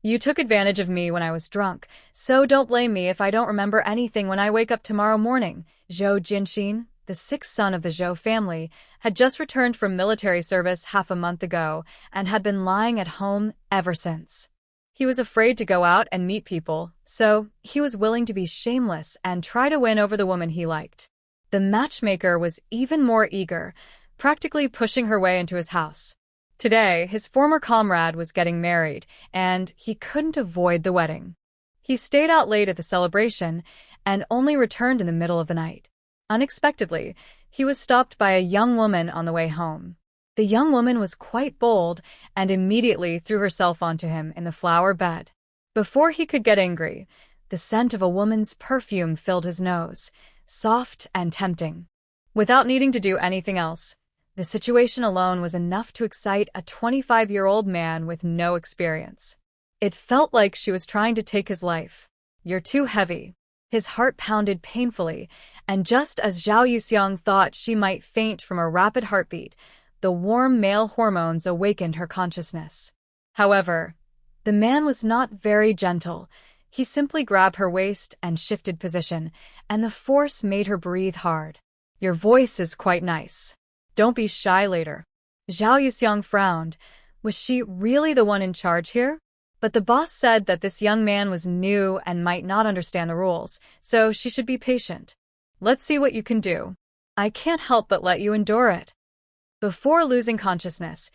You took advantage of me when I was drunk, so don't blame me if I don't remember anything when I wake up tomorrow morning. Zhou Jinxin, the sixth son of the Zhou family, had just returned from military service half a month ago and had been lying at home ever since. He was afraid to go out and meet people, so he was willing to be shameless and try to win over the woman he liked. The matchmaker was even more eager, practically pushing her way into his house. Today, his former comrade was getting married, and he couldn't avoid the wedding. He stayed out late at the celebration and only returned in the middle of the night. Unexpectedly, he was stopped by a young woman on the way home. The young woman was quite bold and immediately threw herself onto him in the flower bed. Before he could get angry, the scent of a woman's perfume filled his nose, soft and tempting. Without needing to do anything else, the situation alone was enough to excite a 25-year-old man with no experience. It felt like she was trying to take his life. "You're too heavy." His heart pounded painfully, and just as Zhao Yuxiang thought she might faint from a rapid heartbeat, the warm male hormones awakened her consciousness. However, the man was not very gentle. He simply grabbed her waist and shifted position, and the force made her breathe hard. "Your voice is quite nice. Don't be shy later." Zhao Yuxiang frowned. Was she really the one in charge here? But the boss said that this young man was new and might not understand the rules, so she should be patient. "Let's see what you can do. I can't help but let you endure it." Before losing consciousness,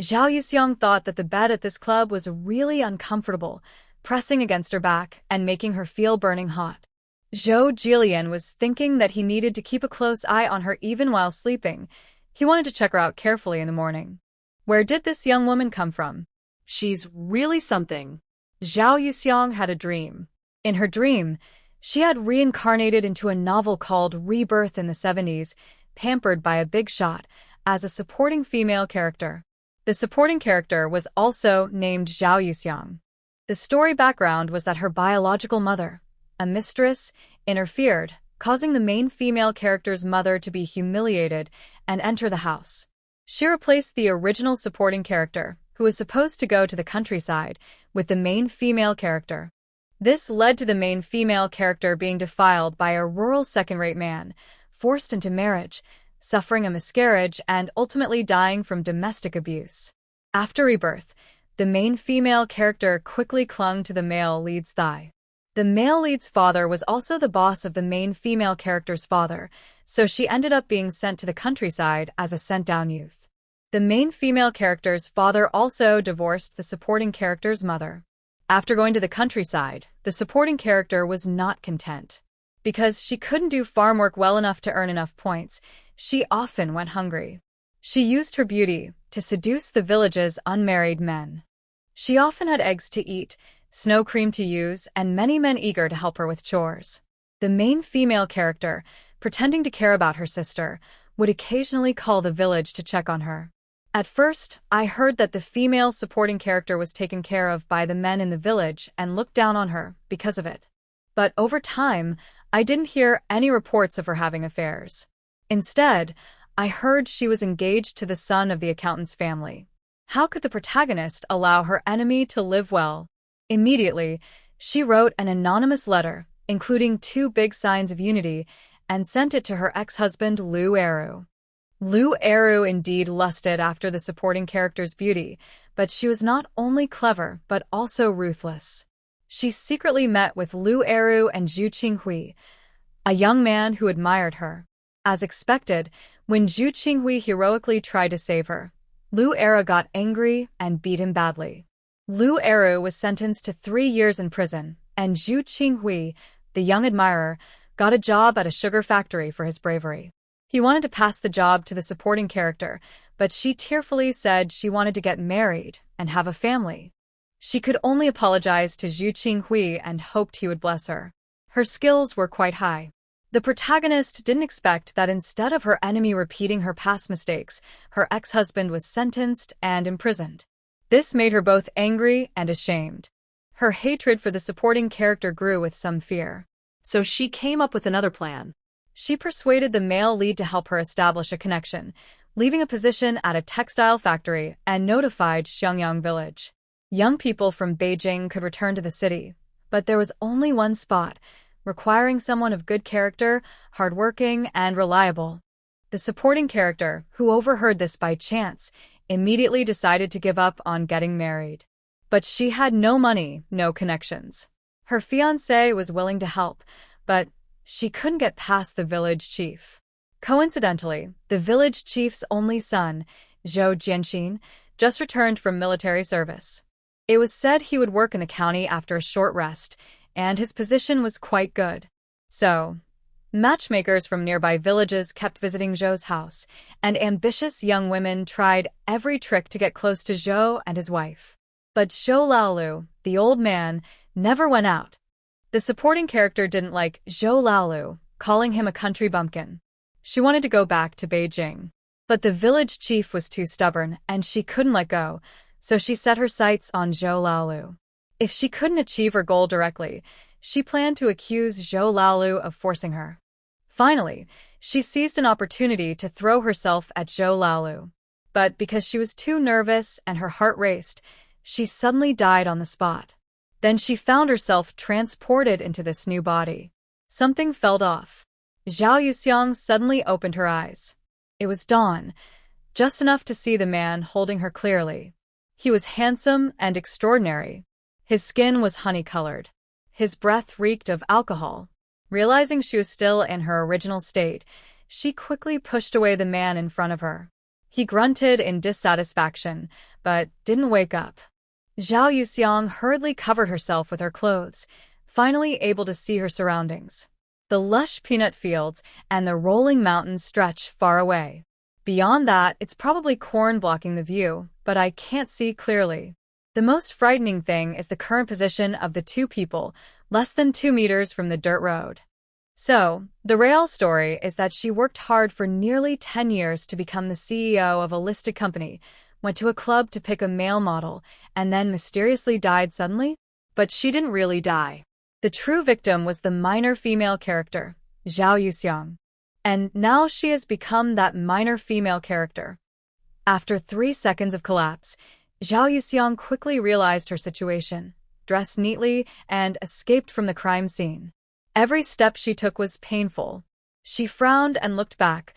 Zhao Yuxiang thought that the bed at this club was really uncomfortable, pressing against her back and making her feel burning hot. Zhou Jilian was thinking that he needed to keep a close eye on her even while sleeping. He wanted to check her out carefully in the morning. Where did this young woman come from? She's really something. Zhao Yuxiang had a dream. In her dream, she had reincarnated into a novel called Rebirth in the 70s, pampered by a big shot, as a supporting female character. The supporting character was also named Zhao Yuxiang. The story background was that her biological mother, a mistress, interfered, causing the main female character's mother to be humiliated and enter the house. She replaced the original supporting character, who was supposed to go to the countryside, with the main female character. This led to the main female character being defiled by a rural second-rate man, forced into marriage, suffering a miscarriage, and ultimately dying from domestic abuse. After rebirth, the main female character quickly clung to the male lead's thigh. The male lead's father was also the boss of the main female character's father, so she ended up being sent to the countryside as a sent-down youth. The main female character's father also divorced the supporting character's mother. After going to the countryside, the supporting character was not content. Because she couldn't do farm work well enough to earn enough points, she often went hungry. She used her beauty to seduce the village's unmarried men. She often had eggs to eat, snow cream to use, and many men eager to help her with chores. The main female character, pretending to care about her sister, would occasionally call the village to check on her. At first, I heard that the female supporting character was taken care of by the men in the village and looked down on her because of it. But over time, I didn't hear any reports of her having affairs. Instead, I heard she was engaged to the son of the accountant's family. How could the protagonist allow her enemy to live well? Immediately, she wrote an anonymous letter, including 2 big signs of unity, and sent it to her ex-husband Lu Eru. Lu Eru indeed lusted after the supporting character's beauty, but she was not only clever but also ruthless. She secretly met with Lu Eru and Zhu Qinghui, a young man who admired her. As expected, when Zhu Qinghui heroically tried to save her, Lu Eru got angry and beat him badly. Lu Eru was sentenced to 3 years in prison, and Zhu Qinghui, the young admirer, got a job at a sugar factory for his bravery. He wanted to pass the job to the supporting character, but she tearfully said she wanted to get married and have a family. She could only apologize to Zhu Qinghui and hoped he would bless her. Her skills were quite high. The protagonist didn't expect that instead of her enemy repeating her past mistakes, her ex-husband was sentenced and imprisoned. This made her both angry and ashamed. Her hatred for the supporting character grew with some fear. So she came up with another plan. She persuaded the male lead to help her establish a connection, leaving a position at a textile factory, and notified Xiangyang village. Young people from Beijing could return to the city, but there was only one spot, requiring someone of good character, hardworking, and reliable. The supporting character, who overheard this by chance, immediately decided to give up on getting married. But she had no money, no connections. Her fiancé was willing to help, but she couldn't get past the village chief. Coincidentally, the village chief's only son, Zhou Jianxin, just returned from military service. It was said he would work in the county after a short rest, and his position was quite good. So, matchmakers from nearby villages kept visiting Zhou's house, and ambitious young women tried every trick to get close to Zhou and his wife. But Zhou Laolu, the old man, never went out. The supporting character didn't like Zhou Laolu, calling him a country bumpkin. She wanted to go back to Beijing. But the village chief was too stubborn, and she couldn't let go, so she set her sights on Zhou Laolu. If she couldn't achieve her goal directly, she planned to accuse Zhou Laolu of forcing her. Finally, she seized an opportunity to throw herself at Zhou Laolu. But because she was too nervous and her heart raced, she suddenly died on the spot. Then she found herself transported into this new body. Something felt off. Zhao Yuxiang suddenly opened her eyes. It was dawn, just enough to see the man holding her clearly. He was handsome and extraordinary. His skin was honey-colored. His breath reeked of alcohol. Realizing she was still in her original state, she quickly pushed away the man in front of her. He grunted in dissatisfaction, but didn't wake up. Zhao Yuxiang hurriedly covered herself with her clothes, finally able to see her surroundings. The lush peanut fields and the rolling mountains stretch far away. Beyond that, it's probably corn blocking the view, but I can't see clearly. The most frightening thing is the current position of the two people, less than 2 meters from the dirt road. So, the real story is that she worked hard for nearly 10 years to become the CEO of a listed company, went to a club to pick a male model, and then mysteriously died suddenly? But she didn't really die. The true victim was the minor female character, Zhao Yuxiang. And now she has become that minor female character. After 3 seconds of collapse, Zhao Yuxiang quickly realized her situation, dressed neatly, and escaped from the crime scene. Every step she took was painful. She frowned and looked back,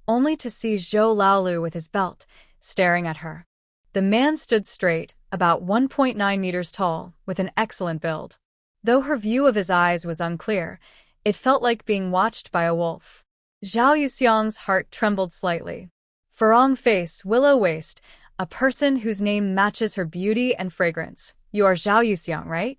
only to see Zhou Laolu with his belt, staring at her. The man stood straight, about 1.9 meters tall, with an excellent build. Though her view of his eyes was unclear, it felt like being watched by a wolf. Zhao Yuxiang's heart trembled slightly. Farong face, willow waist, a person whose name matches her beauty and fragrance. You are Zhao Yuxiang, right?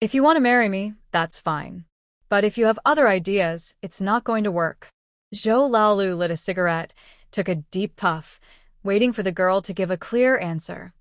If you want to marry me, that's fine. But if you have other ideas, it's not going to work. Zhou Laolu lit a cigarette, took a deep puff, waiting for the girl to give a clear answer.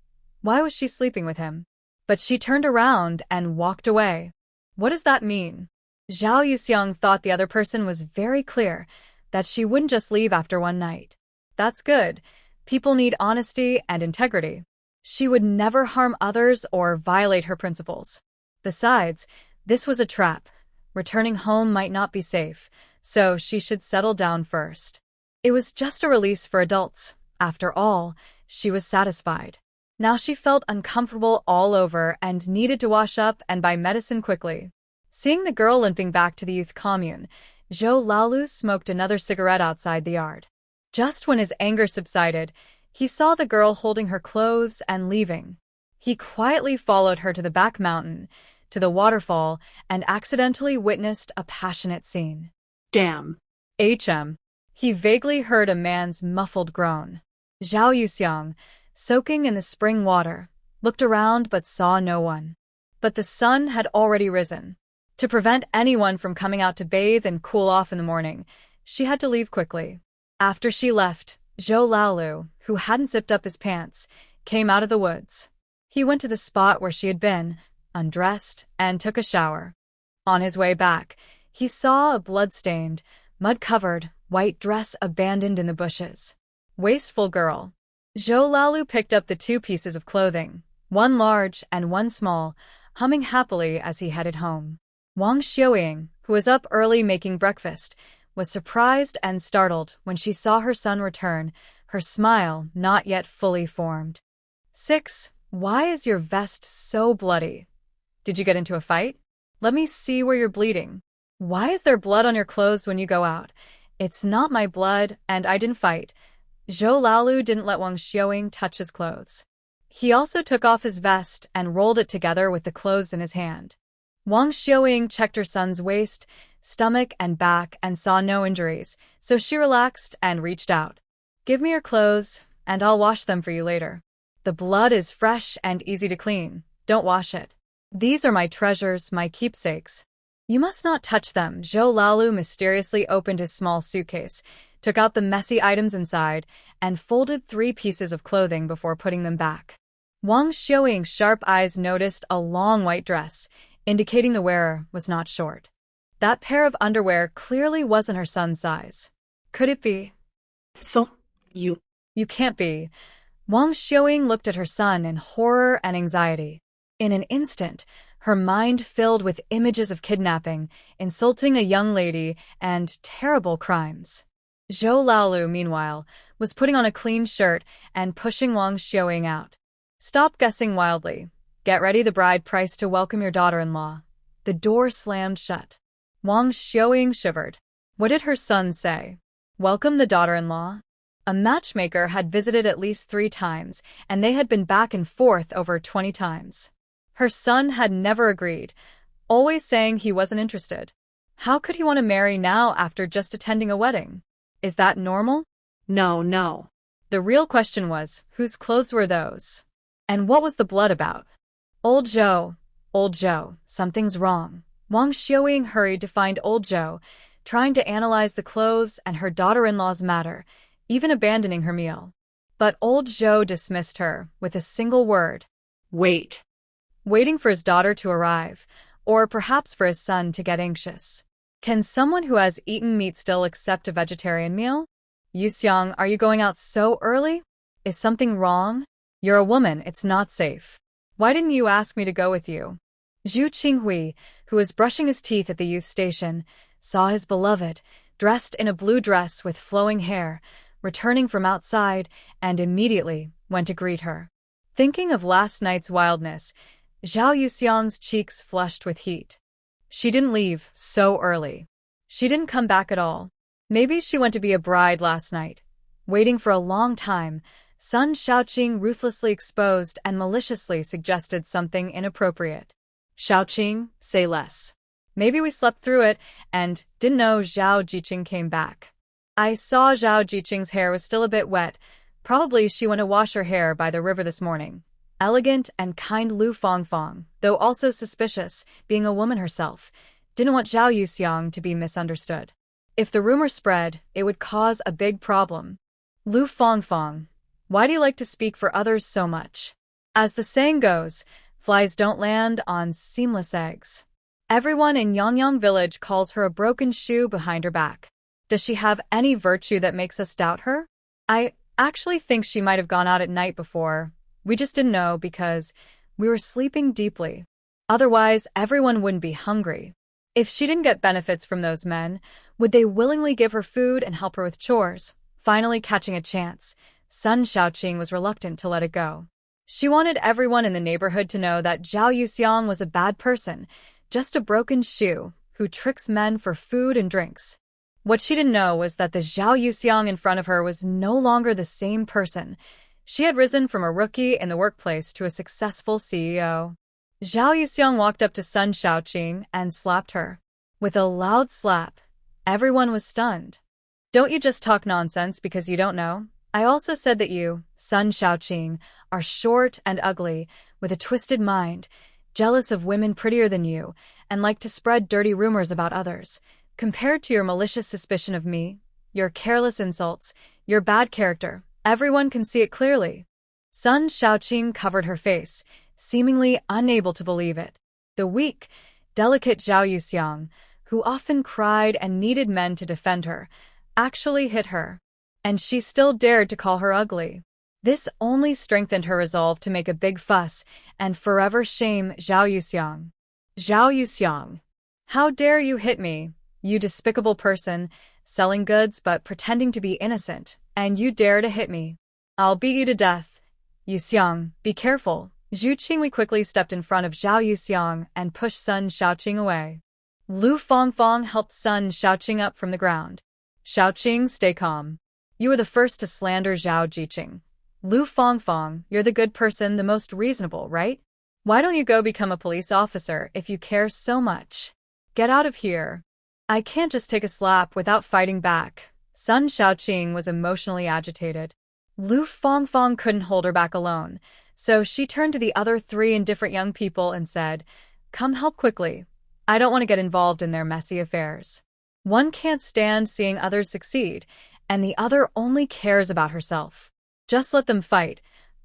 Why was she sleeping with him? But she turned around and walked away. What does that mean? Zhao Yuxiang thought the other person was very clear, that she wouldn't just leave after one night. That's good. People need honesty and integrity. She would never harm others or violate her principles. Besides, this was a trap. Returning home might not be safe, so she should settle down first. It was just a release for adults. After all, she was satisfied. Now she felt uncomfortable all over and needed to wash up and buy medicine quickly. Seeing the girl limping back to the youth commune, Zhou Laolu smoked another cigarette outside the yard. Just when his anger subsided, he saw the girl holding her clothes and leaving. He quietly followed her to the back mountain, to the waterfall, and accidentally witnessed a passionate scene. Damn. He vaguely heard a man's muffled groan. Zhao Yuxiang, soaking in the spring water, looked around but saw no one. But the sun had already risen. To prevent anyone from coming out to bathe and cool off in the morning, she had to leave quickly. After she left, Zhou Laolu, who hadn't zipped up his pants, came out of the woods. He went to the spot where she had been, undressed, and took a shower. On his way back, he saw a blood-stained, mud-covered, white dress abandoned in the bushes. Wasteful girl. Zhou Laolu picked up the 2 pieces of clothing, one large and one small, humming happily as he headed home. Wang Xiuying, who was up early making breakfast, was surprised and startled when she saw her son return, her smile not yet fully formed. 6. Why is your vest so bloody? Did you get into a fight? Let me see where you're bleeding. Why is there blood on your clothes when you go out? It's not my blood, and I didn't fight. Zhou Laolu didn't let Wang Xiaoying touch his clothes. He also took off his vest and rolled it together with the clothes in his hand. Wang Xiaoying checked her son's waist, stomach, and back and saw no injuries, so she relaxed and reached out. Give me your clothes, and I'll wash them for you later. The blood is fresh and easy to clean. Don't wash it. These are my treasures, my keepsakes. You must not touch them. Zhou Laolu mysteriously opened his small suitcase, took out the messy items inside, and folded 3 pieces of clothing before putting them back. Wang Xiaoying's sharp eyes noticed a long white dress, indicating the wearer was not short. That pair of underwear clearly wasn't her son's size. Could it be? So, You can't be. Wang Xiaoying looked at her son in horror and anxiety. In an instant, her mind filled with images of kidnapping, insulting a young lady, and terrible crimes. Zhou Laolu, meanwhile, was putting on a clean shirt and pushing Wang Xiaoying out. Stop guessing wildly. Get ready the bride price to welcome your daughter-in-law. The door slammed shut. Wang Xiaoying shivered. What did her son say? Welcome the daughter-in-law? A matchmaker had visited at least 3 times, and they had been back and forth over 20 times. Her son had never agreed, always saying he wasn't interested. How could he want to marry now after just attending a wedding? Is that normal? No. The real question was, whose clothes were those? And what was the blood about? Old Zhou, something's wrong. Wang Xiaoying hurried to find Old Zhou, trying to analyze the clothes and her daughter-in-law's matter, even abandoning her meal. But Old Zhou dismissed her with a single word. Wait. Waiting for his daughter to arrive, or perhaps for his son to get anxious. Can someone who has eaten meat still accept a vegetarian meal? Yuxiang, are you going out so early? Is something wrong? You're a woman, it's not safe. Why didn't you ask me to go with you? Zhu Qinghui, who was brushing his teeth at the youth station, saw his beloved, dressed in a blue dress with flowing hair, returning from outside, and immediately went to greet her. Thinking of last night's wildness, Zhao Yuxiang's cheeks flushed with heat. She didn't leave so early. She didn't come back at all. Maybe she went to be a bride last night. Waiting for a long time, Sun Shaoqing ruthlessly exposed and maliciously suggested something inappropriate. Shaoqing, say less. Maybe we slept through it and didn't know Zhao Jiqing came back. I saw Zhao Jiqing's hair was still a bit wet. Probably she went to wash her hair by the river this morning. Elegant and kind Lu Fangfang, though also suspicious, being a woman herself, didn't want Zhao Yuxiang to be misunderstood. If the rumor spread, it would cause a big problem. Lu Fangfang, why do you like to speak for others so much? As the saying goes, flies don't land on seamless eggs. Everyone in Yangyang village calls her a broken shoe behind her back. Does she have any virtue that makes us doubt her? I actually think she might have gone out at night before. We just didn't know because we were sleeping deeply. Otherwise, everyone wouldn't be hungry. If she didn't get benefits from those men, would they willingly give her food and help her with chores? Finally catching a chance, Sun Shaoqing was reluctant to let it go. She wanted everyone in the neighborhood to know that Zhao Yuxiang was a bad person, just a broken shoe, who tricks men for food and drinks. What she didn't know was that the Zhao Yuxiang in front of her was no longer the same person. She had risen from a rookie in the workplace to a successful CEO. Zhao Yuxiang walked up to Sun Shaoqing and slapped her. With a loud slap, everyone was stunned. Don't you just talk nonsense because you don't know? I also said that you, Sun Shaoqing, are short and ugly, with a twisted mind, jealous of women prettier than you, and like to spread dirty rumors about others. Compared to your malicious suspicion of me, your careless insults, your bad character, everyone can see it clearly. Sun Shaoqing covered her face, seemingly unable to believe it. The weak, delicate Zhao Yuxiang, who often cried and needed men to defend her, actually hit her. And she still dared to call her ugly. This only strengthened her resolve to make a big fuss and forever shame Zhao Yuxiang. Zhao Yuxiang, how dare you hit me, you despicable person, selling goods but pretending to be innocent, and you dare to hit me. I'll beat you to death. Yuxiang, be careful. Zhu Qingwei quickly stepped in front of Zhao Yuxiang and pushed Sun Shaoqing away. Lu Fongfong helped Sun Shaoqing up from the ground. Shaoqing, stay calm. You were the first to slander Zhao Jiqing. Lu Fongfong, you're the good person, the most reasonable, right? Why don't you go become a police officer if you care so much? Get out of here. I can't just take a slap without fighting back. Sun Shaoqing was emotionally agitated. Lu Fongfong couldn't hold her back alone, so she turned to the other three indifferent young people and said, "Come help quickly. I don't want to get involved in their messy affairs." One can't stand seeing others succeed, and the other only cares about herself. Just let them fight.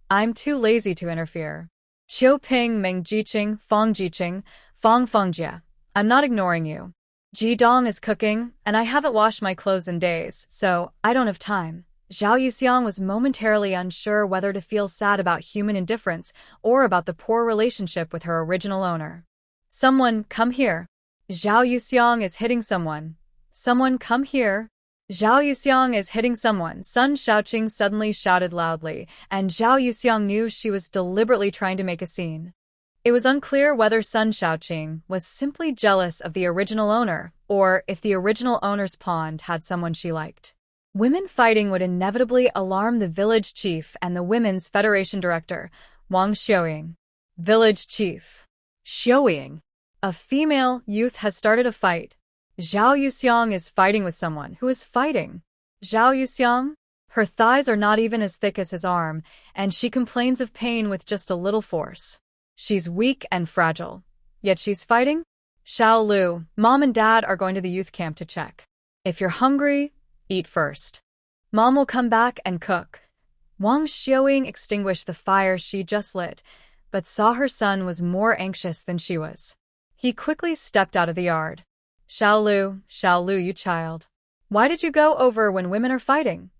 I'm too lazy to interfere. Qiu Ping, Meng Jiqing, Fong Jiqing, Fong Fongjia. I'm not ignoring you. Ji Dong is cooking, and I haven't washed my clothes in days, so I don't have time. Zhao Yuxiang was momentarily unsure whether to feel sad about human indifference or about the poor relationship with her original owner. Someone, come here. Zhao Yuxiang is hitting someone. Someone, come here. Zhao Yuxiang is hitting someone, Sun Shaoqing suddenly shouted loudly, and Zhao Yuxiang knew she was deliberately trying to make a scene. It was unclear whether Sun Shaoqing was simply jealous of the original owner, or if the original owner's pond had someone she liked. Women fighting would inevitably alarm the village chief and the Women's Federation director, Wang Xiaoying. Village chief. Xiaoying. A female youth has started a fight. Zhao Yuxiang is fighting with someone who is fighting. Zhao Yuxiang? Her thighs are not even as thick as his arm, and she complains of pain with just a little force. She's weak and fragile. Yet she's fighting? Xiao Lu, Mom and Dad are going to the youth camp to check. If you're hungry, eat first. Mom will come back and cook. Wang Xiaoying extinguished the fire she just lit, but saw her son was more anxious than she was. He quickly stepped out of the yard. Xiao Lu, you child. Why did you go over when women are fighting?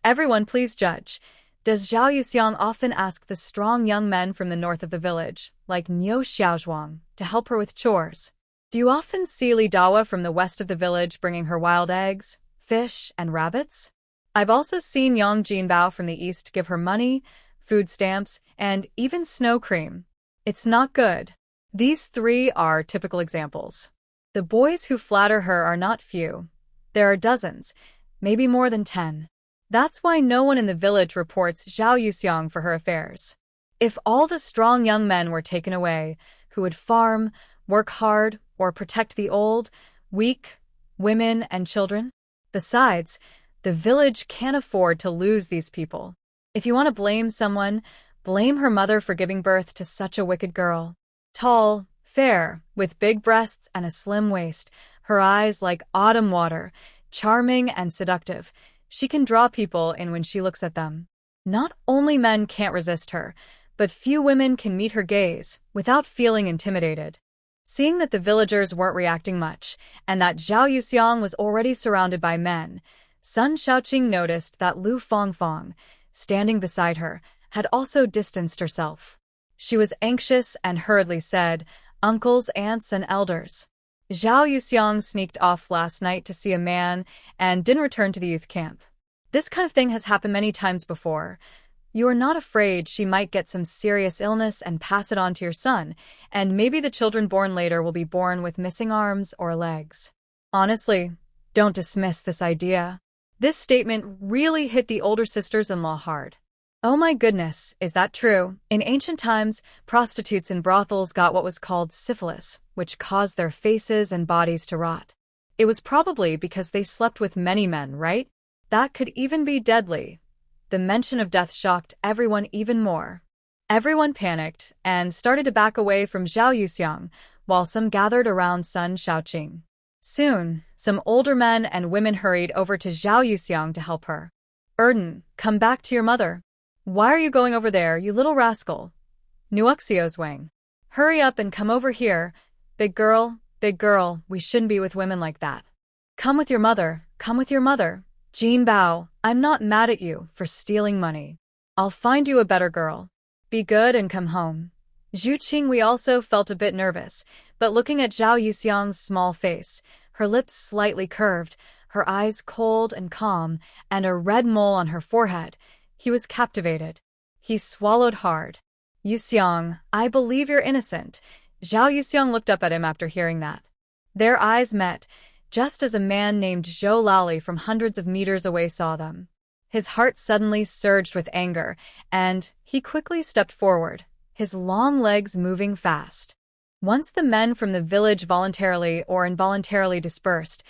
Everyone please judge. Does Zhao Yuxiang often ask the strong young men from the north of the village, like Niu Xiaozhuang, to help her with chores? Do you often see Li Dawa from the west of the village bringing her wild eggs, fish, and rabbits? I've also seen Yang Jinbao from the east give her money, food stamps, and even snow cream. It's not good. These three are typical examples. The boys who flatter her are not few. There are dozens, maybe more than 10. That's why no one in the village reports Zhao Yuxiang for her affairs. If all the strong young men were taken away, who would farm, work hard, or protect the old, weak, women, and children? Besides, the village can't afford to lose these people. If you want to blame someone, blame her mother for giving birth to such a wicked girl. Tall, fair, with big breasts and a slim waist, her eyes like autumn water, charming and seductive. She can draw people in when she looks at them. Not only men can't resist her, but few women can meet her gaze without feeling intimidated. Seeing that the villagers weren't reacting much, and that Zhao Yuxiang was already surrounded by men, Sun Shaoqing noticed that Lu Fongfong, standing beside her, had also distanced herself. She was anxious and hurriedly said, "Uncles, aunts, and elders. Zhao Yuxiang sneaked off last night to see a man and didn't return to the youth camp. This kind of thing has happened many times before. You are not afraid she might get some serious illness and pass it on to your son, and maybe the children born later will be born with missing arms or legs. Honestly, don't dismiss this idea." This statement really hit the older sisters-in-law hard. Oh my goodness, is that true? In ancient times, prostitutes in brothels got what was called syphilis, which caused their faces and bodies to rot. It was probably because they slept with many men, right? That could even be deadly. The mention of death shocked everyone even more. Everyone panicked and started to back away from Zhao Yuxiang, while some gathered around Sun Shaoqing. Soon, some older men and women hurried over to Zhao Yuxiang to help her. "Erden, come back to your mother. Why are you going over there, you little rascal? Nuoxio's Wang. Hurry up and come over here. Big girl, we shouldn't be with women like that. Come with your mother, come with your mother. Jin Bao, I'm not mad at you for stealing money. I'll find you a better girl. Be good and come home." Zhu Qingwei also felt a bit nervous, but looking at Zhao Yuxiang's small face, her lips slightly curved, her eyes cold and calm, and a red mole on her forehead, he was captivated. He swallowed hard. Yuxiang, I believe you're innocent. Zhao Yuxiang looked up at him after hearing that. Their eyes met, just as a man named Zhou Lali from hundreds of meters away saw them. His heart suddenly surged with anger, and he quickly stepped forward, his long legs moving fast. Once the men from the village voluntarily or involuntarily dispersed,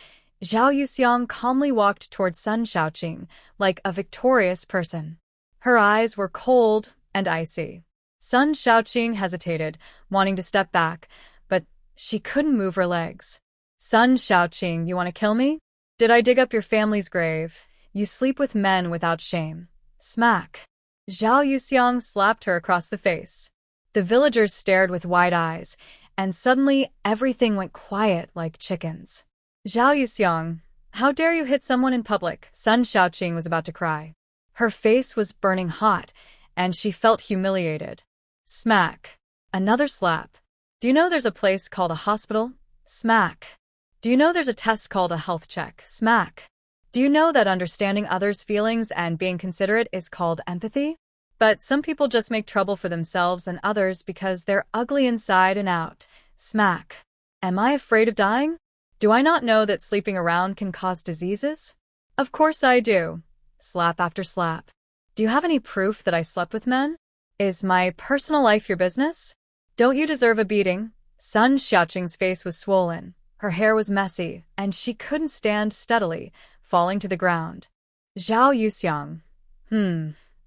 Zhao Yuxiang calmly walked toward Sun Shaoqing like a victorious person. Her eyes were cold and icy. Sun Shaoqing hesitated, wanting to step back, but she couldn't move her legs. Sun Shaoqing, you want to kill me? Did I dig up your family's grave? You sleep with men without shame. Smack. Zhao Yuxiang slapped her across the face. The villagers stared with wide eyes, and suddenly everything went quiet like chickens. Zhao Yuxiang, how dare you hit someone in public? Sun Shaoqing was about to cry. Her face was burning hot, and she felt humiliated. Smack. Another slap. Do you know there's a place called a hospital? Smack. Do you know there's a test called a health check? Smack. Do you know that understanding others' feelings and being considerate is called empathy? But some people just make trouble for themselves and others because they're ugly inside and out. Smack. Am I afraid of dying? Do I not know that sleeping around can cause diseases? Of course I do. Slap after slap. Do you have any proof that I slept with men? Is my personal life your business? Don't you deserve a beating? Sun Shaoqing's face was swollen. Her hair was messy, and she couldn't stand steadily, falling to the ground. Zhao Yuxiang.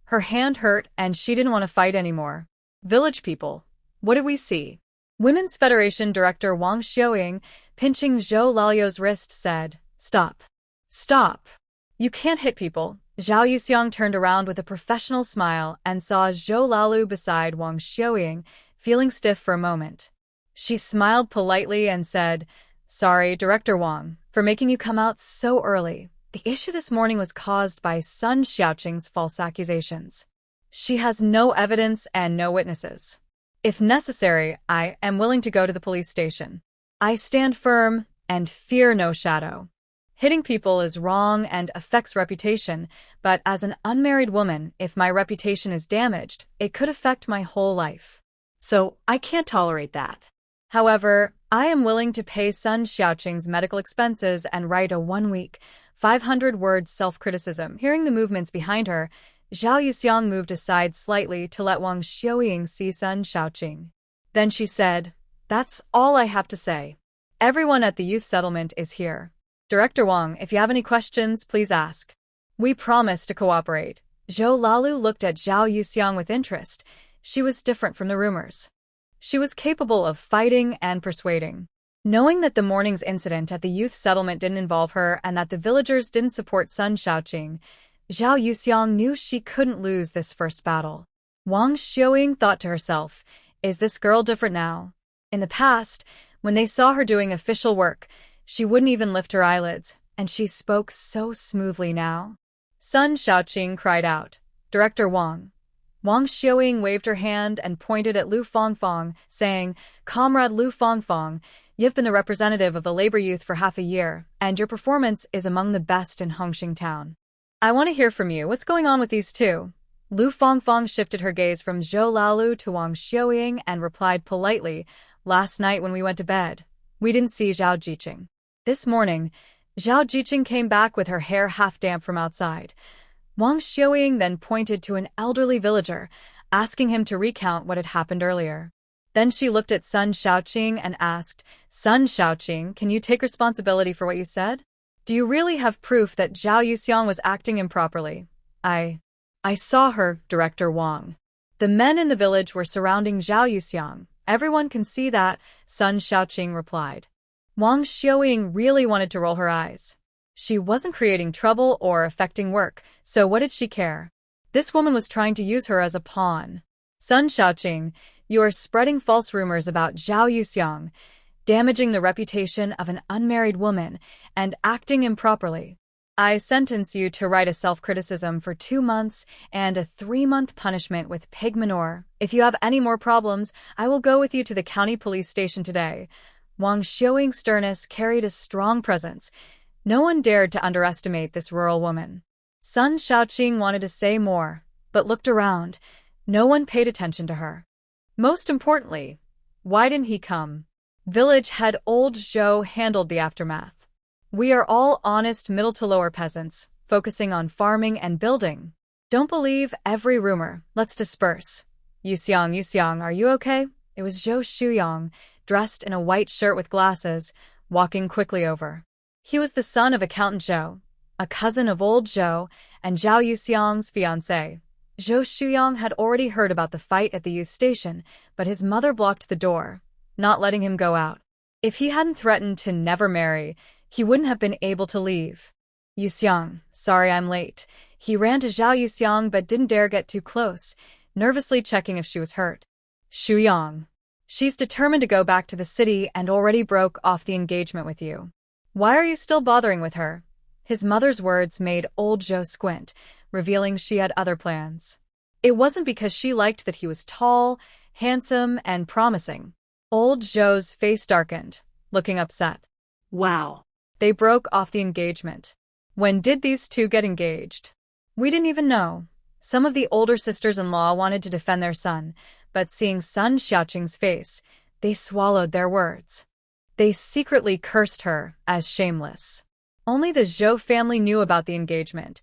Her hand hurt, and she didn't want to fight anymore. Village people. What did we see? Women's Federation Director Wang Xiaoying, pinching Zhou Lalio's wrist, said, Stop. Stop. You can't hit people. Zhao Yuxiang turned around with a professional smile and saw Zhou Lalu beside Wang Xiaoying, feeling stiff for a moment. She smiled politely and said, Sorry, Director Wang, for making you come out so early. The issue this morning was caused by Sun Shaoqing's false accusations. She has no evidence and no witnesses. If necessary, I am willing to go to the police station. I stand firm and fear no shadow. Hitting people is wrong and affects reputation, but as an unmarried woman, if my reputation is damaged, it could affect my whole life. So I can't tolerate that. However, I am willing to pay Sun Shaoqing's medical expenses and write a 1-week, 500-word self-criticism. Hearing the movements behind her, Zhao Yuxiang moved aside slightly to let Wang Xiaoying see Sun Shaoqing. Then she said, That's all I have to say. Everyone at the youth settlement is here. Director Wang, if you have any questions, please ask. We promise to cooperate. Zhou Lalu looked at Zhao Yuxiang with interest. She was different from the rumors. She was capable of fighting and persuading. Knowing that the morning's incident at the youth settlement didn't involve her and that the villagers didn't support Sun Shaoqing, Zhao Yuxiang knew she couldn't lose this first battle. Wang Xiaoying thought to herself, Is this girl different now? In the past, when they saw her doing official work, she wouldn't even lift her eyelids, and she spoke so smoothly now. Sun Shaoqing cried out, Director Wang. Wang Xiaoying waved her hand and pointed at Lu Fangfang, saying, Comrade Lu Fangfang, you've been the representative of the labor youth for half a year, and your performance is among the best in Hongxing town. I want to hear from you. What's going on with these two? Lu Fangfang shifted her gaze from Zhou Lalu to Wang Xiaoying and replied politely, Last night when we went to bed, we didn't see Zhao Jiqing. This morning, Zhao Jiqing came back with her hair half damp from outside. Wang Xiaoying then pointed to an elderly villager, asking him to recount what had happened earlier. Then she looked at Sun Shaoqing and asked, Sun Shaoqing, can you take responsibility for what you said? Do you really have proof that Zhao Yuxiang was acting improperly? I saw her, Director Wang. The men in the village were surrounding Zhao Yuxiang. Everyone can see that, Sun Shaoqing replied. Wang Xiaoying really wanted to roll her eyes. She wasn't creating trouble or affecting work, so what did she care? This woman was trying to use her as a pawn. Sun Shaoqing, you are spreading false rumors about Zhao Yuxiang, damaging the reputation of an unmarried woman, and acting improperly. I sentence you to write a self-criticism for 2 months and a 3-month punishment with pig manure. If you have any more problems, I will go with you to the county police station today. Wang Xiaoying's sternness carried a strong presence. No one dared to underestimate this rural woman. Sun Shaoqing wanted to say more, but looked around. No one paid attention to her. Most importantly, why didn't he come? Village head old Zhou handled the aftermath. We are all honest middle to lower peasants, focusing on farming and building. Don't believe every rumor. Let's disperse. Yuxiang, are you okay? It was Zhou Shuyang, dressed in a white shirt with glasses, walking quickly over. He was the son of accountant Zhou, a cousin of old Zhou, and Zhao Yuxiang's fiancé. Zhou Shuyang had already heard about the fight at the youth station, but his mother blocked the door, not letting him go out. If he hadn't threatened to never marry, he wouldn't have been able to leave. Yuxiang, sorry I'm late. He ran to Zhao Yuxiang but didn't dare get too close, nervously checking if she was hurt. Shuyang. She's determined to go back to the city and already broke off the engagement with you. Why are you still bothering with her? His mother's words made old Zhou squint, revealing she had other plans. It wasn't because she liked that he was tall, handsome, and promising. Old Zhou's face darkened, looking upset. Wow. They broke off the engagement. When did these two get engaged? We didn't even know. Some of the older sisters-in-law wanted to defend their son, but seeing Sun Xiaoqing's face, they swallowed their words. They secretly cursed her as shameless. Only the Zhou family knew about the engagement.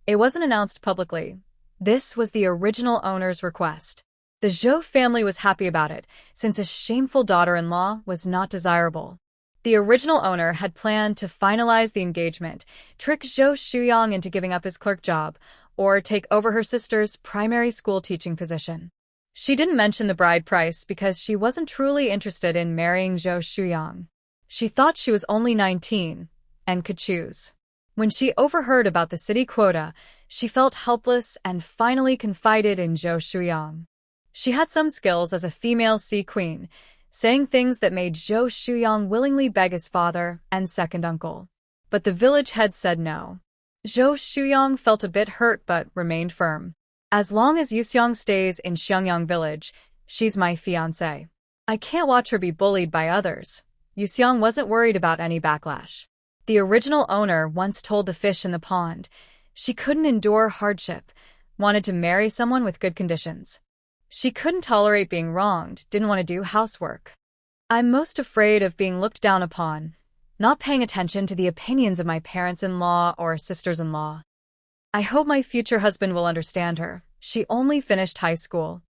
It wasn't announced publicly. This was the original owner's request. The Zhou family was happy about it, since a shameful daughter-in-law was not desirable. The original owner had planned to finalize the engagement, trick Zhou Shuyang into giving up his clerk job, or take over her sister's primary school teaching position. She didn't mention the bride price because she wasn't truly interested in marrying Zhou Shuyang. She thought she was only 19 and could choose. When she overheard about the city quota, she felt helpless and finally confided in Zhou Shuyang. She had some skills as a female sea queen, saying things that made Zhou Shuyang willingly beg his father and second uncle. But the village head said no. Zhou Shuyang felt a bit hurt but remained firm. As long as Yuxiang stays in Xiangyang village, she's my fiancé. I can't watch her be bullied by others. Yuxiang wasn't worried about any backlash. The original owner once told the fish in the pond she couldn't endure hardship, wanted to marry someone with good conditions. She couldn't tolerate being wronged, didn't want to do housework. I'm most afraid of being looked down upon, not paying attention to the opinions of my parents-in-law or sisters-in-law. I hope my future husband will understand her. She only finished high school.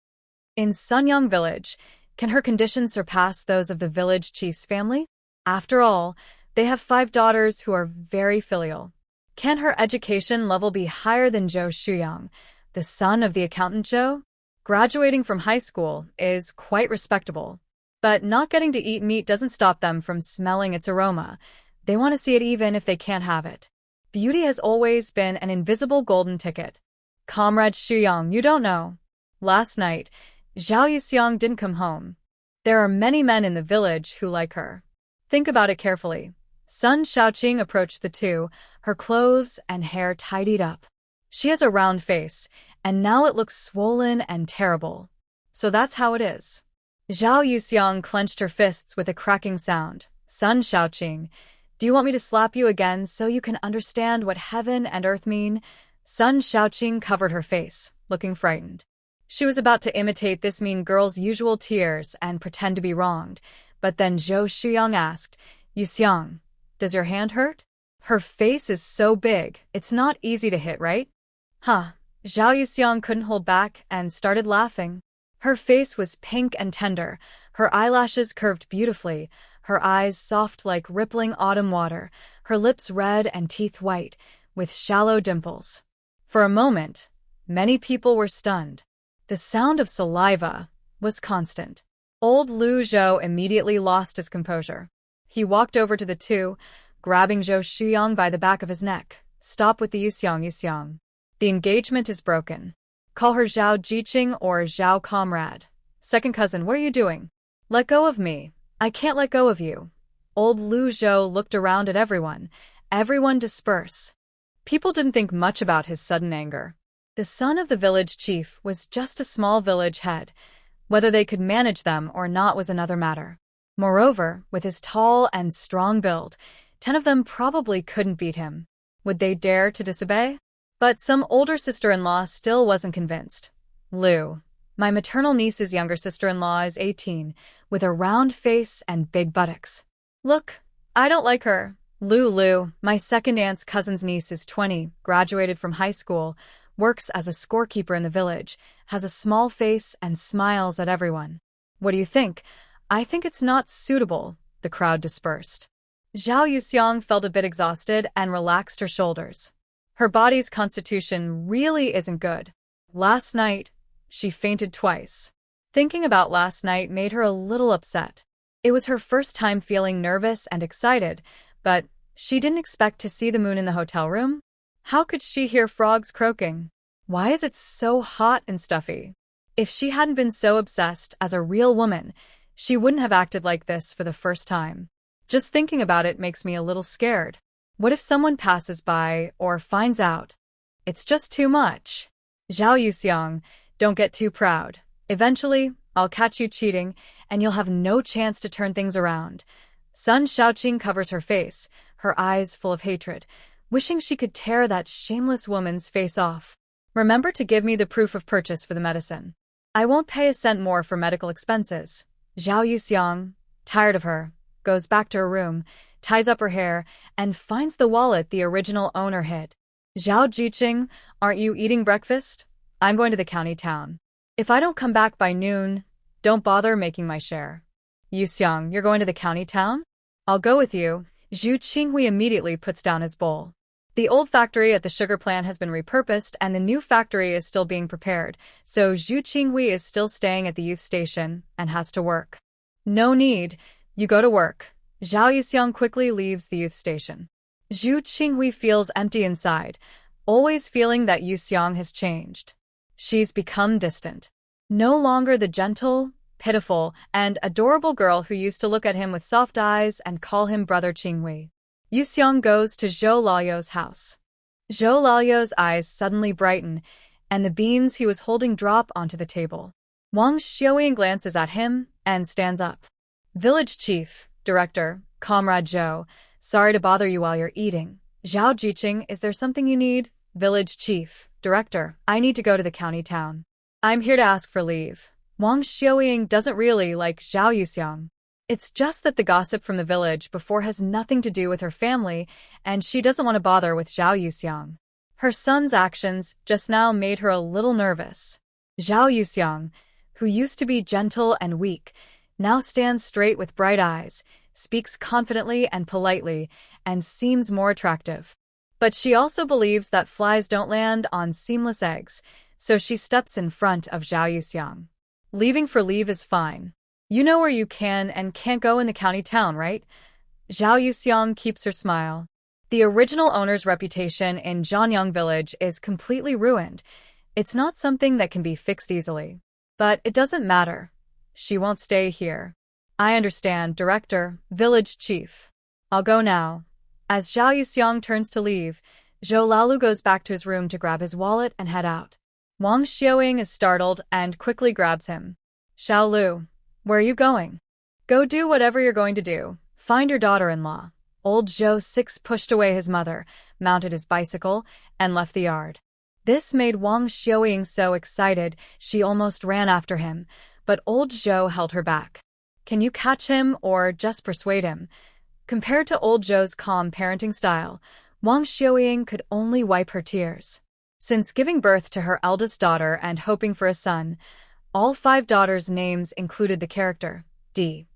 In Sunyang village, can her conditions surpass those of the village chief's family? After all, they have 5 daughters who are very filial. Can her education level be higher than Zhou Shuyang, the son of the accountant Zhou? Graduating from high school is quite respectable. But not getting to eat meat doesn't stop them from smelling its aroma. They want to see it even if they can't have it. Beauty has always been an invisible golden ticket. Comrade Shuyang, you don't know. Last night, Zhao Yuxiang didn't come home. There are many men in the village who like her. Think about it carefully. Sun Xiaoqing approached the two, her clothes and hair tidied up. She has a round face, and now it looks swollen and terrible. So that's how it is. Zhao Yuxiang clenched her fists with a cracking sound. Sun Xiaoqing, do you want me to slap you again so you can understand what heaven and earth mean? Sun Xiaoqing covered her face, looking frightened. She was about to imitate this mean girl's usual tears and pretend to be wronged, but then Zhou Shuyang asked, Yuxiang, does your hand hurt? Her face is so big, it's not easy to hit, right? Huh. Zhao Yuxiang couldn't hold back and started laughing. Her face was pink and tender, her eyelashes curved beautifully, her eyes soft like rippling autumn water, her lips red and teeth white, with shallow dimples. For a moment, many people were stunned. The sound of saliva was constant. Old Lu Zhou immediately lost his composure. He walked over to the two, grabbing Zhou Shuyang by the back of his neck. Stop with the Yuxiang. The engagement is broken. Call her Zhao Jiqing or Zhao Comrade. Second cousin, what are you doing? Let go of me. I can't let go of you. Old Lu Zhou looked around at everyone. Everyone disperse. People didn't think much about his sudden anger. The son of the village chief was just a small village head. Whether they could manage them or not was another matter. Moreover, with his tall and strong build, 10 of them probably couldn't beat him. Would they dare to disobey? But some older sister-in-law still wasn't convinced. Lu, My maternal niece's younger sister-in-law is 18, with a round face and big buttocks. Look, I don't like her. Lulu, my second aunt's cousin's niece, is 20, graduated from high school, works as a scorekeeper in the village, has a small face and smiles at everyone. What do you think? I think it's not suitable. The crowd dispersed. Zhao Yuxiang felt a bit exhausted and relaxed her shoulders. Her body's constitution really isn't good. Last night, she fainted twice. Thinking about last night made her a little upset. It was her first time feeling nervous and excited, but she didn't expect to see the moon in the hotel room. How could she hear frogs croaking? Why is it so hot and stuffy? If she hadn't been so obsessed as a real woman, she wouldn't have acted like this for the first time. Just thinking about it makes me a little scared. What if someone passes by or finds out? It's just too much. Zhao Yuxiang, don't get too proud. Eventually, I'll catch you cheating, and you'll have no chance to turn things around. Sun Shaoqing covers her face, her eyes full of hatred, wishing she could tear that shameless woman's face off. Remember to give me the proof of purchase for the medicine. I won't pay a cent more for medical expenses. Zhao Yuxiang, tired of her, goes back to her room, ties up her hair, and finds the wallet the original owner hid. Zhao Jiqing, aren't you eating breakfast? I'm going to the county town. If I don't come back by noon, don't bother making my share. Yuxiang, you're going to the county town? I'll go with you. Zhu Qinghui immediately puts down his bowl. The old factory at the sugar plant has been repurposed and the new factory is still being prepared, so Zhu Qinghui is still staying at the youth station and has to work. No need, you go to work. Zhao Yuxiang quickly leaves the youth station. Zhu Qinghui feels empty inside, always feeling that Yuxiang has changed. She's become distant. No longer the gentle, pitiful, and adorable girl who used to look at him with soft eyes and call him Brother Qinghui. Yuxiang goes to Zhou Laoyou's house. Zhou Laoyou's eyes suddenly brighten, and the beans he was holding drop onto the table. Wang Xiaoying glances at him and stands up. Village Chief, Director, Comrade Zhou, sorry to bother you while you're eating. Zhao Jiqing, is there something you need? Village Chief, Director, I need to go to the county town. I'm here to ask for leave. Wang Xiaoying doesn't really like Zhao Yuxiang. It's just that the gossip from the village before has nothing to do with her family, and she doesn't want to bother with Zhao Yuxiang. Her son's actions just now made her a little nervous. Zhao Yuxiang, who used to be gentle and weak, now stands straight with bright eyes, speaks confidently and politely, and seems more attractive. But she also believes that flies don't land on seamless eggs, so she steps in front of Zhao Yuxiang. Leaving for leave is fine. You know where you can and can't go in the county town, right? Zhao Yuxiang keeps her smile. The original owner's reputation in Zhanyang village is completely ruined. It's not something that can be fixed easily. But it doesn't matter. She won't stay here. I understand, Director, Village Chief. I'll go now. As Zhao Yuxiang turns to leave, Zhou Laolu goes back to his room to grab his wallet and head out. Wang Xiaoying is startled and quickly grabs him. Xiao Lu, where are you going? Go do whatever you're going to do. Find your daughter-in-law. Old Zhou Six pushed away his mother, mounted his bicycle, and left the yard. This made Wang Xiaoying so excited she almost ran after him, but old Zhou held her back. Can you catch him or just persuade him? Compared to old Zhou's calm parenting style, Wang Xiaoying could only wipe her tears. Since giving birth to her eldest daughter and hoping for a son, all 5 daughters' names included the character, D.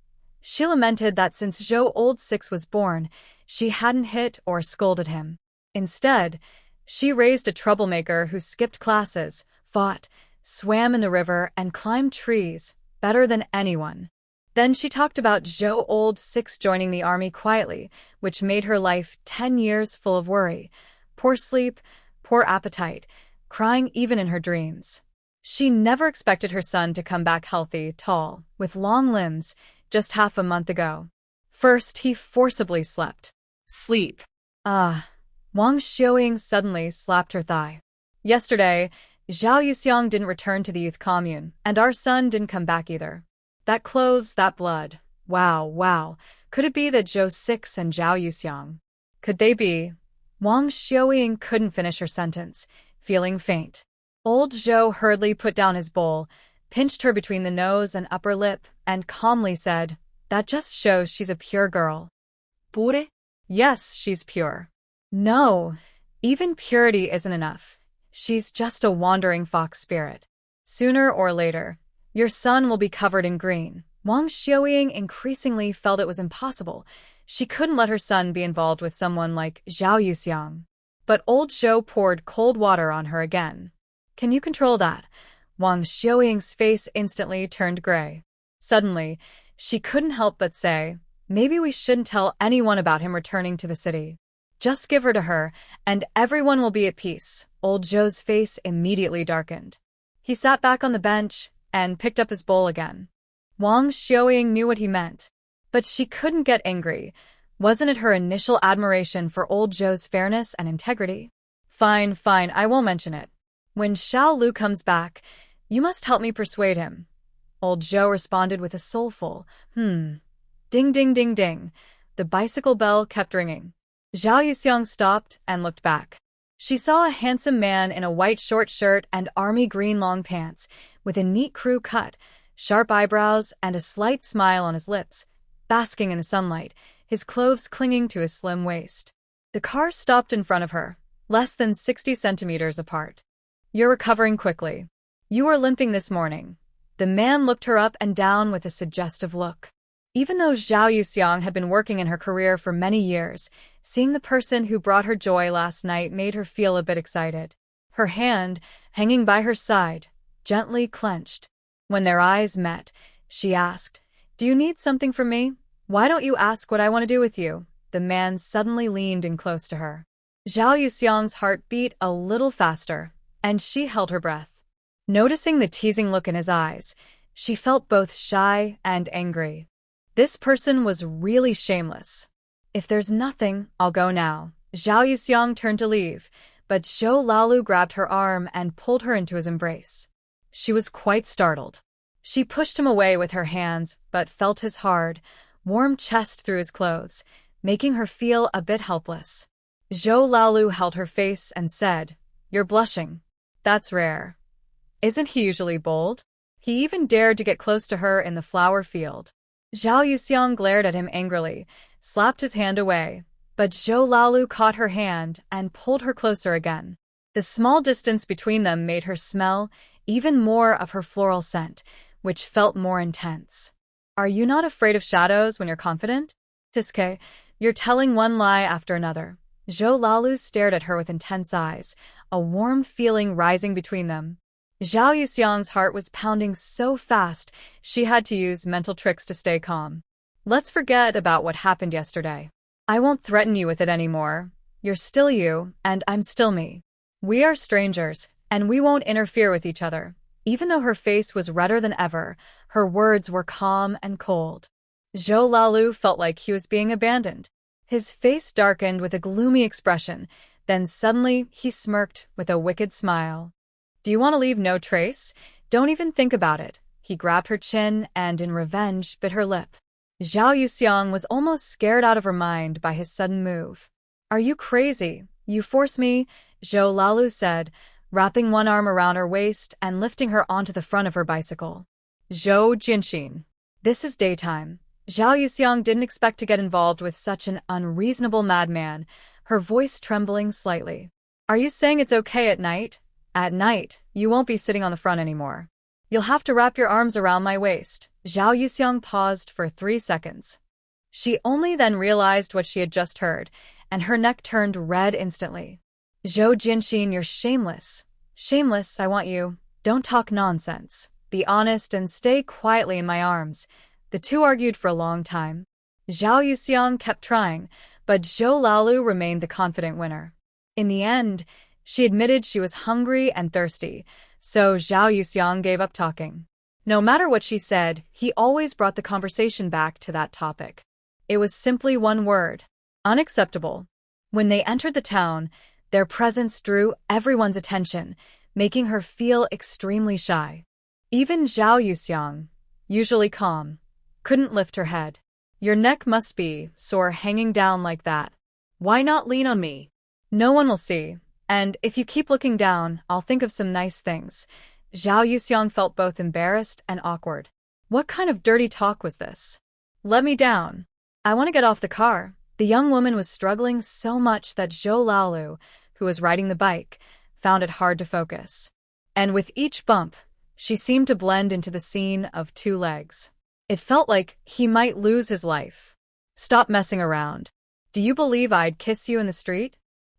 She lamented that since Zhou Old Six was born, she hadn't hit or scolded him. Instead, she raised a troublemaker who skipped classes, fought, swam in the river, and climbed trees better than anyone. Then she talked about Zhou Old Six joining the army quietly, which made her life 10 years full of worry, poor sleep, poor appetite, crying even in her dreams. She never expected her son to come back healthy, tall, with long limbs, just half a month ago. First, he forcibly slept. Sleep. Wang Xiaoying suddenly slapped her thigh. Yesterday, Zhao Yuxiang didn't return to the youth commune, and our son didn't come back either. That clothes, that blood. Wow. Could it be that Zhou Six and Zhao Yuxiang? Could they be? Wang Xiaoying couldn't finish her sentence, feeling faint. Old Zhou hurriedly put down his bowl, pinched her between the nose and upper lip, and calmly said, "That just shows she's a pure girl." Pure? Yes, she's pure. No, even purity isn't enough. She's just a wandering fox spirit. Sooner or later, your son will be covered in green. Wang Xiaoying increasingly felt it was impossible. She couldn't let her son be involved with someone like Zhao Yuxiang. But old Zhou poured cold water on her again. "Can you control that?" Wang Xiaoying's face instantly turned gray. Suddenly, she couldn't help but say, "Maybe we shouldn't tell anyone about him returning to the city. Just give her to her, and everyone will be at peace." Old Zhou's face immediately darkened. He sat back on the bench and picked up his bowl again. Wang Xiaoying knew what he meant, but she couldn't get angry. Wasn't it her initial admiration for old Zhou's fairness and integrity? Fine, I won't mention it. When Xiao Lu comes back, you must help me persuade him." Old Zhou responded with a soulful, Ding, ding, ding, ding. The bicycle bell kept ringing. Zhao Yuxiang stopped and looked back. She saw a handsome man in a white short shirt and army green long pants, with a neat crew cut, sharp eyebrows, and a slight smile on his lips, basking in the sunlight, his clothes clinging to his slim waist. The car stopped in front of her, less than 60 centimeters apart. "You're recovering quickly. You were limping this morning." The man looked her up and down with a suggestive look. Even though Zhao Yuxiang had been working in her career for many years, seeing the person who brought her joy last night made her feel a bit excited. Her hand, hanging by her side, gently clenched. When their eyes met, she asked, "Do you need something from me? Why don't you ask what I want to do with you?" The man suddenly leaned in close to her. Zhao Yuxiang's heart beat a little faster, and she held her breath. Noticing the teasing look in his eyes, she felt both shy and angry. This person was really shameless. "If there's nothing, I'll go now." Zhao Yuxiang turned to leave, but Zhou Laolu grabbed her arm and pulled her into his embrace. She was quite startled. She pushed him away with her hands, but felt his hard, warm chest through his clothes, making her feel a bit helpless. Zhou Laolu held her face and said, "You're blushing. That's rare. Isn't he usually bold?" He even dared to get close to her in the flower field. Zhao Yuxiang glared at him angrily, slapped his hand away, but Zhou Laolu caught her hand and pulled her closer again. The small distance between them made her smell even more of her floral scent, which felt more intense. "Are you not afraid of shadows when you're confident?" "Tiske, you're telling one lie after another." Zhou Laolu stared at her with intense eyes, a warm feeling rising between them. Zhao Yuxiang's heart was pounding so fast she had to use mental tricks to stay calm. "Let's forget about what happened yesterday. I won't threaten you with it anymore. You're still you, and I'm still me. We are strangers, and we won't interfere with each other." Even though her face was redder than ever, her words were calm and cold. Zhou Laolu felt like he was being abandoned. His face darkened with a gloomy expression, then suddenly he smirked with a wicked smile. "Do you want to leave no trace? Don't even think about it." He grabbed her chin and, in revenge, bit her lip. Zhao Yuxiang was almost scared out of her mind by his sudden move. "Are you crazy? You force me," Zhou Laolu said, wrapping one arm around her waist and lifting her onto the front of her bicycle. "Zhou Jinxin. This is daytime." Zhao Yuxiang didn't expect to get involved with such an unreasonable madman, her voice trembling slightly. "Are you saying it's okay at night?" "At night, you won't be sitting on the front anymore. You'll have to wrap your arms around my waist." Zhao Yuxiang paused for 3 seconds. She only then realized what she had just heard, and her neck turned red instantly. "Zhou Jinxin, you're shameless. Shameless, I want you. Don't talk nonsense. Be honest and stay quietly in my arms." The two argued for a long time. Zhao Yuxiang kept trying, but Zhou Laolu remained the confident winner. In the end, she admitted she was hungry and thirsty, so Zhao Yuxiang gave up talking. No matter what she said, he always brought the conversation back to that topic. It was simply one word: unacceptable. When they entered the town, their presence drew everyone's attention, making her feel extremely shy. Even Zhao Yuxiang, usually calm, couldn't lift her head. "Your neck must be sore hanging down like that. Why not lean on me?" "No one will see, and if you keep looking down, I'll think of some nice things." Zhao Yuxiang felt both embarrassed and awkward. What kind of dirty talk was this? Let me down. I want to get off the car. The young woman was struggling so much that Zhou Laolu, who was riding the bike, found it hard to focus. And with each bump, she seemed to blend into the scene of two legs. It felt like he might lose his life. Stop messing around. Do you believe I'd kiss you in the street?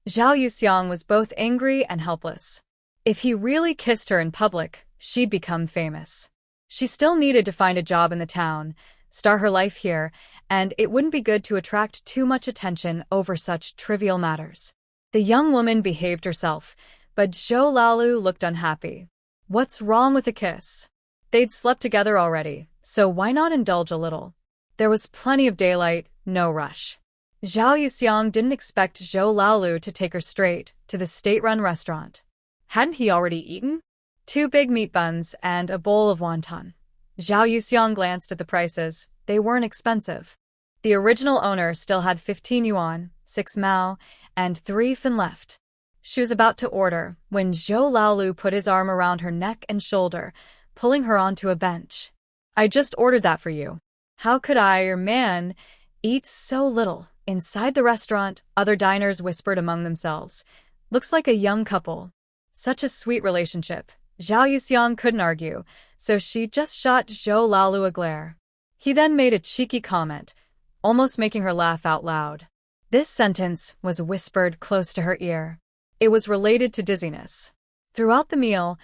Zhao Yuxiang was both angry and helpless. If he really kissed her in public, she'd become famous. She still needed to find a job in the town, start her life here, and it wouldn't be good to attract too much attention over such trivial matters. The young woman behaved herself, but Zhou Laolu looked unhappy. What's wrong with a kiss? They'd slept together already, so why not indulge a little? There was plenty of daylight, no rush. Zhao Yuxiang didn't expect Zhou Laolu to take her straight to the state-run restaurant. Hadn't he already eaten? 2 big meat buns and a bowl of wonton. Zhao Yuxiang glanced at the prices. They weren't expensive. The original owner still had 15 yuan, 6 mao, and 3 fin left. She was about to order when Zhou Laolu put his arm around her neck and shoulder, pulling her onto a bench. I just ordered that for you. How could I, your man, eat so little? Inside the restaurant, other diners whispered among themselves. Looks like a young couple. Such a sweet relationship. Zhao Yuxiang couldn't argue, so she just shot Zhou Laolu a glare. He then made a cheeky comment, almost making her laugh out loud. This sentence was whispered close to her ear. It was related to dizziness. Throughout the meal,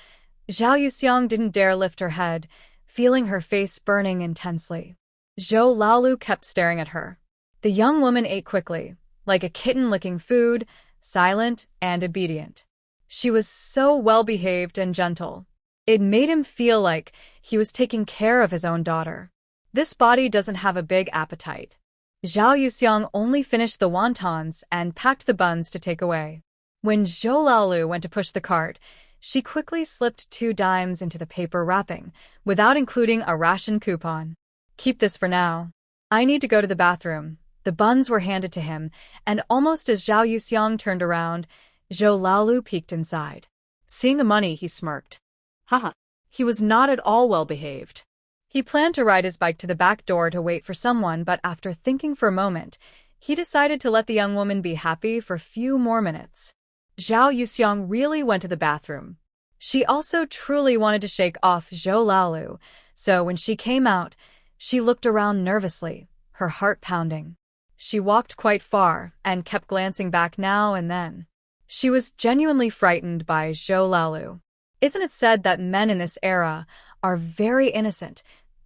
Zhao Yuxiang didn't dare lift her head, feeling her face burning intensely. Zhou Laolu kept staring at her. The young woman ate quickly, like a kitten licking food, silent and obedient. She was so well-behaved and gentle. It made him feel like he was taking care of his own daughter. This body doesn't have a big appetite. Zhao Yuxiang only finished the wontons and packed the buns to take away. When Zhou Laolu went to push the cart, she quickly slipped 2 dimes into the paper wrapping, without including a ration coupon. Keep this for now. I need to go to the bathroom. The buns were handed to him, and almost as Zhao Yuxiang turned around, Zhou Laolu peeked inside. Seeing the money, he smirked. Haha. He was not at all well-behaved. He planned to ride his bike to the back door to wait for someone, but after thinking for a moment, he decided to let the young woman be happy for a few more minutes. Zhao Yuxiang really went to the bathroom. She also truly wanted to shake off Zhou Laolu, so when she came out, she looked around nervously, her heart pounding. She walked quite far and kept glancing back now and then. She was genuinely frightened by Zhou Laolu. Isn't it said that men in this era are very innocent,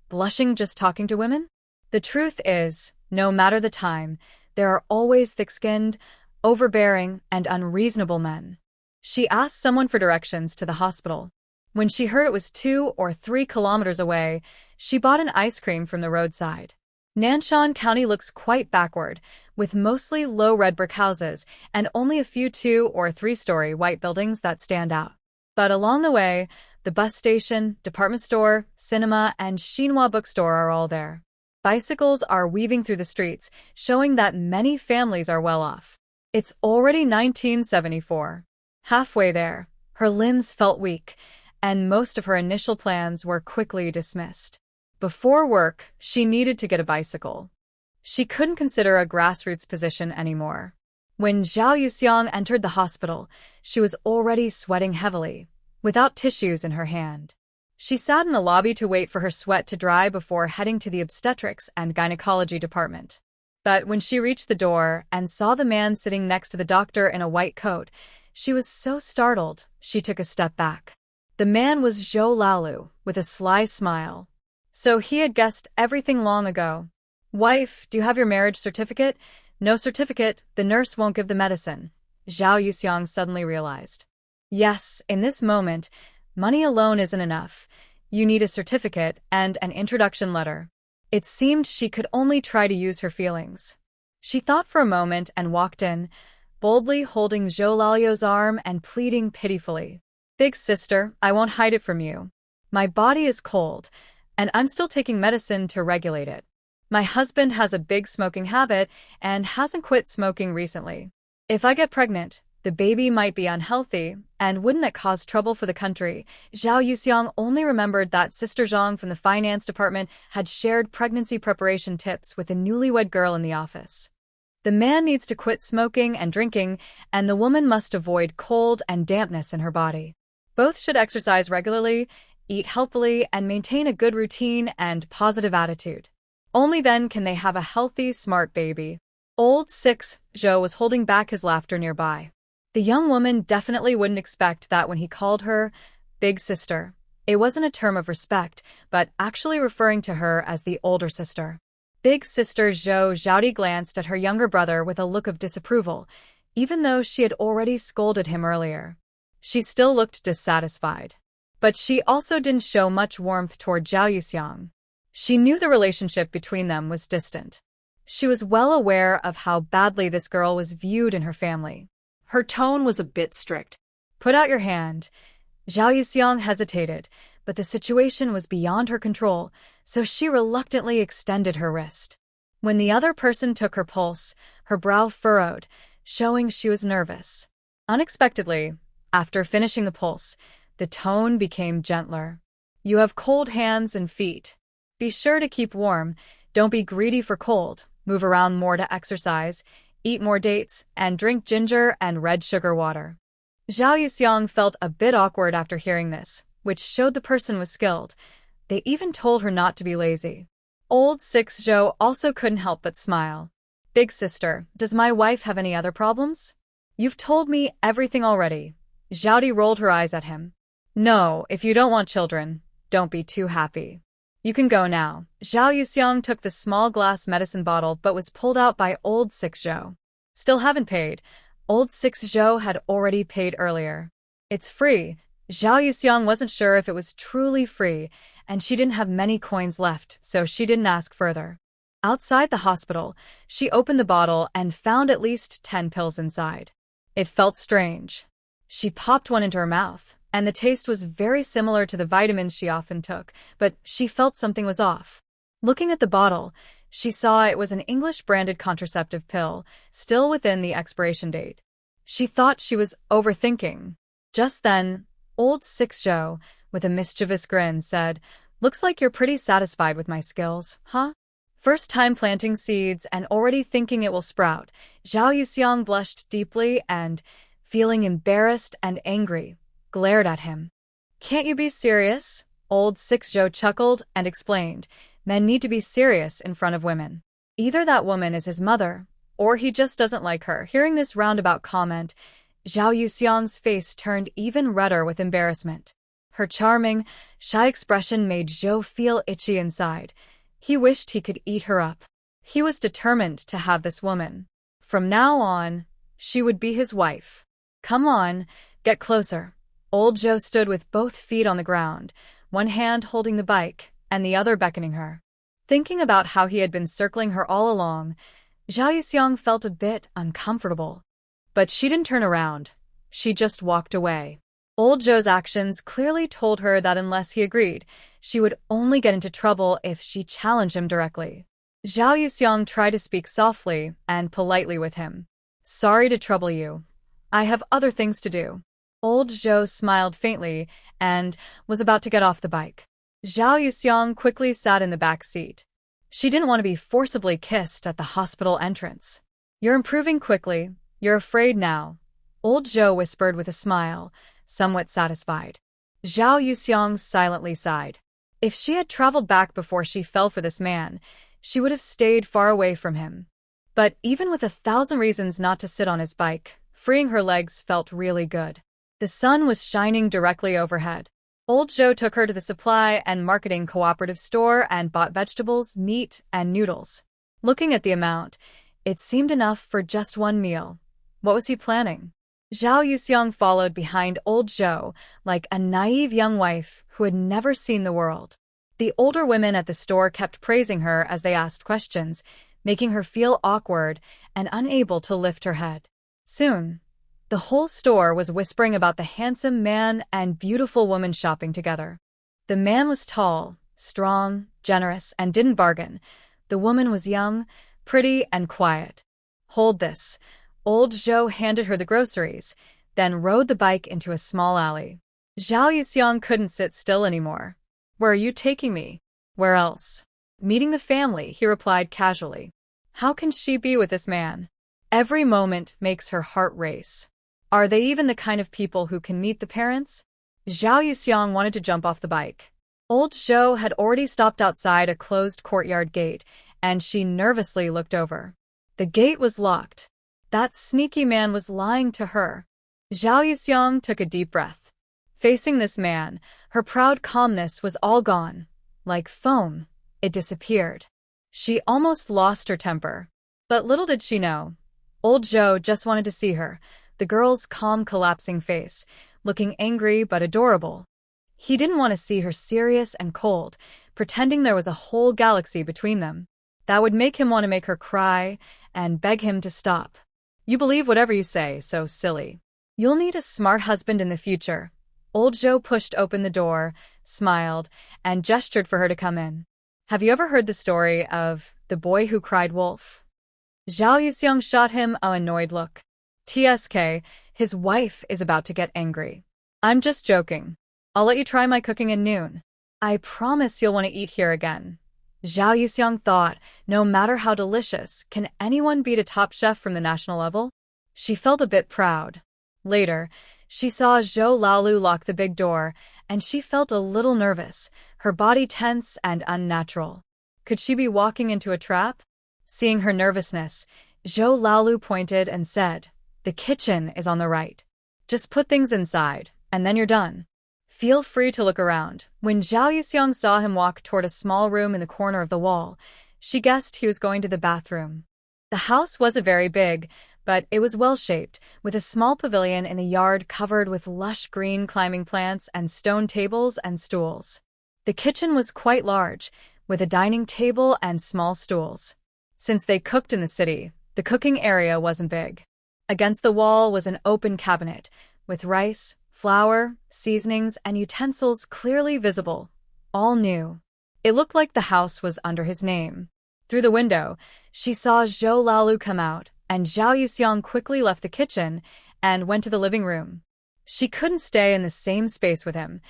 blushing just talking to women? The truth is, no matter the time, there are always thick-skinned, overbearing, and unreasonable men. She asked someone for directions to the hospital. When she heard it was 2 or 3 kilometers away, she bought an ice cream from the roadside. Nanshan County looks quite backward, with mostly low red brick houses and only a few 2- or 3-story white buildings that stand out. But along the way, the bus station, department store, cinema, and Xinhua bookstore are all there. Bicycles are weaving through the streets, showing that many families are well off. It's already 1974. Halfway there, her limbs felt weak, and most of her initial plans were quickly dismissed. Before work, she needed to get a bicycle. She couldn't consider a grassroots position anymore. When Zhao Yuxiang entered the hospital, she was already sweating heavily, without tissues in her hand. She sat in the lobby to wait for her sweat to dry before heading to the obstetrics and gynecology department. But when she reached the door and saw the man sitting next to the doctor in a white coat, she was so startled, she took a step back. The man was Zhou Laolu, with a sly smile. So he had guessed everything long ago. Wife, do you have your marriage certificate? No certificate, the nurse won't give the medicine. Zhao Yuxiang suddenly realized. Yes, in this moment, money alone isn't enough. You need a certificate and an introduction letter. It seemed she could only try to use her feelings. She thought for a moment and walked in, boldly holding Zhou Laolu's arm and pleading pitifully. Big sister, I won't hide it from you. My body is cold, and I'm still taking medicine to regulate it. My husband has a big smoking habit and hasn't quit smoking recently. If I get pregnant, The baby might be unhealthy, and wouldn't it cause trouble for the country? Zhao Yuxiang only remembered that Sister Zhang from the finance department had shared pregnancy preparation tips with a newlywed girl in the office. The man needs to quit smoking and drinking, and the woman must avoid cold and dampness in her body. Both should exercise regularly, eat healthily, and maintain a good routine and positive attitude. Only then can they have a healthy, smart baby. Old 6 Zhou was holding back his laughter nearby. The young woman definitely wouldn't expect that when he called her big sister. It wasn't a term of respect, but actually referring to her as the older sister. Big sister Zhao glanced at her younger brother with a look of disapproval, even though she had already scolded him earlier. She still looked dissatisfied. But she also didn't show much warmth toward Zhao Yuxiang. She knew the relationship between them was distant. She was well aware of how badly this girl was viewed in her family. Her tone was a bit strict. Put out your hand. Zhao Yuxiang hesitated, but the situation was beyond her control, so she reluctantly extended her wrist. When the other person took her pulse, her brow furrowed, showing she was nervous. Unexpectedly, after finishing the pulse, the tone became gentler. You have cold hands and feet. Be sure to keep warm, don't be greedy for cold, move around more to exercise, eat more dates, and drink ginger and red sugar water. Zhao Yuxiang felt a bit awkward after hearing this, which showed the person was skilled. They even told her not to be lazy. Old 6 Zhou also couldn't help but smile. Big sister, does my wife have any other problems? You've told me everything already. Zhao rolled her eyes at him. No, if you don't want children, don't be too happy. You can go now. Zhao Yuxiang took the small glass medicine bottle but was pulled out by Old 6 Zhou. Still haven't paid. Old 6 Zhou had already paid earlier. It's free. Zhao Yuxiang wasn't sure if it was truly free, and she didn't have many coins left, so she didn't ask further. Outside the hospital, she opened the bottle and found at least 10 pills inside. It felt strange. She popped one into her mouth, and the taste was very similar to the vitamins she often took, but she felt something was off. Looking at the bottle, she saw it was an English-branded contraceptive pill, still within the expiration date. She thought she was overthinking. Just then, Old 6 Zhou, with a mischievous grin, said, "Looks like you're pretty satisfied with my skills, huh? First time planting seeds and already thinking it will sprout." Zhao Yuxiang blushed deeply and, feeling embarrassed and angry, glared at him. "Can't you be serious?" Old 6 Zhou chuckled and explained, "Men need to be serious in front of women. Either that woman is his mother, or he just doesn't like her." Hearing this roundabout comment, Zhao Yuxiang's face turned even redder with embarrassment. Her charming, shy expression made Zhou feel itchy inside. He wished he could eat her up. He was determined to have this woman. From now on, she would be his wife. "Come on, get closer." Old Zhou stood with both feet on the ground, one hand holding the bike and the other beckoning her. Thinking about how he had been circling her all along, Zhao Yuxiang felt a bit uncomfortable. But she didn't turn around. She just walked away. Old Zhou's actions clearly told her that unless he agreed, she would only get into trouble if she challenged him directly. Zhao Yuxiang tried to speak softly and politely with him. "Sorry to trouble you. I have other things to do." Old Zhou smiled faintly and was about to get off the bike. Zhao Yuxiang quickly sat in the back seat. She didn't want to be forcibly kissed at the hospital entrance. "You're improving quickly. You're afraid now," Old Zhou whispered with a smile, somewhat satisfied. Zhao Yuxiang silently sighed. If she had traveled back before she fell for this man, she would have stayed far away from him. But even with 1,000 reasons not to sit on his bike, freeing her legs felt really good. The sun was shining directly overhead. Old Zhou took her to the supply and marketing cooperative store and bought vegetables, meat, and noodles. Looking at the amount, it seemed enough for just one meal. What was he planning? Zhao Yuxiang followed behind Old Zhou like a naive young wife who had never seen the world. The older women at the store kept praising her as they asked questions, making her feel awkward and unable to lift her head. Soon, the whole store was whispering about the handsome man and beautiful woman shopping together. The man was tall, strong, generous, and didn't bargain. The woman was young, pretty, and quiet. "Hold this." Old Zhou handed her the groceries, then rode the bike into a small alley. Zhao Yuxiang couldn't sit still anymore. "Where are you taking me?" "Where else?" "Meeting the family," he replied casually. How can she be with this man? Every moment makes her heart race. Are they even the kind of people who can meet the parents? Zhao Yuxiang wanted to jump off the bike. Old Zhou had already stopped outside a closed courtyard gate, and she nervously looked over. The gate was locked. That sneaky man was lying to her. Zhao Yuxiang took a deep breath. Facing this man, her proud calmness was all gone. Like foam, it disappeared. She almost lost her temper. But little did she know, old Zhou just wanted to see her, the girl's calm, collapsing face, looking angry but adorable. He didn't want to see her serious and cold, pretending there was a whole galaxy between them. That would make him want to make her cry and beg him to stop. "You believe whatever you say, so silly. You'll need a smart husband in the future." Old Zhou pushed open the door, smiled, and gestured for her to come in. "Have you ever heard the story of the boy who cried wolf?" Zhao Yuxiang shot him an annoyed look. "TSK, his wife is about to get angry." "I'm just joking. I'll let you try my cooking at noon. I promise you'll want to eat here again." Zhao Yuxiang thought, no matter how delicious, can anyone beat a top chef from the national level? She felt a bit proud. Later, she saw Zhou Laolu lock the big door, and she felt a little nervous, her body tense and unnatural. Could she be walking into a trap? Seeing her nervousness, Zhou Laolu pointed and said, "The kitchen is on the right. Just put things inside, and then you're done. Feel free to look around." When Zhao Yuxiang saw him walk toward a small room in the corner of the wall, she guessed he was going to the bathroom. The house wasn't very big, but it was well-shaped, with a small pavilion in the yard covered with lush green climbing plants and stone tables and stools. The kitchen was quite large, with a dining table and small stools. Since they cooked in the city, the cooking area wasn't big. Against the wall was an open cabinet, with rice, flour, seasonings, and utensils clearly visible, all new. It looked like the house was under his name. Through the window, she saw Zhou Laolu come out, and Zhao Yuxiang quickly left the kitchen and went to the living room. She couldn't stay in the same space with him.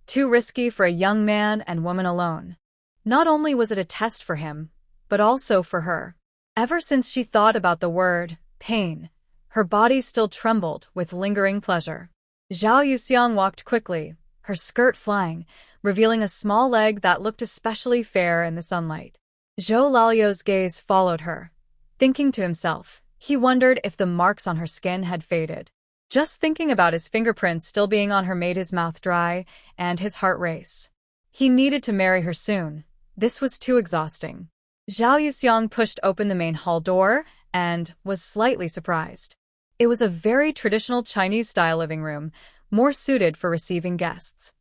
Too risky for a young man and woman alone. Not only was it a test for him, but also for her. Ever since she thought about the word pain, her body still trembled with lingering pleasure. Zhao Yuxiang walked quickly, her skirt flying, revealing a small leg that looked especially fair in the sunlight. Zhou Laolu's gaze followed her. Thinking to himself, he wondered if the marks on her skin had faded. Just thinking about his fingerprints still being on her made his mouth dry and his heart race. He needed to marry her soon. This was too exhausting. Zhao Yuxiang pushed open the main hall door and was slightly surprised. It was a very traditional Chinese-style living room, more suited for receiving guests.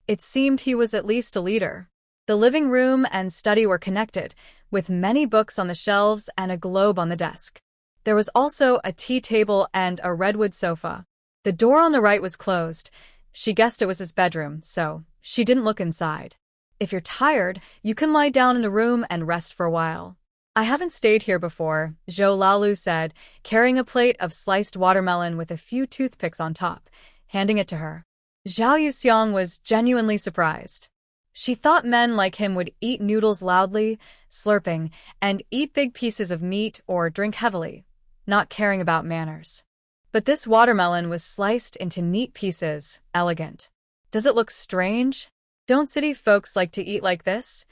It seemed he was at least a leader. The living room and study were connected, with many books on the shelves and a globe on the desk. There was also a tea table and a redwood sofa. The door on the right was closed. She guessed it was his bedroom, so she didn't look inside. "If you're tired, you can lie down in the room and rest for a while." "I haven't stayed here before," Zhou Laolu said, carrying a plate of sliced watermelon with a few toothpicks on top, handing it to her. Zhao Yuxiang was genuinely surprised. She thought men like him would eat noodles loudly, slurping, and eat big pieces of meat or drink heavily, not caring about manners. But this watermelon was sliced into neat pieces, elegant. Does it look strange? Don't city folks like to eat like this?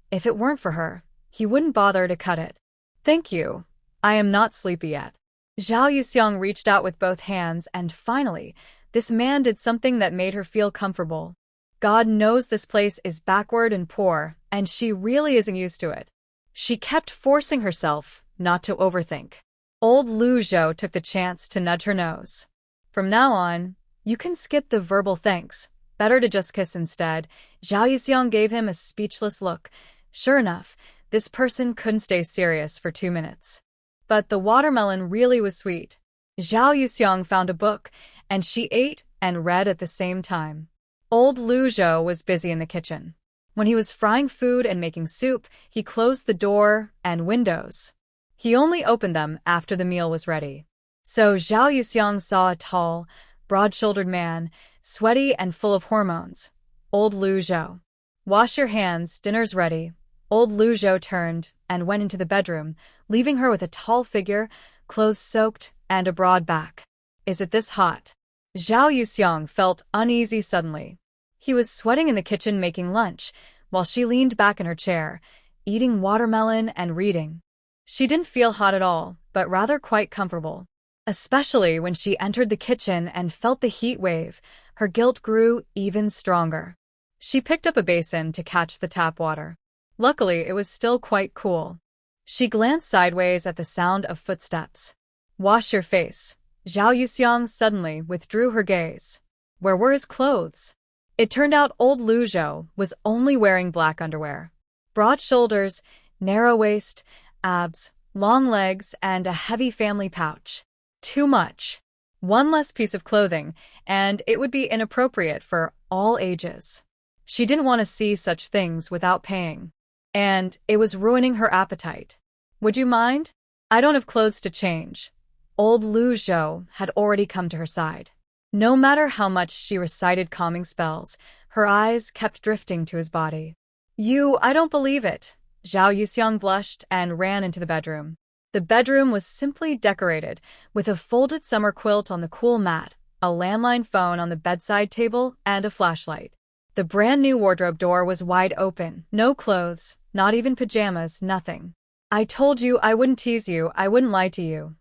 If it weren't for her, he wouldn't bother to cut it. "Thank you. I am not sleepy yet." Zhao Yuxiang reached out with both hands, and finally, this man did something that made her feel comfortable. God knows this place is backward and poor, and she really isn't used to it. She kept forcing herself not to overthink. Old Lu Zhou took the chance to nudge her nose. "From now on, you can skip the verbal thanks. Better to just kiss instead." Zhao Yuxiang gave him a speechless look. Sure enough, this person couldn't stay serious for 2 minutes. But the watermelon really was sweet. Zhao Yuxiang found a book, and she ate and read at the same time. Old Lu Zhou was busy in the kitchen. When he was frying food and making soup, he closed the door and windows. He only opened them after the meal was ready. So Zhao Yuxiang saw a tall, broad-shouldered man, sweaty and full of hormones. Old Lu Zhou. Wash your hands, dinner's ready. Old Lu Zhou turned and went into the bedroom, leaving her with a tall figure, clothes soaked, and a broad back. Is it this hot? Zhao Yuxiang felt uneasy suddenly. He was sweating in the kitchen making lunch, while she leaned back in her chair, eating watermelon and reading. She didn't feel hot at all, but rather quite comfortable. Especially when she entered the kitchen and felt the heat wave, her guilt grew even stronger. She picked up a basin to catch the tap water. Luckily, it was still quite cool. She glanced sideways at the sound of footsteps. Wash your face. Zhao Yuxiang suddenly withdrew her gaze. Where were his clothes? It turned out old Lu Zhou was only wearing black underwear. Broad shoulders, narrow waist, abs, long legs, and a heavy family pouch. Too much. One less piece of clothing, and it would be inappropriate for all ages. She didn't want to see such things without paying. And it was ruining her appetite. Would you mind? I don't have clothes to change. Old Lu Zhou had already come to her side. No matter how much she recited calming spells, her eyes kept drifting to his body. I don't believe it. Zhao Yuxiang blushed and ran into the bedroom. The bedroom was simply decorated, with a folded summer quilt on the cool mat, a landline phone on the bedside table, and a flashlight. The brand-new wardrobe door was wide open. No clothes, not even pajamas, nothing. I told you I wouldn't tease you, I wouldn't lie to you.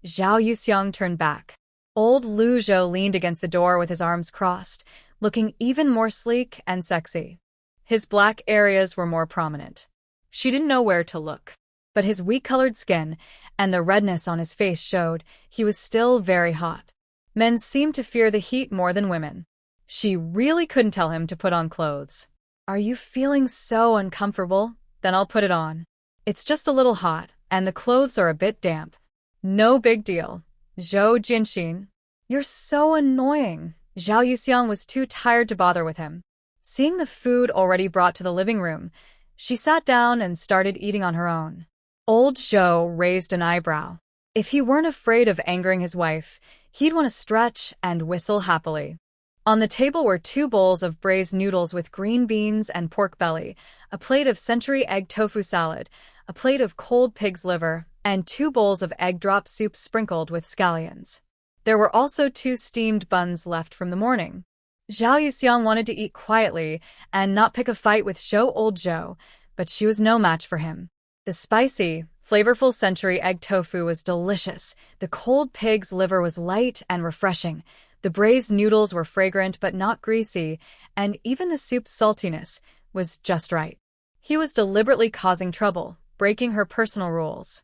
Zhao Yuxiang turned back. Old Lu Zhou leaned against the door with his arms crossed, looking even more sleek and sexy. His black areas were more prominent. She didn't know where to look. But his wheat-colored skin and the redness on his face showed he was still very hot. Men seemed to fear the heat more than women. She really couldn't tell him to put on clothes. Are you feeling so uncomfortable? Then I'll put it on. It's just a little hot, and the clothes are a bit damp. No big deal. Zhou Jinxin. You're so annoying. Zhao Yuxiang was too tired to bother with him. Seeing the food already brought to the living room, she sat down and started eating on her own. Old Zhou raised an eyebrow. If he weren't afraid of angering his wife, he'd want to stretch and whistle happily. On the table were 2 bowls of braised noodles with green beans and pork belly, a plate of century egg tofu salad, a plate of cold pig's liver, and 2 bowls of egg drop soup sprinkled with scallions. There were also 2 steamed buns left from the morning. Zhao Yuxiang wanted to eat quietly and not pick a fight with Old Zhou, but she was no match for him. The spicy, flavorful century egg tofu was delicious, the cold pig's liver was light and refreshing, the braised noodles were fragrant but not greasy, and even the soup's saltiness was just right. He was deliberately causing trouble, breaking her personal rules.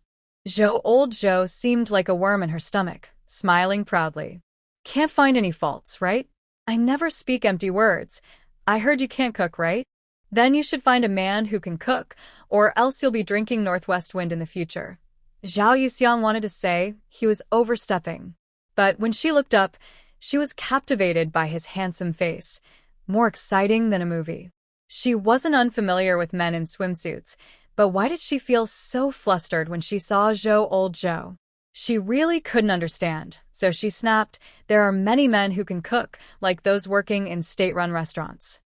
Old Zhou seemed like a worm in her stomach, smiling proudly. Can't find any faults, right? I never speak empty words. I heard you can't cook, right? Then you should find a man who can cook, or else you'll be drinking Northwest Wind in the future. Zhao Yuxiang wanted to say he was overstepping. But when she looked up, she was captivated by his handsome face, more exciting than a movie. She wasn't unfamiliar with men in swimsuits, but why did she feel so flustered when she saw Old Zhou? She really couldn't understand, so she snapped, there are many men who can cook, like those working in state-run restaurants.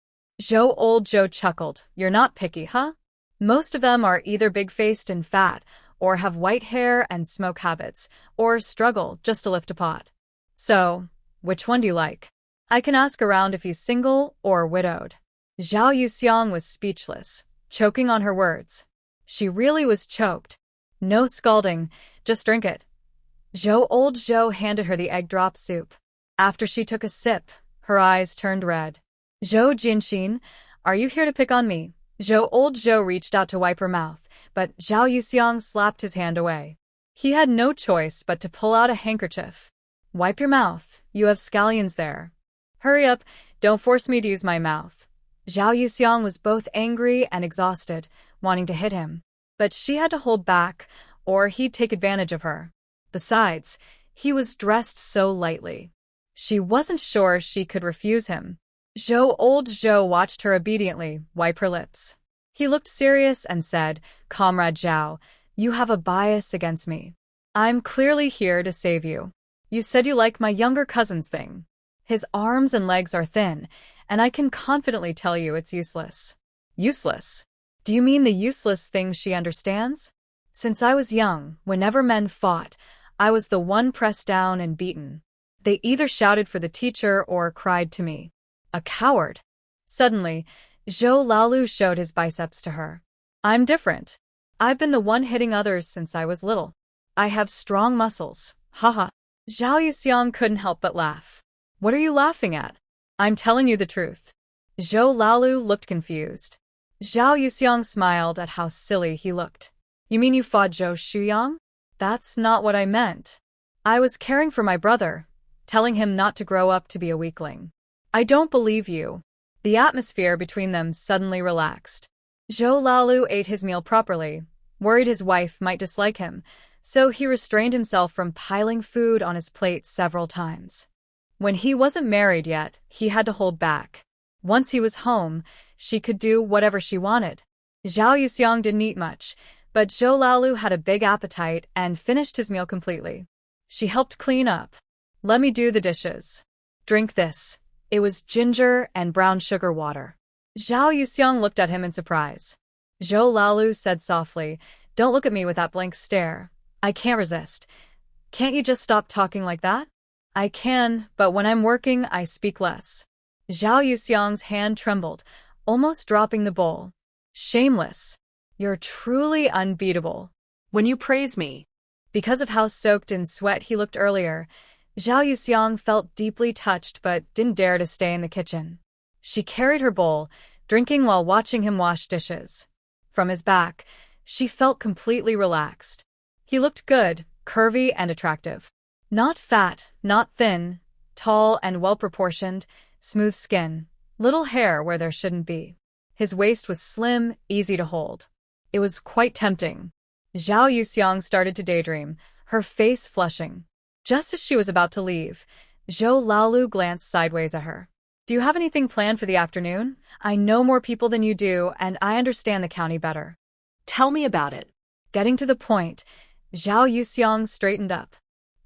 Old Zhou chuckled, you're not picky, huh? Most of them are either big-faced and fat, or have white hair and smoke habits, or struggle just to lift a pot. So, which one do you like? I can ask around if he's single or widowed. Zhao Yuxiang was speechless, choking on her words. She really was choked. No scalding, just drink it. Old Zhou handed her the egg drop soup. After she took a sip, her eyes turned red. Zhou Jinxin, are you here to pick on me? Old Zhou reached out to wipe her mouth, but Zhao Yuxiang slapped his hand away. He had no choice but to pull out a handkerchief. Wipe your mouth, you have scallions there. Hurry up, don't force me to use my mouth. Zhao Yuxiang was both angry and exhausted, wanting to hit him. But she had to hold back, or he'd take advantage of her. Besides, he was dressed so lightly. She wasn't sure she could refuse him. Old Zhou watched her obediently wipe her lips. He looked serious and said, Comrade Zhao, you have a bias against me. I'm clearly here to save you. You said you like my younger cousin's thing. His arms and legs are thin, and I can confidently tell you it's useless. Useless? Do you mean the useless thing she understands? Since I was young, whenever men fought, I was the one pressed down and beaten. They either shouted for the teacher or cried to me. A coward. Suddenly, Zhou Laolu showed his biceps to her. I'm different. I've been the one hitting others since I was little. I have strong muscles. Haha. Zhao Yuxiang couldn't help but laugh. What are you laughing at? I'm telling you the truth. Zhou Laolu looked confused. Zhao Yuxiang smiled at how silly he looked. You mean you fought Zhou Shuyang? That's not what I meant. I was caring for my brother, telling him not to grow up to be a weakling. I don't believe you. The atmosphere between them suddenly relaxed. Zhou Laolu ate his meal properly, worried his wife might dislike him, so he restrained himself from piling food on his plate several times. When he wasn't married yet, he had to hold back. Once he was home, she could do whatever she wanted. Zhao Yuxiang didn't eat much, but Zhou Laolu had a big appetite and finished his meal completely. She helped clean up. Let me do the dishes. Drink this. It was ginger and brown sugar water. Zhao Yuxiang looked at him in surprise. Zhou Laolu said softly, Don't look at me with that blank stare. I can't resist. Can't you just stop talking like that? I can, but when I'm working, I speak less. Zhao Yuxiang's hand trembled, almost dropping the bowl. Shameless. You're truly unbeatable. When you praise me. Because of how soaked in sweat he looked earlier, Zhao Yuxiang felt deeply touched but didn't dare to stay in the kitchen. She carried her bowl, drinking while watching him wash dishes. From his back, she felt completely relaxed. He looked good, curvy and attractive. Not fat, not thin, tall and well-proportioned, smooth skin, little hair where there shouldn't be. His waist was slim, easy to hold. It was quite tempting. Zhao Yuxiang started to daydream, her face flushing. Just as she was about to leave, Zhou Laolu glanced sideways at her. Do you have anything planned for the afternoon? I know more people than you do, and I understand the county better. Tell me about it. Getting to the point, Zhao Yuxiang straightened up.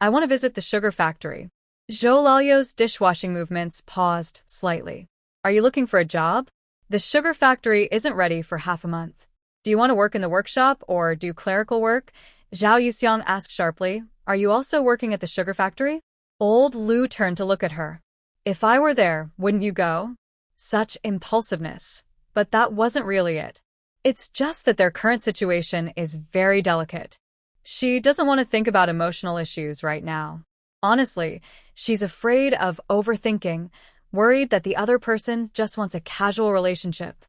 I want to visit the sugar factory. Zhou Lao's dishwashing movements paused slightly. Are you looking for a job? The sugar factory isn't ready for half a month. Do you want to work in the workshop or do clerical work? Zhao Yuxiang asked sharply. Are you also working at the sugar factory? Old Lu turned to look at her. If I were there, wouldn't you go? Such impulsiveness. But that wasn't really it. It's just that their current situation is very delicate. She doesn't want to think about emotional issues right now. Honestly, she's afraid of overthinking, worried that the other person just wants a casual relationship.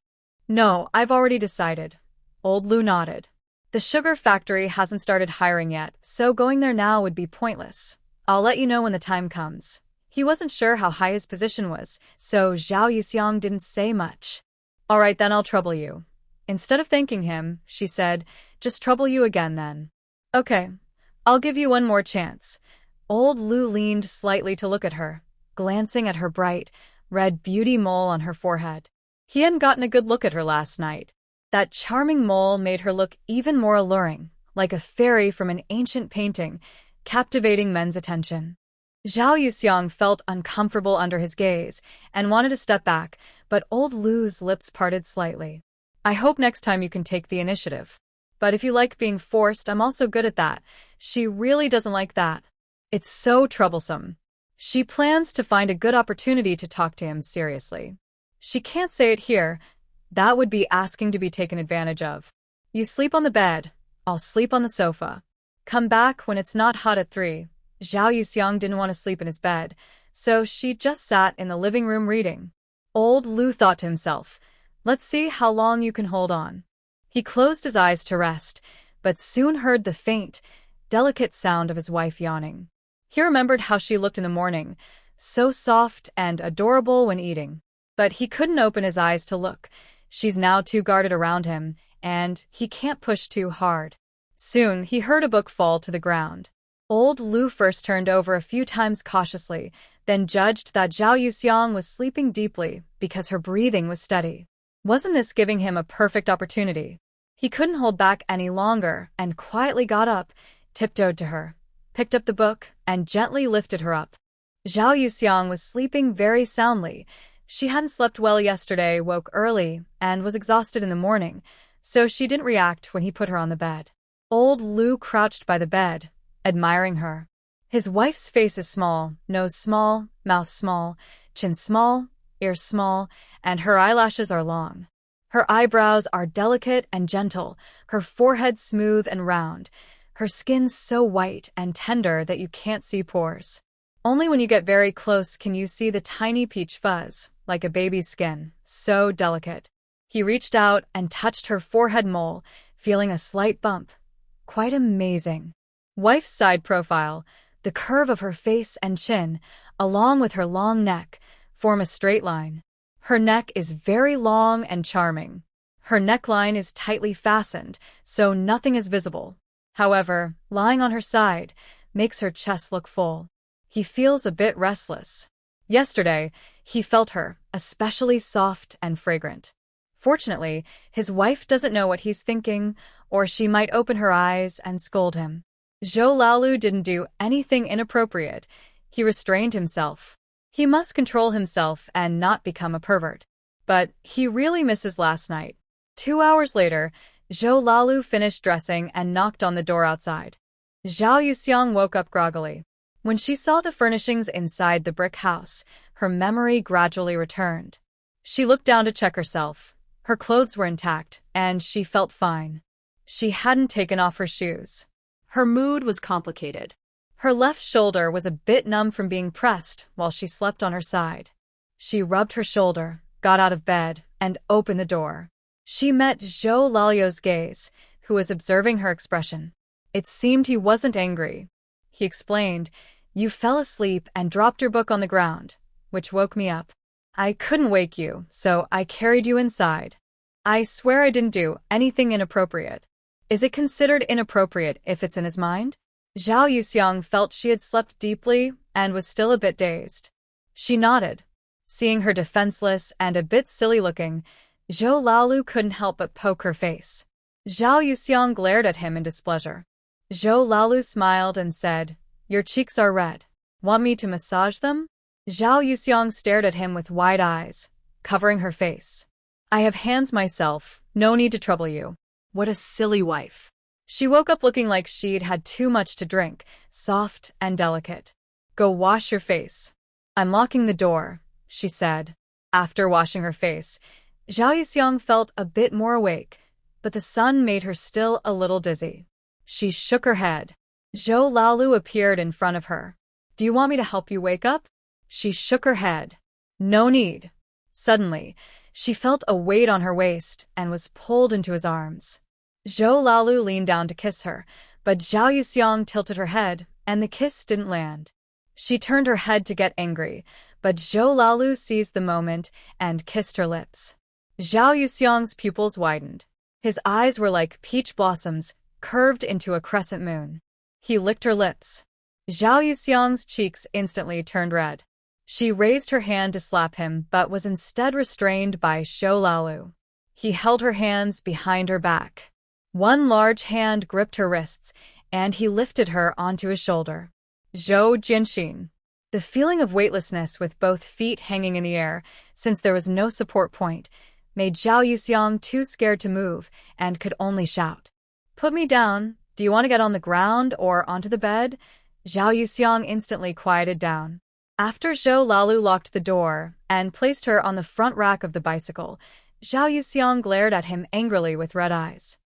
No, I've already decided. Old Lu nodded. The sugar factory hasn't started hiring yet, so going there now would be pointless. I'll let you know when the time comes. He wasn't sure how high his position was, so Zhao Yuxiang didn't say much. All right, then I'll trouble you. Instead of thanking him, she said, just trouble you again then. Okay, I'll give you one more chance. Old Lu leaned slightly to look at her, glancing at her bright, red beauty mole on her forehead. He hadn't gotten a good look at her last night. That charming mole made her look even more alluring, like a fairy from an ancient painting, captivating men's attention. Zhao Yuxiang felt uncomfortable under his gaze and wanted to step back, but old Lu's lips parted slightly. I hope next time you can take the initiative. But if you like being forced, I'm also good at that. She really doesn't like that. It's so troublesome. She plans to find a good opportunity to talk to him seriously. She can't say it here. That would be asking to be taken advantage of. You sleep on the bed. I'll sleep on the sofa. Come back when it's not hot at 3. Zhao Yuxiang didn't want to sleep in his bed, so she just sat in the living room reading. Old Lu thought to himself, let's see how long you can hold on. He closed his eyes to rest, but soon heard the faint, delicate sound of his wife yawning. He remembered how she looked in the morning, so soft and adorable when eating. But he couldn't open his eyes to look. She's now too guarded around him, and he can't push too hard. Soon he heard a book fall to the ground. Old Lu first turned over a few times cautiously, then judged that Zhao Yuxiang was sleeping deeply because her breathing was steady. Wasn't this giving him a perfect opportunity? He couldn't hold back any longer and quietly got up, tiptoed to her, picked up the book, and gently lifted her up. Zhao Yuxiang was sleeping very soundly. She hadn't slept well yesterday, woke early, and was exhausted in the morning, so she didn't react when he put her on the bed. Old Lu crouched by the bed, admiring her. His wife's face is small, nose small, mouth small, chin small, ears small, and her eyelashes are long. Her eyebrows are delicate and gentle, her forehead smooth and round, her skin so white and tender that you can't see pores. Only when you get very close can you see the tiny peach fuzz, like a baby's skin, so delicate. He reached out and touched her forehead mole, feeling a slight bump. Quite amazing. Wife's side profile, the curve of her face and chin, along with her long neck, form a straight line. Her neck is very long and charming. Her neckline is tightly fastened, so nothing is visible. However, lying on her side makes her chest look full. He feels a bit restless. Yesterday, he felt her, especially soft and fragrant. Fortunately, his wife doesn't know what he's thinking, or she might open her eyes and scold him. Zhou Laolu didn't do anything inappropriate. He restrained himself. He must control himself and not become a pervert. But he really misses last night. 2 hours later, Zhou Laolu finished dressing and knocked on the door outside. Zhao Yuxiang woke up groggily. When she saw the furnishings inside the brick house, her memory gradually returned. She looked down to check herself. Her clothes were intact, and she felt fine. She hadn't taken off her shoes. Her mood was complicated. Her left shoulder was a bit numb from being pressed while she slept on her side. She rubbed her shoulder, got out of bed, and opened the door. She met Zhou Lalio's gaze, who was observing her expression. It seemed he wasn't angry. He explained, "You fell asleep and dropped your book on the ground, which woke me up. I couldn't wake you, so I carried you inside. I swear I didn't do anything inappropriate." Is it considered inappropriate if it's in his mind? Zhao Yuxiang felt she had slept deeply and was still a bit dazed. She nodded. Seeing her defenseless and a bit silly-looking, Zhou Laolu couldn't help but poke her face. Zhao Yuxiang glared at him in displeasure. Zhou Laolu smiled and said, "Your cheeks are red. Want me to massage them?" Zhao Yuxiang stared at him with wide eyes, covering her face. "I have hands myself, no need to trouble you." What a silly wife. She woke up looking like she'd had too much to drink, soft and delicate. "Go wash your face." "I'm locking the door," she said. After washing her face, Zhao Yuxiang felt a bit more awake, but the sun made her still a little dizzy. She shook her head. Zhou Laolu appeared in front of her. "Do you want me to help you wake up?" She shook her head. "No need." Suddenly, she felt a weight on her waist and was pulled into his arms. Zhou Laolu leaned down to kiss her, but Zhao Yuxiang tilted her head, and the kiss didn't land. She turned her head to get angry, but Zhou Laolu seized the moment and kissed her lips. Zhao Yuxiang's pupils widened. His eyes were like peach blossoms, curved into a crescent moon. He licked her lips. Zhao Yuxiang's cheeks instantly turned red. She raised her hand to slap him, but was instead restrained by Zhou Laolu. He held her hands behind her back. One large hand gripped her wrists, and he lifted her onto his shoulder. Zhou Jinxin. The feeling of weightlessness with both feet hanging in the air, since there was no support point, made Zhao Yuxiang too scared to move and could only shout. "Put me down. Do you want to get on the ground or onto the bed?" Zhao Yuxiang instantly quieted down. After Zhou Laolu locked the door and placed her on the front rack of the bicycle, Zhao Yuxiang glared at him angrily with red eyes.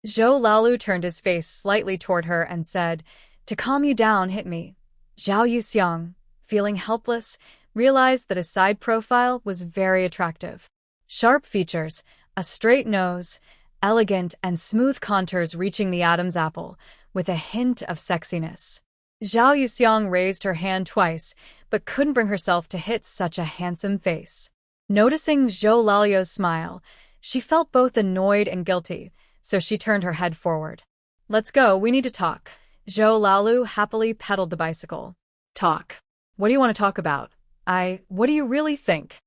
Zhou Laolu turned his face slightly toward her and said, "To calm you down, hit me." Zhao Yuxiang, feeling helpless, realized that his side profile was very attractive. Sharp features, a straight nose, elegant and smooth contours reaching the Adam's apple, with a hint of sexiness. Zhao Yuxiang raised her hand twice, but couldn't bring herself to hit such a handsome face. Noticing Zhou Lalio's smile, she felt both annoyed and guilty, so she turned her head forward. "Let's go, we need to talk." Zhou Laolu happily pedaled the bicycle. Talk. "What do you want to talk about?" What do you really think?"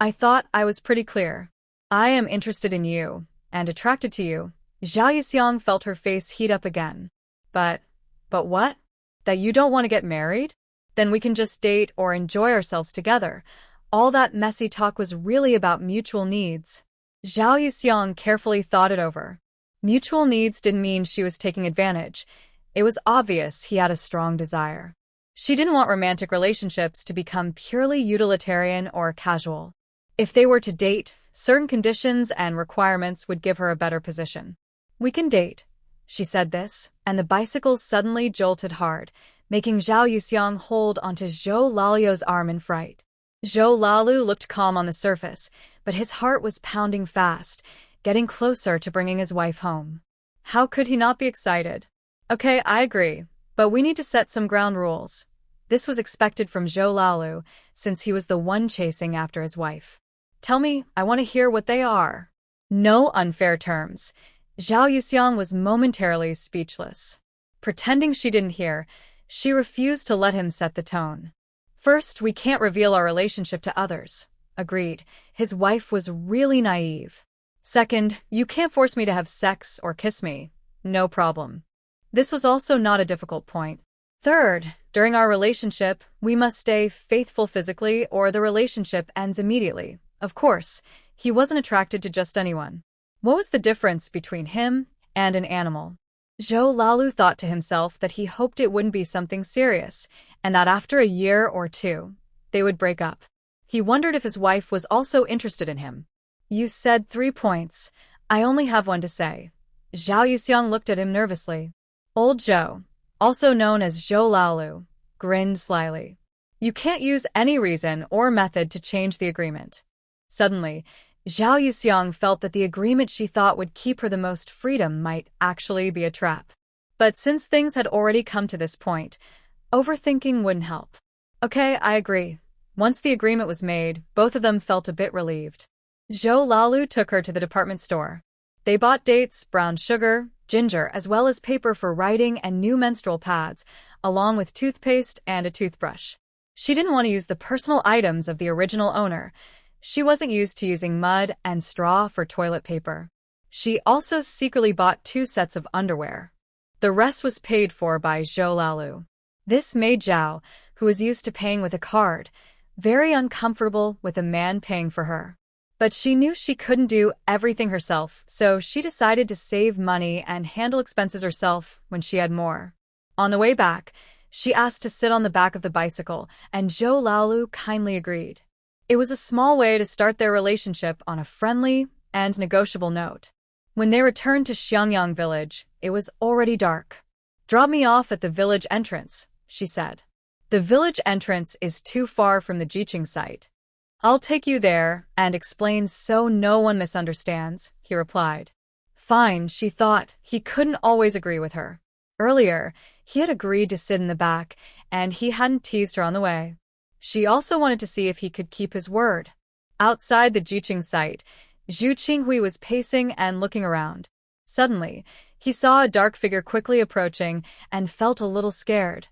"I thought I was pretty clear. I am interested in you, and attracted to you." Zhao Yuxiang felt her face heat up again. But what?" That you don't want to get married? Then we can just date or enjoy ourselves together. All that messy talk was really about mutual needs. Zhao Yuxiang carefully thought it over. Mutual needs didn't mean she was taking advantage. It was obvious he had a strong desire. She didn't want romantic relationships to become purely utilitarian or casual. If they were to date, certain conditions and requirements would give her a better position. We can date. She said this, and the bicycle suddenly jolted hard, making Zhao Yuxiang hold onto Zhou Lalio's arm in fright. Zhou Lalu looked calm on the surface, but his heart was pounding fast, getting closer to bringing his wife home. How could he not be excited? Okay, I agree, but we need to set some ground rules. This was expected from Zhou Lalu, since he was the one chasing after his wife. Tell me, I want to hear what they are. No unfair terms. Zhao Yuxiang was momentarily speechless. Pretending she didn't hear, she refused to let him set the tone. First, we can't reveal our relationship to others. Agreed. His wife was really naive. Second, you can't force me to have sex or kiss me. No problem. This was also not a difficult point. Third, during our relationship, we must stay faithful physically or the relationship ends immediately. Of course, he wasn't attracted to just anyone. What was the difference between him and an animal? Zhou Lalu thought to himself that he hoped it wouldn't be something serious, and that after a year or two, they would break up. He wondered if his wife was also interested in him. You said 3 points. I only have one to say. Zhao Yuxiang looked at him nervously. Old Zhou, also known as Zhou Lalu, grinned slyly. You can't use any reason or method to change the agreement. Suddenly, Zhao Yuxiang felt that the agreement she thought would keep her the most freedom might actually be a trap. But since things had already come to this point, overthinking wouldn't help. Okay, I agree. Once the agreement was made, both of them felt a bit relieved. Zhou Lalu took her to the department store. They bought dates, brown sugar, ginger, as well as paper for writing and new menstrual pads, along with toothpaste and a toothbrush. She didn't want to use the personal items of the original owner. She wasn't used to using mud and straw for toilet paper. She also secretly bought 2 sets of underwear. The rest was paid for by Zhou Lalu. This made Zhao, who was used to paying with a card, very uncomfortable with a man paying for her. But she knew she couldn't do everything herself, so she decided to save money and handle expenses herself when she had more. On the way back, she asked to sit on the back of the bicycle, and Zhou Lalu kindly agreed. It was a small way to start their relationship on a friendly and negotiable note. When they returned to Xiangyang village, it was already dark. Drop me off at the village entrance, she said. The village entrance is too far from the Jiqing site. I'll take you there and explain so no one misunderstands, he replied. Fine, she thought. He couldn't always agree with her. Earlier, he had agreed to sit in the back, and he hadn't teased her on the way. She also wanted to see if he could keep his word. Outside the Jiqing site, Zhu Qinghui was pacing and looking around. Suddenly, he saw a dark figure quickly approaching and felt a little scared.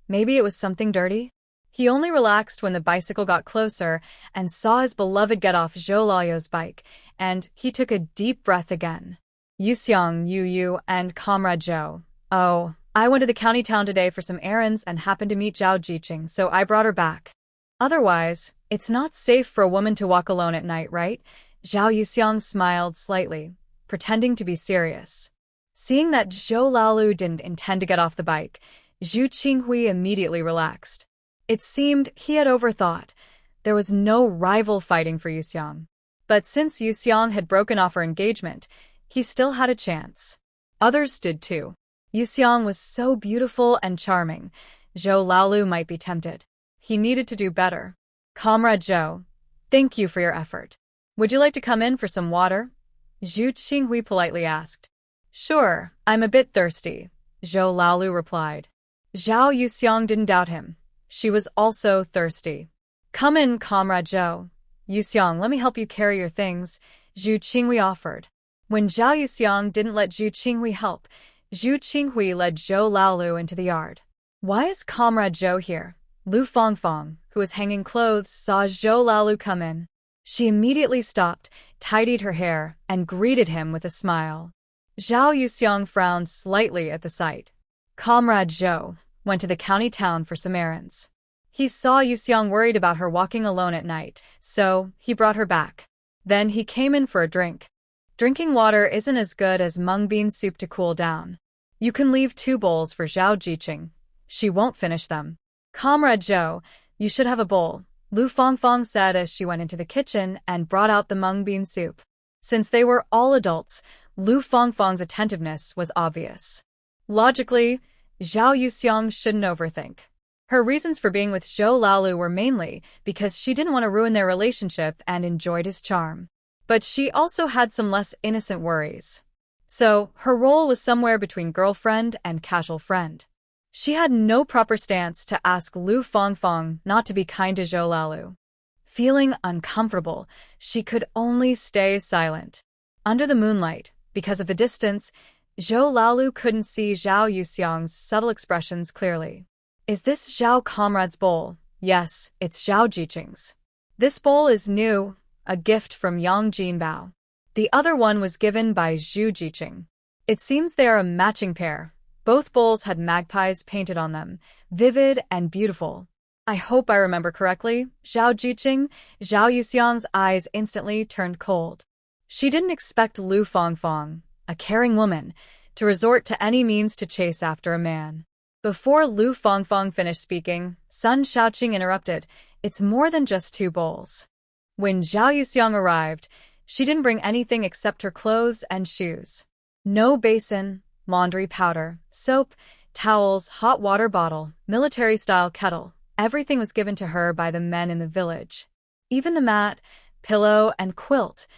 Maybe it was something dirty? He only relaxed when the bicycle got closer and saw his beloved get off Zhou Lalio's bike, and he took a deep breath again. Yuxiang, Yu, and Comrade Zhou. Oh, I went to the county town today for some errands and happened to meet Zhao Jiqing, so I brought her back. Otherwise, it's not safe for a woman to walk alone at night, right? Zhao Yuxiang smiled slightly, pretending to be serious. Seeing that Zhou Lalu didn't intend to get off the bike, Zhu Qinghui immediately relaxed. It seemed he had overthought. There was no rival fighting for Yuxiang. But since Yuxiang had broken off her engagement, he still had a chance. Others did too. Yuxiang was so beautiful and charming, Zhou Lalu might be tempted. He needed to do better. Comrade Zhou, thank you for your effort. Would you like to come in for some water? Zhu Qinghui politely asked. Sure, I'm a bit thirsty, Zhou Lalu replied. Zhao Yuxiang didn't doubt him. She was also thirsty. Come in, Comrade Zhou. Yuxiang, let me help you carry your things, Zhu Qinghui offered. When Zhao Yuxiang didn't let Zhu Qinghui help, Zhu Qinghui led Zhou Lalu into the yard. Why is Comrade Zhou here? Lu Fongfong, who was hanging clothes, saw Zhou Lalu come in. She immediately stopped, tidied her hair, and greeted him with a smile. Zhao Yuxiang frowned slightly at the sight. Comrade Zhou, went to the county town for some errands. He saw Yuxiang worried about her walking alone at night, so he brought her back. Then he came in for a drink. Drinking water isn't as good as mung bean soup to cool down. You can leave 2 bowls for Zhao Jiqing. She won't finish them. Comrade Zhou, you should have a bowl, Lu Fangfang said as she went into the kitchen and brought out the mung bean soup. Since they were all adults, Lu Fangfang's attentiveness was obvious. Logically, Zhao Yuxiang shouldn't overthink. Her reasons for being with Zhou Laolu were mainly because she didn't want to ruin their relationship and enjoyed his charm. But she also had some less innocent worries. So, her role was somewhere between girlfriend and casual friend. She had no proper stance to ask Lu Fangfang not to be kind to Zhou Laolu. Feeling uncomfortable, she could only stay silent. Under the moonlight, because of the distance, Zhou Laolu couldn't see Zhao Yuxiang's subtle expressions clearly. Is this Zhao Comrade's bowl? Yes, it's Zhao Jiqing's. This bowl is new, a gift from Yang Jinbao. The other one was given by Zhu Jiqing. It seems they are a matching pair. Both bowls had magpies painted on them, vivid and beautiful. I hope I remember correctly, Zhao Jiqing. Zhao Yuxiang's eyes instantly turned cold. She didn't expect Lu Fangfang, a caring woman, to resort to any means to chase after a man. Before Lu Fangfang finished speaking, Sun Shaoqing interrupted. It's more than just 2 bowls. When Zhao Yuxiang arrived, she didn't bring anything except her clothes and shoes. No basin, laundry powder, soap, towels, hot water bottle, military-style kettle. Everything was given to her by the men in the village. Even the mat, pillow, and quilt.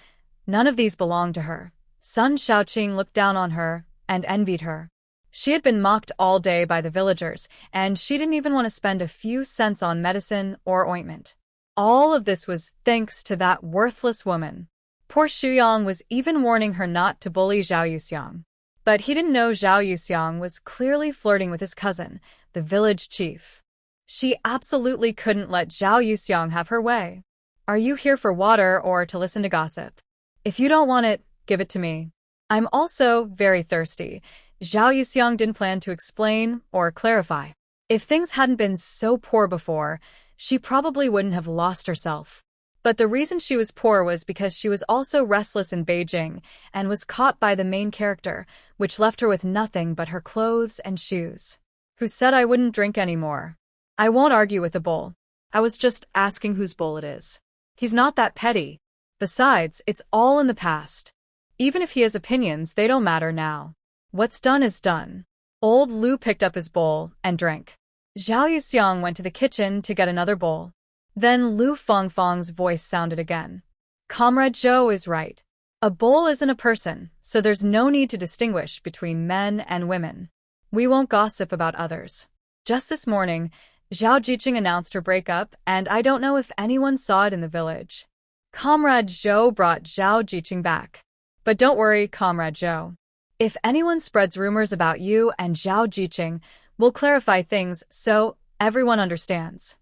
None of these belonged to her. Sun Shaoqing looked down on her and envied her. She had been mocked all day by the villagers, and she didn't even want to spend a few cents on medicine or ointment. All of this was thanks to that worthless woman. Poor Shuyang was even warning her not to bully Zhao Yuxiang. But he didn't know Zhao Yuxiang was clearly flirting with his cousin, the village chief. She absolutely couldn't let Zhao Yuxiang have her way. Are you here for water or to listen to gossip? If you don't want it, give it to me. I'm also very thirsty. Zhao Yuxiang didn't plan to explain or clarify. If things hadn't been so poor before, she probably wouldn't have lost herself. But the reason she was poor was because she was also restless in Beijing and was caught by the main character, which left her with nothing but her clothes and shoes. Who said I wouldn't drink anymore? I won't argue with the bull. I was just asking whose bowl it is. He's not that petty. Besides, it's all in the past. Even if he has opinions, they don't matter now. What's done is done. Old Lu picked up his bowl and drank. Zhao Yuxiang went to the kitchen to get another bowl. Then Lu Fangfang's voice sounded again. Comrade Zhou is right. A bowl isn't a person, so there's no need to distinguish between men and women. We won't gossip about others. Just this morning, Zhao Jiqing announced her breakup, and I don't know if anyone saw it in the village. Comrade Zhou brought Zhao Jiqing back. But don't worry, Comrade Zhou. If anyone spreads rumors about you and Zhao Jiqing, we'll clarify things so everyone understands.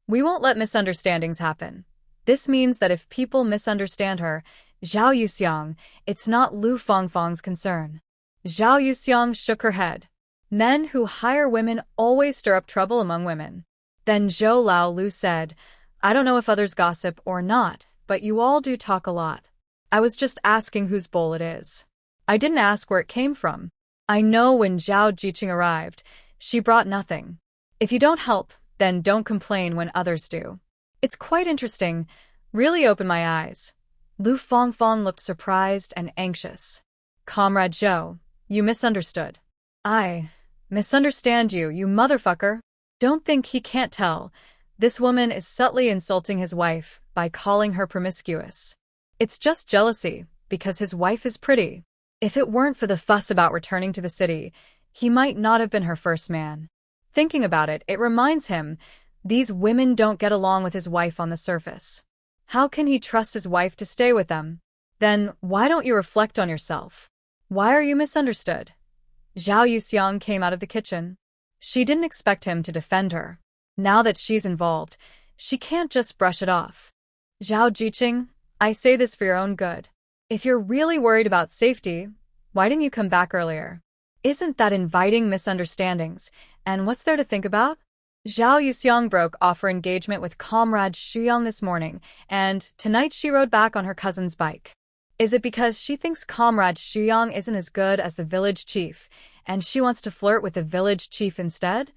We won't let misunderstandings happen. This means that if people misunderstand her, Zhao Yuxiang, it's not Lu Fangfang's concern. Zhao Yuxiang shook her head. Men who hire women always stir up trouble among women. Then Zhou Laolu said, I don't know if others gossip or not, but you all do talk a lot. I was just asking whose bowl it is. I didn't ask where it came from. I know when Zhao Jiqing arrived, she brought nothing. If you don't help, then don't complain when others do. It's quite interesting. Really opened my eyes. Lu Fangfang looked surprised and anxious. Comrade Zhou, you misunderstood. I misunderstand you, you motherfucker. Don't think he can't tell. This woman is subtly insulting his wife by calling her promiscuous. It's just jealousy, because his wife is pretty. If it weren't for the fuss about returning to the city, he might not have been her first man. Thinking about it, it reminds him, these women don't get along with his wife on the surface. How can he trust his wife to stay with them? Then, why don't you reflect on yourself? Why are you misunderstood? Zhao Yuxiang came out of the kitchen. She didn't expect him to defend her. Now that she's involved, she can't just brush it off. Zhao Jiqing, I say this for your own good. If you're really worried about safety, why didn't you come back earlier? Isn't that inviting misunderstandings And what's there to think about? Zhao Yuxiang broke off her engagement with comrade Shuyang this morning, and tonight she rode back on her cousin's bike. Is it because she thinks comrade Shuyang isn't as good as the village chief, and she wants to flirt with the village chief instead?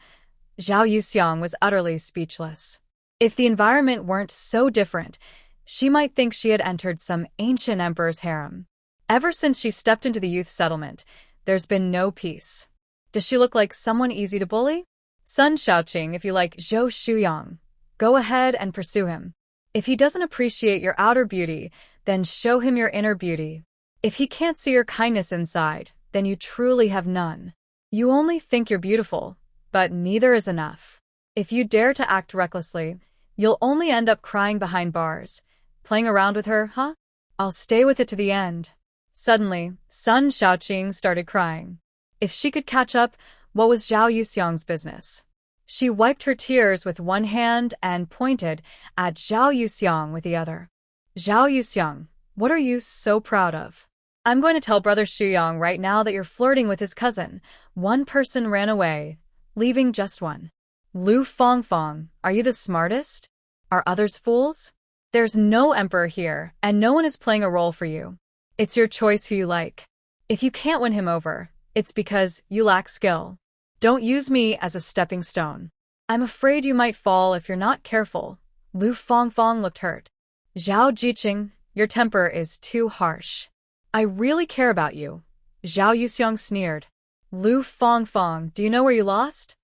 Zhao Yuxiang was utterly speechless. If the environment weren't so different, she might think she had entered some ancient emperor's harem. Ever since she stepped into the youth settlement, there's been no peace. Does she look like someone easy to bully? Sun Shaoqing, if you like Zhou Shuyang, go ahead and pursue him. If he doesn't appreciate your outer beauty, then show him your inner beauty. If he can't see your kindness inside, then you truly have none. You only think you're beautiful, but neither is enough. If you dare to act recklessly, you'll only end up crying behind bars. Playing around with her, huh? I'll stay with it to the end. Suddenly, Sun Shaoqing started crying. If she could catch up, what was Zhao Yuxiang's business? She wiped her tears with one hand and pointed at Zhao Yuxiang with the other. Zhao Yuxiang, what are you so proud of? I'm going to tell Brother Shuyang right now that you're flirting with his cousin. One person ran away, leaving just one. Lu Fongfong, are you the smartest? Are others fools? There's no emperor here, and no one is playing a role for you. It's your choice who you like. If you can't win him over, it's because you lack skill. Don't use me as a stepping stone. I'm afraid you might fall if you're not careful. Lu Fongfong looked hurt. Zhao Jiqing, your temper is too harsh. I really care about you. Zhao Yuxiang sneered. Lu Fongfong, do you know where you lost?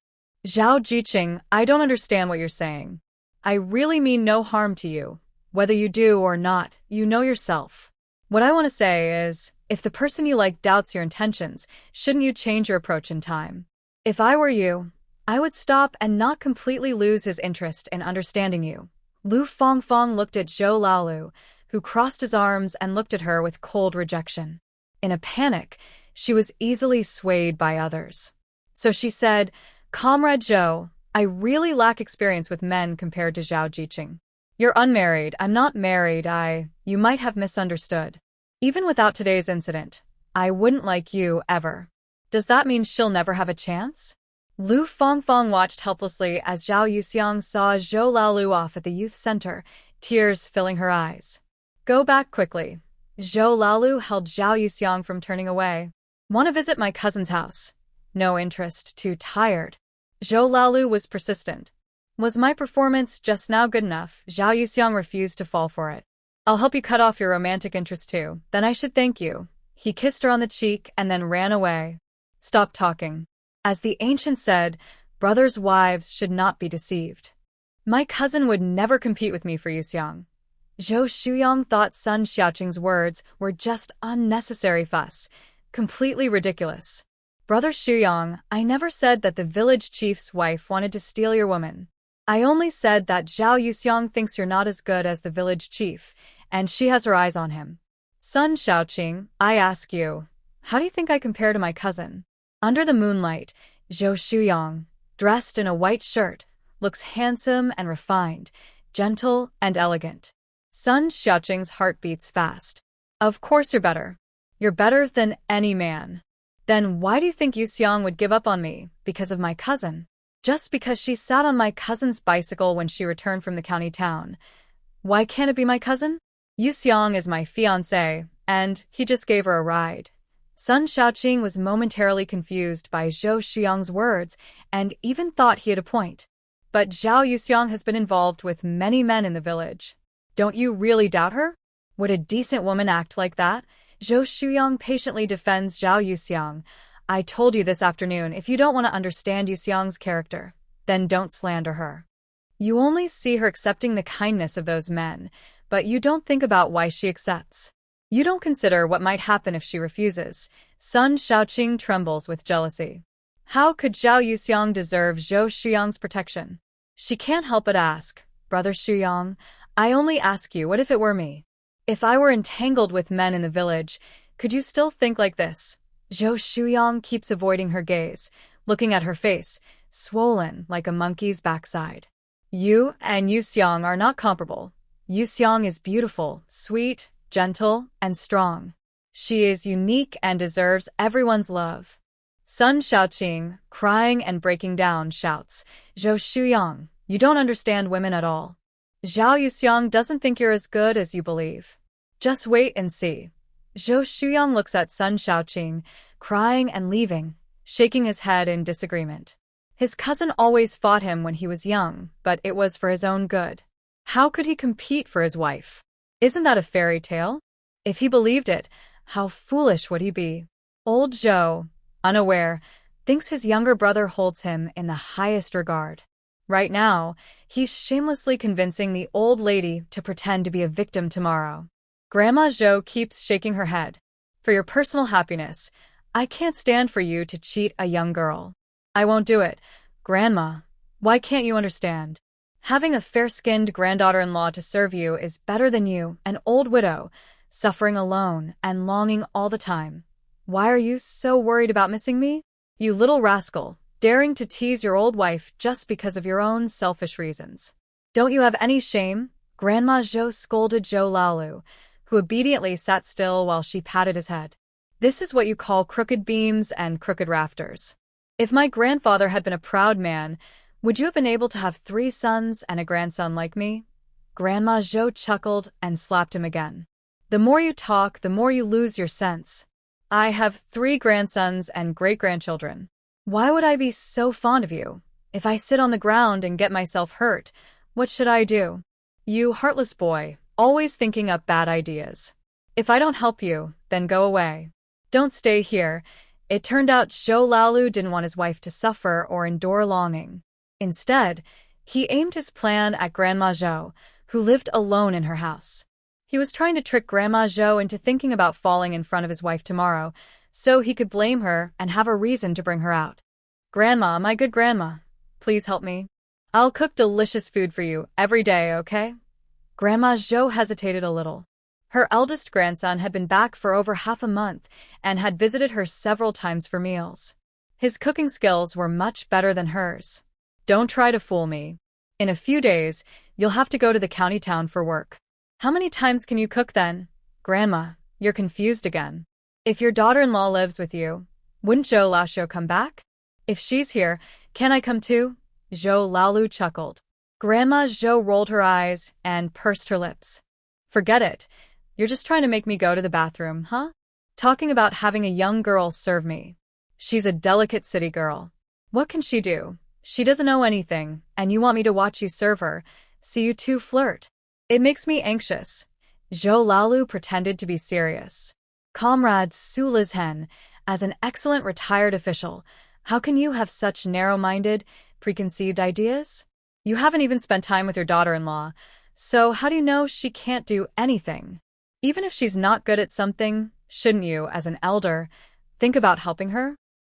Zhao Jiqing, I don't understand what you're saying. I really mean no harm to you. Whether you do or not, you know yourself. What I want to say is, if the person you like doubts your intentions, shouldn't you change your approach in time? If I were you, I would stop and not completely lose his interest in understanding you. Lu Fongfong looked at Zhou Laolu, who crossed his arms and looked at her with cold rejection. In a panic, she was easily swayed by others. So she said, Comrade Zhou, I really lack experience with men compared to Zhao Jiqing. You're unmarried, I'm not married, you might have misunderstood. Even without today's incident, I wouldn't like you ever. Does that mean she'll never have a chance? Lu Fongfong watched helplessly as Zhao Yuxiang saw Zhou Laolu off at the youth center, tears filling her eyes. Go back quickly. Zhou Laolu held Zhao Yuxiang from turning away. Want to visit my cousin's house? No interest, too tired. Zhou Laolu was persistent. Was my performance just now good enough? Zhao Yuxiang refused to fall for it. I'll help you cut off your romantic interest too, then I should thank you. He kissed her on the cheek and then ran away. Stop talking. As the ancient said, brothers' wives should not be deceived. My cousin would never compete with me for Yuxiang. Zhou Shuyang thought Sun Xiaoqing's words were just unnecessary fuss, completely ridiculous. Brother Shuyang, I never said that the village chief's wife wanted to steal your woman. I only said that Zhao Yuxiang thinks you're not as good as the village chief, and she has her eyes on him. Sun Shaoqing, I ask you, how do you think I compare to my cousin? Under the moonlight, Zhou Shuyang, dressed in a white shirt, looks handsome and refined, gentle and elegant. Sun Xiaoqing's heart beats fast. Of course you're better. You're better than any man. Then why do you think Yuxiang would give up on me? Because of my cousin? Just because she sat on my cousin's bicycle when she returned from the county town. Why can't it be my cousin? Yuxiang is my fiancé, and he just gave her a ride. Sun Shaoqing was momentarily confused by Zhou Shuyang's words and even thought he had a point. But Zhao Yuxiang has been involved with many men in the village. Don't you really doubt her? Would a decent woman act like that? Zhou Shuyang patiently defends Zhao Yuxiang. I told you this afternoon, if you don't want to understand Yuxiang's character, then don't slander her. You only see her accepting the kindness of those men, but you don't think about why she accepts. You don't consider what might happen if she refuses. Sun Shaoqing trembles with jealousy. How could Zhao Yuxiang deserve Zhou Shuyang's protection? She can't help but ask, Brother Shuyang, I only ask you, what if it were me? If I were entangled with men in the village, could you still think like this? Zhou Shuyang keeps avoiding her gaze, looking at her face, swollen like a monkey's backside. You and Yuxiang are not comparable. Yuxiang is beautiful, sweet, gentle, and strong. She is unique and deserves everyone's love. Sun Shaoqing, crying and breaking down, shouts, Zhou Shuyang, you don't understand women at all. Zhao Yuxiang doesn't think you're as good as you believe. Just wait and see. Zhou Shuyang looks at Sun Shaoqing, crying and leaving, shaking his head in disagreement. His cousin always fought him when he was young, but it was for his own good. How could he compete for his wife? Isn't that a fairy tale? If he believed it, how foolish would he be? Old Zhou, unaware, thinks his younger brother holds him in the highest regard. Right now, he's shamelessly convincing the old lady to pretend to be a victim tomorrow. Grandma Zhou keeps shaking her head. For your personal happiness, I can't stand for you to cheat a young girl. I won't do it. Grandma, why can't you understand? Having a fair-skinned granddaughter-in-law to serve you is better than you, an old widow, suffering alone and longing all the time. Why are you so worried about missing me? You little rascal, daring to tease your old wife just because of your own selfish reasons. Don't you have any shame? Grandma Zhou scolded Zhou Laolu, who obediently sat still while she patted his head. This is what you call crooked beams and crooked rafters. If my grandfather had been a proud man, would you have been able to have 3 sons and a grandson like me? Grandma Zhou chuckled and slapped him again. The more you talk, the more you lose your sense. I have 3 grandsons and great-grandchildren. Why would I be so fond of you? If I sit on the ground and get myself hurt, what should I do? You heartless boy, always thinking up bad ideas. If I don't help you, then go away. Don't stay here. It turned out Zhou Laolu didn't want his wife to suffer or endure longing. Instead, he aimed his plan at Grandma Zhou, who lived alone in her house. He was trying to trick Grandma Zhou into thinking about falling in front of his wife tomorrow, so he could blame her and have a reason to bring her out. Grandma, my good grandma, please help me. I'll cook delicious food for you every day, okay? Grandma Zhou hesitated a little. Her eldest grandson had been back for over half a month and had visited her several times for meals. His cooking skills were much better than hers. Don't try to fool me. In a few days, you'll have to go to the county town for work. How many times can you cook then? Grandma, you're confused again. If your daughter-in-law lives with you, wouldn't Zhou Laoxiu come back? If she's here, can I come too? Zhou Laolu chuckled. Grandma Zhou rolled her eyes and pursed her lips. Forget it. You're just trying to make me go to the bathroom, huh? Talking about having a young girl serve me. She's a delicate city girl. What can she do? She doesn't know anything, and you want me to watch you serve her, see you two flirt. It makes me anxious. Zhou Laolu pretended to be serious. Comrade Su Lizhen, as an excellent retired official, how can you have such narrow-minded, preconceived ideas? You haven't even spent time with your daughter-in-law, so how do you know she can't do anything? Even if she's not good at something, shouldn't you, as an elder, think about helping her?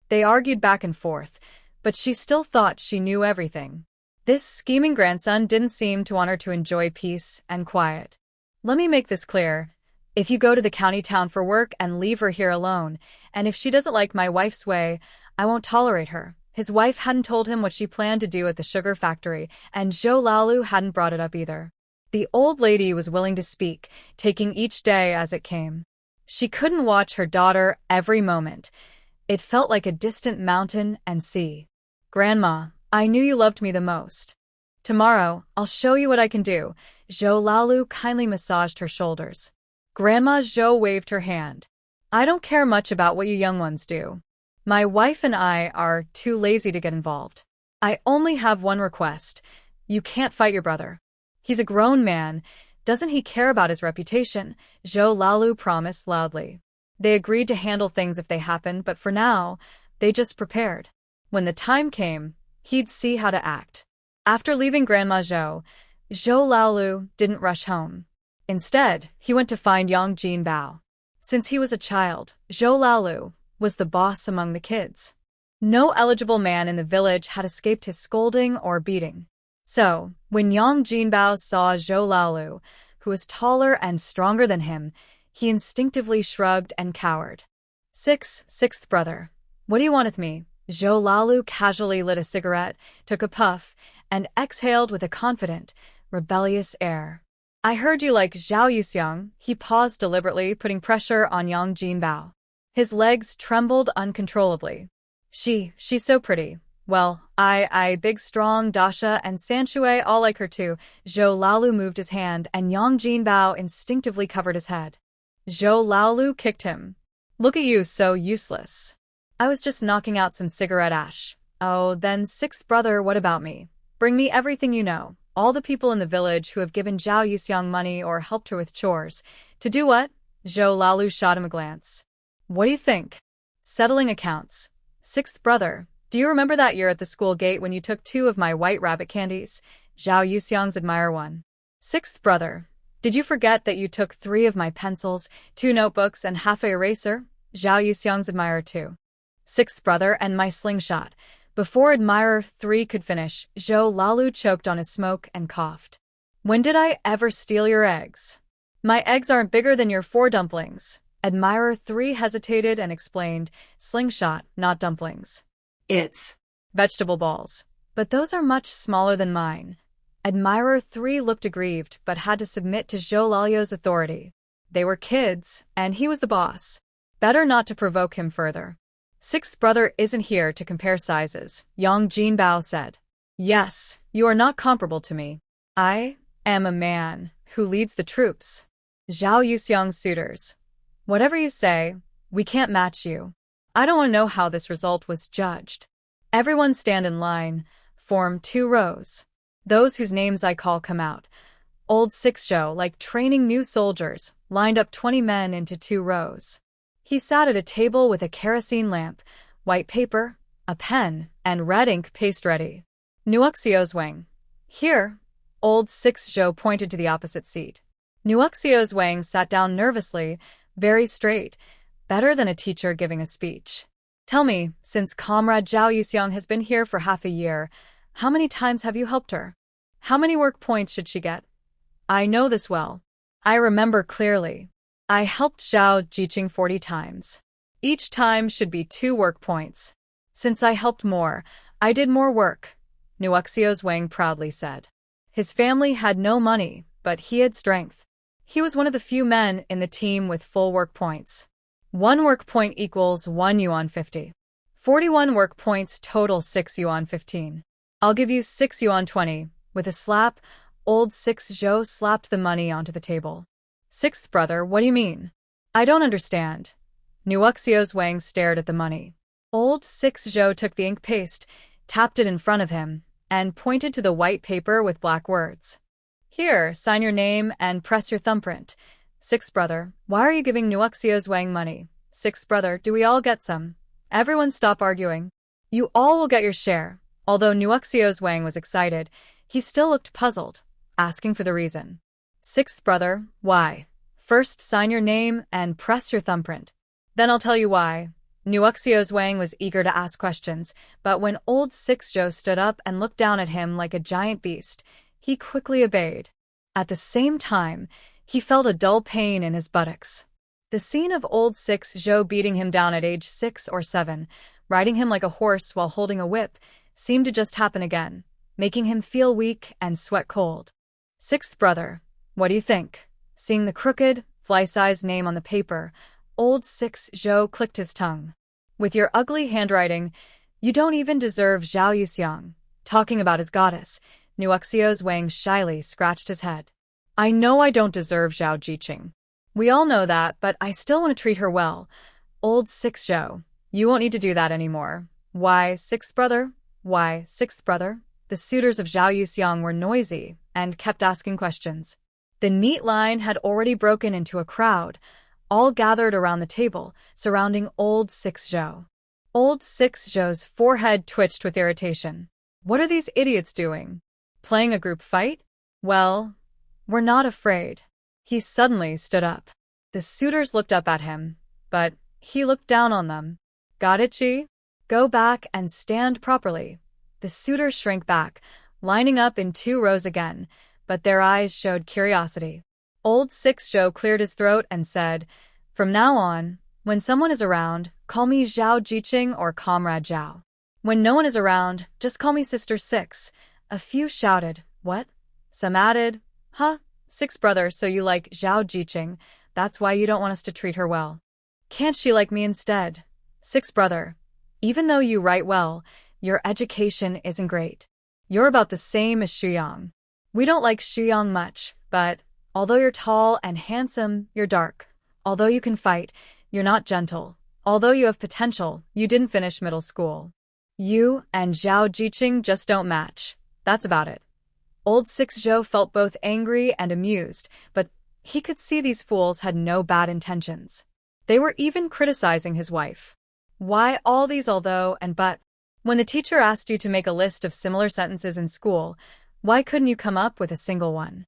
They argued back and forth, but she still thought she knew everything. This scheming grandson didn't seem to want her to enjoy peace and quiet. Let me make this clear. If you go to the county town for work and leave her here alone, and if she doesn't like my wife's way, I won't tolerate her. His wife hadn't told him what she planned to do at the sugar factory, and Zhou Laolu hadn't brought it up either. The old lady was willing to speak, taking each day as it came. She couldn't watch her daughter every moment. It felt like a distant mountain and sea. Grandma, I knew you loved me the most. Tomorrow, I'll show you what I can do. Zhou Laolu kindly massaged her shoulders. Grandma Zhou waved her hand. I don't care much about what you young ones do. My wife and I are too lazy to get involved. I only have one request. You can't fight your brother. He's a grown man. Doesn't he care about his reputation? Zhou Laolu promised loudly. They agreed to handle things if they happened, but for now, they just prepared. When the time came, he'd see how to act. After leaving Grandma Zhou, Zhou Laolu didn't rush home. Instead, he went to find Yang Jinbao. Since he was a child, Zhou Laolu was the boss among the kids. No eligible man in the village had escaped his scolding or beating. So, when Yang Jinbao saw Zhou Laolu, who was taller and stronger than him, he instinctively shrugged and cowered. Sixth brother. What do you want with me? Zhou Laolu casually lit a cigarette, took a puff, and exhaled with a confident, rebellious air. I heard you like Zhao Yuxiang. He paused deliberately, putting pressure on Yang Jinbao. His legs trembled uncontrollably. She's so pretty. Well, I, big strong, Dasha and Sanshui all like her too. Zhou Laolu moved his hand and Yang Jinbao instinctively covered his head. Zhou Laolu kicked him. Look at you, so useless. I was just knocking out some cigarette ash. Oh, then sixth brother, what about me? Bring me everything you know. All the people in the village who have given Zhao Yuxiang money or helped her with chores. To do what? Zhou Laolu shot him a glance. What do you think? Settling accounts. Sixth brother, do you remember that year at the school gate when you took 2 of my white rabbit candies? Zhao Yuxiang's admirer one. Sixth brother, did you forget that you took 3 of my pencils, 2 notebooks, and half a eraser? Zhao Yuxiang's admirer 2. Sixth brother, and my slingshot. Before admirer 3 could finish, Zhou Laolu choked on his smoke and coughed. When did I ever steal your eggs? My eggs aren't bigger than your 4 dumplings. Admirer 3 hesitated and explained, slingshot, not dumplings. It's vegetable balls. But those are much smaller than mine. Admirer 3 looked aggrieved but had to submit to Zhou Laolu's authority. They were kids, and he was the boss. Better not to provoke him further. Sixth brother isn't here to compare sizes, Yang Jinbao said. Yes, you are not comparable to me. I am a man who leads the troops. Zhao Yuxiang's suitors. Whatever you say, we can't match you. I don't want to know how this result was judged. Everyone stand in line, form 2 rows. Those whose names I call come out. Old Sixzhou, like training new soldiers, lined up 20 men into 2 rows. He sat at a table with a kerosene lamp, white paper, a pen, and red ink paste ready. Nuoxios Wang. Here. Old Sixzhou pointed to the opposite seat. Nuoxios Wang sat down nervously, very straight, better than a teacher giving a speech. Tell me, since Comrade Zhao Yuxiang has been here for half a year, how many times have you helped her? How many work points should she get? I know this well. I remember clearly. I helped Zhao Jiqing 40 times. Each time should be 2 work points. Since I helped more, I did more work, Nuoxios Wang proudly said. His family had no money, but he had strength. He was one of the few men in the team with full work points. 1 work point equals 1 yuan 50. 41 work points total 6 yuan 15. I'll give you 6 yuan 20. With a slap, old Sixzhou slapped the money onto the table. Sixth brother, what do you mean? I don't understand. Nuoxios Wang stared at the money. Old Sixzhou took the ink paste, tapped it in front of him, and pointed to the white paper with black words. Here, sign your name and press your thumbprint. Sixth brother, why are you giving Nuoxios Wang money? Sixth brother, do we all get some? Everyone stop arguing. You all will get your share. Although Nuoxios Wang was excited, he still looked puzzled, asking for the reason. Sixth brother, why? First sign your name and press your thumbprint. Then I'll tell you why. Nuoxios Wang was eager to ask questions, but when old Sixzhou stood up and looked down at him like a giant beast, he quickly obeyed. At the same time, he felt a dull pain in his buttocks. The scene of old Sixzhou beating him down at age 6 or 7, riding him like a horse while holding a whip, seemed to just happen again, making him feel weak and sweat cold. Sixth brother, what do you think? Seeing the crooked, fly-sized name on the paper, old Sixzhou clicked his tongue. With your ugly handwriting, you don't even deserve Zhao Yuxiang. Talking about his goddess, Nuoxios Wang shyly scratched his head. I know I don't deserve Zhao Jiqing. We all know that, but I still want to treat her well. Old Sixzhou, you won't need to do that anymore. Why, sixth brother? Why, sixth brother? The suitors of Zhao Yuxiang were noisy and kept asking questions. The neat line had already broken into a crowd, all gathered around the table, surrounding old Sixzhou. Old Sixzhou's forehead twitched with irritation. What are these idiots doing? Playing a group fight? Well, we're not afraid. He suddenly stood up. The suitors looked up at him, but he looked down on them. Got it, Chi? Go back and stand properly. The suitors shrank back, lining up in 2 rows again, but their eyes showed curiosity. Old Sixzhou cleared his throat and said, From now on, when someone is around, call me Zhao Jiqing or Comrade Zhao. When no one is around, just call me Sister Six. A few shouted, What? Some added, Huh? Six brother, so you like Zhao Jiqing, that's why you don't want us to treat her well. Can't she like me instead? Six brother, Even though you write well, your education isn't great. You're about the same as Shuyang. We don't like Shuyang much, but although you're tall and handsome, you're dark. Although you can fight, you're not gentle. Although you have potential, you didn't finish middle school. You and Zhao Jiqing just don't match. That's about it. Old Six Zhou felt both angry and amused, but he could see these fools had no bad intentions. They were even criticizing his wife. Why all these although and but? When the teacher asked you to make a list of similar sentences in school, why couldn't you come up with a single one?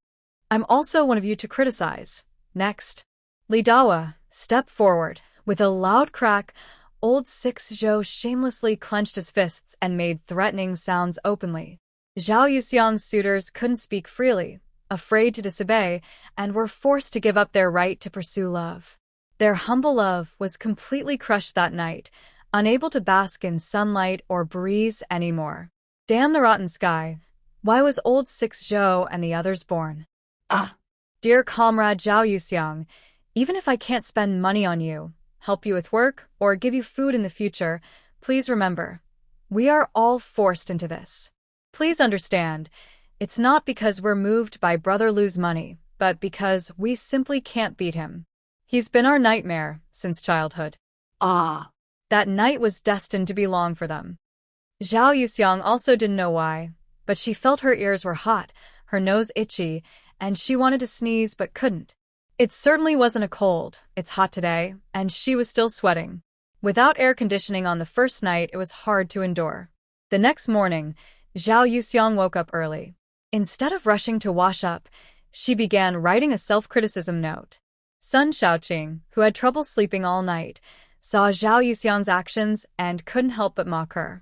I'm also one of you to criticize. Next. Li Dawa, step forward. With a loud crack, old Six Zhou shamelessly clenched his fists and made threatening sounds openly. Zhao Yuxiang's suitors couldn't speak freely, afraid to disobey, and were forced to give up their right to pursue love. Their humble love was completely crushed that night, unable to bask in sunlight or breeze anymore. Damn the rotten sky. Why was old Six Zhou and the others born? Dear comrade Zhao Yuxiang, even if I can't spend money on you, help you with work, or give you food in the future, please remember, we are all forced into this. Please understand, it's not because we're moved by Brother Lu's money, but because we simply can't beat him. He's been our nightmare since childhood. That night was destined to be long for them. Zhao Yuxiang also didn't know why, but she felt her ears were hot, her nose itchy, and she wanted to sneeze but couldn't. It certainly wasn't a cold, it's hot today, and she was still sweating. Without air conditioning on the first night, it was hard to endure. The next morning, Zhao Yuxiang woke up early. Instead of rushing to wash up, she began writing a self-criticism note. Sun Shaoqing, who had trouble sleeping all night, saw Zhao Yuxiang's actions and couldn't help but mock her.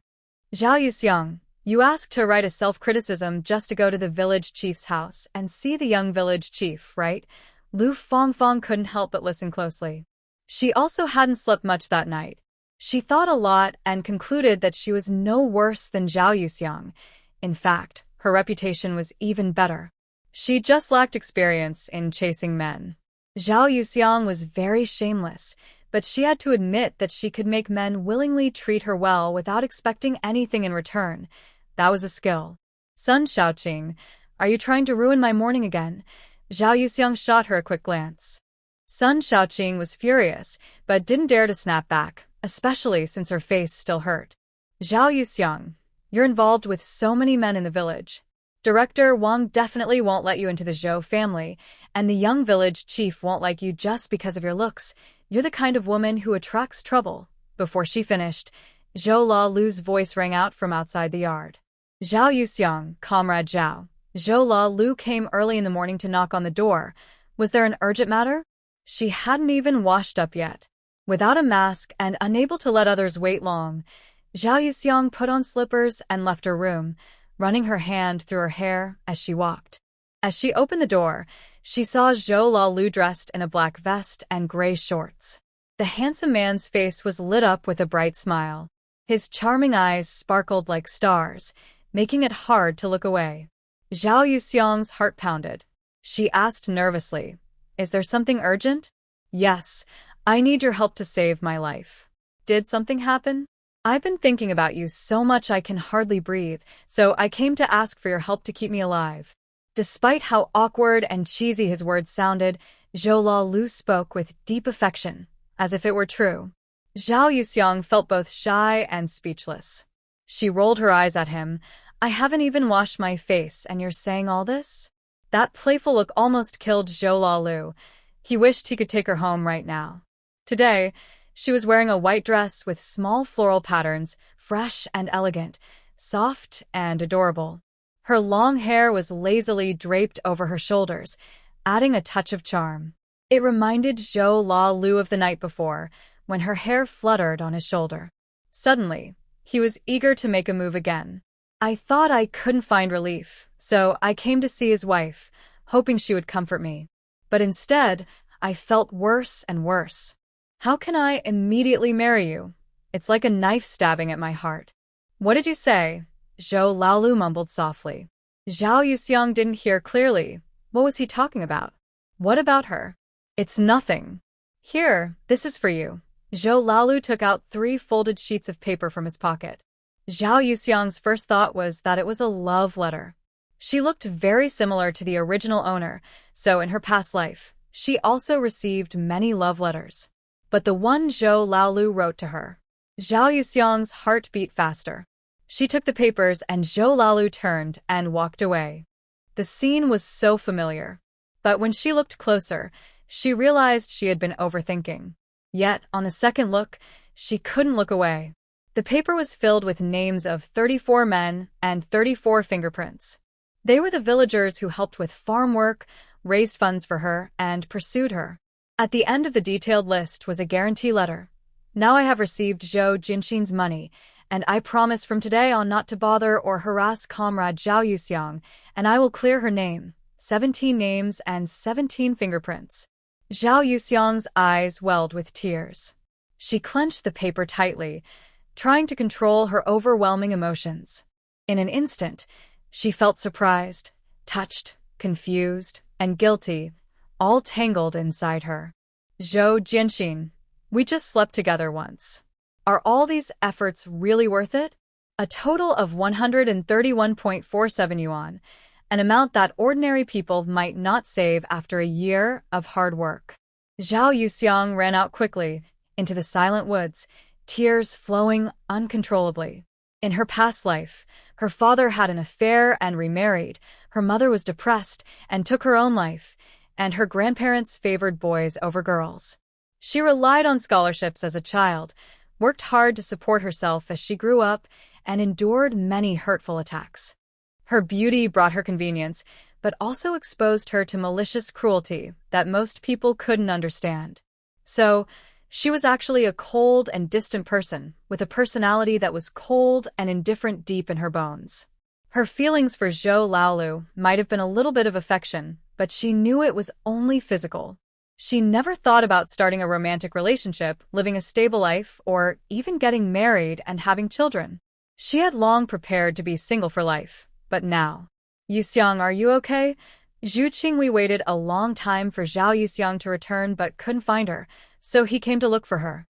Zhao Yuxiang, you asked to write a self-criticism just to go to the village chief's house and see the young village chief, right? Lu Fangfang couldn't help but listen closely. She also hadn't slept much that night. She thought a lot and concluded that she was no worse than Zhao Yuxiang. In fact, her reputation was even better. She just lacked experience in chasing men. Zhao Yuxiang was very shameless, but she had to admit that she could make men willingly treat her well without expecting anything in return. That was a skill. Sun Shaoqing, are you trying to ruin my morning again? Zhao Yuxiang shot her a quick glance. Sun Shaoqing was furious, but didn't dare to snap back, especially since her face still hurt. Zhao Yuxiang, you're involved with so many men in the village. Director Wang definitely won't let you into the Zhou family, and the young village chief won't like you just because of your looks. You're the kind of woman who attracts trouble. Before she finished, Zhou La Lu's voice rang out from outside the yard. Zhao Yuxiang, comrade Zhao. Zhou La Lu came early in the morning to knock on the door. Was there an urgent matter? She hadn't even washed up yet. Without a mask and unable to let others wait long, Zhao Yuxiang put on slippers and left her room, running her hand through her hair as she walked. As she opened the door, she saw Zhou La Lu dressed in a black vest and gray shorts. The handsome man's face was lit up with a bright smile. His charming eyes sparkled like stars, making it hard to look away. Zhao Yuxiang's heart pounded. She asked nervously, "Is there something urgent?" "Yes, I need your help to save my life." "Did something happen?" "I've been thinking about you so much I can hardly breathe, so I came to ask for your help to keep me alive." Despite how awkward and cheesy his words sounded, Zhou La Lu spoke with deep affection, as if it were true. Zhao Yuxiang felt both shy and speechless. She rolled her eyes at him. "I haven't even washed my face and you're saying all this?" That playful look almost killed Zhou La Lu. He wished he could take her home right now. Today, she was wearing a white dress with small floral patterns, fresh and elegant, soft and adorable. Her long hair was lazily draped over her shoulders, adding a touch of charm. It reminded Zhou La Lu of the night before, when her hair fluttered on his shoulder. Suddenly, he was eager to make a move again. "I thought I couldn't find relief, so I came to see his wife, hoping she would comfort me. But instead, I felt worse and worse. How can I immediately marry you? It's like a knife stabbing at my heart." "What did you say?" Zhou Laolu mumbled softly. Zhao Yuxiang didn't hear clearly. What was he talking about? "What about her?" "It's nothing. Here, this is for you. Zhou Laolu took out 3 folded sheets of paper from his pocket. Zhao Yuxiang's first thought was that it was a love letter. She looked very similar to the original owner, so in her past life, she also received many love letters. But the one Zhou Laolu wrote to her. Zhao Yuxiang's heart beat faster. She took the papers and Zhou Laolu turned and walked away. The scene was so familiar. But when she looked closer, she realized she had been overthinking. Yet, on the second look, she couldn't look away. The paper was filled with names of 34 men and 34 fingerprints. They were the villagers who helped with farm work, raised funds for her, and pursued her. At the end of the detailed list was a guarantee letter. Now I have received Zhou Jinxin's money, and I promise from today on not to bother or harass comrade Zhao Yuxiang, and I will clear her name. 17 names and 17 fingerprints. Zhao Yuxiang's eyes welled with tears. She clenched the paper tightly, trying to control her overwhelming emotions. In an instant, she felt surprised, touched, confused, and guilty, all tangled inside her. Zhou Jinxin, we just slept together once. Are all these efforts really worth it? A total of 131.47 yuan, an amount that ordinary people might not save after a year of hard work. Zhao Yuxiang ran out quickly into the silent woods, tears flowing uncontrollably. In her past life, her father had an affair and remarried, her mother was depressed and took her own life, and her grandparents favored boys over girls. She relied on scholarships as a child, worked hard to support herself as she grew up, and endured many hurtful attacks. Her beauty brought her convenience, but also exposed her to malicious cruelty that most people couldn't understand. So, she was actually a cold and distant person, with a personality that was cold and indifferent deep in her bones. Her feelings for Zhou Laolu might have been a little bit of affection, but she knew it was only physical. She never thought about starting a romantic relationship, living a stable life, or even getting married and having children. She had long prepared to be single for life, but now. Yuxiang, are you okay? Zhu Qingwei waited a long time for Zhao Yuxiang to return but couldn't find her, so he came to look for her.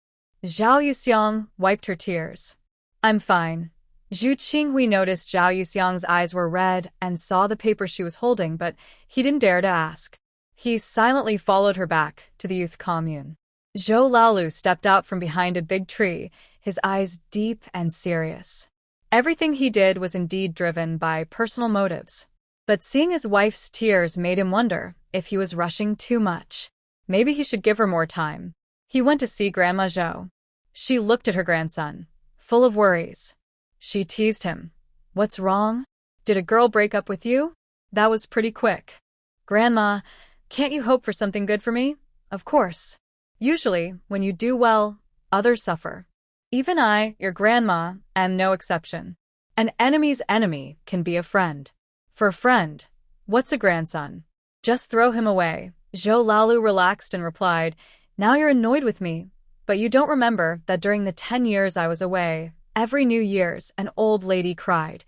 Zhao Yuxiang wiped her tears. I'm fine. Zhu Qinghui noticed Zhao Yuxiang's eyes were red and saw the paper she was holding, but he didn't dare to ask. He silently followed her back to the youth commune. Zhou Laolu stepped out from behind a big tree, his eyes deep and serious. Everything he did was indeed driven by personal motives. But seeing his wife's tears made him wonder if he was rushing too much. Maybe he should give her more time. He went to see Grandma Zhou. She looked at her grandson, full of worries. She teased him. What's wrong? Did a girl break up with you? That was pretty quick. Grandma, can't you hope for something good for me? Of course. Usually, when you do well, others suffer. Even I, your grandma, am no exception. An enemy's enemy can be a friend. For a friend, what's a grandson? Just throw him away. Zhou Laolu relaxed and replied, now you're annoyed with me, but you don't remember that during the 10 years I was away, every New Year's, an old lady cried.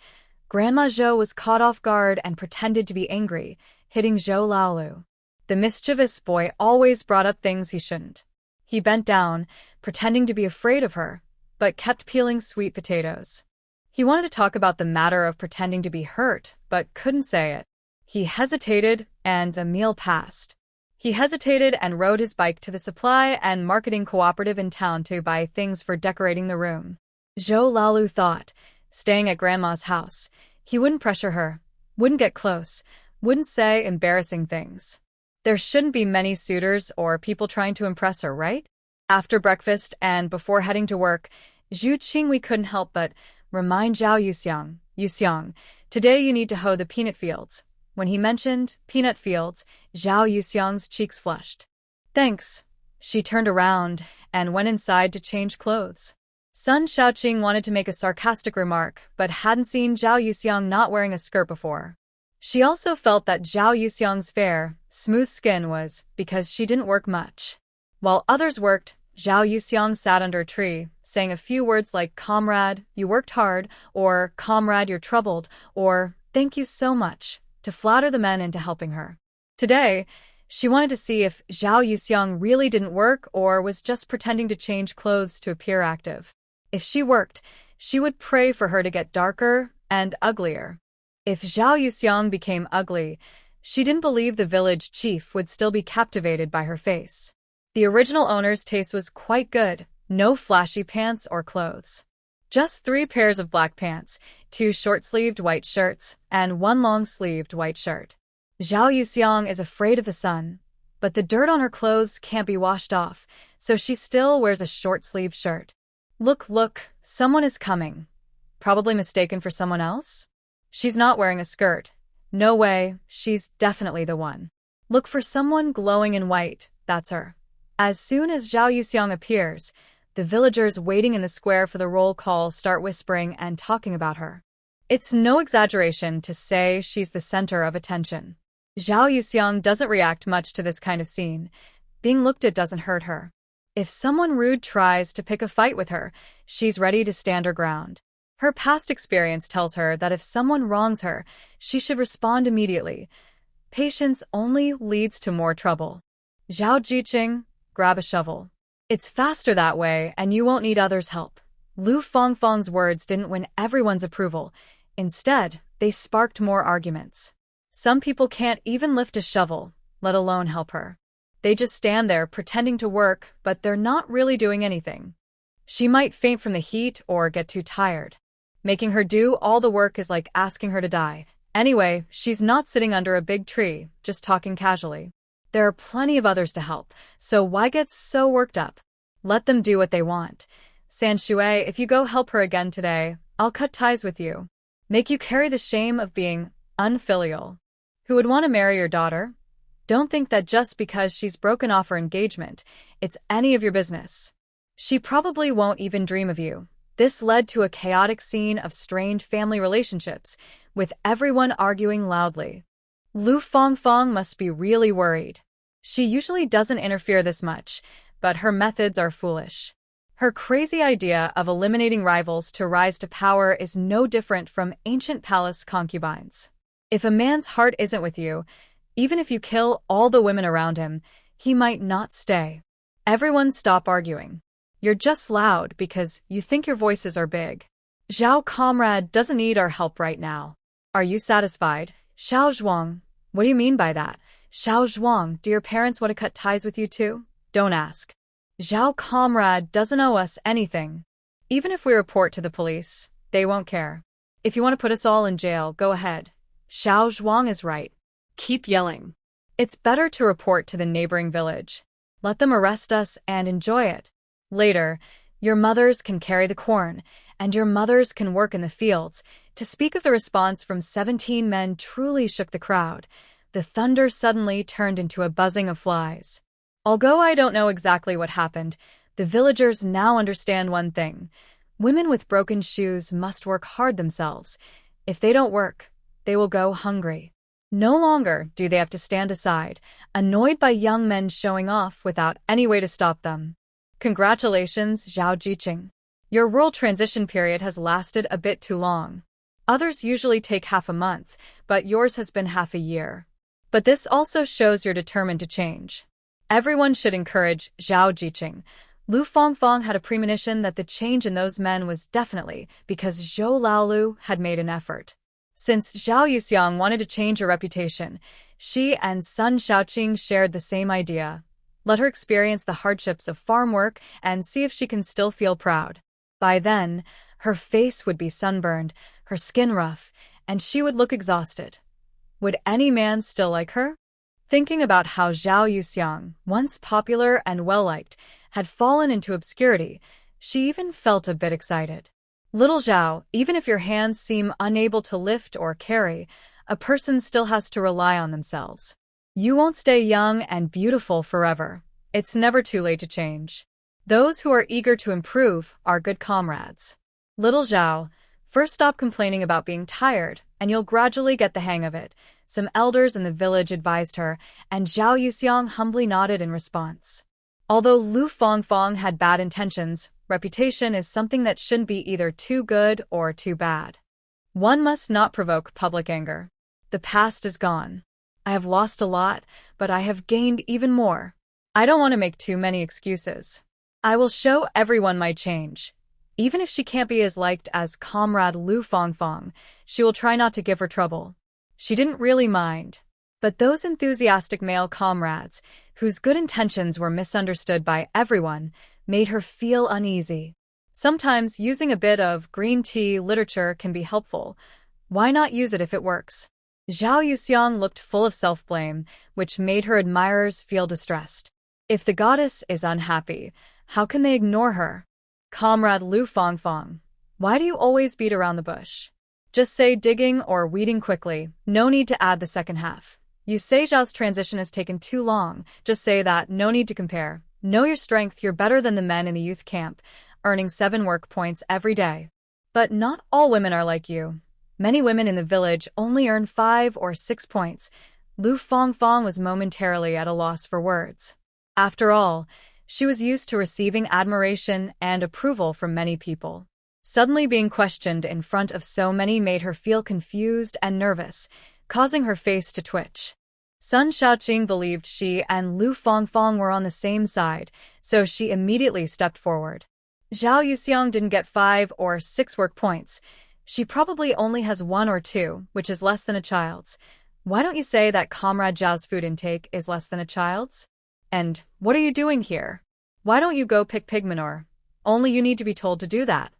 Grandma Zhou was caught off guard and pretended to be angry, hitting Zhou Laolu. The mischievous boy always brought up things he shouldn't. He bent down, pretending to be afraid of her, but kept peeling sweet potatoes. He wanted to talk about the matter of pretending to be hurt, but couldn't say it. He hesitated, and a meal passed. He hesitated and rode his bike to the supply and marketing cooperative in town to buy things for decorating the room. Zhou Laolu thought, staying at Grandma's house, he wouldn't pressure her, wouldn't get close, wouldn't say embarrassing things. There shouldn't be many suitors or people trying to impress her, right? After breakfast and before heading to work, Zhu Qingwei couldn't help but remind Zhao Yuxiang, Yuxiang, today you need to hoe the peanut fields. When he mentioned peanut fields, Zhao Yuxiang's cheeks flushed. Thanks. She turned around and went inside to change clothes. Sun Shaoqing wanted to make a sarcastic remark, but hadn't seen Zhao Yuxiang not wearing a skirt before. She also felt that Zhao Yuxiang's fair, smooth skin was because she didn't work much. While others worked, Zhao Yuxiang sat under a tree, saying a few words like, comrade, you worked hard, or comrade, you're troubled, or thank you so much, to flatter the men into helping her. Today, She wanted to see if Zhao Yuxiang really didn't work or was just pretending to change clothes to appear active. If she worked, she would pray for her to get darker and uglier. If Zhao Yuxiang became ugly, she didn't believe the village chief would still be captivated by her face. The original owner's taste was quite good, no flashy pants or clothes. Just 3 pairs of black pants, 2 short-sleeved white shirts, and 1 long-sleeved white shirt. Zhao Yuxiang is afraid of the sun, but the dirt on her clothes can't be washed off, so she still wears a short-sleeved shirt. Look, someone is coming. Probably mistaken for someone else? She's not wearing a skirt. No way, she's definitely the one. Look for someone glowing in white, that's her. As soon as Zhao Yuxiang appears, the villagers waiting in the square for the roll call start whispering and talking about her. It's no exaggeration to say she's the center of attention. Zhao Yuxiang doesn't react much to this kind of scene. Being looked at doesn't hurt her. If someone rude tries to pick a fight with her, she's ready to stand her ground. Her past experience tells her that if someone wrongs her, she should respond immediately. Patience only leads to more trouble. Zhao Jiqing, grab a shovel. It's faster that way, and you won't need others' help. Lu Fangfang's words didn't win everyone's approval. Instead, they sparked more arguments. Some people can't even lift a shovel, let alone help her. They just stand there pretending to work, but they're not really doing anything. She might faint from the heat or get too tired. Making her do all the work is like asking her to die. Anyway, she's not sitting under a big tree, just talking casually. There are plenty of others to help, so why get so worked up? Let them do what they want. San Shui, if you go help her again today, I'll cut ties with you. Make you carry the shame of being unfilial. Who would want to marry your daughter? Don't think that just because she's broken off her engagement, it's any of your business. She probably won't even dream of you. This led to a chaotic scene of strained family relationships, with everyone arguing loudly. Lu Fangfang must be really worried. She usually doesn't interfere this much, but her methods are foolish. Her crazy idea of eliminating rivals to rise to power is no different from ancient palace concubines. If a man's heart isn't with you, even if you kill all the women around him, he might not stay. Everyone stop arguing. You're just loud because you think your voices are big. Zhao comrade doesn't need our help right now. Are you satisfied? Xiao Zhuang, what do you mean by that? Xiao Zhuang, do your parents want to cut ties with you too? Don't ask. Zhao comrade doesn't owe us anything. Even if we report to the police, they won't care. If you want to put us all in jail, go ahead. Xiao Zhuang is right. Keep yelling. It's better to report to the neighboring village. Let them arrest us and enjoy it. Later, your mothers can carry the corn, and your mothers can work in the fields. To speak of the response from 17 men truly shook the crowd. The thunder suddenly turned into a buzzing of flies. Although I don't know exactly what happened, the villagers now understand one thing. Women with broken shoes must work hard themselves. If they don't work, they will go hungry. No longer do they have to stand aside, annoyed by young men showing off without any way to stop them. Congratulations, Zhao Jiqing. Your role transition period has lasted a bit too long. Others usually take half a month, but yours has been half a year. But this also shows you're determined to change. Everyone should encourage Zhao Jiqing. Lu Fangfang had a premonition that the change in those men was definitely because Zhou Laolu had made an effort. Since Zhao Yuxiang wanted to change her reputation, she and Sun Shaoqing shared the same idea. Let her experience the hardships of farm work and see if she can still feel proud. By then, her face would be sunburned, her skin rough, and she would look exhausted. Would any man still like her? Thinking about how Zhao Yuxiang, once popular and well-liked, had fallen into obscurity, she even felt a bit excited. Little Zhao, even if your hands seem unable to lift or carry, a person still has to rely on themselves. You won't stay young and beautiful forever. It's never too late to change. Those who are eager to improve are good comrades. Little Zhao, first stop complaining about being tired, and you'll gradually get the hang of it. Some elders in the village advised her, and Zhao Yuxiang humbly nodded in response. Although Lu Fangfang had bad intentions, reputation is something that shouldn't be either too good or too bad. One must not provoke public anger. The past is gone. I have lost a lot, but I have gained even more. I don't want to make too many excuses. I will show everyone my change. Even if she can't be as liked as Comrade Lu Fongfong, she will try not to give her trouble. She didn't really mind. But those enthusiastic male comrades, whose good intentions were misunderstood by everyone, made her feel uneasy. Sometimes using a bit of green tea literature can be helpful. Why not use it if it works? Zhao Yuxiang looked full of self-blame, which made her admirers feel distressed. If the goddess is unhappy, how can they ignore her? Comrade Lu Fongfong, why do you always beat around the bush? Just say digging or weeding quickly, no need to add the second half. You say Zhao's transition has taken too long, just say that, no need to compare. Know your strength, you're better than the men in the youth camp, earning 7 work points every day. But not all women are like you. Many women in the village only earn 5 or 6 points. Lu Fongfong was momentarily at a loss for words. After all, she was used to receiving admiration and approval from many people. Suddenly being questioned in front of so many made her feel confused and nervous, causing her face to twitch. Sun Shaoqing believed she and Lu Fongfong were on the same side, so she immediately stepped forward. Zhao Yuxiang didn't get 5 or 6 work points. She probably only has 1 or 2, which is less than a child's. Why don't you say that Comrade Zhao's food intake is less than a child's? And what are you doing here? Why don't you go pick pig manure? Only you need to be told to do that.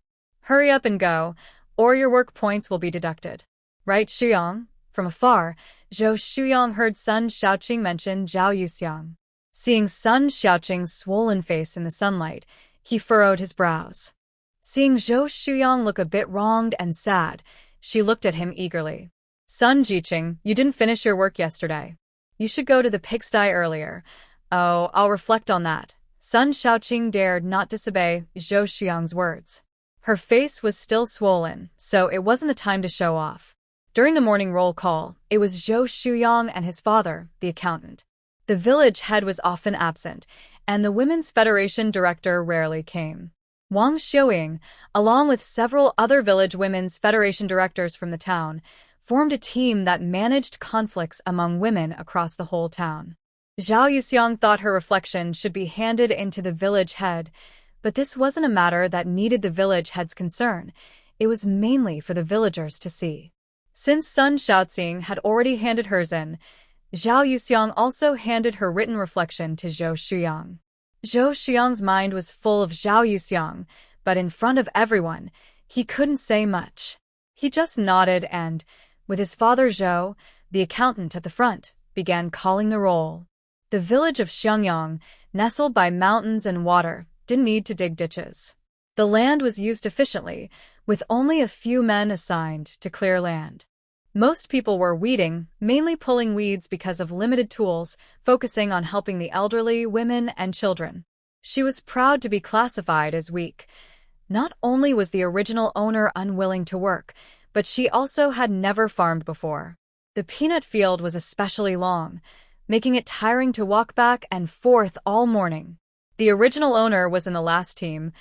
Hurry up and go, or your work points will be deducted. Right, Shuyang? From afar, Zhou Shuyang heard Sun Shaoqing mention Zhao Yuxiang. Seeing Sun Shaoqing's swollen face in the sunlight, he furrowed his brows. Seeing Zhou Shuyang look a bit wronged and sad, she looked at him eagerly. Sun Jiqing, you didn't finish your work yesterday. You should go to the pigsty earlier. Oh, I'll reflect on that. Sun Shaoqing dared not disobey Zhou Shuyang's words. Her face was still swollen, so it wasn't the time to show off. During the morning roll call, it was Zhou Shuyang and his father, the accountant. The village head was often absent, and the Women's Federation director rarely came. Wang Xiuying, along with several other village women's federation directors from the town, formed a team that managed conflicts among women across the whole town. Zhao Yuxiang thought her reflection should be handed into the village head, but this wasn't a matter that needed the village head's concern. It was mainly for the villagers to see. Since Sun Shaoqing had already handed hers in, Zhao Yuxiang also handed her written reflection to Zhou Shuyang. Zhou Shuyang's mind was full of Zhao Yuxiang, but in front of everyone, he couldn't say much. He just nodded and, with his father Zhou, the accountant at the front, began calling the roll. The village of Xiangyang, nestled by mountains and water, didn't need to dig ditches. The land was used efficiently, with only a few men assigned to clear land. Most people were weeding, mainly pulling weeds because of limited tools, focusing on helping the elderly, women, and children. She was proud to be classified as weak. Not only was the original owner unwilling to work, but she also had never farmed before. The peanut field was especially long, making it tiring to walk back and forth all morning. The original owner was in the last team.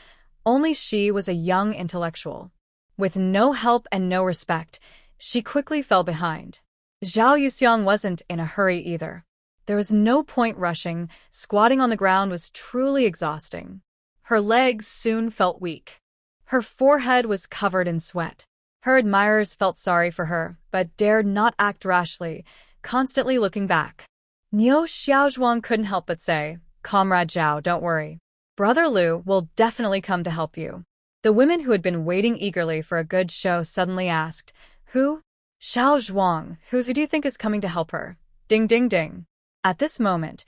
Only she was a young intellectual. With no help and no respect, she quickly fell behind. Zhao Yuxiang wasn't in a hurry either. There was no point rushing. Squatting on the ground was truly exhausting. Her legs soon felt weak. Her forehead was covered in sweat. Her admirers felt sorry for her, but dared not act rashly, constantly looking back. Niu Xiaozhuang couldn't help but say, "Comrade Zhao, don't worry. Brother Lu will definitely come to help you." The women who had been waiting eagerly for a good show suddenly asked, "Who?" "Xiao Zhuang. Who do you think is coming to help her?" Ding ding ding. At this moment,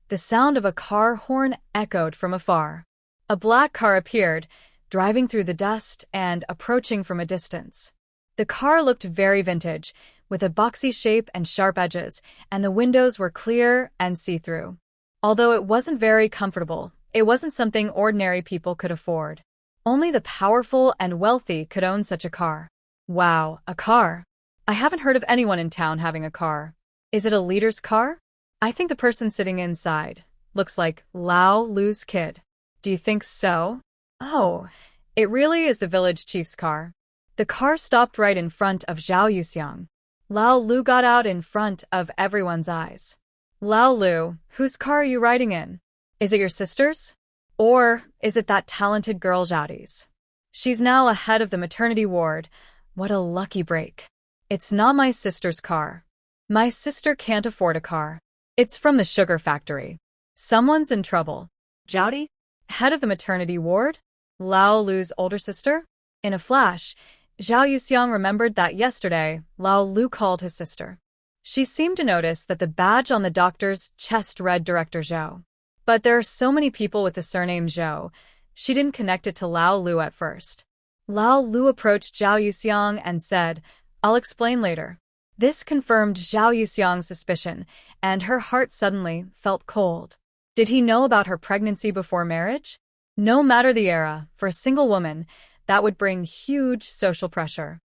the sound of a car horn echoed from afar. A black car appeared, driving through the dust and approaching from a distance. The car looked very vintage, with a boxy shape and sharp edges, and the windows were clear and see-through. Although it wasn't very comfortable, it wasn't something ordinary people could afford. Only the powerful and wealthy could own such a car. Wow, a car. I haven't heard of anyone in town having a car. Is it a leader's car? I think the person sitting inside looks like Lao Lu's kid. Do you think so? Oh, it really is the village chief's car. The car stopped right in front of Zhao Yuxiang. Lao Lu got out in front of everyone's eyes. Lao Lu, whose car are you riding in? Is it your sister's? Or is it that talented girl Zhaoti's? She's now ahead of the maternity ward. What a lucky break. It's not my sister's car. My sister can't afford a car. It's from the sugar factory. Someone's in trouble. Zhaoti? Head of the maternity ward? Lao Lu's older sister? In a flash, Zhao Yuxiang remembered that yesterday, Lao Lu called his sister. She seemed to notice that the badge on the doctor's chest read Director Zhou. But there are so many people with the surname Zhou, she didn't connect it to Lao Lu at first. Lao Lu approached Zhao Yuxiang and said, "I'll explain later." This confirmed Zhao Yuxiang's suspicion, and her heart suddenly felt cold. Did he know about her pregnancy before marriage? No matter the era, for a single woman, that would bring huge social pressure.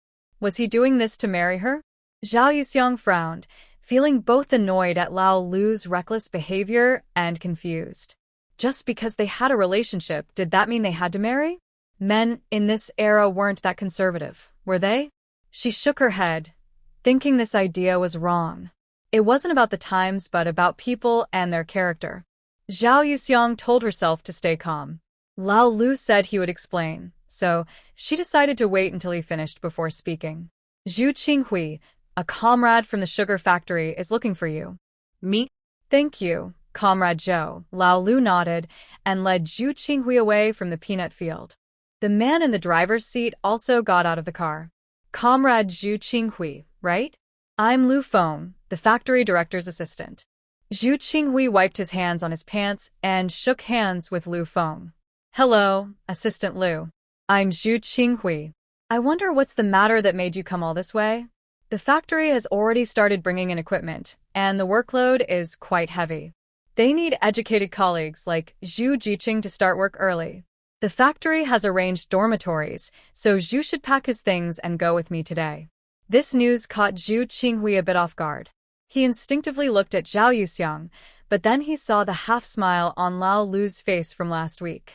Was he doing this to marry her? Zhao Yuxiang frowned, feeling both annoyed at Lao Lu's reckless behavior and confused. Just because they had a relationship, did that mean they had to marry? Men in this era weren't that conservative, were they? She shook her head, thinking this idea was wrong. It wasn't about the times but about people and their character. Zhao Yuxiang told herself to stay calm. Lao Lu said he would explain, so she decided to wait until he finished before speaking. Zhu Qinghui, a comrade from the sugar factory, is looking for you. Me? Thank you, Comrade Zhou. Lao Lu nodded and led Zhu Qinghui away from the peanut field. The man in the driver's seat also got out of the car. Comrade Zhu Qinghui, right? I'm Lu Feng, the factory director's assistant. Zhu Qinghui wiped his hands on his pants and shook hands with Lu Feng. Hello, Assistant Lu. I'm Zhu Qinghui. I wonder what's the matter that made you come all this way? The factory has already started bringing in equipment, and the workload is quite heavy. They need educated colleagues like Zhu Jiqing to start work early. The factory has arranged dormitories, so Zhu should pack his things and go with me today. This news caught Zhu Qinghui a bit off guard. He instinctively looked at Zhao Yuxiang, but then he saw the half-smile on Lao Lu's face from last week.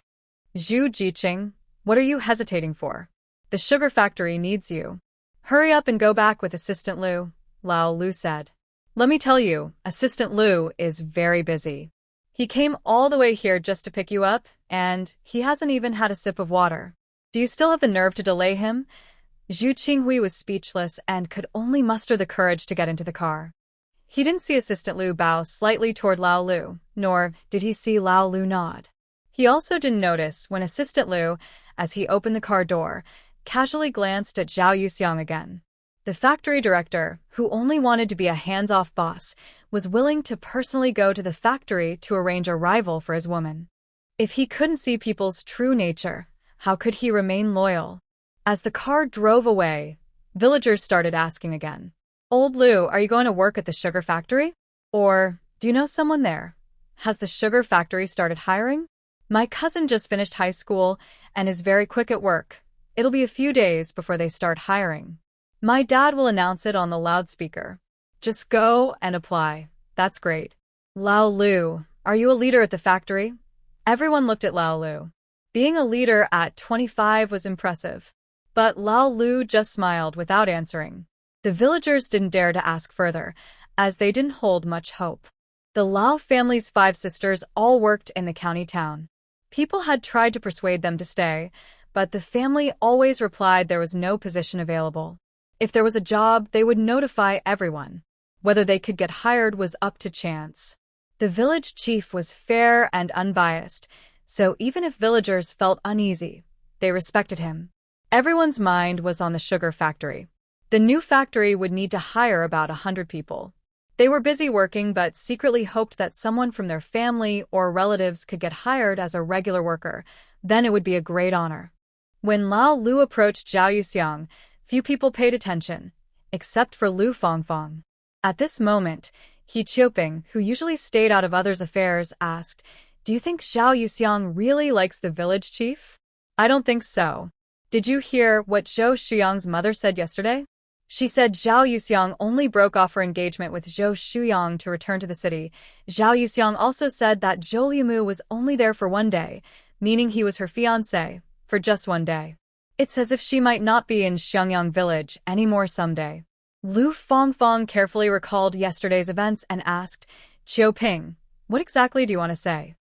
Zhu Jiqing, what are you hesitating for? The sugar factory needs you. Hurry up and go back with Assistant Lu, Lao Lu said. Let me tell you, Assistant Lu is very busy. He came all the way here just to pick you up, and he hasn't even had a sip of water. Do you still have the nerve to delay him? Zhu Qinghui was speechless and could only muster the courage to get into the car. He didn't see Assistant Lu bow slightly toward Lao Lu, nor did he see Lao Lu nod. He also didn't notice when Assistant Lu, as he opened the car door, casually glanced at Zhao Yuxiang again. The factory director, who only wanted to be a hands-off boss, was willing to personally go to the factory to arrange a rival for his woman. If he couldn't see people's true nature, how could he remain loyal? As the car drove away, villagers started asking again. Old Lu, are you going to work at the sugar factory? Or, do you know someone there? Has the sugar factory started hiring? My cousin just finished high school and is very quick at work. It'll be a few days before they start hiring. My dad will announce it on the loudspeaker. Just go and apply. That's great. Lao Lu, are you a leader at the factory? Everyone looked at Lao Lu. Being a leader at 25 was impressive. But Lao Lu just smiled without answering. The villagers didn't dare to ask further, as they didn't hold much hope. The Lao family's 5 sisters all worked in the county town. People had tried to persuade them to stay, but the family always replied there was no position available. If there was a job, they would notify everyone. Whether they could get hired was up to chance. The village chief was fair and unbiased, so even if villagers felt uneasy, they respected him. Everyone's mind was on the sugar factory. The new factory would need to hire about 100 people. They were busy working but secretly hoped that someone from their family or relatives could get hired as a regular worker. Then it would be a great honor. When Lao Lu approached Zhao Yuxiang, few people paid attention, except for Lu Fengfeng. At this moment, He Qiuping, who usually stayed out of others' affairs, asked, "Do you think Zhao Yuxiang really likes the village chief?" "I don't think so. Did you hear what Zhou Shuyang's mother said yesterday?" She said Zhao Yuxiang only broke off her engagement with Zhou Shuyang to return to the city. Zhao Yuxiang also said that Zhou Liumu was only there for one day, meaning he was her fiancé, for just one day. It's as if she might not be in Xiangyang village anymore someday. Lu Fongfong carefully recalled yesterday's events and asked, Qiuping, what exactly do you want to say?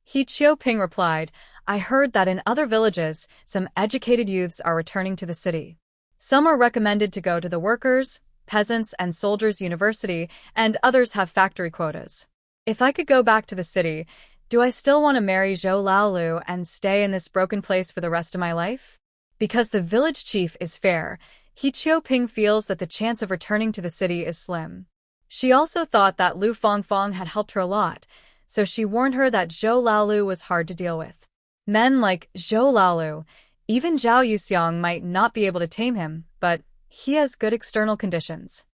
Qiuping replied, I heard that in other villages, some educated youths are returning to the city. Some are recommended to go to the workers, peasants, and soldiers' university, and others have factory quotas. If I could go back to the city, do I still want to marry Zhou Laolu and stay in this broken place for the rest of my life? Because the village chief is fair, Qiuping feels that the chance of returning to the city is slim. She also thought that Lu Fongfong had helped her a lot, so she warned her that Zhou Laolu was hard to deal with. Men like Zhou Laolu, even Zhao Yuxiang might not be able to tame him, but he has good external conditions.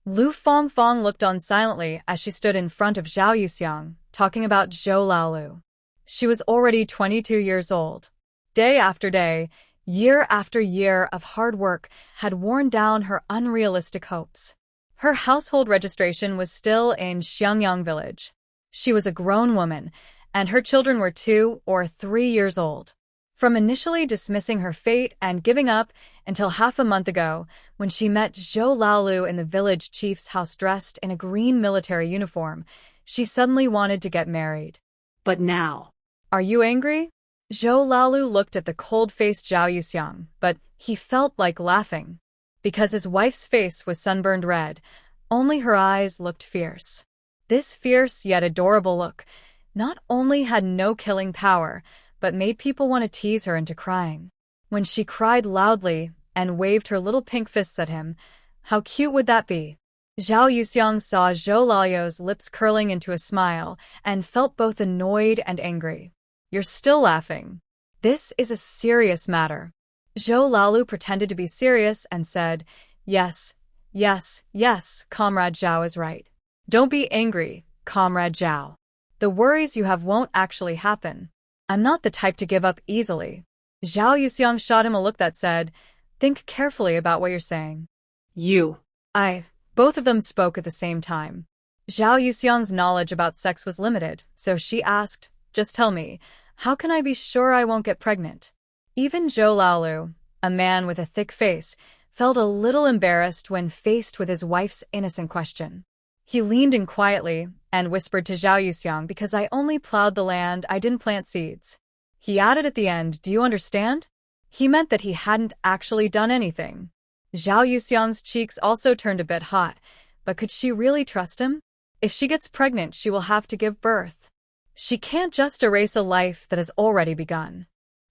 Lu Fongfong looked on silently as she stood in front of Zhao Yuxiang, talking about Zhou Laolu. She was already 22 years old. Day after day, year after year of hard work had worn down her unrealistic hopes. Her household registration was still in Xiangyang village. She was a grown woman, and her children were 2 or 3 years old. From initially dismissing her fate and giving up until half a month ago, when she met Zhou Laolu in the village chief's house dressed in a green military uniform, she suddenly wanted to get married. But now... Are you angry? Zhou Laolu looked at the cold-faced Zhao Yuxiang, but he felt like laughing. Because his wife's face was sunburned red, only her eyes looked fierce. This fierce yet adorable look not only had no killing power, but made people want to tease her into crying. When she cried loudly and waved her little pink fists at him, how cute would that be? Zhao Yuxiang saw Zhou Laolu's lips curling into a smile and felt both annoyed and angry. You're still laughing. This is a serious matter. Zhou Laolu pretended to be serious and said, Yes, Comrade Zhao is right. Don't be angry, Comrade Zhao. The worries you have won't actually happen. I'm not the type to give up easily. Zhao Yuxiang shot him a look that said, Think carefully about what you're saying. Both of them spoke at the same time. Zhao Yuxiang's knowledge about sex was limited, so she asked, Just tell me, how can I be sure I won't get pregnant? Even Zhou Laolu, a man with a thick face, felt a little embarrassed when faced with his wife's innocent question. He leaned in quietly and whispered to Zhao Yuxiang, Because I only plowed the land, I didn't plant seeds. He added at the end, Do you understand? He meant that he hadn't actually done anything. Zhao Yuxiang's cheeks also turned a bit hot, but could she really trust him? If she gets pregnant, she will have to give birth. She can't just erase a life that has already begun.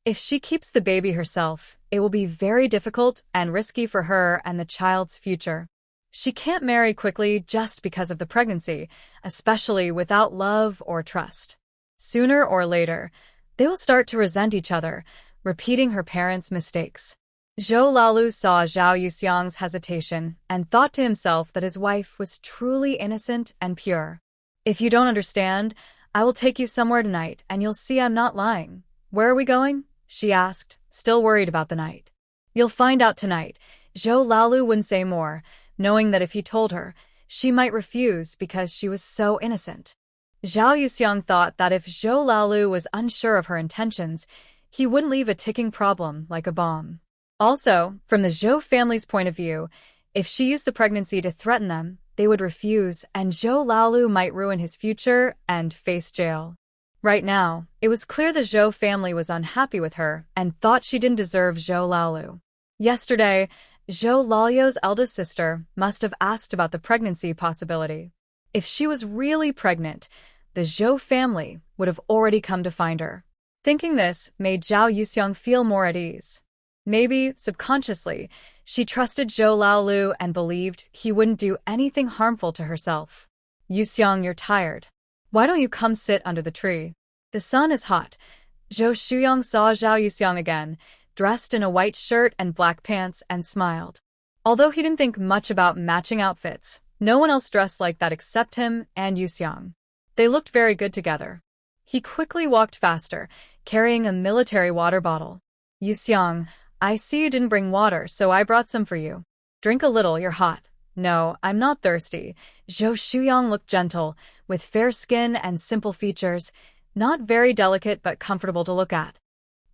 If she keeps the baby herself, it will be very difficult and risky for her and the child's future. She can't marry quickly just because of the pregnancy, especially without love or trust. Sooner or later, they will start to resent each other, repeating her parents' mistakes. Zhou Laolu saw Zhao Yuxiang's hesitation and thought to himself that his wife was truly innocent and pure. If you don't understand, I will take you somewhere tonight and you'll see I'm not lying. Where are we going? She asked, still worried about the night. You'll find out tonight. Zhou Laolu wouldn't say more, knowing that if he told her, she might refuse because she was so innocent. Zhao Yuxiang thought that if Zhou Laolu was unsure of her intentions, he wouldn't leave a ticking problem like a bomb. Also, from the Zhou family's point of view, if she used the pregnancy to threaten them, they would refuse and Zhou Laolu might ruin his future and face jail. Right now, it was clear the Zhou family was unhappy with her and thought she didn't deserve Zhou Laolu. Yesterday, Zhou Laolu's eldest sister must have asked about the pregnancy possibility. If she was really pregnant, the Zhou family would have already come to find her. Thinking this made Zhao Yuxiang feel more at ease. Maybe, subconsciously, she trusted Zhou Laolu and believed he wouldn't do anything harmful to herself. Yuxiang, you're tired. Why don't you come sit under the tree? The sun is hot. Zhou Shuyang saw Zhao Yuxiang again, dressed in a white shirt and black pants, and smiled. Although he didn't think much about matching outfits, no one else dressed like that except him and Yuxiang. They looked very good together. He quickly walked faster, carrying a military water bottle. Yuxiang, I see you didn't bring water, so I brought some for you. Drink a little, you're hot. No, I'm not thirsty. Zhou Shuyang looked gentle, with fair skin and simple features, not very delicate but comfortable to look at.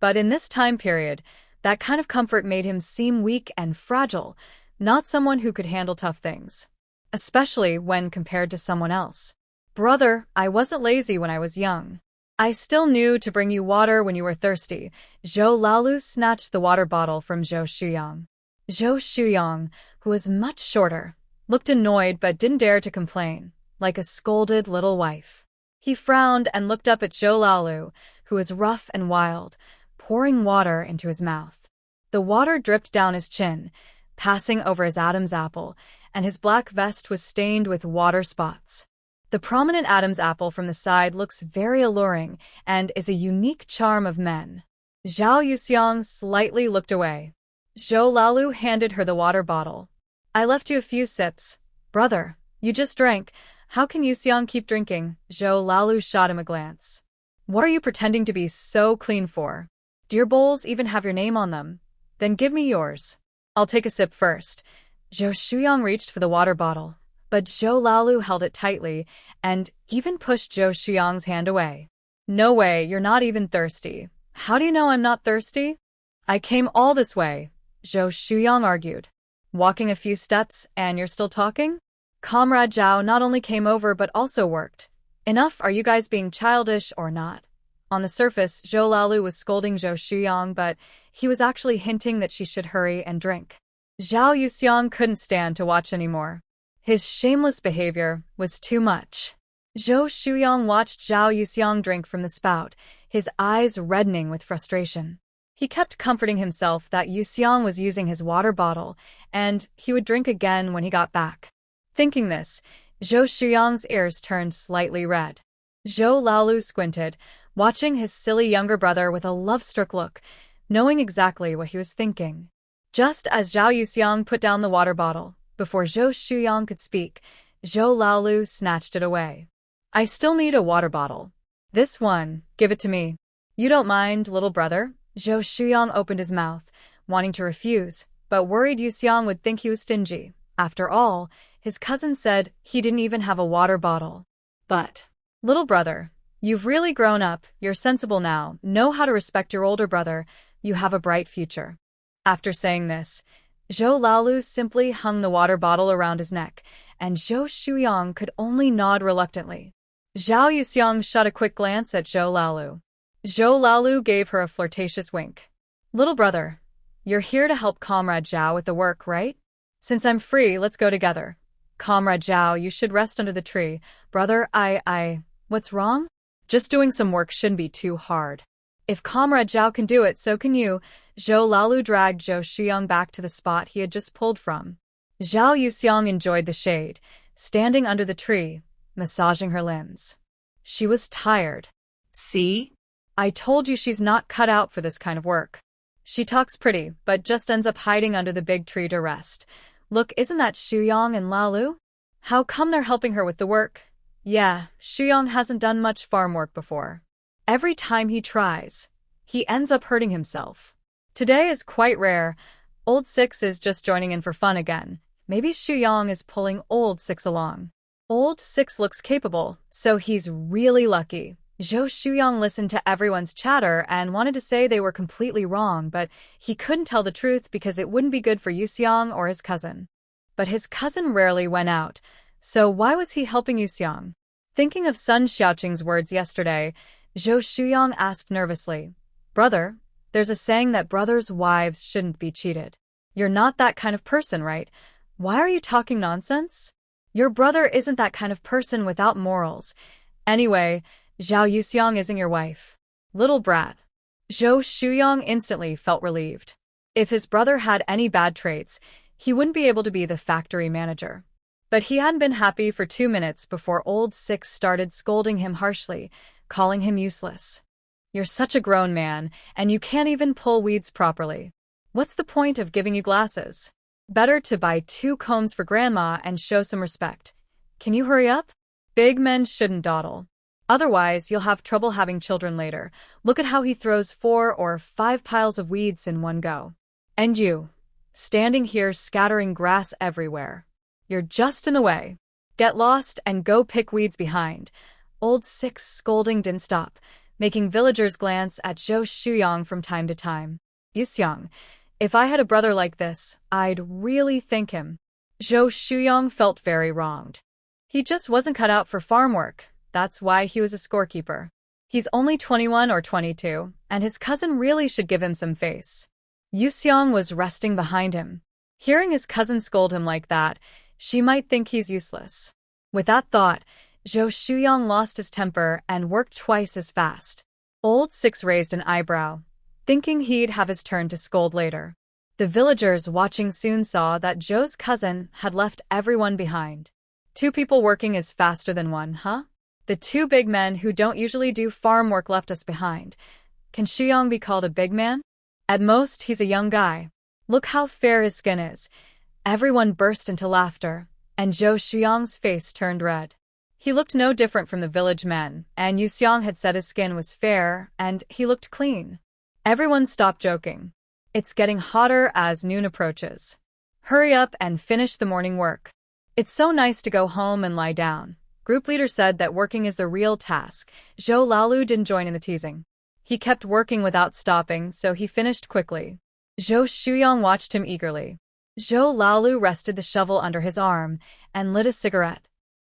But in this time period, that kind of comfort made him seem weak and fragile, not someone who could handle tough things, especially when compared to someone else. Brother, I wasn't lazy when I was young. I still knew to bring you water when you were thirsty. Zhou Laolu snatched the water bottle from Zhou Shuyang. Zhou Shuyang, who was much shorter, looked annoyed but didn't dare to complain, like a scolded little wife. He frowned and looked up at Zhou Laolu, who was rough and wild, pouring water into his mouth. The water dripped down his chin, passing over his Adam's apple, and his black vest was stained with water spots. The prominent Adam's apple from the side looks very alluring and is a unique charm of men. Zhao Yuxiang slightly looked away. Zhou Laolu handed her the water bottle. I left you a few sips. Brother, you just drank. How can Yuxiang keep drinking? Zhou Laolu shot him a glance. What are you pretending to be so clean for? Do your bowls even have your name on them? Then give me yours. I'll take a sip first. Zhou Shuyang reached for the water bottle, but Zhou Laolu held it tightly and even pushed Zhou Shuyang's hand away. No way, you're not even thirsty. How do you know I'm not thirsty? I came all this way, Zhou Shuyang argued. Walking a few steps and you're still talking? Comrade Zhao not only came over but also worked. Enough, are you guys being childish or not? On the surface, Zhou Laolu was scolding Zhou Shuyang, but he was actually hinting that she should hurry and drink. Zhao Yuxiang couldn't stand to watch anymore. His shameless behavior was too much. Zhou Shuyang watched Zhao Yuxiang drink from the spout, his eyes reddening with frustration. He kept comforting himself that Yuxiang was using his water bottle, and he would drink again when he got back. Thinking this, Zhou Shuyang's ears turned slightly red. Zhou Laolu squinted, watching his silly younger brother with a love-struck look, knowing exactly what he was thinking. Just as Zhao Yuxiang put down the water bottle, before Zhou Shuyang could speak, Zhou Laolu snatched it away. I still need a water bottle. This one, give it to me. You don't mind, little brother? Zhou Shuyang opened his mouth, wanting to refuse, but worried Yuxiang would think he was stingy. After all, his cousin said he didn't even have a water bottle. But, little brother, you've really grown up, you're sensible now, know how to respect your older brother, you have a bright future. After saying this, Zhou Laolu simply hung the water bottle around his neck, and Zhou Shuyang could only nod reluctantly. Zhao Yuxiang shot a quick glance at Zhou Laolu. Zhou Laolu gave her a flirtatious wink. Little brother, you're here to help Comrade Zhao with the work, right? Since I'm free, let's go together. Comrade Zhao, you should rest under the tree. Brother, what's wrong? Just doing some work shouldn't be too hard. If Comrade Zhao can do it, so can you. Zhou Laolu dragged Zhou Shuyang back to the spot he had just pulled from. Zhao Yuxiang enjoyed the shade, standing under the tree, massaging her limbs. She was tired. See? I told you she's not cut out for this kind of work. She talks pretty, but just ends up hiding under the big tree to rest. Look, isn't that Shuyang and Laolu? How come they're helping her with the work? Yeah, Shuyang hasn't done much farm work before. Every time he tries, he ends up hurting himself. Today is quite rare. Old Six is just joining in for fun again. Maybe Shuyang is pulling Old Six along. Old Six looks capable, so he's really lucky. Zhou Shuyang listened to everyone's chatter and wanted to say they were completely wrong, but he couldn't tell the truth because it wouldn't be good for Yuxiang or his cousin. But his cousin rarely went out, so why was he helping Yuxiang? Thinking of Sun Xiaoqing's words yesterday, Zhou Shuyang asked nervously, Brother, there's a saying that brothers' wives shouldn't be cheated. You're not that kind of person, right? Why are you talking nonsense? Your brother isn't that kind of person without morals. Anyway, Zhao Yuxiang isn't your wife. Little brat. Zhou Shuyang instantly felt relieved. If his brother had any bad traits, he wouldn't be able to be the factory manager. But he hadn't been happy for 2 minutes before Old Six started scolding him harshly, calling him useless. You're such a grown man, and you can't even pull weeds properly. What's the point of giving you glasses? Better to buy 2 combs for grandma and show some respect. Can you hurry up? Big men shouldn't dawdle. Otherwise, you'll have trouble having children later. Look at how he throws 4 or 5 piles of weeds in one go. And you, standing here scattering grass everywhere. You're just in the way. Get lost and go pick weeds behind. Old Six scolding didn't stop, making villagers glance at Zhou Shuyang from time to time. Yuxiang, If I had a brother like this, I'd really thank him. Zhou Shuyong felt very wronged. He just wasn't cut out for farm work. That's why he was a scorekeeper. He's only 21 or 22, and his cousin really should give him some face. Yu Xiong was resting behind him. Hearing his cousin scold him like that, she might think he's useless. With that thought, Zhou Shuyong lost his temper and worked twice as fast. Old Six raised an eyebrow, thinking he'd have his turn to scold later. The villagers watching soon saw that Zhou's cousin had left everyone behind. 2 people working is faster than 1, huh? The 2 big men who don't usually do farm work left us behind. Can Shuyong be called a big man? At most, he's a young guy. Look how fair his skin is. Everyone burst into laughter, and Zhou Shuyong's face turned red. He looked no different from the village men, and Yu Xiong had said his skin was fair, and he looked clean. Everyone stopped joking. It's getting hotter as noon approaches. Hurry up and finish the morning work. It's so nice to go home and lie down. Group leader said that working is the real task. Zhou Laolu didn't join in the teasing. He kept working without stopping, so he finished quickly. Zhou Shuyong watched him eagerly. Zhou Laolu rested the shovel under his arm and lit a cigarette.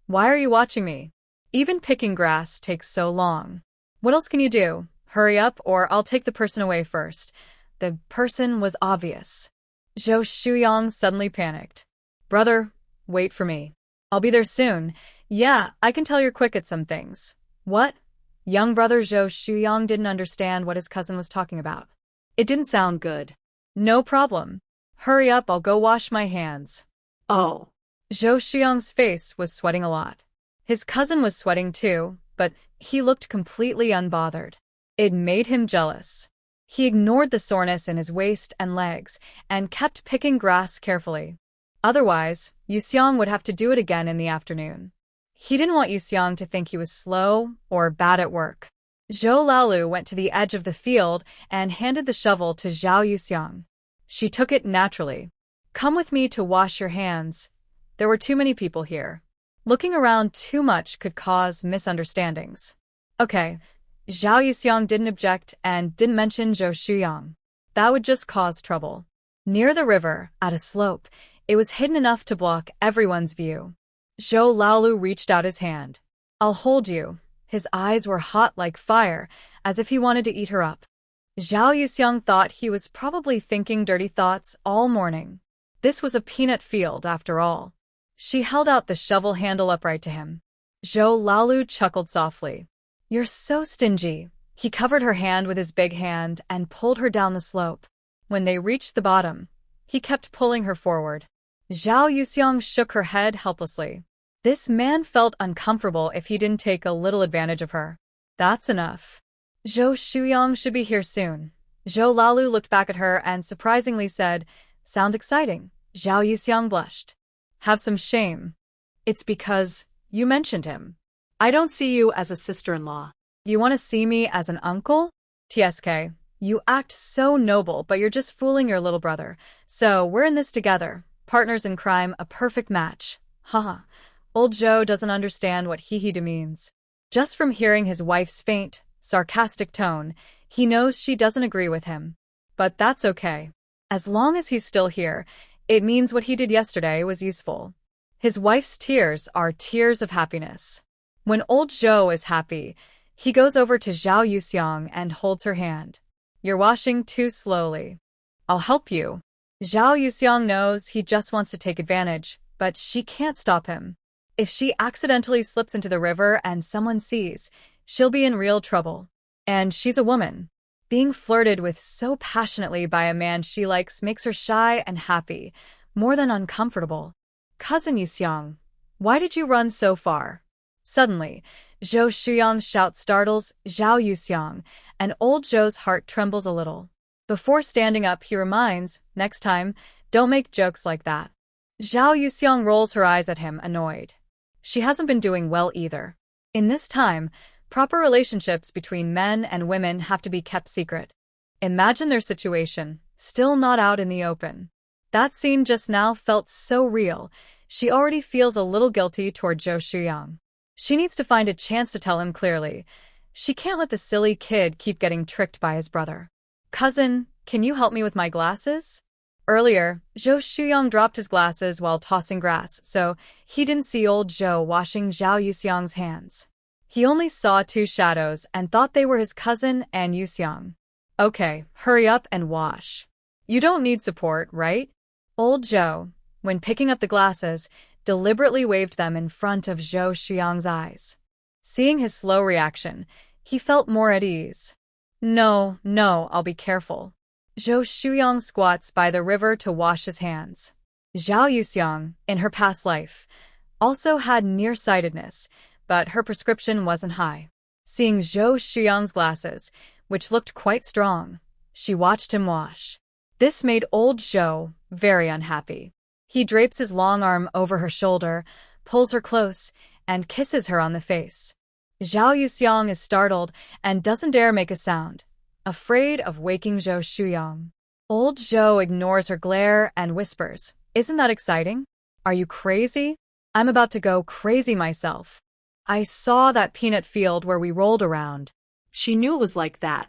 Why are you watching me? Even picking grass takes so long. What else can you do? Hurry up or I'll take the person away first. The person was obvious. Zhou Shuyong suddenly panicked. Brother, wait for me. I'll be there soon. Yeah, I can tell you're quick at some things. What? Young brother Zhou Shuyong didn't understand what his cousin was talking about. It didn't sound good. No problem. Hurry up, I'll go wash my hands. Oh. Zhou Shuyong's face was sweating a lot. His cousin was sweating too, but he looked completely unbothered. It made him jealous. He ignored the soreness in his waist and legs and kept picking grass carefully. Otherwise, Yu Xiong would have to do it again in the afternoon. He didn't want Yu Xiong to think he was slow or bad at work. Zhou Laolu went to the edge of the field and handed the shovel to Zhao Yuxiang. She took it naturally. Come with me to wash your hands. There were too many people here. Looking around too much could cause misunderstandings. Okay, Zhao Yuxiang didn't object and didn't mention Zhou Shuyong. That would just cause trouble. Near the river, at a slope, it was hidden enough to block everyone's view. Zhou Laolu reached out his hand. I'll hold you. His eyes were hot like fire, as if he wanted to eat her up. Zhao Yuxiang thought he was probably thinking dirty thoughts all morning. This was a peanut field, after all. She held out the shovel handle upright to him. Zhou Laolu chuckled softly. You're so stingy. He covered her hand with his big hand and pulled her down the slope. When they reached the bottom, he kept pulling her forward. Zhao Yuxiang shook her head helplessly. This man felt uncomfortable if he didn't take a little advantage of her. That's enough. Zhou Shuyong should be here soon. Zhou Laolu looked back at her and surprisingly said, Sound exciting. Zhao Yuxiang blushed. Have some shame. It's because you mentioned him. I don't see you as a sister-in-law. You want to see me as an uncle? TSK, you act so noble, but you're just fooling your little brother. So we're in this together. Partners in crime, a perfect match. Haha. Old Zhou doesn't understand what he means. Just from hearing his wife's faint, sarcastic tone, he knows she doesn't agree with him. But that's okay. As long as he's still here, it means what he did yesterday was useful. His wife's tears are tears of happiness. When old Zhou is happy, he goes over to Zhao Yuxiang and holds her hand. You're washing too slowly. I'll help you. Zhao Yuxiang knows he just wants to take advantage, but she can't stop him. If she accidentally slips into the river and someone sees, she'll be in real trouble. And she's a woman. Being flirted with so passionately by a man she likes makes her shy and happy, more than uncomfortable. Cousin Yuxiang, why did you run so far? Suddenly, Zhou Shuyong's shout startles Zhao Yuxiang, and old Zhou's heart trembles a little. Before standing up, he reminds, next time, don't make jokes like that. Zhao Yuxiang rolls her eyes at him, annoyed. She hasn't been doing well either. In this time, proper relationships between men and women have to be kept secret. Imagine their situation, still not out in the open. That scene just now felt so real. She already feels a little guilty toward Zhou Shuyong. She needs to find a chance to tell him clearly. She can't let the silly kid keep getting tricked by his brother. Cousin, can you help me with my glasses? Earlier, Zhou Shuyang dropped his glasses while tossing grass, so he didn't see old Zhou washing Zhao Yuxiang's hands. He only saw two shadows and thought they were his cousin and Yuxiang. Okay, hurry up and wash. You don't need support, right? Old Zhou, when picking up the glasses, deliberately waved them in front of Zhou Shuyang's eyes. Seeing his slow reaction, he felt more at ease. No, I'll be careful. Zhou Shuyang squats by the river to wash his hands. Zhao Yuxiang, in her past life, also had nearsightedness, but her prescription wasn't high. Seeing Zhou Shuyang's glasses, which looked quite strong, she watched him wash. This made old Zhou very unhappy. He drapes his long arm over her shoulder, pulls her close, and kisses her on the face. Zhao Yuxiang is startled and doesn't dare make a sound, afraid of waking Zhou Shuyang. Old Zhou ignores her glare and whispers, "Isn't that exciting? Are you crazy? I'm about to go crazy myself. I saw that peanut field where we rolled around." She knew it was like that.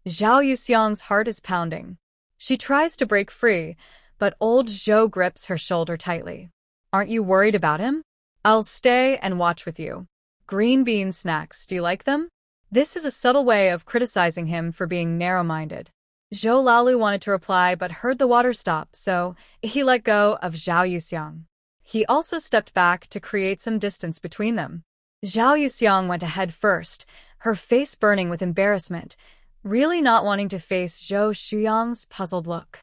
Zhao Yuxiang's heart is pounding. She tries to break free, but old Zhou grips her shoulder tightly. "Aren't you worried about him? I'll stay and watch with you. Green bean snacks, do you like them?" This is a subtle way of criticizing him for being narrow-minded. Zhou Lalu wanted to reply but heard the water stop, so he let go of Zhao Yuxiang. He also stepped back to create some distance between them. Zhao Yuxiang went ahead first, her face burning with embarrassment, really not wanting to face Zhou Shuyang's puzzled look.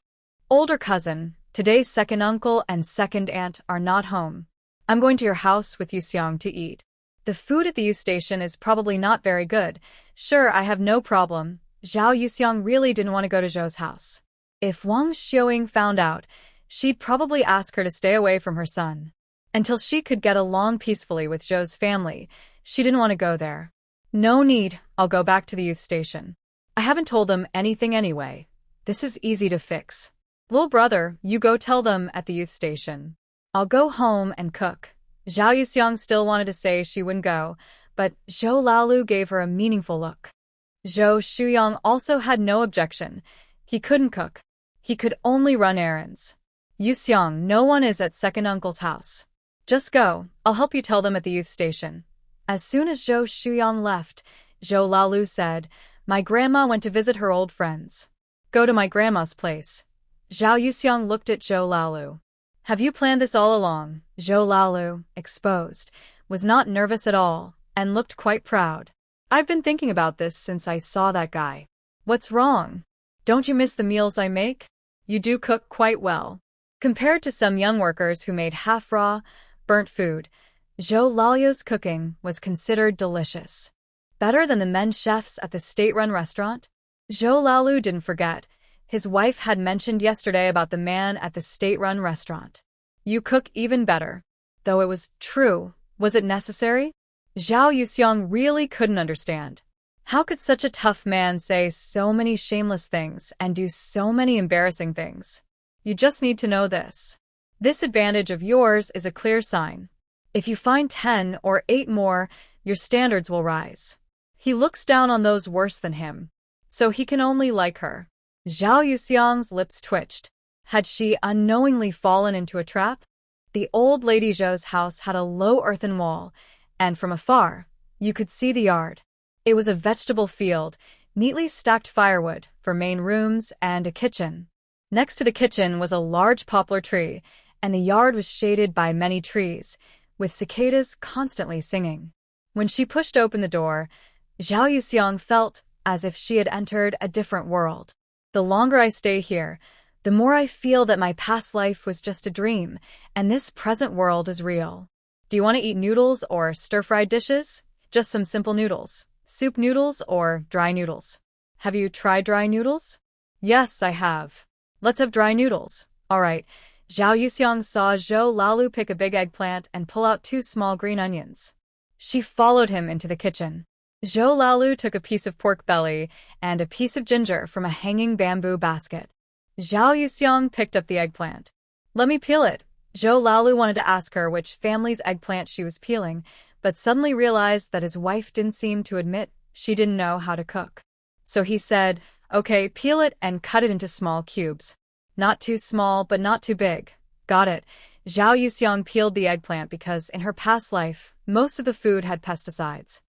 "Older cousin, today's second uncle and second aunt are not home. I'm going to your house with Yuxiang to eat. The food at the youth station is probably not very good. Sure, I have no problem." Zhao Yuxiang really didn't want to go to Zhou's house. If Wang Xiaoying found out, she'd probably ask her to stay away from her son. Until she could get along peacefully with Zhou's family, she didn't want to go there. "No need, I'll go back to the youth station. I haven't told them anything anyway. This is easy to fix. Little brother, you go tell them at the youth station. I'll go home and cook." Zhao Yuxiang still wanted to say she wouldn't go, but Zhou Lalu gave her a meaningful look. Zhou Shuyang also had no objection. He couldn't cook. He could only run errands. "Yuxiang, no one is at second uncle's house. Just go, I'll help you tell them at the youth station." As soon as Zhou Shuyang left, Zhou Lalu said, "My grandma went to visit her old friends. Go to my grandma's place." Zhao Yuxiang looked at Zhou Lalu. "Have you planned this all along?" Zhou Lalu, exposed, was not nervous at all and looked quite proud. "I've been thinking about this since I saw that guy." "What's wrong? Don't you miss the meals I make? You do cook quite well." Compared to some young workers who made half-raw, burnt food, Zhou Lalu's cooking was considered delicious. Better than the men chefs at the state-run restaurant? Zhou Lalu didn't forget. His wife had mentioned yesterday about the man at the state-run restaurant. "You cook even better." Though it was true, was it necessary? Zhao Yuxiang really couldn't understand. How could such a tough man say so many shameless things and do so many embarrassing things? You just need to know this. This advantage of yours is a clear sign. If you find 10 or 8 more, your standards will rise. He looks down on those worse than him, so he can only like her. Zhao Yuxiang's lips twitched. Had she unknowingly fallen into a trap? The old lady Zhou's house had a low earthen wall, and from afar, you could see the yard. It was a vegetable field, neatly stacked firewood for main rooms and a kitchen. Next to the kitchen was a large poplar tree, and the yard was shaded by many trees, with cicadas constantly singing. When she pushed open the door, Zhao Yuxiang felt as if she had entered a different world. "The longer I stay here, the more I feel that my past life was just a dream, and this present world is real. Do you want to eat noodles or stir-fried dishes? Just some simple noodles. Soup noodles or dry noodles? Have you tried dry noodles?" "Yes, I have." "Let's have dry noodles." "All right." Zhao Yuxiang saw Zhou Lalu pick a big eggplant and pull out 2 small green onions. She followed him into the kitchen. Zhou Lalu took a piece of pork belly and a piece of ginger from a hanging bamboo basket. Zhao Yuxiang picked up the eggplant. "Let me peel it." Zhou Lalu wanted to ask her which family's eggplant she was peeling, but suddenly realized that his wife didn't seem to admit she didn't know how to cook. So he said, Okay, peel it and cut it into small cubes. Not too small, but not too big. Got it. Zhao Yuxiang peeled the eggplant because, in her past life, most of the food had pesticides.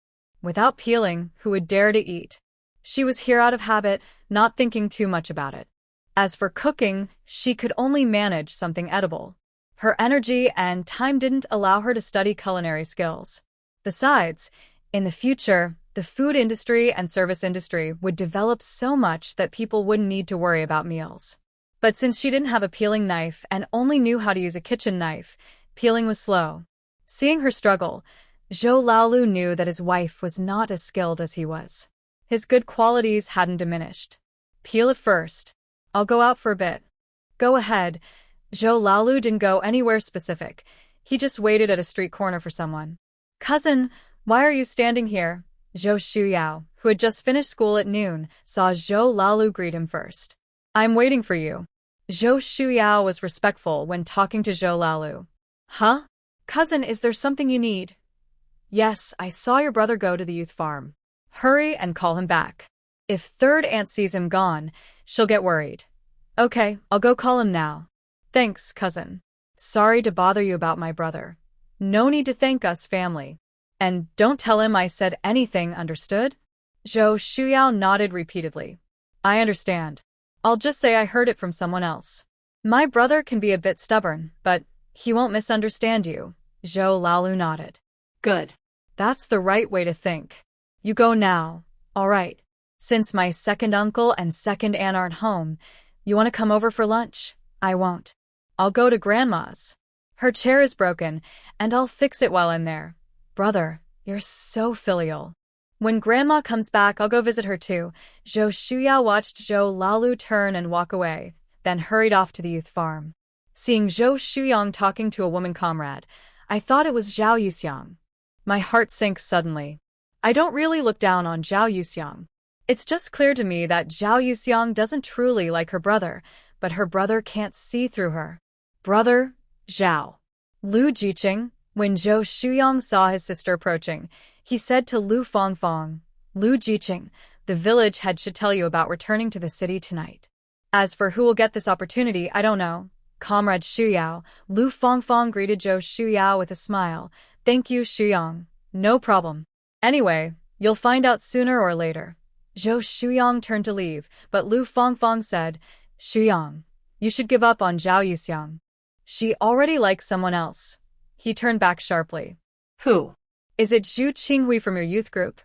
Without peeling, who would dare to eat? She was here out of habit, not thinking too much about it. As for cooking, she could only manage something edible. Her energy and time didn't allow her to study culinary skills. Besides, in the future, the food industry and service industry would develop so much that people wouldn't need to worry about meals. But since she didn't have a peeling knife and only knew how to use a kitchen knife, peeling was slow. Seeing her struggle, Zhou Laolu knew that his wife was not as skilled as he was. His good qualities hadn't diminished. Peel it first. I'll go out for a bit. Go ahead. Zhou Laolu didn't go anywhere specific. He just waited at a street corner for someone. Cousin, why are you standing here? Zhou Shuyao, who had just finished school at noon, saw Zhou Laolu greet him first. I'm waiting for you. Zhou Shuyao was respectful when talking to Zhou Laolu. Huh? Cousin, is there something you need? Yes, I saw your brother go to the youth farm. Hurry and call him back. If third aunt sees him gone, she'll get worried. Okay, I'll go call him now. Thanks, cousin. Sorry to bother you about my brother. No need to thank us, family. And don't tell him I said anything, understood? Zhou Shuyao nodded repeatedly. I understand. I'll just say I heard it from someone else. My brother can be a bit stubborn, but he won't misunderstand you. Zhou Laolu nodded. Good. That's the right way to think. You go now. All right. Since my second uncle and second aunt aren't home, you want to come over for lunch? I won't. I'll go to Grandma's. Her chair is broken, and I'll fix it while I'm there. Brother, you're so filial. When Grandma comes back, I'll go visit her too. Zhou Shuyao watched Zhou Laolu turn and walk away, then hurried off to the youth farm. Seeing Zhou Shuyang talking to a woman comrade, I thought it was Zhao Yuxiang. My heart sank suddenly. I don't really look down on Zhao Yuxiang. It's just clear to me that Zhao Yuxiang doesn't truly like her brother, but her brother can't see through her. Brother, Zhao. Lu Jiqing, when Zhou Shuyang saw his sister approaching, he said to Lu Fangfang, Lu Jiqing, the village head should tell you about returning to the city tonight. As for who will get this opportunity, I don't know. Comrade Shuyao, Lu Fangfang greeted Zhou Shuyao with a smile. Thank you, Shuyang. No problem. Anyway, you'll find out sooner or later. Zhou Shuyang turned to leave, but Lu Fangfang said, Shuyang, you should give up on Zhao Yuxiang. She already likes someone else. He turned back sharply. Who? Is it Zhu Qinghui from your youth group?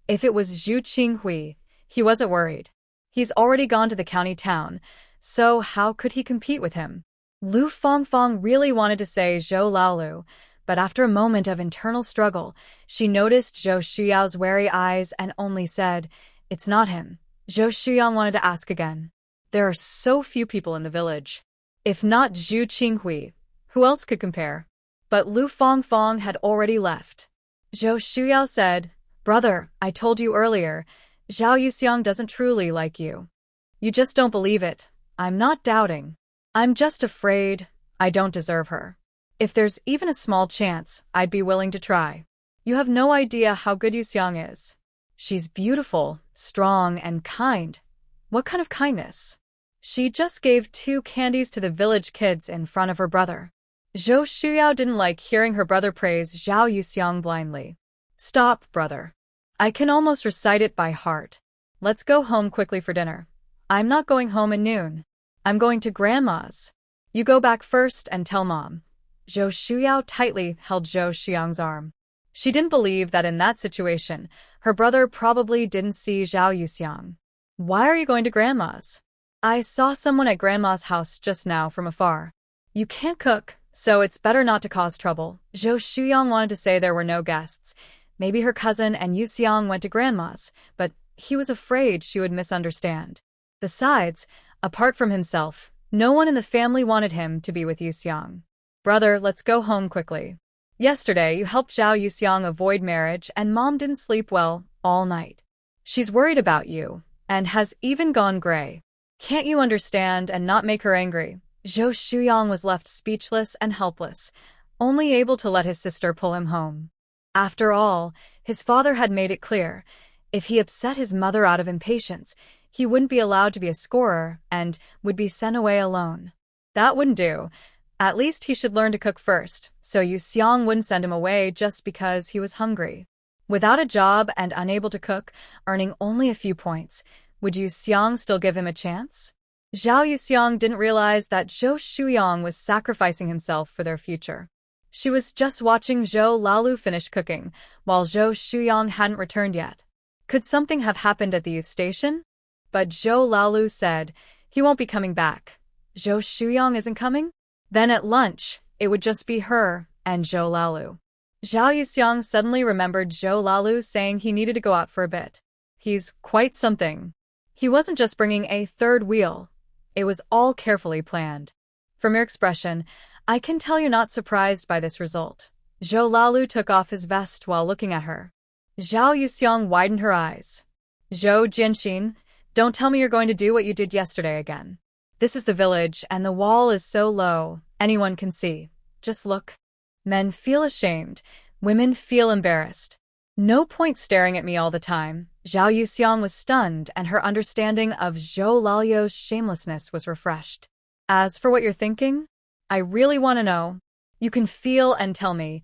If it was Zhu Qinghui, he wasn't worried. He's already gone to the county town, so how could he compete with him? Lu Fangfang really wanted to say Zhou Laolu, but after a moment of internal struggle, she noticed Zhou Shuyao's wary eyes and only said, It's not him. Zhou Shuyang wanted to ask again. There are so few people in the village. If not Zhu Qinghui, who else could compare? But Lu Fangfang had already left. Zhou Shuyao said, Brother, I told you earlier, Zhao Yuxiang doesn't truly like you. You just don't believe it. I'm not doubting. I'm just afraid I don't deserve her. If there's even a small chance, I'd be willing to try. You have no idea how good Yuxiang is. She's beautiful, strong, and kind. What kind of kindness? She just gave 2 candies to the village kids in front of her brother. Zhou Shuyao didn't like hearing her brother praise Zhao Yuxiang blindly. Stop, brother. I can almost recite it by heart. Let's go home quickly for dinner. I'm not going home at noon. I'm going to Grandma's. You go back first and tell Mom. Zhou Shuyao tightly held Zhou Shuyang's arm. She didn't believe that in that situation, her brother probably didn't see Zhao Yuxiang. Why are you going to Grandma's? I saw someone at Grandma's house just now from afar. You can't cook, so it's better not to cause trouble. Zhou Shuyang wanted to say there were no guests. Maybe her cousin and Yuxiang went to Grandma's, but he was afraid she would misunderstand. Besides, apart from himself, no one in the family wanted him to be with Yuxiang. Brother, let's go home quickly. Yesterday, you helped Zhao Yuxiang avoid marriage and Mom didn't sleep well all night. She's worried about you, and has even gone gray. Can't you understand and not make her angry? Zhou Shuyang was left speechless and helpless, only able to let his sister pull him home. After all, his father had made it clear, if he upset his mother out of impatience, he wouldn't be allowed to be a scorer and would be sent away alone. That wouldn't do. At least he should learn to cook first, so Yu Xiong wouldn't send him away just because he was hungry. Without a job and unable to cook, earning only a few points, would Yu Xiong still give him a chance? Zhao Yuxiang didn't realize that Zhou Shuyang was sacrificing himself for their future. She was just watching Zhou Lalu finish cooking, while Zhou Shuyang hadn't returned yet. Could something have happened at the youth station? But Zhou Lalu said, he won't be coming back. Zhou Shuyang isn't coming? Then at lunch, it would just be her and Zhou Lalu. Zhao Yuxiang suddenly remembered Zhou Lalu saying he needed to go out for a bit. He's quite something. He wasn't just bringing a third wheel. It was all carefully planned. From your expression, I can tell you're not surprised by this result. Zhou Lalu took off his vest while looking at her. Zhao Yuxiang widened her eyes. Zhou Jinxin, don't tell me you're going to do what you did yesterday again. This is the village, and the wall is so low, anyone can see. Just look. Men feel ashamed. Women feel embarrassed. No point staring at me all the time. Zhao Yuxiang was stunned, and her understanding of Zhou Lalu's shamelessness was refreshed. As for what you're thinking, I really want to know. You can feel and tell me.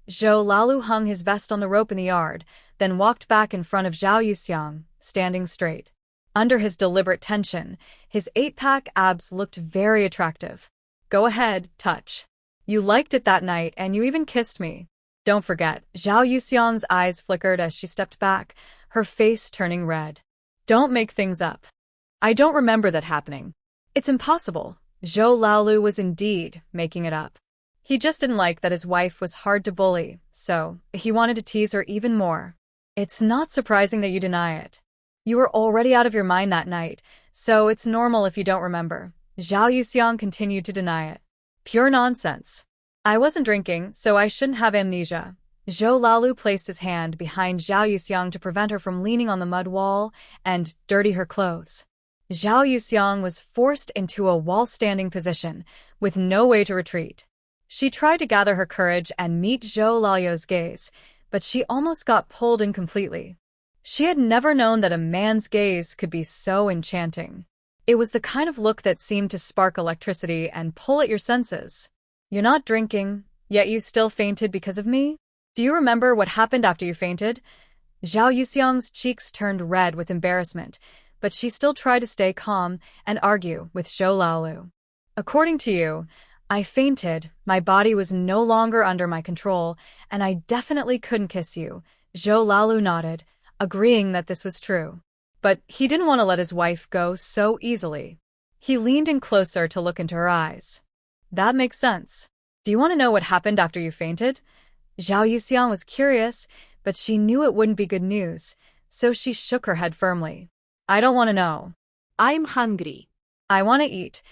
Zhou Lalu hung his vest on the rope in the yard, then walked back in front of Zhao Yuxiang, standing straight. Under his deliberate tension, his 8-pack abs looked very attractive. Go ahead, touch. You liked it that night, and you even kissed me. Don't forget. Zhao Yuxiang's eyes flickered as she stepped back, her face turning red. Don't make things up. I don't remember that happening. It's impossible. Zhou Lalu was indeed making it up. He just didn't like that his wife was hard to bully, so he wanted to tease her even more. It's not surprising that you deny it. You were already out of your mind that night, so it's normal if you don't remember. Zhao Yuxiang continued to deny it. Pure nonsense. I wasn't drinking, so I shouldn't have amnesia. Zhou Lalu placed his hand behind Zhao Yuxiang to prevent her from leaning on the mud wall and dirty her clothes. Zhao Yuxiang was forced into a wall-standing position, with no way to retreat. She tried to gather her courage and meet Zhou Lalu's gaze, but she almost got pulled in completely. She had never known that a man's gaze could be so enchanting. It was the kind of look that seemed to spark electricity and pull at your senses. You're not drinking, yet you still fainted because of me? Do you remember what happened after you fainted? Zhao Yuxiang's cheeks turned red with embarrassment, but she still tried to stay calm and argue with Zhou Lalu. According to you, I fainted, my body was no longer under my control, and I definitely couldn't kiss you. Zhou Lalu nodded, agreeing that this was true. But he didn't want to let his wife go so easily. He leaned in closer to look into her eyes. That makes sense. Do you want to know what happened after you fainted? Zhao Yuxiang was curious, but she knew it wouldn't be good news, so she shook her head firmly. I don't want to know. I'm hungry. I want to eat.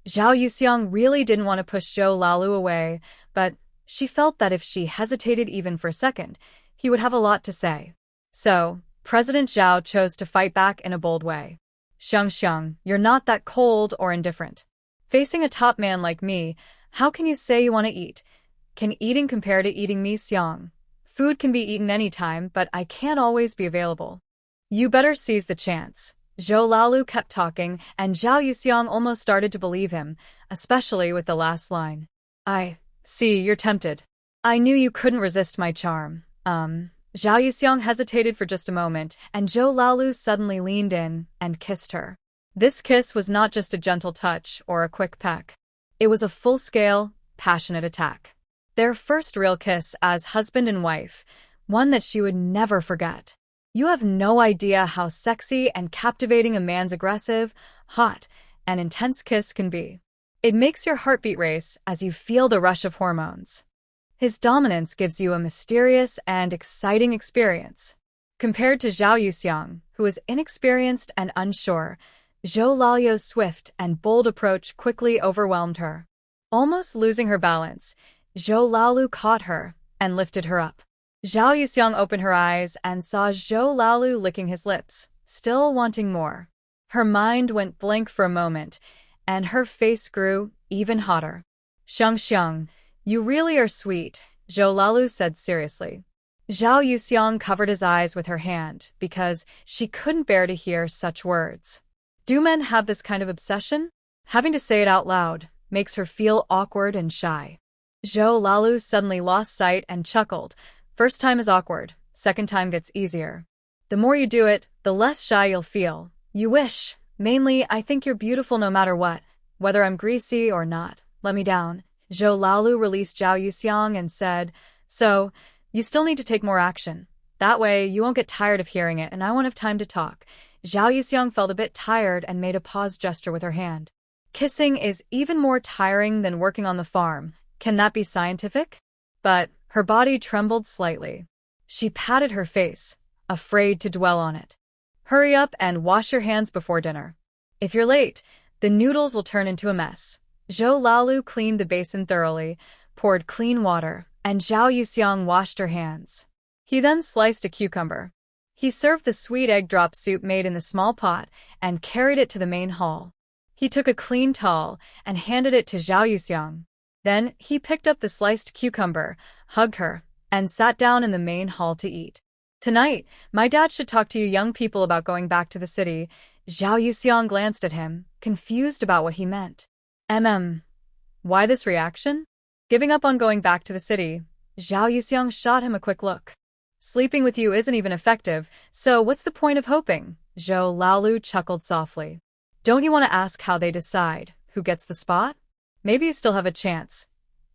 Zhao Yuxiang really didn't want to push Zhou Lalu away, but she felt that if she hesitated even for a second, he would have a lot to say. So, President Zhao chose to fight back in a bold way. Xiang, you're not that cold or indifferent. Facing a top man like me, how can you say you want to eat? Can eating compare to eating me, Xiang? Food can be eaten anytime, but I can't always be available. You better seize the chance. Zhou Lalu kept talking, and Zhao Yuxiang almost started to believe him, especially with the last line. I see, you're tempted. I knew you couldn't resist my charm. Zhao Yuxiang hesitated for just a moment, and Zhou Lalu suddenly leaned in and kissed her. This kiss was not just a gentle touch or a quick peck. It was a full-scale, passionate attack. Their first real kiss as husband and wife, one that she would never forget. You have no idea how sexy and captivating a man's aggressive, hot, and intense kiss can be. It makes your heartbeat race as you feel the rush of hormones. His dominance gives you a mysterious and exciting experience. Compared to Zhao Yuxiang, who was inexperienced and unsure, Zhou Lalu's swift and bold approach quickly overwhelmed her. Almost losing her balance, Zhou Lalu caught her and lifted her up. Zhao Yuxiang opened her eyes and saw Zhou Lalu licking his lips, still wanting more. Her mind went blank for a moment, and her face grew even hotter. Xiang, you really are sweet, Zhou Lalu said seriously. Zhao Yuxiang covered his eyes with her hand because she couldn't bear to hear such words. Do men have this kind of obsession? Having to say it out loud makes her feel awkward and shy. Zhou Lalu suddenly lost sight and chuckled. First time is awkward, second time gets easier. The more you do it, the less shy you'll feel. You wish. Mainly, I think you're beautiful no matter what. Whether I'm greasy or not, let me down. Zhou Lalu released Zhao Yuxiang and said, so, you still need to take more action. That way, you won't get tired of hearing it and I won't have time to talk. Zhao Yuxiang felt a bit tired and made a pause gesture with her hand. Kissing is even more tiring than working on the farm. Can that be scientific? But her body trembled slightly. She patted her face, afraid to dwell on it. Hurry up and wash your hands before dinner. If you're late, the noodles will turn into a mess. Zhou Lalu cleaned the basin thoroughly, poured clean water, and Zhao Yuxiang washed her hands. He then sliced a cucumber. He served the sweet egg drop soup made in the small pot and carried it to the main hall. He took a clean towel and handed it to Zhao Yuxiang. Then he picked up the sliced cucumber, hugged her, and sat down in the main hall to eat. Tonight, my dad should talk to you young people about going back to the city. Zhao Yuxiang glanced at him, confused about what he meant. Why this reaction? Giving up on going back to the city, Zhao Yuxiang shot him a quick look. Sleeping with you isn't even effective, so what's the point of hoping? Zhou Lalu chuckled softly. Don't you want to ask how they decide who gets the spot? Maybe you still have a chance.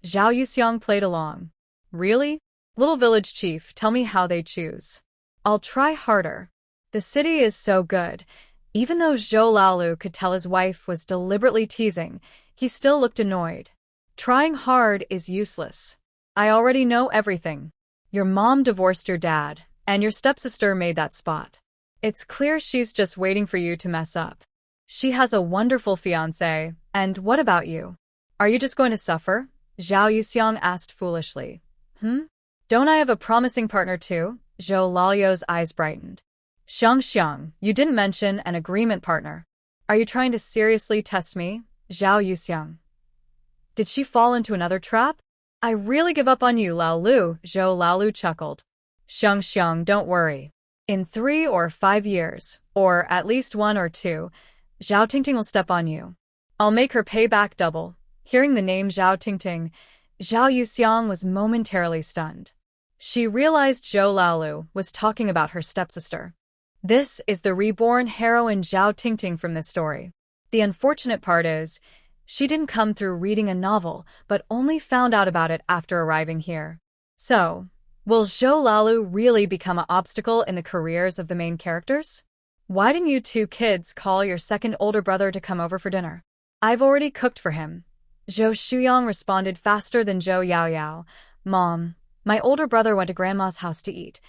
Zhao Yuxiang played along. Really? Little village chief, tell me how they choose. I'll try harder. The city is so good. Even though Zhou Lalu could tell his wife was deliberately teasing, he still looked annoyed. Trying hard is useless. I already know everything. Your mom divorced your dad, and your stepsister made that spot. It's clear she's just waiting for you to mess up. She has a wonderful fiancé, and what about you? Are you just going to suffer? Zhao Yuxiang asked foolishly. Don't I have a promising partner too? Zhou Lalio's eyes brightened. Xiang, you didn't mention an agreement partner. Are you trying to seriously test me? Zhao Yuxiang. Did she fall into another trap? I really give up on you, Lao Lu, Zhou Lalu chuckled. Xiang, don't worry. In 3 or 5 years, or at least 1 or 2, Zhao Tingting will step on you. I'll make her pay back double. Hearing the name Zhao Tingting, Zhao Yuxiang was momentarily stunned. She realized Zhou Lalu was talking about her stepsister. This is the reborn heroine Zhao Tingting from this story. The unfortunate part is, she didn't come through reading a novel, but only found out about it after arriving here. So, will Zhou Lalu really become an obstacle in the careers of the main characters? Why didn't you 2 kids call your second older brother to come over for dinner? I've already cooked for him. Zhou Shuyang responded faster than Zhou Yaoyao. Mom, my older brother went to Grandma's house to eat.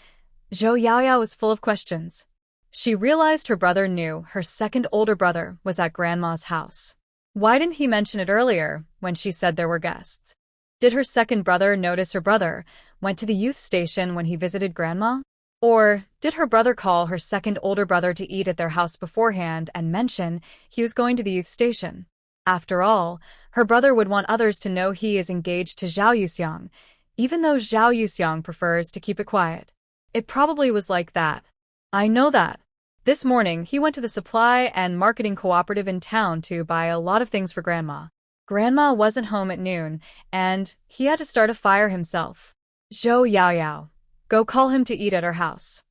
Zhou Yaoyao was full of questions. She realized her brother knew her second older brother was at Grandma's house. Why didn't he mention it earlier when she said there were guests? Did her second brother notice her brother went to the youth station when he visited Grandma? Or did her brother call her second older brother to eat at their house beforehand and mention he was going to the youth station? After all, her brother would want others to know he is engaged to Zhao Yuxiang, even though Zhao Yuxiang prefers to keep it quiet. It probably was like that. I know that. This morning, he went to the supply and marketing cooperative in town to buy a lot of things for Grandma. Grandma wasn't home at noon, and he had to start a fire himself. Zhou Yaoyao, go call him to eat at our house.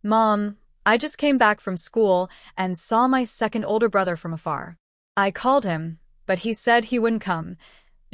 Mom, I just came back from school and saw my second older brother from afar. I called him, but he said he wouldn't come.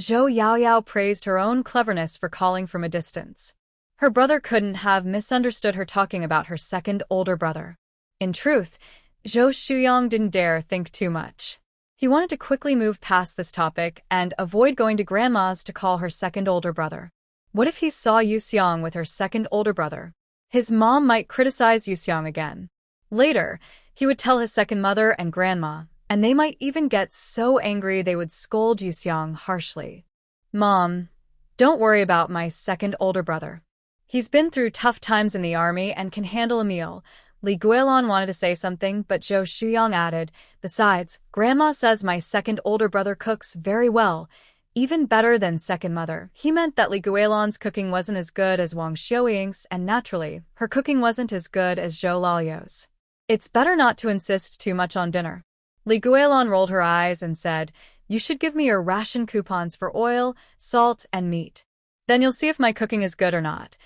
Zhou Yaoyao praised her own cleverness for calling from a distance. Her brother couldn't have misunderstood her talking about her second older brother. In truth, Zhou Shuyang didn't dare think too much. He wanted to quickly move past this topic and avoid going to Grandma's to call her second older brother. What if he saw Yuxiang with her second older brother? His mom might criticize Yuxiang again. Later, he would tell his second mother and Grandma, and they might even get so angry they would scold Yuxiang harshly. Mom, don't worry about my second older brother. He's been through tough times in the army and can handle a meal. Li Guilin wanted to say something, but Zhou Shuyang added, besides, Grandma says my second older brother cooks very well, even better than second mother. He meant that Li Guilin's cooking wasn't as good as Wang Xiuying's, and naturally, her cooking wasn't as good as Zhou Lalio's. It's better not to insist too much on dinner. Li Guilin rolled her eyes and said, "You should give me your ration coupons for oil, salt, and meat. Then you'll see if my cooking is good or not."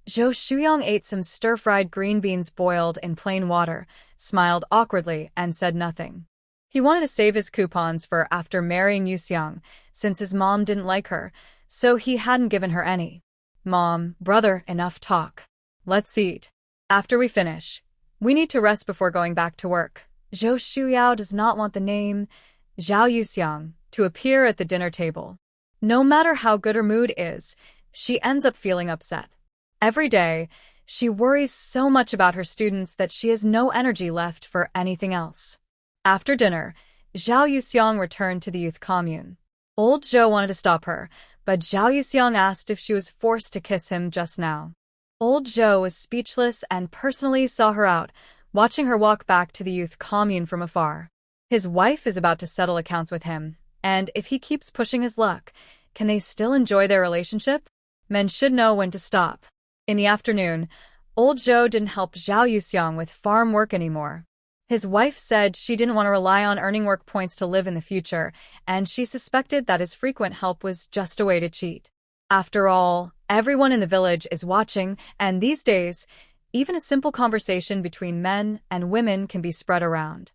Zhou Shuyang ate some stir-fried green beans boiled in plain water, smiled awkwardly, and said nothing. He wanted to save his coupons for after marrying Yuxiang, since his mom didn't like her, so he hadn't given her any. "Mom, brother, enough talk. Let's eat. After we finish, we need to rest before going back to work." Zhou Shuyao does not want the name Zhao Yuxiang to appear at the dinner table. No matter how good her mood is, she ends up feeling upset. Every day, she worries so much about her students that she has no energy left for anything else. After dinner, Zhao Yuxiang returned to the youth commune. Old Zhou wanted to stop her, but Zhao Yuxiang asked if she was forced to kiss him just now. Old Zhou was speechless and personally saw her out, watching her walk back to the youth commune from afar. His wife is about to settle accounts with him, and if he keeps pushing his luck, can they still enjoy their relationship? Men should know when to stop. In the afternoon, old Zhou didn't help Zhao Yuxiang with farm work anymore. His wife said she didn't want to rely on earning work points to live in the future, and she suspected that his frequent help was just a way to cheat. After all, everyone in the village is watching, and these days, even a simple conversation between men and women can be spread around.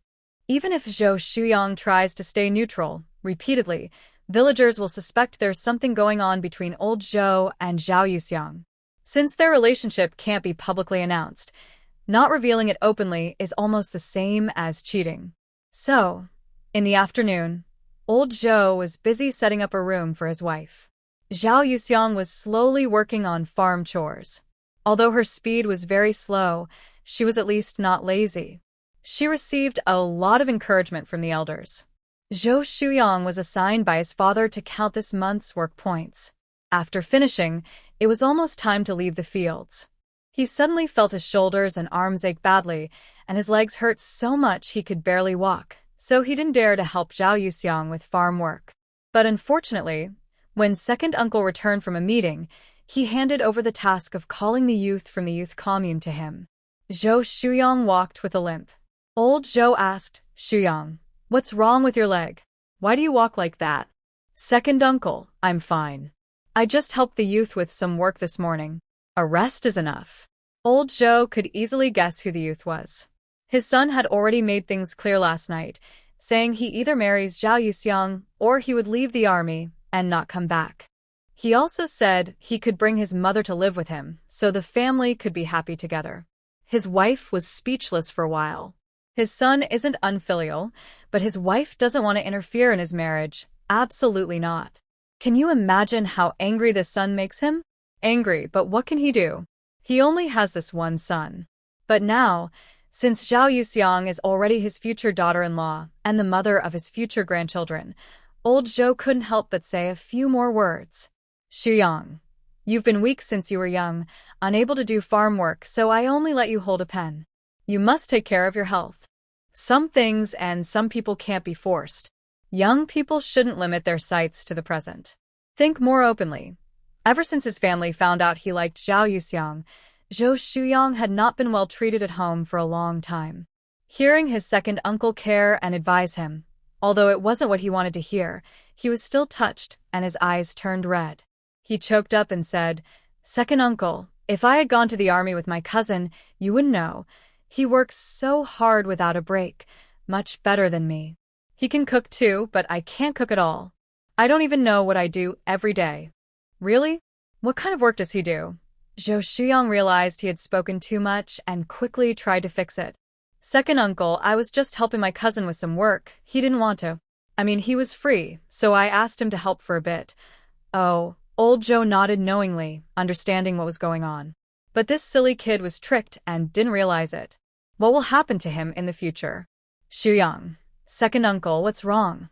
Even if Zhou Shuyang tries to stay neutral, repeatedly, villagers will suspect there's something going on between old Zhou and Zhao Yuxiang. Since their relationship can't be publicly announced, not revealing it openly is almost the same as cheating. So, in the afternoon, old Zhou was busy setting up a room for his wife. Zhao Yuxiang was slowly working on farm chores. Although her speed was very slow, she was at least not lazy. She received a lot of encouragement from the elders. Zhou Shuyang was assigned by his father to count this month's work points. After finishing, it was almost time to leave the fields. He suddenly felt his shoulders and arms ache badly, and his legs hurt so much he could barely walk, so he didn't dare to help Zhao Yuxiang with farm work. But unfortunately, when second uncle returned from a meeting, he handed over the task of calling the youth from the youth commune to him. Zhou Shuyang walked with a limp. Old Zhou asked, "Shuyang, what's wrong with your leg? Why do you walk like that?" "Second uncle, I'm fine. I just helped the youth with some work this morning. A rest is enough." Old Zhou could easily guess who the youth was. His son had already made things clear last night, saying he either marries Zhao Yuxiang or he would leave the army and not come back. He also said he could bring his mother to live with him, so the family could be happy together. His wife was speechless for a while. His son isn't unfilial, but his wife doesn't want to interfere in his marriage. Absolutely not. Can you imagine how angry this son makes him? Angry, but what can he do? He only has this one son. But now, since Zhao Yuxiang is already his future daughter-in-law and the mother of his future grandchildren, old Zhou couldn't help but say a few more words. "Shuyang, you've been weak since you were young, unable to do farm work, so I only let you hold a pen. You must take care of your health. Some things and some people can't be forced. Young people shouldn't limit their sights to the present. Think more openly." Ever since his family found out he liked Zhao Yuxiang, Zhou Shuyang had not been well treated at home for a long time. Hearing his second uncle care and advise him, although it wasn't what he wanted to hear, he was still touched and his eyes turned red. He choked up and said, "Second uncle, if I had gone to the army with my cousin, you wouldn't know. He works so hard without a break, much better than me. He can cook too, but I can't cook at all. I don't even know what I do every day." "Really? What kind of work does he do?" Zhou Shuyang realized he had spoken too much and quickly tried to fix it. "Second uncle, I was just helping my cousin with some work. He didn't want to. I mean, he was free, so I asked him to help for a bit." Oh, old Zhou nodded knowingly, understanding what was going on. But this silly kid was tricked and didn't realize it. What will happen to him in the future? "Shuyang, second uncle, what's wrong?"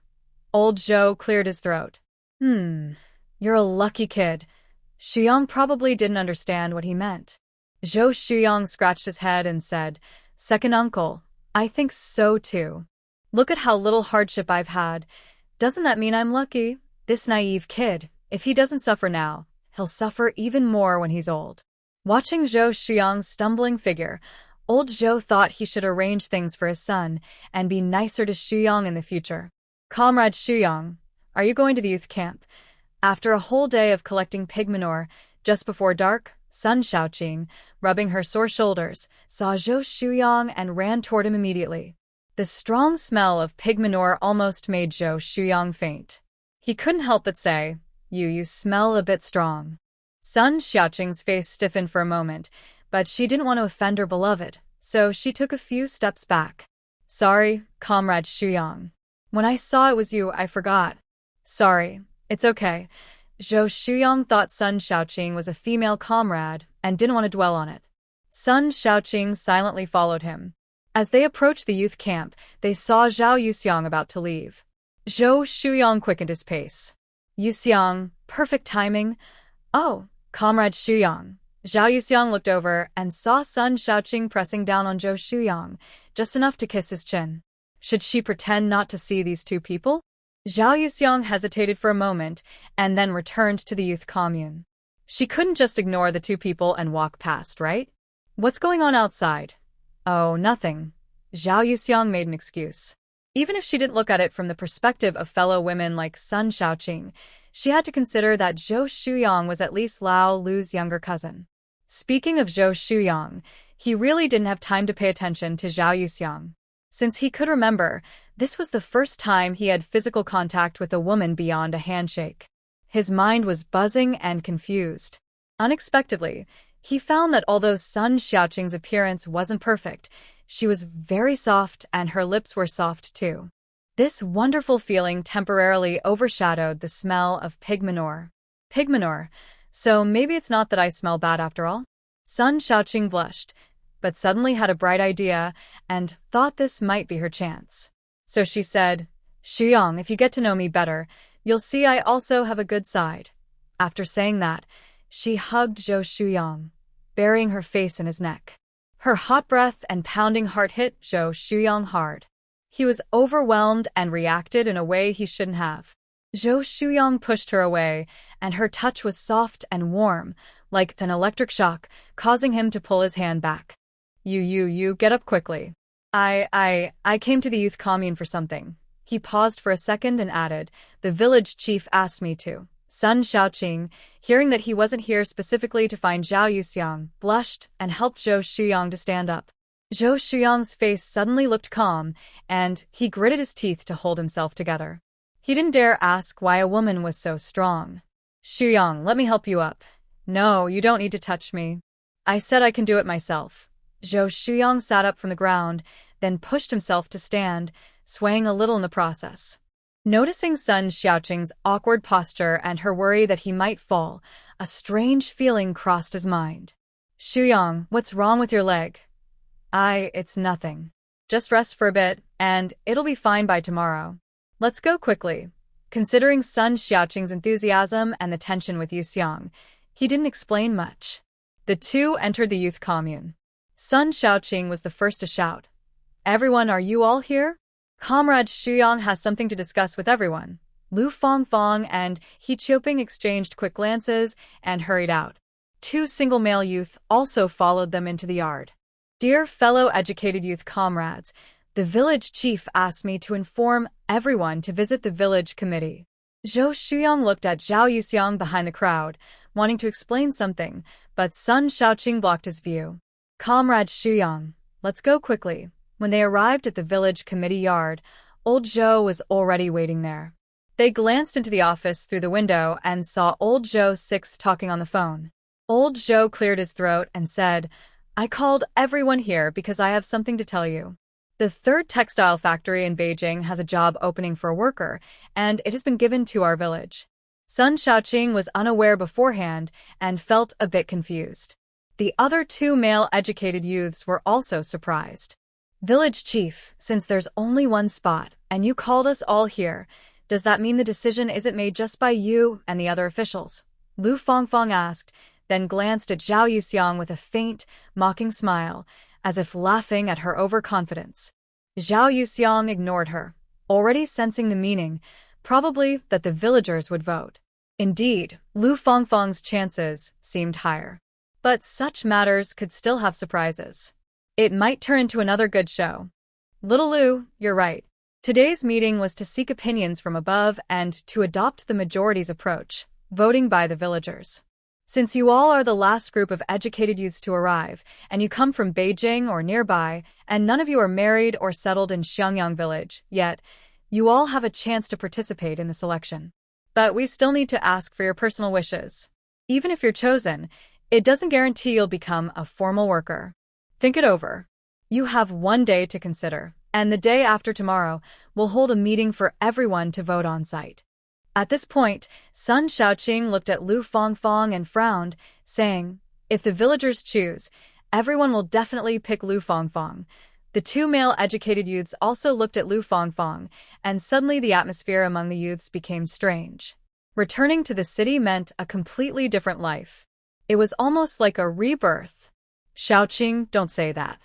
Old Zhou cleared his throat. You're a lucky kid." Shuyang probably didn't understand what he meant. Zhou Shuyang scratched his head and said, "Second uncle, I think so too. Look at how little hardship I've had. Doesn't that mean I'm lucky? This naive kid, if he doesn't suffer now, he'll suffer even more when he's old." Watching Zhou Shuyang's stumbling figure, Old Zhou thought he should arrange things for his son and be nicer to Shuyang in the future. Comrade Shuyang, are you going to the youth camp? After a whole day of collecting pig manure, just before dark, Sun Shaoqing, rubbing her sore shoulders, saw Zhou Shuyang and ran toward him immediately. The strong smell of pig manure almost made Zhou Shuyang faint. He couldn't help but say, You smell a bit strong. Sun Shaoqing's face stiffened for a moment, but she didn't want to offend her beloved, so she took a few steps back. Sorry, Comrade Shuyang. When I saw it was you, I forgot. Sorry, it's okay. Zhou Shuyang thought Sun Shaoqing was a female comrade and didn't want to dwell on it. Sun Shaoqing silently followed him. As they approached the youth camp, they saw Zhao Yuxiang about to leave. Zhou Shuyang quickened his pace. Yuxiang, perfect timing. Oh, Comrade Shuyang. Zhao Yuxiang looked over and saw Sun Shaoqing pressing down on Zhou Shuyang, just enough to kiss his chin. Should she pretend not to see these two people? Zhao Yuxiang hesitated for a moment and then returned to the youth commune. She couldn't just ignore the two people and walk past, right? What's going on outside? Oh, nothing. Zhao Yuxiang made an excuse. Even if she didn't look at it from the perspective of fellow women like Sun Shaoqing, she had to consider that Zhou Shuyang was at least Lao Lu's younger cousin. Speaking of Zhou Shuyang, he really didn't have time to pay attention to Zhao Yuxiang. Since he could remember, this was the first time he had physical contact with a woman beyond a handshake. His mind was buzzing and confused. Unexpectedly, he found that although Sun Shaoqing's appearance wasn't perfect, she was very soft and her lips were soft too. This wonderful feeling temporarily overshadowed the smell of pig manure. Pig manure? So maybe it's not that I smell bad after all? Sun Shaoqing blushed, but suddenly had a bright idea and thought this might be her chance. So she said, Shuyang, if you get to know me better, you'll see I also have a good side. After saying that, she hugged Zhou Shuyang, burying her face in his neck. Her hot breath and pounding heart hit Zhou Shuyang hard. He was overwhelmed and reacted in a way he shouldn't have. Zhou Shuyang pushed her away, and her touch was soft and warm, like an electric shock, causing him to pull his hand back. You, get up quickly. I came to the youth commune for something. He paused for a second and added, The village chief asked me to. Sun Shaoqing, hearing that he wasn't here specifically to find Zhao Yuxiang, blushed and helped Zhou Shuyang to stand up. Zhou Shuyang's face suddenly looked calm, and he gritted his teeth to hold himself together. He didn't dare ask why a woman was so strong. Shuyang, let me help you up. No, you don't need to touch me. I said I can do it myself. Zhou Shuyang sat up from the ground, then pushed himself to stand, swaying a little in the process. Noticing Sun Shaoqing's awkward posture and her worry that he might fall, a strange feeling crossed his mind. Shuyang, what's wrong with your leg? It's nothing. Just rest for a bit, and it'll be fine by tomorrow. Let's go quickly. Considering Sun Shaoqing's enthusiasm and the tension with Yuxiang, he didn't explain much. The two entered the youth commune. Sun Shaoqing was the first to shout. Everyone, are you all here? Comrade Shuyang has something to discuss with everyone. Lu Fongfong and He Qiuping exchanged quick glances and hurried out. Two single male youth also followed them into the yard. Dear fellow educated youth comrades, the village chief asked me to inform everyone to visit the village committee. Zhou Shuyang looked at Zhao Yuxiang behind the crowd, wanting to explain something, but Sun Shaoqing blocked his view. Comrade Shuyang, let's go quickly. When they arrived at the village committee yard, old Zhou was already waiting there. They glanced into the office through the window and saw old Zhou Sixth talking on the phone. Old Zhou cleared his throat and said, I called everyone here because I have something to tell you. The third textile factory in Beijing has a job opening for a worker, and it has been given to our village. Sun Shaoqing was unaware beforehand and felt a bit confused. The other two male educated youths were also surprised. Village chief, since there's only one spot, and you called us all here, does that mean the decision isn't made just by you and the other officials? Lu Fongfong asked, then glanced at Zhao Yuxiang with a faint, mocking smile, as if laughing at her overconfidence. Zhao Yuxiang ignored her, already sensing the meaning, probably that the villagers would vote. Indeed, Lu Fongfong's chances seemed higher. But such matters could still have surprises. It might turn into another good show. Little Lou, you're right. Today's meeting was to seek opinions from above and to adopt the majority's approach, voting by the villagers. Since you all are the last group of educated youths to arrive, and you come from Beijing or nearby, and none of you are married or settled in Xiangyang village yet, you all have a chance to participate in the selection. But we still need to ask for your personal wishes. Even if you're chosen, it doesn't guarantee you'll become a formal worker. Think it over. You have one day to consider, and the day after tomorrow, we'll hold a meeting for everyone to vote on site. At this point, Sun Shaoqing looked at Lu Fangfang and frowned, saying, if the villagers choose, everyone will definitely pick Lu Fangfang. The two male educated youths also looked at Lu Fangfang, and suddenly the atmosphere among the youths became strange. Returning to the city meant a completely different life. It was almost like a rebirth. Shaoqing, don't say that.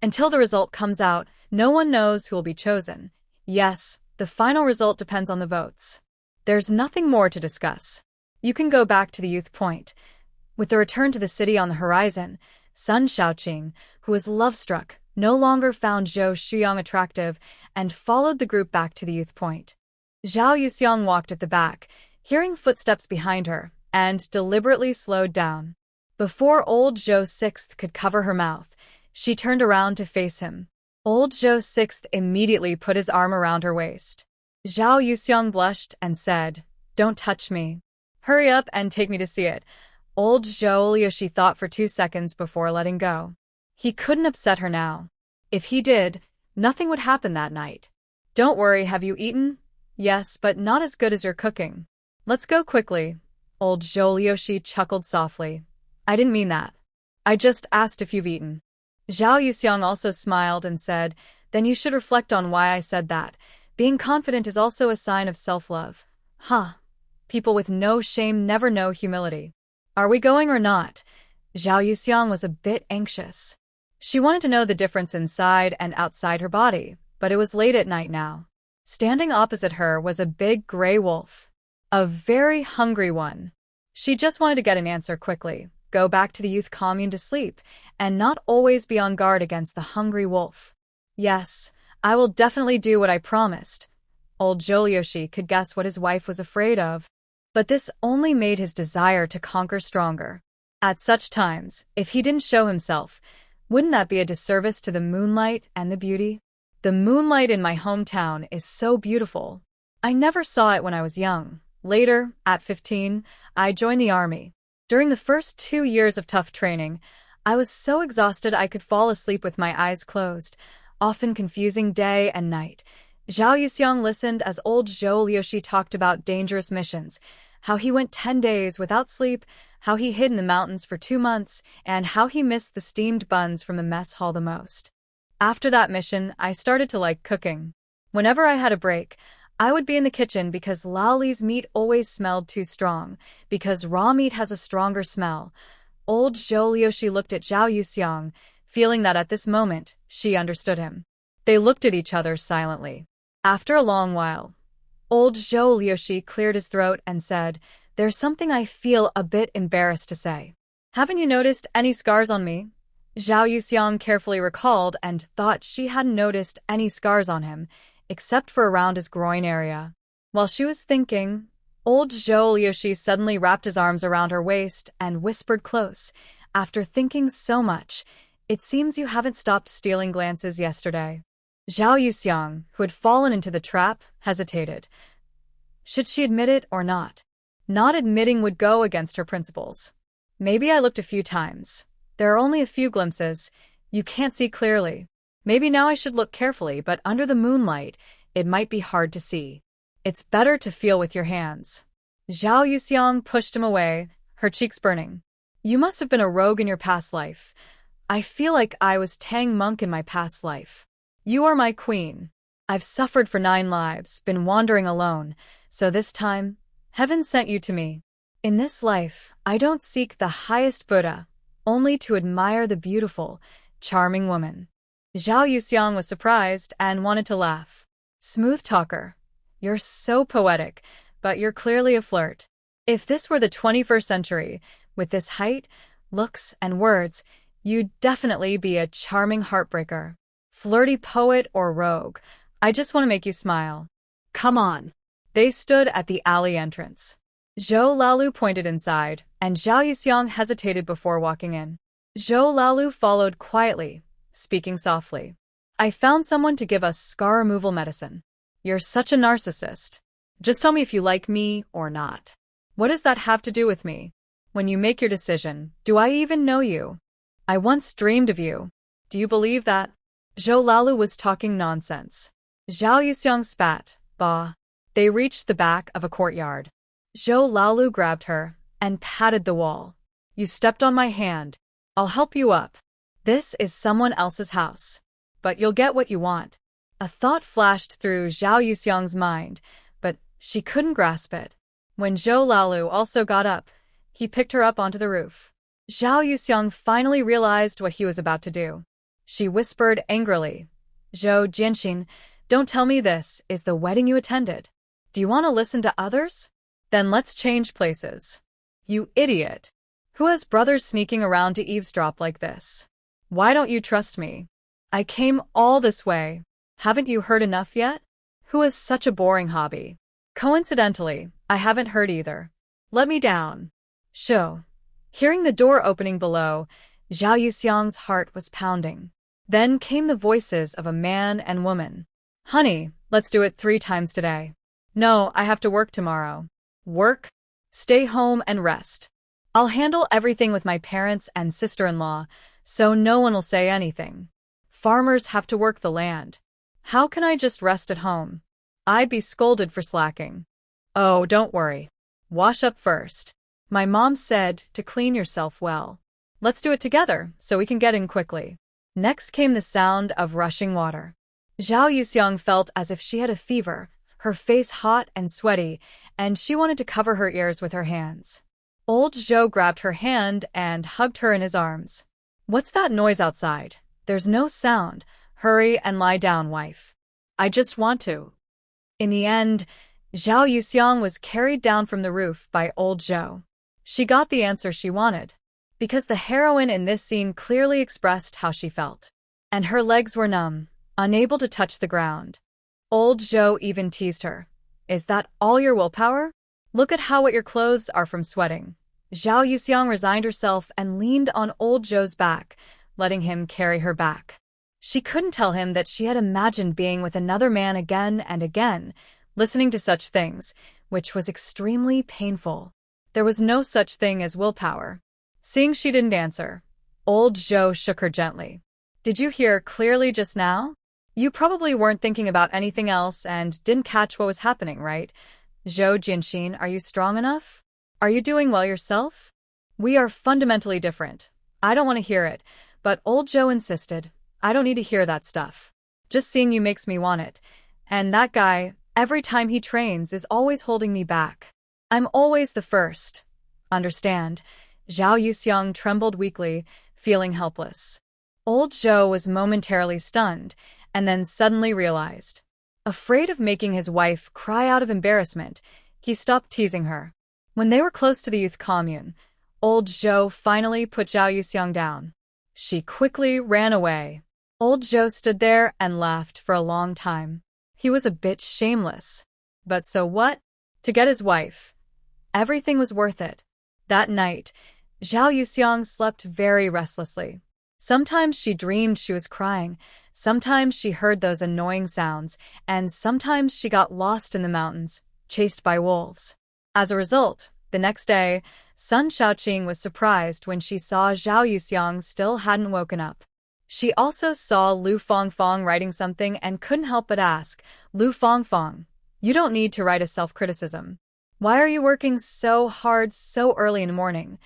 Until the result comes out, no one knows who will be chosen. Yes, the final result depends on the votes. There's nothing more to discuss. You can go back to the youth point. With the return to the city on the horizon, Sun Shaoqing, who was love-struck, no longer found Zhou Shuyang attractive and followed the group back to the youth point. Zhao Yuxiang walked at the back, hearing footsteps behind her, and deliberately slowed down. Before old Zhou Sixth could cover her mouth, she turned around to face him. Old Zhou Sixth immediately put his arm around her waist. Zhao Yuxiang blushed and said, don't touch me. Hurry up and take me to see it. Old Zhou Liushi thought for 2 seconds before letting go. He couldn't upset her now. If he did, nothing would happen that night. Don't worry, have you eaten? Yes, but not as good as your cooking. Let's go quickly. Old Zhou Liushi chuckled softly. I didn't mean that. I just asked if you've eaten. Zhao Yuxiang also smiled and said, then you should reflect on why I said that. Being confident is also a sign of self-love. Huh. People with no shame never know humility. Are we going or not? Zhao Yuxiang was a bit anxious. She wanted to know the difference inside and outside her body, but it was late at night now. Standing opposite her was a big gray wolf. A very hungry one. She just wanted to get an answer quickly, go back to the youth commune to sleep, and not always be on guard against the hungry wolf. Yes, I will definitely do what I promised. Old Zhou could guess what his wife was afraid of, but this only made his desire to conquer stronger. At such times, if he didn't show himself, wouldn't that be a disservice to the moonlight and the beauty? The moonlight in my hometown is so beautiful. I never saw it when I was young. Later, at 15, I joined the army. During the first 2 years of tough training, I was so exhausted I could fall asleep with my eyes closed, often confusing day and night. Zhao Yuxiang listened as old Zhou Liushi talked about dangerous missions, how he went 10 days without sleep, how he hid in the mountains for 2 months, and how he missed the steamed buns from the mess hall the most. After that mission, I started to like cooking. Whenever I had a break, I would be in the kitchen because Lao Li's meat always smelled too strong, because raw meat has a stronger smell. Old Zhou Liushi looked at Zhao Yuxiang, feeling that at this moment, she understood him. They looked at each other silently. After a long while, old Zhou Liushi cleared his throat and said, there's something I feel a bit embarrassed to say. Haven't you noticed any scars on me? Zhao Yuxiang carefully recalled and thought she hadn't noticed any scars on him, except for around his groin area. While she was thinking, old Zhou Liushi suddenly wrapped his arms around her waist and whispered close, after thinking so much, it seems you haven't stopped stealing glances yesterday. Zhao Yuxiang, who had fallen into the trap, hesitated. Should she admit it or not? Not admitting would go against her principles. Maybe I looked a few times. There are only a few glimpses. You can't see clearly. Maybe now I should look carefully, but under the moonlight, it might be hard to see. It's better to feel with your hands. Zhao Yuxiang pushed him away, her cheeks burning. You must have been a rogue in your past life. I feel like I was Tang Monk in my past life. You are my queen. I've suffered for 9 lives, been wandering alone, so this time, heaven sent you to me. In this life, I don't seek the highest Buddha, only to admire the beautiful, charming woman. Zhao Yuxiang was surprised and wanted to laugh. Smooth talker. You're so poetic, but you're clearly a flirt. If this were the 21st century, with this height, looks, and words, You'd definitely be a charming heartbreaker. Flirty poet or rogue. I just want to make you smile. Come on. They stood at the alley entrance. Zhou Lalu pointed inside, and Zhao Yuxiang hesitated before walking in. Zhou Lalu followed quietly, speaking softly. I found someone to give us scar removal medicine. You're such a narcissist. Just tell me if you like me or not. What does that have to do with me? When you make your decision, do I even know you? I once dreamed of you. Do you believe that? Zhou Lalu was talking nonsense. Zhao Yuxiang spat. Bah. They reached the back of a courtyard. Zhou Lalu grabbed her and patted the wall. You stepped on my hand. I'll help you up. This is someone else's house. But you'll get what you want. A thought flashed through Zhao Yuxiang's mind, but she couldn't grasp it. When Zhou Lalu also got up, he picked her up onto the roof. Zhao Yuxiang finally realized what he was about to do. She whispered angrily, Zhou Jinxin, don't tell me this is the wedding you attended. Do you want to listen to others? Then let's change places. You idiot. Who has brothers sneaking around to eavesdrop like this? Why don't you trust me? I came all this way. Haven't you heard enough yet? Who has such a boring hobby? Coincidentally, I haven't heard either. Let me down. Shoo. Hearing the door opening below, Zhao Yuxiang's heart was pounding. Then came the voices of a man and woman. Honey, let's do it 3 times today. No, I have to work tomorrow. Work? Stay home and rest. I'll handle everything with my parents and sister-in-law, so no one will say anything. Farmers have to work the land. How can I just rest at home? I'd be scolded for slacking. Oh, don't worry. Wash up first. My mom said to clean yourself well. Let's do it together so we can get in quickly. Next came the sound of rushing water. Zhao Yuxiang felt as if she had a fever, her face hot and sweaty, and she wanted to cover her ears with her hands. Old Zhou grabbed her hand and hugged her in his arms. What's that noise outside? There's no sound. Hurry and lie down, wife. I just want to. In the end, Zhao Yuxiang was carried down from the roof by old Zhou. She got the answer she wanted, because the heroine in this scene clearly expressed how she felt. And her legs were numb, unable to touch the ground. Old Zhou even teased her. Is that all your willpower? Look at how wet your clothes are from sweating. Zhao Yuxiang resigned herself and leaned on old Zhou's back, letting him carry her back. She couldn't tell him that she had imagined being with another man again and again, listening to such things, which was extremely painful. There was no such thing as willpower. Seeing she didn't answer, old Zhou shook her gently. Did you hear clearly just now? You probably weren't thinking about anything else and didn't catch what was happening, right? Zhou Jinxin, are you strong enough? Are you doing well yourself? We are fundamentally different. I don't want to hear it, but old Zhou insisted. I don't need to hear that stuff. Just seeing you makes me want it. And that guy, every time he trains, is always holding me back. I'm always the first. Understand? Zhao Yuxiang trembled weakly, feeling helpless. Old Zhou was momentarily stunned, and then suddenly realized. Afraid of making his wife cry out of embarrassment, he stopped teasing her. When they were close to the youth commune, old Zhou finally put Zhao Yuxiang down. She quickly ran away. Old Zhou stood there and laughed for a long time. He was a bit shameless. But so what? To get his wife. Everything was worth it. That night, Zhao Yuxiang slept very restlessly. Sometimes she dreamed she was crying, sometimes she heard those annoying sounds, and sometimes she got lost in the mountains, chased by wolves. As a result, the next day, Sun Shaoqing was surprised when she saw Zhao Yuxiang still hadn't woken up. She also saw Lu Fangfang writing something and couldn't help but ask, Lu Fangfang, you don't need to write a self-criticism. Why are you working so hard so early in the morning?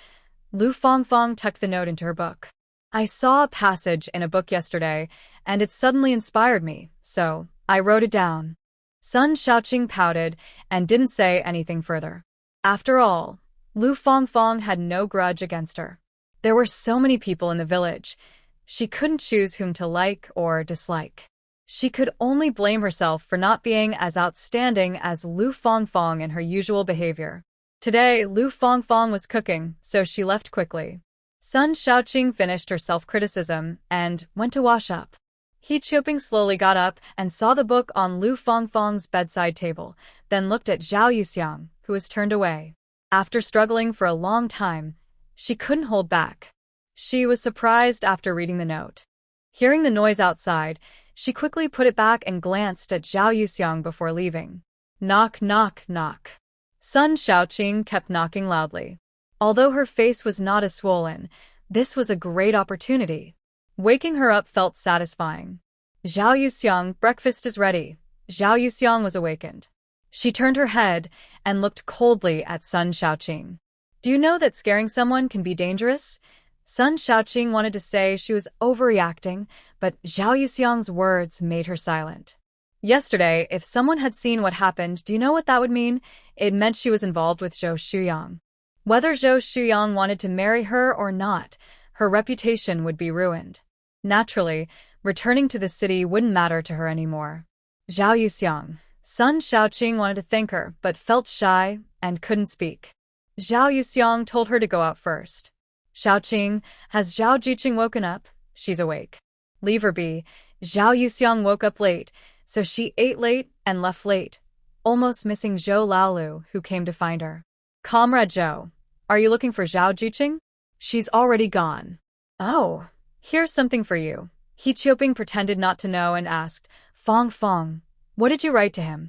Lu Fangfang tucked the note into her book. I saw a passage in a book yesterday, and it suddenly inspired me, so I wrote it down. Sun Shaoqing pouted and didn't say anything further. After all, Lu Fangfang had no grudge against her. There were so many people in the village. She couldn't choose whom to like or dislike. She could only blame herself for not being as outstanding as Lu Fangfang in her usual behavior. Today, Lu Fangfang was cooking, so she left quickly. Sun Xiaoqing finished her self-criticism and went to wash up. He Qiuping slowly got up and saw the book on Lu Fangfang's bedside table, then looked at Zhao Yuxiang, who was turned away. After struggling for a long time, she couldn't hold back. She was surprised after reading the note. Hearing the noise outside, she quickly put it back and glanced at Zhao Yuxiang before leaving. Knock, knock, knock. Sun Xiaoqing kept knocking loudly. Although her face was not as swollen, this was a great opportunity. Waking her up felt satisfying. Zhao Yuxiang, breakfast is ready. Zhao Yuxiang was awakened. She turned her head and looked coldly at Sun Xiaoqing. Do you know that scaring someone can be dangerous? Sun Xiaoqing wanted to say she was overreacting, but Zhao Yuxiang's words made her silent. Yesterday, if someone had seen what happened, do you know what that would mean? It meant she was involved with Zhou Shuyang. Whether Zhou Shuyang wanted to marry her or not, her reputation would be ruined. Naturally, returning to the city wouldn't matter to her anymore. Zhao Yuxiang. Sun Xiaoqing wanted to thank her, but felt shy and couldn't speak. Zhao Yuxiang told her to go out first. Xiaoqing, has Zhao Jiqing woken up? She's awake. Leave her be. Zhao Yuxiang woke up late, so she ate late and left late, almost missing Zhou Laolu, who came to find her. Comrade Zhou, are you looking for Zhao Jiqing? She's already gone. Oh, here's something for you. He Qiuping pretended not to know and asked, Fong Fong, what did you write to him?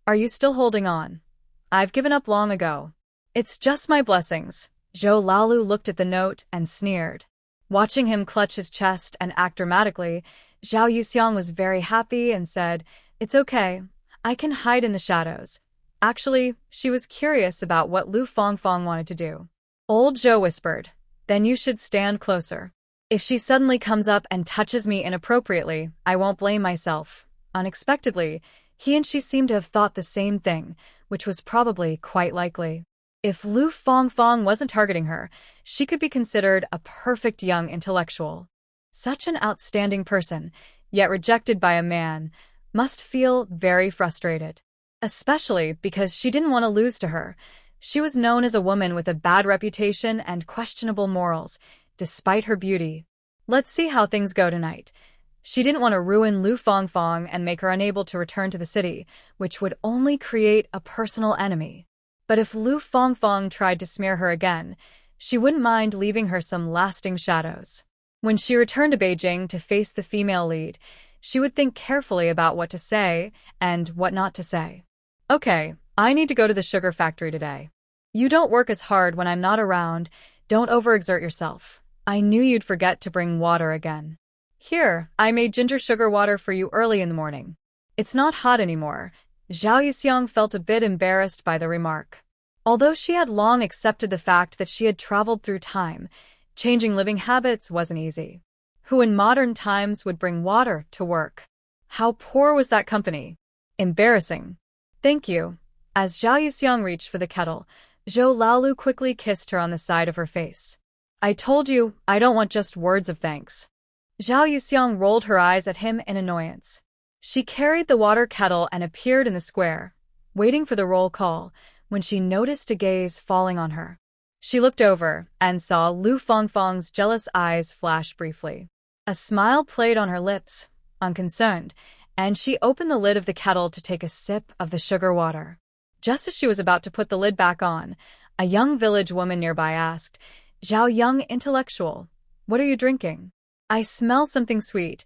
Are you still holding on? I've given up long ago. It's just my blessings. Zhou Laolu looked at the note and sneered. Watching him clutch his chest and act dramatically, Zhao Yuxiang was very happy and said, It's okay. I can hide in the shadows. Actually, she was curious about what Lu Fangfang wanted to do. Old Zhou whispered, Then you should stand closer. If she suddenly comes up and touches me inappropriately, I won't blame myself. Unexpectedly, he and she seemed to have thought the same thing, which was probably quite likely. If Lu Fangfang wasn't targeting her, she could be considered a perfect young intellectual. Such an outstanding person, yet rejected by a man, must feel very frustrated. Especially because she didn't want to lose to her. She was known as a woman with a bad reputation and questionable morals, despite her beauty. Let's see how things go tonight. She didn't want to ruin Lu Fangfang and make her unable to return to the city, which would only create a personal enemy. But if Lu Fangfang tried to smear her again, she wouldn't mind leaving her some lasting shadows. When she returned to Beijing to face the female lead, she would think carefully about what to say and what not to say. Okay, I need to go to the sugar factory today. You don't work as hard when I'm not around. Don't overexert yourself. I knew you'd forget to bring water again. Here, I made ginger sugar water for you early in the morning. It's not hot anymore. Zhao Yuxiang felt a bit embarrassed by the remark. Although she had long accepted the fact that she had traveled through time, changing living habits wasn't easy. Who in modern times would bring water to work? How poor was that company? Embarrassing. Thank you. As Zhao Yuxiang reached for the kettle, Zhou Laolu quickly kissed her on the side of her face. I told you, I don't want just words of thanks. Zhao Yuxiang rolled her eyes at him in annoyance. She carried the water kettle and appeared in the square, waiting for the roll call, when she noticed a gaze falling on her. She looked over and saw Lu Fangfang's jealous eyes flash briefly. A smile played on her lips, unconcerned, and she opened the lid of the kettle to take a sip of the sugar water. Just as she was about to put the lid back on, a young village woman nearby asked, Zhao young intellectual, what are you drinking? I smell something sweet.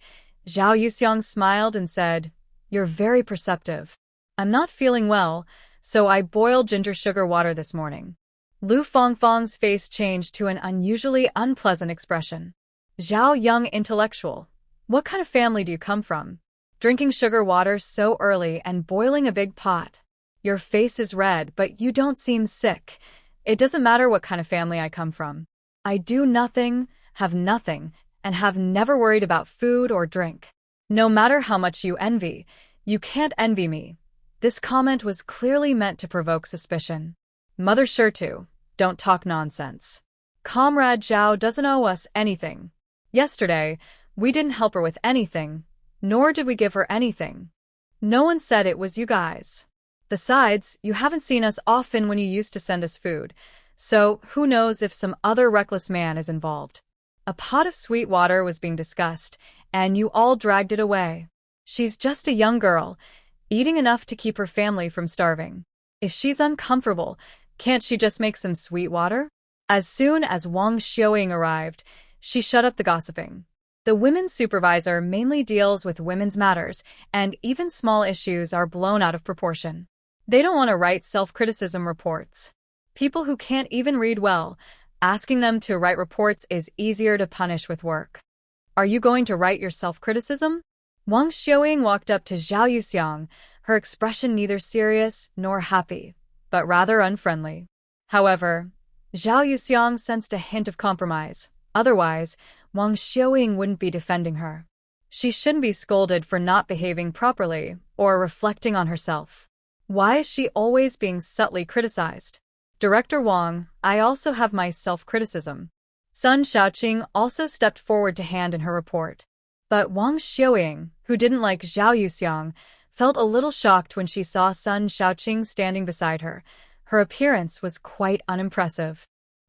Zhao Yuxiang smiled and said, You're very perceptive. I'm not feeling well, so I boiled ginger sugar water this morning. Lu Fangfang's face changed to an unusually unpleasant expression. Zhao young intellectual, what kind of family do you come from? Drinking sugar water so early and boiling a big pot. Your face is red, but you don't seem sick. It doesn't matter what kind of family I come from. I do nothing, have nothing, and have never worried about food or drink. No matter how much you envy, you can't envy me. This comment was clearly meant to provoke suspicion. Mother sure to, don't talk nonsense. Comrade Zhao doesn't owe us anything. Yesterday, we didn't help her with anything, nor did we give her anything. No one said it was you guys. Besides, you haven't seen us often when you used to send us food, So who knows if some other reckless man is involved. A pot of sweet water was being discussed, and you all dragged it away. She's just a young girl, eating enough to keep her family from starving. If she's uncomfortable, can't she just make some sweet water? As soon as Wang Xiaoying arrived, she shut up the gossiping. The women's supervisor mainly deals with women's matters, and even small issues are blown out of proportion. They don't want to write self-criticism reports. People who can't even read well, asking them to write reports is easier to punish with work. Are you going to write your self-criticism? Wang Xiaoying walked up to Zhao Yuxiang, her expression neither serious nor happy, but rather unfriendly. However, Zhao Yuxiang sensed a hint of compromise. Otherwise, Wang Xiaoying wouldn't be defending her. She shouldn't be scolded for not behaving properly or reflecting on herself. Why is she always being subtly criticized? Director Wang, I also have my self-criticism. Sun Shaoqing also stepped forward to hand in her report. But Wang Xiaoying, who didn't like Zhao Yuxiang, felt a little shocked when she saw Sun Shaoqing standing beside her. Her appearance was quite unimpressive.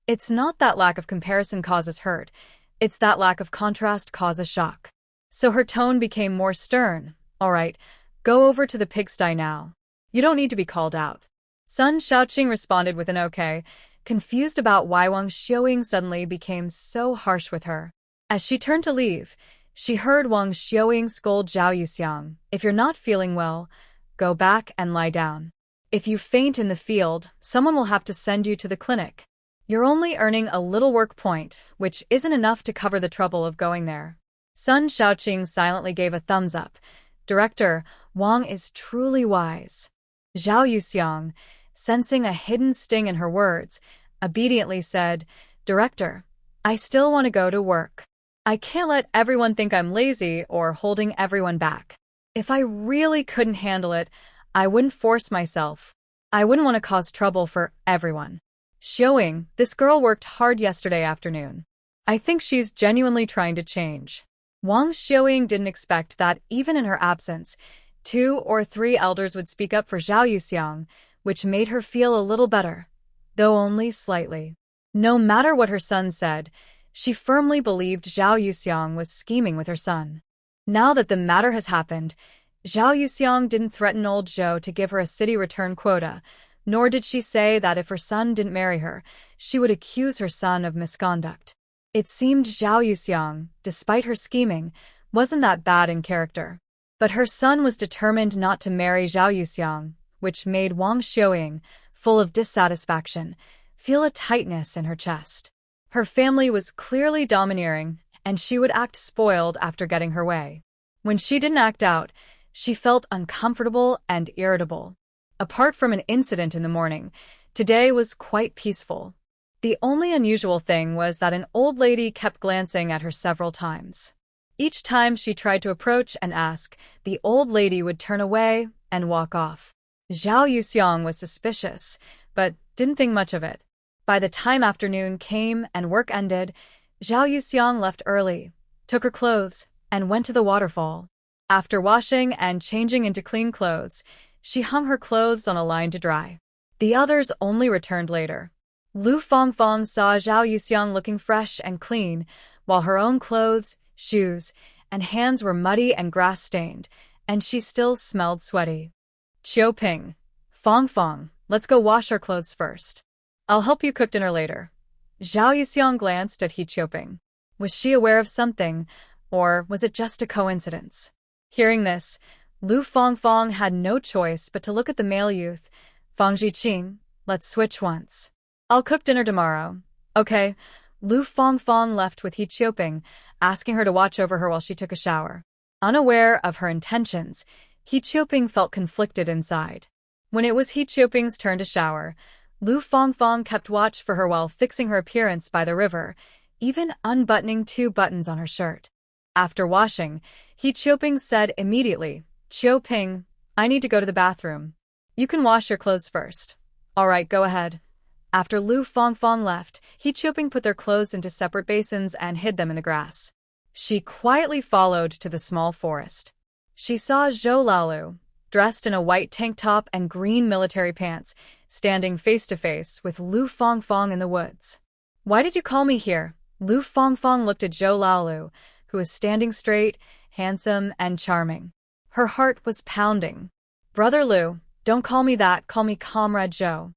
It's not that lack of comparison causes hurt, it's that lack of contrast causes shock. So her tone became more stern. All right, go over to the pigsty now. You don't need to be called out. Sun Shaoqing responded with an okay, confused about why Wang Xiaoying suddenly became so harsh with her. As she turned to leave, she heard Wang Xiaoying scold Zhao Yuxiang, if you're not feeling well, go back and lie down. If you faint in the field, someone will have to send you to the clinic. You're only earning a little work point, which isn't enough to cover the trouble of going there. Sun Shaoqing silently gave a thumbs up. Director, Wang is truly wise. Zhao Yuxiang, sensing a hidden sting in her words, obediently said, Director, I still want to go to work. I can't let everyone think I'm lazy or holding everyone back. If I really couldn't handle it, I wouldn't force myself. I wouldn't want to cause trouble for everyone. Xiaoying, this girl worked hard yesterday afternoon. I think she's genuinely trying to change. Wang Xiaoying didn't expect that even in her absence, 2 or 3 elders would speak up for Zhao Yuxiang, which made her feel a little better, though only slightly. No matter what her son said, she firmly believed Zhao Yuxiang was scheming with her son. Now that the matter has happened, Zhao Yuxiang didn't threaten old Zhou to give her a city return quota, nor did she say that if her son didn't marry her, she would accuse her son of misconduct. It seemed Zhao Yuxiang, despite her scheming, wasn't that bad in character. But her son was determined not to marry Zhao Yuxiang, which made Wang Xiaoying, full of dissatisfaction, feel a tightness in her chest. Her family was clearly domineering, and she would act spoiled after getting her way. When she didn't act out, she felt uncomfortable and irritable. Apart from an incident in the morning, today was quite peaceful. The only unusual thing was that an old lady kept glancing at her several times. Each time she tried to approach and ask, the old lady would turn away and walk off. Zhao Yuxiang was suspicious, but didn't think much of it. By the time afternoon came and work ended, Zhao Yuxiang left early, took her clothes, and went to the waterfall. After washing and changing into clean clothes, she hung her clothes on a line to dry. The others only returned later. Lu Fangfang saw Zhao Yuxiang looking fresh and clean, while her own clothes, shoes, and hands were muddy and grass-stained, and she still smelled sweaty. Qiu Ping, Fangfang, let's go wash our clothes first. I'll help you cook dinner later. Zhao Yuxiang glanced at He Qiuping. Was she aware of something, or was it just a coincidence? Hearing this, Lu Fangfang had no choice but to look at the male youth. Fang Zhiqing, let's switch once. I'll cook dinner tomorrow. Okay. Lu Fangfang left with He Qiuping, asking her to watch over her while she took a shower. Unaware of her intentions, He Qiuping felt conflicted inside. When it was He Qiuping's turn to shower, Lu Fangfang kept watch for her while fixing her appearance by the river, even unbuttoning 2 buttons on her shirt. After washing, He Qiuping said immediately, Qiu Ping, I need to go to the bathroom. You can wash your clothes first. All right, go ahead. After Lu Fangfang left, He Qiuping put their clothes into separate basins and hid them in the grass. She quietly followed to the small forest. She saw Zhou Laolu, dressed in a white tank top and green military pants, standing face to face with Lu Fangfang in the woods. "Why did you call me here?" Lu Fangfang looked at Zhou Laolu, who was standing straight, handsome, and charming. Her heart was pounding. "Brother Lu, don't call me that, call me Comrade Zhou."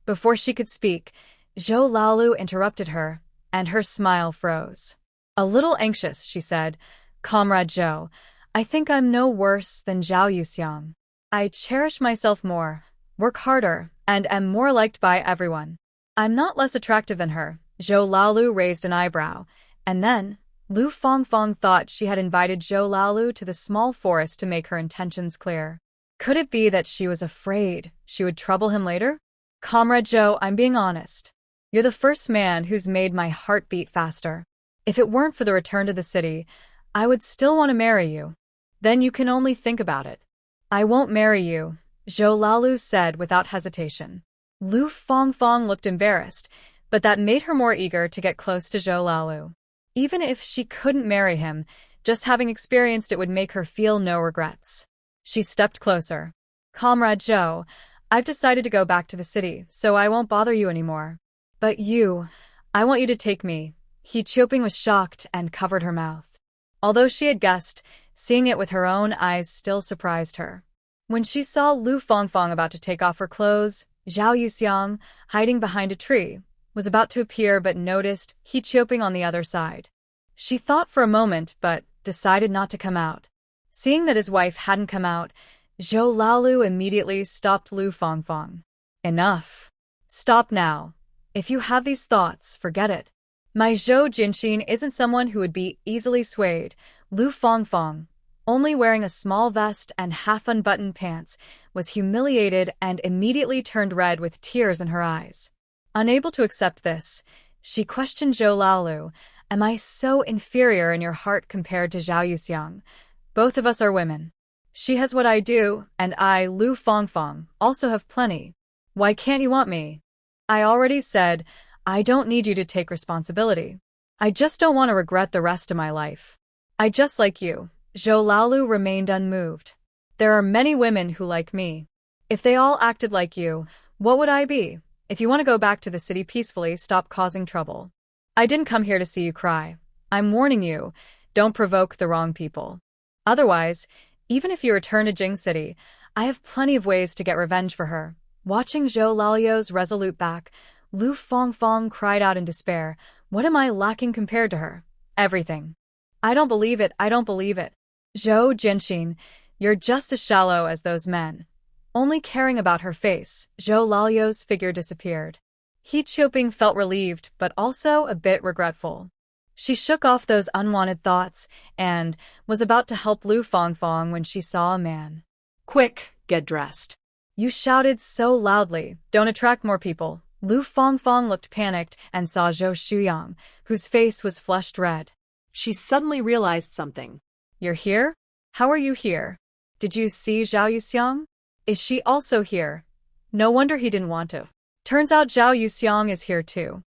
Before she could speak, Zhou Laolu interrupted her, and her smile froze. "A little anxious," she said. "Comrade Zhou, I think I'm no worse than Zhao Yuxiang. I cherish myself more, work harder, and am more liked by everyone. I'm not less attractive than her." Zhou Laolu raised an eyebrow, and then Lu Fangfang thought she had invited Zhou Laolu to the small forest to make her intentions clear. Could it be that she was afraid she would trouble him later? "Comrade Zhou, I'm being honest. You're the first man who's made my heart beat faster. If it weren't for the return to the city, I would still want to marry you." "Then you can only think about it." "I won't marry you," Zhou Laolu said without hesitation. Lu Fangfang looked embarrassed, but that made her more eager to get close to Zhou Laolu. Even if she couldn't marry him, just having experienced it would make her feel no regrets. She stepped closer. "Comrade Zhou, I've decided to go back to the city, so I won't bother you anymore. But I want you to take me." He Qiuping was shocked and covered her mouth. Although she had guessed, seeing it with her own eyes still surprised her. When she saw Lu Fangfang about to take off her clothes, Zhao Yuxiang, hiding behind a tree, was about to appear but noticed He Qiuping on the other side. She thought for a moment but decided not to come out. Seeing that his wife hadn't come out, Zhou Laolu immediately stopped Lu Fangfang. "Enough. Stop now. If you have these thoughts, forget it. My Zhou Jinxin isn't someone who would be easily swayed." Lu Fangfang, only wearing a small vest and half-unbuttoned pants, was humiliated and immediately turned red with tears in her eyes. Unable to accept this, she questioned Zhou Laolu, "Am I so inferior in your heart compared to Zhao Yuxiang? Both of us are women. She has what I do, and I, Lu Fangfang, also have plenty. Why can't you want me?" "I already said, I don't need you to take responsibility. I just don't want to regret the rest of my life. I just like you." Zhou Laolu remained unmoved. "There are many women who like me. If they all acted like you, what would I be? If you want to go back to the city peacefully, stop causing trouble. I didn't come here to see you cry. I'm warning you, don't provoke the wrong people. Otherwise, even if you return to Jing City, I have plenty of ways to get revenge for her." Watching Zhou Laolu's resolute back, Lu Fangfang cried out in despair, "What am I lacking compared to her?" "Everything. I don't believe it, I don't believe it. Zhou Jinxin, you're just as shallow as those men." Only caring about her face, Zhou Laolu's figure disappeared. He Qiuping felt relieved but also a bit regretful. She shook off those unwanted thoughts and was about to help Lu Fangfang when she saw a man. "Quick, get dressed." "You shouted so loudly, don't attract more people." Lu Fangfang looked panicked and saw Zhou Shuyang, whose face was flushed red. She suddenly realized something. "You're here? How are you here? Did you see Zhao Yuxiang? Is she also here?" No wonder he didn't want to. Turns out Zhao Yuxiang is here too.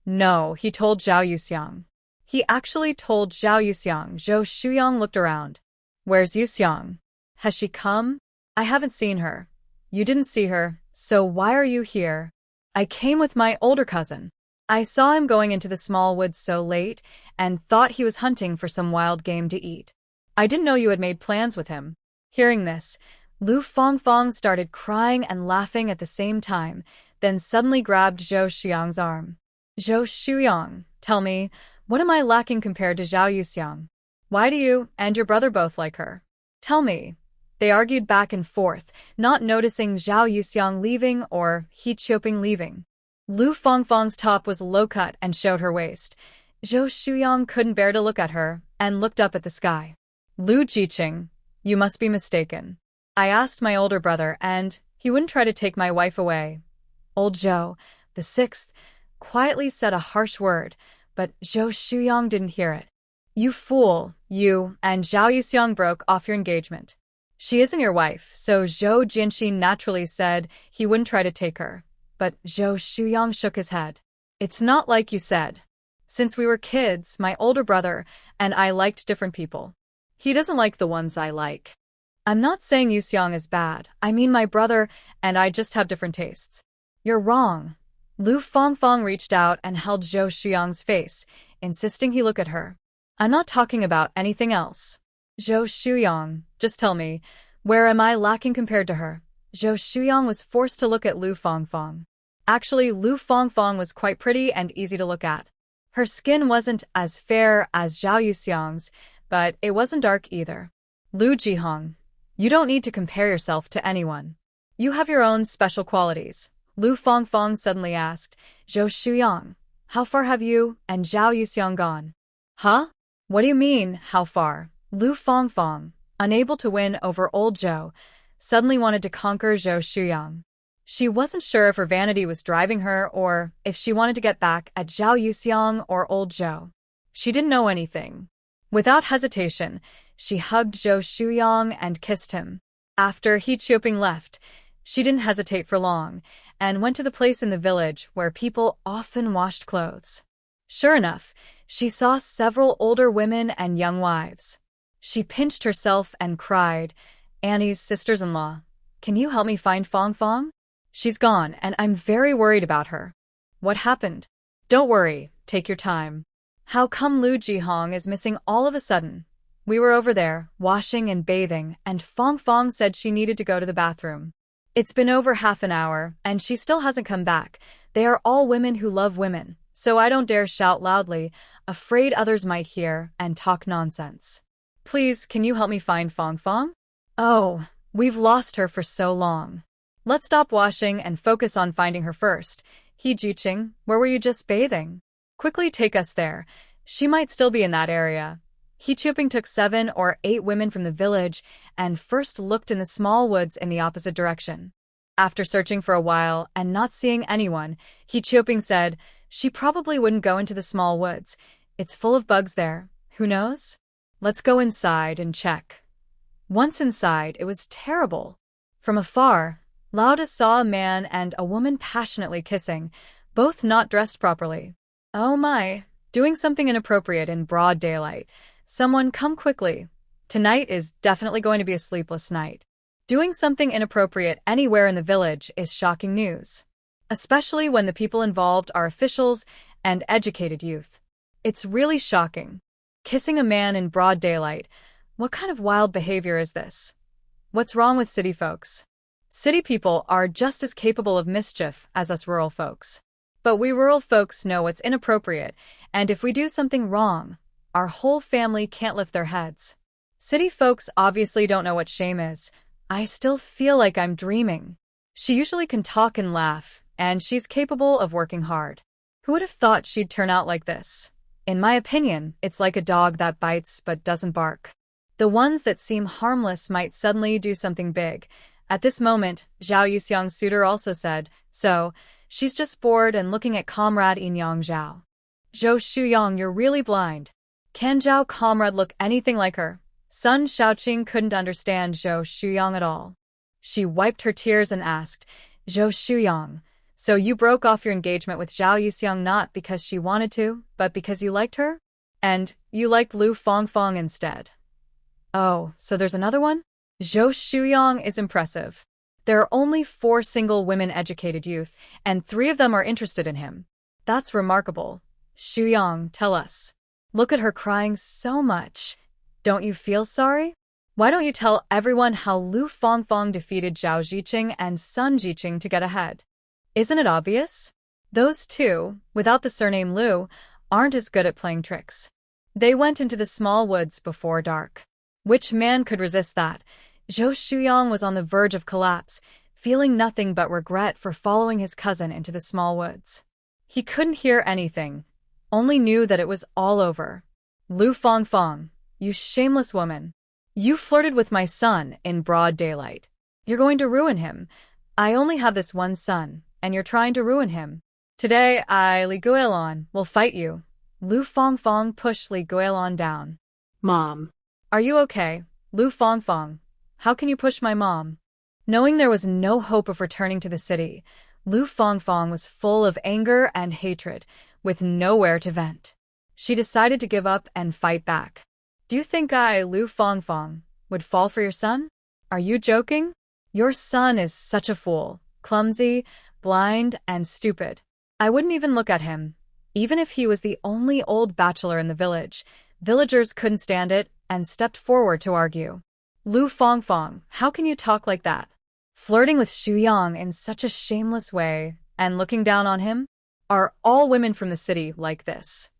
"No, he told Zhao Yuxiang. He actually told Zhao Yuxiang." Zhou Shuyang looked around. "Where's Yuxiang? Has she come?" "I haven't seen her." "You didn't see her, so why are you here?" "I came with my older cousin. I saw him going into the small woods so late and thought he was hunting for some wild game to eat. I didn't know you had made plans with him." Hearing this, Lu Fangfang started crying and laughing at the same time, then suddenly grabbed Zhou Shuyang's arm. "Zhou Shuyang, tell me, what am I lacking compared to Zhao Yuxiang? Why do you and your brother both like her? Tell me." They argued back and forth, not noticing Zhao Yuxiang leaving or He Qiuping leaving. Lu Fangfang's top was low-cut and showed her waist. Zhou Shuyang couldn't bear to look at her and looked up at the sky. "Lu Jiqing, you must be mistaken. I asked my older brother and he wouldn't try to take my wife away." Old Zhou, the sixth, quietly said a harsh word, but Zhou Shuyang didn't hear it. "You fool, you and Zhao Yuxiang broke off your engagement. She isn't your wife," so Zhou Jinxin naturally said he wouldn't try to take her. But Zhou Shuyang shook his head. "It's not like you said. Since we were kids, my older brother and I liked different people. He doesn't like the ones I like. I'm not saying Yuxiang is bad, I mean my brother and I just have different tastes." You're wrong. Lu Fangfang reached out and held Zhou Shuyang's face, insisting he look at her. I'm not talking about anything else. Zhou Shuyang, just tell me, where am I lacking compared to her? Zhou Shuyang was forced to look at Lu Fangfang. Actually, Lu Fangfang was quite pretty and easy to look at. Her skin wasn't as fair as Zhao Yuxiang's, but it wasn't dark either. Lu Jihong, you don't need to compare yourself to anyone. You have your own special qualities. Lu Fangfang suddenly asked, Zhou Shuyang, how far have you and Zhao Yuxiang gone? Huh? What do you mean, how far? Lu Fangfang, unable to win over old Zhou, suddenly wanted to conquer Zhou Shuyang. She wasn't sure if her vanity was driving her or if she wanted to get back at Zhao Yuxiang or old Zhou. She didn't know anything. Without hesitation, she hugged Zhou Shuyang and kissed him. After He Qiuping left, she didn't hesitate for long and went to the place in the village where people often washed clothes. Sure enough, she saw several older women and young wives. She pinched herself and cried, Annie's sisters-in-law, can you help me find Fangfang? She's gone and I'm very worried about her. What happened? Don't worry, take your time. How come Lu Jihong is missing all of a sudden? We were over there, washing and bathing, and Fangfang said she needed to go to the bathroom. It's been over half an hour, and she still hasn't come back. They are all women who love women, so I don't dare shout loudly, afraid others might hear and talk nonsense. Please, can you help me find Fangfang? Oh, we've lost her for so long. Let's stop washing and focus on finding her first. He Jiqing, where were you just bathing? Quickly take us there. She might still be in that area. He Qiuping took 7 or 8 women from the village and first looked in the small woods in the opposite direction. After searching for a while and not seeing anyone, He Qiuping said, she probably wouldn't go into the small woods. It's full of bugs there. Who knows? Let's go inside and check. Once inside, it was terrible. From afar, Lauda saw a man and a woman passionately kissing, both not dressed properly. Oh my, doing something inappropriate in broad daylight. Someone come quickly. Tonight is definitely going to be a sleepless night. Doing something inappropriate anywhere in the village is shocking news, especially when the people involved are officials and educated youth. It's really shocking. Kissing a man in broad daylight. What kind of wild behavior is this? What's wrong with city folks? City people are just as capable of mischief as us rural folks. But we rural folks know what's inappropriate, and if we do something wrong, our whole family can't lift their heads. City folks obviously don't know what shame is. I still feel like I'm dreaming. She usually can talk and laugh, and she's capable of working hard. Who would have thought she'd turn out like this? In my opinion, it's like a dog that bites but doesn't bark. The ones that seem harmless might suddenly do something big. At this moment, Zhao Yuxiang's suitor also said, so, she's just bored and looking at comrade Inyang Zhao. Zhou Shuyang, you're really blind. Can Zhao comrade look anything like her? Sun Shaoqing couldn't understand Zhou Shuyang at all. She wiped her tears and asked, Zhou Shuyang, so you broke off your engagement with Zhao Yuxiang not because she wanted to, but because you liked her? And you liked Lu Fangfang instead. Oh, so there's another one? Zhou Shuyang is impressive. There are only 4 single women-educated youth, and 3 of them are interested in him. That's remarkable. Shuyang, tell us. Look at her crying so much. Don't you feel sorry? Why don't you tell everyone how Lu Fangfang defeated Zhao Ziqing and Sun Ziqing to get ahead? Isn't it obvious? Those 2, without the surname Lu, aren't as good at playing tricks. They went into the small woods before dark. Which man could resist that? Zhou Shuyang was on the verge of collapse, feeling nothing but regret for following his cousin into the small woods. He couldn't hear anything, only knew that it was all over. Lu Fangfang, you shameless woman. You flirted with my son in broad daylight. You're going to ruin him. I only have this one son, and you're trying to ruin him. Today, Li Guilin will fight you. Lu Fangfang pushed Li Guilin down. Mom. Are you okay, Lu Fangfang? How can you push my mom? Knowing there was no hope of returning to the city, Lu Fangfang was full of anger and hatred, with nowhere to vent. She decided to give up and fight back. Do you think I, Lu Fangfang, would fall for your son? Are you joking? Your son is such a fool, clumsy, blind, and stupid. I wouldn't even look at him. Even if he was the only old bachelor in the village, villagers couldn't stand it and stepped forward to argue. Lu Fangfang, how can you talk like that? Flirting with Xu Yang in such a shameless way and looking down on him? Are all women from the city like this?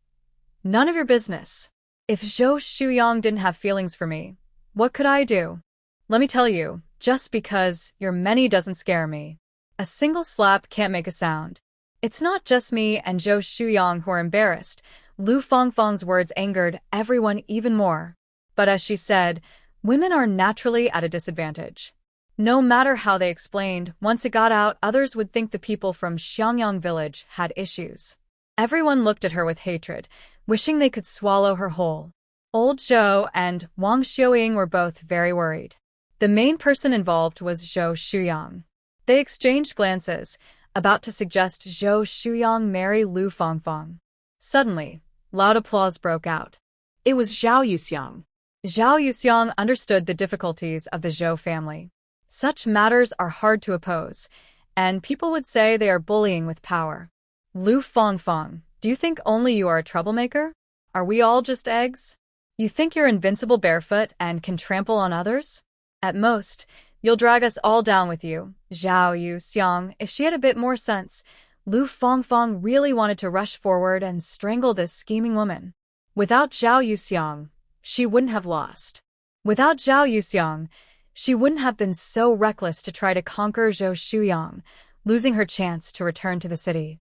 None of your business. If Zhou Shuyang didn't have feelings for me, what could I do? Let me tell you, just because you're many doesn't scare me. A single slap can't make a sound. It's not just me and Zhou Shuyang who are embarrassed. Lu Fangfang's words angered everyone even more. But as she said, women are naturally at a disadvantage. No matter how they explained, once it got out, others would think the people from Xiangyang village had issues. Everyone looked at her with hatred, wishing they could swallow her whole. Old Zhou and Wang Xiuying were both very worried. The main person involved was Zhou Shuyang. They exchanged glances, about to suggest Zhou Shuyang marry Lu Fangfang. Suddenly, loud applause broke out. It was Zhao Yuxiang. Zhao Yuxiang understood the difficulties of the Zhou family. Such matters are hard to oppose, and people would say they are bullying with power. Lu Fangfang, do you think only you are a troublemaker? Are we all just eggs? You think you're invincible barefoot and can trample on others? At most, you'll drag us all down with you. Zhao Yuxiang, if she had a bit more sense, Lu Fangfang really wanted to rush forward and strangle this scheming woman. Without Zhao Yuxiang, she wouldn't have lost. Without Zhao Yuxiang, she wouldn't have been so reckless to try to conquer Zhou Shuyang, losing her chance to return to the city.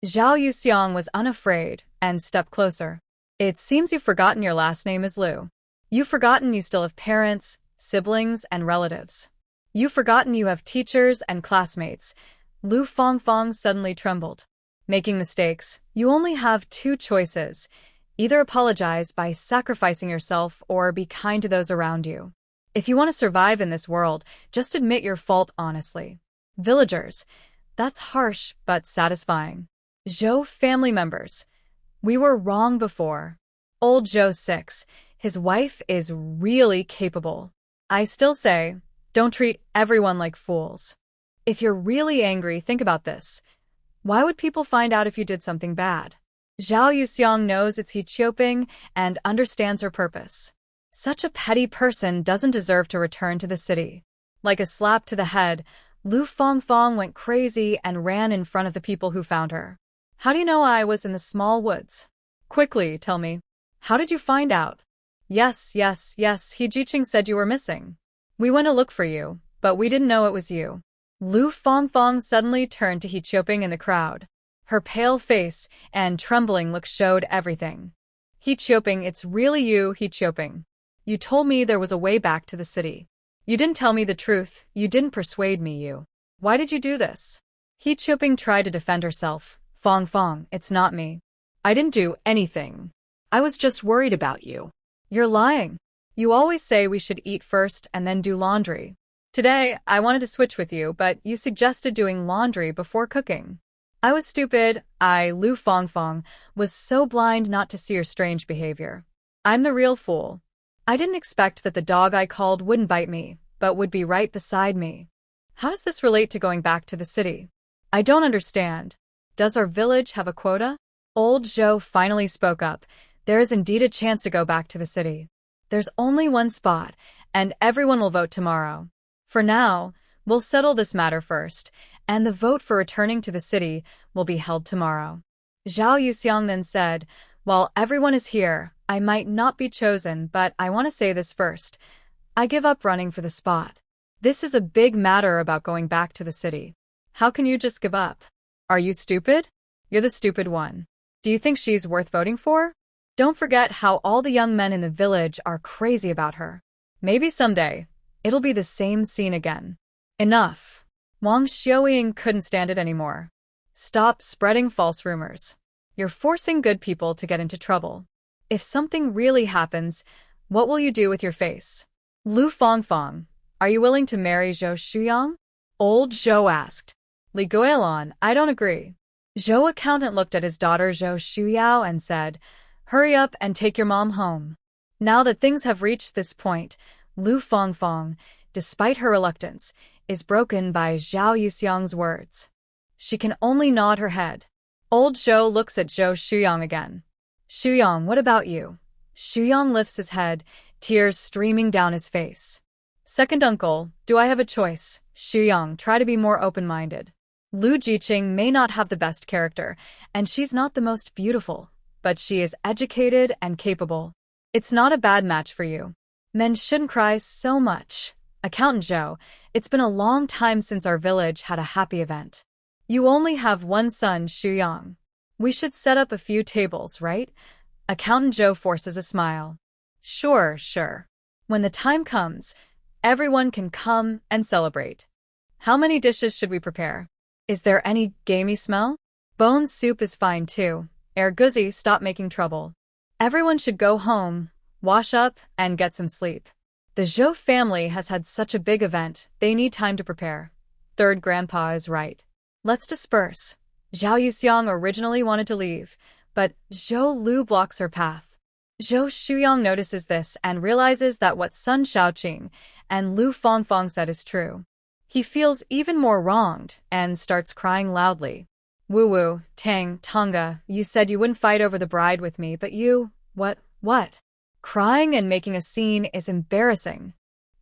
Zhao Yuxiang was unafraid and stepped closer. It seems you've forgotten your last name is Lu. You've forgotten you still have parents, siblings, and relatives. You've forgotten you have teachers and classmates. Lu Fangfang suddenly trembled. Making mistakes, you only have two choices. Either apologize by sacrificing yourself or be kind to those around you. If you want to survive in this world, just admit your fault honestly. Villagers, that's harsh but satisfying. Zhou family members, we were wrong before. Old Zhou 6, his wife is really capable. I still say, don't treat everyone like fools. If you're really angry, think about this. Why would people find out if you did something bad? Zhao Yuxiang knows it's He Qiuping and understands her purpose. Such a petty person doesn't deserve to return to the city. Like a slap to the head, Lu Fangfang went crazy and ran in front of the people who found her. How do you know I was in the small woods? Quickly, tell me. How did you find out? Yes, He Jiqing said you were missing. We went to look for you, but we didn't know it was you. Lu Fangfang suddenly turned to He Qiuping in the crowd. Her pale face and trembling look showed everything. He Qiuping, it's really you, He Qiuping. You told me there was a way back to the city. You didn't tell me the truth, you didn't persuade me, you. Why did you do this? He Qiuping tried to defend herself. Fangfang, it's not me. I didn't do anything. I was just worried about you. You're lying. You always say we should eat first and then do laundry. Today, I wanted to switch with you, but you suggested doing laundry before cooking. I was stupid. Lu Fangfang, was so blind not to see your strange behavior. I'm the real fool. I didn't expect that the dog I called wouldn't bite me, but would be right beside me. How does this relate to going back to the city? I don't understand. Does our village have a quota? Old Zhou finally spoke up. There is indeed a chance to go back to the city. There's only one spot, and everyone will vote tomorrow. For now, we'll settle this matter first, and the vote for returning to the city will be held tomorrow. Zhao Yuxiang then said, while everyone is here, I might not be chosen, but I want to say this first. I give up running for the spot. This is a big matter about going back to the city. How can you just give up? Are you stupid? You're the stupid one. Do you think she's worth voting for? Don't forget how all the young men in the village are crazy about her. Maybe someday, it'll be the same scene again. Enough. Wang Xiuying couldn't stand it anymore. Stop spreading false rumors. You're forcing good people to get into trouble. If something really happens, what will you do with your face? Lu Fangfang, are you willing to marry Zhou Shuyang? Old Zhou asked. Li Guilin, I don't agree. Zhou accountant looked at his daughter Zhou Shuyao and said, hurry up and take your mom home. Now that things have reached this point, Lu Fangfang, despite her reluctance, is broken by Zhao Yuxiang's words. She can only nod her head. Old Zhou looks at Zhou Shuyang again. Shuyang, what about you? Shuyang lifts his head, tears streaming down his face. Second uncle, do I have a choice? Shuyang, try to be more open-minded. Lu Jiqing may not have the best character, and she's not the most beautiful, but she is educated and capable. It's not a bad match for you. Men shouldn't cry so much. Accountant Zhou, it's been a long time since our village had a happy event. You only have one son, Shuyang. We should set up a few tables, right? Accountant Zhou forces a smile. Sure. When the time comes, everyone can come and celebrate. How many dishes should we prepare? Is there any gamey smell? Bone soup is fine too. Erguzi, stop making trouble. Everyone should go home, wash up, and get some sleep. The Zhou family has had such a big event, they need time to prepare. Third grandpa is right. Let's disperse. Zhao Yuxiang originally wanted to leave, but Zhou Lu blocks her path. Zhou Shuyang notices this and realizes that what Sun Shaoqing and Lu Fangfang said is true. He feels even more wronged and starts crying loudly. Wu, Tang, Tonga, you said you wouldn't fight over the bride with me, but you… What? Crying and making a scene is embarrassing.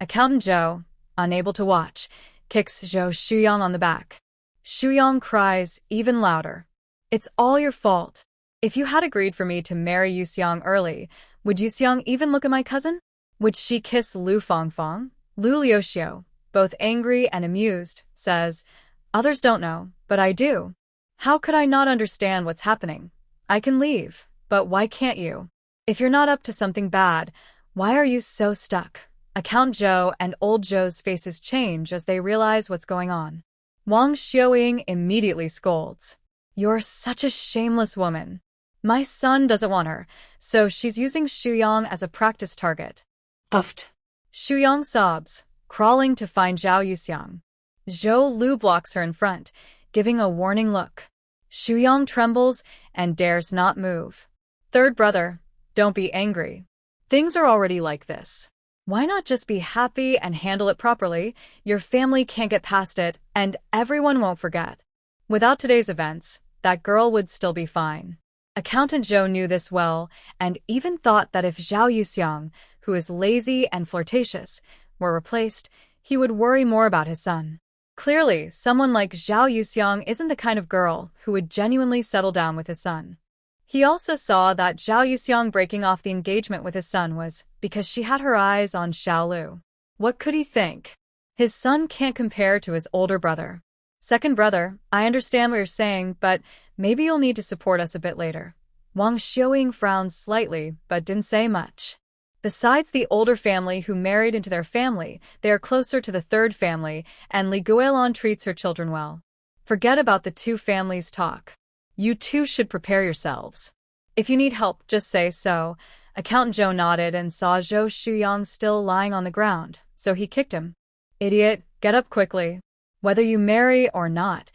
Accountant Zhou, unable to watch, kicks Zhou Shuyang on the back. Shuyang cries even louder. It's all your fault. If you had agreed for me to marry Yuxiang early, would Yuxiang even look at my cousin? Would she kiss Lu Fangfang? Lu Liuxiu, both angry and amused, says, others don't know, but I do. How could I not understand what's happening? I can leave, but why can't you? If you're not up to something bad, why are you so stuck? Accountant Zhou and old Zhou's faces change as they realize what's going on. Wang Xiaoying immediately scolds. You're such a shameless woman. My son doesn't want her, so she's using Shuyang as a practice target. Puffed. Shuyang sobs, crawling to find Zhao Yuxiang. Zhou Lu blocks her in front, giving a warning look. Shuyang trembles and dares not move. Third brother, don't be angry. Things are already like this. Why not just be happy and handle it properly? Your family can't get past it, and everyone won't forget. Without today's events, that girl would still be fine. Accountant Zhou knew this well, and even thought that if Zhao Yuxiang, who is lazy and flirtatious, were replaced, he would worry more about his son. Clearly, someone like Zhao Yuxiang isn't the kind of girl who would genuinely settle down with his son. He also saw that Zhao Yuxiang breaking off the engagement with his son was because she had her eyes on Xiao Lu. What could he think? His son can't compare to his older brother. Second brother, I understand what you're saying, but maybe you'll need to support us a bit later. Wang Xiaoying frowned slightly, but didn't say much. Besides the older family who married into their family, they are closer to the third family, and Li Guilin treats her children well. Forget about the two families' talk. You two should prepare yourselves. If you need help, just say so. Accountant Zhou nodded and saw Zhou Shuyang still lying on the ground, so he kicked him. Idiot, get up quickly. Whether you marry or not,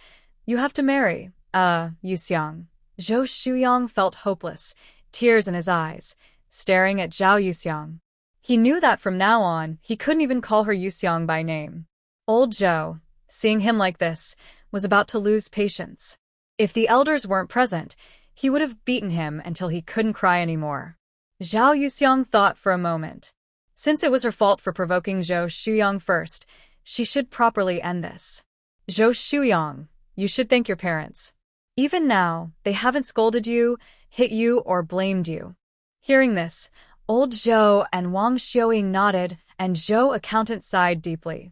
you have to marry. Yuxiang. Zhou Shuyang felt hopeless, tears in his eyes, staring at Zhao Yuxiang. He knew that from now on, he couldn't even call her Yuxiang by name. Old Zhou, seeing him like this, was about to lose patience. If the elders weren't present, he would have beaten him until he couldn't cry anymore. Zhao Yuxiang thought for a moment. Since it was her fault for provoking Zhou Shuyang first, she should properly end this. Zhou Shuyang, you should thank your parents. Even now, they haven't scolded you, hit you, or blamed you. Hearing this, old Zhou and Wang Xiaoying nodded, and Zhou accountant sighed deeply.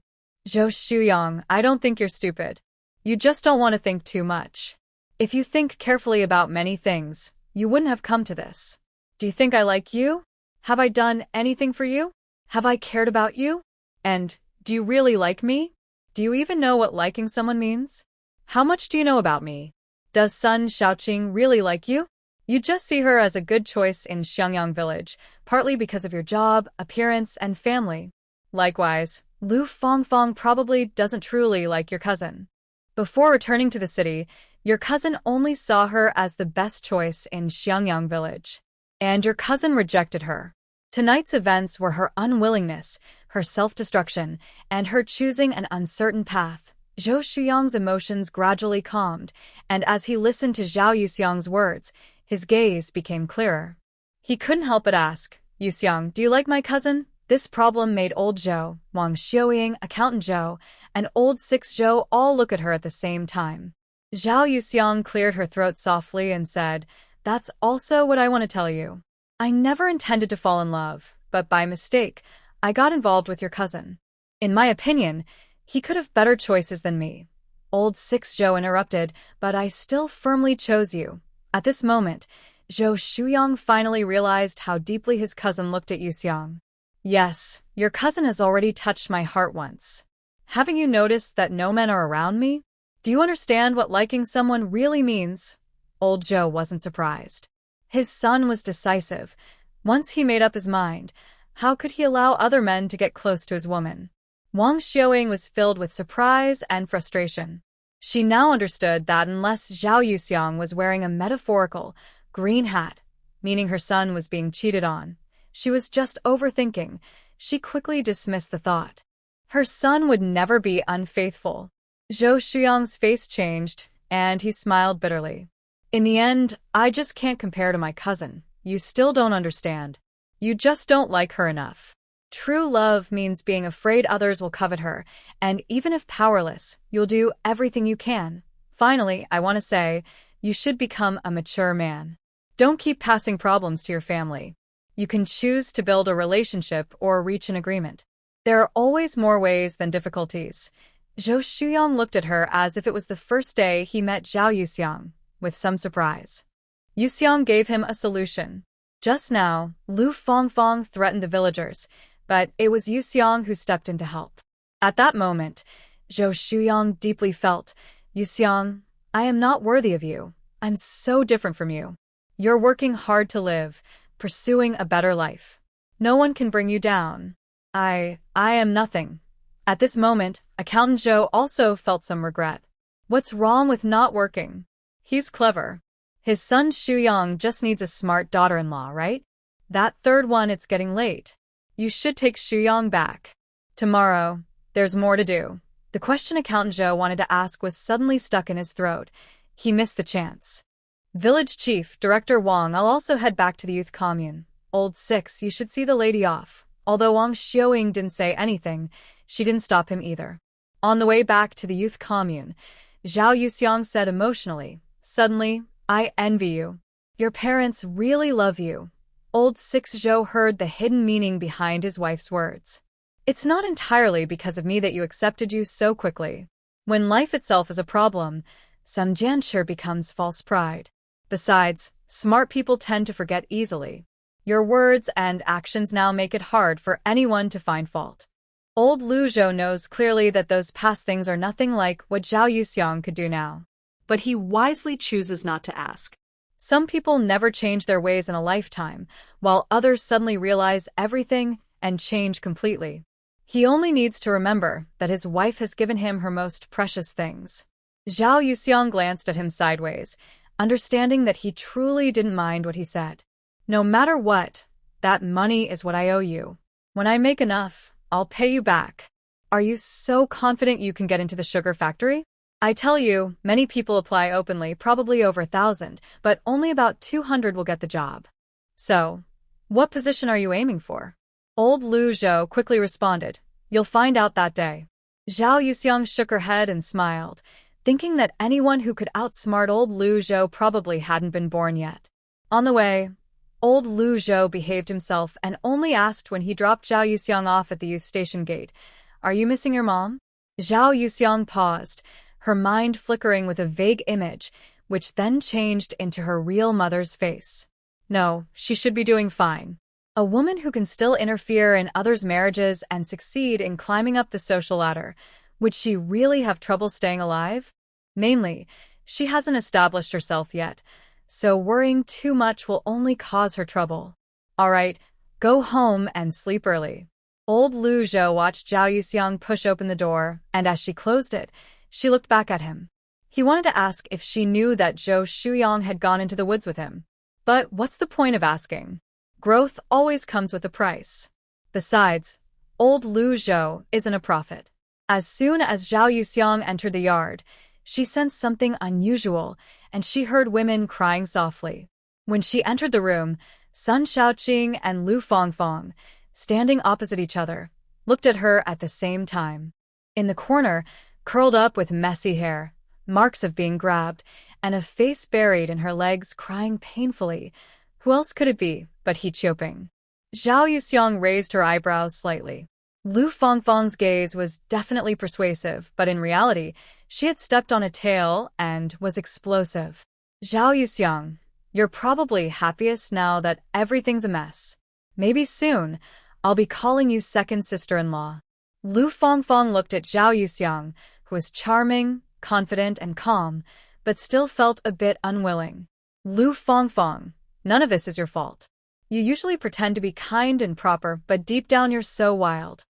Zhou Shuyang, I don't think you're stupid. You just don't want to think too much. If you think carefully about many things, you wouldn't have come to this. Do you think I like you? Have I done anything for you? Have I cared about you? And, do you really like me? Do you even know what liking someone means? How much do you know about me? Does Sun Shaoqing really like you? You just see her as a good choice in Xiangyang village, partly because of your job, appearance, and family. Likewise, Lu Fangfang probably doesn't truly like your cousin. Before returning to the city, your cousin only saw her as the best choice in Xiangyang village. And your cousin rejected her. Tonight's events were her unwillingness, her self-destruction, and her choosing an uncertain path, Zhou Shuyang's emotions gradually calmed, and as he listened to Zhao Yuxiang's words, his gaze became clearer. He couldn't help but ask, "Yuxiang, do you like my cousin?" This problem made old Zhou, Wang Xiuying, accountant Zhou, and old six Zhou all look at her at the same time. Zhao Yuxiang cleared her throat softly and said, "That's also what I want to tell you. I never intended to fall in love, but by mistake, I got involved with your cousin. In my opinion, he could have better choices than me." Old six Zhou interrupted, "But I still firmly chose you." At this moment, Zhou Shuyang finally realized how deeply his cousin looked at Yuxiang. "Yes, your cousin has already touched my heart once. Haven't you noticed that no men are around me? Do you understand what liking someone really means?" Old Zhou wasn't surprised. His son was decisive. Once he made up his mind, how could he allow other men to get close to his woman? Wang Xiuying was filled with surprise and frustration. She now understood that unless Zhao Yuxiang was wearing a metaphorical green hat, meaning her son was being cheated on, she was just overthinking. She quickly dismissed the thought. Her son would never be unfaithful. Zhou Shuyang's face changed, and he smiled bitterly. "In the end, I just can't compare to my cousin. You still don't understand. You just don't like her enough. True love means being afraid others will covet her, and even if powerless, you'll do everything you can. Finally, I want to say, you should become a mature man. Don't keep passing problems to your family. You can choose to build a relationship or reach an agreement. There are always more ways than difficulties." Zhou Shuyang looked at her as if it was the first day he met Zhao Yuxiang, with some surprise. Yuxiang gave him a solution. Just now, Lu Fongfong threatened the villagers, but it was Yuxiang who stepped in to help. At that moment, Zhou Shuyang deeply felt, "Yuxiang, I am not worthy of you. I'm so different from you. You're working hard to live, pursuing a better life. No one can bring you down. I am nothing." At this moment, accountant Zhou also felt some regret. What's wrong with not working? He's clever. His son Shuyang just needs a smart daughter-in-law, right? That third one, it's getting late. You should take Shuyang back. Tomorrow, there's more to do. The question accountant Zhou wanted to ask was suddenly stuck in his throat. He missed the chance. "Village Chief, Director Wang, I'll also head back to the youth commune. Old six, you should see the lady off." Although Wang Xiuying didn't say anything, she didn't stop him either. On the way back to the youth commune, Zhao Yuxiang said emotionally, "Suddenly, I envy you. Your parents really love you." Old six Zhou heard the hidden meaning behind his wife's words. "It's not entirely because of me that you accepted you so quickly. When life itself is a problem, some juncture becomes false pride. Besides, smart people tend to forget easily. Your words and actions now make it hard for anyone to find fault." Old Lu Zhou knows clearly that those past things are nothing like what Zhao Yuxiang could do now. But he wisely chooses not to ask. Some people never change their ways in a lifetime, while others suddenly realize everything and change completely. He only needs to remember that his wife has given him her most precious things. Zhao Yuxiang glanced at him sideways, understanding that he truly didn't mind what he said. "No matter what, that money is what I owe you. When I make enough, I'll pay you back. Are you so confident you can get into the sugar factory? I tell you, many people apply openly, probably over 1,000, but only about 200 will get the job. So, what position are you aiming for?" Old Lu Zhou quickly responded, "You'll find out that day." Zhao Yuxiang shook her head and smiled, thinking that anyone who could outsmart old Lu Zhou probably hadn't been born yet. On the way, old Lu Zhou behaved himself and only asked when he dropped Zhao Yuxiang off at the youth station gate, "Are you missing your mom?" Zhao Yuxiang paused, her mind flickering with a vague image, which then changed into her real mother's face. No, she should be doing fine. A woman who can still interfere in others' marriages and succeed in climbing up the social ladder, would she really have trouble staying alive? Mainly, she hasn't established herself yet, so worrying too much will only cause her trouble. All right, go home and sleep early. Old Lu Zhou watched Zhao Yuxiang push open the door, and as she closed it, she looked back at him. He wanted to ask if she knew that Zhou Shuyang had gone into the woods with him. But what's the point of asking? Growth always comes with a price. Besides, old Lu Zhou isn't a prophet. As soon as Zhao Yuxiang entered the yard, she sensed something unusual, and she heard women crying softly. When she entered the room, Sun Shaoqing and Lu Fangfang, standing opposite each other, looked at her at the same time. In the corner, curled up with messy hair, marks of being grabbed, and a face buried in her legs crying painfully. Who else could it be but He Qiuping? Zhao Yuxiang raised her eyebrows slightly. Lu Fangfang's gaze was definitely persuasive, but in reality, she had stepped on a tail and was explosive. Zhao Yuxiang, you're probably happiest now that everything's a mess. Maybe soon, I'll be calling you second sister-in-law. Lu Fangfang looked at Zhao Yuxiang, who was charming, confident, and calm, but still felt a bit unwilling. Lu Fangfang, none of this is your fault. You usually pretend to be kind and proper, but deep down you're so wild.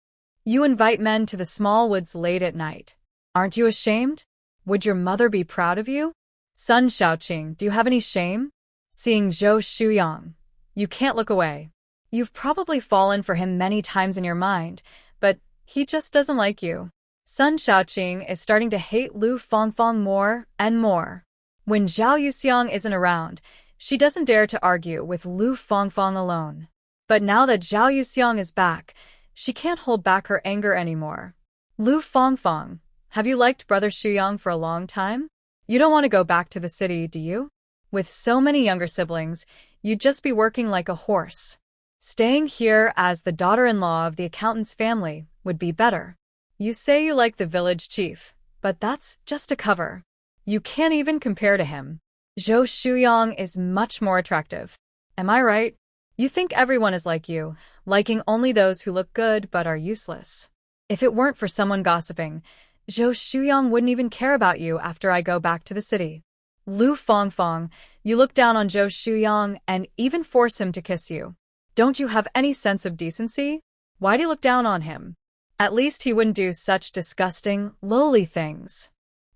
You invite men to the small woods late at night. Aren't you ashamed? Would your mother be proud of you? Sun Shaoqing, do you have any shame? Seeing Zhou Shuyang, you can't look away. You've probably fallen for him many times in your mind, but he just doesn't like you. Sun Shaoqing is starting to hate Lu Fangfang more and more. When Zhao Yuxiang isn't around, she doesn't dare to argue with Lu Fangfang alone. But now that Zhao Yuxiang is back, she can't hold back her anger anymore. Lu Fangfang, have you liked Brother Shuyang for a long time? You don't want to go back to the city, do you? With so many younger siblings, you'd just be working like a horse. Staying here as the daughter-in-law of the accountant's family would be better. You say you like the village chief, but that's just a cover. You can't even compare to him. Zhou Shuyang is much more attractive. Am I right? You think everyone is like you, liking only those who look good but are useless. If it weren't for someone gossiping, Zhou Shuyang wouldn't even care about you after I go back to the city. Lu Fangfang, you look down on Zhou Shuyang and even force him to kiss you. Don't you have any sense of decency? Why do you look down on him? At least he wouldn't do such disgusting, lowly things.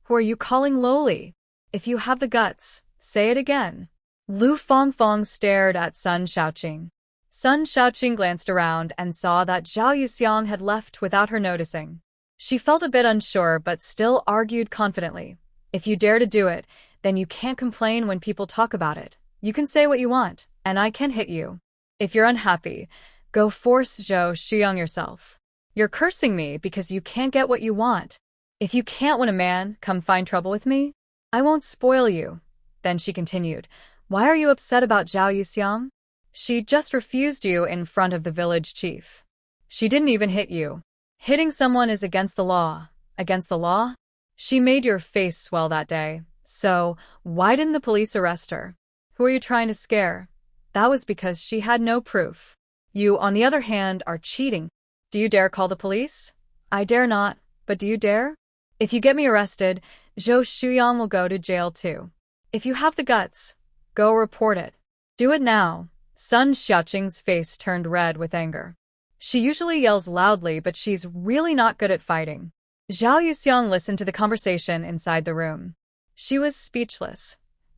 Who are you calling lowly? If you have the guts, say it again. Lu Fangfang stared at Sun Shaoqing. Sun Shaoqing glanced around and saw that Zhao Yuxiang had left without her noticing. She felt a bit unsure but still argued confidently. If you dare to do it, then you can't complain when people talk about it. You can say what you want, and I can hit you. If you're unhappy, go force Zhou Shuyang yourself. You're cursing me because you can't get what you want. If you can't win a man, come find trouble with me. I won't spoil you. Then she continued, why are you upset about Zhao Yuxiang? She just refused you in front of the village chief. She didn't even hit you. Hitting someone is against the law. Against the law? She made your face swell that day. So, why didn't the police arrest her? Who are you trying to scare? That was because she had no proof. You, on the other hand, are cheating. Do you dare call the police? I dare not, but do you dare? If you get me arrested, Zhou Shuyang will go to jail too. If you have the guts, go report it. Do it now. Sun Shaoqing's face turned red with anger. She usually yells loudly, but she's really not good at fighting. Zhao Yuxiang listened to the conversation inside the room. She was speechless.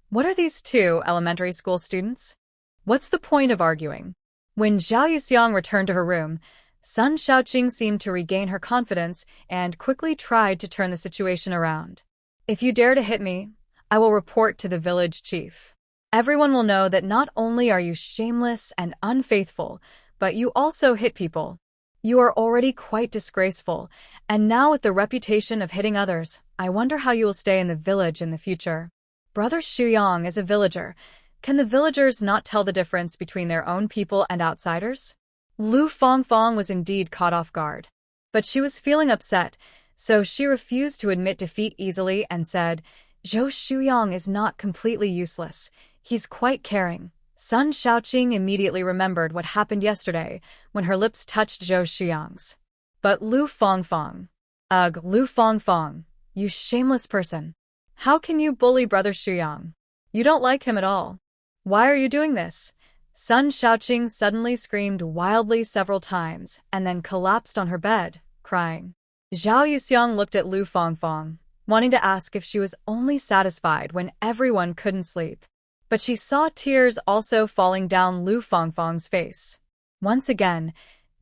What are these two elementary school students? What's the point of arguing? When Zhao Yuxiang returned to her room, Sun Shaoqing seemed to regain her confidence and quickly tried to turn the situation around. If you dare to hit me, I will report to the village chief. Everyone will know that not only are you shameless and unfaithful, but you also hit people. You are already quite disgraceful, and now with the reputation of hitting others, I wonder how you will stay in the village in the future. Brother Shuyang is a villager. Can the villagers not tell the difference between their own people and outsiders? Lu Fangfang was indeed caught off guard. But she was feeling upset, so she refused to admit defeat easily and said, Zhou Shuyang is not completely useless. He's quite caring. Sun Shaoqing immediately remembered what happened yesterday when her lips touched Zhou Shuyang's. But Lu Fangfang. Ugh, Lu Fangfang, you shameless person. How can you bully Brother Shuyang? You don't like him at all. Why are you doing this? Sun Shaoqing suddenly screamed wildly several times and then collapsed on her bed, crying. Zhao Yuxiang looked at Lu Fangfang, wanting to ask if she was only satisfied when everyone couldn't sleep. But she saw tears also falling down Lu Fangfang's face. Once again,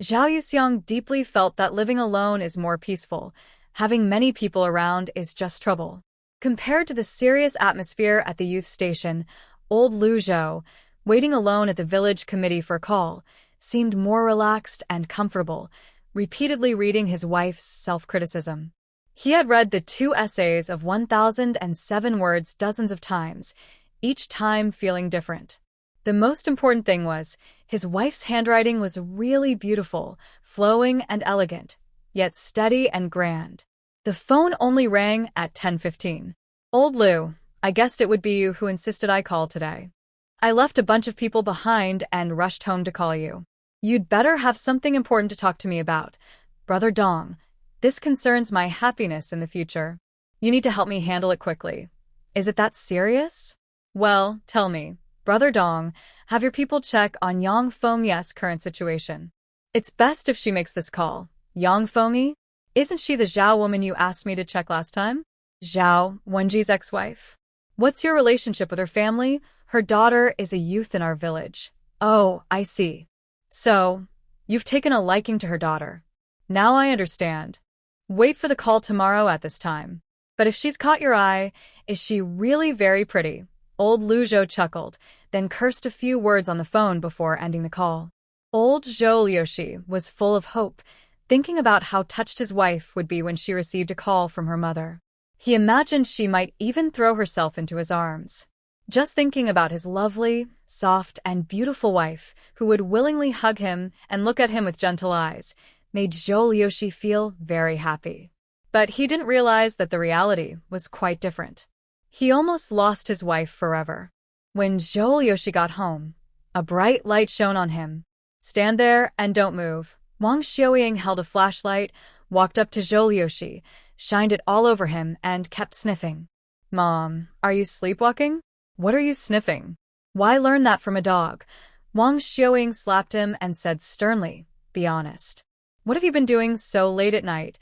Zhao Yuxiang deeply felt that living alone is more peaceful, Having many people around is just trouble. Compared to the serious atmosphere at the youth station, old Lu Zhou, waiting alone at the village committee for a call, seemed more relaxed and comfortable, repeatedly reading his wife's self-criticism. He had read the 2 essays of 1,007 words dozens of times, each time feeling different. The most important thing was, his wife's handwriting was really beautiful, flowing and elegant, yet steady and grand. The phone only rang at 10:15. Old Lu, I guessed it would be you who insisted I call today. I left a bunch of people behind and rushed home to call you. You'd better have something important to talk to me about. Brother Dong, this concerns my happiness in the future. You need to help me handle it quickly. Is it that serious? Well, tell me, Brother Dong, have your people check on Yang Fengye's current situation. It's best if she makes this call. Yang Fengye? Isn't she the Zhao woman you asked me to check last time? Zhao, Wenji's ex-wife. What's your relationship with her family? Her daughter is a youth in our village. Oh, I see. So, you've taken a liking to her daughter. Now I understand. Wait for the call tomorrow at this time. But if she's caught your eye, is she really very pretty? Old Lu Zhou chuckled, then cursed a few words on the phone before ending the call. Old Zhou Liushi was full of hope, thinking about how touched his wife would be when she received a call from her mother. He imagined she might even throw herself into his arms. Just thinking about his lovely, soft, and beautiful wife, who would willingly hug him and look at him with gentle eyes, made Zhou Liushi feel very happy. But he didn't realize that the reality was quite different. He almost lost his wife forever. When Zhou Liushi got home, a bright light shone on him. Stand there and don't move. Wang Xiaoying held a flashlight, walked up to Zhou Liushi, shined it all over him, and kept sniffing. Mom, are you sleepwalking? What are you sniffing? Why learn that from a dog? Wang Xiaoying slapped him and said sternly, be honest. What have you been doing so late at night?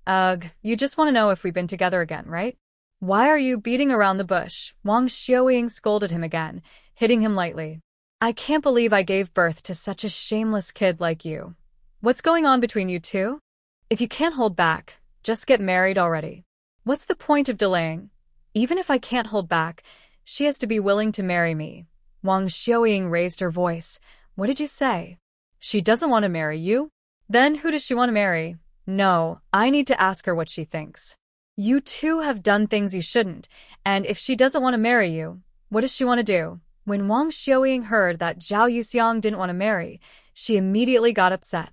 Ugh, you just want to know if we've been together again, right? Why are you beating around the bush? Wang Xiaoying scolded him again, hitting him lightly. I can't believe I gave birth to such a shameless kid like you. What's going on between you two? If you can't hold back, just get married already. What's the point of delaying? Even if I can't hold back, she has to be willing to marry me. Wang Xiaoying raised her voice. What did you say? She doesn't want to marry you? Then who does she want to marry? No, I need to ask her what she thinks. You two have done things you shouldn't, and if she doesn't want to marry you, what does she want to do? When Wang Xiaoying heard that Zhao Yuxiang didn't want to marry, she immediately got upset.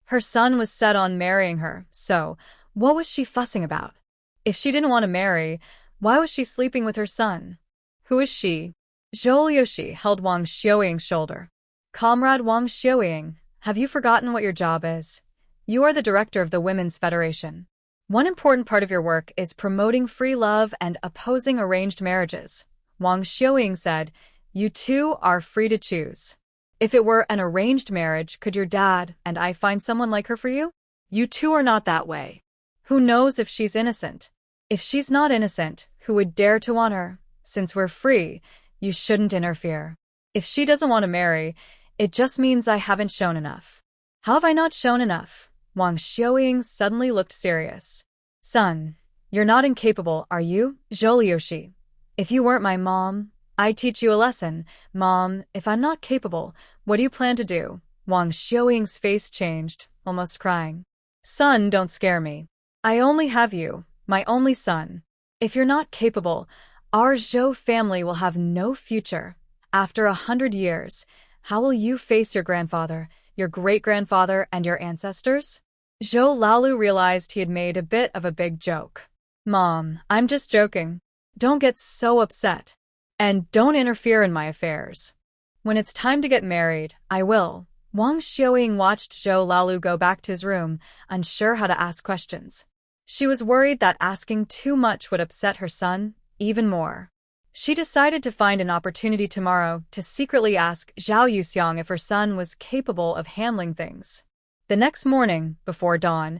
Her son was set on marrying her, so what was she fussing about? If she didn't want to marry, why was she sleeping with her son? Who is she? Zhou Liushi held Wang Xiaoying's shoulder. Comrade Wang Xiaoying, have you forgotten what your job is? You are the director of the Women's Federation. One important part of your work is promoting free love and opposing arranged marriages. Wang Xiaoying said, you two are free to choose. If it were an arranged marriage, could your dad and I find someone like her for you? You two are not that way. Who knows if she's innocent? If she's not innocent, who would dare to want her? Since we're free, you shouldn't interfere. If she doesn't want to marry, it just means I haven't shown enough. How have I not shown enough? Wang Xiaoying suddenly looked serious. Son, you're not incapable, are you? Zhou Liushi. If you weren't my mom, I'd teach you a lesson. Mom, if I'm not capable, what do you plan to do? Wang Xiaoying's face changed, almost crying. Son, don't scare me. I only have you, my only son. If you're not capable, our Zhou family will have no future. After 100 years, how will you face your grandfather, your great-grandfather, and your ancestors? Zhou Lalu realized he had made a bit of a big joke. Mom, I'm just joking. Don't get so upset. And don't interfere in my affairs. When it's time to get married, I will. Wang Xiaoying watched Zhou Lalu go back to his room, unsure how to ask questions. She was worried that asking too much would upset her son even more. She decided to find an opportunity tomorrow to secretly ask Zhao Yuxiang if her son was capable of handling things. The next morning, before dawn,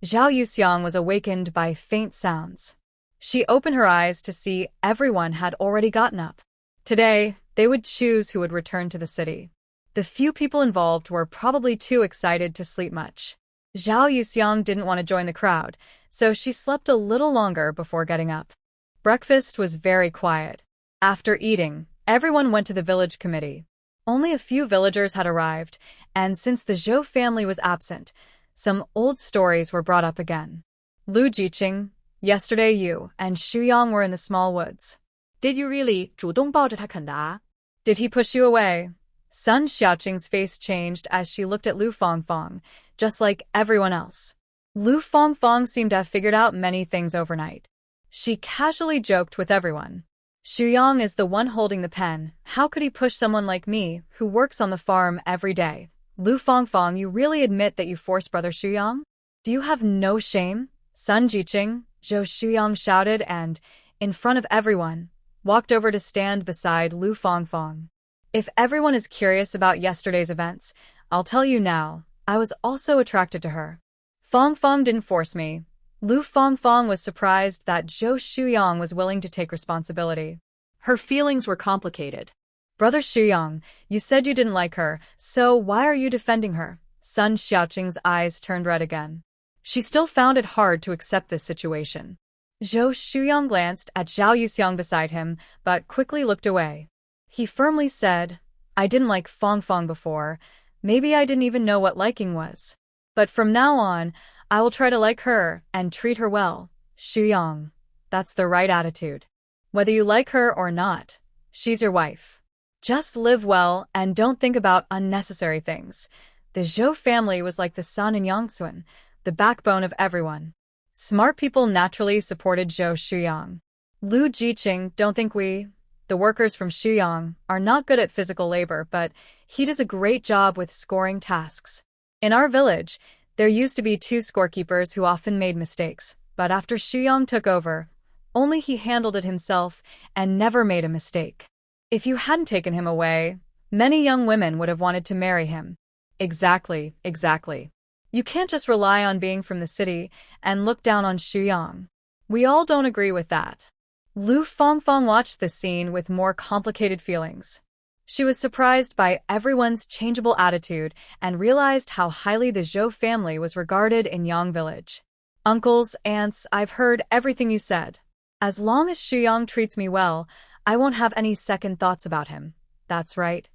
Zhao Yuxiang was awakened by faint sounds. She opened her eyes to see everyone had already gotten up. Today, they would choose who would return to the city. The few people involved were probably too excited to sleep much. Zhao Yuxiang didn't want to join the crowd, so she slept a little longer before getting up. Breakfast was very quiet. After eating, everyone went to the village committee. Only a few villagers had arrived, and since the Zhou family was absent, some old stories were brought up again. Lu Jiqing, yesterday you and Xu Yang were in the small woods. Did you really 主动抱着他啃的啊? Did he push you away? Sun Xiaoqing's face changed as she looked at Lu Fangfang, just like everyone else. Lu Fangfang seemed to have figured out many things overnight. She casually joked with everyone. Xu Yang is the one holding the pen. How could he push someone like me, who works on the farm every day? Lu Fangfang, you really admit that you forced brother Xu Yang? Do you have no shame? Sun Jiqing, Zhou Xu Yang shouted and, in front of everyone, walked over to stand beside Lu Fangfang. If everyone is curious about yesterday's events, I'll tell you now, I was also attracted to her. Fangfang didn't force me. Lu Fangfang was surprised that Zhou Xuyang was willing to take responsibility. Her feelings were complicated. Brother Xuyang, you said you didn't like her, so why are you defending her? Sun Xiaoqing's eyes turned red again. She still found it hard to accept this situation. Zhou Xuyang glanced at Zhao Yuxiang beside him, but quickly looked away. He firmly said, I didn't like Fangfang before. Maybe I didn't even know what liking was. But from now on, I will try to like her and treat her well. Xuyang, that's the right attitude. Whether you like her or not, she's your wife. Just live well and don't think about unnecessary things. The Zhou family was like the sun in Yangtze, the backbone of everyone. Smart people naturally supported Zhou Xuyang. Lu Jiqing, don't think the workers from Xuyang, are not good at physical labor, but he does a great job with scoring tasks. In our village, there used to be 2 scorekeepers who often made mistakes, but after Xuyang took over, only he handled it himself and never made a mistake. If you hadn't taken him away, many young women would have wanted to marry him. Exactly. You can't just rely on being from the city and look down on Xuyang. We all don't agree with that. Lu Fangfang watched the scene with more complicated feelings. She was surprised by everyone's changeable attitude and realized how highly the Zhou family was regarded in Yang village. Uncles, aunts, I've heard everything you said. As long as Xuyang treats me well, I won't have any second thoughts about him. That's right.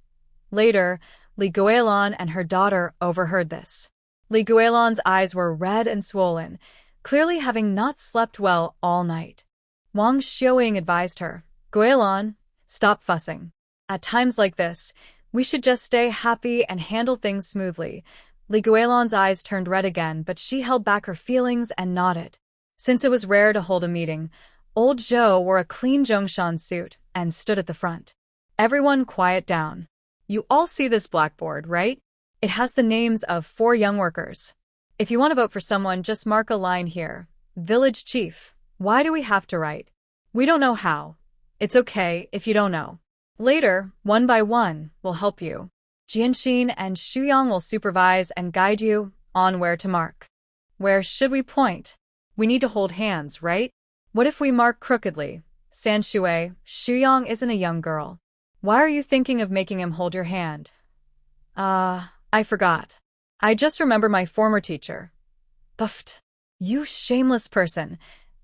Later, Li Guilan and her daughter overheard this. Li Guilan's eyes were red and swollen, clearly having not slept well all night. Wang Xiaoying advised her, Guilan, stop fussing. At times like this, we should just stay happy and handle things smoothly. Li Guilan's eyes turned red again, but she held back her feelings and nodded. Since it was rare to hold a meeting, old Zhou wore a clean Zhongshan suit and stood at the front. Everyone quiet down. You all see this blackboard, right? It has the names of 4 young workers. If you want to vote for someone, just mark a line here. Village Chief. Why do we have to write? We don't know how. It's okay if you don't know. Later, one by one, we'll help you. Jianxin and Xuyang will supervise and guide you on where to mark. Where should we point? We need to hold hands, right? What if we mark crookedly? Sanshui, Xuyang isn't a young girl. Why are you thinking of making him hold your hand? I forgot. I just remember my former teacher. Buffed. You shameless person.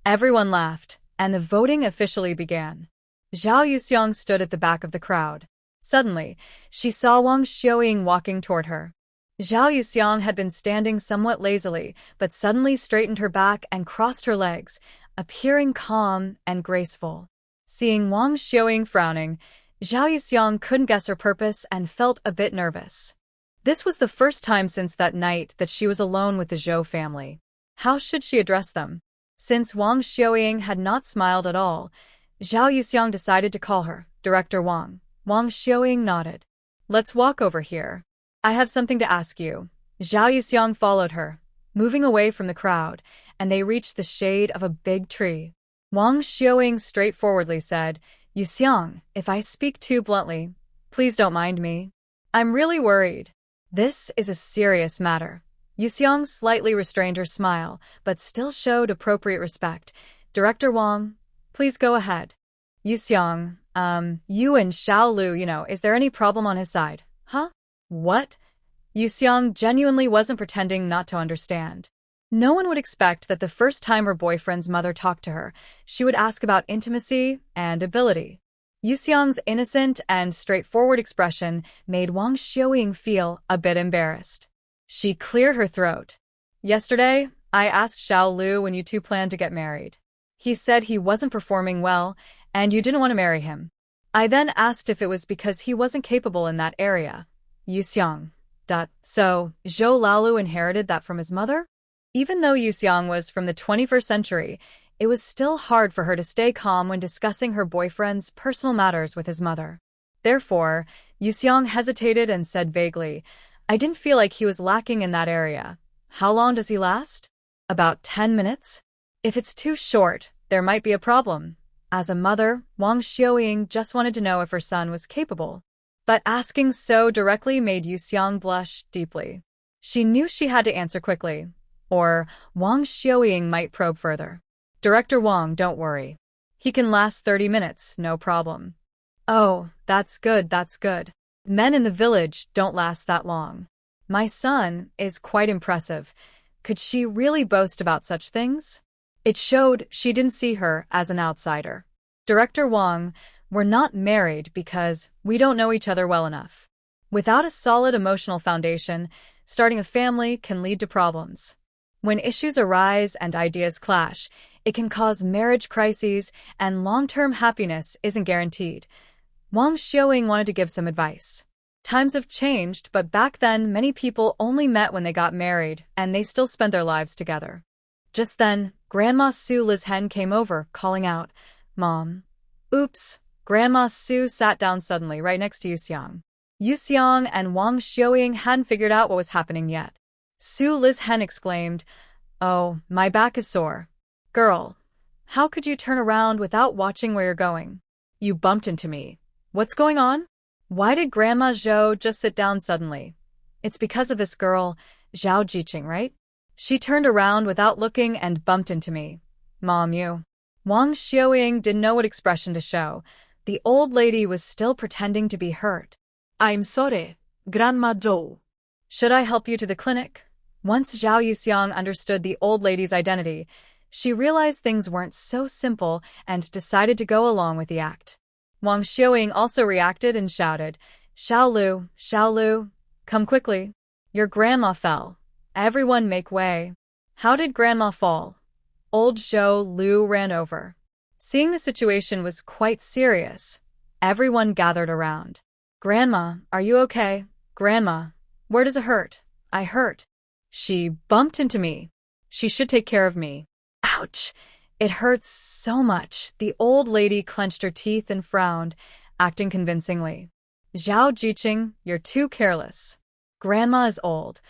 Everyone laughed, and the voting officially began. Zhao Yuxiang stood at the back of the crowd. Suddenly, she saw Wang Xiaoying walking toward her. Zhao Yuxiang had been standing somewhat lazily, but suddenly straightened her back and crossed her legs, appearing calm and graceful. Seeing Wang Xiaoying frowning, Zhao Yuxiang couldn't guess her purpose and felt a bit nervous. This was the first time since that night that she was alone with the Zhou family. How should she address them? Since Wang Xiaoying had not smiled at all, Zhao Yuxiang decided to call her, Director Wang. Wang Xiaoying nodded. Let's walk over here. I have something to ask you. Zhao Yuxiang followed her, moving away from the crowd, and they reached the shade of a big tree. Wang Xiaoying straightforwardly said, Yuxiang, if I speak too bluntly, please don't mind me. I'm really worried. This is a serious matter. Yuxiang slightly restrained her smile, but still showed appropriate respect. Director Wang, please go ahead. Yuxiang, you and Xiao Lu, is there any problem on his side? Huh? What? Yu Xiang genuinely wasn't pretending not to understand. No one would expect that the first time her boyfriend's mother talked to her, she would ask about intimacy and ability. Yu Xiang's innocent and straightforward expression made Wang Xiuying feel a bit embarrassed. She cleared her throat. Yesterday, I asked Xiao Lu when you two planned to get married. He said he wasn't performing well, and you didn't want to marry him. I then asked if it was because he wasn't capable in that area. Yu Xiang. So, Zhou Laolu inherited that from his mother? Even though Yu Xiang was from the 21st century, it was still hard for her to stay calm when discussing her boyfriend's personal matters with his mother. Therefore, Yu Xiang hesitated and said vaguely, I didn't feel like he was lacking in that area. How long does he last? About 10 minutes? If it's too short, there might be a problem. As a mother, Wang Xiuying just wanted to know if her son was capable. But asking so directly made Yu Xiang blush deeply. She knew she had to answer quickly, or Wang Xiuying might probe further. Director Wang, don't worry. He can last 30 minutes, no problem. Oh, that's good, that's good. Men in the village don't last that long. My son is quite impressive. Could she really boast about such things? It showed she didn't see her as an outsider. Director Wang, we're not married because we don't know each other well enough. Without a solid emotional foundation, starting a family can lead to problems. When issues arise and ideas clash, it can cause marriage crises and long-term happiness isn't guaranteed. Wang Xiuying wanted to give some advice. Times have changed, but back then many people only met when they got married, and they still spent their lives together. Just then, Grandma Su Liz Hen came over, calling out, Mom. Oops. Grandma Su sat down suddenly right next to Yu Xiang. Yu Xiang and Wang Xiuying hadn't figured out what was happening yet. Su Liz Hen exclaimed, Oh, my back is sore. Girl, how could you turn around without watching where you're going? You bumped into me. What's going on? Why did Grandma Zhou just sit down suddenly? It's because of this girl, Zhao Jiqing, right? She turned around without looking and bumped into me. Mom, you. Wang Xiuying didn't know what expression to show. The old lady was still pretending to be hurt. I'm sorry, Grandma Zhou. Should I help you to the clinic? Once Zhao Yuxiang understood the old lady's identity, she realized things weren't so simple and decided to go along with the act. Wang Xiuying also reacted and shouted, Xiao Lu, come quickly. Your grandma fell. Everyone make way. How did Grandma fall? Old Zhou Lu ran over. Seeing the situation was quite serious, everyone gathered around. Grandma, are you okay? Grandma, where does it hurt? I hurt. She bumped into me. She should take care of me. Ouch! It hurts so much. The old lady clenched her teeth and frowned, acting convincingly. Zhao Jiqing, you're too careless. Grandma is old.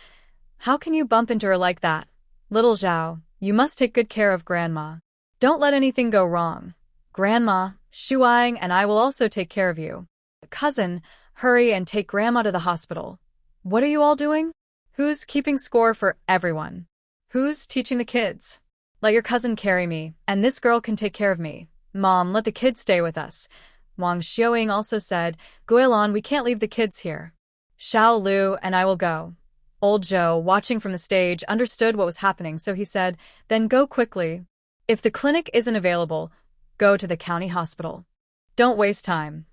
How can you bump into her like that? Little Zhao, you must take good care of Grandma. Don't let anything go wrong. Grandma, Shuang and I will also take care of you. Cousin, hurry and take Grandma to the hospital. What are you all doing? Who's keeping score for everyone? Who's teaching the kids? Let your cousin carry me, and this girl can take care of me. Mom, let the kids stay with us. Wang Xiuying also said, Guilan, we can't leave the kids here. Xiao Lu and I will go. Old Zhou, watching from the stage, understood what was happening, so he said, then go quickly. If the clinic isn't available, go to the county hospital. Don't waste time.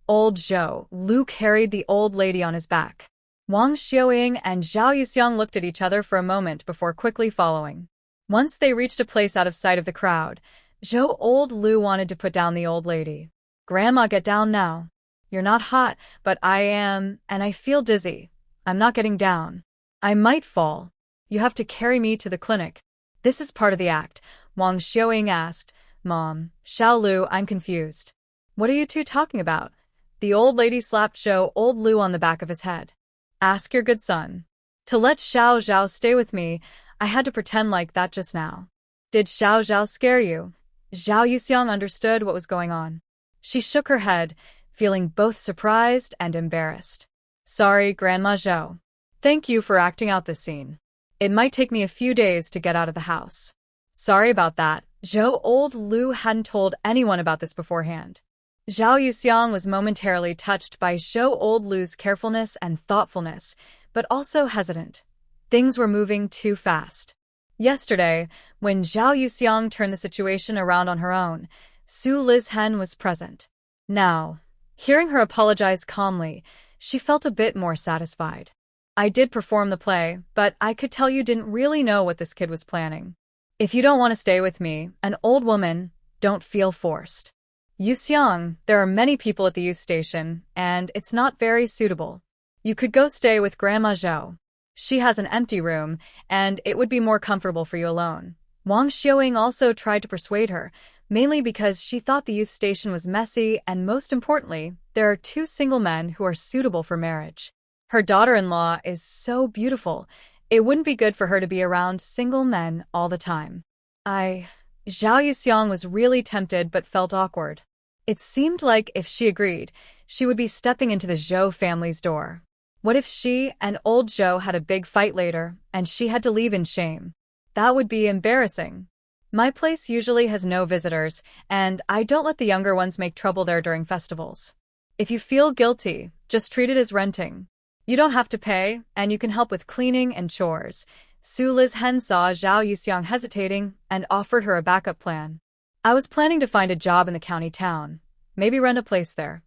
Old Zhou Lu carried the old lady on his back. Wang Xiuying and Zhao Yuxiang looked at each other for a moment before quickly following. Once they reached a place out of sight of the crowd, Zhou Old Lu wanted to put down the old lady. Grandma, get down now. You're not hot, but I am, and I feel dizzy. I'm not getting down. I might fall. You have to carry me to the clinic. This is part of the act, Wang Xiuying asked. Mom, Xiao Lu, I'm confused. What are you two talking about? The old lady slapped Zhou Old Lu on the back of his head. Ask your good son. To let Xiao Zhao stay with me, I had to pretend like that just now. Did Xiao Zhao scare you? Zhao Yuxiang understood what was going on. She shook her head, feeling both surprised and embarrassed. Sorry, Grandma Zhou. Thank you for acting out this scene. It might take me a few days to get out of the house. Sorry about that. Zhou Old Lu hadn't told anyone about this beforehand. Zhao Yuxiang was momentarily touched by Zhou Old Lu's carefulness and thoughtfulness, but also hesitant. Things were moving too fast. Yesterday, when Zhao Yuxiang turned the situation around on her own, Su Lizhen was present. Now, hearing her apologize calmly, she felt a bit more satisfied. I did perform the play, but I could tell you didn't really know what this kid was planning. If you don't want to stay with me, an old woman, don't feel forced. Yuxiang, there are many people at the youth station, and it's not very suitable. You could go stay with Grandma Zhou. She has an empty room, and it would be more comfortable for you alone. Wang Xiaoying also tried to persuade her, mainly because she thought the youth station was messy, and most importantly, there are 2 single men who are suitable for marriage. Her daughter-in-law is so beautiful, it wouldn't be good for her to be around single men all the time. Zhao Yuxiang was really tempted but felt awkward. It seemed like if she agreed, she would be stepping into the Zhou family's door. What if she and old Zhou had a big fight later, and she had to leave in shame? That would be embarrassing. My place usually has no visitors, and I don't let the younger ones make trouble there during festivals. If you feel guilty, just treat it as renting. You don't have to pay, and you can help with cleaning and chores. Su Lizhen saw Zhao Yuxiang hesitating and offered her a backup plan. I was planning to find a job in the county town. Maybe rent a place there.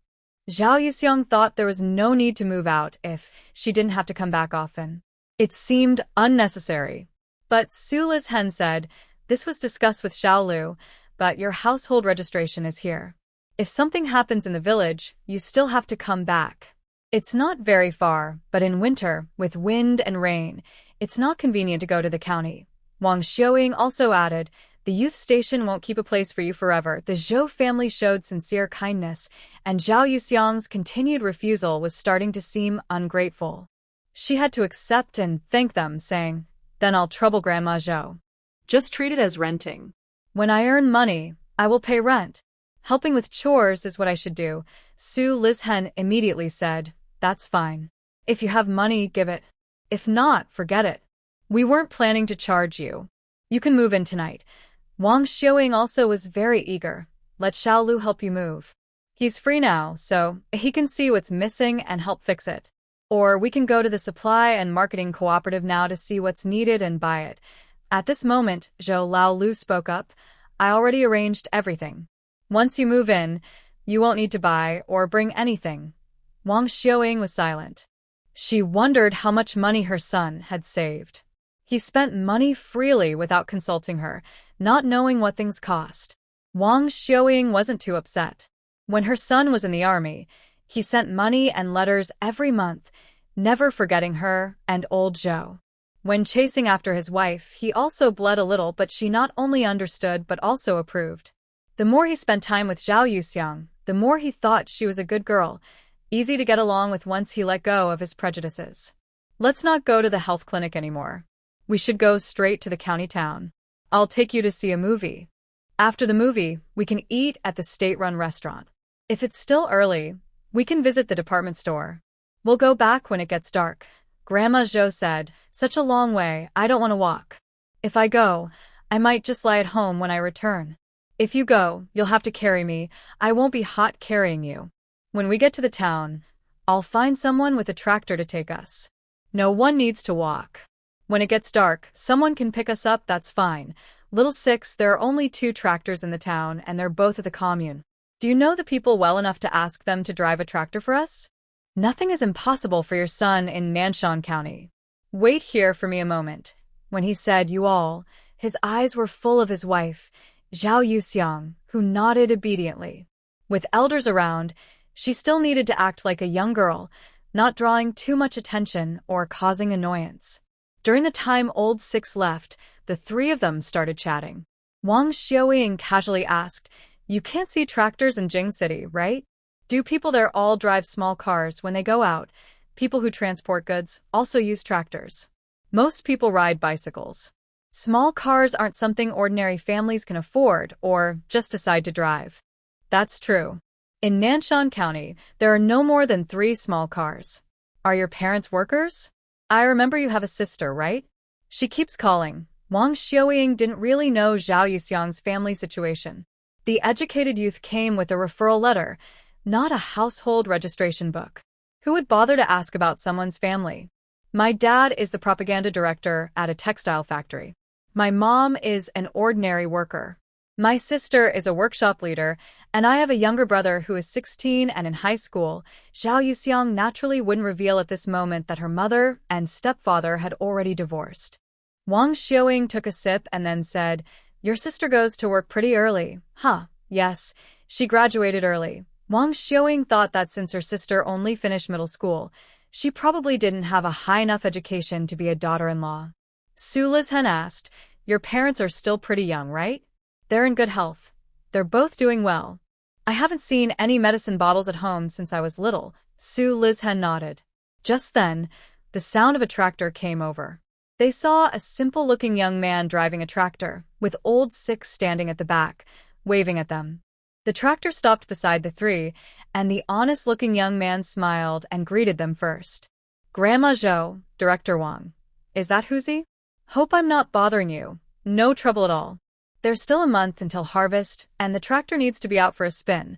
Zhao Yuxiang thought there was no need to move out if she didn't have to come back often. It seemed unnecessary. But Su Lizhen said, this was discussed with Xiao Lu, but your household registration is here. If something happens in the village, you still have to come back. It's not very far, but in winter, with wind and rain, it's not convenient to go to the county. Wang Xiaoying also added, the youth station won't keep a place for you forever. The Zhou family showed sincere kindness, and Zhao Yuxiang's continued refusal was starting to seem ungrateful. She had to accept and thank them, saying, then I'll trouble Grandma Zhou. Just treat it as renting. When I earn money, I will pay rent. Helping with chores is what I should do. Su Lizhen immediately said, that's fine. If you have money, give it. If not, forget it. We weren't planning to charge you. You can move in tonight. Wang Xiaoying also was very eager. Let Xiao Lu help you move. He's free now, so he can see what's missing and help fix it. Or we can go to the supply and marketing cooperative now to see what's needed and buy it. At this moment, Zhou Lao Lu spoke up. I already arranged everything. Once you move in, you won't need to buy or bring anything. Wang Xiaoying was silent. She wondered how much money her son had saved. He spent money freely without consulting her, not knowing what things cost. Wang Xiaoying wasn't too upset. When her son was in the army, he sent money and letters every month, never forgetting her and old Zhou. When chasing after his wife, he also bled a little, but she not only understood but also approved. The more he spent time with Zhao Yuxiang, the more he thought she was a good girl, easy to get along with once he let go of his prejudices. Let's not go to the health clinic anymore. We should go straight to the county town. I'll take you to see a movie. After the movie, we can eat at the state-run restaurant. If it's still early, we can visit the department store. We'll go back when it gets dark. Grandma Zhou said, such a long way, I don't want to walk. If I go, I might just lie at home when I return. If you go, you'll have to carry me. I won't be hot carrying you. When we get to the town, I'll find someone with a tractor to take us. No one needs to walk. When it gets dark, someone can pick us up, that's fine. Little Six, there are only 2 tractors in the town, and they're both at the commune. Do you know the people well enough to ask them to drive a tractor for us? Nothing is impossible for your son in Nanshan County. Wait here for me a moment. When he said you all, his eyes were full of his wife, Zhao Yuxiang, who nodded obediently. With elders around, she still needed to act like a young girl, not drawing too much attention or causing annoyance. During the time old Six left, the 3 of them started chatting. Wang Xiaoying casually asked, you can't see tractors in Jing City, right? Do people there all drive small cars when they go out? People who transport goods also use tractors. Most people ride bicycles. Small cars aren't something ordinary families can afford or just decide to drive. That's true. In Nanshan County, there are no more than 3 small cars. Are your parents workers? I remember you have a sister, right? She keeps calling. Wang Xiaoying didn't really know Zhao Yuxiang's family situation. The educated youth came with a referral letter, not a household registration book. Who would bother to ask about someone's family? My dad is the propaganda director at a textile factory. My mom is an ordinary worker. My sister is a workshop leader, and I have a younger brother who is 16 and in high school. Zhao Yuxiang naturally wouldn't reveal at this moment that her mother and stepfather had already divorced. Wang Xiaoying took a sip and then said, "Your sister goes to work pretty early." Huh, yes, she graduated early. Wang Xiaoying thought that since her sister only finished middle school, she probably didn't have a high enough education to be a daughter-in-law. Su Lizhen asked, "Your parents are still pretty young, right?" "They're in good health. They're both doing well. I haven't seen any medicine bottles at home since I was little." Su Lizhen nodded. Just then, the sound of a tractor came over. They saw a simple-looking young man driving a tractor, with old Six standing at the back, waving at them. The tractor stopped beside the three, and the honest-looking young man smiled and greeted them first. "Grandma Zhou, Director Wang. Is that Huzi? Hope I'm not bothering you. No trouble at all. There's still a month until harvest, and the tractor needs to be out for a spin."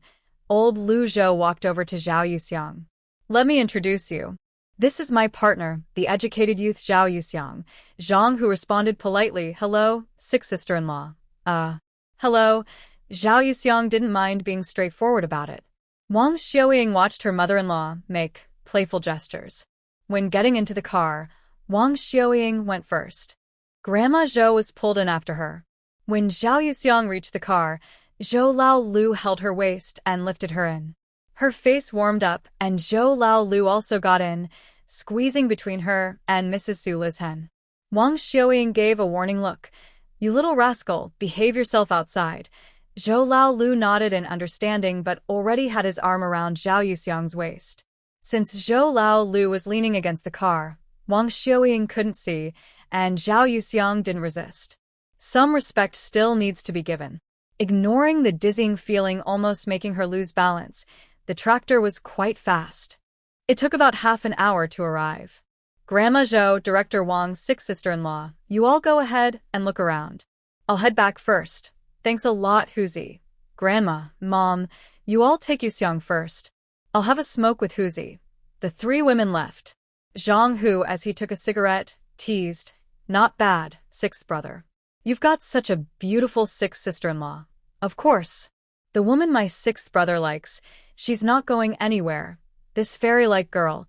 Old Lu Zhou walked over to Zhao Yuxiang. "Let me introduce you. This is my partner, the educated youth Zhao Yuxiang." Zhang, who responded politely, "Hello, Six sister-in-law." Hello." Zhao Yuxiang didn't mind being straightforward about it. Wang Xiaoying watched her mother-in-law make playful gestures. When getting into the car, Wang Xiaoying went first. Grandma Zhou was pulled in after her. When Zhao Yuxiang reached the car, Zhou Lao Lu held her waist and lifted her in. Her face warmed up, and Zhou Lao Lu also got in, squeezing between her and Mrs. Su Lizhen. Wang Xiaoying gave a warning look. "You little rascal, behave yourself outside." Zhou Lao Lu nodded in understanding but already had his arm around Zhao Yuxiang's waist. Since Zhou Lao Lu was leaning against the car, Wang Xiaoying couldn't see, and Zhao Yuxiang didn't resist. Some respect still needs to be given. Ignoring the dizzying feeling almost making her lose balance, the tractor was quite fast. It took about half an hour to arrive. "Grandma Zhou, Director Wang's Six sister-in-law, you all go ahead and look around. I'll head back first. Thanks a lot, Huzi." "Grandma, Mom, you all take Yuxiang first. I'll have a smoke with Huzi." The three women left. Zhang Hu, as he took a cigarette, teased, "Not bad, sixth brother. You've got such a beautiful sixth sister-in-law." "Of course. The woman my sixth brother likes, she's not going anywhere. This fairy-like girl,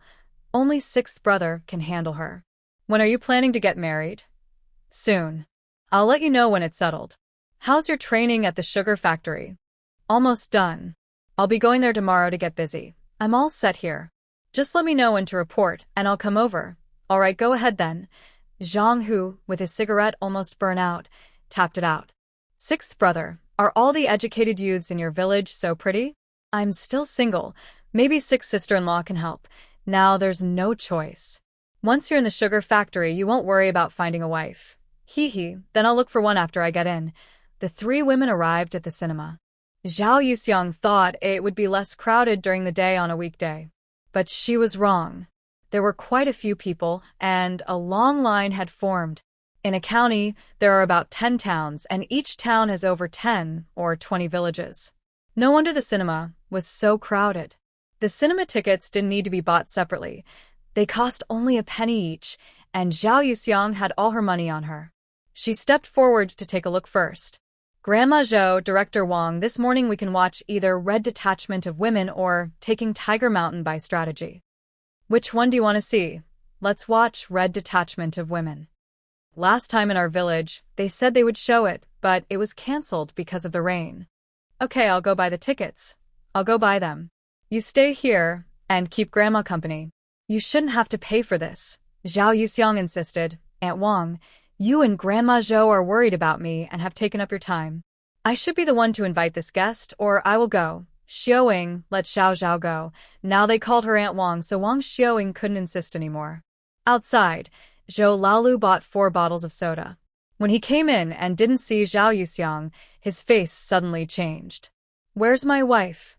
only sixth brother can handle her." "When are you planning to get married?" "Soon. I'll let you know when it's settled." "How's your training at the sugar factory?" "Almost done. I'll be going there tomorrow to get busy. I'm all set here. Just let me know when to report, and I'll come over." "All right, go ahead then." Zhang Hu, with his cigarette almost burnt out, tapped it out. "Sixth brother, are all the educated youths in your village so pretty?" "I'm still single. Maybe Sixth sister-in-law can help. Now there's no choice. Once you're in the sugar factory, you won't worry about finding a wife." "Hee, then I'll look for one after I get in." The three women arrived at the cinema. Zhao Yuxiang thought it would be less crowded during the day on a weekday. But she was wrong. There were quite a few people, and a long line had formed. In a county, there are about 10 towns, and each town has over 10 or 20 villages. No wonder the cinema was so crowded. The cinema tickets didn't need to be bought separately. They cost only a penny each, and Zhao Yuxiang had all her money on her. She stepped forward to take a look first. "Grandma Zhou, Director Wang, this morning we can watch either Red Detachment of Women or Taking Tiger Mountain by Strategy. Which one do you want to see?" "Let's watch Red Detachment of Women. Last time in our village, they said they would show it, but it was cancelled because of the rain." "Okay, I'll go buy the tickets. I'll go buy them. You stay here and keep Grandma company." "You shouldn't have to pay for this," Zhao Yuxiang insisted. "Aunt Wang, you and Grandma Zhou are worried about me and have taken up your time. I should be the one to invite this guest, or I will go." Xiaoying let Xiao Zhao go. Now they called her Aunt Wang, so Wang Xiaoying couldn't insist anymore. Outside, Zhou Laolu bought 4 bottles of soda. When he came in and didn't see Zhao Yuxiang, his face suddenly changed. "Where's my wife?"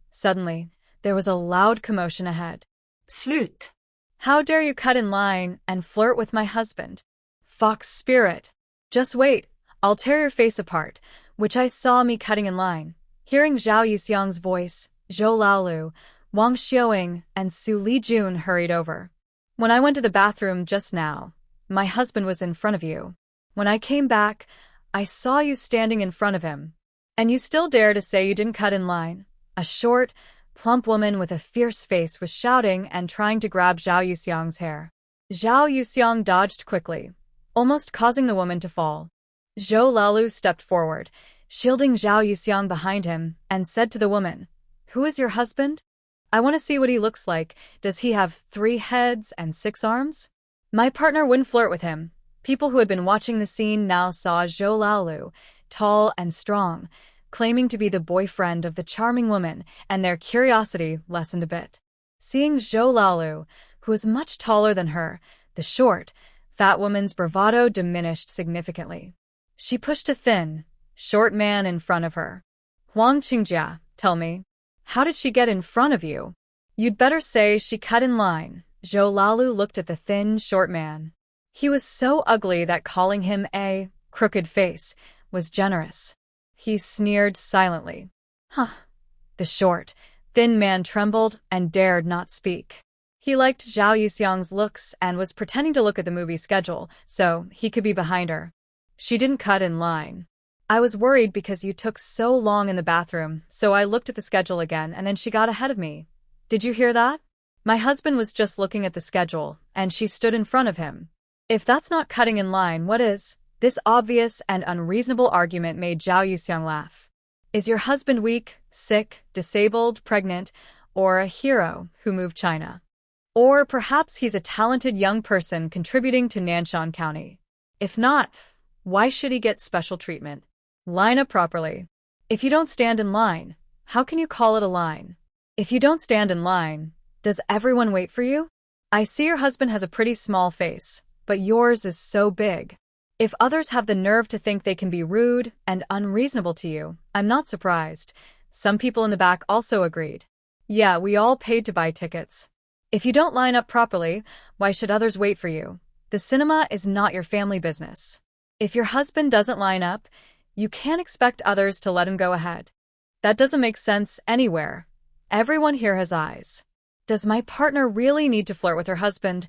Suddenly, there was a loud commotion ahead. Slut. "How dare you cut in line and flirt with my husband? Fox spirit. Just wait, I'll tear your face apart," which I saw me cutting in line. Hearing Zhao Yuxiang's voice, Zhou Laolu, Wang Xiaoying, and Su Lijun hurried over. When I went to the bathroom just now, my husband was in front of you. When I came back, I saw you standing in front of him. And you still dare to say you didn't cut in line. A short, plump woman with a fierce face was shouting and trying to grab Zhao Yuxiang's hair. Zhao Yuxiang dodged quickly, almost causing the woman to fall. Zhou Laolu stepped forward, shielding Zhao Yuxiang behind him, and said to the woman, "Who is your husband? I want to see what he looks like. Does he have 3 heads and 6 arms?" My partner wouldn't flirt with him. People who had been watching the scene now saw Zhou Laolu, tall and strong, claiming to be the boyfriend of the charming woman, and their curiosity lessened a bit. Seeing Zhou Laolu, who was much taller than her, the short, fat woman's bravado diminished significantly. She pushed a thin, short man in front of her. "Huang Qingjia, tell me, how did she get in front of you?" "You'd better say she cut in line." Zhou Laolu looked at the thin, short man. He was so ugly that calling him a crooked face was generous. He sneered silently. "Huh." The short, thin man trembled and dared not speak. He liked Zhao Yuxiang's looks and was pretending to look at the movie schedule so he could be behind her. "She didn't cut in line. I was worried because you took so long in the bathroom, so I looked at the schedule again and then she got ahead of me. Did you hear that? My husband was just looking at the schedule, and she stood in front of him. If that's not cutting in line, what is?" This obvious and unreasonable argument made Zhao Yuxiang laugh. "Is your husband weak, sick, disabled, pregnant, or a hero who moved China? Or perhaps he's a talented young person contributing to Nanshan County. If not, why should he get special treatment? Line up properly. If you don't stand in line, how can you call it a line? If you don't stand in line, does everyone wait for you? I see your husband has a pretty small face, but yours is so big. If others have the nerve to think they can be rude and unreasonable to you, I'm not surprised." Some people in the back also agreed. "Yeah, we all paid to buy tickets. If you don't line up properly, why should others wait for you? The cinema is not your family business. If your husband doesn't line up, you can't expect others to let him go ahead. That doesn't make sense anywhere. Everyone here has eyes." "Does my partner really need to flirt with her husband?"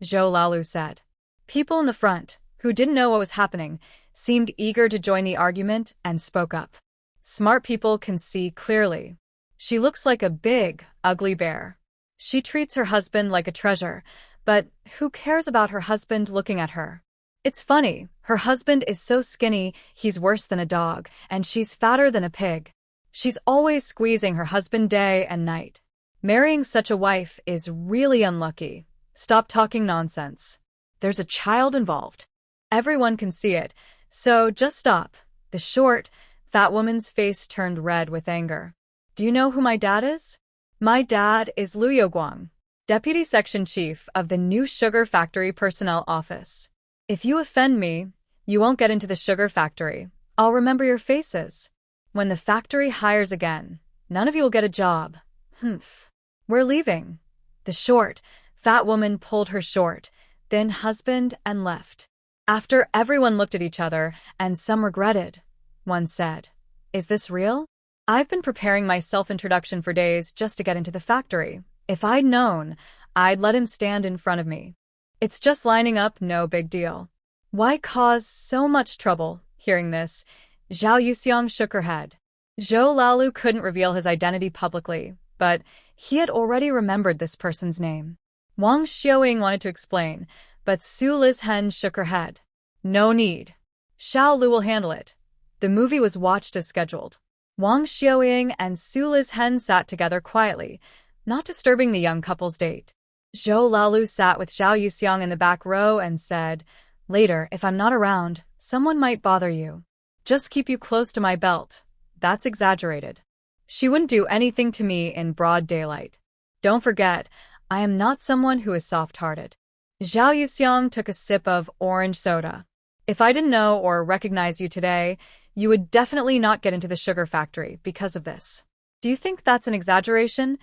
Zhou Laolu said. People in the front, who didn't know what was happening, seemed eager to join the argument and spoke up. "Smart people can see clearly. She looks like a big, ugly bear. She treats her husband like a treasure, but who cares about her husband looking at her? It's funny, her husband is so skinny he's worse than a dog, and she's fatter than a pig. She's always squeezing her husband day and night. Marrying such a wife is really unlucky. Stop talking nonsense. There's a child involved. Everyone can see it, so just stop." The short, fat woman's face turned red with anger. "Do you know who my dad is? My dad is Liu Youguang, Deputy Section Chief of the new Sugar Factory Personnel Office. If you offend me, you won't get into the sugar factory. I'll remember your faces. When the factory hires again, none of you will get a job. Humph. We're leaving." The short, fat woman pulled her short, thin husband and left. After everyone looked at each other, and some regretted, one said, "Is this real? I've been preparing my self-introduction for days just to get into the factory. If I'd known, I'd let him stand in front of me. It's just lining up, no big deal. Why cause so much trouble?" Hearing this, Zhao Yuxiang shook her head. Zhou Laolu couldn't reveal his identity publicly, but he had already remembered this person's name. Wang Xiaoying wanted to explain, but Su Lizhen shook her head. "No need. Xiao Lu will handle it." The movie was watched as scheduled. Wang Xiaoying and Su Lizhen sat together quietly, not disturbing the young couple's date. Zhou Laolu sat with Zhao Yuxiang in the back row and said, "Later, if I'm not around, someone might bother you. Just keep you close to my belt." That's exaggerated. "She wouldn't do anything to me in broad daylight. Don't forget, I am not someone who is soft-hearted." Zhao Yuxiang took a sip of orange soda. "If I didn't know or recognize you today, you would definitely not get into the sugar factory because of this. Do you think that's an exaggeration?"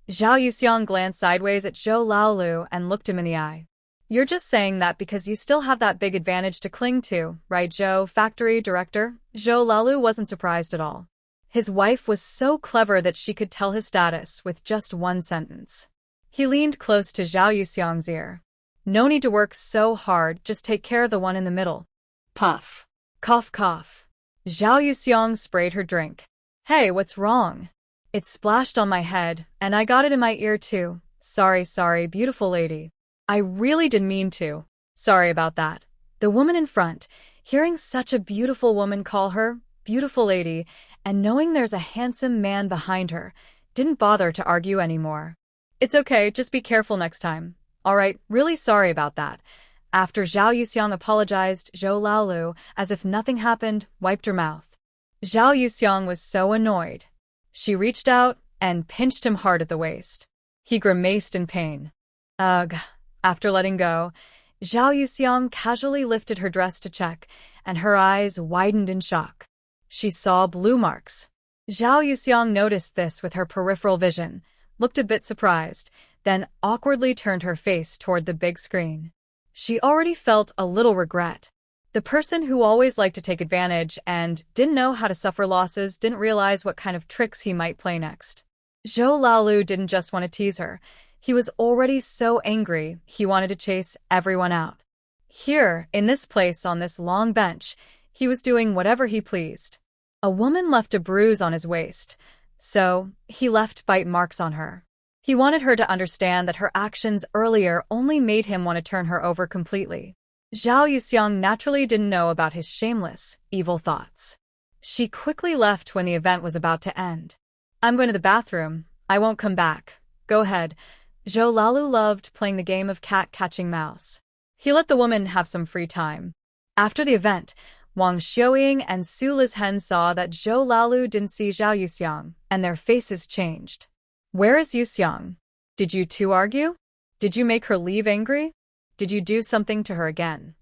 Zhao Yuxiang glanced sideways at Zhou Laolu and looked him in the eye. "You're just saying that because you still have that big advantage to cling to, right, Zhou, factory director?" Zhou Laolu wasn't surprised at all. His wife was so clever that she could tell his status with just one sentence. He leaned close to Zhao Yuxiang's ear. No need to work so hard, just take care of the one in the middle. Puff. Cough, cough. Zhao Yuxiang sprayed her drink. Hey, what's wrong? It splashed on my head, and I got it in my ear too. Sorry, beautiful lady. I really didn't mean to. Sorry about that. The woman in front, hearing such a beautiful woman call her beautiful lady, and knowing there's a handsome man behind her, didn't bother to argue anymore. It's okay, just be careful next time. Alright, really sorry about that. After Zhao Yuxiang apologized, Zhou Laolu, as if nothing happened, wiped her mouth. Zhao Yuxiang was so annoyed. She reached out and pinched him hard at the waist. He grimaced in pain. Ugh. After letting go, Zhao Yuxiang casually lifted her dress to check, and her eyes widened in shock. She saw blue marks. Zhao Yuxiang noticed this with her peripheral vision, looked a bit surprised, then awkwardly turned her face toward the big screen. She already felt a little regret. The person who always liked to take advantage and didn't know how to suffer losses didn't realize what kind of tricks he might play next. Zhou Laolu didn't just want to tease her. He was already so angry, he wanted to chase everyone out. Here, in this place on this long bench, he was doing whatever he pleased. A woman left a bruise on his waist, so he left bite marks on her. He wanted her to understand that her actions earlier only made him want to turn her over completely. Zhao Yuxiang naturally didn't know about his shameless, evil thoughts. She quickly left when the event was about to end. I'm going to the bathroom. I won't come back. Go ahead. Zhou Laolu loved playing the game of cat catching mouse. He let the woman have some free time. After the event, Wang Xiaoying and Su Lizhen saw that Zhou Laolu didn't see Zhao Yuxiang, and their faces changed. Where is Yuxiang? Did you two argue? Did you make her leave angry? Did you do something to her again?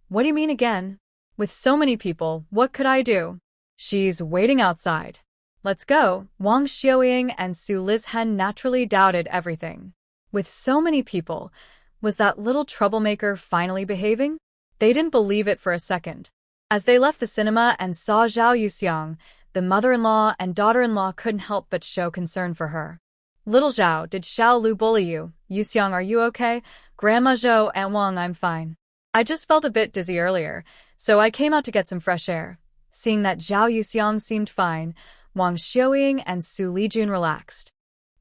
What do you mean again? With so many people, what could I do? She's waiting outside. Let's go. Wang Xiaoying and Su Lizhen naturally doubted everything. With so many people, was that little troublemaker finally behaving? They didn't believe it for a second. As they left the cinema and saw Zhao Yuxiang, the mother-in-law and daughter-in-law couldn't help but show concern for her. Little Zhao, did Xiao Lu bully you? Yuxiang, are you okay? Grandma Zhou and Wang, I'm fine. I just felt a bit dizzy earlier, so I came out to get some fresh air. Seeing that Zhao Yuxiang seemed fine, Wang Xiaoying and Su Lijun relaxed.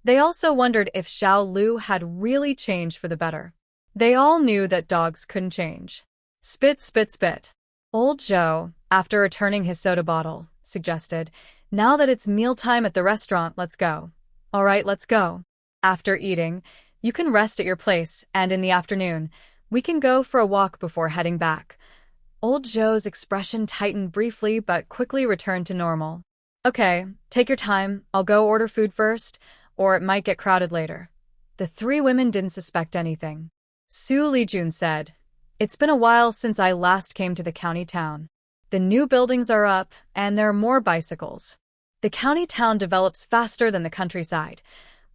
They also wondered if Xiao Lu had really changed for the better. They all knew that dogs couldn't change. Spit, spit, spit. Old Zhou, after returning his soda bottle, suggested, now that it's mealtime at the restaurant, let's go. Alright, let's go. After eating, you can rest at your place, and in the afternoon, we can go for a walk before heading back. Old Zhou's expression tightened briefly but quickly returned to normal. Okay, take your time, I'll go order food first, or it might get crowded later. The three women didn't suspect anything. Su Lijun said, it's been a while since I last came to the county town. The new buildings are up, and there are more bicycles. The county town develops faster than the countryside.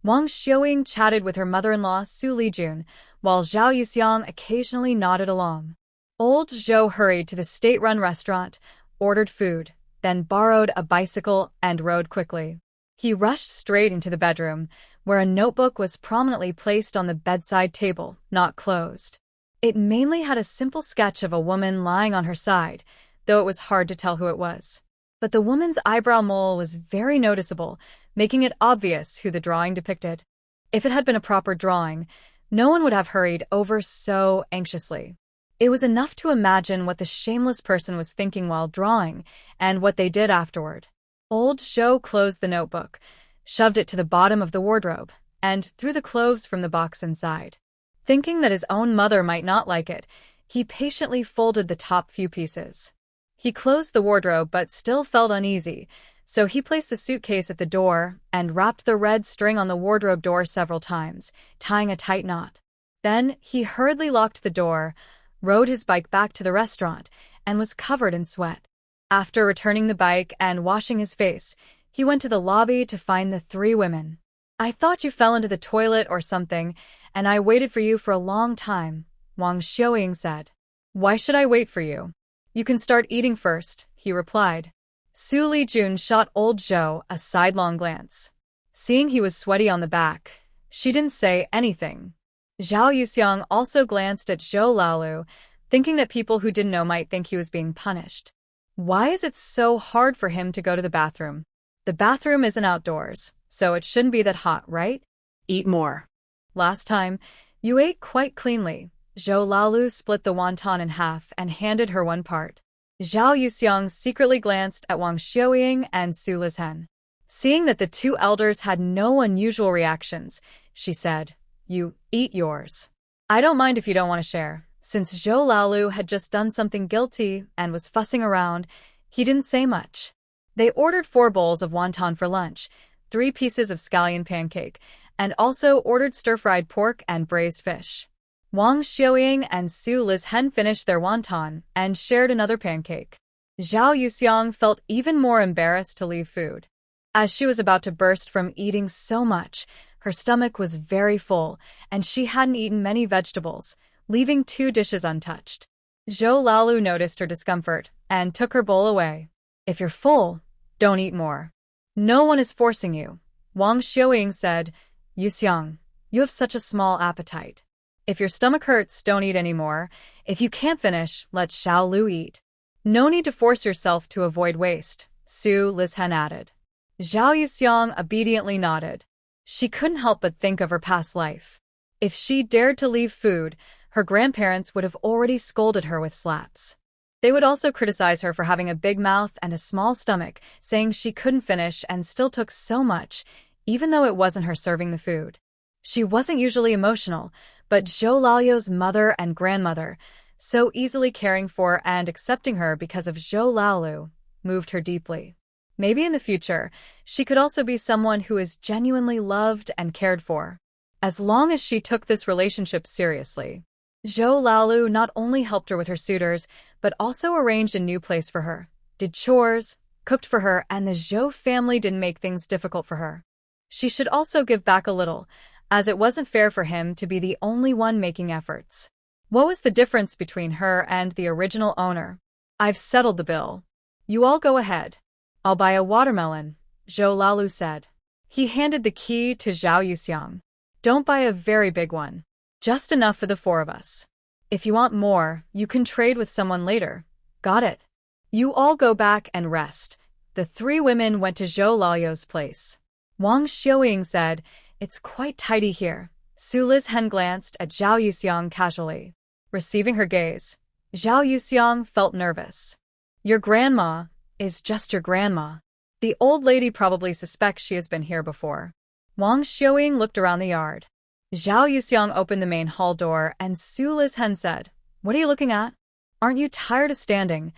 Wang Xiaoying chatted with her mother-in-law Su Lijun, while Zhao Yuxiang occasionally nodded along. Old Zhou hurried to the state-run restaurant, ordered food, then borrowed a bicycle and rode quickly. He rushed straight into the bedroom, where a notebook was prominently placed on the bedside table, not closed. It mainly had a simple sketch of a woman lying on her side, though it was hard to tell who it was. But the woman's eyebrow mole was very noticeable, making it obvious who the drawing depicted. If it had been a proper drawing, no one would have hurried over so anxiously. It was enough to imagine what the shameless person was thinking while drawing, and what they did afterward. Old Zhou closed the notebook, shoved it to the bottom of the wardrobe, and threw the clothes from the box inside. Thinking that his own mother might not like it, he patiently folded the top few pieces. He closed the wardrobe but still felt uneasy, so he placed the suitcase at the door and wrapped the red string on the wardrobe door several times, tying a tight knot. Then he hurriedly locked the door, rode his bike back to the restaurant, and was covered in sweat. After returning the bike and washing his face, he went to the lobby to find the three women. I thought you fell into the toilet or something, and I waited for you for a long time, Wang Xiaoying said. Why should I wait for you? You can start eating first, he replied. Su Lijun shot old Zhou a sidelong glance. Seeing he was sweaty on the back, she didn't say anything. Zhao Yuxiang also glanced at Zhou Laolu, thinking that people who didn't know might think he was being punished. Why is it so hard for him to go to the bathroom? The bathroom isn't outdoors, so it shouldn't be that hot, right? Eat more. Last time, you ate quite cleanly. Zhou Laolu split the wonton in half and handed her one part. Zhao Yuxiang secretly glanced at Wang Xiaoying and Su Lizhen. Seeing that the two elders had no unusual reactions, she said, "You eat yours. I don't mind if you don't want to share." Since Zhou Laolu had just done something guilty and was fussing around, he didn't say much. They ordered 4 bowls of wonton for lunch, 3 pieces of scallion pancake, and also ordered stir-fried pork and braised fish. Wang Xiaoying and Su Lizhen finished their wonton and shared another pancake. Zhao Yuxiang felt even more embarrassed to leave food. As she was about to burst from eating so much, her stomach was very full, and she hadn't eaten many vegetables, leaving 2 dishes untouched. Zhou Laolu noticed her discomfort and took her bowl away. "If you're full, don't eat more. No one is forcing you," Wang Xiaoying said. "Yuxiang, you have such a small appetite. If your stomach hurts, don't eat anymore. If you can't finish, let Xiao Lu eat. No need to force yourself to avoid waste," Su Lizhen added. Zhao Yuxiang obediently nodded. She couldn't help but think of her past life. If she dared to leave food, her grandparents would have already scolded her with slaps. They would also criticize her for having a big mouth and a small stomach, saying she couldn't finish and still took so much, even though it wasn't her serving the food. She wasn't usually emotional, but Zhou Laoyu's mother and grandmother, so easily caring for and accepting her because of Zhou Laolu, moved her deeply. Maybe in the future, she could also be someone who is genuinely loved and cared for. As long as she took this relationship seriously. Zhou Laolu not only helped her with her suitors, but also arranged a new place for her, did chores, cooked for her, and the Zhou family didn't make things difficult for her. She should also give back a little, as it wasn't fair for him to be the only one making efforts. What was the difference between her and the original owner? "I've settled the bill. You all go ahead. I'll buy a watermelon," Zhou Laolu said. He handed the key to Zhao Yuxiang. "Don't buy a very big one. Just enough for the 4 of us. If you want more, you can trade with someone later. Got it? You all go back and rest." The 3 women went to Zhou Laoyu's place. Wang Xiaoying said, "It's quite tidy here." Su Lizhen glanced at Zhao Yuxiang casually. Receiving her gaze, Zhao Yuxiang felt nervous. "Your grandma is just your grandma. The old lady probably suspects she has been here before." Wang Xiaoying looked around the yard. Zhao Yuxiang opened the main hall door and Su Lizhen said, "What are you looking at? Aren't you tired of standing?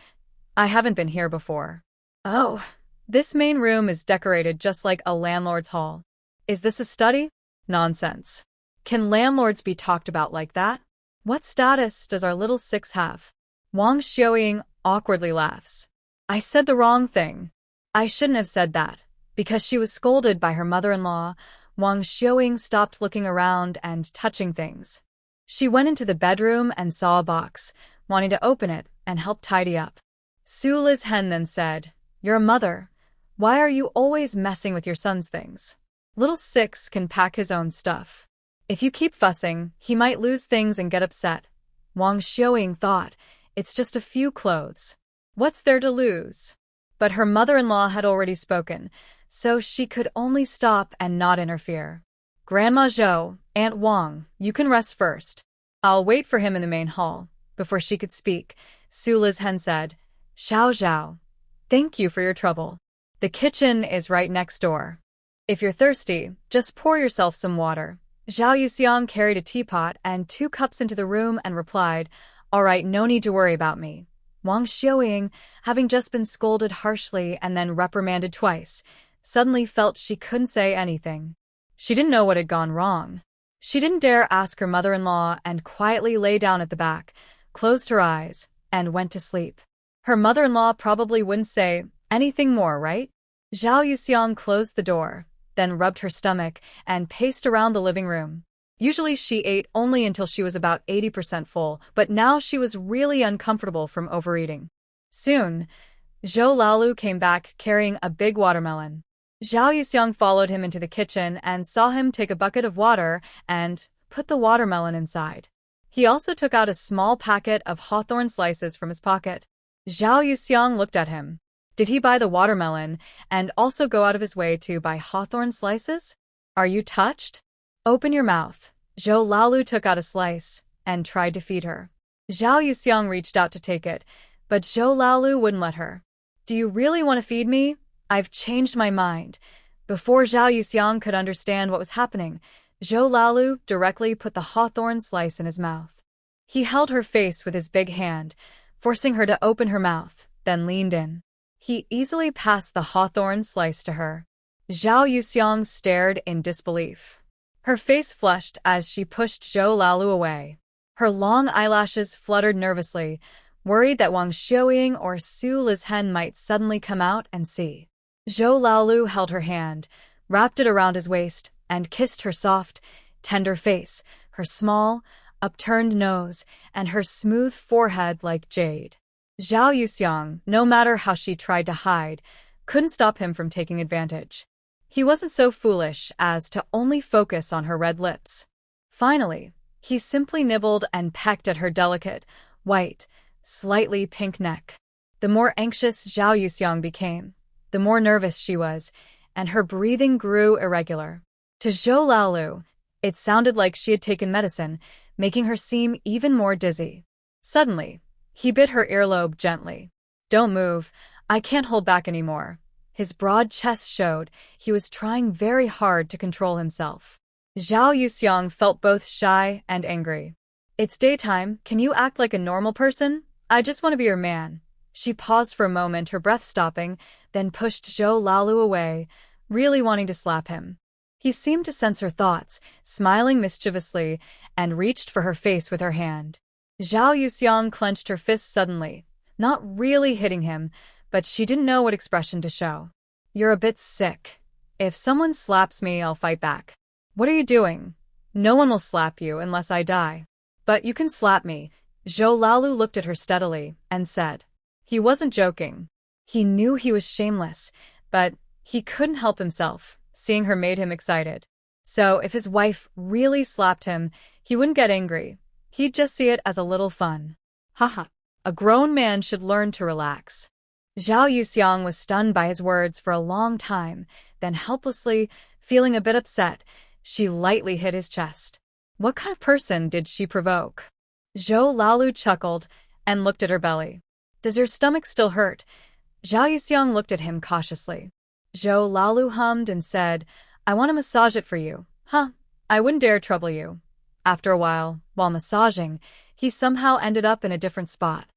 I haven't been here before." "Oh, this main room is decorated just like a landlord's hall. Is this a study? Nonsense. Can landlords be talked about like that? What status does our little 6 have?" Wang Xiaoying awkwardly laughs. "I said the wrong thing. I shouldn't have said that." Because she was scolded by her mother-in-law, Wang Xiaoying stopped looking around and touching things. She went into the bedroom and saw a box, wanting to open it and help tidy up. Su Lizhen then said, "You're a mother. Why are you always messing with your son's things? Little 6 can pack his own stuff. If you keep fussing, he might lose things and get upset." Wang Xiaoying thought, "It's just a few clothes. What's there to lose?" But her mother-in-law had already spoken, so she could only stop and not interfere. "Grandma Zhou, Aunt Wang, you can rest first. I'll wait for him in the main hall." Before she could speak, Su Lizhen said, "Xiao Zhao, thank you for your trouble. The kitchen is right next door. If you're thirsty, just pour yourself some water." Zhao Yuxiang carried a teapot and 2 cups into the room and replied, "All right, no need to worry about me." Wang Xiaoying, having just been scolded harshly and then reprimanded twice, suddenly felt she couldn't say anything. She didn't know what had gone wrong. She didn't dare ask her mother-in-law and quietly lay down at the back, closed her eyes, and went to sleep. Her mother-in-law probably wouldn't say anything more, right? Zhao Yuxiang closed the door, then rubbed her stomach and paced around the living room. Usually she ate only until she was about 80% full, but now she was really uncomfortable from overeating. Soon, Zhou Laolu came back carrying a big watermelon. Zhao Yuxiang followed him into the kitchen and saw him take a bucket of water and put the watermelon inside. He also took out a small packet of hawthorn slices from his pocket. Zhao Yuxiang looked at him. Did he buy the watermelon and also go out of his way to buy hawthorn slices? Are you touched? Open your mouth. Zhou Laolu took out a slice and tried to feed her. Zhao Yuxiang reached out to take it, but Zhou Laolu wouldn't let her. Do you really want to feed me? I've changed my mind. Before Zhao Yuxiang could understand what was happening, Zhou Laolu directly put the hawthorn slice in his mouth. He held her face with his big hand, forcing her to open her mouth, then leaned in. He easily passed the hawthorn slice to her. Zhao Yuxiang stared in disbelief. Her face flushed as she pushed Zhou Laolu away. Her long eyelashes fluttered nervously, worried that Wang Xiuying or Su Lizhen might suddenly come out and see. Zhou Laolu held her hand, wrapped it around his waist, and kissed her soft, tender face, her small, upturned nose, and her smooth forehead like jade. Zhao Yuxiang, no matter how she tried to hide, couldn't stop him from taking advantage. He wasn't so foolish as to only focus on her red lips. Finally, he simply nibbled and pecked at her delicate, white, slightly pink neck. The more anxious Zhao Yuxiang became, the more nervous she was, and her breathing grew irregular. To Zhou Laolu, it sounded like she had taken medicine, making her seem even more dizzy. Suddenly, he bit her earlobe gently. Don't move, I can't hold back anymore. His broad chest showed he was trying very hard to control himself. Zhao Yuxiang felt both shy and angry. It's daytime, can you act like a normal person? I just want to be your man. She paused for a moment, her breath stopping, then pushed Zhou Laolu away, really wanting to slap him. He seemed to sense her thoughts, smiling mischievously, and reached for her face with her hand. Zhao Yuxiang clenched her fist suddenly, not really hitting him, but she didn't know what expression to show. You're a bit sick. If someone slaps me, I'll fight back. What are you doing? No one will slap you unless I die. But you can slap me. Zhou Laolu looked at her steadily and said. He wasn't joking. He knew he was shameless, but he couldn't help himself. Seeing her made him excited. So if his wife really slapped him, he wouldn't get angry. He'd just see it as a little fun. Haha. A grown man should learn to relax. Zhao Yuxiang was stunned by his words for a long time, then helplessly, feeling a bit upset, she lightly hit his chest. What kind of person did she provoke? Zhou Laolu chuckled and looked at her belly. Does your stomach still hurt? Zhao Yuxiang looked at him cautiously. Zhou Laolu hummed and said, I want to massage it for you. Huh, I wouldn't dare trouble you. After a while, while massaging, he somehow ended up in a different spot.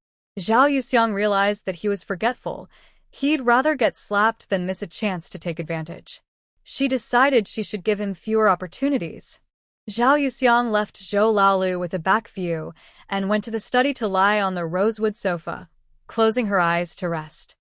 Zhao Yuxiang realized that he was forgetful. He'd rather get slapped than miss a chance to take advantage. She decided she should give him fewer opportunities. Zhao Yuxiang left Zhou Laolu with a back view and went to the study to lie on the rosewood sofa, closing her eyes to rest.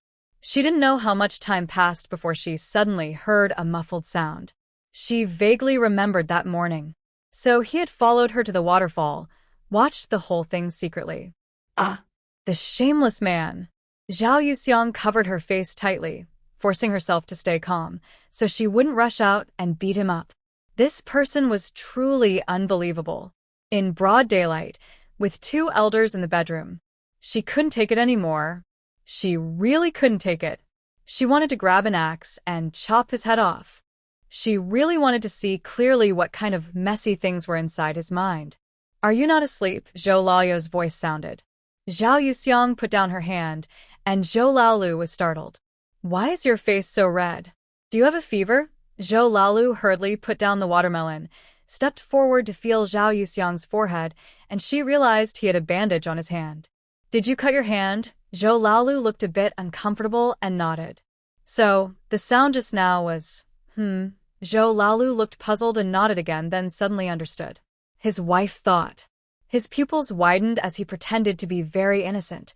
She didn't know how much time passed before she suddenly heard a muffled sound. She vaguely remembered that morning. So he had followed her to the waterfall, watched the whole thing secretly. Ah! The shameless man! Zhao Yuxiang covered her face tightly, forcing herself to stay calm, so she wouldn't rush out and beat him up. This person was truly unbelievable. In broad daylight, with two elders in the bedroom. She couldn't take it anymore. She really couldn't take it. She wanted to grab an axe and chop his head off. She really wanted to see clearly what kind of messy things were inside his mind. Are you not asleep? Zhou Laolu's voice sounded. Zhao Yuxiang put down her hand, and Zhou Laolu was startled. Why is your face so red? Do you have a fever? Zhou Laolu hurriedly put down the watermelon, stepped forward to feel Zhao Yuxiang's forehead, and she realized he had a bandage on his hand. Did you cut your hand? Zhou Laolu looked a bit uncomfortable and nodded. So, the sound just now was, Zhou Laolu looked puzzled and nodded again, then suddenly understood. His wife thought. His pupils widened as he pretended to be very innocent.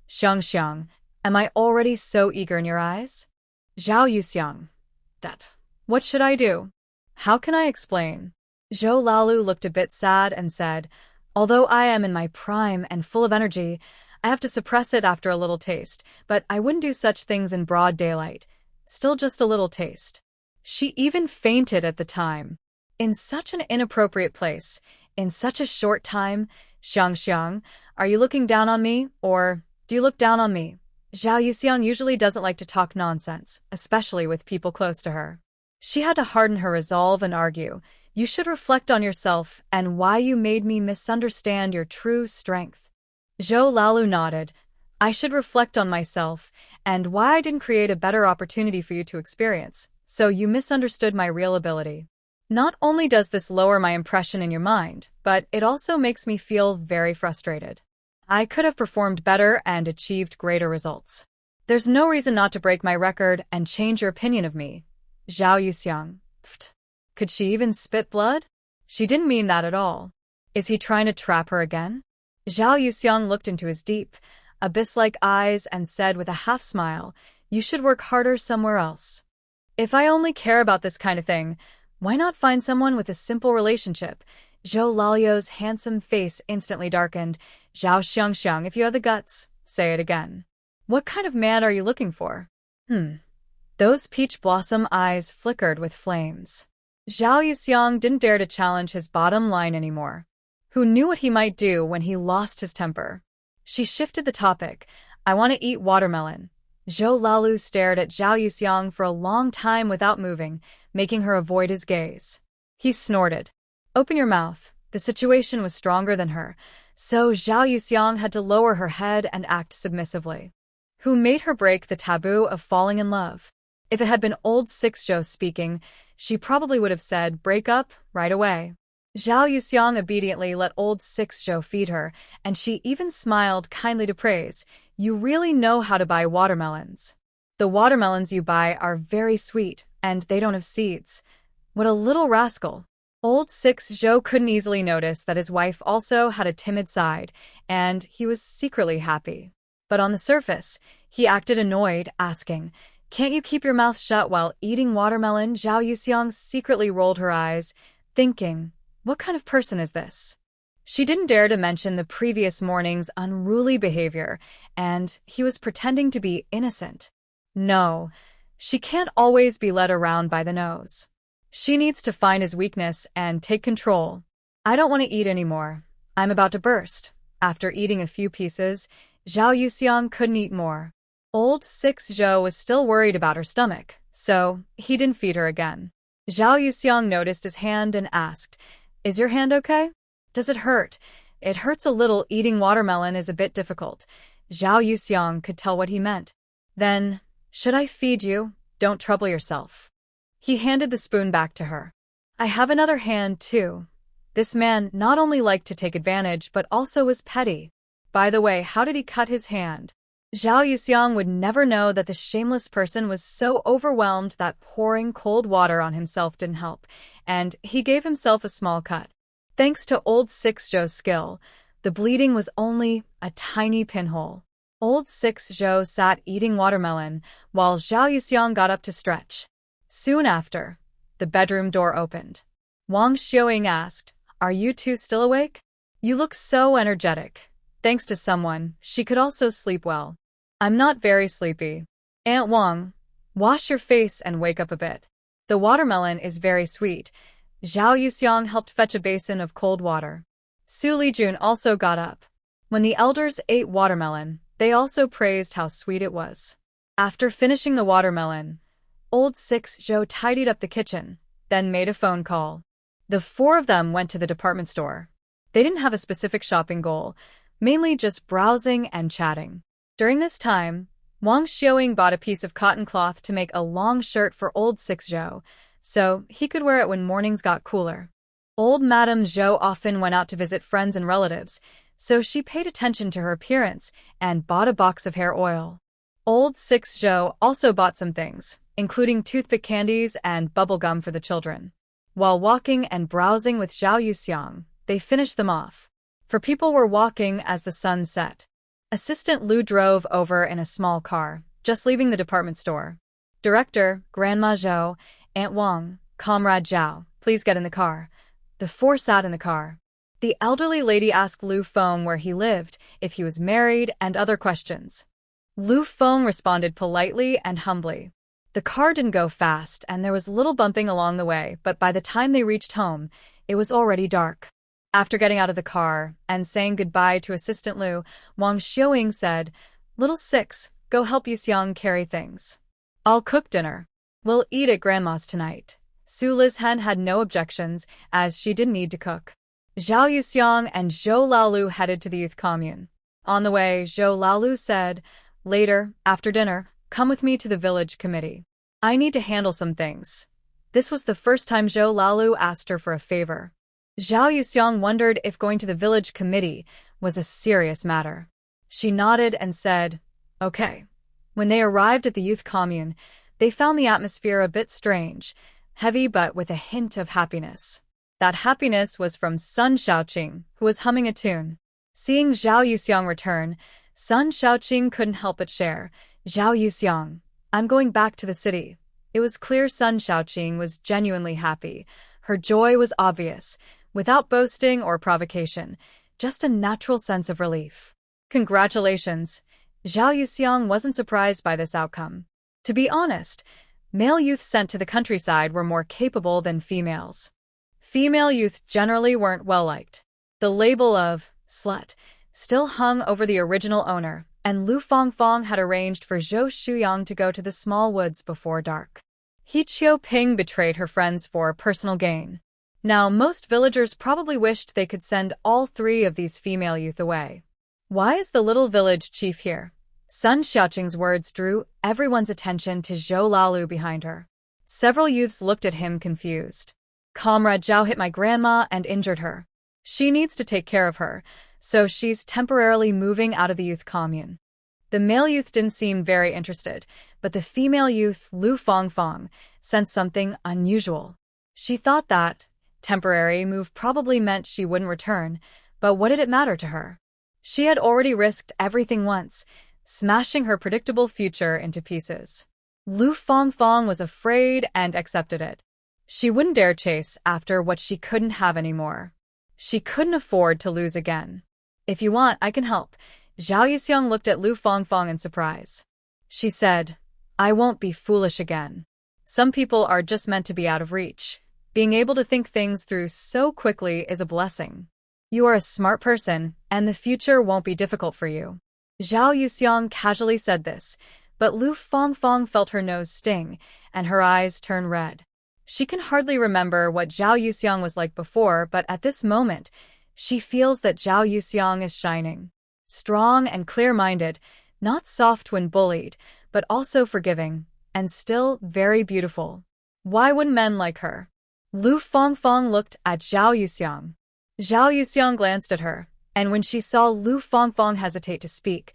Xiang, am I already so eager in your eyes? Zhao Yuxiang. That. What should I do? How can I explain? Zhou Laolu looked a bit sad and said, although I am in my prime and full of energy, I have to suppress it after a little taste, but I wouldn't do such things in broad daylight. Still just a little taste. She even fainted at the time. In such an inappropriate place, In such a short time, Xiang, are you looking down on me, or do you look down on me? Zhao Yuxiang usually doesn't like to talk nonsense, especially with people close to her. She had to harden her resolve and argue. You should reflect on yourself and why you made me misunderstand your true strength. Zhou Lalu nodded. I should reflect on myself and why I didn't create a better opportunity for you to experience, so you misunderstood my real ability. Not only does this lower my impression in your mind, but it also makes me feel very frustrated. I could have performed better and achieved greater results. There's no reason not to break my record and change your opinion of me. Zhao Yuxiang. Pfft. Could she even spit blood? She didn't mean that at all. Is he trying to trap her again? Zhao Yuxiang looked into his deep, abyss-like eyes and said with a half-smile, you should work harder somewhere else. If I only care about this kind of thing, why not find someone with a simple relationship? Zhou Lalio's handsome face instantly darkened. Zhao Xiangxiang, if you have the guts, say it again. What kind of man are you looking for? Those peach blossom eyes flickered with flames. Zhao Yuxiang didn't dare to challenge his bottom line anymore. Who knew what he might do when he lost his temper? She shifted the topic. I want to eat watermelon. Zhou Lalu stared at Zhao Yuxiang for a long time without moving, making her avoid his gaze. He snorted. Open your mouth. The situation was stronger than her, so Zhao Yuxiang had to lower her head and act submissively. Who made her break the taboo of falling in love? If it had been old Sixzhou speaking, she probably would have said, break up, right away. Zhao Yuxiang obediently let old Sixzhou feed her, and she even smiled kindly to praise. You really know how to buy watermelons. The watermelons you buy are very sweet, and they don't have seeds. What a little rascal. Old Sixzhou couldn't easily notice that his wife also had a timid side, and he was secretly happy. But on the surface, he acted annoyed, asking, can't you keep your mouth shut while eating watermelon? Zhao Yuxiang secretly rolled her eyes, thinking, what kind of person is this? She didn't dare to mention the previous morning's unruly behavior, and he was pretending to be innocent. No, she can't always be led around by the nose. She needs to find his weakness and take control. I don't want to eat anymore. I'm about to burst. After eating a few pieces, Zhao Yuxiang couldn't eat more. Old Sixzhou was still worried about her stomach, so he didn't feed her again. Zhao Yuxiang noticed his hand and asked, is your hand okay? Does it hurt? It hurts a little. Eating watermelon is a bit difficult. Zhao Yuxiang could tell what he meant. Then, should I feed you? Don't trouble yourself. He handed the spoon back to her. I have another hand, too. This man not only liked to take advantage but also was petty. By the way, how did he cut his hand? Zhao Yuxiang would never know that the shameless person was so overwhelmed that pouring cold water on himself didn't help, and he gave himself a small cut. Thanks to old Sixzhou's skill, the bleeding was only a tiny pinhole. Old Sixzhou sat eating watermelon while Zhao Yuxiang got up to stretch. Soon after, the bedroom door opened. Wang Xiaoying asked, are you two still awake? You look so energetic. Thanks to someone, she could also sleep well. I'm not very sleepy. Aunt Wang, wash your face and wake up a bit. The watermelon is very sweet. Zhao Yuxiang helped fetch a basin of cold water. Su Lijun also got up. When the elders ate watermelon, they also praised how sweet it was. After finishing the watermelon, old Sixzhou tidied up the kitchen, then made a phone call. The four of them went to the department store. They didn't have a specific shopping goal, mainly just browsing and chatting. During this time, Wang Xiaoying bought a piece of cotton cloth to make a long shirt for old Sixzhou, so he could wear it when mornings got cooler. Old Madame Zhou often went out to visit friends and relatives, so she paid attention to her appearance and bought a box of hair oil. Old Sixzhou also bought some things, including toothpick candies and bubble gum for the children. While walking and browsing with Zhao Yuxiang, they finished them off. For people were walking as the sun set. Assistant Lu drove over in a small car, just leaving the department store. Director, Grandma Zhou, Aunt Wang, Comrade Zhao, please get in the car. The four sat in the car. The elderly lady asked Lu Feng where he lived, if he was married, and other questions. Lu Feng responded politely and humbly. The car didn't go fast, and there was little bumping along the way, but by the time they reached home, it was already dark. After getting out of the car and saying goodbye to Assistant Lu, Wang Xiaoying said, "Little Six, go help Yuxiang carry things. I'll cook dinner. We'll eat at Grandma's tonight." Su Lizhen had no objections, as she didn't need to cook. Zhao Yuxiang and Zhou Laolu headed to the youth commune. On the way, Zhou Laolu said, "Later, after dinner, come with me to the village committee. I need to handle some things." This was the first time Zhou Laolu asked her for a favor. Zhao Yuxiang wondered if going to the village committee was a serious matter. She nodded and said, "Okay." When they arrived at the youth commune, they found the atmosphere a bit strange, heavy but with a hint of happiness. That happiness was from Sun Shaoqing, who was humming a tune. Seeing Zhao Yuxiang return, Sun Shaoqing couldn't help but share, "Zhao Yuxiang, I'm going back to the city." It was clear Sun Shaoqing was genuinely happy. Her joy was obvious, without boasting or provocation, just a natural sense of relief. Congratulations. Zhao Yuxiang wasn't surprised by this outcome. To be honest, male youth sent to the countryside were more capable than females. Female youth generally weren't well liked. The label of slut still hung over the original owner, and Lu Fangfang had arranged for Zhou Shuyang to go to the small woods before dark. He Qiuping betrayed her friends for personal gain. Now, most villagers probably wished they could send all three of these female youth away. Why is the little village chief here? Sun Xiaoqing's words drew everyone's attention to Zhou Laolu behind her. Several youths looked at him confused. "Comrade Zhao hit my grandma and injured her. She needs to take care of her, so she's temporarily moving out of the youth commune." The male youth didn't seem very interested, but the female youth, Lu Fangfang, sensed something unusual. She thought that temporary move probably meant she wouldn't return, but what did it matter to her? She had already risked everything once, smashing her predictable future into pieces. Lu Fangfang was afraid and accepted it. She wouldn't dare chase after what she couldn't have anymore. She couldn't afford to lose again. "If you want, I can help." Zhao Yuxiang looked at Lu Fangfang in surprise. She said, "I won't be foolish again. Some people are just meant to be out of reach. Being able to think things through so quickly is a blessing. You are a smart person, and the future won't be difficult for you." Zhao Yuxiang casually said this, but Lu Fangfang felt her nose sting, and her eyes turn red. She can hardly remember what Zhao Yuxiang was like before, but at this moment, she feels that Zhao Yuxiang is shining. Strong and clear-minded, not soft when bullied, but also forgiving, and still very beautiful. Why wouldn't men like her? Lu Fangfang looked at Zhao Yuxiang. Zhao Yuxiang glanced at her, and when she saw Lu Fangfang hesitate to speak,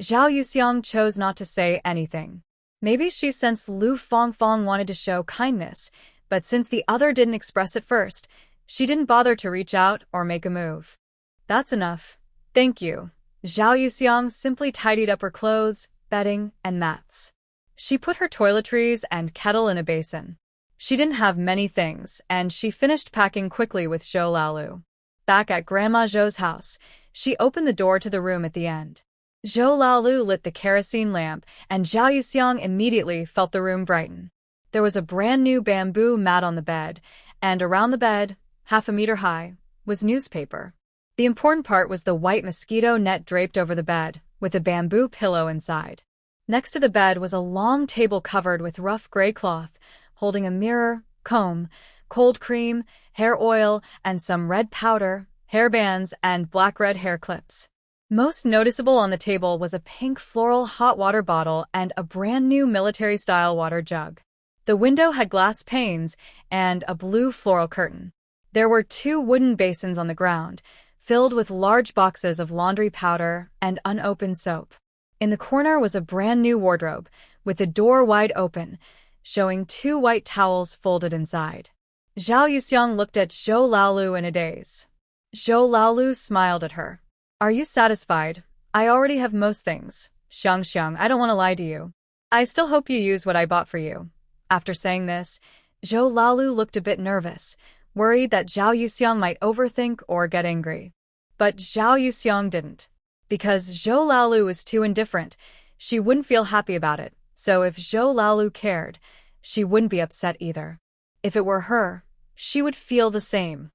Zhao Yuxiang chose not to say anything. Maybe she sensed Lu Fangfang wanted to show kindness, but since the other didn't express it first, she didn't bother to reach out or make a move. "That's enough. Thank you." Zhao Yuxiang simply tidied up her clothes, bedding, and mats. She put her toiletries and kettle in a basin. She didn't have many things, and she finished packing quickly with Zhou Laolu. Back at Grandma Zhou's house, she opened the door to the room at the end. Zhou Laolu lit the kerosene lamp, and Zhao Yuxiang immediately felt the room brighten. There was a brand new bamboo mat on the bed, and around the bed, 1/2 meter high, was newspaper. The important part was the white mosquito net draped over the bed, with a bamboo pillow inside. Next to the bed was a long table covered with rough gray cloth, holding a mirror, comb, cold cream, hair oil, and some red powder, hair bands, and black-red hair clips. Most noticeable on the table was a pink floral hot water bottle and a brand new military-style water jug. The window had glass panes and a blue floral curtain. There were 2 wooden basins on the ground, filled with large boxes of laundry powder and unopened soap. In the corner was a brand new wardrobe, with the door wide open, showing 2 white towels folded inside. Zhao Yuxiang looked at Zhou Laolu in a daze. Zhou Laolu smiled at her. "Are you satisfied? I already have most things. Xiang, I don't want to lie to you. I still hope you use what I bought for you." After saying this, Zhou Laolu looked a bit nervous, worried that Zhao Yuxiang might overthink or get angry. But Zhao Yuxiang didn't. Because Zhou Laolu was too indifferent, she wouldn't feel happy about it, so if Zhou Laolu cared, she wouldn't be upset either. If it were her, she would feel the same.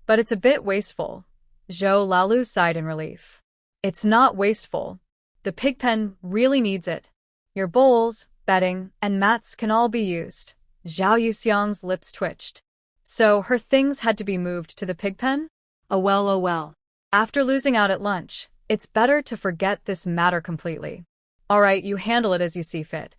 But it's a bit wasteful. Zhou Lalu sighed in relief. It's not wasteful. The pigpen really needs it. Your bowls, bedding, and mats can all be used. Zhao Yuxiang's lips twitched. So her things had to be moved to the pigpen? Oh well, oh well. After losing out at lunch, it's better to forget this matter completely. All right, you handle it as you see fit.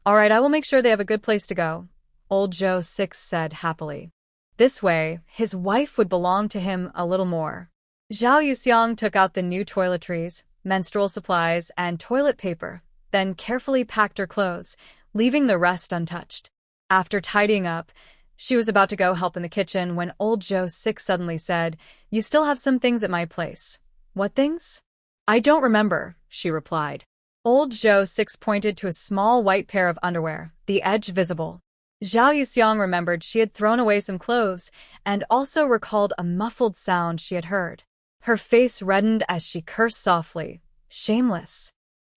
All right, I will make sure they have a good place to go, old Zhou 6 said happily. This way, his wife would belong to him a little more. Zhao Yuxiang took out the new toiletries, menstrual supplies, and toilet paper, then carefully packed her clothes, leaving the rest untouched. After tidying up, she was about to go help in the kitchen when old Zhou 6 suddenly said, "You still have some things at my place." "What things?" "I don't remember," she replied. Old Zhou 6 pointed to a small white pair of underwear, the edge visible. Zhao Yuxiang remembered she had thrown away some clothes and also recalled a muffled sound she had heard. Her face reddened as she cursed softly. Shameless.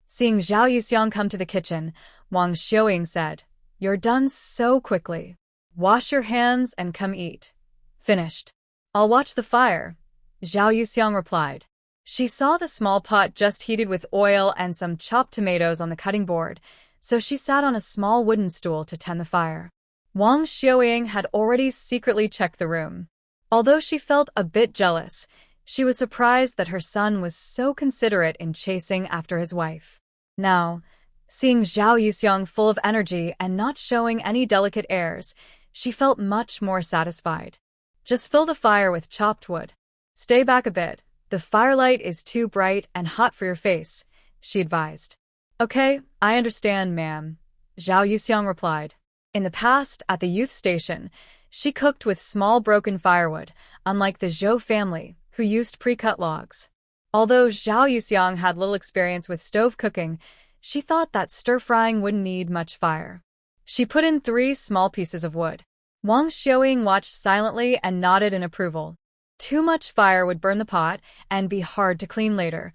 Seeing Zhao Yuxiang come to the kitchen, Wang Xiaoying said, "You're done so quickly. Wash your hands and come eat." "Finished. I'll watch the fire," Zhao Yuxiang replied. She saw the small pot just heated with oil and some chopped tomatoes on the cutting board, so she sat on a small wooden stool to tend the fire. Wang Xiaoying had already secretly checked the room. Although she felt a bit jealous, she was surprised that her son was so considerate in chasing after his wife. Now, seeing Zhao Yuxiang full of energy and not showing any delicate airs, she felt much more satisfied. "Just fill the fire with chopped wood. Stay back a bit. The firelight is too bright and hot for your face," she advised. "Okay, I understand, ma'am," Zhao Yuxiang replied. In the past, at the youth station, she cooked with small broken firewood, unlike the Zhou family, who used pre-cut logs. Although Zhao Yuxiang had little experience with stove cooking, she thought that stir-frying wouldn't need much fire. She put in 3 small pieces of wood. Wang Xiaoying watched silently and nodded in approval. Too much fire would burn the pot and be hard to clean later.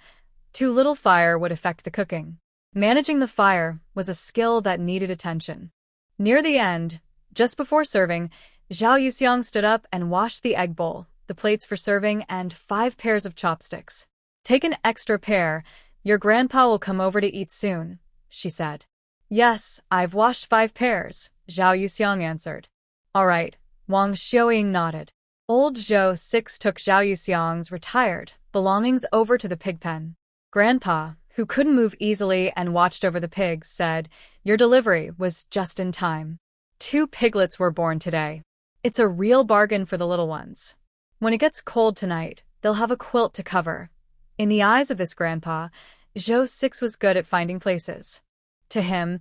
Too little fire would affect the cooking. Managing the fire was a skill that needed attention. Near the end, just before serving, Zhao Yuxiang stood up and washed the egg bowl, the plates for serving, and 5 pairs of chopsticks. "Take an extra pair. Your grandpa will come over to eat soon," she said. "Yes, I've washed 5 pairs, Zhao Yuxiang answered. "All right," Wang Xiaoying nodded. Old Zhou 6 took Zhao Yuxiang's retired belongings over to the pig pen. Grandpa, who couldn't move easily and watched over the pigs, said, "Your delivery was just in time. 2 piglets were born today. It's a real bargain for the little ones. When it gets cold tonight, they'll have a quilt to cover." In the eyes of this grandpa, Zhou 6 was good at finding places. To him,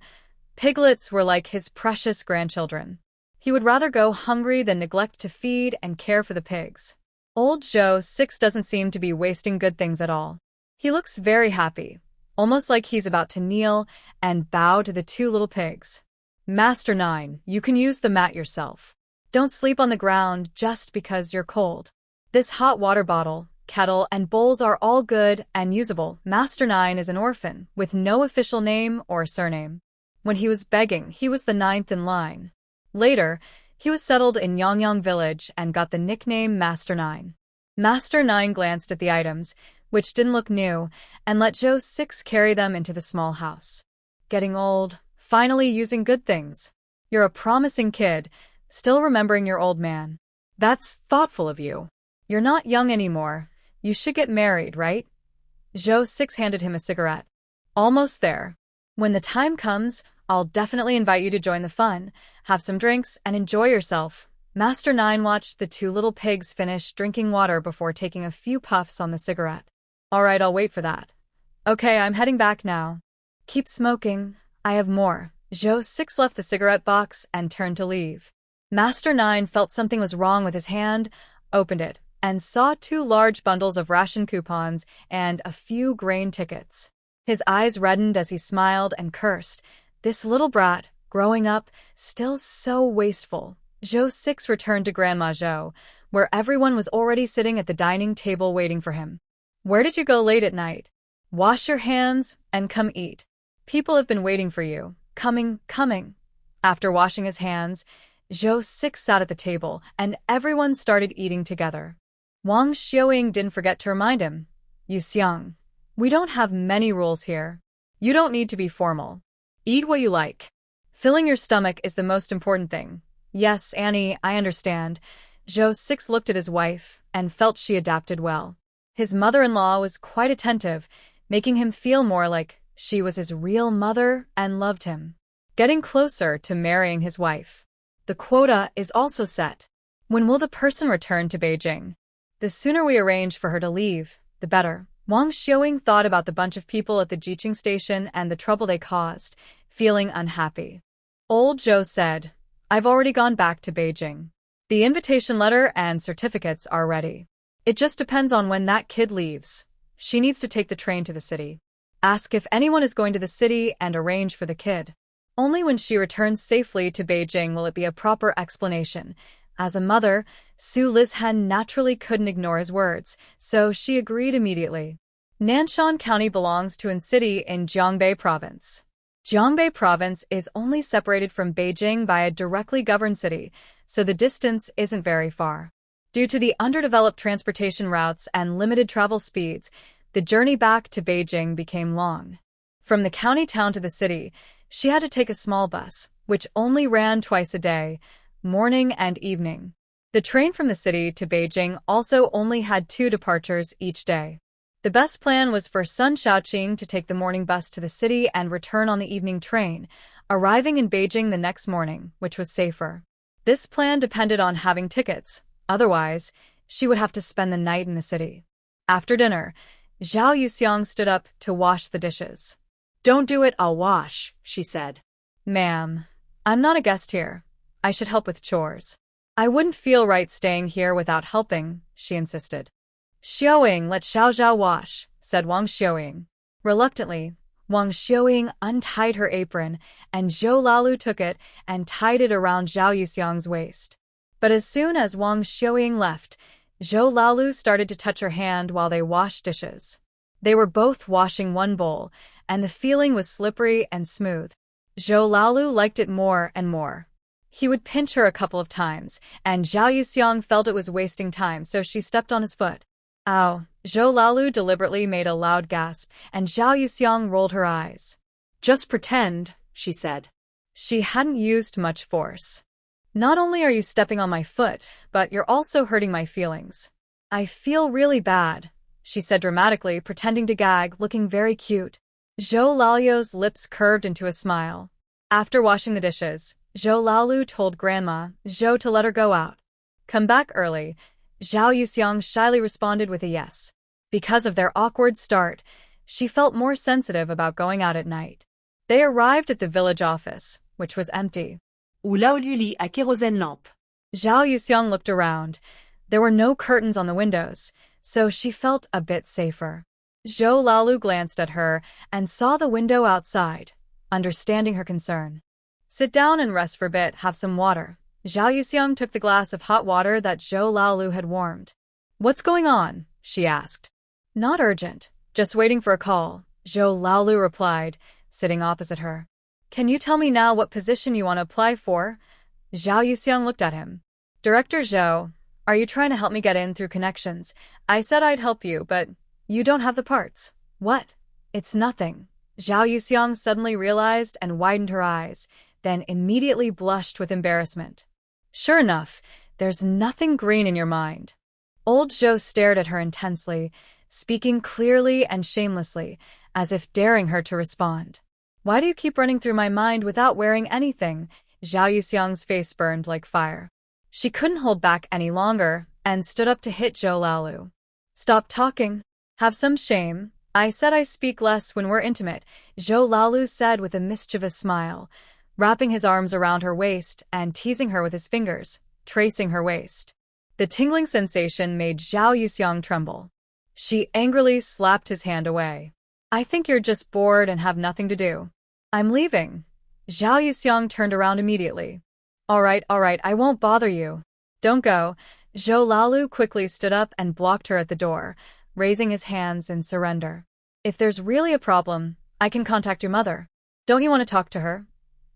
piglets were like his precious grandchildren. He would rather go hungry than neglect to feed and care for the pigs. Old Zhou 6 doesn't seem to be wasting good things at all. He looks very happy, almost like he's about to kneel and bow to the 2 little pigs. "Master 9, you can use the mat yourself. Don't sleep on the ground just because you're cold. This hot water bottle, kettle, and bowls are all good and usable." Master 9 is an orphan with no official name or surname. When he was begging, he was the 9th in line. Later, he was settled in Yangyang village and got the nickname Master 9. Master 9 glanced at the items, which didn't look new, and let Zhou 6 carry them into the small house. "Getting old, finally using good things. You're a promising kid, still remembering your old man. That's thoughtful of you. You're not young anymore. You should get married, right?" Zhou 6 handed him a cigarette. "Almost there. When the time comes, I'll definitely invite you to join the fun, have some drinks, and enjoy yourself." Master 9 watched the 2 little pigs finish drinking water before taking a few puffs on the cigarette. "All right, I'll wait for that. Okay, I'm heading back now." "Keep smoking. I have more." Zhou 6 left the cigarette box and turned to leave. Master 9 felt something was wrong with his hand, opened it, and saw 2 large bundles of ration coupons and a few grain tickets. His eyes reddened as he smiled and cursed. This little brat, growing up, still so wasteful. Zhou 6 returned to Grandma Zhou, where everyone was already sitting at the dining table waiting for him. "Where did you go late at night? Wash your hands and come eat. People have been waiting for you. Coming." After washing his hands, Zhou 6 sat at the table, and everyone started eating together. Wang Xiaoying didn't forget to remind him. Yu Xiang, we don't have many rules here. You don't need to be formal. Eat what you like. Filling your stomach is the most important thing. Yes, Annie, I understand. Zhou Six looked at his wife and felt she adapted well. His mother-in-law was quite attentive, making him feel more like she was his real mother and loved him. Getting closer to marrying his wife. The quota is also set. When will the person return to Beijing? The sooner we arrange for her to leave, the better. Wang Xiaoying thought about the bunch of people at the Jiqing station and the trouble they caused, feeling unhappy. Old Zhou said, I've already gone back to Beijing. The invitation letter and certificates are ready. It just depends on when that kid leaves. She needs to take the train to the city. Ask if anyone is going to the city and arrange for the kid. Only when she returns safely to Beijing will it be a proper explanation. As a mother, Su Lizhen naturally couldn't ignore his words, so she agreed immediately. Nanshan County belongs to an city in Jiangbei Province. Jiangbei Province is only separated from Beijing by a directly governed city, so the distance isn't very far. Due to the underdeveloped transportation routes and limited travel speeds, the journey back to Beijing became long. From the county town to the city, she had to take a small bus, which only ran twice a day, morning and evening. The train from the city to Beijing also only had 2 departures each day. The best plan was for Sun Shaoqing to take the morning bus to the city and return on the evening train, arriving in Beijing the next morning, which was safer. This plan depended on having tickets, otherwise, she would have to spend the night in the city. After dinner, Zhao Yuxiang stood up to wash the dishes. Don't do it, I'll wash, she said. Ma'am, I'm not a guest here. I should help with chores. I wouldn't feel right staying here without helping, she insisted. Xiaoying, let Xiao Zhao wash, said Wang Xiaoying. Reluctantly, Wang Xiaoying untied her apron, and Zhou Lalu took it and tied it around Zhao Yuxiang's waist. But as soon as Wang Xiaoying left, Zhou Lalu started to touch her hand while they washed dishes. They were both washing one bowl, and the feeling was slippery and smooth. Zhou Lalu liked it more and more. He would pinch her a couple of times, and Zhao Yuxiang felt it was wasting time, so she stepped on his foot. Ow! Zhou Lalu deliberately made a loud gasp, and Zhao Yuxiang rolled her eyes. Just pretend, she said. She hadn't used much force. Not only are you stepping on my foot, but you're also hurting my feelings. I feel really bad, she said dramatically, pretending to gag, looking very cute. Zhou Lalio's lips curved into a smile. After washing the dishes, Zhou Lalu told Grandma Zhou to let her go out. Come back early. Zhao Yuxiang shyly responded with a yes. Because of their awkward start, she felt more sensitive about going out at night. They arrived at the village office, which was empty. Ou là au lit à kérosène lampe. Zhao Yuxiang looked around. There were no curtains on the windows, so she felt a bit safer. Zhou Lalu glanced at her and saw the window outside, understanding her concern. Sit down and rest for a bit, have some water. Zhao Yuxiang took the glass of hot water that Zhou Lalu had warmed. What's going on? She asked. Not urgent, just waiting for a call, Zhou Lalu replied, sitting opposite her. Can you tell me now what position you want to apply for? Zhao Yuxiang looked at him. Director Zhou, are you trying to help me get in through connections? I said I'd help you, but you don't have the parts. What? It's nothing. Zhao Yuxiang suddenly realized and widened her eyes, then immediately blushed with embarrassment. Sure enough, there's nothing green in your mind. Old Zhou stared at her intensely, speaking clearly and shamelessly, as if daring her to respond. Why do you keep running through my mind without wearing anything? Zhao Yuxiang's face burned like fire. She couldn't hold back any longer and stood up to hit Zhou Lalu. Stop talking. Have some shame. I said I speak less when we're intimate, Zhou Lalu said with a mischievous smile, wrapping his arms around her waist and teasing her with his fingers, tracing her waist. The tingling sensation made Zhao Yuxiang tremble. She angrily slapped his hand away. I think you're just bored and have nothing to do. I'm leaving. Zhao Yuxiang turned around immediately. All right, I won't bother you. Don't go. Zhou Lalu quickly stood up and blocked her at the door, raising his hands in surrender. If there's really a problem, I can contact your mother. Don't you want to talk to her?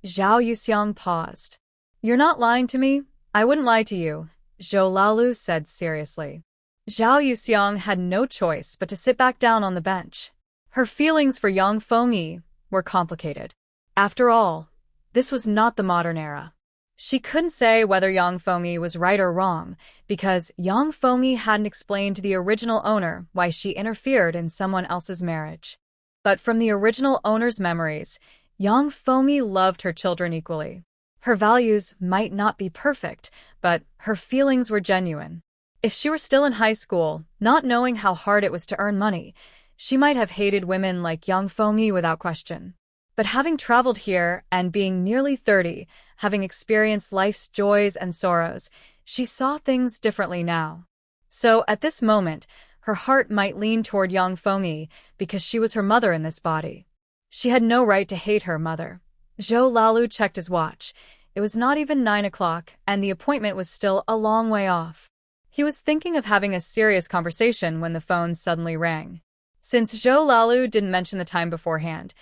Zhao Yuxiang paused. You're not lying to me? I wouldn't lie to you, Zhou Lalu said seriously. Zhao Yuxiang had no choice but to sit back down on the bench. Her feelings for Yang Fengyi were complicated. After all, this was not the modern era. She couldn't say whether Yang Fengyi was right or wrong, because Yang Fengyi hadn't explained to the original owner why she interfered in someone else's marriage. But from the original owner's memories, Yang Fengyi loved her children equally. Her values might not be perfect, but her feelings were genuine. If she were still in high school, not knowing how hard it was to earn money, she might have hated women like Yang Fengyi without question. But having traveled here and being nearly 30, having experienced life's joys and sorrows, she saw things differently now. So at this moment, her heart might lean toward Yang Fengyi because she was her mother in this body. She had no right to hate her mother. Zhou Lalu checked his watch. It was not even 9 o'clock, and the appointment was still a long way off. He was thinking of having a serious conversation when the phone suddenly rang. Since Zhou Lalu didn't mention the time beforehand,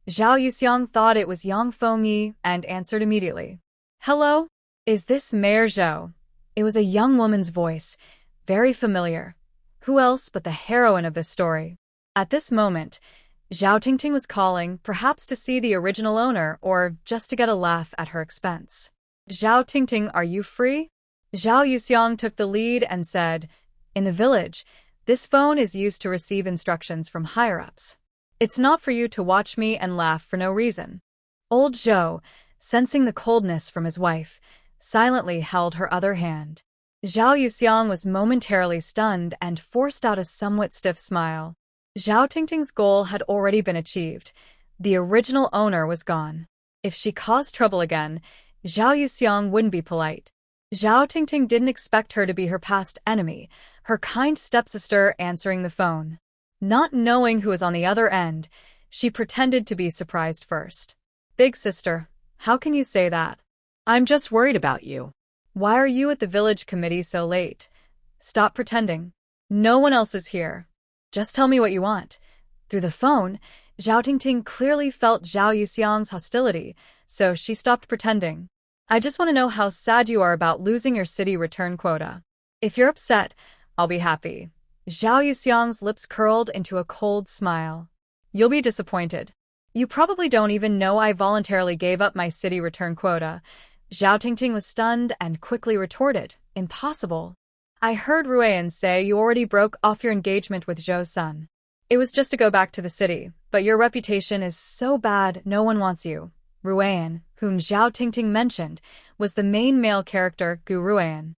Zhao Yuxiang thought it was Yang Fengyi and answered immediately. "Hello? Is this Mayor Zhou?" It was a young woman's voice, very familiar. Who else but the heroine of this story? At this moment, Zhao Tingting was calling, perhaps to see the original owner or just to get a laugh at her expense. "Zhao Tingting, are you free?" Zhao Yuxiang took the lead and said, "In the village, this phone is used to receive instructions from higher-ups. It's not for you to watch me and laugh for no reason." Old Zhou, sensing the coldness from his wife, silently held her other hand. Zhao Yuxiang was momentarily stunned and forced out a somewhat stiff smile. Zhao Tingting's goal had already been achieved. The original owner was gone. If she caused trouble again, Zhao Yuxiang wouldn't be polite. Zhao Tingting didn't expect her to be her past enemy, her kind stepsister answering the phone. Not knowing who was on the other end, she pretended to be surprised first. "Big sister, how can you say that?" I'm just worried about you. "Why are you at the village committee so late?" "Stop pretending. No one else is here. Just tell me what you want." Through the phone, Zhao Tingting clearly felt Zhao Yuxiang's hostility, so she stopped pretending. "I just want to know how sad you are about losing your city return quota. If you're upset, I'll be happy." Zhao Yuxiang's lips curled into a cold smile. "You'll be disappointed. You probably don't even know I voluntarily gave up my city return quota." Zhao Tingting was stunned and quickly retorted, "Impossible. I heard Ruian say you already broke off your engagement with Zhou's son. It was just to go back to the city, but your reputation is so bad no one wants you." Ruian, whom Zhao Tingting mentioned, was the main male character, Gu Ruian.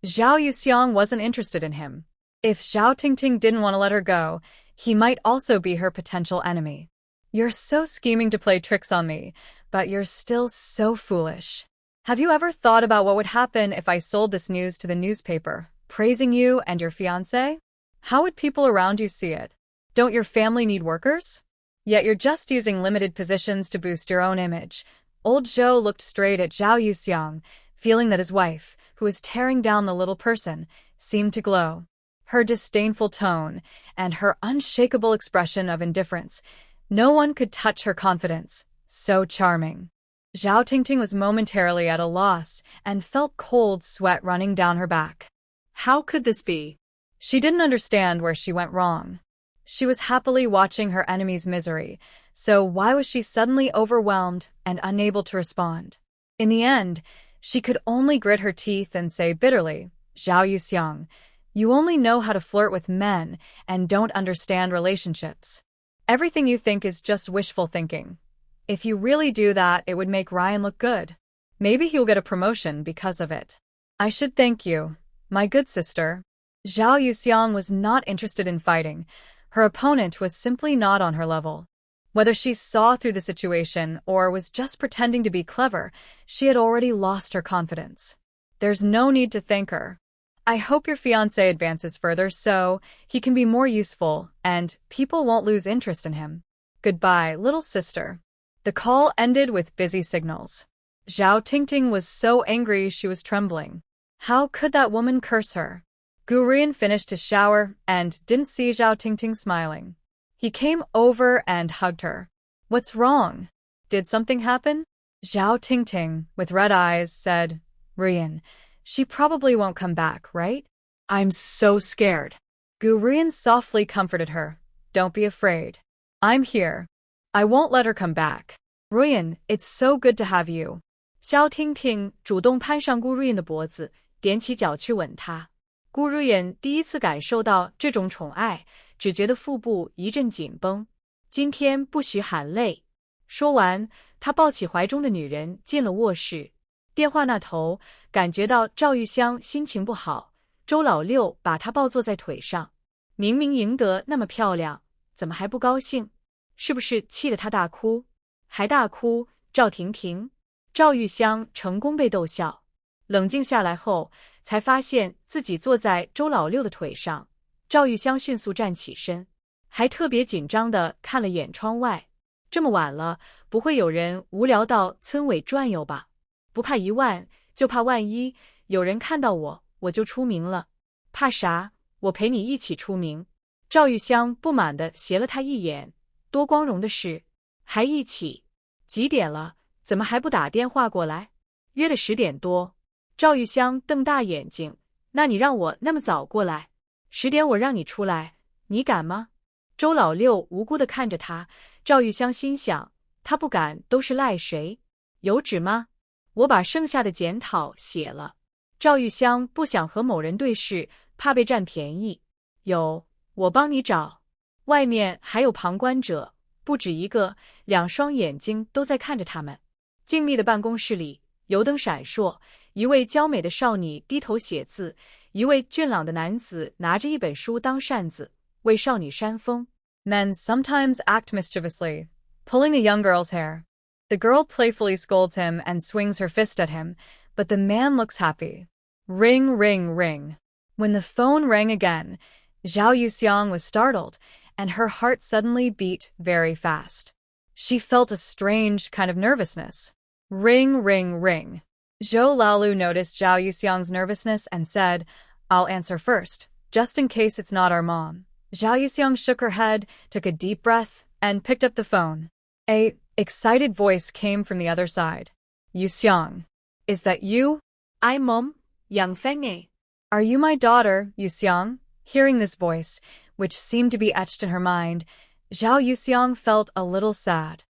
Zhao Yuxiang wasn't interested in him. If Zhao Tingting didn't want to let her go, he might also be her potential enemy. "You're so scheming to play tricks on me, but you're still so foolish. Have you ever thought about what would happen if I sold this news to the newspaper, praising you and your fiancé? How would people around you see it? Don't your family need workers? Yet you're just using limited positions to boost your own image." Old Zhou looked straight at Zhao Yuxiang, feeling that his wife, who was tearing down the little person, seemed to glow. Her disdainful tone and her unshakable expression of indifference, no one could touch her confidence. So charming. Zhao Tingting was momentarily at a loss and felt cold sweat running down her back. How could this be? She didn't understand where she went wrong. She was happily watching her enemy's misery, so why was she suddenly overwhelmed and unable to respond? In the end, she could only grit her teeth and say bitterly, "Zhao Yuxiang, you only know how to flirt with men and don't understand relationships. Everything you think is just wishful thinking. If you really do that, it would make Ryan look good. Maybe he'll get a promotion because of it." "I should thank you, my good sister." Zhao Yuxiang was not interested in fighting. Her opponent was simply not on her level. Whether she saw through the situation or was just pretending to be clever, she had already lost her confidence. "There's no need to thank her. I hope your fiancé advances further so he can be more useful and people won't lose interest in him. Goodbye, little sister." The call ended with busy signals. Zhao Tingting was so angry she was trembling. How could that woman curse her? Gu Ruian finished his shower and didn't see Zhao Tingting smiling. He came over and hugged her. "What's wrong? Did something happen?" Zhao Tingting, with red eyes, said, "Ruian, she probably won't come back, right? I'm so scared. Gu Ruyan softly comforted her. Don't be afraid. I'm here. I won't let her come back. Ruyan, it's so good to have you. 萧听听主动攀上顾瑞妍的脖子，踮起脚去吻她。顾瑞妍第一次感受到这种宠爱，只觉得腹部一阵紧绷。今天不许喊累。说完，他抱起怀中的女人进了卧室。电话那头感觉到赵玉香心情不好，周老六把她抱坐在腿上。明明赢得那么漂亮，怎么还不高兴？是不是气得她大哭？还大哭？赵婷婷、赵玉香成功被逗笑。冷静下来后，才发现自己坐在周老六的腿上。赵玉香迅速站起身，还特别紧张地看了眼窗外。这么晚了，不会有人无聊到村尾转悠吧？不怕1万，就怕万一有人看到我就出名了。怕啥？我陪你一起出名。赵玉香不满地斜了他一眼，多光荣的事，还一起？几点了？怎么还不打电话过来？约的10点多。赵玉香瞪大眼睛，那你让我那么早过来？10点我让你出来，你敢吗？周老六无辜地看着他，赵玉香心想，他不敢都是赖谁？有纸吗？我把剩下的检讨写了。赵玉香不想和某人对视，怕被占便宜。有，我帮你找。外面还有旁观者，不止一个，2双眼睛都在看着他们。静谧的办公室里，油灯闪烁，一位娇美的少女低头写字，一位俊朗的男子拿着一本书当扇子，为少女扇风。Men sometimes act mischievously, pulling a young girl's hair. The girl playfully scolds him and swings her fist at him, but the man looks happy. Ring, ring, ring. When the phone rang again, Zhao Yuxiang was startled, and her heart suddenly beat very fast. She felt a strange kind of nervousness. Ring, ring, ring. Zhou Laolu noticed Zhao Yuxiang's nervousness and said, I'll answer first, just in case it's not our mom. Zhao Yuxiang shook her head, took a deep breath, and picked up the phone. A excited voice came from the other side. Yuxiang, is that you? I'm Mom, Yang Fengmei. Are you my daughter, Yuxiang? Hearing this voice, which seemed to be etched in her mind, Zhao Yuxiang felt a little sad.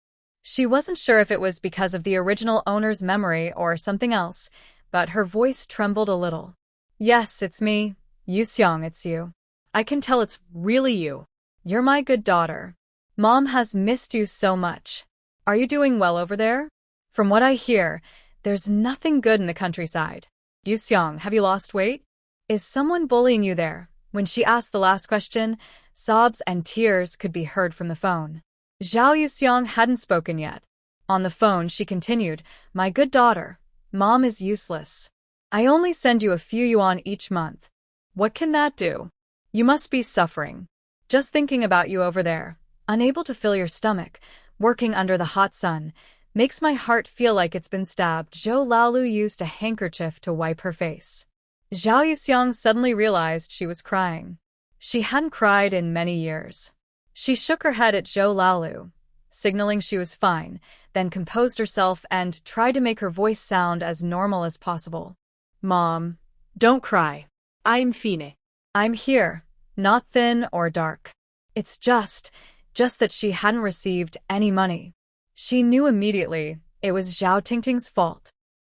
She wasn't sure if it was because of the original owner's memory or something else, but her voice trembled a little. Yes, it's me. Yuxiang, it's you. I can tell it's really you. You're my good daughter. Mom has missed you so much. Are you doing well over there? From what I hear, there's nothing good in the countryside. Yuxiang, have you lost weight? Is someone bullying you there? When she asked the last question, sobs and tears could be heard from the phone. Zhao Yuxiang hadn't spoken yet. On the phone, she continued, My good daughter, Mom is useless. I only send you a few yuan each month. What can that do? You must be suffering. Just thinking about you over there, unable to fill your stomach, working under the hot sun, makes my heart feel like it's been stabbed. Zhou Laolu used a handkerchief to wipe her face. Zhao Yuxiang suddenly realized she was crying. She hadn't cried in many years. She shook her head at Zhou Laolu, signaling she was fine, then composed herself and tried to make her voice sound as normal as possible. Mom, don't cry. I'm Fine. I'm here, not thin or dark. It's just that she hadn't received any money. She knew immediately it was Zhao Tingting's fault.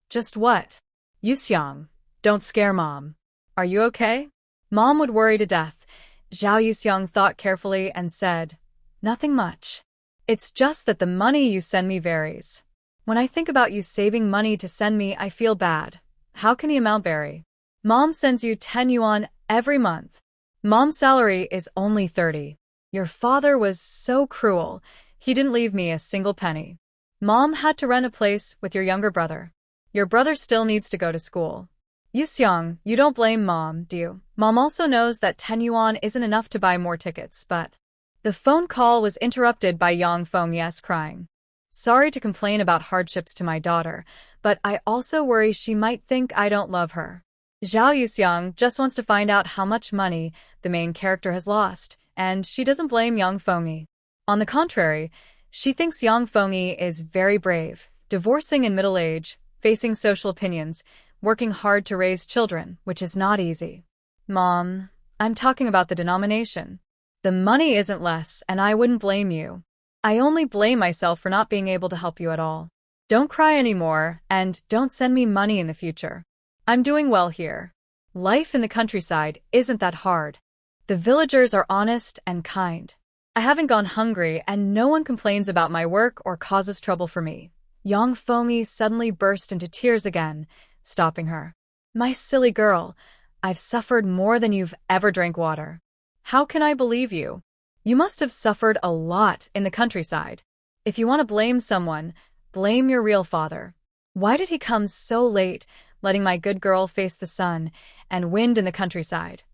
Just what? Yuxiang, don't scare Mom. Are you okay? Mom would worry to death. Zhao Yuxiang thought carefully and said, Nothing much. It's just that the money you send me varies. When I think about you saving money to send me, I feel bad. How can the amount vary? Mom sends you 10 yuan every month. Mom's salary is only 30. Your father was so cruel. He didn't leave me a single penny. Mom had to rent a place with your younger brother. Your brother still needs to go to school. Yuxiang, you don't blame Mom, do you? Mom also knows that 10 yuan isn't enough to buy more tickets, but... The phone call was interrupted by Yang Fengmei crying. Sorry to complain about hardships to my daughter, but I also worry she might think I don't love her. Zhao Yuxiang just wants to find out how much money the main character has lost, and she doesn't blame Yang Fengmei. On the contrary, she thinks Yang Fengmei is very brave, divorcing in middle age, facing social opinions, working hard to raise children, which is not easy. Mom, I'm talking about the denomination. The money isn't less, and I wouldn't blame you. I only blame myself for not being able to help you at all. Don't cry anymore, and don't send me money in the future. I'm doing well here. Life in the countryside isn't that hard. The villagers are honest and kind. I haven't gone hungry, and no one complains about my work or causes trouble for me. Yang Fomi suddenly burst into tears again, stopping her. My silly girl, I've suffered more than you've ever drank water. How can I believe you? You must have suffered a lot in the countryside. If you want to blame someone, blame your real father. Why did he come so late, letting my good girl face the sun and wind in the countryside?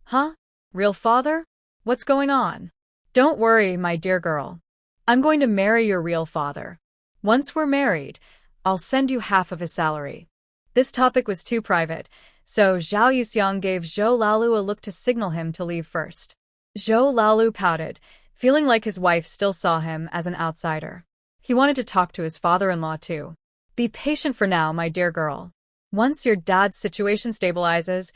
Huh? Real father? What's going on? Don't worry, my dear girl. I'm going to marry your real father. Once we're married, I'll send you half of his salary. This topic was too private, so Zhao Yuxiang gave Zhou Laolu a look to signal him to leave first. Zhou Laolu pouted, feeling like his wife still saw him as an outsider. He wanted to talk to his father-in-law too. Be patient for now, my dear girl. Once your dad's situation stabilizes,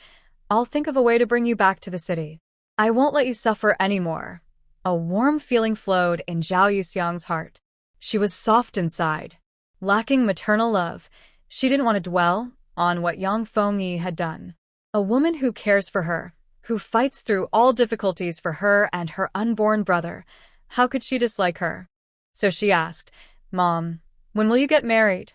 I'll think of a way to bring you back to the city. I won't let you suffer anymore. A warm feeling flowed in Zhao Yuxiang's heart. She was soft inside. Lacking maternal love, she didn't want to dwell on what Yang Fengyi had done. A woman who cares for her, who fights through all difficulties for her and her unborn brother. How could she dislike her? So she asked, Mom, when will you get married?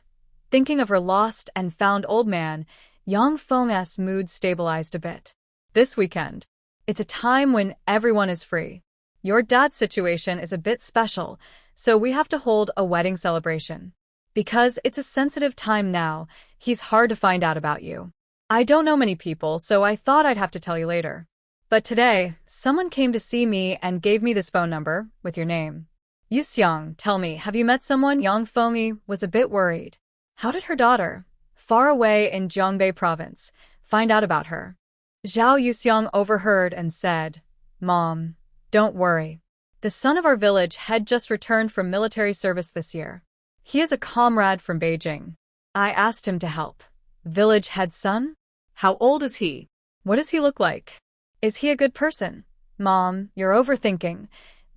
Thinking of her lost and found old man, Yang Feng's mood stabilized a bit. This weekend. It's a time when everyone is free. Your dad's situation is a bit special, so we have to hold a wedding celebration. Because it's a sensitive time now, he's hard to find out about you. I don't know many people, so I thought I'd have to tell you later. But today, someone came to see me and gave me this phone number with your name. Yuxiang, tell me, have you met someone? Yang Fengyi was a bit worried. How did her daughter, far away in Jiangbei province, find out about her? Zhao Yuxiang overheard and said, Mom, don't worry. The son of our village had just returned from military service this year. He is a comrade from Beijing. I asked him to help. Village head son? How old is he? What does he look like? Is he a good person? Mom, you're overthinking.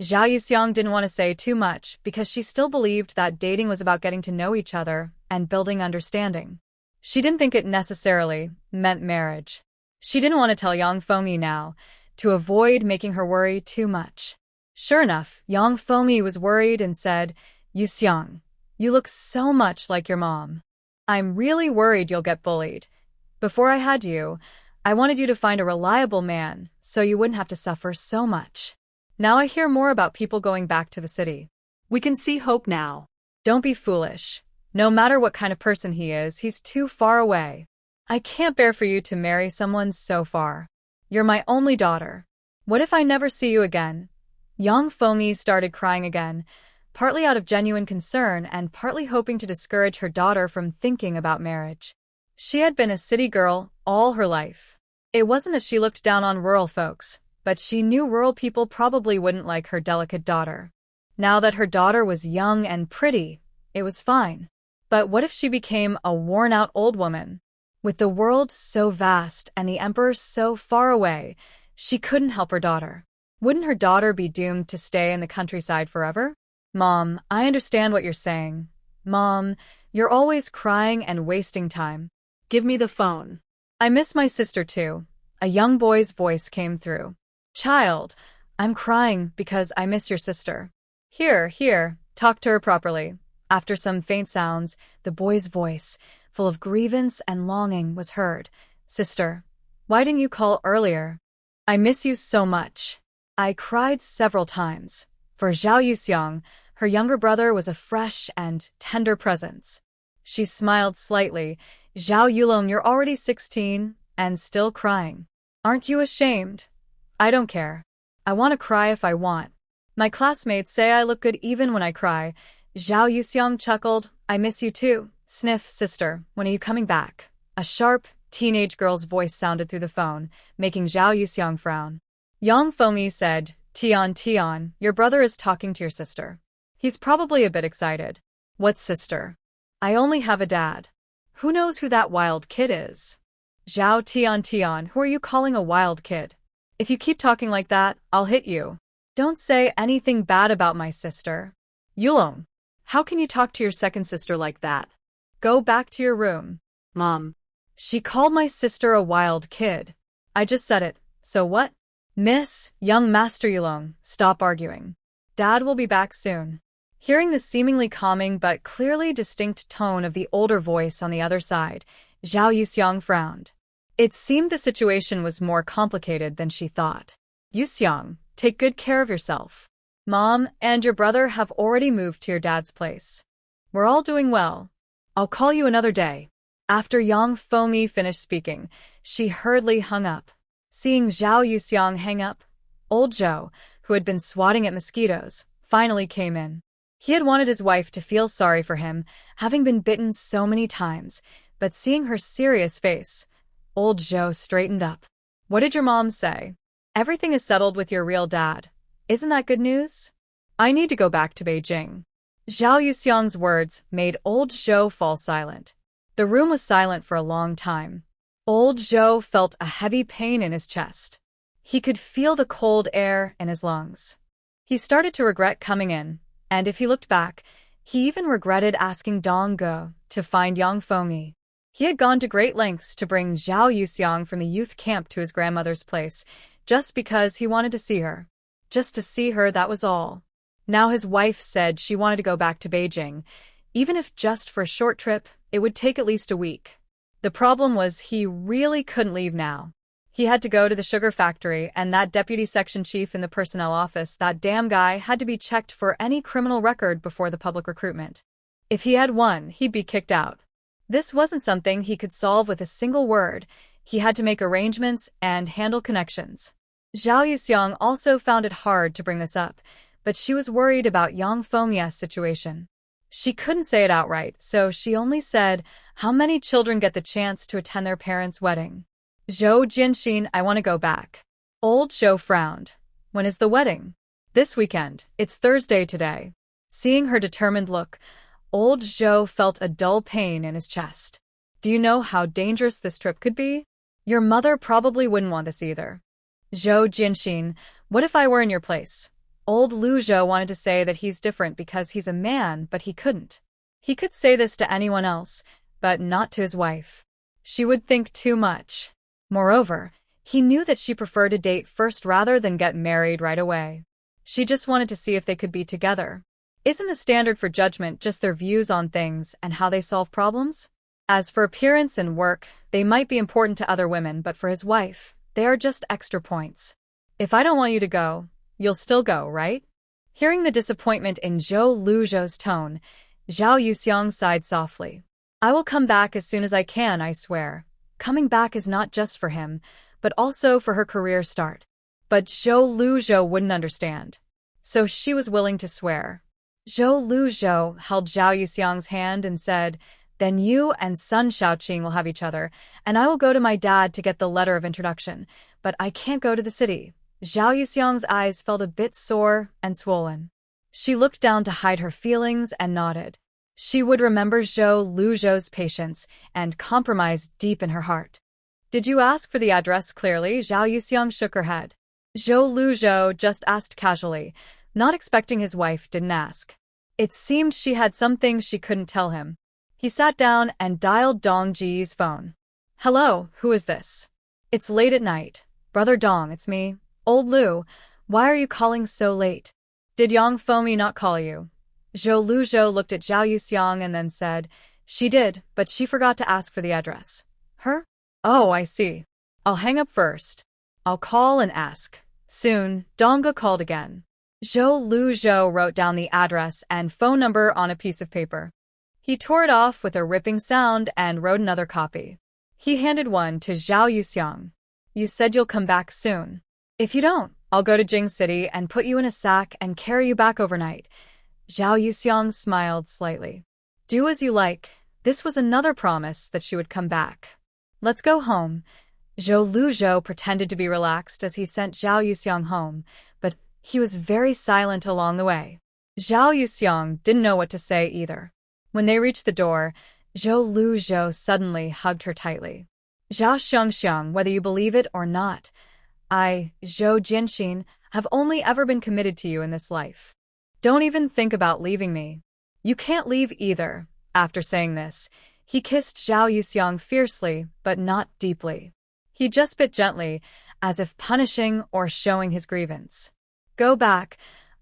Zhao Yuxiang didn't want to say too much because she still believed that dating was about getting to know each other and building understanding. She didn't think it necessarily meant marriage. She didn't want to tell Yang Fengyi now, to avoid making her worry too much. Sure enough, Yang Fengyi was worried and said, Yuxiang, you look so much like your mom. I'm really worried you'll get bullied. Before I had you, I wanted you to find a reliable man so you wouldn't have to suffer so much. Now I hear more about people going back to the city. We can see hope now. Don't be foolish. No matter what kind of person he is, he's too far away. I can't bear for you to marry someone so far. You're my only daughter. What if I never see you again? Yang Fengyi started crying again, partly out of genuine concern and partly hoping to discourage her daughter from thinking about marriage. She had been a city girl all her life. It wasn't that she looked down on rural folks, but she knew rural people probably wouldn't like her delicate daughter. Now that her daughter was young and pretty, it was fine. But what if she became a worn-out old woman? With the world so vast and the emperor so far away, she couldn't help her daughter. Wouldn't her daughter be doomed to stay in the countryside forever? Mom, I understand what you're saying. Mom, you're always crying and wasting time. Give me the phone. I miss my sister too. A young boy's voice came through. Child, I'm crying because I miss your sister. Here, talk to her properly. After some faint sounds, the boy's voice, full of grievance and longing, was heard. Sister, why didn't you call earlier? I miss you so much. I cried several times. For Zhao Yuxiang, her younger brother was a fresh and tender presence. She smiled slightly. Zhao Yulong, you're already 16 and still crying. Aren't you ashamed? I don't care. I want to cry if I want. My classmates say I look good even when I cry. Zhao Yuxiang chuckled. I miss you too. Sniff, sister, when are you coming back? A sharp, teenage girl's voice sounded through the phone, making Zhao Yuxiang frown. Yang Fengyi said, Tian, your brother is talking to your sister. He's probably a bit excited. What sister? I only have a dad. Who knows who that wild kid is? Zhao Tian, who are you calling a wild kid? If you keep talking like that, I'll hit you. Don't say anything bad about my sister. Yulong, how can you talk to your second sister like that? Go back to your room. Mom. She called my sister a wild kid. I just said it, so what? Miss, young Master Yulong, stop arguing. Dad will be back soon. Hearing the seemingly calming but clearly distinct tone of the older voice on the other side, Zhao Yuxiang frowned. It seemed the situation was more complicated than she thought. Yuxiang, take good care of yourself. Mom and your brother have already moved to your dad's place. We're all doing well. I'll call you another day. After Yang Fengmi finished speaking, she hurriedly hung up. Seeing Zhao Yuxiang hang up, old Zhou, who had been swatting at mosquitoes, finally came in. He had wanted his wife to feel sorry for him, having been bitten so many times, but seeing her serious face, old Zhou straightened up. What did your mom say? Everything is settled with your real dad. Isn't that good news? I need to go back to Beijing. Zhao Yuxiang's words made old Zhou fall silent. The room was silent for a long time. Old Zhou felt a heavy pain in his chest. He could feel the cold air in his lungs. He started to regret coming in, and if he looked back, he even regretted asking Dong Ge to find Yang Fengmi. He had gone to great lengths to bring Zhao Yuxiang from the youth camp to his grandmother's place, just because he wanted to see her. Just to see her, that was all. Now his wife said she wanted to go back to Beijing. Even if just for a short trip, it would take at least a week. The problem was he really couldn't leave now. He had to go to the sugar factory, and that deputy section chief in the personnel office, that damn guy, had to be checked for any criminal record before the public recruitment. If he had one, he'd be kicked out. This wasn't something he could solve with a single word. He had to make arrangements and handle connections. Zhao Yuxiang also found it hard to bring this up, but she was worried about Yang Fengmi's situation. She couldn't say it outright, so she only said, how many children get the chance to attend their parents' wedding? Zhou Jinxin, I want to go back. Old Zhou frowned. When is the wedding? This weekend. It's Thursday today. Seeing her determined look, old Zhou felt a dull pain in his chest. Do you know how dangerous this trip could be? Your mother probably wouldn't want this either. Zhou Jinxin, what if I were in your place? Old Lu Zhou wanted to say that he's different because he's a man, but he couldn't. He could say this to anyone else, but not to his wife. She would think too much. Moreover, he knew that she preferred to date first rather than get married right away. She just wanted to see if they could be together. Isn't the standard for judgment just their views on things and how they solve problems? As for appearance and work, they might be important to other women, but for his wife, they are just extra points. If I don't want you to go, you'll still go, right? Hearing the disappointment in Zhou Lu Zhou's tone, Zhao Yuxiang sighed softly. I will come back as soon as I can, I swear. Coming back is not just for him, but also for her career start. But Zhou Lu Zhou wouldn't understand. So she was willing to swear. Zhou Lu Zhou held Zhao Yuxiang's hand and said, then you and Sun Shaoqing will have each other, and I will go to my dad to get the letter of introduction, but I can't go to the city. Zhao Yuxiang's eyes felt a bit sore and swollen. She looked down to hide her feelings and nodded. She would remember Zhou Lu Zhou's patience and compromise deep in her heart. Did you ask for the address clearly? Zhao Yuxiang shook her head. Zhou Lu Zhou just asked casually, not expecting his wife didn't ask. It seemed she had some things she couldn't tell him. He sat down and dialed Dong Ji's phone. Hello, who is this? It's late at night. Brother Dong, it's me. Old Lu, why are you calling so late? Did Yang Fengmi not call you? Zhou Lu Zhou looked at Zhao Yuxiang and then said, she did, but she forgot to ask for the address. Her? Oh, I see. I'll hang up first. I'll call and ask. Soon, Dong Ge called again. Zhou Lu Zhou wrote down the address and phone number on a piece of paper. He tore it off with a ripping sound and wrote another copy. He handed one to Zhao Yuxiang. You said you'll come back soon. If you don't, I'll go to Jing City and put you in a sack and carry you back overnight. Zhao Yuxiang smiled slightly. Do as you like. This was another promise that she would come back. Let's go home. Zhou Lu Zhou pretended to be relaxed as he sent Zhao Yuxiang home, but he was very silent along the way. Zhao Yuxiang didn't know what to say either. When they reached the door, Zhou Lu Zhou suddenly hugged her tightly. Zhao Xiangxiang, whether you believe it or not, I, Zhou Jinxin, have only ever been committed to you in this life. Don't even think about leaving me. You can't leave either. After saying this, he kissed Zhao Yuxiang fiercely, but not deeply. He just bit gently, as if punishing or showing his grievance. Go back.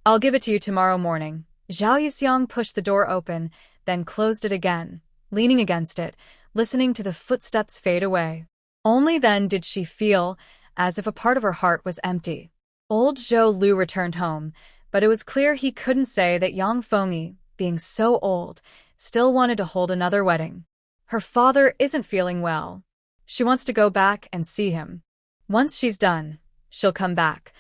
I'll give it to you tomorrow morning. Zhao Yuxiang pushed the door open, then closed it again, leaning against it, listening to the footsteps fade away. Only then did she feel as if a part of her heart was empty. Old Zhou Lu returned home, but it was clear he couldn't say that Yang Fengyi, being so old, still wanted to hold another wedding. Her father isn't feeling well. She wants to go back and see him. Once she's done, she'll come back.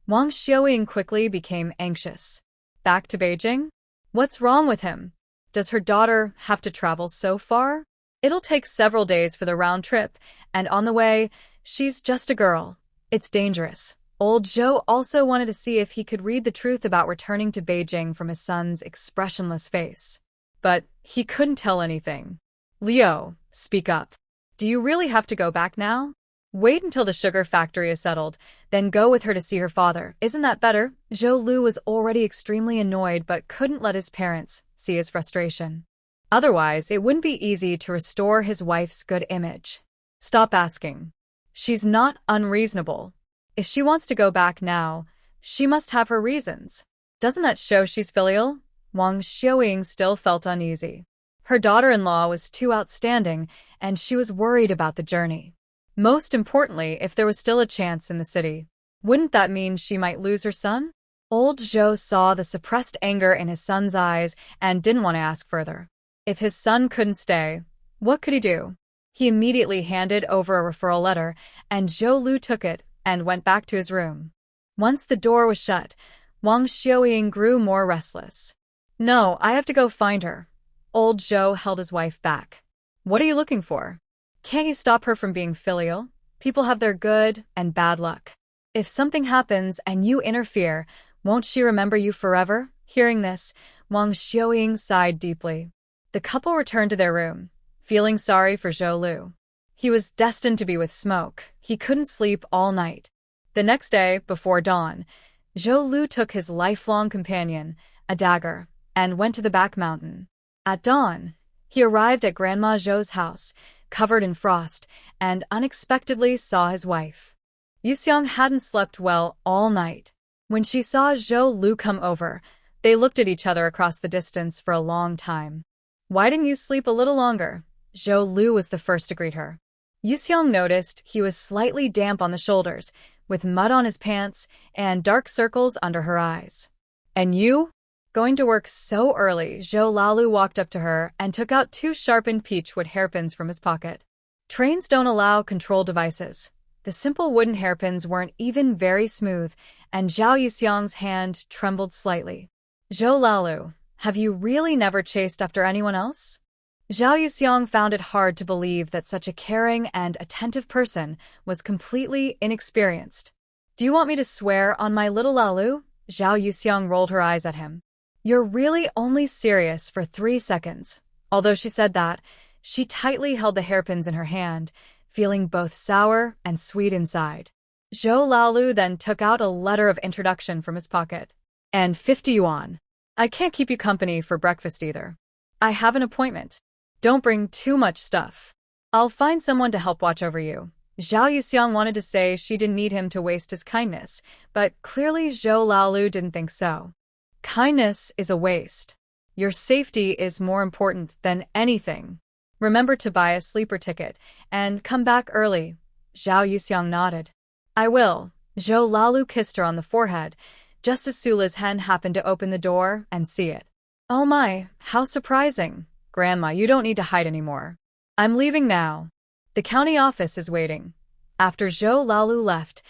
Wang Xiaoying quickly became anxious. Back to Beijing? What's wrong with him? Does her daughter have to travel so far? It'll take several days for the round trip, and on the way, she's just a girl. It's dangerous. Old Zhou also wanted to see if he could read the truth about returning to Beijing from his son's expressionless face. But he couldn't tell anything. Liu, speak up. Do you really have to go back now? Wait until the sugar factory is settled, then go with her to see her father. Isn't that better? Zhou Lu was already extremely annoyed but couldn't let his parents see his frustration. Otherwise, it wouldn't be easy to restore his wife's good image. Stop asking. She's not unreasonable. If she wants to go back now, she must have her reasons. Doesn't that show she's filial? Wang Xiaoying still felt uneasy. Her daughter-in-law was too outstanding, and she was worried about the journey. Most importantly, if there was still a chance in the city, wouldn't that mean she might lose her son? Old Zhou saw the suppressed anger in his son's eyes and didn't want to ask further. If his son couldn't stay, what could he do? He immediately handed over a referral letter, and Zhou Lu took it and went back to his room. Once the door was shut, Wang Xiaoying grew more restless. No, I have to go find her. Old Zhou held his wife back. What are you looking for? Can't you stop her from being filial? People have their good and bad luck. If something happens and you interfere, won't she remember you forever? Hearing this, Wang Xiaoying sighed deeply. The couple returned to their room, feeling sorry for Zhou Lu. He was destined to be with smoke. He couldn't sleep all night. The next day, before dawn, Zhou Lu took his lifelong companion, a dagger, and went to the back mountain. At dawn, he arrived at Grandma Zhou's house, covered in frost, and unexpectedly saw his wife. Yuxiang hadn't slept well all night. When she saw Zhou Lu come over, they looked at each other across the distance for a long time. Why didn't you sleep a little longer? Zhou Lu was the first to greet her. Yuxiang noticed he was slightly damp on the shoulders, with mud on his pants and dark circles under her eyes. And you? Going to work so early, Zhou Lalu walked up to her and took out 2 sharpened peachwood hairpins from his pocket. Trains don't allow control devices. The simple wooden hairpins weren't even very smooth, and Zhao Yuxiang's hand trembled slightly. Zhou Lalu, have you really never chased after anyone else? Zhao Yuxiang found it hard to believe that such a caring and attentive person was completely inexperienced. Do you want me to swear on my little Lalu? Zhao Yuxiang rolled her eyes at him. You're really only serious for 3 seconds. Although she said that, she tightly held the hairpins in her hand, feeling both sour and sweet inside. Zhou Lalu then took out a letter of introduction from his pocket. And 50 yuan. I can't keep you company for breakfast either. I have an appointment. Don't bring too much stuff. I'll find someone to help watch over you. Zhao Yuxiang wanted to say she didn't need him to waste his kindness, but clearly Zhou Lalu didn't think so. Kindness is a waste. Your safety is more important than anything. Remember to buy a sleeper ticket and come back early. Zhao Yuxiang nodded. I will. Zhou Lalu kissed her on the forehead, just as Sula's hen happened to open the door and see it. Oh my, how surprising. Grandma, you don't need to hide anymore. I'm leaving now. The county office is waiting. After Zhou Lalu left,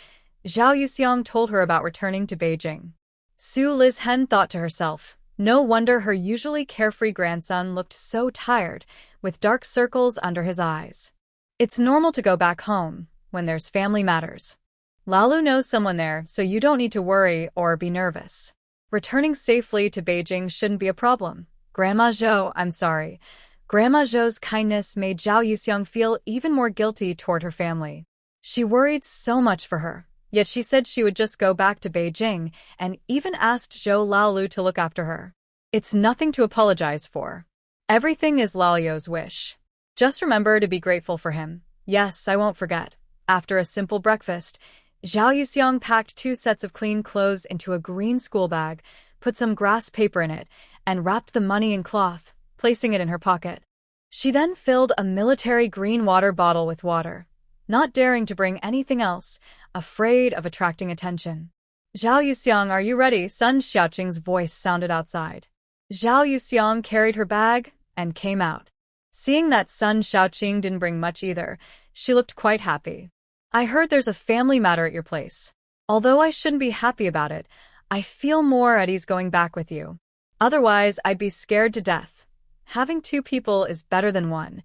Zhao Yuxiang told her about returning to Beijing. Su Li's hen thought to herself, no wonder her usually carefree grandson looked so tired, with dark circles under his eyes. It's normal to go back home when there's family matters. Lalu knows someone there, so you don't need to worry or be nervous. Returning safely to Beijing shouldn't be a problem. Grandma Zhou, I'm sorry, Grandma Zhou's kindness made Zhao Yuxiang feel even more guilty toward her family. She worried so much for her, yet she said she would just go back to Beijing and even asked Zhou Laolu to look after her. It's nothing to apologize for. Everything is Lalio's wish. Just remember to be grateful for him. Yes, I won't forget. After a simple breakfast, Zhao Yuxiang packed 2 sets of clean clothes into a green school bag, put some grass paper in it, and wrapped the money in cloth, placing it in her pocket. She then filled a military green water bottle with water, not daring to bring anything else, afraid of attracting attention. Zhao Yuxiang, are you ready? Sun Xiaoqing's voice sounded outside. Zhao Yuxiang carried her bag and came out. Seeing that Sun Xiaoqing didn't bring much either, she looked quite happy. I heard there's a family matter at your place. Although I shouldn't be happy about it, I feel more at ease going back with you. Otherwise, I'd be scared to death. Having 2 people is better than 1.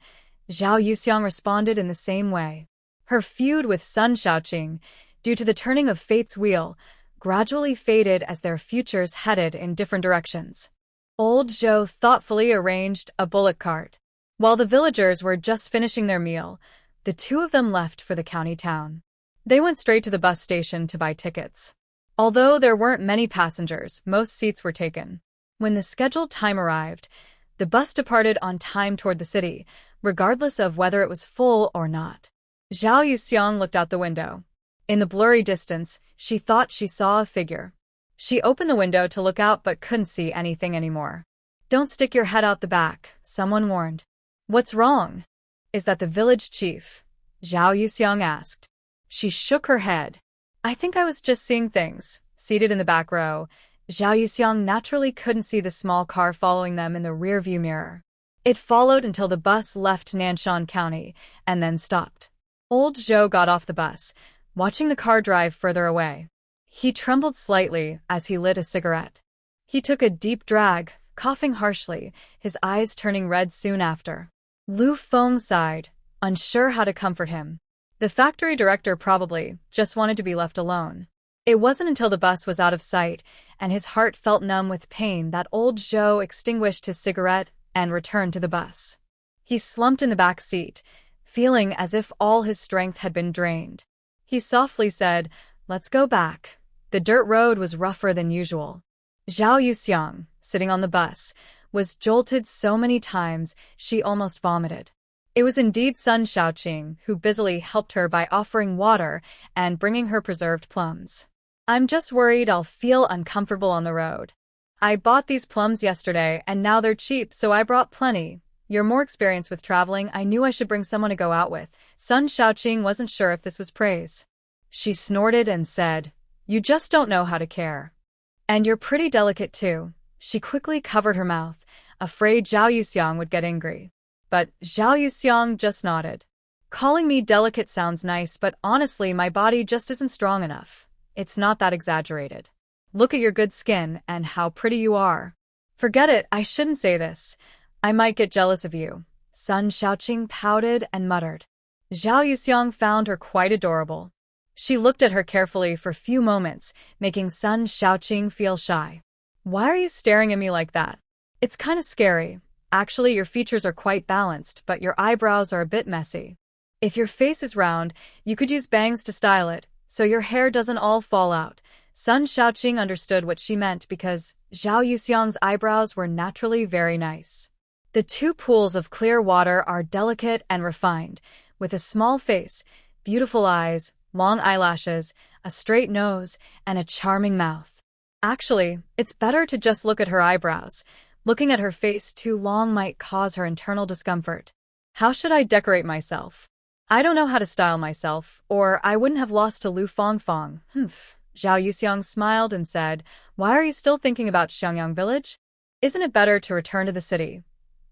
Zhao Yuxiang responded in the same way. Her feud with Sun Xiaoqing, due to the turning of fate's wheel, gradually faded as their futures headed in different directions. Old Zhou thoughtfully arranged a bullock cart. While the villagers were just finishing their meal, the 2 of them left for the county town. They went straight to the bus station to buy tickets. Although there weren't many passengers, most seats were taken. When the scheduled time arrived, the bus departed on time toward the city, regardless of whether it was full or not. Zhao Yuxiang looked out the window. In the blurry distance, she thought she saw a figure. She opened the window to look out but couldn't see anything anymore. Don't stick your head out the back, someone warned. What's wrong? Is that the village chief? Zhao Yuxiang asked. She shook her head. I think I was just seeing things. Seated in the back row, Zhao Yuxiang naturally couldn't see the small car following them in the rearview mirror. It followed until the bus left Nanshan County and then stopped. Old Zhou got off the bus, watching the car drive further away. He trembled slightly as he lit a cigarette. He took a deep drag, coughing harshly, his eyes turning red soon after. Lu Feng sighed, unsure how to comfort him. The factory director probably just wanted to be left alone. It wasn't until the bus was out of sight and his heart felt numb with pain that old Zhou extinguished his cigarette and returned to the bus. He slumped in the back seat, feeling as if all his strength had been drained. He softly said, "Let's go back." The dirt road was rougher than usual. Zhao Yuxiang, sitting on the bus, was jolted so many times she almost vomited. It was indeed Sun Xiaoqing who busily helped her by offering water and bringing her preserved plums. I'm just worried I'll feel uncomfortable on the road. I bought these plums yesterday and now they're cheap, so I brought plenty. You're more experienced with traveling. I knew I should bring someone to go out with. Sun Xiaoqing wasn't sure if this was praise. She snorted and said, "You just don't know how to care. And you're pretty delicate too." She quickly covered her mouth, afraid Zhao Yuxiang would get angry. But Zhao Yuxiang just nodded. Calling me delicate sounds nice, but honestly my body just isn't strong enough. It's not that exaggerated. Look at your good skin and how pretty you are. Forget it, I shouldn't say this. I might get jealous of you. Sun Xiaoqing pouted and muttered. Zhao Yuxiang found her quite adorable. She looked at her carefully for a few moments, making Sun Xiaoqing feel shy. Why are you staring at me like that? It's kind of scary. Actually, your features are quite balanced, but your eyebrows are a bit messy. If your face is round, you could use bangs to style it, so your hair doesn't all fall out. Sun Xiaoqing understood what she meant because Zhao Yuxiang's eyebrows were naturally very nice. The 2 pools of clear water are delicate and refined, with a small face, beautiful eyes, long eyelashes, a straight nose, and a charming mouth. Actually, it's better to just look at her eyebrows. Looking at her face too long might cause her internal discomfort. How should I decorate myself? I don't know how to style myself, or I wouldn't have lost to Lu Fengfeng. Zhao Yuxiang smiled and said, "Why are you still thinking about Xiangyang village? Isn't it better to return to the city?"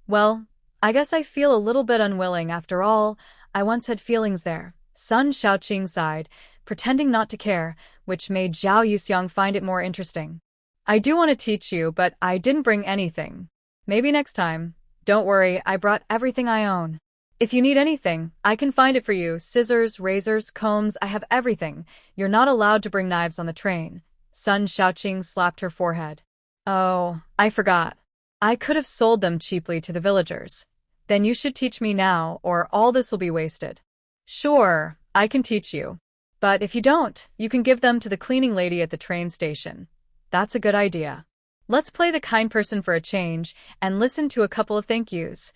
Well, I guess I feel a little bit unwilling. After all, I once had feelings there. Sun Xiaoqing sighed, pretending not to care, which made Zhao Yuxiang find it more interesting. I do want to teach you, but I didn't bring anything. Maybe next time. Don't worry, I brought everything I own. If you need anything, I can find it for you. Scissors, razors, combs, I have everything. You're not allowed to bring knives on the train. Sun Xiaoqing slapped her forehead. Oh, I forgot. I could have sold them cheaply to the villagers. Then you should teach me now, or all this will be wasted. Sure, I can teach you. But if you don't, you can give them to the cleaning lady at the train station. That's a good idea. Let's play the kind person for a change and listen to a couple of thank yous.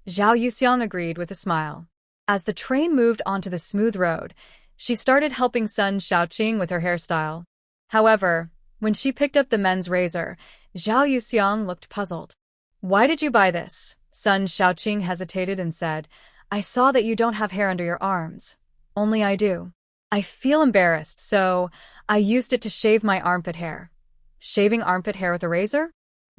Zhao Yuxiang agreed with a smile. As the train moved onto the smooth road, she started helping Sun Xiaoqing with her hairstyle. However, when she picked up the men's razor, Zhao Yuxiang looked puzzled. Why did you buy this? Sun Xiaoqing hesitated and said, I saw that you don't have hair under your arms. Only I do. I feel embarrassed, so I used it to shave my armpit hair. Shaving armpit hair with a razor?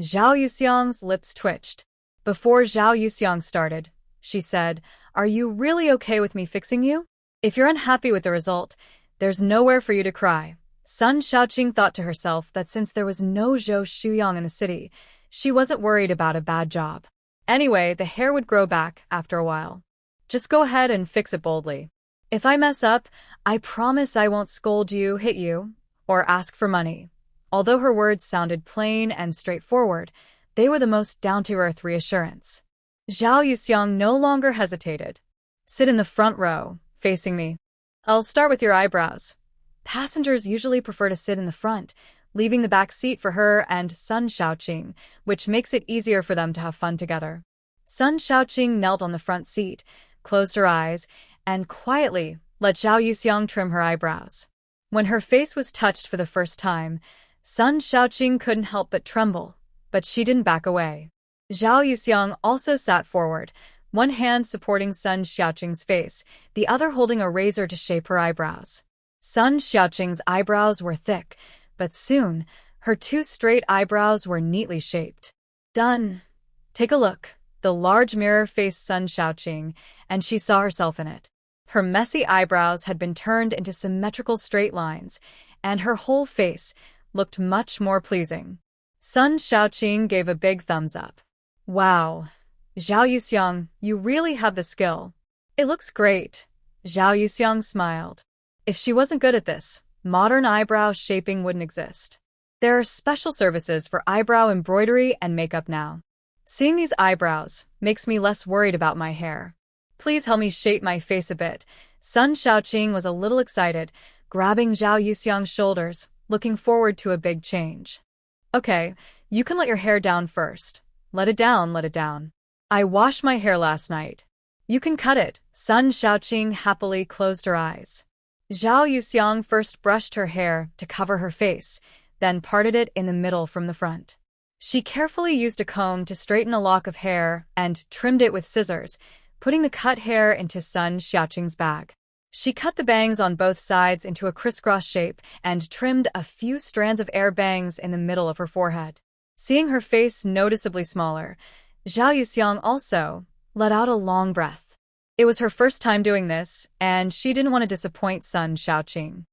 Zhao Yuxiang's lips twitched. Before Zhao Yuxiang started, she said, Are you really okay with me fixing you? If you're unhappy with the result, there's nowhere for you to cry. Sun Xiaoqing thought to herself that since there was no Zhou Shuyang in the city, she wasn't worried about a bad job. Anyway, the hair would grow back after a while. Just go ahead and fix it boldly. If I mess up, I promise I won't scold you, hit you, or ask for money. Although her words sounded plain and straightforward, they were the most down-to-earth reassurance. Zhao Yuxiang no longer hesitated. Sit in the front row, facing me. I'll start with your eyebrows. Passengers usually prefer to sit in the front, leaving the back seat for her and Sun Xiaoqing, which makes it easier for them to have fun together. Sun Xiaoqing knelt on the front seat, closed her eyes, and quietly let Zhao Yuxiang trim her eyebrows. When her face was touched for the first time, Sun Xiaoqing couldn't help but tremble, but she didn't back away. Zhao Yuxiang also sat forward, one hand supporting Sun Xiaoqing's face, the other holding a razor to shape her eyebrows. Sun Xiaoqing's eyebrows were thick, but soon, her two straight eyebrows were neatly shaped. Done. Take a look. The large mirror faced Sun Xiaoqing, and she saw herself in it. Her messy eyebrows had been turned into symmetrical straight lines, and her whole face looked much more pleasing. Sun Xiaoqing gave a big thumbs up. Wow. Zhao Yuxiang, you really have the skill. It looks great. Zhao Yuxiang smiled. If she wasn't good at this, modern eyebrow shaping wouldn't exist. There are special services for eyebrow embroidery and makeup now. Seeing these eyebrows makes me less worried about my hair. Please help me shape my face a bit. Sun Xiaoqing was a little excited, grabbing Zhao Yuxiang's shoulders, looking forward to a big change. Okay, you can let your hair down first. Let it down, let it down. I washed my hair last night. You can cut it. Sun Xiaoqing happily closed her eyes. Zhao Yuxiang first brushed her hair to cover her face, then parted it in the middle from the front. She carefully used a comb to straighten a lock of hair and trimmed it with scissors, putting the cut hair into Sun Xiaoqing's bag. She cut the bangs on both sides into a crisscross shape and trimmed a few strands of air bangs in the middle of her forehead. Seeing her face noticeably smaller, Zhao Yuxiang also let out a long breath. It was her first time doing this, and she didn't want to disappoint Sun Xiaoqing.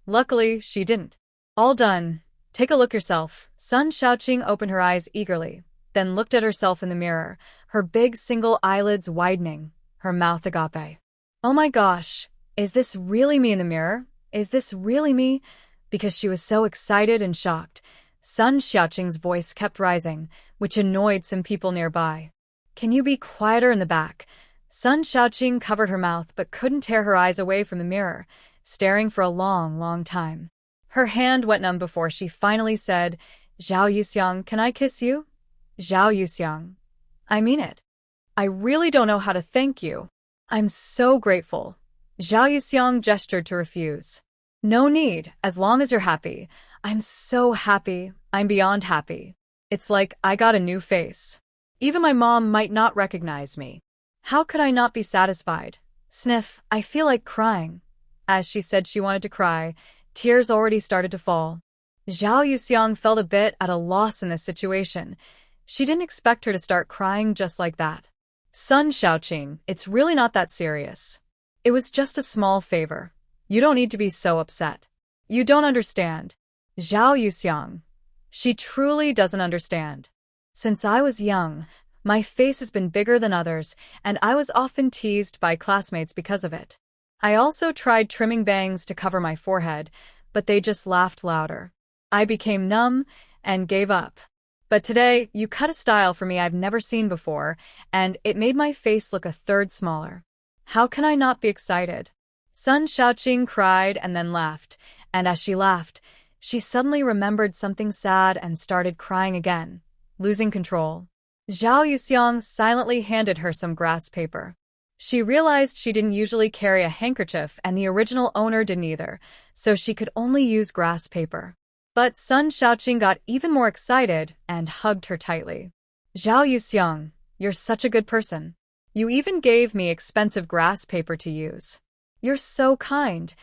Luckily, she didn't. All done. Take a look yourself. Sun Xiaoqing opened her eyes eagerly, then looked at herself in the mirror, her big single eyelids widening, her mouth agape. Oh my gosh, is this really me in the mirror? Is this really me? Because she was so excited and shocked, Sun Xiaoqing's voice kept rising, which annoyed some people nearby. Can you be quieter in the back? Sun Xiaoqing covered her mouth but couldn't tear her eyes away from the mirror, staring for a long, long time. Her hand went numb before she finally said, Zhao Yuxiang, can I kiss you? Zhao Yuxiang. I mean it. I really don't know how to thank you. I'm so grateful. Zhao Yuxiang gestured to refuse. No need, as long as you're happy. I'm so happy. I'm beyond happy. It's like I got a new face. Even my mom might not recognize me. How could I not be satisfied? Sniff, I feel like crying. As she said she wanted to cry, tears already started to fall. Zhao Yuxiang felt a bit at a loss in this situation. She didn't expect her to start crying just like that. Sun Xiaoqing, it's really not that serious. It was just a small favor. You don't need to be so upset. You don't understand. Zhao Yuxiang. She truly doesn't understand. Since I was young, my face has been bigger than others, and I was often teased by classmates because of it. I also tried trimming bangs to cover my forehead, but they just laughed louder. I became numb and gave up. But today, you cut a style for me I've never seen before, and it made my face look a third smaller. How can I not be excited? Sun Xiaoqing cried and then laughed, and as she laughed, she suddenly remembered something sad and started crying again, losing control. Zhao Yuxiang silently handed her some grass paper. She realized she didn't usually carry a handkerchief and the original owner didn't either, so she could only use grass paper. But Sun Xiaoqing got even more excited and hugged her tightly. Zhao Yuxiang, you're such a good person. You even gave me expensive grass paper to use. You're so kind,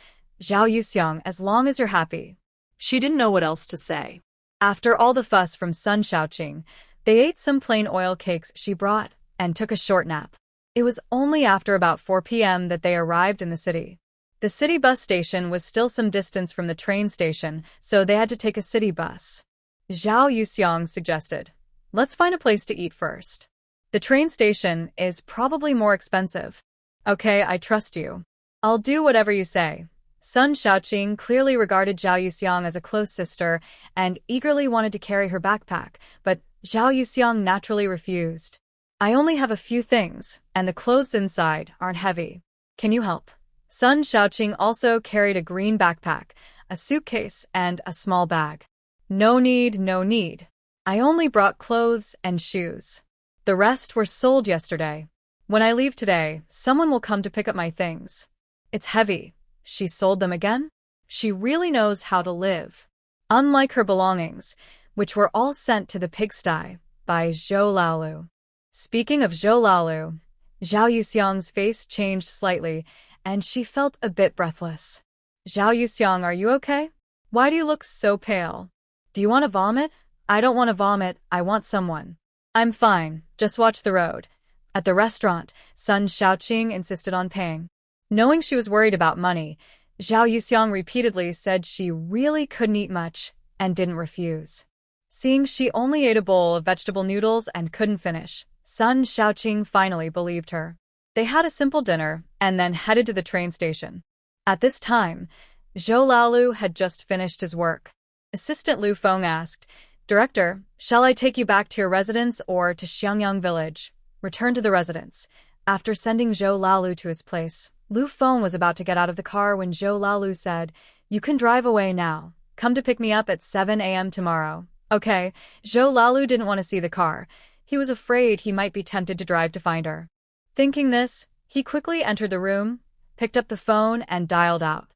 Zhao Yuxiang, as long as you're happy. She didn't know what else to say. After all the fuss from Sun Xiaoqing, they ate some plain oil cakes she brought and took a short nap. It was only after about 4 p.m. that they arrived in the city. The city bus station was still some distance from the train station, so they had to take a city bus. Zhao Yuxiang suggested, let's find a place to eat first. The train station is probably more expensive. Okay, I trust you. I'll do whatever you say. Sun Xiaoqing clearly regarded Zhao Yuxiang as a close sister and eagerly wanted to carry her backpack, but Zhao Yuxiang naturally refused. I only have a few things, and the clothes inside aren't heavy. Can you help? Sun Xiaoqing also carried a green backpack, a suitcase, and a small bag. No need, no need. I only brought clothes and shoes. The rest were sold yesterday. When I leave today, someone will come to pick up my things. It's heavy. She sold them again? She really knows how to live. Unlike her belongings, which were all sent to the pigsty by Zhou Laolu. Speaking of Zhou Laolu, Zhao Yuxiang's face changed slightly, and she felt a bit breathless. Zhao Yuxiang, are you okay? Why do you look so pale? Do you want to vomit? I don't want to vomit, I want someone. I'm fine, just watch the road. At the restaurant, Sun Xiaoqing insisted on paying. Knowing she was worried about money, Zhao Yuxiang repeatedly said she really couldn't eat much and didn't refuse. Seeing she only ate a bowl of vegetable noodles and couldn't finish, Sun Xiaoqing finally believed her. They had a simple dinner and then headed to the train station. At this time, Zhou Laolu had just finished his work. Assistant Lu Feng asked, Director, shall I take you back to your residence or to Xiangyang village? Return to the residence. After sending Zhou Laolu to his place, Lu Feng was about to get out of the car when Zhou Laolu said, You can drive away now. Come to pick me up at 7 a.m. tomorrow. Okay, Zhou Laolu didn't want to see the car. He was afraid he might be tempted to drive to find her. Thinking this, he quickly entered the room, picked up the phone, and dialed out.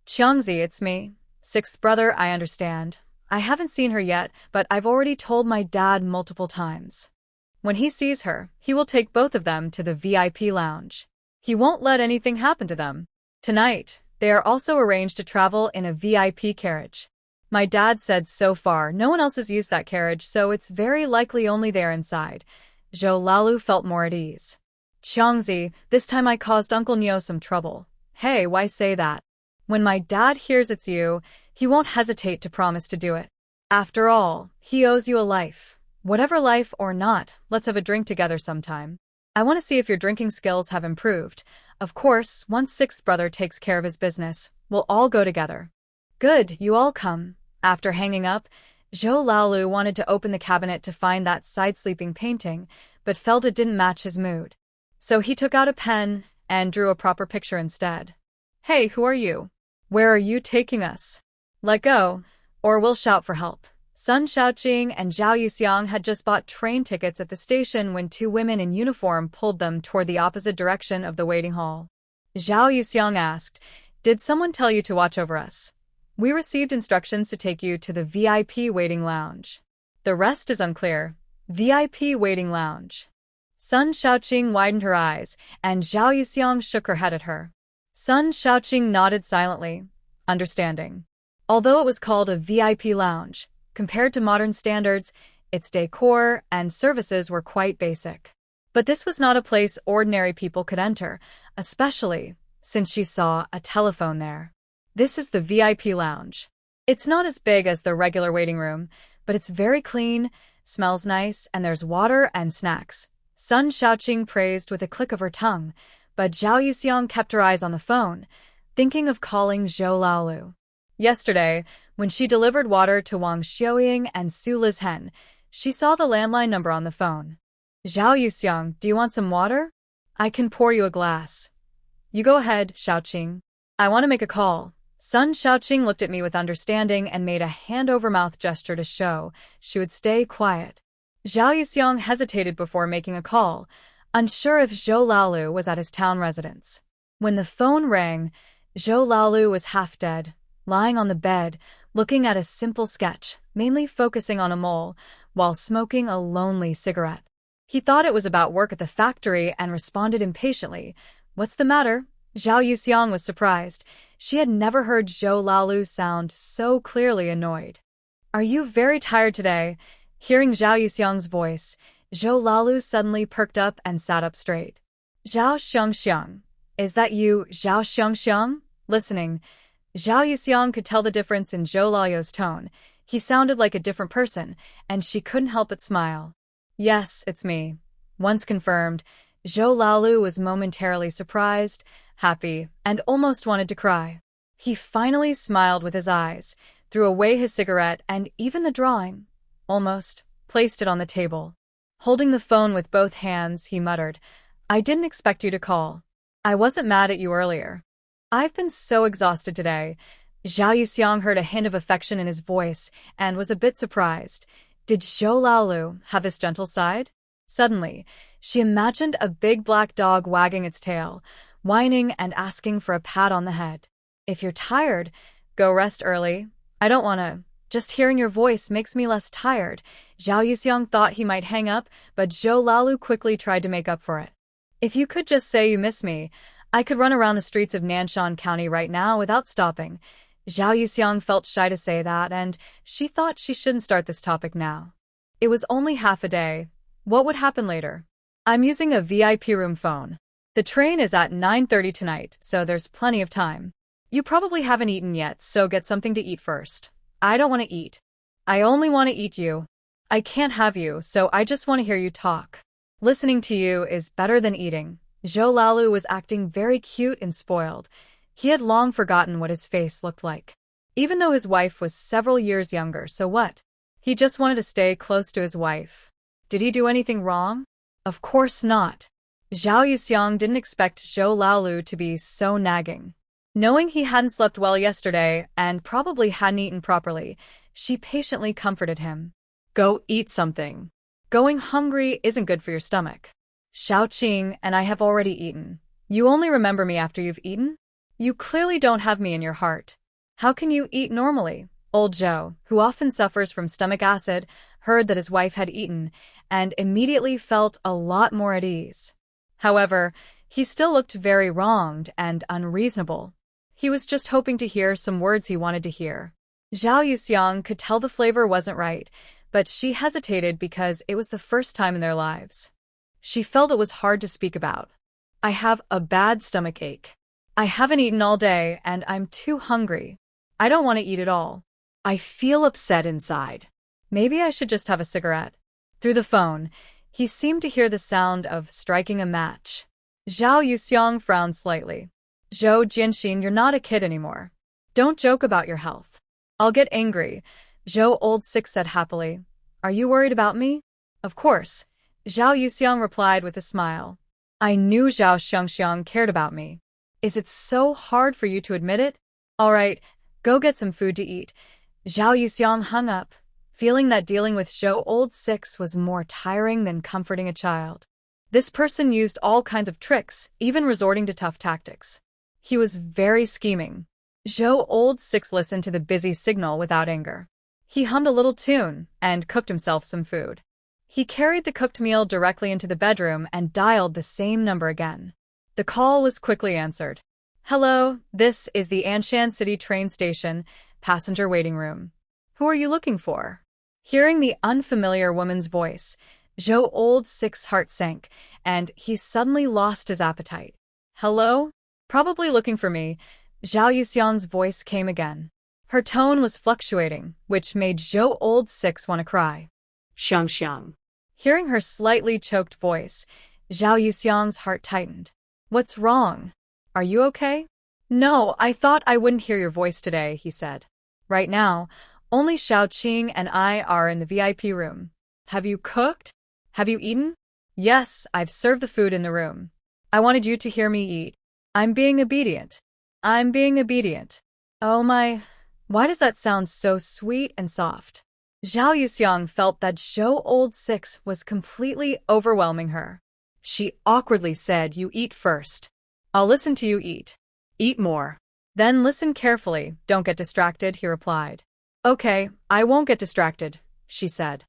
Qiangzi, it's me. Sixth brother, I understand. I haven't seen her yet, but I've already told my dad multiple times. When he sees her, he will take both of them to the VIP lounge. He won't let anything happen to them. Tonight, they are also arranged to travel in a VIP carriage. My dad said so far no one else has used that carriage, so it's very likely only they're inside. Zhou Laolu felt more at ease. Qiangzi, this time I caused Uncle Neo some trouble. Hey, why say that? When my dad hears it's you, he won't hesitate to promise to do it. After all, he owes you a life. Whatever life or not, let's have a drink together sometime. I want to see if your drinking skills have improved. Of course, once sixth brother takes care of his business, we'll all go together. Good, you all come. After hanging up, Zhou Laolu wanted to open the cabinet to find that side-sleeping painting, but felt it didn't match his mood. So he took out a pen and drew a proper picture instead. Hey, who are you? Where are you taking us? Let go, or we'll shout for help. Sun Xiaoqing and Zhao Yuxiang had just bought train tickets at the station when two women in uniform pulled them toward the opposite direction of the waiting hall. Zhao Yuxiang asked, Did someone tell you to watch over us? We received instructions to take you to the VIP waiting lounge. The rest is unclear. VIP waiting lounge. Sun Xiaoqing widened her eyes, and Zhao Yuxiang shook her head at her. Sun Xiaoqing nodded silently, understanding. Although it was called a VIP lounge, compared to modern standards, its decor and services were quite basic. But this was not a place ordinary people could enter, especially since she saw a telephone there. This is the VIP lounge. It's not as big as the regular waiting room, but it's very clean, smells nice, and there's water and snacks. Sun Xiaoqing praised with a click of her tongue, but Zhao Yuxiang kept her eyes on the phone, thinking of calling Zhou Laolu. Yesterday, when she delivered water to Wang Xiuying and Su Lizhen, She saw the landline number on the phone. Zhao Yuxiang, do you want some water? I can pour you a glass. You go ahead, Xiaoqing. I want to make a call. Sun Xiaoqing looked at me with understanding and made a hand-over-mouth gesture to show she would stay quiet. Zhao Yuxiang hesitated before making a call, unsure if Zhou Laolu was at his town residence. When the phone rang, Zhou Laolu was half dead, lying on the bed, looking at a simple sketch, mainly focusing on a mole, while smoking a lonely cigarette. He thought it was about work at the factory and responded impatiently. What's the matter? Zhao Yuxiang was surprised. She had never heard Zhou Laolu sound so clearly annoyed. Are you very tired today? Hearing Zhao Yuxiang's voice, Zhou Laolu suddenly perked up and sat up straight. Zhao Xiangxiang. Is that you, Zhao Xiangxiang? Listening, Zhao Yuxiang could tell the difference in Zhou Laolu's tone. He sounded like a different person, and she couldn't help but smile. Yes, it's me. Once confirmed, Zhou Laolu was momentarily surprised, happy, and almost wanted to cry. He finally smiled with his eyes, threw away his cigarette and even the drawing, almost, placed it on the table. Holding the phone with both hands, he muttered, I didn't expect you to call. I wasn't mad at you earlier. I've been so exhausted today. Zhao Yuxiang heard a hint of affection in his voice and was a bit surprised. Did Zhou Laolu have this gentle side? Suddenly, she imagined a big black dog wagging its tail, whining and asking for a pat on the head. If you're tired, go rest early. I don't want to. Just hearing your voice makes me less tired. Zhao Yuxiang thought he might hang up, but Zhou Laolu quickly tried to make up for it. If you could just say you miss me, I could run around the streets of Nanshan County right now without stopping. Zhao Yuxiang felt shy to say that, and she thought she shouldn't start this topic now. It was only half a day. What would happen later? I'm using a VIP room phone. The train is at 9:30 tonight, so there's plenty of time. You probably haven't eaten yet, so get something to eat first. I don't want to eat. I only want to eat you. I can't have you, so I just want to hear you talk. Listening to you is better than eating. Zhou Laolu was acting very cute and spoiled. He had long forgotten what his face looked like. Even though his wife was several years younger, so what? He just wanted to stay close to his wife. Did he do anything wrong? Of course not. Zhao Yuxiang didn't expect Zhou Laolu to be so nagging. Knowing he hadn't slept well yesterday and probably hadn't eaten properly, she patiently comforted him. Go eat something. Going hungry isn't good for your stomach. Xiaoqing and I have already eaten. You only remember me after you've eaten? You clearly don't have me in your heart. How can you eat normally? Old Zhou, who often suffers from stomach acid, heard that his wife had eaten and immediately felt a lot more at ease. However, he still looked very wronged and unreasonable. He was just hoping to hear some words he wanted to hear. Zhao Yuxiang could tell the flavor wasn't right, but she hesitated because it was the first time in their lives. She felt it was hard to speak about. I have a bad stomach ache. I haven't eaten all day and I'm too hungry. I don't want to eat at all. I feel upset inside. Maybe I should just have a cigarette. Through the phone, he seemed to hear the sound of striking a match. Zhao Yuxiang frowned slightly. Zhou Jinxin, you're not a kid anymore. Don't joke about your health. I'll get angry, Zhou Old Six said happily. Are you worried about me? Of course, Zhao Yuxiang replied with a smile. I knew Zhao Xiangxiang cared about me. Is it so hard for you to admit it? All right, go get some food to eat. Zhao Yuxiang hung up, feeling that dealing with Zhou Old Six was more tiring than comforting a child. This person used all kinds of tricks, even resorting to tough tactics. He was very scheming. Zhou Old Six listened to the busy signal without anger. He hummed a little tune and cooked himself some food. He carried the cooked meal directly into the bedroom and dialed the same number again. The call was quickly answered. Hello, this is the Anshan City train station, passenger waiting room. Who are you looking for? Hearing the unfamiliar woman's voice, Zhou Old Six's heart sank, and he suddenly lost his appetite. Hello? Probably looking for me. Zhao Yuxiang's voice came again. Her tone was fluctuating, which made Zhou Old Six want to cry. Xiangxiang. Hearing her slightly choked voice, Zhao Yuxiang's heart tightened. What's wrong? Are you okay? No, I thought I wouldn't hear your voice today, he said. Right now, only Xiaoqing and I are in the VIP room. Have you cooked? Have you eaten? Yes, I've served the food in the room. I wanted you to hear me eat. I'm being obedient. I'm being obedient. Oh my, why does that sound so sweet and soft? Zhao Yuxiang felt that Zhou Old Six was completely overwhelming her. She awkwardly said, "You eat first. I'll listen to you eat. Eat more. Then listen carefully, don't get distracted," he replied. "Okay, I won't get distracted," she said.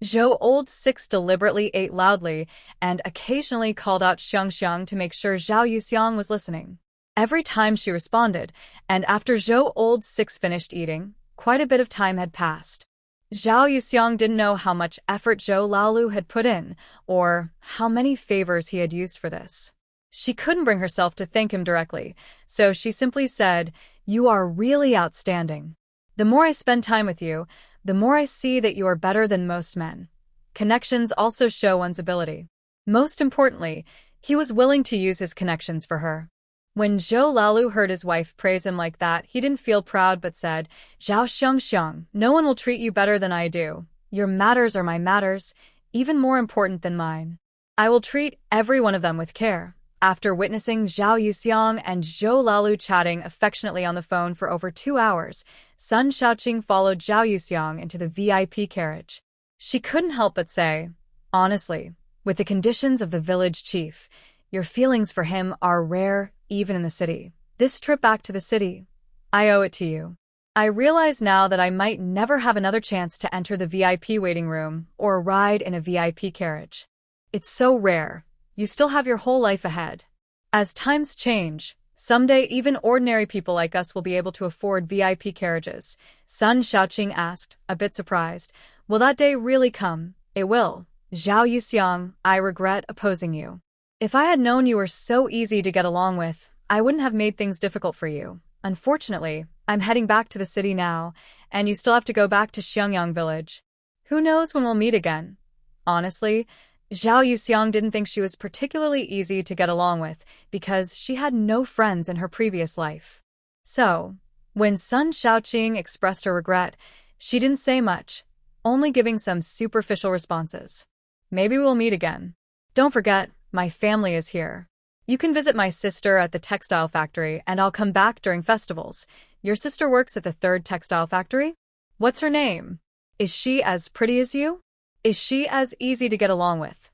Zhou Old Six deliberately ate loudly and occasionally called out Xiang Xiang to make sure Zhao Yuxiang was listening. Every time she responded, and after Zhou Old Six finished eating, quite a bit of time had passed. Zhao Yuxiang didn't know how much effort Zhou Laolu had put in, or how many favors he had used for this. She couldn't bring herself to thank him directly, so she simply said, "You are really outstanding. The more I spend time with you, the more I see that you are better than most men." Connections also show one's ability. Most importantly, he was willing to use his connections for her. When Zhou Laolu heard his wife praise him like that, he didn't feel proud but said, "Zhao Xiang, no one will treat you better than I do. Your matters are my matters, even more important than mine. I will treat every one of them with care." After witnessing Zhao Yuxiang and Zhou Laolu chatting affectionately on the phone for over 2 hours, Sun Shaoqing followed Zhao Yuxiang into the VIP carriage. She couldn't help but say, "Honestly, with the conditions of the village chief, your feelings for him are rare even in the city. This trip back to the city, I owe it to you. I realize now that I might never have another chance to enter the VIP waiting room or ride in a VIP carriage. It's so rare. You still have your whole life ahead. As times change, someday even ordinary people like us will be able to afford VIP carriages." Sun Shaoqing asked, a bit surprised. "Will that day really come?" "It will. Zhao Yuxiang, I regret opposing you. If I had known you were so easy to get along with, I wouldn't have made things difficult for you. Unfortunately, I'm heading back to the city now, and you still have to go back to Xiangyang village. Who knows when we'll meet again?" Honestly, Zhao Yuxiang didn't think she was particularly easy to get along with because she had no friends in her previous life. So, when Sun Shaoqing expressed her regret, she didn't say much, only giving some superficial responses. "Maybe we'll meet again. Don't forget, my family is here. You can visit my sister at the textile factory and I'll come back during festivals. Your sister works at the 3rd textile factory? What's her name? Is she as pretty as you? Is she as easy to get along with?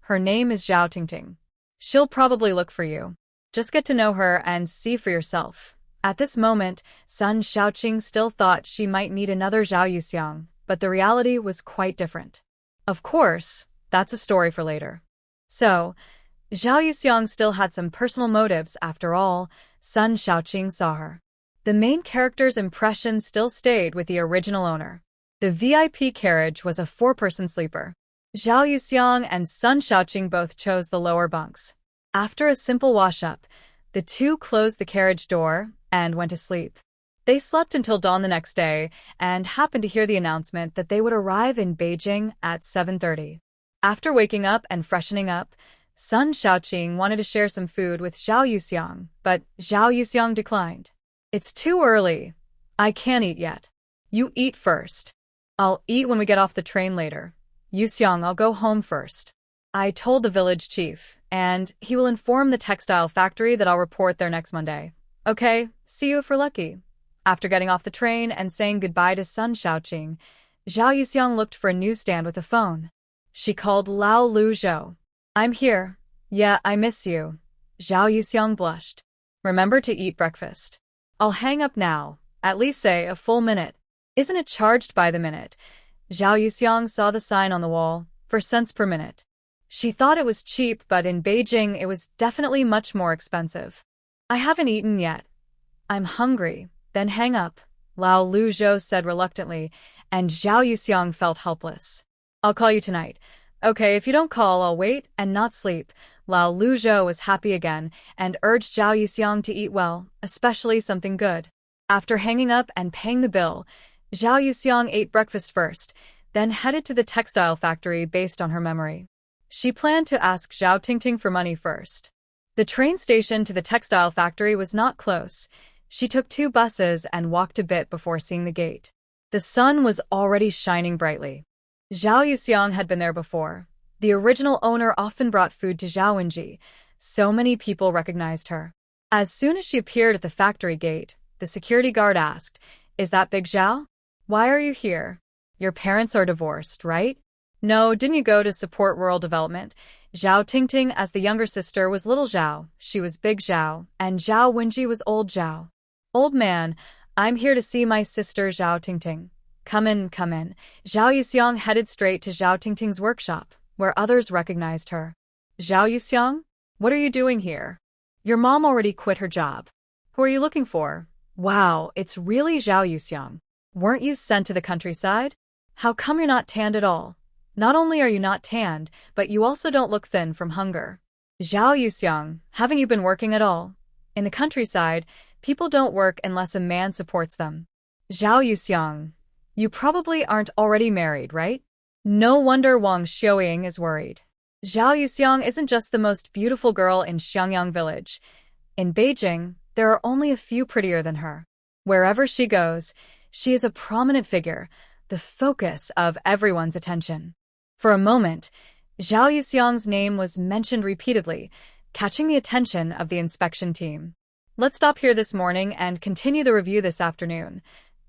Her name is Zhao Tingting. She'll probably look for you. Just get to know her and see for yourself." At this moment, Sun Shaoqing still thought she might meet another Zhao Yuxiang, but the reality was quite different. Of course, that's a story for later. So, Zhao Yuxiang still had some personal motives after all. Sun Shaoqing saw her. The main character's impression still stayed with the original owner. The VIP carriage was a 4-person sleeper. Zhao Yuxiang and Sun Shaoqing both chose the lower bunks. After a simple wash-up, the two closed the carriage door and went to sleep. They slept until dawn the next day and happened to hear the announcement that they would arrive in Beijing at 7:30. After waking up and freshening up, Sun Shaoqing wanted to share some food with Zhao Yuxiang, but Zhao Yuxiang declined. "It's too early. I can't eat yet. You eat first. I'll eat when we get off the train later. Yuxiang, I'll go home first. I told the village chief, and he will inform the textile factory that I'll report there next Monday. Okay, see you if we're lucky." After getting off the train and saying goodbye to Sun Shaoqing, Zhao Yuxiang looked for a newsstand with a phone. She called Lao Lu Zhou. "I'm here. Yeah, I miss you." Zhao Yuxiang blushed. "Remember to eat breakfast. I'll hang up now, at least say a full minute. Isn't it charged by the minute?" Zhao Yuxiang saw the sign on the wall, for cents per minute. She thought it was cheap, but in Beijing it was definitely much more expensive. "I haven't eaten yet. I'm hungry." "Then hang up," Lao Lu Zhou said reluctantly, and Zhao Yuxiang felt helpless. "I'll call you tonight." "Okay, if you don't call, I'll wait and not sleep." Lao Lu Zhou was happy again and urged Zhao Yuxiang to eat well, especially something good. After hanging up and paying the bill, Zhao Yuxiang ate breakfast first, then headed to the textile factory based on her memory. She planned to ask Zhao Tingting for money first. The train station to the textile factory was not close. She took 2 buses and walked a bit before seeing the gate. The sun was already shining brightly. Zhao Yuxiang had been there before. The original owner often brought food to Zhao Wenji. So many people recognized her. As soon as she appeared at the factory gate, the security guard asked, "Is that Big Zhao? Why are you here? Your parents are divorced, right?" "No, didn't you go to support rural development?" Zhao Tingting, as the younger sister, was little Zhao, she was Big Zhao, and Zhao Wenji was old Zhao. "Old man, I'm here to see my sister Zhao Tingting." Come in, come in." Zhao Yuxiang headed straight to Zhao Tingting's workshop, where others recognized her. "Zhao Yuxiang? What are you doing here? Your mom already quit her job. Who are you looking for?" "Wow, it's really Zhao Yuxiang. Weren't you sent to the countryside? How come you're not tanned at all? Not only are you not tanned, but you also don't look thin from hunger." "Zhao Yuxiang, haven't you been working at all? In the countryside, people don't work unless a man supports them." "Zhao Yuxiang, you probably aren't already married, right?" No wonder Wang Xiaoying is worried. Zhao Yuxiang isn't just the most beautiful girl in Xiangyang village. In Beijing, there are only a few prettier than her. Wherever she goes, she is a prominent figure, the focus of everyone's attention. For a moment, Zhao Yuxiang's name was mentioned repeatedly, catching the attention of the inspection team. "Let's stop here this morning and continue the review this afternoon.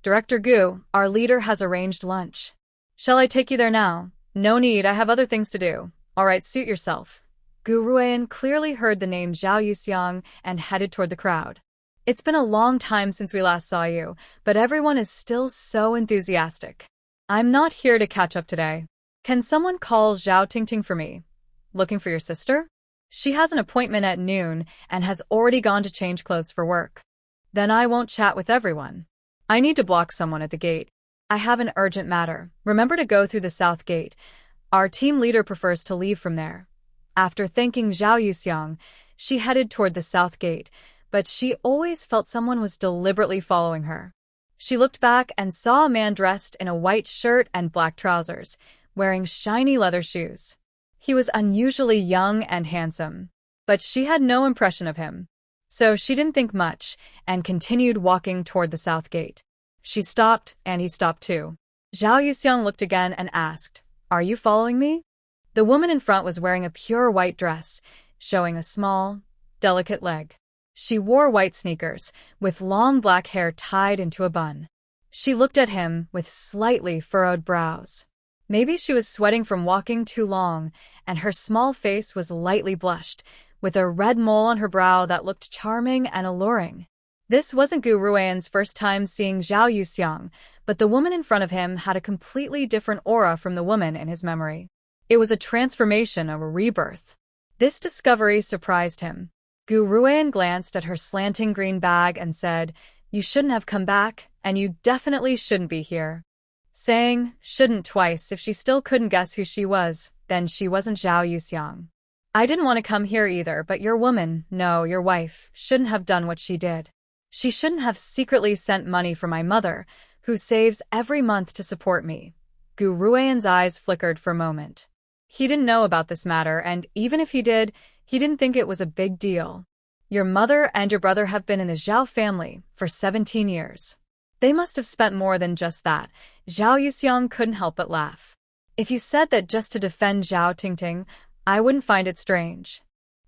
Director Gu, our leader, has arranged lunch. Shall I take you there now?" "No need, I have other things to do." "All right, suit yourself." Gu Ruian clearly heard the name Zhao Yuxiang and headed toward the crowd. "It's been a long time since we last saw you, but everyone is still so enthusiastic. I'm not here to catch up today. Can someone call Zhao Tingting for me?" "Looking for your sister? She has an appointment at noon and has already gone to change clothes for work." "Then I won't chat with everyone. I need to block someone at the gate. I have an urgent matter. Remember to go through the south gate. Our team leader prefers to leave from there." After thanking Zhao Yuxiang, she headed toward the south gate, but she always felt someone was deliberately following her. She looked back and saw a man dressed in a white shirt and black trousers, wearing shiny leather shoes. He was unusually young and handsome, but she had no impression of him. So she didn't think much and continued walking toward the south gate. She stopped, and he stopped too. Zhao Yuxiang looked again and asked, "Are you following me?" The woman in front was wearing a pure white dress, showing a small, delicate leg. She wore white sneakers, with long black hair tied into a bun. She looked at him with slightly furrowed brows. Maybe she was sweating from walking too long, and her small face was lightly blushed, with a red mole on her brow that looked charming and alluring. This wasn't Gu Ruian's first time seeing Zhao Yuxiang, but the woman in front of him had a completely different aura from the woman in his memory. It was a transformation, a rebirth. This discovery surprised him. Gu Ruian glanced at her slanting green bag and said, "You shouldn't have come back, and you definitely shouldn't be here." Saying "shouldn't" twice if she still couldn't guess who she was, then she wasn't Zhao Yuxiang. "I didn't want to come here either, but your woman, no, your wife, shouldn't have done what she did. She shouldn't have secretly sent money for my mother, who saves every month to support me." Gu Ruian's eyes flickered for a moment. He didn't know about this matter, and even if he did, he didn't think it was a big deal. "Your mother and your brother have been in the Zhao family for 17 years. They must have spent more than just that." Zhao Yuxiang couldn't help but laugh. "If you said that just to defend Zhao Tingting, I wouldn't find it strange.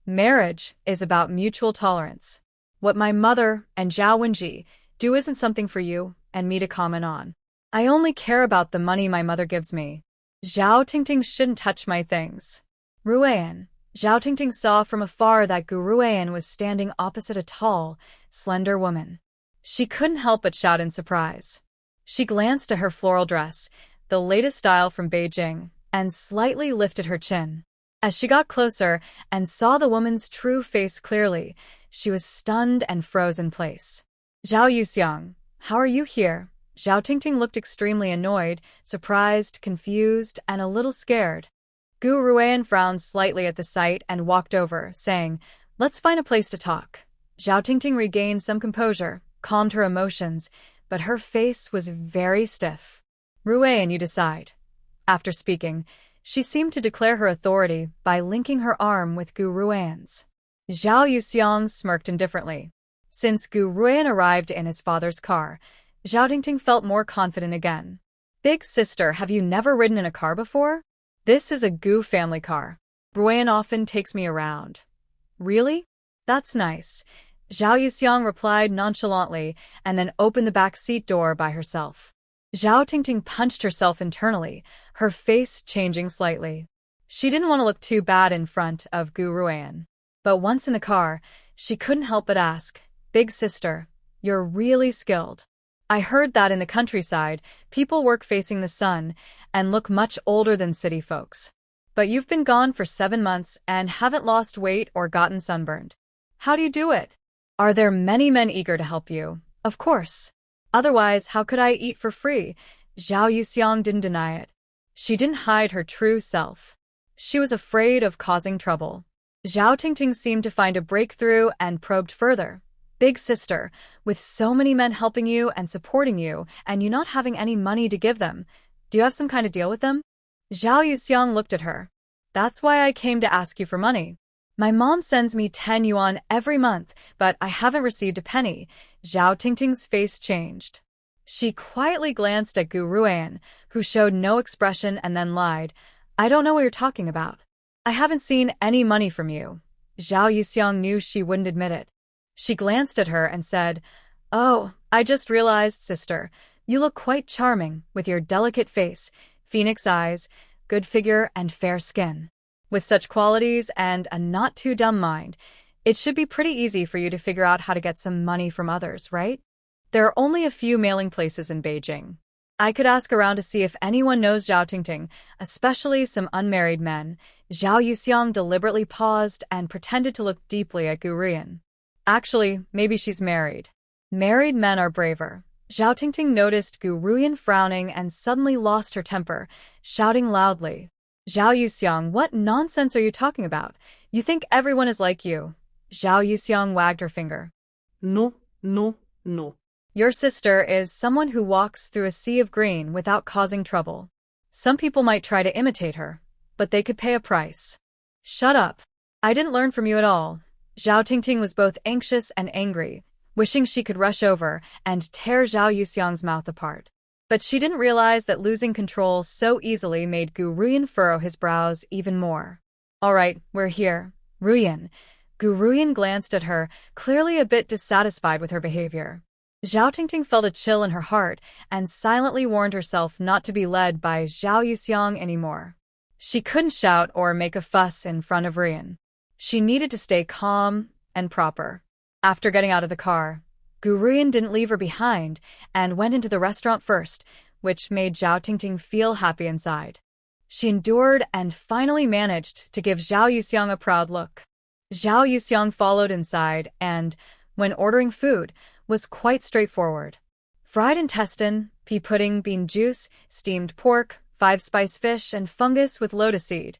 Marriage is about mutual tolerance. What my mother and Zhao Wenji do isn't something for you and me to comment on. I only care about the money my mother gives me. Zhao Tingting shouldn't touch my things." "Ruian." Zhao Tingting saw from afar that Gu Ruian was standing opposite a tall, slender woman. She couldn't help but shout in surprise. She glanced at her floral dress, the latest style from Beijing, and slightly lifted her chin. As she got closer and saw the woman's true face clearly, she was stunned and froze in place. "Zhao Yuxiang, how are you here?" Zhao Tingting looked extremely annoyed, surprised, confused, and a little scared. Gu Ruian frowned slightly at the sight and walked over, saying, "Let's find a place to talk." Zhao Tingting regained some composure, calmed her emotions, but her face was very stiff. "Ruian, you decide." After speaking, she seemed to declare her authority by linking her arm with Gu Ruian's. Zhao Yuxiang smirked indifferently. Since Gu Ruian arrived in his father's car, Zhao Tingting felt more confident again. Big sister, have you never ridden in a car before? This is a Gu family car. Ruan often takes me around. Really? That's nice. Zhao Yuxiang replied nonchalantly and then opened the back seat door by herself. Zhao Tingting punched herself internally, her face changing slightly. She didn't want to look too bad in front of Gu Ruan. But once in the car, she couldn't help but ask, Big sister, you're really skilled. I heard that in the countryside, people work facing the sun and look much older than city folks. But you've been gone for 7 months and haven't lost weight or gotten sunburned. How do you do it? Are there many men eager to help you? Of course. Otherwise, how could I eat for free? Zhao Yuxiang didn't deny it. She didn't hide her true self. She was afraid of causing trouble. Zhao Tingting seemed to find a breakthrough and probed further. Big sister, with so many men helping you and supporting you, and you not having any money to give them, do you have some kind of deal with them? Zhao Yuxiang looked at her. That's why I came to ask you for money. My mom sends me 10 yuan every month, but I haven't received a penny. Zhao Tingting's face changed. She quietly glanced at Gu Ruan, who showed no expression and then lied. I don't know what you're talking about. I haven't seen any money from you. Zhao Yuxiang knew she wouldn't admit it. She glanced at her and said, Oh, I just realized, sister, you look quite charming with your delicate face, phoenix eyes, good figure, and fair skin. With such qualities and a not-too-dumb mind, it should be pretty easy for you to figure out how to get some money from others, right? There are only a few mailing places in Beijing. I could ask around to see if anyone knows Zhao Tingting, especially some unmarried men. Zhao Yuxiang deliberately paused and pretended to look deeply at Gu Ruan. Actually, maybe she's married. Married men are braver. Zhao Tingting noticed Gu Ruan frowning and suddenly lost her temper, shouting loudly. Zhao Yuxiang, what nonsense are you talking about? You think everyone is like you. Zhao Yuxiang wagged her finger. No. Your sister is someone who walks through a sea of green without causing trouble. Some people might try to imitate her, but they could pay a price. Shut up. I didn't learn from you at all. Zhao Tingting was both anxious and angry, wishing she could rush over and tear Zhao Yuxiang's mouth apart. But she didn't realize that losing control so easily made Gu Ruan furrow his brows even more. All right, we're here. Ruyan. Gu Ruyan glanced at her, clearly a bit dissatisfied with her behavior. Zhao Tingting felt a chill in her heart and silently warned herself not to be led by Zhao Yuxiang anymore. She couldn't shout or make a fuss in front of Ruyan. She needed to stay calm and proper. After getting out of the car, Gu Ruyan didn't leave her behind and went into the restaurant first, which made Zhao Tingting feel happy inside. She endured and finally managed to give Zhao Yuxiang a proud look. Zhao Yuxiang followed inside and, when ordering food, was quite straightforward. Fried intestine, pea pudding, bean juice, steamed pork, 5-spice fish, and fungus with lotus seed.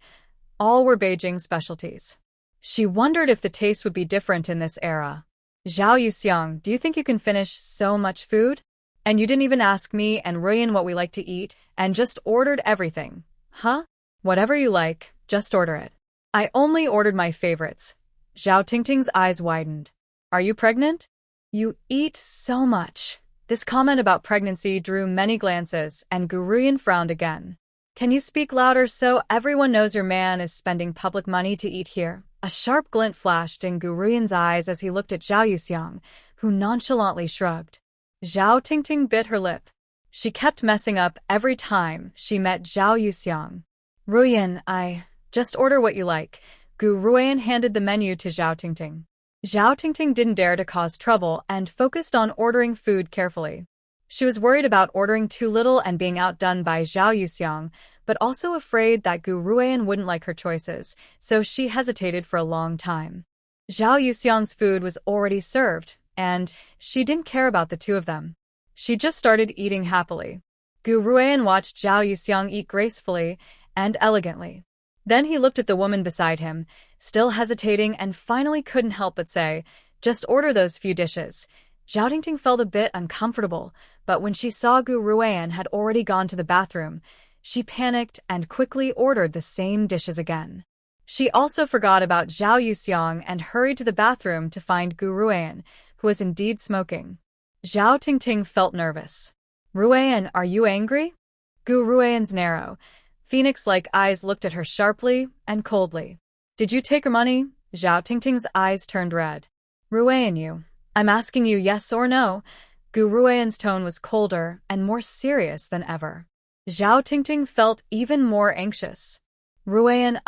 All were Beijing specialties. She wondered if the taste would be different in this era. Zhao Yuxiang, do you think you can finish so much food? And you didn't even ask me and Ruyan what we like to eat, and just ordered everything. Huh? Whatever you like, just order it. I only ordered my favorites. Zhao Tingting's eyes widened. Are you pregnant? You eat so much. This comment about pregnancy drew many glances, and Gu Ruyan frowned again. Can you speak louder so everyone knows your man is spending public money to eat here? A sharp glint flashed in Gu Ruyan's eyes as he looked at Zhao Yuxiang, who nonchalantly shrugged. Zhao Tingting bit her lip. She kept messing up every time she met Zhao Yuxiang. Ruyan, just order what you like. Gu Ruyan handed the menu to Zhao Tingting. Zhao Tingting didn't dare to cause trouble and focused on ordering food carefully. She was worried about ordering too little and being outdone by Zhao Yuxiang, but also afraid that Gu Ruyan wouldn't like her choices, so she hesitated for a long time. Zhao Yuxiang's food was already served, and she didn't care about the two of them. She just started eating happily. Gu Ruyan watched Zhao Yuxiang eat gracefully and elegantly. Then he looked at the woman beside him, still hesitating, and finally couldn't help but say, just order those few dishes. Zhao Tingting felt a bit uncomfortable, but when she saw Gu Ruyan had already gone to the bathroom, she panicked and quickly ordered the same dishes again. She also forgot about Zhao Yuxiang and hurried to the bathroom to find Gu Ruyan, who was indeed smoking. Zhao Tingting felt nervous. Ruyan, are you angry? Gu Ruian's narrow, phoenix-like eyes looked at her sharply and coldly. Did you take her money? Zhao Tingting's eyes turned red. Ruian, you. I'm asking you yes or no. Gu Ruian's tone was colder and more serious than ever. Zhao Tingting felt even more anxious. Ruian,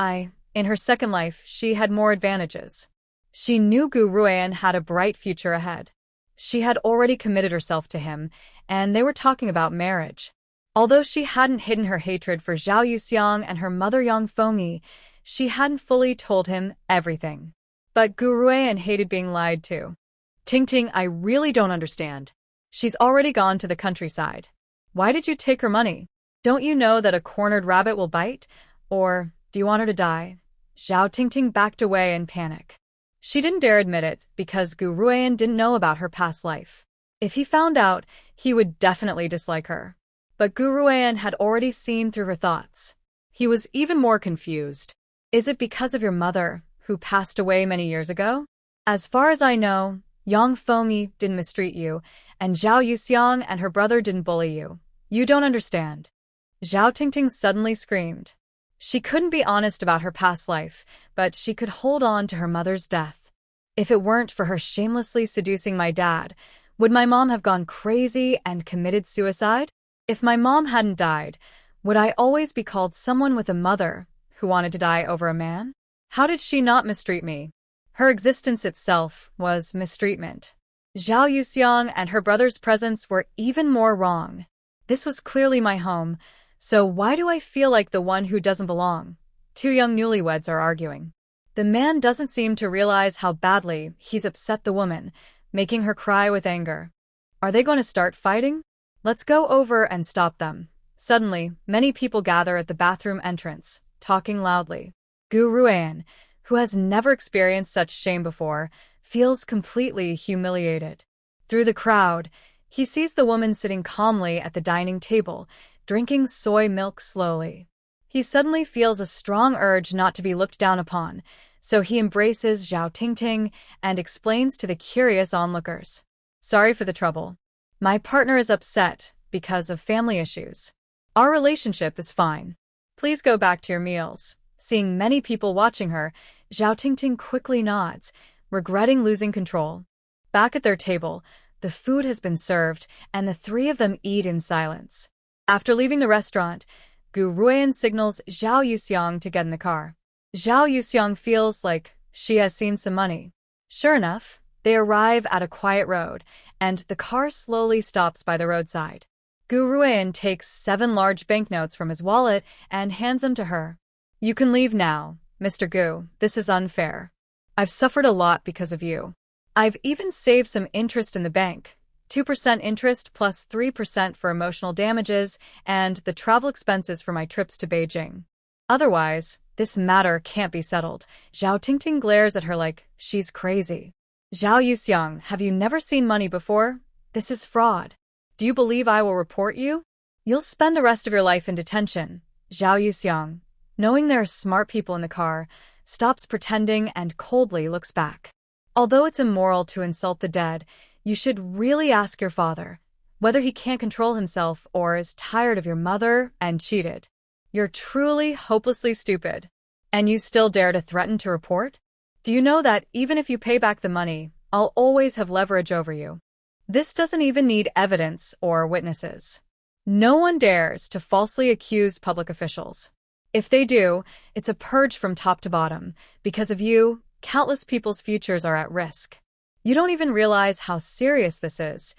in her second life, she had more advantages. She knew Gu Ruian had a bright future ahead. She had already committed herself to him, and they were talking about marriage. Although she hadn't hidden her hatred for Zhao Yuxiang and her mother Yang Fengyi, she hadn't fully told him everything. But Gu Ruian hated being lied to. Tingting, I really don't understand. She's already gone to the countryside. Why did you take her money? Don't you know that a cornered rabbit will bite? Or do you want her to die? Zhao Tingting backed away in panic. She didn't dare admit it because Gu Ruian didn't know about her past life. If he found out, he would definitely dislike her. But Gu Ruian had already seen through her thoughts. He was even more confused. Is it because of your mother, who passed away many years ago? As far as I know, Yang Fengyi didn't mistreat you, and Zhao Yuxiang and her brother didn't bully you. You don't understand. Zhao Tingting suddenly screamed. She couldn't be honest about her past life, but she could hold on to her mother's death. If it weren't for her shamelessly seducing my dad, would my mom have gone crazy and committed suicide? If my mom hadn't died, would I always be called someone with a mother who wanted to die over a man? How did she not mistreat me? Her existence itself was mistreatment. Zhao Yuxiang and her brother's presence were even more wrong. This was clearly my home, so why do I feel like the one who doesn't belong? Two young newlyweds are arguing. The man doesn't seem to realize how badly he's upset the woman, making her cry with anger. Are they going to start fighting? Let's go over and stop them. Suddenly, many people gather at the bathroom entrance, talking loudly. Gu Ruian, who has never experienced such shame before, feels completely humiliated. Through the crowd, he sees the woman sitting calmly at the dining table, drinking soy milk slowly. He suddenly feels a strong urge not to be looked down upon, so he embraces Zhao Tingting and explains to the curious onlookers. Sorry for the trouble. My partner is upset because of family issues. Our relationship is fine. Please go back to your meals. Seeing many people watching her, Zhao Tingting quickly nods, regretting losing control. Back at their table, the food has been served, and the three of them eat in silence. After leaving the restaurant, Gu Ruian signals Zhao Yuxiang to get in the car. Zhao Yuxiang feels like she has seen some money. Sure enough, they arrive at a quiet road, and the car slowly stops by the roadside. Gu Ruian takes 7 large banknotes from his wallet and hands them to her. You can leave now, Mr. Gu. This is unfair. I've suffered a lot because of you. I've even saved some interest in the bank. 2% interest plus 3% for emotional damages and the travel expenses for my trips to Beijing. Otherwise, this matter can't be settled. Zhao Tingting glares at her like she's crazy. Zhao Yuxiang, have you never seen money before? This is fraud. Do you believe I will report you? You'll spend the rest of your life in detention. Zhao Yuxiang, knowing there are smart people in the car, stops pretending and coldly looks back. Although it's immoral to insult the dead, you should really ask your father whether he can't control himself or is tired of your mother and cheated. You're truly hopelessly stupid. And you still dare to threaten to report? Do you know that even if you pay back the money, I'll always have leverage over you? This doesn't even need evidence or witnesses. No one dares to falsely accuse public officials. If they do, it's a purge from top to bottom. Because of you, countless people's futures are at risk. You don't even realize how serious this is.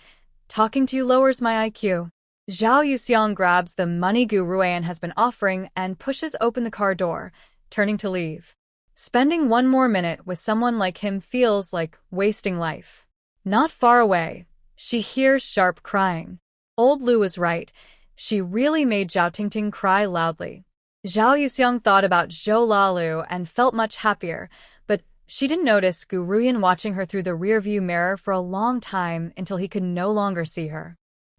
Talking to you lowers my IQ. Zhao Yuxiang grabs the money Gu Ruian has been offering and pushes open the car door, turning to leave. Spending one more minute with someone like him feels like wasting life. Not far away, she hears Sharp crying. Old Lu was right. She really made Zhao Tingting cry loudly. Zhao Yuxiang thought about Zhou Lalu and felt much happier, but she didn't notice Gu Ruian watching her through the rearview mirror for a long time until he could no longer see her.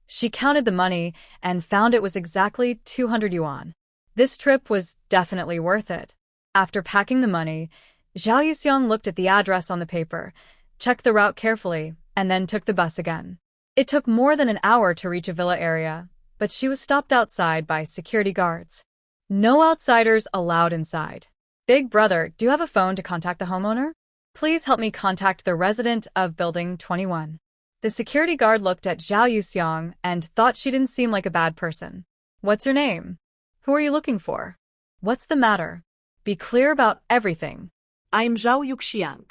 She counted the money and found it was exactly 200 yuan. This trip was definitely worth it. After packing the money, Zhao Yuxiang looked at the address on the paper, checked the route carefully, and then took the bus again. It took more than an hour to reach a villa area. but she was stopped outside by security guards. No outsiders allowed inside. Big brother, do you have a phone to contact the homeowner? Please help me contact the resident of Building 21. The security guard looked at Zhao Yuxiang and thought she didn't seem like a bad person. What's your name? Who are you looking for? What's the matter? Be clear about everything. I'm Zhao Yuxiang.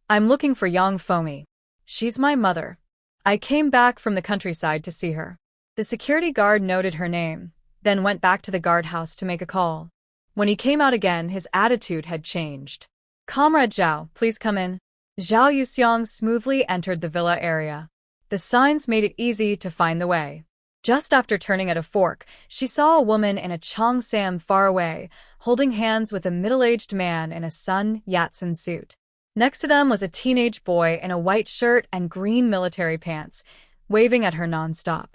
I'm looking for Yang Fomi. She's my mother. I came back from the countryside to see her. The security guard noted her name, then went back to the guardhouse to make a call. When he came out again, his attitude had changed. Comrade Zhao, please come in. Zhao Yuxiang smoothly entered the villa area. The signs made it easy to find the way. Just after turning at a fork, she saw a woman in a cheongsam far away, holding hands with a middle-aged man in a Sun Yat-sen suit. Next to them was a teenage boy in a white shirt and green military pants, waving at her nonstop.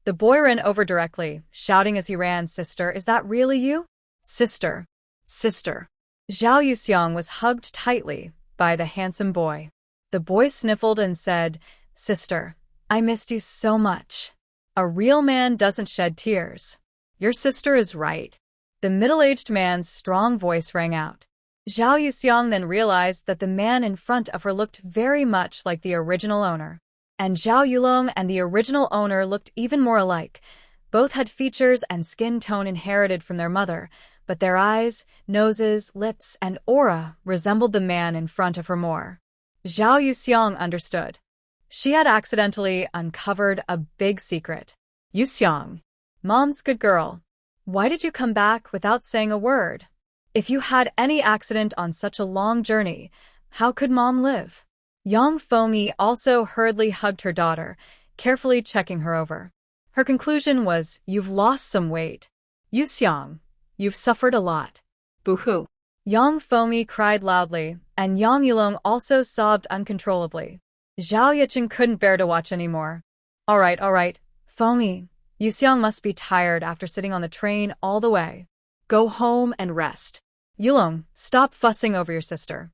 The boy ran over directly, shouting as he ran, "Sister, is that really you? Sister. Sister." Zhao Yuxiang was hugged tightly by the handsome boy. The boy sniffled and said, "Sister, I missed you so much. A real man doesn't shed tears. Your sister is right." The middle-aged man's strong voice rang out. Zhao Yuxiang then realized that the man in front of her looked very much like the original owner. And Zhao Yulong and the original owner looked even more alike. Both had features and skin tone inherited from their mother, but their eyes, noses, lips, and aura resembled the man in front of her more. Zhao Yuxiang understood. She had accidentally uncovered a big secret. "Yuxiang, Mom's good girl. Why did you come back without saying a word? If you had any accident on such a long journey, how could Mom live?" Yang Fomi also hurriedly hugged her daughter, carefully checking her over. Her conclusion was, "You've lost some weight. Yuxiang, you've suffered a lot." Boo-hoo. Yang Fomi cried loudly, and Yang Yulong also sobbed uncontrollably. Zhao Yicheng couldn't bear to watch anymore. All right, Fomi. Yuxiang must be tired after sitting on the train all the way. Go home and rest. Yulong, stop fussing over your sister."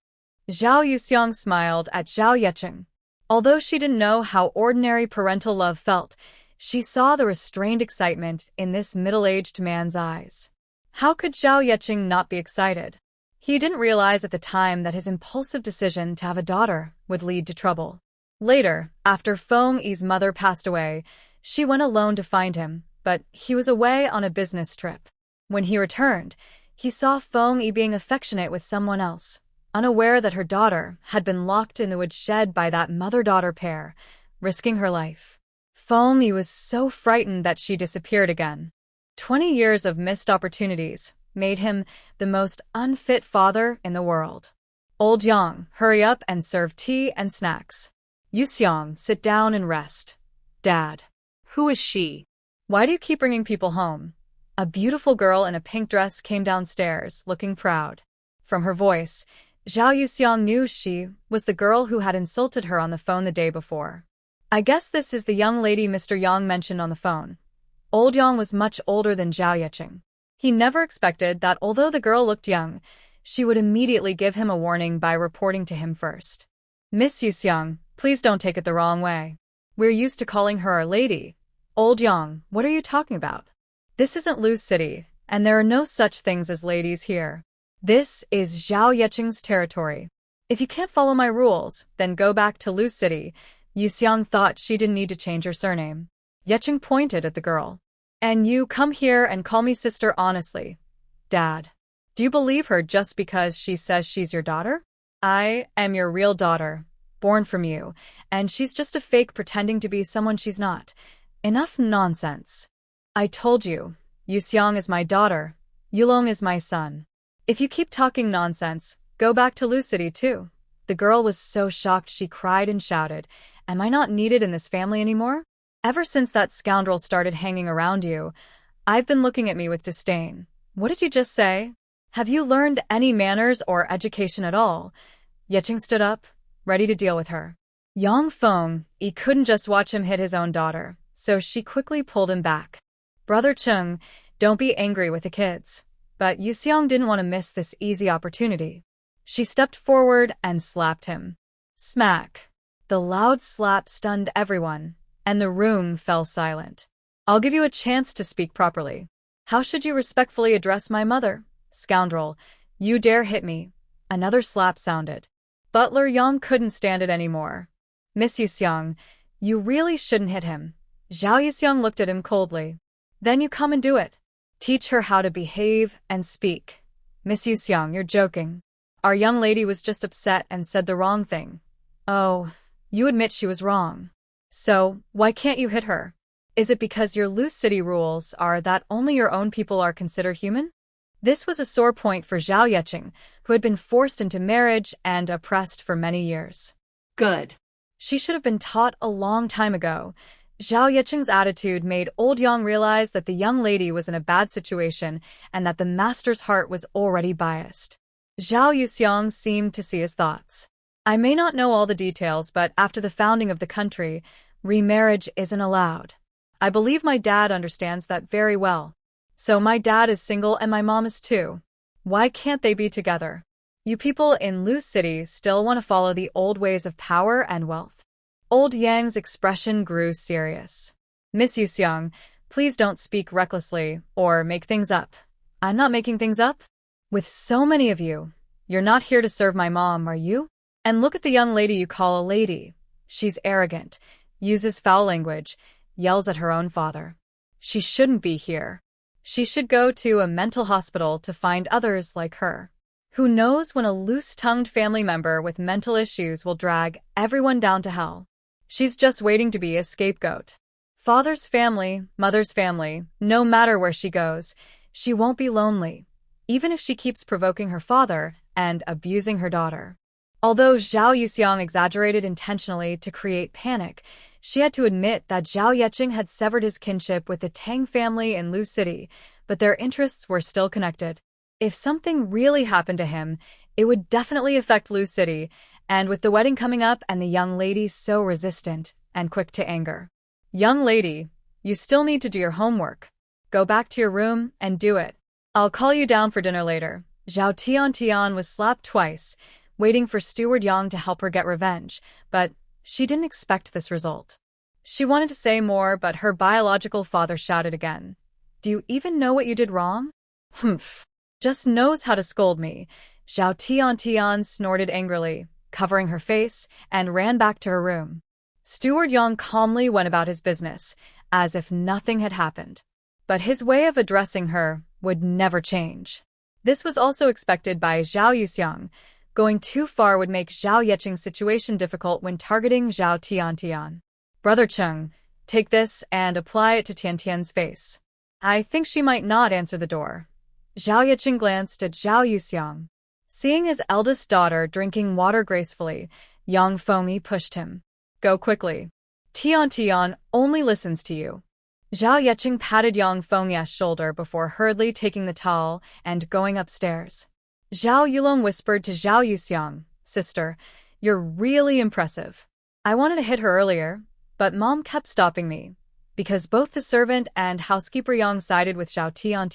Zhao Yuxiang smiled at Zhao Yicheng. Although she didn't know how ordinary parental love felt, she saw the restrained excitement in this middle-aged man's eyes. How could Zhao Yicheng not be excited? He didn't realize at the time that his impulsive decision to have a daughter would lead to trouble. Later, after Feng Yi's mother passed away, she went alone to find him, but he was away on a business trip. When he returned, he saw Feng Yi being affectionate with someone else, unaware that her daughter had been locked in the woodshed by that mother-daughter pair, risking her life. Feng Yi was so frightened that she disappeared again. 20 years of missed opportunities made him the most unfit father in the world. Old Yang, hurry up and serve tea and snacks. Yuxiang, sit down and rest. Dad. Who is she? Why do you keep bringing people home? A beautiful girl in a pink dress came downstairs, looking proud. From her voice, Zhao Yuxiang knew she was the girl who had insulted her on the phone the day before. I guess this is the young lady Mr. Yang mentioned on the phone. Old Yang was much older than Zhao Yicheng. He never expected that although the girl looked young, she would immediately give him a warning by reporting to him first. Miss Yuxiang, please don't take it the wrong way. We're used to calling her our lady. Old Yang, what are you talking about? This isn't Lu City, and there are no such things as ladies here. This is Zhao Yicheng's territory. If you can't follow my rules, then go back to Lu City. Yuxiang thought she didn't need to change her surname. Yicheng pointed at the girl. And you come here and call me sister honestly. Dad. Do you believe her just because she says she's your daughter? I am your real daughter, born from you, and she's just a fake pretending to be someone she's not. Enough nonsense. I told you, Yuxiang is my daughter, Yulong is my son. If you keep talking nonsense, go back to Lu City too. The girl was so shocked she cried and shouted, Am I not needed in this family anymore? Ever since that scoundrel started hanging around you, I've been looking at me with disdain. What did you just say? Have you learned any manners or education at all? Yicheng stood up, ready to deal with her. Yang Feng Yi couldn't just watch him hit his own daughter, so she quickly pulled him back. Brother Cheng, don't be angry with the kids. But Yuxiang didn't want to miss this easy opportunity. She stepped forward and slapped him. Smack. The loud slap stunned everyone, and the room fell silent. I'll give you a chance to speak properly. How should you respectfully address my mother? Scoundrel, you dare hit me. Another slap sounded. Butler Yang couldn't stand it anymore. Miss Yuxiang, you really shouldn't hit him. Zhao Yuxiang looked at him coldly. Then you come and do it. Teach her how to behave and speak. Miss Yuxiang, you're joking. Our young lady was just upset and said the wrong thing. Oh, you admit she was wrong. So, why can't you hit her? Is it because your loose city rules are that only your own people are considered human? This was a sore point for Zhao Yeqing, who had been forced into marriage and oppressed for many years. Good. She should have been taught a long time ago. Zhao Yeqing's attitude made old Yang realize that the young lady was in a bad situation and that the master's heart was already biased. Zhao Yuxiang seemed to see his thoughts. I may not know all the details, but after the founding of the country, remarriage isn't allowed. I believe my dad understands that very well. So my dad is single and my mom is too. Why can't they be together? You people in Lu City still want to follow the old ways of power and wealth. Old Yang's expression grew serious. Miss Yuxiang, please don't speak recklessly or make things up. I'm not making things up. With so many of you, you're not here to serve my mom, are you? And look at the young lady you call a lady. She's arrogant, uses foul language, yells at her own father. She shouldn't be here. She should go to a mental hospital to find others like her. Who knows when a loose-tongued family member with mental issues will drag everyone down to hell. She's just waiting to be a scapegoat. Father's family, mother's family, no matter where she goes, she won't be lonely, even if she keeps provoking her father and abusing her daughter. Although Zhao Yuxiang exaggerated intentionally to create panic, she had to admit that Zhao Yeqing had severed his kinship with the Tang family in Lu City, but their interests were still connected. If something really happened to him, it would definitely affect Lu City, and with the wedding coming up and the young lady so resistant and quick to anger. Young lady, you still need to do your homework. Go back to your room and do it. I'll call you down for dinner later. Zhao Tian was slapped twice, waiting for Steward Yang to help her get revenge, but she didn't expect this result. She wanted to say more, but her biological father shouted again. Do you even know what you did wrong? Humph. Just knows how to scold me. Zhao Tian snorted angrily, covering her face, and ran back to her room. Steward Yang calmly went about his business, as if nothing had happened. But his way of addressing her would never change. This was also expected by Zhao Yuxiang. Going too far would make Zhao Yeqing's situation difficult when targeting Zhao Tian. Brother Cheng, take this and apply it to Tian's face. I think she might not answer the door. Zhao Yeqing glanced at Zhao Yuxiang. Seeing his eldest daughter drinking water gracefully, Yang Fengyi pushed him. Go quickly. Tian only listens to you. Zhao Yeqing patted Yang Fengyi's shoulder before hurriedly taking the towel and going upstairs. Zhao Yulong whispered to Zhao Yuxiang, Sister, you're really impressive. I wanted to hit her earlier, but Mom kept stopping me. Because both the servant and housekeeper Yang sided with Zhao Tian,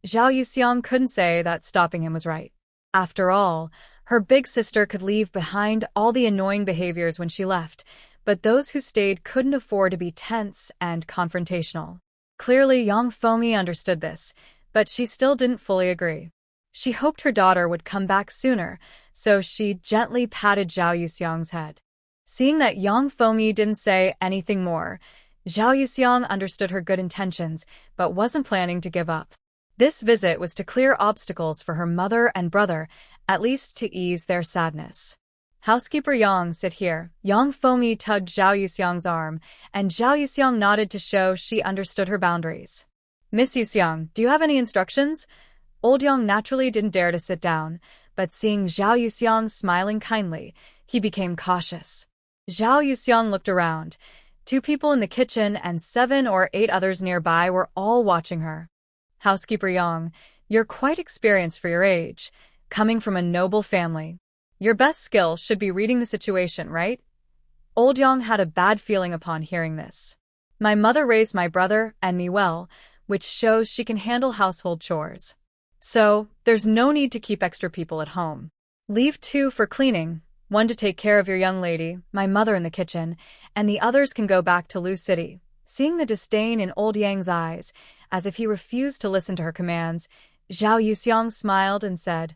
Zhao Yuxiang couldn't say that stopping him was right. After all, her big sister could leave behind all the annoying behaviors when she left, but those who stayed couldn't afford to be tense and confrontational. Clearly, Yang Fengyi understood this, but she still didn't fully agree. She hoped her daughter would come back sooner, so she gently patted Zhao Yuxiang's head. Seeing that Yang Fengyi didn't say anything more, Zhao Yuxiang understood her good intentions, but wasn't planning to give up. This visit was to clear obstacles for her mother and brother, at least to ease their sadness. Housekeeper Yang, sit here. Yang Fengyi tugged Zhao Yuxiang's arm, and Zhao Yuxiang nodded to show she understood her boundaries. Miss Yuxiang, do you have any instructions? Old Yang naturally didn't dare to sit down, but seeing Zhao Yuxiang smiling kindly, he became cautious. Zhao Yuxiang looked around. 2 people in the kitchen and 7 or 8 others nearby were all watching her. Housekeeper Yang, you're quite experienced for your age, coming from a noble family. Your best skill should be reading the situation, right? Old Yang had a bad feeling upon hearing this. My mother raised my brother and me well, which shows she can handle household chores. So, there's no need to keep extra people at home. Leave 2 for cleaning, 1 to take care of your young lady, my mother in the kitchen, and the others can go back to Lu City. Seeing the disdain in old Yang's eyes, as if he refused to listen to her commands, Zhao Yuxiang smiled and said,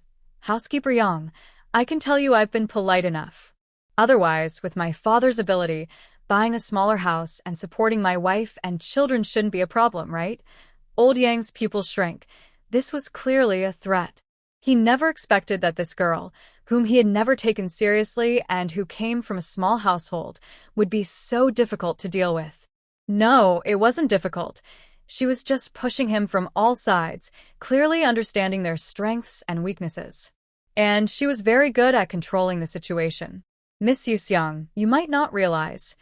"Housekeeper Yang, I can tell you I've been polite enough. Otherwise, with my father's ability, buying a smaller house and supporting my wife and children shouldn't be a problem, right?" Old Yang's pupils shrank. This was clearly a threat. He never expected that this girl, whom he had never taken seriously and who came from a small household, would be so difficult to deal with. No, it wasn't difficult. She was just pushing him from all sides, clearly understanding their strengths and weaknesses. And she was very good at controlling the situation. "Miss Yuxiang, you might not realize."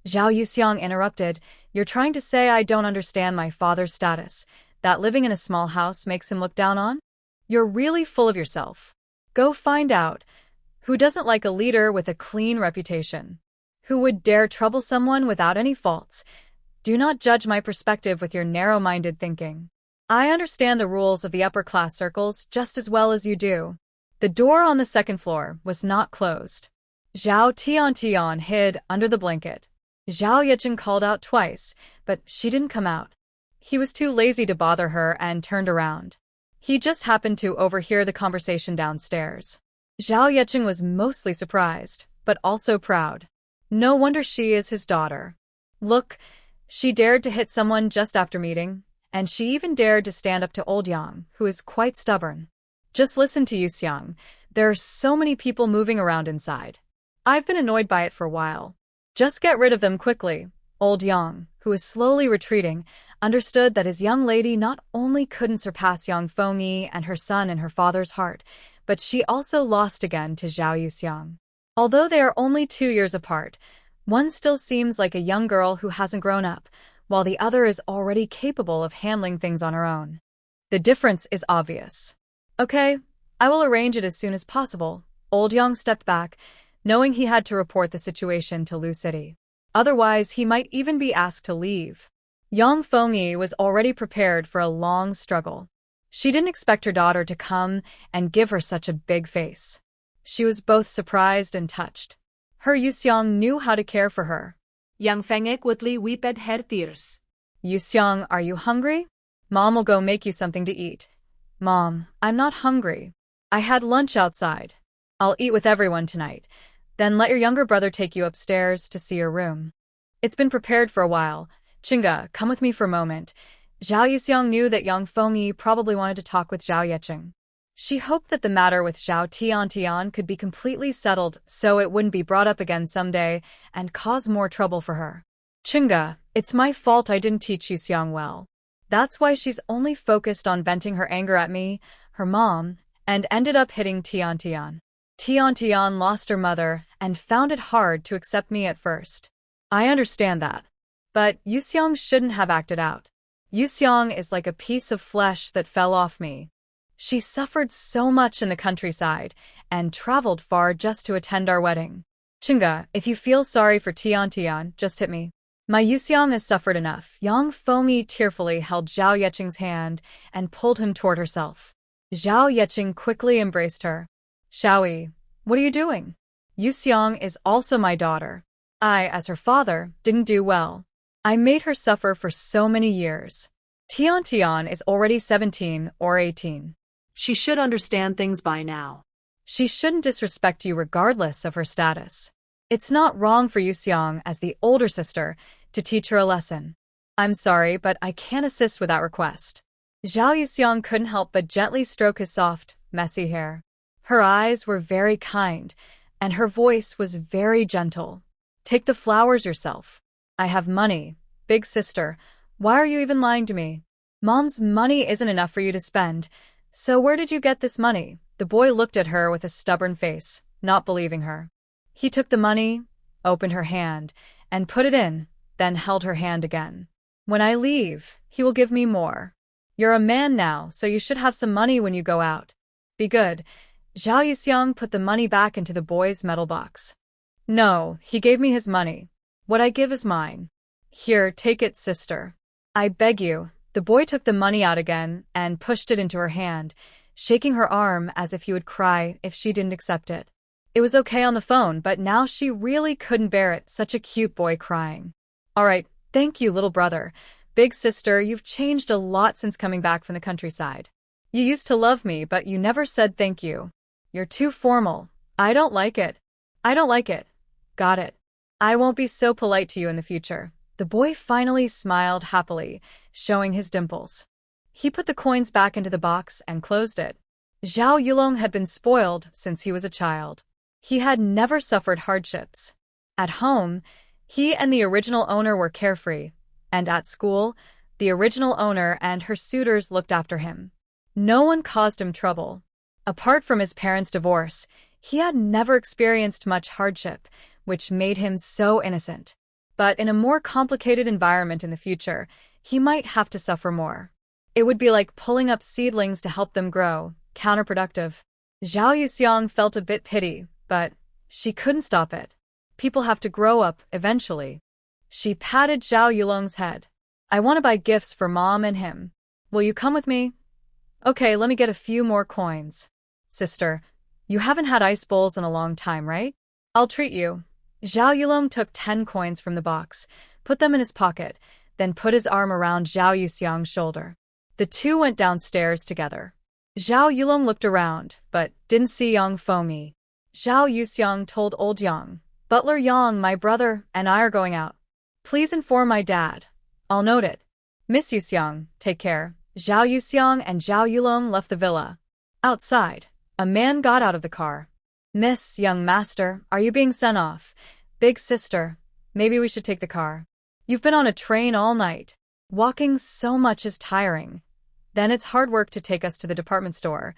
Zhao Yuxiang interrupted, "You're trying to say I don't understand my father's status, that living in a small house makes him look down on? You're really full of yourself. Go find out. Who doesn't like a leader with a clean reputation? Who would dare trouble someone without any faults? Do not judge my perspective with your narrow-minded thinking. I understand the rules of the upper-class circles just as well as you do." The door on the second floor was not closed. Zhao Tian hid under the blanket. Zhao Yicheng called out twice, but she didn't come out. He was too lazy to bother her and turned around. He just happened to overhear the conversation downstairs. Zhao Yicheng was mostly surprised, but also proud. No wonder she is his daughter. Look, she dared to hit someone just after meeting, and she even dared to stand up to old Yang, who is quite stubborn. Just listen to Yuxiang. There are so many people moving around inside. I've been annoyed by it for a while. Just get rid of them quickly. Old Yang, who was slowly retreating, understood that his young lady not only couldn't surpass Yang Fengyi and her son in her father's heart, but she also lost again to Zhao Yuxiang. Although they are only 2 years apart, one still seems like a young girl who hasn't grown up, while the other is already capable of handling things on her own. The difference is obvious. "Okay, I will arrange it as soon as possible." Old Yang stepped back, knowing he had to report the situation to Lu City. Otherwise, he might even be asked to leave. Yang Fengyi was already prepared for a long struggle. She didn't expect her daughter to come and give her such a big face. She was both surprised and touched. Her Yuxiang knew how to care for her. Yang Fengyi quickly wept her tears. "Yuxiang, are you hungry? Mom will go make you something to eat." "Mom, I'm not hungry. I had lunch outside. I'll eat with everyone tonight. Then let your younger brother take you upstairs to see your room. It's been prepared for a while. Chinga, come with me for a moment." Zhao Yuxiang knew that Yang Fengyi probably wanted to talk with Zhao Yicheng. She hoped that the matter with Zhao Tian could be completely settled so it wouldn't be brought up again someday and cause more trouble for her. "Chinga, it's my fault I didn't teach Yuxiang well. That's why she's only focused on venting her anger at me, her mom, and ended up hitting Tian. Tian lost her mother and found it hard to accept me at first. I understand that. But Yuxiang shouldn't have acted out. Yuxiang is like a piece of flesh that fell off me. She suffered so much in the countryside and traveled far just to attend our wedding. Chinga, if you feel sorry for Tian, just hit me. My Yuxiang has suffered enough." Yang Fengyi tearfully held Zhao Yicheng's hand and pulled him toward herself. Zhao Yicheng quickly embraced her. "Shaoyi, what are you doing? Yuxiang is also my daughter. I, as her father, didn't do well. I made her suffer for so many years. Tian is already 17 or 18. She should understand things by now. She shouldn't disrespect you regardless of her status. It's not wrong for Yuxiang, as the older sister, to teach her a lesson. I'm sorry, but I can't assist with that request." Zhao Yuxiang couldn't help but gently stroke his soft, messy hair. Her eyes were very kind, and her voice was very gentle. "Take the flowers yourself. I have money. Big sister, why are you even lying to me? Mom's money isn't enough for you to spend, so where did you get this money?" The boy looked at her with a stubborn face, not believing her. He took the money, opened her hand, and put it in, then held her hand again. "When I leave, he will give me more. You're a man now, so you should have some money when you go out. Be good." Zhao Yuxiang put the money back into the boy's metal box. "No, he gave me his money. What I give is mine. Here, take it, sister. I beg you." The boy took the money out again and pushed it into her hand, shaking her arm as if he would cry if she didn't accept it. It was okay on the phone, but now she really couldn't bear it, such a cute boy crying. "All right, Thank you, little brother. Big sister, you've changed a lot since coming back from the countryside. You used to love me, but you never said thank you. You're too formal. I don't like it. I don't like it. Got it. I won't be so polite to you in the future. The boy finally smiled happily, showing his dimples. He put the coins back into the box and closed it. Zhao Yulong had been spoiled since he was a child. He had never suffered hardships. At home, he and the original owner were carefree, and at school, the original owner and her suitors looked after him. No one caused him trouble. Apart from his parents' divorce, he had never experienced much hardship, which made him so innocent. But in a more complicated environment in the future, he might have to suffer more. It would be like pulling up seedlings to help them grow, counterproductive. Zhao Yuxiang felt a bit pity, but she couldn't stop it. People have to grow up, eventually. She patted Zhao Yulong's head. I want to buy gifts for Mom and him. Will you come with me? Okay, let me get a few more coins. Sister, you haven't had ice bowls in a long time, right? I'll treat you. Zhao Yulong took 10 coins from the box, put them in his pocket, then put his arm around Zhao Yuxiang's shoulder. The two went downstairs together. Zhao Yulong looked around, but didn't see Yang Fomi. Zhao Yuxiang told old Yang, Butler Yang, my brother, and I are going out. Please inform my dad. I'll note it. Miss Yuxiang, take care. Zhao Yuxiang and Zhao Yulong left the villa. Outside, a man got out of the car. Miss, young master, are you being sent off? Big sister, maybe we should take the car. You've been on a train all night. Walking so much is tiring. Then it's hard work to take us to the department store.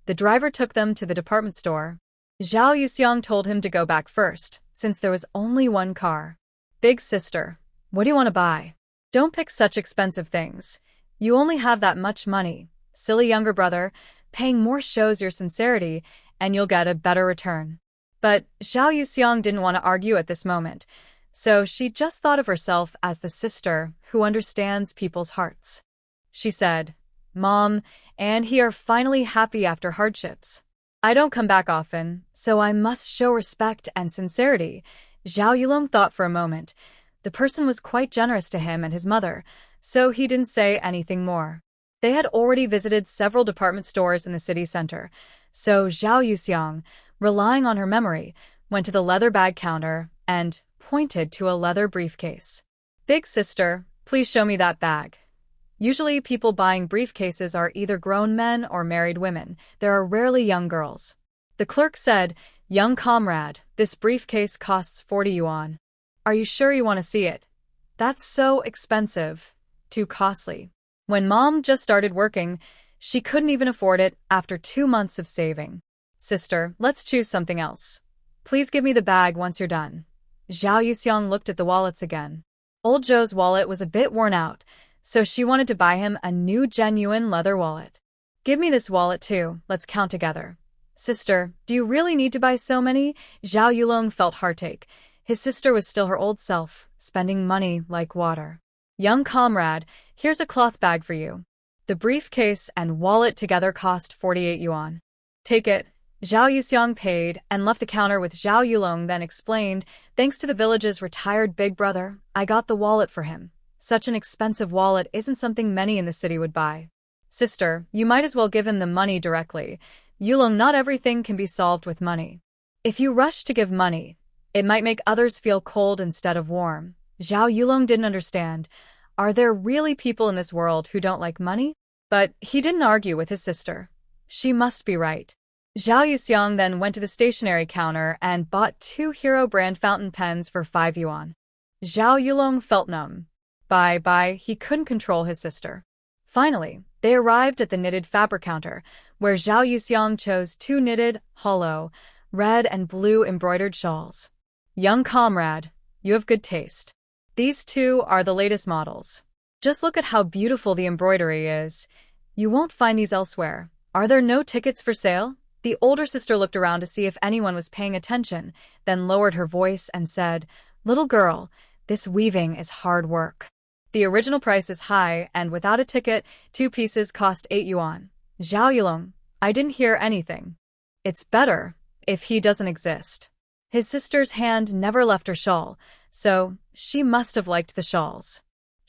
The driver took them to the department store. Zhao Yuxiang told him to go back first, since there was only one car. Big sister, what do you want to buy? Don't pick such expensive things. You only have that much money. Silly younger brother, paying more shows your sincerity, and you'll get a better return. But Zhao Yuxiang didn't want to argue at this moment, so she just thought of herself as the sister who understands people's hearts. She said, Mom and he are finally happy after hardships. I don't come back often, so I must show respect and sincerity. Zhao Yulong thought for a moment. The person was quite generous to him and his mother, so he didn't say anything more. They had already visited several department stores in the city center, so Zhao Yuxiang, relying on her memory, went to the leather bag counter and pointed to a leather briefcase. Big sister, please show me that bag. Usually people buying briefcases are either grown men or married women. There are rarely young girls. The clerk said, Young comrade, this briefcase costs 40 yuan. Are you sure you want to see it? That's so expensive. Too costly. When Mom just started working, she couldn't even afford it after 2 months of saving. Sister, let's choose something else. Please give me the bag once you're done. Zhao Yuxiang looked at the wallets again. Old Zhou's wallet was a bit worn out, so she wanted to buy him a new genuine leather wallet. Give me this wallet too, let's count together. Sister, do you really need to buy so many? Zhao Yulong felt heartache. His sister was still her old self, spending money like water. Young comrade, here's a cloth bag for you. The briefcase and wallet together cost 48 yuan. Take it. Zhao Yuxiang paid and left the counter with Zhao Yulong, then explained, thanks to the village's retired big brother, I got the wallet for him. Such an expensive wallet isn't something many in the city would buy. Sister, you might as well give him the money directly. Yulong, not everything can be solved with money. If you rush to give money, it might make others feel cold instead of warm. Zhao Yulong didn't understand. Are there really people in this world who don't like money? But he didn't argue with his sister. She must be right. Zhao Yuxiang then went to the stationery counter and bought 2 Hero brand fountain pens for 5 yuan. Zhao Yulong felt numb. Bye, he couldn't control his sister. Finally, they arrived at the knitted fabric counter, where Zhao Yuxiang chose 2 knitted, hollow, red and blue embroidered shawls. Young comrade, you have good taste. These 2 are the latest models. Just look at how beautiful the embroidery is. You won't find these elsewhere. Are there no tickets for sale? The older sister looked around to see if anyone was paying attention, then lowered her voice and said, Little girl, this weaving is hard work. The original price is high, and without a ticket, 2 pieces cost 8 yuan. Zhao Yulong, I didn't hear anything. It's better if he doesn't exist. His sister's hand never left her shawl, so she must have liked the shawls.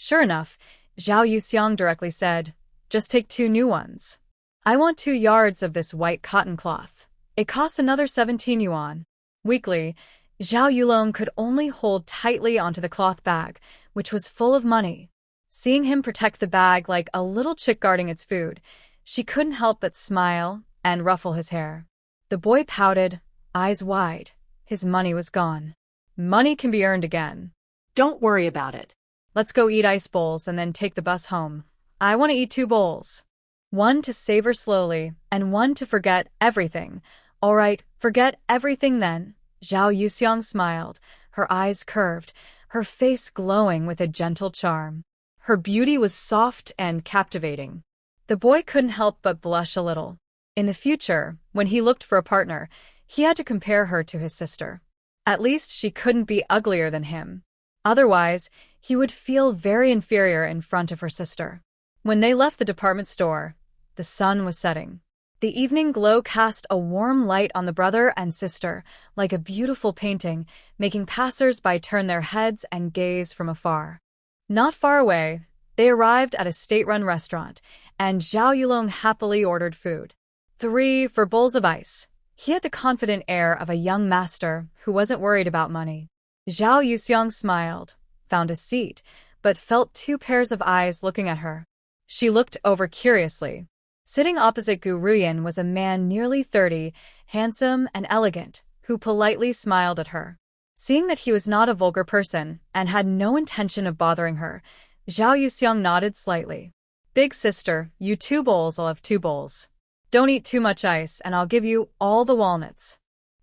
Sure enough, Zhao Yuxiang directly said, "Just take 2 new ones. I want 2 yards of this white cotton cloth. It costs another 17 yuan." Weakly, Zhao Yulong could only hold tightly onto the cloth bag, which was full of money. Seeing him protect the bag like a little chick guarding its food, she couldn't help but smile and ruffle his hair. The boy pouted, eyes wide. His money was gone. Money can be earned again. Don't worry about it. Let's go eat ice bowls and then take the bus home. I want to eat 2 bowls. One to savor slowly, and one to forget everything. All right, forget everything then. Zhao Yuxiang smiled, her eyes curved, her face glowing with a gentle charm. Her beauty was soft and captivating. The boy couldn't help but blush a little. In the future, when he looked for a partner, he had to compare her to his sister. At least she couldn't be uglier than him. Otherwise, he would feel very inferior in front of her sister. When they left the department store, the sun was setting. The evening glow cast a warm light on the brother and sister, like a beautiful painting, making passers-by turn their heads and gaze from afar. Not far away, they arrived at a state-run restaurant, and Zhao Yulong happily ordered food. 3 for bowls of ice. He had the confident air of a young master who wasn't worried about money. Zhao Yuxiang smiled, found a seat, but felt 2 pairs of eyes looking at her. She looked over curiously. Sitting opposite Gu Ruyan was a man nearly 30, handsome and elegant, who politely smiled at her. Seeing that he was not a vulgar person and had no intention of bothering her, Zhao Yuxiang nodded slightly. "Big sister, you 2 bowls, I'll have 2 bowls. Don't eat too much ice and I'll give you all the walnuts."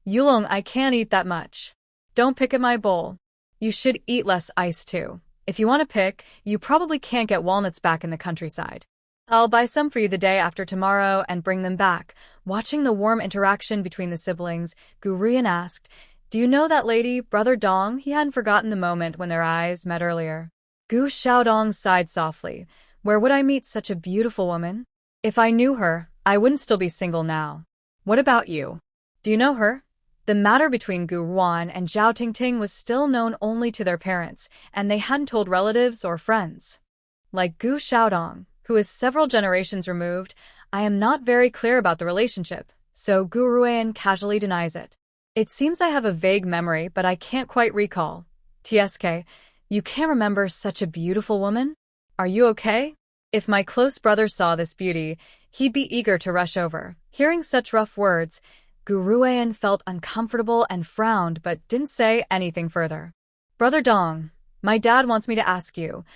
"Yulong, I can't eat that much. Don't pick at my bowl. You should eat less ice too. If you want to pick, you probably can't get walnuts back in the countryside. I'll buy some for you the day after tomorrow and bring them back." Watching the warm interaction between the siblings, Gu Ruyan asked, "Do you know that lady, Brother Dong?" He hadn't forgotten the moment when their eyes met earlier. Gu Xiaodong sighed softly. "Where would I meet such a beautiful woman? If I knew her, I wouldn't still be single now. What about you? Do you know her?" The matter between Gu Ruan and Zhao Tingting was still known only to their parents, and they hadn't told relatives or friends. Like Gu Xiaodong, who is several generations removed, I am not very clear about the relationship, so Gu Ruan casually denies it. "It seems I have a vague memory, but I can't quite recall." "TSK, you can't remember such a beautiful woman? Are you okay? If my close brother saw this beauty, he'd be eager to rush over." Hearing such rough words, Gu Ruan felt uncomfortable and frowned but didn't say anything further. "Brother Dong, my dad wants me to ask you,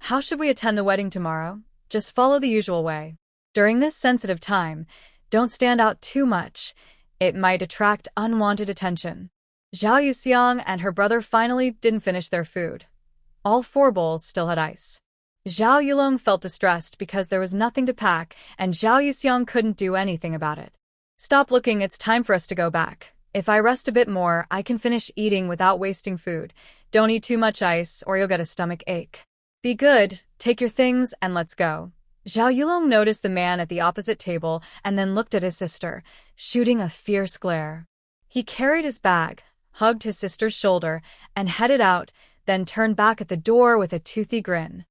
how should we attend the wedding tomorrow? Just follow the usual way. During this sensitive time, don't stand out too much. It might attract unwanted attention." Zhao Yuxiang and her brother finally didn't finish their food. All 4 bowls still had ice. Zhao Yulong felt distressed because there was nothing to pack, and Zhao Yuxiang couldn't do anything about it. "Stop looking, it's time for us to go back. If I rest a bit more, I can finish eating without wasting food. Don't eat too much ice, or you'll get a stomach ache. Be good, take your things, and let's go." Zhao Yulong noticed the man at the opposite table and then looked at his sister, shooting a fierce glare. He carried his bag, hugged his sister's shoulder, and headed out, then turned back at the door with a toothy grin.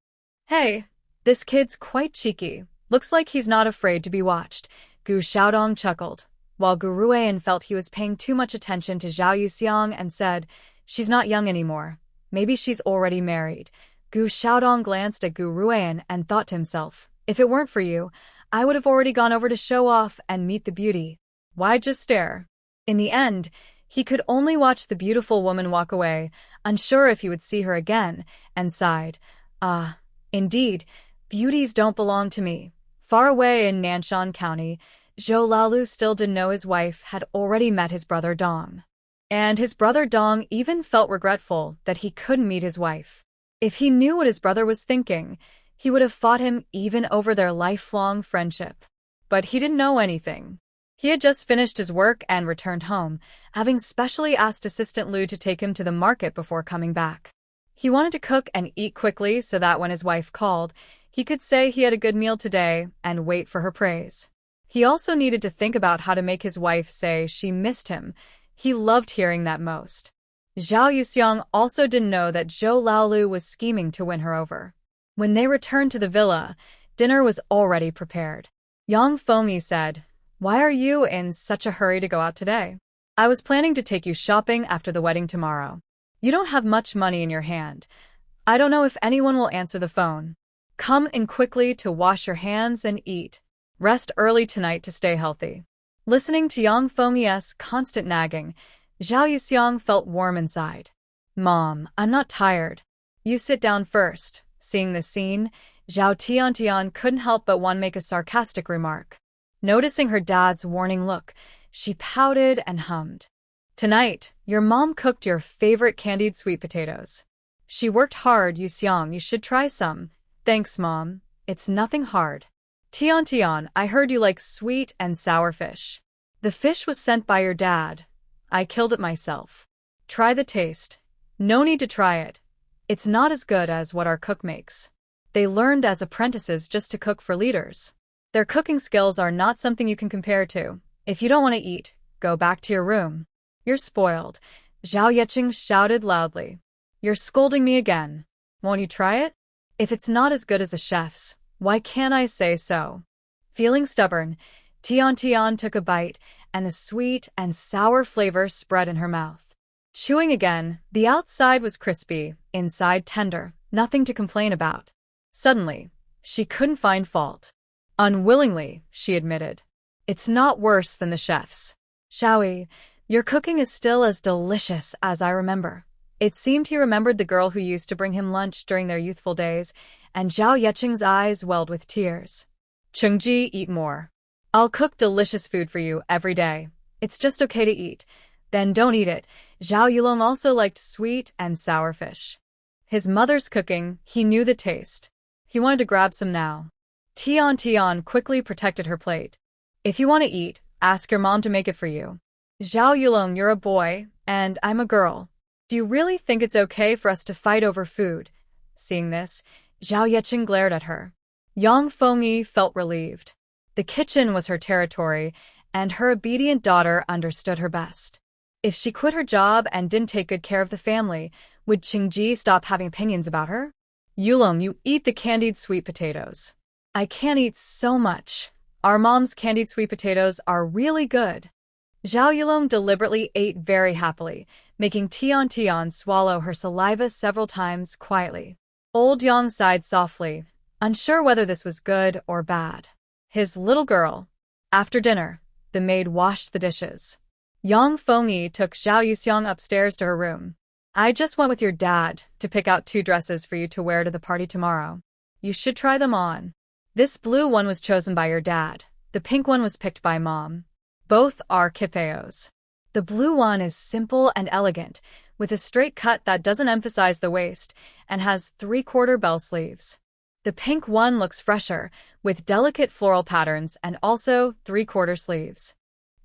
"Hey, this kid's quite cheeky. Looks like he's not afraid to be watched." Gu Xiaodong chuckled, while Gu Ruan felt he was paying too much attention to Zhao Yuxiang and said, "She's not young anymore. Maybe she's already married." Gu Xiaodong glanced at Gu Ruan and thought to himself, "If it weren't for you, I would have already gone over to show off and meet the beauty. Why just stare?" In the end, he could only watch the beautiful woman walk away, unsure if he would see her again, and sighed, "Ah, indeed, beauties don't belong to me." Far away in Nanshan County, Zhou Laolu still didn't know his wife had already met his brother Dong. And his brother Dong even felt regretful that he couldn't meet his wife. If he knew what his brother was thinking, he would have fought him even over their lifelong friendship. But he didn't know anything. He had just finished his work and returned home, having specially asked Assistant Lu to take him to the market before coming back. He wanted to cook and eat quickly so that when his wife called, he could say he had a good meal today and wait for her praise. He also needed to think about how to make his wife say she missed him. He loved hearing that most. Zhao Yuxiang also didn't know that Zhou Laolu was scheming to win her over. When they returned to the villa, dinner was already prepared. Yang Fengmi said, "Why are you in such a hurry to go out today? I was planning to take you shopping after the wedding tomorrow. You don't have much money in your hand. I don't know if anyone will answer the phone. Come in quickly to wash your hands and eat. Rest early tonight to stay healthy." Listening to Yang Fengmi's constant nagging, Zhao Yuxiang felt warm inside. "Mom, I'm not tired. You sit down first." Seeing the scene, Zhao Tiantian couldn't help but want to make a sarcastic remark. Noticing her dad's warning look, she pouted and hummed. "Tonight, your mom cooked your favorite candied sweet potatoes. She worked hard, Yuxiang. You should try some." "Thanks, Mom. It's nothing hard." "Tiantian, I heard you like sweet and sour fish. The fish was sent by your dad. I killed it myself. Try the taste." "No need to try it. It's not as good as what our cook makes. They learned as apprentices just to cook for leaders. Their cooking skills are not something you can compare to. If you don't want to eat, go back to your room." "You're spoiled," Zhao Yeqing shouted loudly. "You're scolding me again. Won't you try it? If it's not as good as the chef's, why can't I say so?" Feeling stubborn, Tiantian took a bite, and the sweet and sour flavor spread in her mouth. Chewing again, the outside was crispy, inside tender, nothing to complain about. Suddenly, she couldn't find fault. Unwillingly, she admitted, "It's not worse than the chef's. Xiaoyi, your cooking is still as delicious as I remember." It seemed he remembered the girl who used to bring him lunch during their youthful days, and Zhao Yeqing's eyes welled with tears. "Chengji, eat more. I'll cook delicious food for you every day. It's just okay to eat. Then don't eat it." Zhao Yulong also liked sweet and sour fish. His mother's cooking, he knew the taste. He wanted to grab some now. Tian quickly protected her plate. "If you want to eat, ask your mom to make it for you." "Zhao Yulong, you're a boy, and I'm a girl. Do you really think it's okay for us to fight over food?" Seeing this, Zhao Yeqing glared at her. Yang Fengmi felt relieved. The kitchen was her territory, and her obedient daughter understood her best. If she quit her job and didn't take good care of the family, would Qingji stop having opinions about her? "Yulong, you eat the candied sweet potatoes." "I can't eat so much. Our mom's candied sweet potatoes are really good." Zhao Yulong deliberately ate very happily, making Tian swallow her saliva several times quietly. Old Yang sighed softly, unsure whether this was good or bad. His little girl. After dinner, the maid washed the dishes. Yang Fengmi took Zhao Yuxiang upstairs to her room. "I just went with your dad to pick out 2 dresses for you to wear to the party tomorrow. You should try them on. This blue one was chosen by your dad. The pink one was picked by Mom. Both are kipeos. The blue one is simple and elegant, with a straight cut that doesn't emphasize the waist, and has 3/4 bell sleeves. The pink one looks fresher, with delicate floral patterns and also 3/4 sleeves.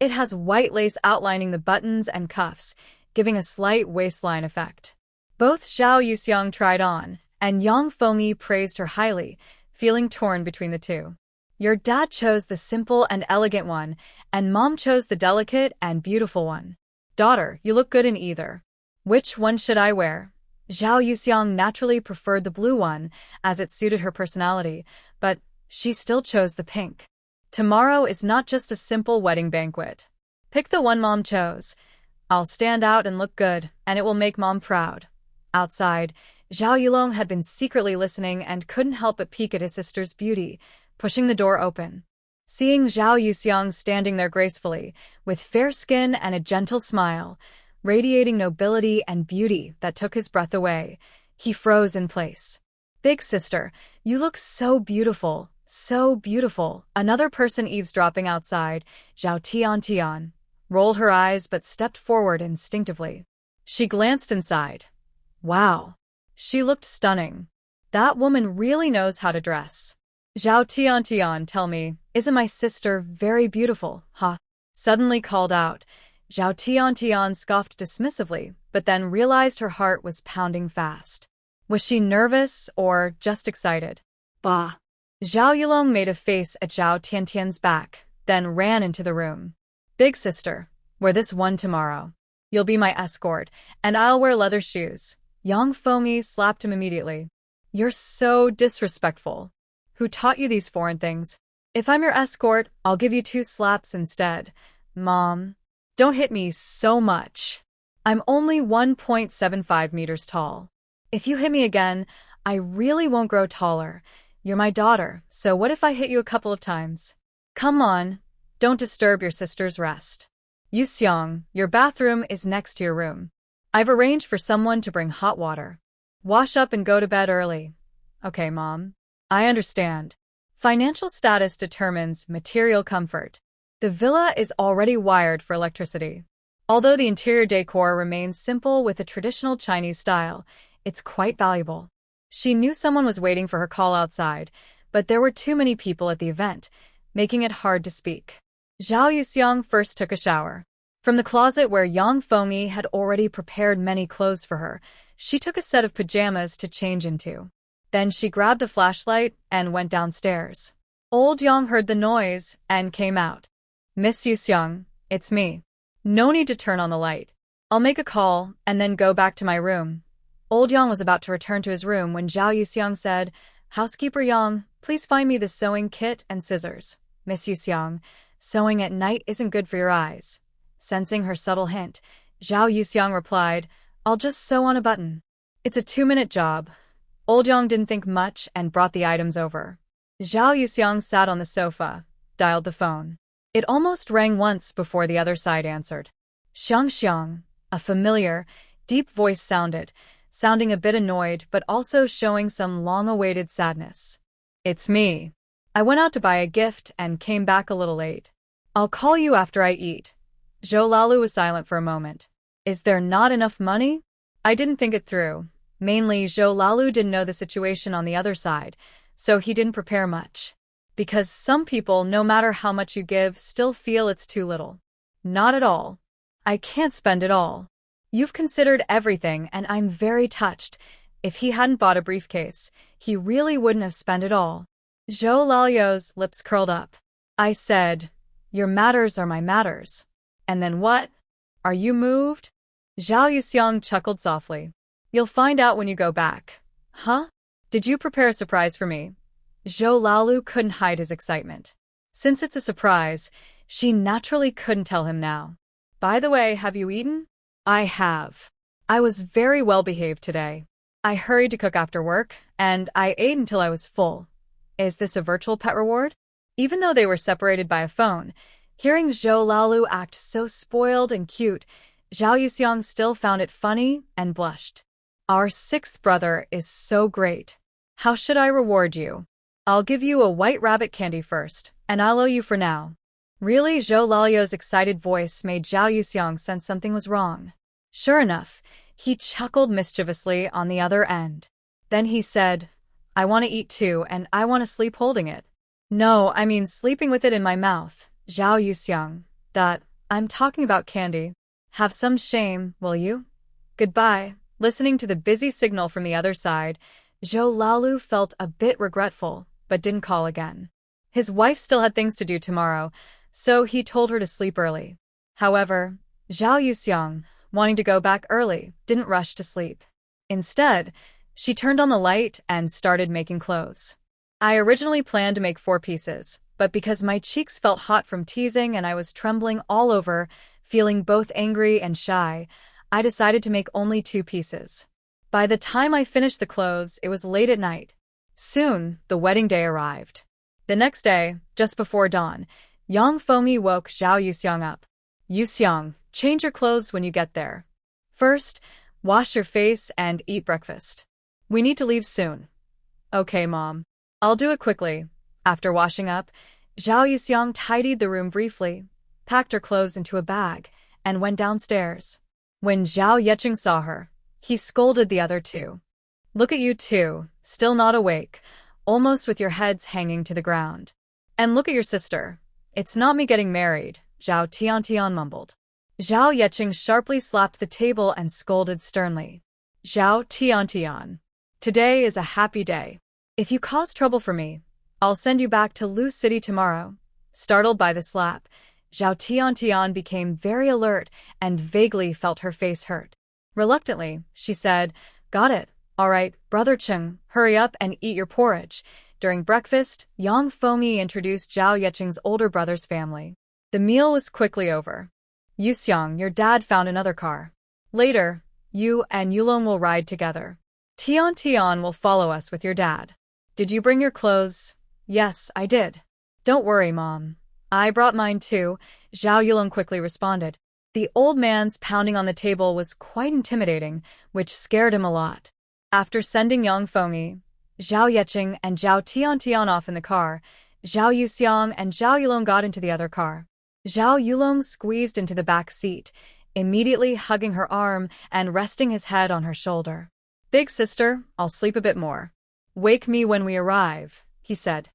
It has white lace outlining the buttons and cuffs, giving a slight waistline effect." Both Zhao Yuxiang tried on, and Yang Fengmi praised her highly, feeling torn between the two. "Your dad chose the simple and elegant one, and Mom chose the delicate and beautiful one. Daughter, you look good in either. Which one should I wear?" Zhao Yuxiang naturally preferred the blue one, as it suited her personality, but she still chose the pink. "Tomorrow is not just a simple wedding banquet. Pick the one Mom chose. I'll stand out and look good, and it will make Mom proud." Outside, Zhao Yulong had been secretly listening and couldn't help but peek at his sister's beauty, pushing the door open. Seeing Zhao Yuxiang standing there gracefully, with fair skin and a gentle smile, radiating nobility and beauty that took his breath away, he froze in place. "Big sister, you look so beautiful, so beautiful." Another person eavesdropping outside, Zhao Tian, rolled her eyes but stepped forward instinctively. She glanced inside. Wow. She looked stunning. That woman really knows how to dress. "Zhao Tian, tell me, isn't my sister very beautiful, huh?" Suddenly called out. Zhao Tian scoffed dismissively, but then realized her heart was pounding fast. Was she nervous or just excited? Bah. Zhao Yulong made a face at Zhao Tian's back, then ran into the room. "Big sister, wear this one tomorrow. You'll be my escort, and I'll wear leather shoes." Yang Fengmi slapped him immediately. You're so disrespectful. Who taught you these foreign things? If I'm your escort, I'll give you 2 slaps instead. Mom, don't hit me so much. I'm only 1.75 meters tall. If you hit me again, I really won't grow taller. You're my daughter, so what if I hit you a couple of times? Come on, don't disturb your sister's rest. Yuseong, your bathroom is next to your room. I've arranged for someone to bring hot water. Wash up and go to bed early. Okay, Mom. I understand. Financial status determines material comfort. The villa is already wired for electricity. Although the interior decor remains simple with a traditional Chinese style, it's quite valuable. She knew someone was waiting for her call outside, but there were too many people at the event, making it hard to speak. Zhao Yuseong first took a shower. From the closet where Yang Fengmi had already prepared many clothes for her, she took a set of pajamas to change into. Then she grabbed a flashlight and went downstairs. Old Yang heard the noise and came out. Miss Yuseong, it's me. No need to turn on the light. I'll make a call and then go back to my room. Old Yang was about to return to his room when Zhao Yuseong said, Housekeeper Yang, please find me the sewing kit and scissors. Miss Yuseong, sewing at night isn't good for your eyes. Sensing her subtle hint, Zhao Yuseong replied, I'll just sew on a button. It's a 2-minute job. Old Yang didn't think much and brought the items over. Zhao Yuseong sat on the sofa, dialed the phone. It almost rang once before the other side answered. Xiang, a familiar, deep voice sounding a bit annoyed but also showing some long-awaited sadness. It's me. I went out to buy a gift and came back a little late. I'll call you after I eat. Zhou Lalu was silent for a moment. Is there not enough money? I didn't think it through. Mainly, Zhou Lalu didn't know the situation on the other side, so he didn't prepare much. Because some people, no matter how much you give, still feel it's too little. Not at all. I can't spend it all. You've considered everything, and I'm very touched. If he hadn't bought a briefcase, he really wouldn't have spent it all. Zhou Lalio's lips curled up. I said, your matters are my matters. And then what? Are you moved? Zhao Yuseong chuckled softly. You'll find out when you go back. Huh? Did you prepare a surprise for me? Zhou Lalu couldn't hide his excitement. Since it's a surprise, she naturally couldn't tell him now. By the way, have you eaten? I have. I was very well behaved today. I hurried to cook after work, and I ate until I was full. Is this a virtual pet reward? Even though they were separated by a phone, hearing Zhou Lalu act so spoiled and cute, Zhao Yuseong still found it funny and blushed. Our 6th brother is so great. How should I reward you? I'll give you a white rabbit candy first, and I'll owe you for now. Really? Zhou Lalio's excited voice made Zhao Yuseong sense something was wrong. Sure enough, he chuckled mischievously on the other end. Then he said, I want to eat too, and I want to sleep holding it. No, I mean sleeping with it in my mouth. Zhao Yuseong. I'm talking about candy. Have some shame, will you? Goodbye. Listening to the busy signal from the other side, Zhou Lalu felt a bit regretful, but didn't call again. His wife still had things to do tomorrow, so he told her to sleep early. However, Zhao Yuseong, wanting to go back early, didn't rush to sleep. Instead, she turned on the light and started making clothes. I originally planned to make 4 pieces, but because my cheeks felt hot from teasing and I was trembling all over, feeling both angry and shy, I decided to make only 2 pieces. By the time I finished the clothes, it was late at night. Soon, the wedding day arrived. The next day, just before dawn, Yang Fengmi woke Zhao Yuseong up. Yuseong, change your clothes when you get there. First, wash your face and eat breakfast. We need to leave soon. Okay, Mom. I'll do it quickly. After washing up, Zhao Yuseong tidied the room briefly, packed her clothes into a bag, and went downstairs. When Zhao Yeqing saw her, he scolded the other 2. Look at you 2, still not awake, almost with your heads hanging to the ground. And look at your sister. It's not me getting married, Zhao Tiantian mumbled. Zhao Yeqing sharply slapped the table and scolded sternly. Zhao Tiantian. Today is a happy day. If you cause trouble for me, I'll send you back to Lu City tomorrow. Startled by the slap, Zhao Tiantian became very alert and vaguely felt her face hurt. Reluctantly, she said, Got it, All right, Brother Cheng, hurry up and eat your porridge. During breakfast, Yang Fengmi introduced Zhao Yecheng's older brother's family. The meal was quickly over. Yuxiang, your dad found another car. Later, you and Yulong will ride together. Tian will follow us with your dad. Did you bring your clothes? Yes, I did. Don't worry, Mom. I brought mine too, Zhao Yulong quickly responded. The old man's pounding on the table was quite intimidating, which scared him a lot. After sending Yang Fengmi, Zhao Yecheng and Zhao Tian off in the car, Zhao Yuxiang and Zhao Yulong got into the other car. Zhao Yulong squeezed into the back seat, immediately hugging her arm and resting his head on her shoulder. Big sister, I'll sleep a bit more. Wake me when we arrive, he said.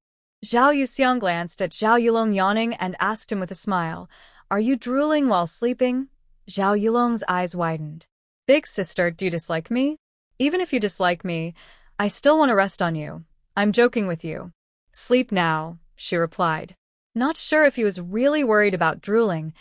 Zhao Yuxiang glanced at Zhao Yulong yawning and asked him with a smile, Are you drooling while sleeping? Zhao Yulong's eyes widened. Big sister, do you dislike me? Even if you dislike me, I still want to rest on you. I'm joking with you. Sleep now, she replied. Not sure if he was really worried about drooling,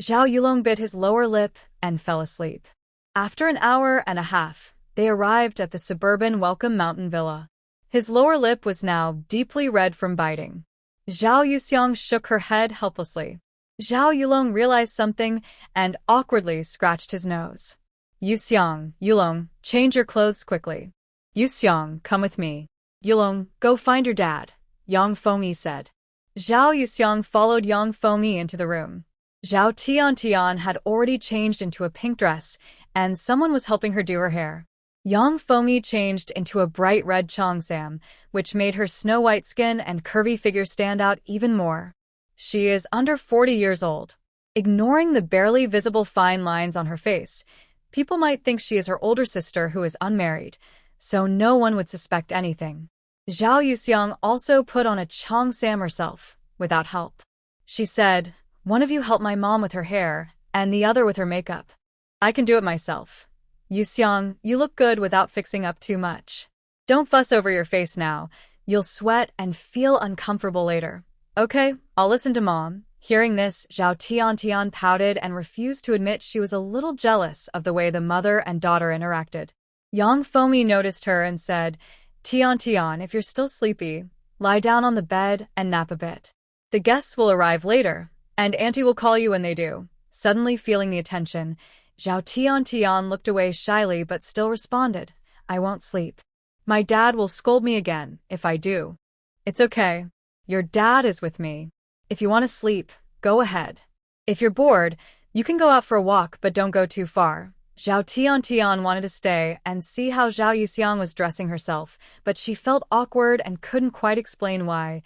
Zhao Yulong bit his lower lip and fell asleep. After an hour and a half, they arrived at the suburban Welcome Mountain Villa. His lower lip was now deeply red from biting. Zhao Yuxiang shook her head helplessly. Zhao Yulong realized something and awkwardly scratched his nose. Yuxiang, Yulong, change your clothes quickly. Yuxiang, come with me. Yulong, go find your dad, Yang Fengmi said. Zhao Yuxiang followed Yang Fengmi into the room. Zhao Tian had already changed into a pink dress, and someone was helping her do her hair. Yang Fengmi changed into a bright red cheongsam, which made her snow-white skin and curvy figure stand out even more. She is under 40 years old. Ignoring the barely visible fine lines on her face, people might think she is her older sister who is unmarried, so no one would suspect anything. Zhao Yuxiang also put on a cheongsam herself, without help. She said, One of you help my mom with her hair, and the other with her makeup. I can do it myself. Yuxiang, you look good without fixing up too much. Don't fuss over your face now. You'll sweat and feel uncomfortable later. Okay, I'll listen to Mom. Hearing this, Zhao Tian pouted and refused to admit she was a little jealous of the way the mother and daughter interacted. Yang Fengmi noticed her and said, Tian, if you're still sleepy, lie down on the bed and nap a bit. The guests will arrive later, and Auntie will call you when they do. Suddenly feeling the attention, Zhao Tian looked away shyly but still responded, I won't sleep. My dad will scold me again if I do. It's okay. Your dad is with me. If you want to sleep, go ahead. If you're bored, you can go out for a walk but don't go too far. Zhao Tian wanted to stay and see how Zhao Yuxiang was dressing herself, but she felt awkward and couldn't quite explain why.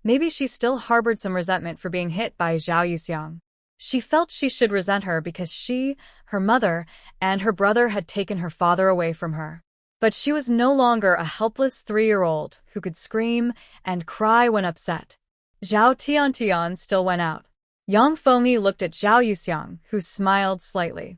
Maybe she still harbored some resentment for being hit by Zhao Yuxiang. She felt she should resent her because she, her mother, and her brother had taken her father away from her. But she was no longer a helpless 3-year-old who could scream and cry when upset. Zhao Tian still went out. Yang Fengmi looked at Zhao Yuxiang, who smiled slightly.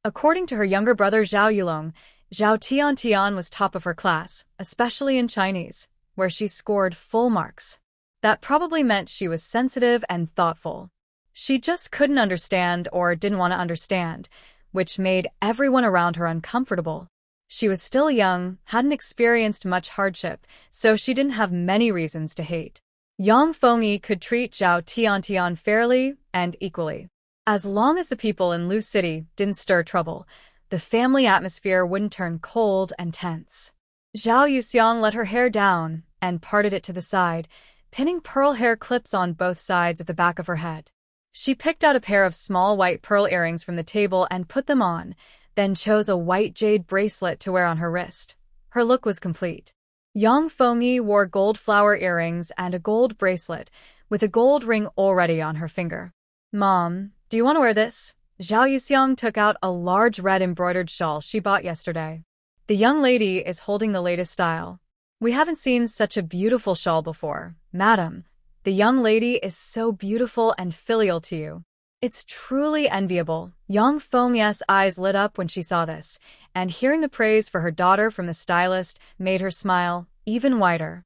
According to her younger brother Zhao Yulong, Zhao Tian was top of her class, especially in Chinese, where she scored full marks. That probably meant she was sensitive and thoughtful. She just couldn't understand or didn't want to understand, which made everyone around her uncomfortable. She was still young, hadn't experienced much hardship, so she didn't have many reasons to hate. Yang Fengmi could treat Zhao Tian fairly and equally. As long as the people in Lu City didn't stir trouble, the family atmosphere wouldn't turn cold and tense. Zhao Yuxiang let her hair down and parted it to the side, pinning pearl hair clips on both sides at the back of her head. She picked out a pair of small white pearl earrings from the table and put them on, then chose a white jade bracelet to wear on her wrist. Her look was complete. Yang Fengmi wore gold flower earrings and a gold bracelet, with a gold ring already on her finger. Mom, do you want to wear this? Zhao Yuxiang took out a large red embroidered shawl she bought yesterday. The young lady is holding the latest style. We haven't seen such a beautiful shawl before, madam. The young lady is so beautiful and filial to you. It's truly enviable. Yang Fengmi's eyes lit up when she saw this, and hearing the praise for her daughter from the stylist made her smile even wider.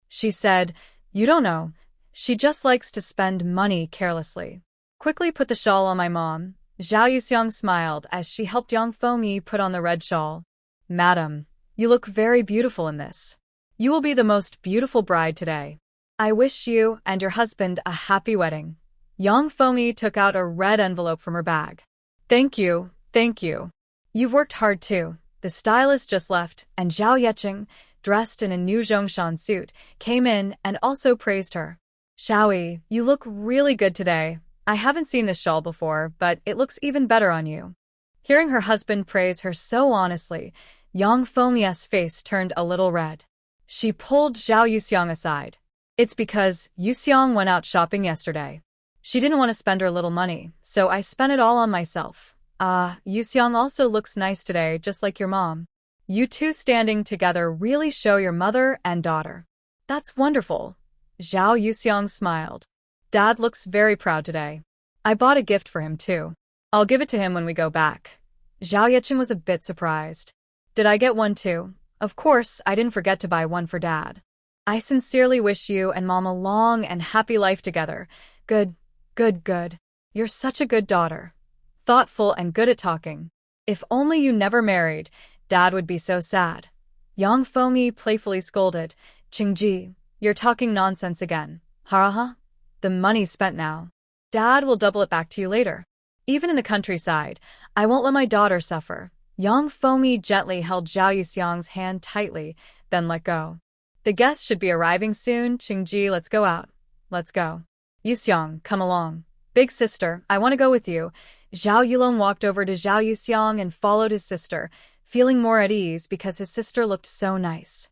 She said, You don't know. She just likes to spend money carelessly. Quickly put the shawl on my mom. Zhao Yuxiang smiled as she helped Yang Fengmi put on the red shawl. Madam, You look very beautiful in this. You will be the most beautiful bride today. I wish you and your husband a happy wedding. Yang Fengmi took out a red envelope from her bag. Thank you, thank you. You've worked hard too. The stylist just left, and Zhao Yeqing, dressed in a new Zhongshan suit, came in and also praised her. Xiaoyi, you look really good today. I haven't seen this shawl before, but it looks even better on you. Hearing her husband praise her so honestly, Yang Fengmi's face turned a little red. She pulled Zhao Yuxiang aside. It's because Yuxiang went out shopping yesterday. She didn't want to spend her little money, so I spent it all on myself. Yuxiang also looks nice today, just like your mom. You two standing together really show your mother and daughter. That's wonderful. Zhao Yuxiang smiled. Dad looks very proud today. I bought a gift for him too. I'll give it to him when we go back. Zhao Yeqing was a bit surprised. Did I get one too? Of course, I didn't forget to buy one for Dad. I sincerely wish you and Mom a long and happy life together. Good. You're such a good daughter. Thoughtful and good at talking. If only you never married, Dad would be so sad. Yang Fengmi playfully scolded. Qingji, you're talking nonsense again. Ha. The money's spent now. Dad will double it back to you later. Even in the countryside, I won't let my daughter suffer. Yang Fengmi gently held Zhao Yuxiang's hand tightly, then let go. The guests should be arriving soon. Qingji, let's go out. Let's go. Yuxiang, come along. Big sister, I want to go with you. Zhao Yulong walked over to Zhao Yuxiang and followed his sister, feeling more at ease because his sister looked so nice.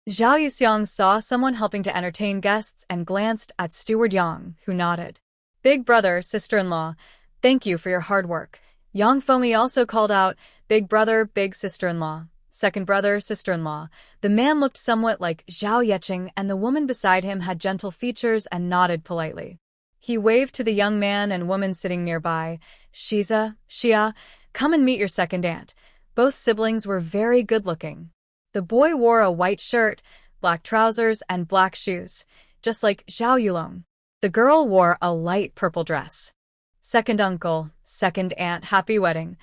Zhao Yuxiang saw someone helping to entertain guests and glanced at Steward Yang, who nodded. Big brother, sister-in-law, thank you for your hard work. Yang Fengmi also called out, big brother, big sister-in-law. Second brother, sister-in-law. The man looked somewhat like Zhao Yeqing, and the woman beside him had gentle features and nodded politely. He waved to the young man and woman sitting nearby. Xia, come and meet your second aunt. Both siblings were very good-looking. The boy wore a white shirt, black trousers, and black shoes, just like Zhao Yulong. The girl wore a light purple dress. Second uncle, second aunt, happy wedding.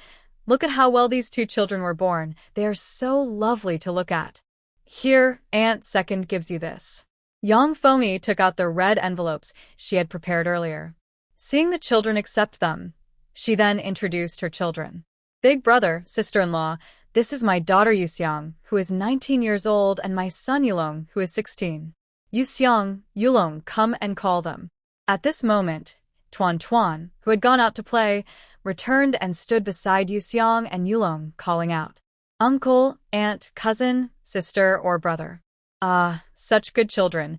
Look at how well these two children were born. They are so lovely to look at. Here, Aunt Second gives you this. Yang Fengmi took out the red envelopes she had prepared earlier. Seeing the children accept them, she then introduced her children. Big brother, sister-in-law, this is my daughter Yuxiang, who is 19 years old, and my son Yulong, who is 16. Yuxiang, Yulong, come and call them. At this moment, Tuan, who had gone out to play, returned and stood beside Yuxiang and Yulong, calling out, uncle, aunt, cousin, sister, or brother. Such good children.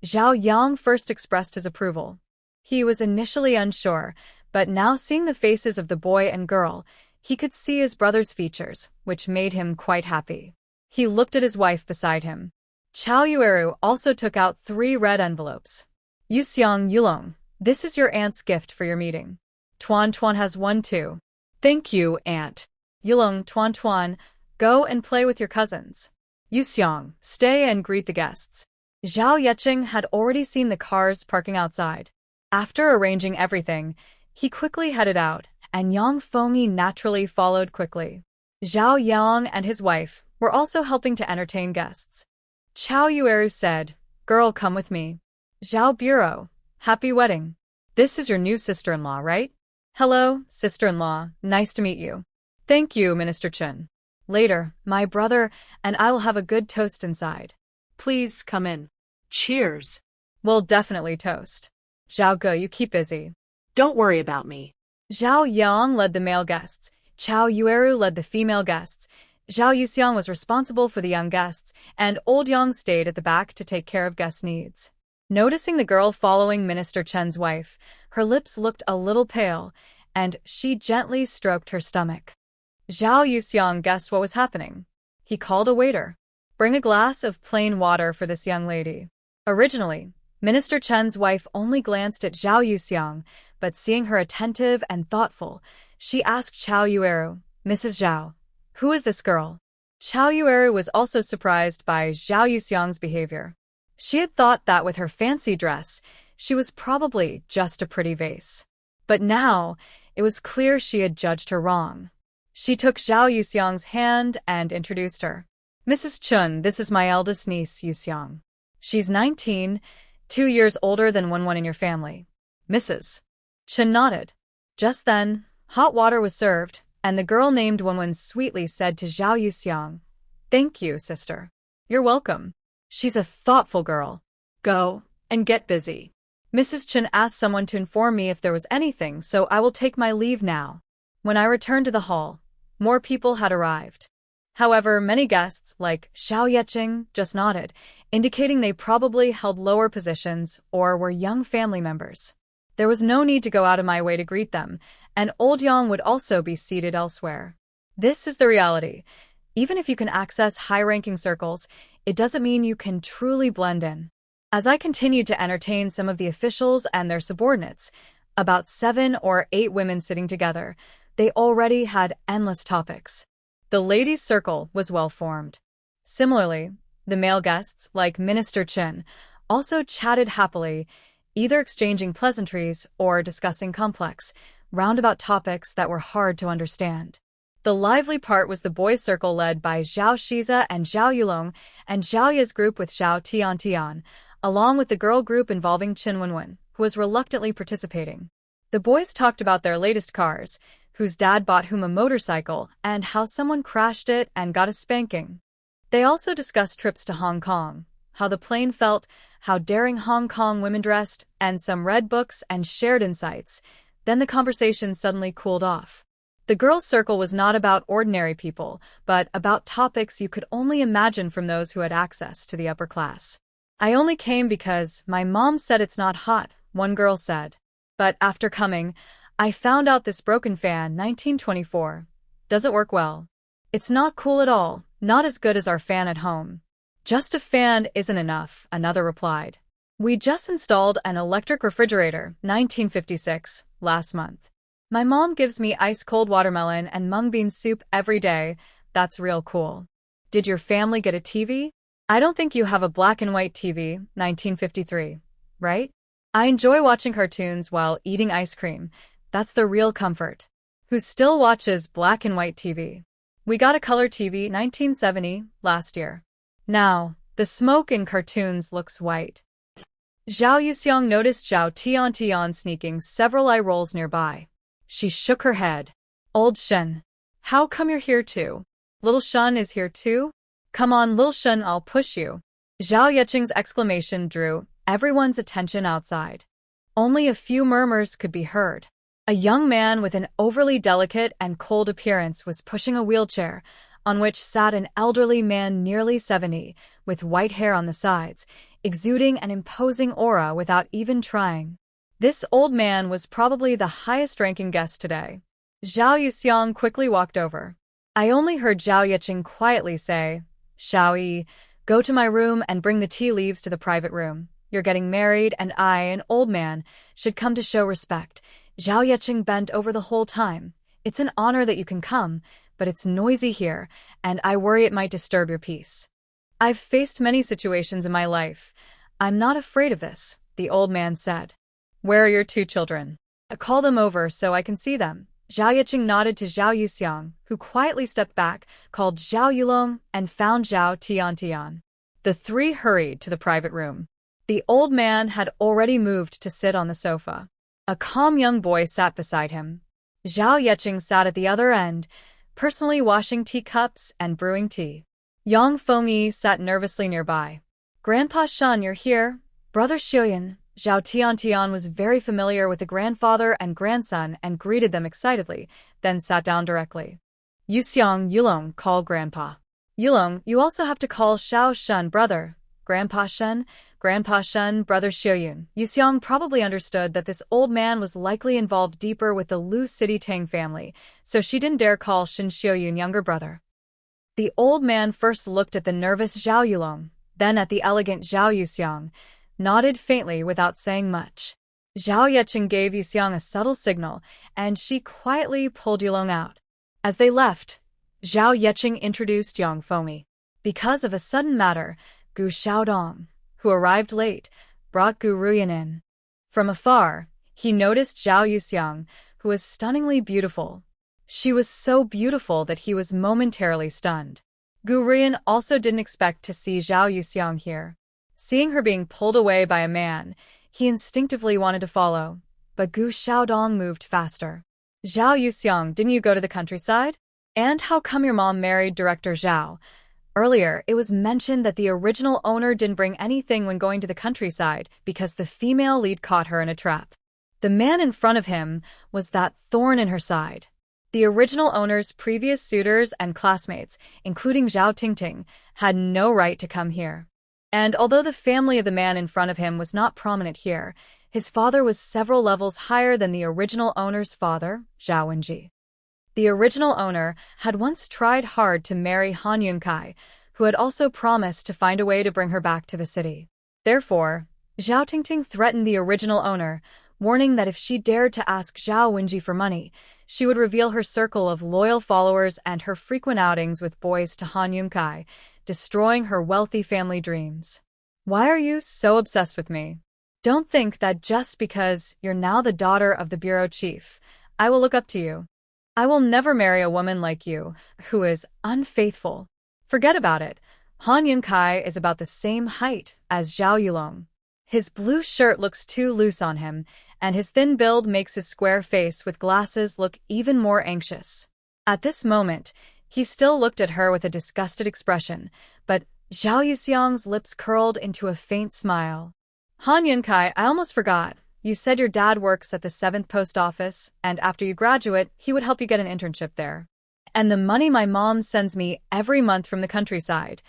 Zhao Yang first expressed his approval. He was initially unsure, but now seeing the faces of the boy and girl, he could see his brother's features, which made him quite happy. He looked at his wife beside him. Chao Yueru also took out 3 red envelopes. Yuxiang, Yulong, this is your aunt's gift for your meeting. Tuan has one too. Thank you, aunt. Yulong, Tuan, go and play with your cousins. Yuxiang, stay and greet the guests. Zhao Yeqing had already seen the cars parking outside. After arranging everything, he quickly headed out, and Yang Fengmi naturally followed quickly. Zhao Yang and his wife were also helping to entertain guests. Chao Yueru said, girl, come with me. Zhao Bureau, happy wedding. This is your new sister-in-law, right? Hello, sister-in-law, nice to meet you. Thank you, Minister Chen. Later, my brother and I will have a good toast inside. Please come in. Cheers. We'll definitely toast. Zhao Ge, you keep busy. Don't worry about me. Zhao Yang led the male guests. Chao Yueru led the female guests. Zhao Yuxiang was responsible for the young guests, and old Yang stayed at the back to take care of guest needs. Noticing the girl following Minister Chen's wife, her lips looked a little pale, and she gently stroked her stomach. Zhao Yuxiang guessed what was happening. He called a waiter. Bring a glass of plain water for this young lady. Originally, Minister Chen's wife only glanced at Zhao Yuxiang, but seeing her attentive and thoughtful, she asked Chao Yueru, Mrs. Zhao, who is this girl? Chao Yueru was also surprised by Zhao Yuxiang's behavior. She had thought that with her fancy dress, she was probably just a pretty vase. But now, it was clear she had judged her wrong. She took Zhao Yuxiang's hand and introduced her. Mrs. Chun, this is my eldest niece, Yuseong. She's 19, 2 years older than Wenwen in your family. Mrs. Chun nodded. Just then, hot water was served, and the girl named Wenwen sweetly said to Zhao Yuseong, "Thank you, sister. You're welcome. She's a thoughtful girl. Go and get busy." Mrs. Chun asked someone to inform me if there was anything, so I will take my leave now. When I returned to the hall, more people had arrived. However, many guests, like Xiao Yeqing, just nodded, indicating they probably held lower positions or were young family members. There was no need to go out of my way to greet them, and Old Yang would also be seated elsewhere. This is the reality. Even if you can access high-ranking circles, it doesn't mean you can truly blend in. As I continued to entertain some of the officials and their subordinates, about 7 or 8 women sitting together, they already had endless topics. The ladies' circle was well formed. Similarly, the male guests, like Minister Chen, also chatted happily, either exchanging pleasantries or discussing complex, roundabout topics that were hard to understand. The lively part was the boys' circle led by Zhao Shiza and Zhao Yulong, and Zhao Ye's group with Zhao Tian, along with the girl group involving Chen Wenwen, who was reluctantly participating. The boys talked about their latest cars, whose dad bought whom a motorcycle, and how someone crashed it and got a spanking. They also discussed trips to Hong Kong, how the plane felt, how daring Hong Kong women dressed, and some read books and shared insights. Then the conversation suddenly cooled off. The girls' circle was not about ordinary people, but about topics you could only imagine from those who had access to the upper class. "I only came because my mom said it's not hot," one girl said. "But after coming, I found out this broken fan 1924 doesn't work well. It's not cool at all, not as good as our fan at home." "Just a fan isn't enough," another replied. "We just installed an electric refrigerator 1956 last month. My mom gives me ice-cold watermelon and mung bean soup every day. That's real cool." "Did your family get a TV?" "I don't think you have a black and white TV 1953, right?" "I enjoy watching cartoons while eating ice cream. That's the real comfort." "Who still watches black and white TV?" "We got a color TV 1970 last year. Now, the smoke in cartoons looks white." Zhao Yuseong noticed Zhao Tian sneaking several eye rolls nearby. She shook her head. "Old Shen, how come you're here too?" "Little Shen is here too? Come on, Lil Shen, I'll push you." Zhao Yeqing's exclamation drew everyone's attention outside. Only a few murmurs could be heard. A young man with an overly delicate and cold appearance was pushing a wheelchair, on which sat an elderly man nearly 70, with white hair on the sides, exuding an imposing aura without even trying. This old man was probably the highest-ranking guest today. Zhao Yuseong quickly walked over. I only heard Zhao Yeqing quietly say, "Xiao Yi, go to my room and bring the tea leaves to the private room. You're getting married, and I, an old man, should come to show respect." Zhao Yeqing bent over the whole time. "It's an honor that you can come, but it's noisy here, and I worry it might disturb your peace." "I've faced many situations in my life. I'm not afraid of this," the old man said. "Where are your 2 children? Call them over so I can see them." Zhao Yeqing nodded to Zhao Yuseong, who quietly stepped back, called Zhao Yulong, and found Zhao Tian. The 3 hurried to the private room. The old man had already moved to sit on the sofa. A calm young boy sat beside him. Zhao Yeqing sat at the other end, personally washing teacups and brewing tea. Yang Fengyi sat nervously nearby. "Grandpa Shan, you're here. Brother Xiuyan." Zhao Tian was very familiar with the grandfather and grandson and greeted them excitedly, then sat down directly. "Yuseong, Yulong, call Grandpa. Yulong, you also have to call Xiao Shun brother. Grandpa Shun, brother Xiuyun." Yuseong probably understood that this old man was likely involved deeper with the Lu City Tang family, so she didn't dare call Shin Xiuyun younger brother. The old man first looked at the nervous Zhao Yulong, then at the elegant Zhao Yuseong, nodded faintly without saying much. Zhao Yeqing gave Yuseong a subtle signal, and she quietly pulled Yulong out. As they left, Zhao Yeqing introduced Yang Fengyi. Because of a sudden matter, Gu Xiaodong, who arrived late, brought Gu Ruyan in. From afar, he noticed Zhao Yuseong, who was stunningly beautiful. She was so beautiful that he was momentarily stunned. Gu Ruiyan also didn't expect to see Zhao Yuxiang here. Seeing her being pulled away by a man, he instinctively wanted to follow, but Gu Xiaodong moved faster. Zhao Yuxiang, didn't you go to the countryside? And how come your mom married Director Zhao? Earlier, it was mentioned that the original owner didn't bring anything when going to the countryside because the female lead caught her in a trap. The man in front of him was that thorn in her side. The original owner's previous suitors and classmates, including Zhao Tingting, had no right to come here. And although the family of the man in front of him was not prominent here, his father was several levels higher than the original owner's father, Zhao Wenji. The original owner had once tried hard to marry Han Yunkai, who had also promised to find a way to bring her back to the city. Therefore, Zhao Tingting threatened the original owner, warning that if she dared to ask Zhao Wenji for money, she would reveal her circle of loyal followers and her frequent outings with boys to Han Yunkai, destroying her wealthy family dreams. Why are you so obsessed with me? Don't think that just because you're now the daughter of the bureau chief, I will look up to you. I will never marry a woman like you, who is unfaithful. Forget about it. Han Yunkai is about the same height as Zhao Yulong. His blue shirt looks too loose on him, and his thin build makes his square face with glasses look even more anxious. At this moment, he still looked at her with a disgusted expression, but Zhao Yuxiang's lips curled into a faint smile. Han Yunkai, I almost forgot. You said your dad works at the 7th post office, and after you graduate, he would help you get an internship there. And the money my mom sends me every month from the countryside,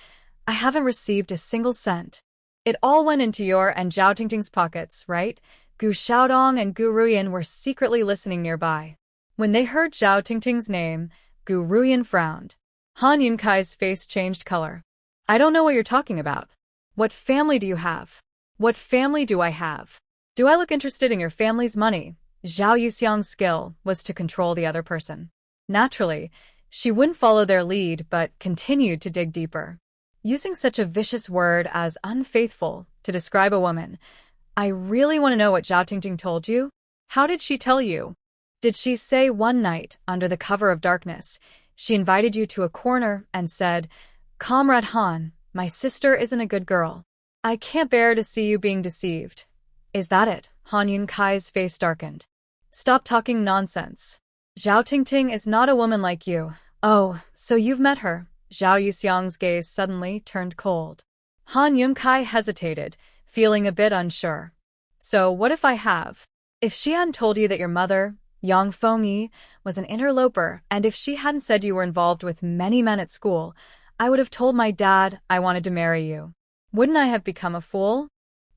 I haven't received a single cent. It all went into your and Zhao Tingting's pockets, right? Gu Xiaodong and Gu Ruiyan were secretly listening nearby. When they heard Zhao Tingting's name, Gu Ruiyan frowned. Han Yunkai's face changed color. I don't know what you're talking about. What family do you have? What family do I have? Do I look interested in your family's money? Zhao Yuxiang's skill was to control the other person. Naturally, she wouldn't follow their lead but continued to dig deeper. Using such a vicious word as unfaithful to describe a woman, I really want to know what Zhao Tingting told you. How did she tell you? Did she say one night, under the cover of darkness, she invited you to a corner and said, Comrade Han, my sister isn't a good girl. I can't bear to see you being deceived. Is that it? Han Yunkai's face darkened. Stop talking nonsense. Zhao Tingting is not a woman like you. Oh, so you've met her. Zhao Yuxiang's gaze suddenly turned cold. Han Yunkai hesitated, feeling a bit unsure. So what if I have? If she hadn't told you that your mother, Yang Fengyi, was an interloper, and if she hadn't said you were involved with many men at school, I would have told my dad I wanted to marry you. Wouldn't I have become a fool?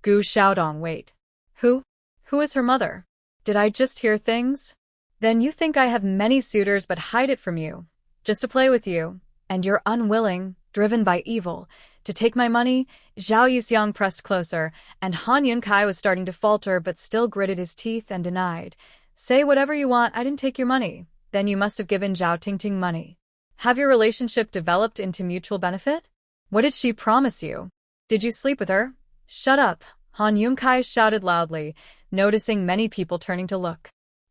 Gu Xiaodong, wait. Who? Who is her mother? Did I just hear things? Then you think I have many suitors but hide it from you, just to play with you, and you're unwilling, driven by evil, to take my money? Zhao Yuxiang pressed closer, and Han Yunkai was starting to falter but still gritted his teeth and denied. Say whatever you want, I didn't take your money. Then you must have given Zhao Tingting money. Have your relationship developed into mutual benefit? What did she promise you? Did you sleep with her? Shut up. Han Yunkai shouted loudly, noticing many people turning to look.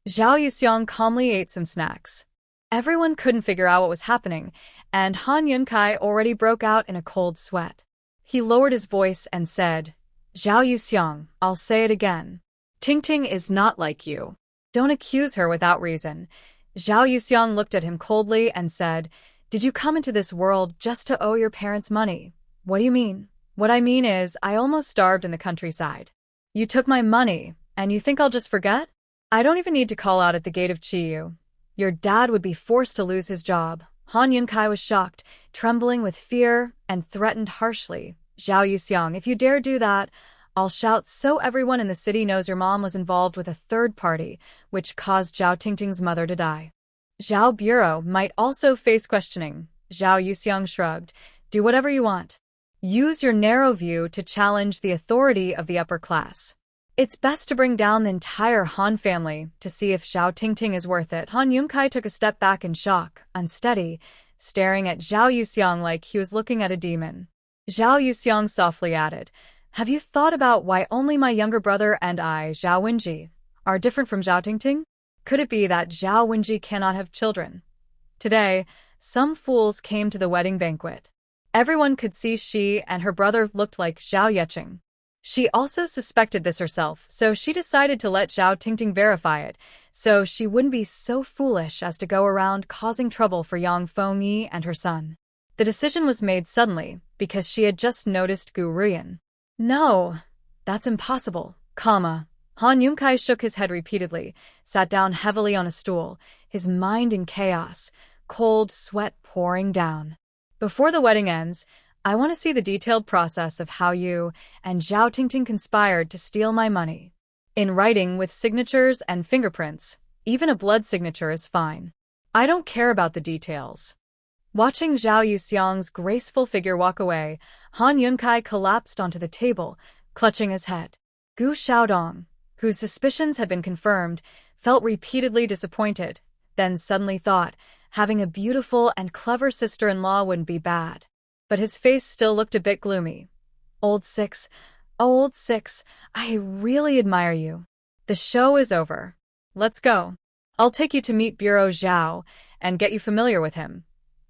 Zhao Yuxiang calmly ate some snacks. Everyone couldn't figure out what was happening, and Han Yunkai already broke out in a cold sweat. He lowered his voice and said, Zhao Yuxiang, I'll say it again. Tingting is not like you. Don't accuse her without reason. Zhao Yuxiang looked at him coldly and said, Did you come into this world just to owe your parents money? What do you mean? What I mean is, I almost starved in the countryside. You took my money, and you think I'll just forget? I don't even need to call out at the gate of Chiyu. Your dad would be forced to lose his job. Han Yunkai was shocked, trembling with fear, and threatened harshly. Zhao Yuxiang, if you dare do that, I'll shout so everyone in the city knows your mom was involved with a third party, which caused Zhao Tingting's mother to die. Zhao Bureau might also face questioning. Zhao Yuxiang shrugged. Do whatever you want. Use your narrow view to challenge the authority of the upper class. It's best to bring down the entire Han family to see if Zhao Tingting is worth it. Han Yunkai took a step back in shock, unsteady, staring at Zhao Yuxiang like he was looking at a demon. Zhao Yuxiang softly added, Have you thought about why only my younger brother and I, Zhao Wenji, are different from Zhao Tingting? Could it be that Zhao Wenji cannot have children? Today, some fools came to the wedding banquet. Everyone could see she and her brother looked like Zhao Yeqing. She also suspected this herself, so she decided to let Zhao Tingting verify it, so she wouldn't be so foolish as to go around causing trouble for Yang Fengyi and her son. The decision was made suddenly, because she had just noticed Gu Ruyan. No, that's impossible, Han Yunkai shook his head repeatedly, sat down heavily on a stool, his mind in chaos, cold sweat pouring down. Before the wedding ends, I want to see the detailed process of how you and Zhao Tingting conspired to steal my money. In writing with signatures and fingerprints, even a blood signature is fine. I don't care about the details. Watching Zhao Yuxiang's graceful figure walk away, Han Yunkai collapsed onto the table, clutching his head. Gu Xiaodong, whose suspicions had been confirmed, felt repeatedly disappointed, then suddenly thought, having a beautiful and clever sister-in-law wouldn't be bad. But his face still looked a bit gloomy. Old Six, I really admire you. The show is over. Let's go. I'll take you to meet Bureau Zhao and get you familiar with him.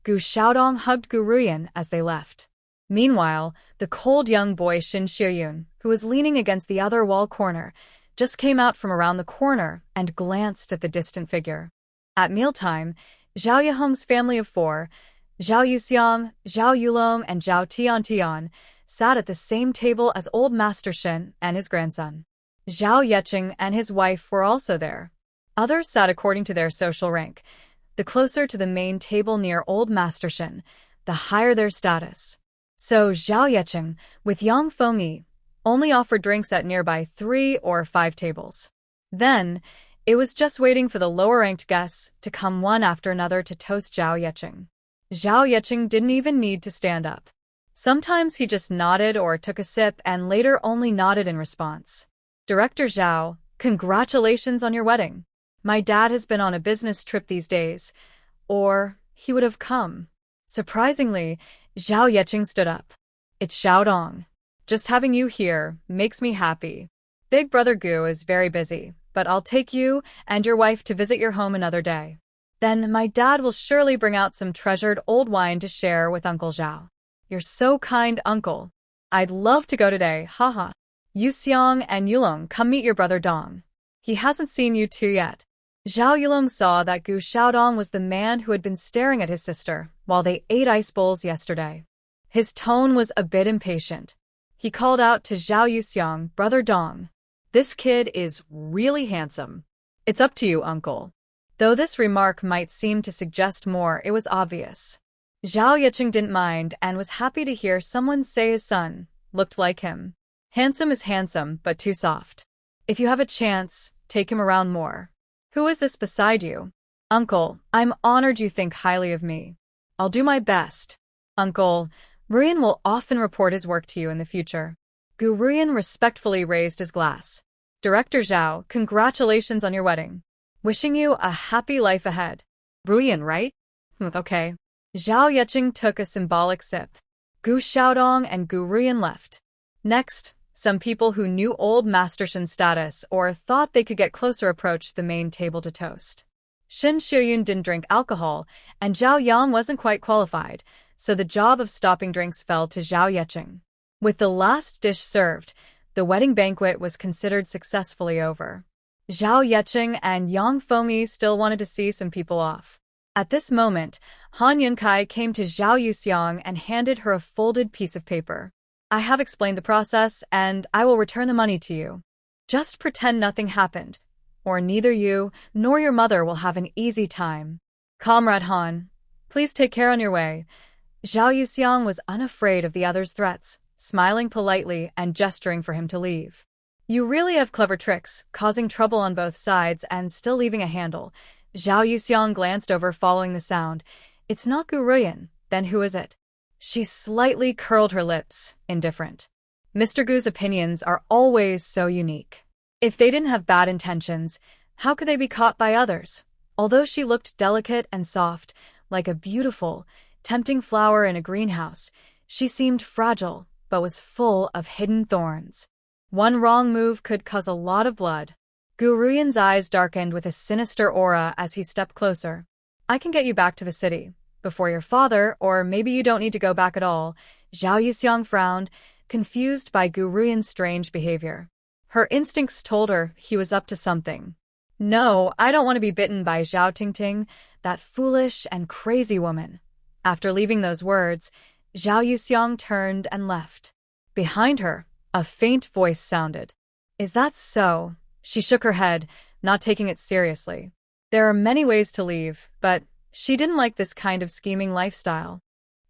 Gu Xiaodong hugged Gu Ruyan as they left. Meanwhile, the cold young boy Xin Shiyun, who was leaning against the other wall corner, just came out from around the corner and glanced at the distant figure. At mealtime, Zhao Yihong's family of 4, Zhao Yuxiang, Zhao Yulong, and Zhao Tiantian, sat at the same table as old Master Shen and his grandson. Zhao Yeqing and his wife were also there. Others sat according to their social rank. The closer to the main table near old Master Shen, the higher their status. So Zhao Yeqing, with Yang Fengyi, only offered drinks at nearby 3 or 5 tables. Then, it was just waiting for the lower-ranked guests to come one after another to toast Zhao Yeqing. Zhao Yeqing didn't even need to stand up. Sometimes he just nodded or took a sip and later only nodded in response. Director Zhao, congratulations on your wedding. My dad has been on a business trip these days, or he would have come. Surprisingly, Zhao Yeqing stood up. It's Xiaodong. Just having you here makes me happy. Big brother Gu is very busy, but I'll take you and your wife to visit your home another day. Then my dad will surely bring out some treasured old wine to share with Uncle Zhao. You're so kind, Uncle. I'd love to go today, haha. Yuxiang and Yulong, come meet your brother Dong. He hasn't seen you two yet. Zhao Yulong saw that Gu Xiaodong was the man who had been staring at his sister while they ate ice bowls yesterday. His tone was a bit impatient. He called out to Zhao Yuxiang, brother Dong. This kid is really handsome. It's up to you, Uncle. Though this remark might seem to suggest more, it was obvious. Zhao Yeqing didn't mind and was happy to hear someone say his son looked like him. Handsome is handsome, but too soft. If you have a chance, take him around more. Who is this beside you? Uncle, I'm honored you think highly of me. I'll do my best. Uncle, Ruyan will often report his work to you in the future. Gu Ruyan respectfully raised his glass. Director Zhao, congratulations on your wedding. Wishing you a happy life ahead. Ruyan, right? Okay. Zhao Yeqing took a symbolic sip. Gu Xiaodong and Gu Ruyan left. Next, some people who knew old Master Shen's status or thought they could get closer approached the main table to toast. Xin Shiyun didn't drink alcohol, and Zhao Yang wasn't quite qualified, so the job of stopping drinks fell to Zhao Yeqing. With the last dish served, the wedding banquet was considered successfully over. Zhao Yeqing and Yang Fengyi still wanted to see some people off. At this moment, Han Yunkai came to Zhao Yuxiang and handed her a folded piece of paper. I have explained the process, and I will return the money to you. Just pretend nothing happened, or neither you nor your mother will have an easy time. Comrade Han, please take care on your way. Zhao Yuxiang was unafraid of the other's threats, smiling politely and gesturing for him to leave. You really have clever tricks, causing trouble on both sides and still leaving a handle. Zhao Yuxiang glanced over following the sound. It's not Gu Ruyan, then who is it? She slightly curled her lips, indifferent. Mr. Gu's opinions are always so unique. If they didn't have bad intentions, how could they be caught by others? Although she looked delicate and soft, like a beautiful, tempting flower in a greenhouse, she seemed fragile, but was full of hidden thorns. One wrong move could cause a lot of blood. Gu Ruyan's eyes darkened with a sinister aura as he stepped closer. I can get you back to the city, Before your father, or maybe you don't need to go back at all. Zhao Yuxiang frowned, confused by Gu Ruyan's strange behavior. Her instincts told her he was up to something. No, I don't want to be bitten by Zhao Tingting, that foolish and crazy woman. After leaving those words, Zhao Yuxiang turned and left. Behind her, a faint voice sounded. Is that so? She shook her head, not taking it seriously. There are many ways to leave, but she didn't like this kind of scheming lifestyle.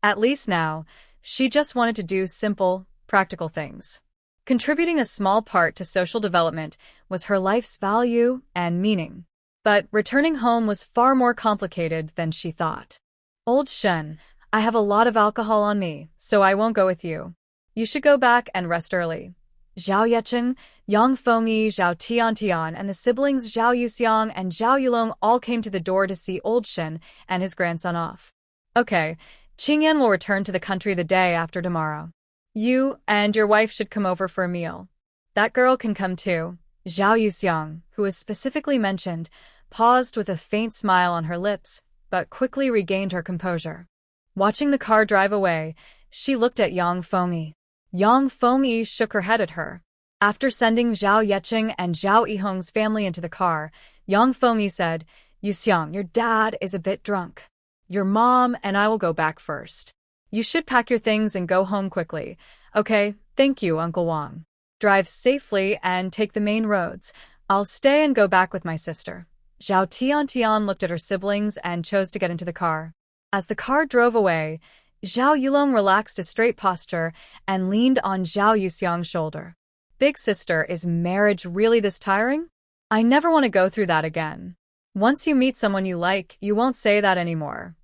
At least now, she just wanted to do simple, practical things. Contributing a small part to social development was her life's value and meaning. But returning home was far more complicated than she thought. Old Shen, I have a lot of alcohol on me, so I won't go with you. You should go back and rest early. Zhao Yecheng, Yang Fengyi, Zhao Tiantian, and the siblings Zhao Yuxiang and Zhao Yulong all came to the door to see Old Shen and his grandson off. Okay, Qingyan will return to the country the day after tomorrow. You and your wife should come over for a meal. That girl can come too. Zhao Yuxiang, who was specifically mentioned, paused with a faint smile on her lips, but quickly regained her composure. Watching the car drive away, she looked at Yang Fengyi. Yang Fengyi shook her head at her. After sending Zhao Yecheng and Zhao Yihong's family into the car, Yang Fengyi said, Yuxiang, your dad is a bit drunk. Your mom and I will go back first. You should pack your things and go home quickly. Okay, thank you, Uncle Wang. Drive safely and take the main roads. I'll stay and go back with my sister. Zhao Tiantian looked at her siblings and chose to get into the car. As the car drove away, Zhao Yulong relaxed a straight posture and leaned on Zhao Yuxiang's shoulder. Big sister, is marriage really this tiring? I never want to go through that again. Once you meet someone you like, you won't say that anymore.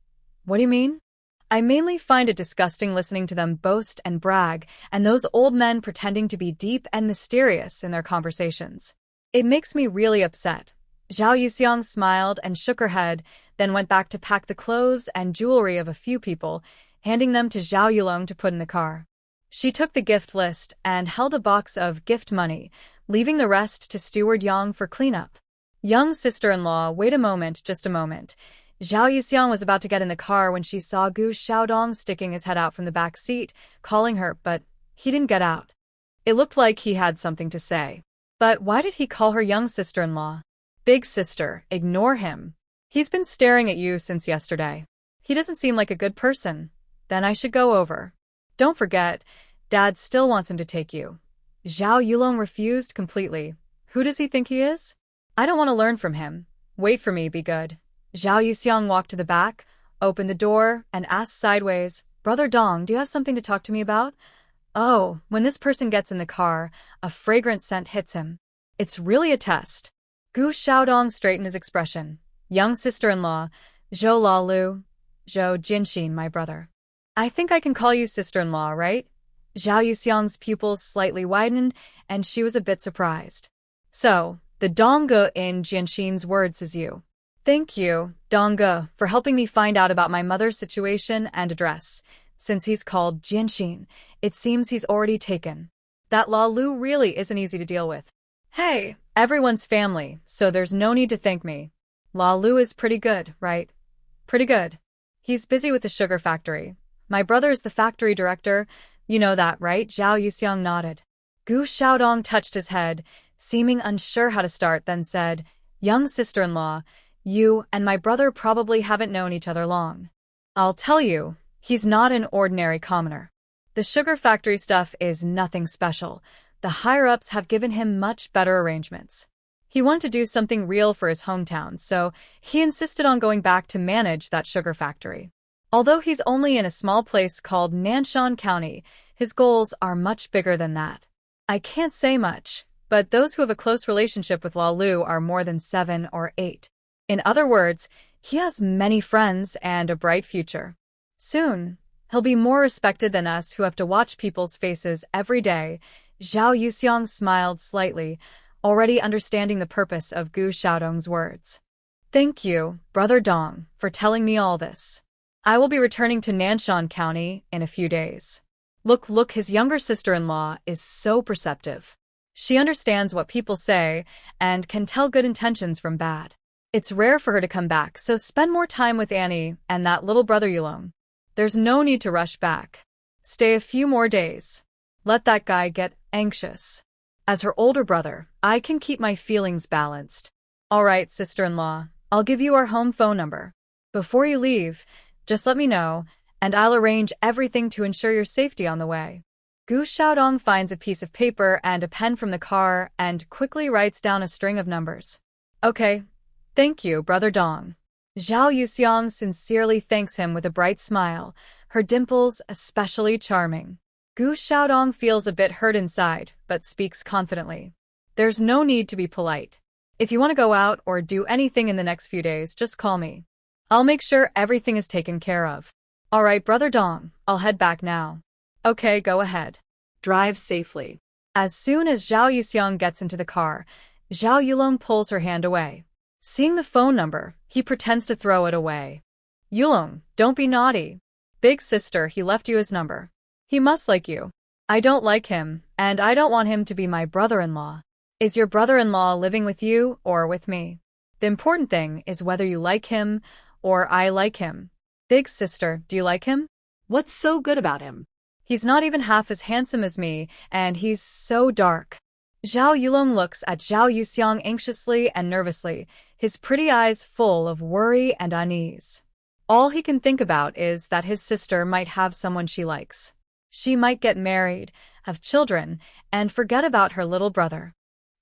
What do you mean? I mainly find it disgusting listening to them boast and brag, and those old men pretending to be deep and mysterious in their conversations. It makes me really upset. Zhao Yuxiang smiled and shook her head, then went back to pack the clothes and jewelry of a few people, handing them to Zhao Yulong to put in the car. She took the gift list and held a box of gift money, leaving the rest to Steward Yang for cleanup. Young sister-in-law, wait a moment, just a moment. Zhao Yuxiang was about to get in the car when she saw Gu Xiaodong sticking his head out from the back seat, calling her, but he didn't get out. It looked like he had something to say. But why did he call her young sister-in-law? Big sister, ignore him. He's been staring at you since yesterday. He doesn't seem like a good person. Then I should go over. Don't forget, Dad still wants him to take you. Zhao Yulong refused completely. Who does he think he is? I don't want to learn from him. Wait for me, be good. Zhao Yuxiang walked to the back, opened the door, and asked sideways, Brother Dong, do you have something to talk to me about? Oh, when this person gets in the car, a fragrant scent hits him. It's really a test. Gu Xiaodong straightened his expression. Young sister-in-law, Zhou Lalu, Zhou Jinxin, my brother. I think I can call you sister-in-law, right? Zhao Yuxiang's pupils slightly widened, and she was a bit surprised. So, the Dongge in Jianxin's words is you. Thank you, Dongge, for helping me find out about my mother's situation and address. Since he's called Jianxin, it seems he's already taken. That La Lu really isn't easy to deal with. Hey, everyone's family, so there's no need to thank me. La Lu is pretty good, right? Pretty good. He's busy with the sugar factory. My brother is the factory director. You know that, right? Zhao Yuxiang nodded. Gu Xiaodong touched his head, seeming unsure how to start, then said, Young sister-in-law, you and my brother probably haven't known each other long. I'll tell you, he's not an ordinary commoner. The sugar factory stuff is nothing special. The higher-ups have given him much better arrangements. He wanted to do something real for his hometown, so he insisted on going back to manage that sugar factory. Although he's only in a small place called Nanshan County, his goals are much bigger than that. I can't say much, but those who have a close relationship with La Lu are more than 7 or 8. In other words, he has many friends and a bright future. Soon, he'll be more respected than us who have to watch people's faces every day. Zhao Yuxiang smiled slightly, already understanding the purpose of Gu Xiaodong's words. Thank you, Brother Dong, for telling me all this. I will be returning to Nanshan County in a few days. Look, his younger sister-in-law is so perceptive. She understands what people say and can tell good intentions from bad. It's rare for her to come back, so spend more time with Annie and that little brother Yulong. There's no need to rush back. Stay a few more days. Let that guy get anxious. As her older brother, I can keep my feelings balanced. All right, sister-in-law, I'll give you our home phone number. Before you leave, just let me know, and I'll arrange everything to ensure your safety on the way. Gu Xiaodong finds a piece of paper and a pen from the car and quickly writes down a string of numbers. Okay, thank you, Brother Dong. Zhao Yuxiang sincerely thanks him with a bright smile, her dimples especially charming. Gu Xiaodong feels a bit hurt inside, but speaks confidently. There's no need to be polite. If you want to go out or do anything in the next few days, just call me. I'll make sure everything is taken care of. All right, Brother Dong, I'll head back now. Okay, go ahead. Drive safely. As soon as Zhao Yuxiang gets into the car, Zhao Yulong pulls her hand away. Seeing the phone number, he pretends to throw it away. Yulong, don't be naughty. Big sister, he left you his number. He must like you. I don't like him, and I don't want him to be my brother-in-law. Is your brother-in-law living with you or with me? The important thing is whether you like him or I like him. Big sister, do you like him? What's so good about him? He's not even half as handsome as me, and he's so dark. Zhao Yulong looks at Zhao Yuxiang anxiously and nervously, his pretty eyes full of worry and unease. All he can think about is that his sister might have someone she likes. She might get married, have children, and forget about her little brother.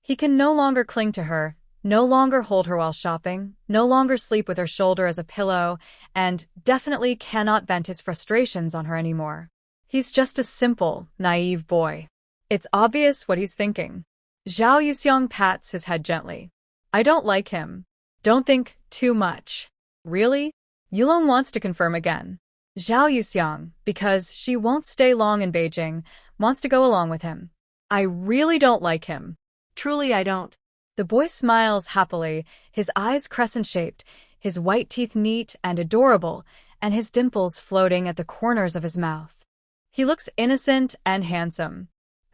He can no longer cling to her, no longer hold her while shopping, no longer sleep with her shoulder as a pillow, and definitely cannot vent his frustrations on her anymore. He's just a simple, naive boy. It's obvious what he's thinking. Zhao Yuxiang pats his head gently. I don't like him. Don't think too much. Really? Yulong wants to confirm again. Zhao Yuxiang, because she won't stay long in Beijing, wants to go along with him. I really don't like him. Truly I don't. The boy smiles happily, his eyes crescent-shaped, his white teeth neat and adorable, and his dimples floating at the corners of his mouth. He looks innocent and handsome.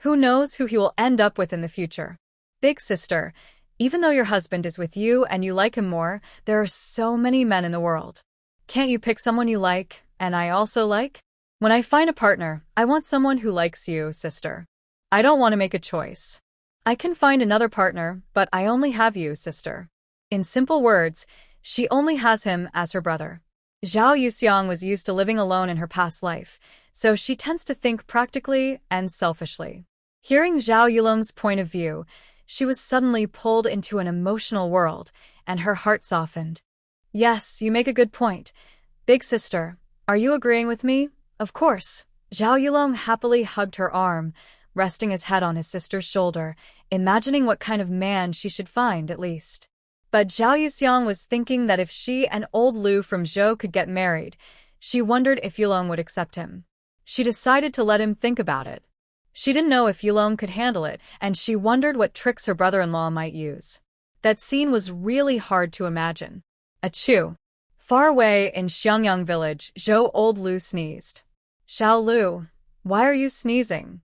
Who knows who he will end up with in the future? Big sister, even though your husband is with you and you like him more, there are so many men in the world. Can't you pick someone you like, and I also like? When I find a partner, I want someone who likes you, sister. I don't want to make a choice. I can find another partner, but I only have you, sister. In simple words, she only has him as her brother. Zhao Yuxiang was used to living alone in her past life, so she tends to think practically and selfishly. Hearing Zhao Yulong's point of view, she was suddenly pulled into an emotional world, and her heart softened. Yes, you make a good point. Big sister, are you agreeing with me? Of course. Zhao Yulong happily hugged her arm, resting his head on his sister's shoulder, imagining what kind of man she should find at least. But Zhao Yuxiang was thinking that if she and old Lu from Zhou could get married, she wondered if Yulong would accept him. She decided to let him think about it. She didn't know if Yulong could handle it, and she wondered what tricks her brother-in-law might use. That scene was really hard to imagine. Achoo! Far away in Xiangyang village, Zhou old Lu sneezed. Xiao Lu, why are you sneezing?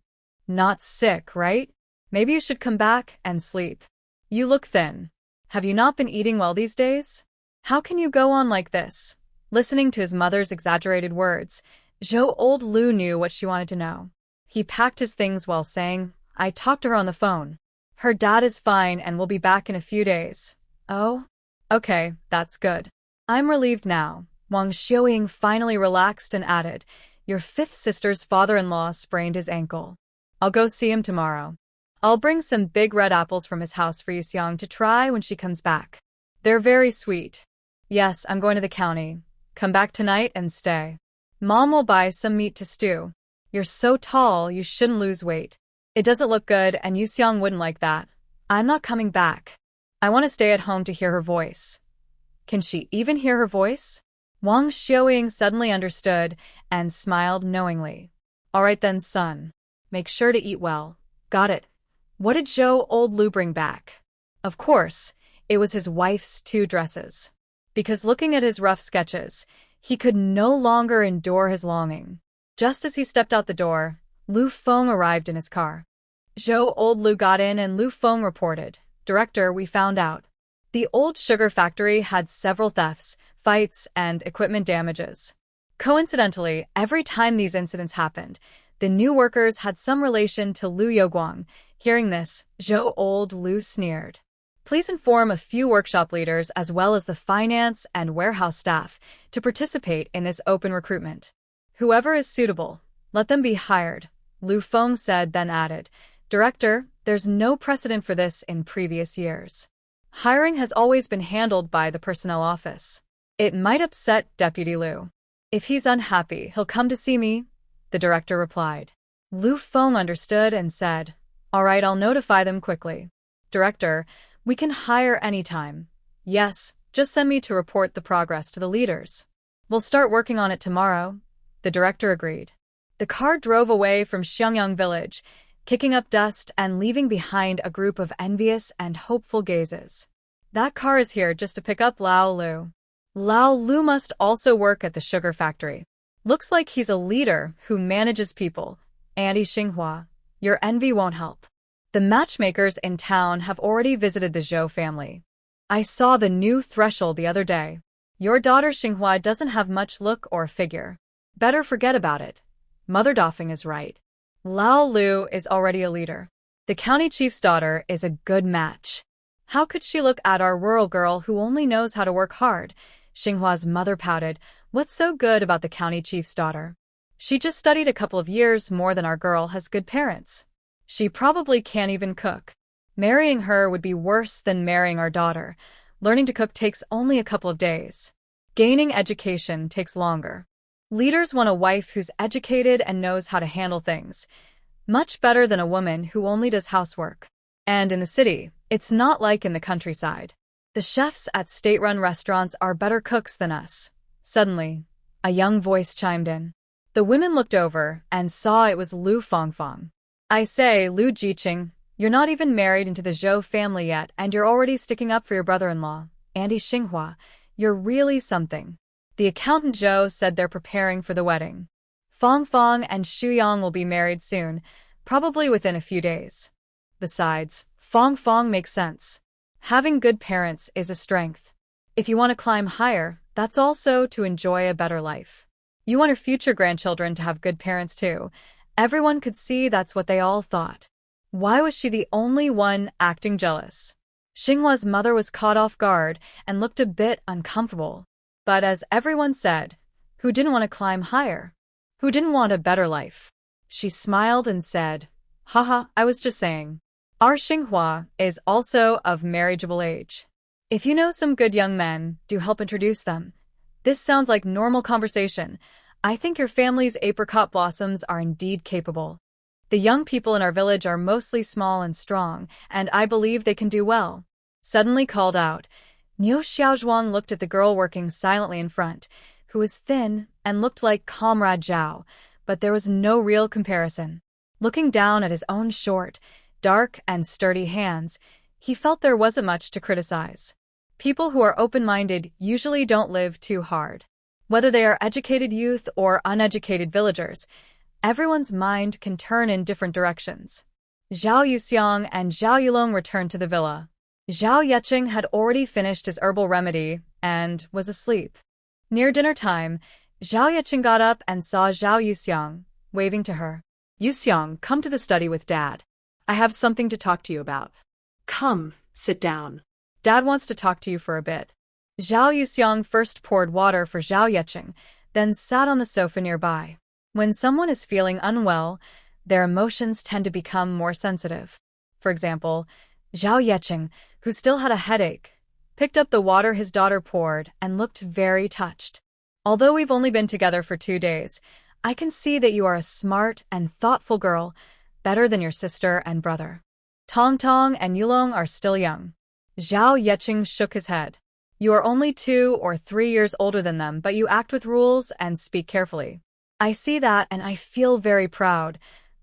Not sick, right? Maybe you should come back and sleep. You look thin. Have you not been eating well these days? How can you go on like this? Listening to his mother's exaggerated words, Zhou old Lu knew what she wanted to know. He packed his things while saying, I talked to her on the phone. Her dad is fine and will be back in a few days. Oh? Okay, that's good. I'm relieved now. Wang Xiuying finally relaxed and added, Your fifth sister's father-in-law sprained his ankle. I'll go see him tomorrow. I'll bring some big red apples from his house for Yuxiang to try when she comes back. They're very sweet. Yes, I'm going to the county. Come back tonight and stay. Mom will buy some meat to stew. You're so tall, you shouldn't lose weight. It doesn't look good, and Yuxiang wouldn't like that. I'm not coming back. I want to stay at home to hear her voice. Can she even hear her voice? Wang Xiuying suddenly understood and smiled knowingly. All right then, son. Make sure to eat well. Got it. What did Zhou old Lu bring back? Of course, it was his wife's 2 dresses. Because looking at his rough sketches, he could no longer endure his longing. Just as he stepped out the door, Lu Feng arrived in his car. Zhou old Lu got in and Lu Feng reported, Director, we found out. The old sugar factory had several thefts, fights, and equipment damages. Coincidentally, every time these incidents happened, the new workers had some relation to Liu Youguang. Hearing this, Zhou old Liu sneered. Please inform a few workshop leaders as well as the finance and warehouse staff to participate in this open recruitment. Whoever is suitable, let them be hired, Lu Feng said, then added, Director, there's no precedent for this in previous years. Hiring has always been handled by the personnel office. It might upset Deputy Liu. If he's unhappy, he'll come to see me, the director replied. Lu Feng understood and said, All right, I'll notify them quickly. Director, we can hire anytime. Yes, just send me to report the progress to the leaders. We'll start working on it tomorrow, the director agreed. The car drove away from Xiangyang village, kicking up dust and leaving behind a group of envious and hopeful gazes. That car is here just to pick up Lao Lu. Lao Lu must also work at the sugar factory. Looks like he's a leader who manages people. Andy Xinghua, your envy won't help. The matchmakers in town have already visited the Zhou family. I saw the new threshold the other day. Your daughter Xinghua doesn't have much look or figure. Better forget about it. Mother Dafeng is right. Lao Lu is already a leader. The county chief's daughter is a good match. How could she look at our rural girl who only knows how to work hard? Xinghua's mother pouted. What's so good about the county chief's daughter? She just studied a couple of years more than our girl has good parents. She probably can't even cook. Marrying her would be worse than marrying our daughter. Learning to cook takes only a couple of days. Gaining education takes longer. Leaders want a wife who's educated and knows how to handle things. Much better than a woman who only does housework. And in the city, it's not like in the countryside. The chefs at state-run restaurants are better cooks than us. Suddenly, a young voice chimed in. The women looked over and saw it was Lu Fengfeng. I say, Lu Jiqing, you're not even married into the Zhou family yet and you're already sticking up for your brother-in-law, Andy Xinghua. You're really something. The accountant Zhou said they're preparing for the wedding. Fengfeng and Shuyang will be married soon, probably within a few days. Besides, Fengfeng makes sense. Having good parents is a strength. If you want to climb higher, that's also to enjoy a better life. You want your future grandchildren to have good parents too. Everyone could see that's what they all thought. Why was she the only one acting jealous? Xinghua's mother was caught off guard and looked a bit uncomfortable. But as everyone said, who didn't want to climb higher? Who didn't want a better life? She smiled and said, Haha, I was just saying. Our Xinghua is also of marriageable age. If you know some good young men, do help introduce them. This sounds like normal conversation. I think your family's apricot blossoms are indeed capable. The young people in our village are mostly small and strong, and I believe they can do well. Suddenly called out, Niu Xiaozhuang looked at the girl working silently in front, who was thin and looked like Comrade Zhao, but there was no real comparison. Looking down at his own short, dark and sturdy hands, he felt there wasn't much to criticize. People who are open-minded usually don't live too hard. Whether they are educated youth or uneducated villagers, everyone's mind can turn in different directions. Zhao Yuxiang and Zhao Yulong returned to the villa. Zhao Yeqing had already finished his herbal remedy and was asleep. Near dinner time, Zhao Yeqing got up and saw Zhao Yuxiang, waving to her. Yuxiang, come to the study with Dad. I have something to talk to you about. Come, sit down. Dad wants to talk to you for a bit. Zhao Yuxiang first poured water for Zhao Yeqing, then sat on the sofa nearby. When someone is feeling unwell, their emotions tend to become more sensitive. For example, Zhao Yeqing, who still had a headache, picked up the water his daughter poured and looked very touched. Although we've only been together for 2 days, I can see that you are a smart and thoughtful girl, better than your sister and brother. Tong Tong and Yulong are still young. Zhao Yeqing shook his head. You are only 2 or 3 years older than them, but you act with rules and speak carefully. I see that and I feel very proud,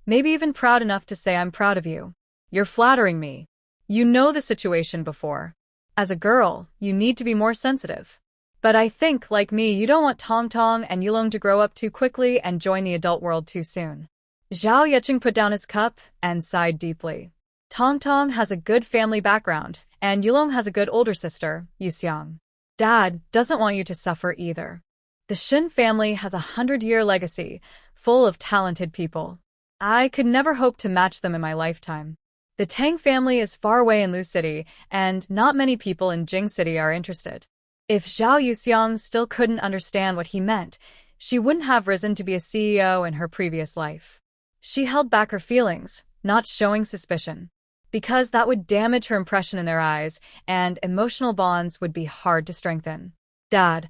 maybe even proud enough to say I'm proud of you. You're flattering me. You know the situation before. As a girl, you need to be more sensitive. But I think, like me, you don't want Tong Tong and Yulong to grow up too quickly and join the adult world too soon. Zhao Yeqing put down his cup and sighed deeply. Tong Tong has a good family background, And Yulong has a good older sister, Yuxiang. Dad doesn't want you to suffer either. The Shin family has a 100-year legacy, full of talented people. I could never hope to match them in my lifetime. The Tang family is far away in Lu City, and not many people in Jing City are interested. If Zhao Yuxiang still couldn't understand what he meant, she wouldn't have risen to be a CEO in her previous life. She held back her feelings, not showing suspicion, because that would damage her impression in their eyes, and emotional bonds would be hard to strengthen. Dad,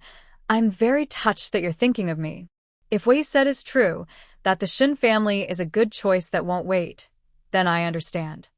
I'm very touched that you're thinking of me. If what you said is true, that the Shin family is a good choice that won't wait, then I understand.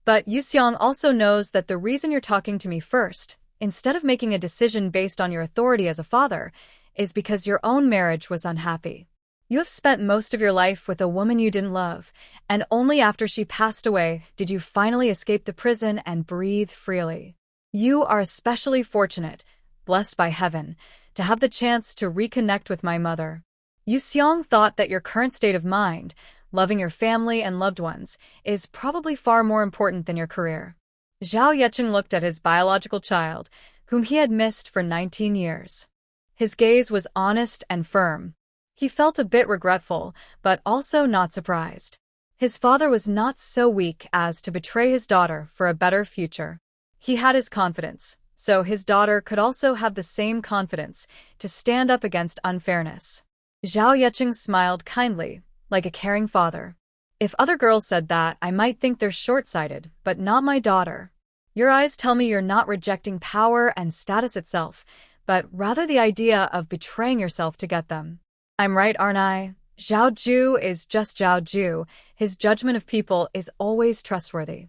But Yuxiang also knows that the reason you're talking to me first, instead of making a decision based on your authority as a father, is because your own marriage was unhappy. You have spent most of your life with a woman you didn't love, and only after she passed away did you finally escape the prison and breathe freely. You are especially fortunate, blessed by heaven, to have the chance to reconnect with my mother. Yuxiang thought that your current state of mind, loving your family and loved ones, is probably far more important than your career. Zhao Yeqing looked at his biological child, whom he had missed for 19 years. His gaze was honest and firm. He felt a bit regretful, but also not surprised. His father was not so weak as to betray his daughter for a better future. He had his confidence, so his daughter could also have the same confidence to stand up against unfairness. Zhao Yeqing smiled kindly, like a caring father. If other girls said that, I might think they're short-sighted, but not my daughter. Your eyes tell me you're not rejecting power and status itself, but rather the idea of betraying yourself to get them. I'm right, aren't I? Zhao Ju is just Zhao Ju. His judgment of people is always trustworthy.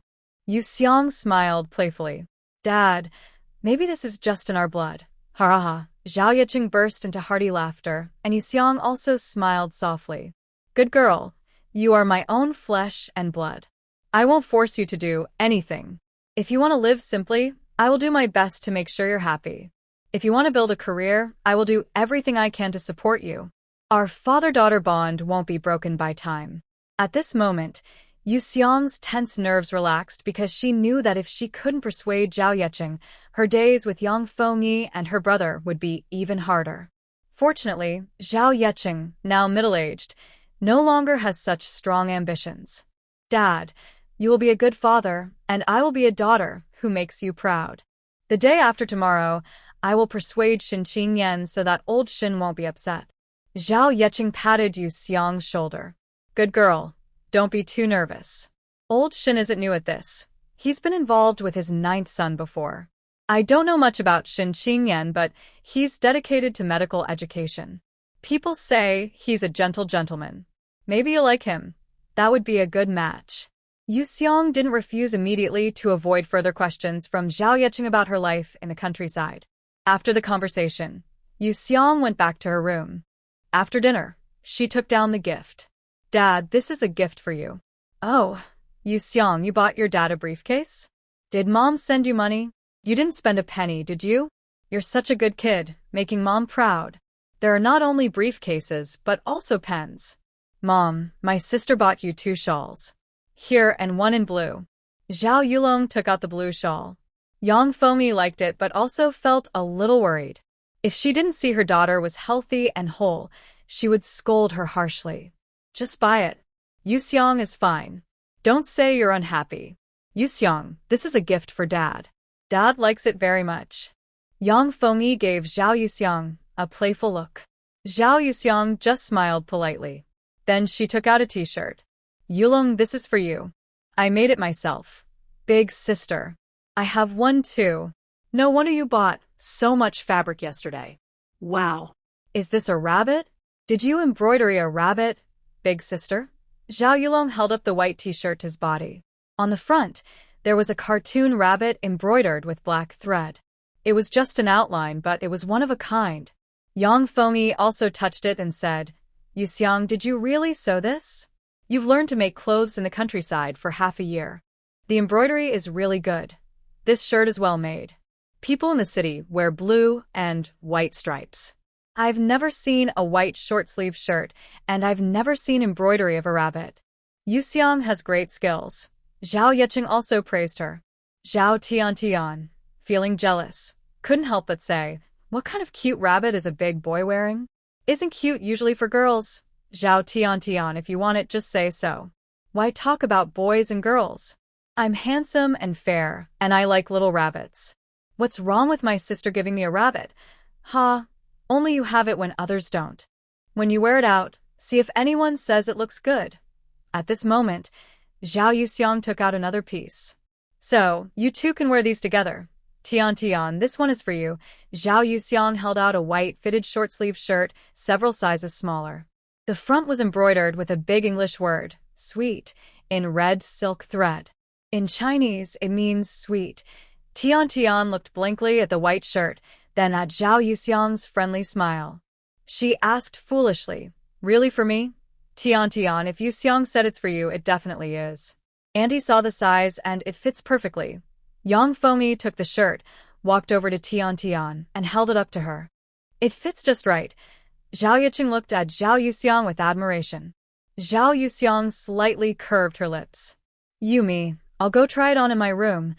Yuxiang smiled playfully. Dad, maybe this is just in our blood. Ha ha ha. Zhao Yeqing burst into hearty laughter, and Yuxiang also smiled softly. Good girl. You are my own flesh and blood. I won't force you to do anything. If you want to live simply, I will do my best to make sure you're happy. If you want to build a career, I will do everything I can to support you. Our father-daughter bond won't be broken by time. At this moment, Yuxiang's tense nerves relaxed because she knew that if she couldn't persuade Zhao Yeqing, her days with Yang Fengyi and her brother would be even harder. Fortunately, Zhao Yeqing, now middle-aged, no longer has such strong ambitions. Dad, you will be a good father, and I will be a daughter who makes you proud. The day after tomorrow, I will persuade Shin Qingyan so that old Shin won't be upset. Zhao Yeqing patted Yuxiang's shoulder. Good girl. Don't be too nervous. Old Shin isn't new at this. He's been involved with his 9th son before. I don't know much about Shin Qingyan, but he's dedicated to medical education. People say he's a gentle gentleman. Maybe you'll like him. That would be a good match. Yuxiang didn't refuse immediately to avoid further questions from Zhao Yeqing about her life in the countryside. After the conversation, Yuxiang went back to her room. After dinner, she took down the gift. Dad, this is a gift for you. Oh, Yuxiang, you bought your dad a briefcase? Did Mom send you money? You didn't spend a penny, did you? You're such a good kid, making Mom proud. There are not only briefcases, but also pens. Mom, my sister bought you 2 shawls. Here, and one in blue. Zhao Yulong took out the blue shawl. Yang Fengyi liked it but also felt a little worried. If she didn't see her daughter was healthy and whole, she would scold her harshly. Just buy it. Yuxiang is fine. Don't say you're unhappy. Yuxiang, this is a gift for Dad. Dad likes it very much. Yang Fengyi gave Zhao Yuxiang a playful look. Zhao Yuxiang just smiled politely. Then she took out a t-shirt. Yulong, this is for you. I made it myself. Big sister. I have one too. No wonder you bought so much fabric yesterday. Wow. Is this a rabbit? Did you embroidery a rabbit, big sister? Zhao Yulong held up the white t-shirt to his body. On the front, there was a cartoon rabbit embroidered with black thread. It was just an outline, but it was one of a kind. Yang Fengyi also touched it and said, Yuxiang, did you really sew this? You've learned to make clothes in the countryside for half a year. The embroidery is really good. This shirt is well made. People in the city wear blue and white stripes. I've never seen a white short-sleeve shirt, and I've never seen embroidery of a rabbit. Yuxiang has great skills. Zhao Yeqing also praised her. Zhao Tian, feeling jealous, couldn't help but say, "What kind of cute rabbit is a big boy wearing? Isn't cute usually for girls? Zhao Tian, if you want it, just say so. Why talk about boys and girls? I'm handsome and fair, and I like little rabbits. What's wrong with my sister giving me a rabbit? Ha, only you have it when others don't. When you wear it out, see if anyone says it looks good." At this moment, Zhao Yuxiang took out another piece. "So, you two can wear these together. Tian, this one is for you." Zhao Yuxiang held out a white, fitted short-sleeved shirt, several sizes smaller. The front was embroidered with a big English word, sweet, in red silk thread. In Chinese, it means sweet. Tian looked blankly at the white shirt, then at Zhao Yuxiang's friendly smile. She asked foolishly, "Really for me?" Tian, if Yuxiang said it's for you, it definitely is. Andy saw the size and it fits perfectly. Yang Fengmi took the shirt, walked over to Tian, and held it up to her. "It fits just right." Zhao Yiqing looked at Zhao Yuxiang with admiration. Zhao Yuxiang slightly curved her lips. "Yumi, I'll go try it on in my room."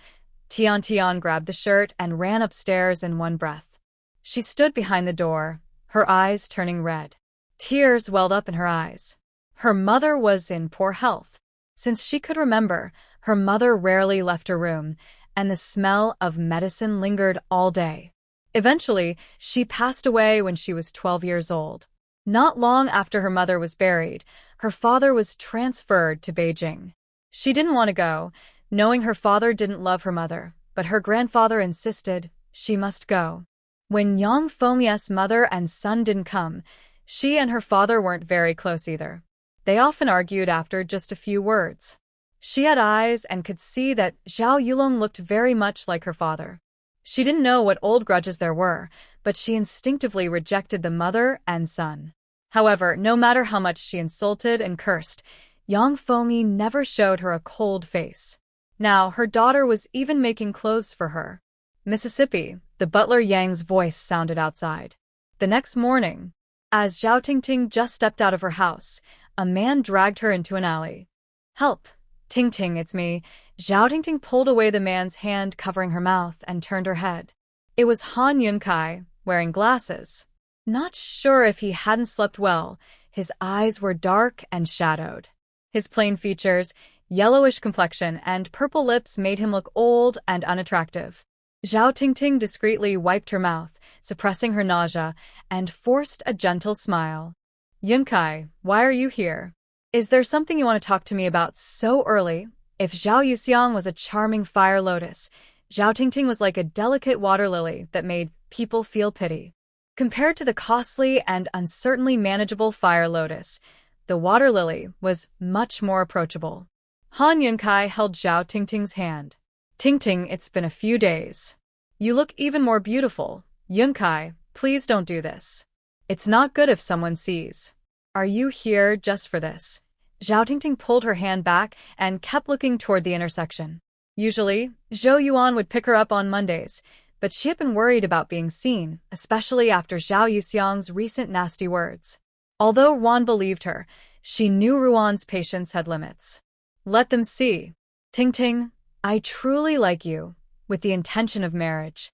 Tian grabbed the shirt and ran upstairs in one breath. She stood behind the door, her eyes turning red. Tears welled up in her eyes. Her mother was in poor health. Since she could remember, her mother rarely left her room, and the smell of medicine lingered all day. Eventually, she passed away when she was 12 years old. Not long after her mother was buried, her father was transferred to Beijing. She didn't want to go, knowing her father didn't love her mother, but her grandfather insisted she must go. When Yang Fengmi's mother and son didn't come, she and her father weren't very close either. They often argued after just a few words. She had eyes and could see that Zhao Yulong looked very much like her father. She didn't know what old grudges there were, but she instinctively rejected the mother and son. However, no matter how much she insulted and cursed, Yang Fengmi never showed her a cold face. Now, her daughter was even making clothes for her. "Mississippi," the butler Yang's voice sounded outside. The next morning, as Zhao Tingting just stepped out of her house, a man dragged her into an alley. "Help! Tingting, it's me." Zhao Tingting pulled away the man's hand covering her mouth and turned her head. It was Han Yunkai, wearing glasses. Not sure if he hadn't slept well, his eyes were dark and shadowed. His plain features, yellowish complexion, and purple lips made him look old and unattractive. Zhao Tingting discreetly wiped her mouth, suppressing her nausea, and forced a gentle smile. "Yunkai, why are you here? Is there something you want to talk to me about so early?" If Zhao Yuxiang was a charming fire lotus, Zhao Tingting was like a delicate water lily that made people feel pity. Compared to the costly and uncertainly manageable fire lotus, the water lily was much more approachable. Han Yunkai held Zhao Tingting's hand. "Tingting, it's been a few days. You look even more beautiful. Yunkai, please don't do this. It's not good if someone sees. Are you here just for this?" Zhao Tingting pulled her hand back and kept looking toward the intersection. Usually, Zhou Yuan would pick her up on Mondays, but she had been worried about being seen, especially after Zhao Yuxiang's recent nasty words. Although Ruan believed her, she knew Ruan's patience had limits. "Let them see. Tingting, I truly like you, with the intention of marriage."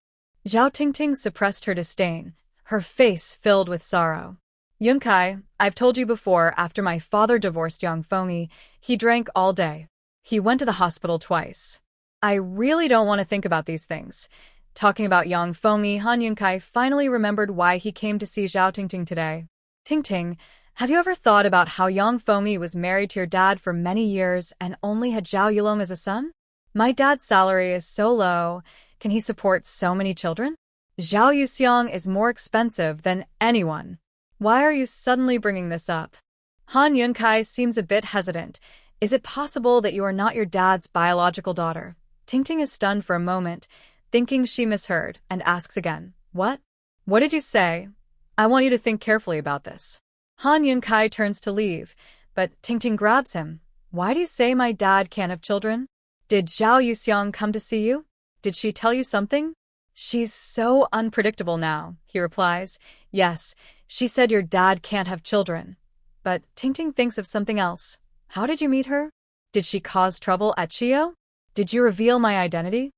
Zhao Tingting suppressed her disdain, her face filled with sorrow. "Yunkai, I've told you before, after my father divorced Yang Fengmi, he drank all day. He went to the hospital twice. I really don't want to think about these things." Talking about Yang Fengmi, Han Yunkai finally remembered why he came to see Zhao Tingting today. "Tingting, have you ever thought about how Yang Fengmi was married to your dad for many years and only had Zhao Yulong as a son? My dad's salary is so low. Can he support so many children? Zhao Yuxiang is more expensive than anyone. Why are you suddenly bringing this up?" Han Yunkai seems a bit hesitant. "Is it possible that you are not your dad's biological daughter?" Tingting is stunned for a moment, thinking she misheard, and asks again, "What? What did you say? I want you to think carefully about this." Han Yunkai turns to leave, but Tingting grabs him. "Why do you say my dad can't have children? Did Zhao Yuxiang come to see you? Did she tell you something?" "She's so unpredictable now," he replies. "Yes, she said your dad can't have children." But Tingting thinks of something else. "How did you meet her? Did she cause trouble at Chio? Did you reveal my identity?"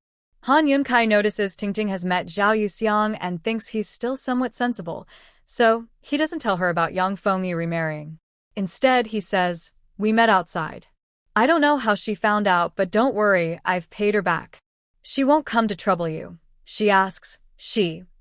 Han Yunkai notices Tingting has met Zhao Yuxiang and thinks he's still somewhat sensible, so he doesn't tell her about Yang Fengyi remarrying. Instead, he says, "We met outside. I don't know how she found out, but don't worry, I've paid her back. She won't come to trouble you." She asks,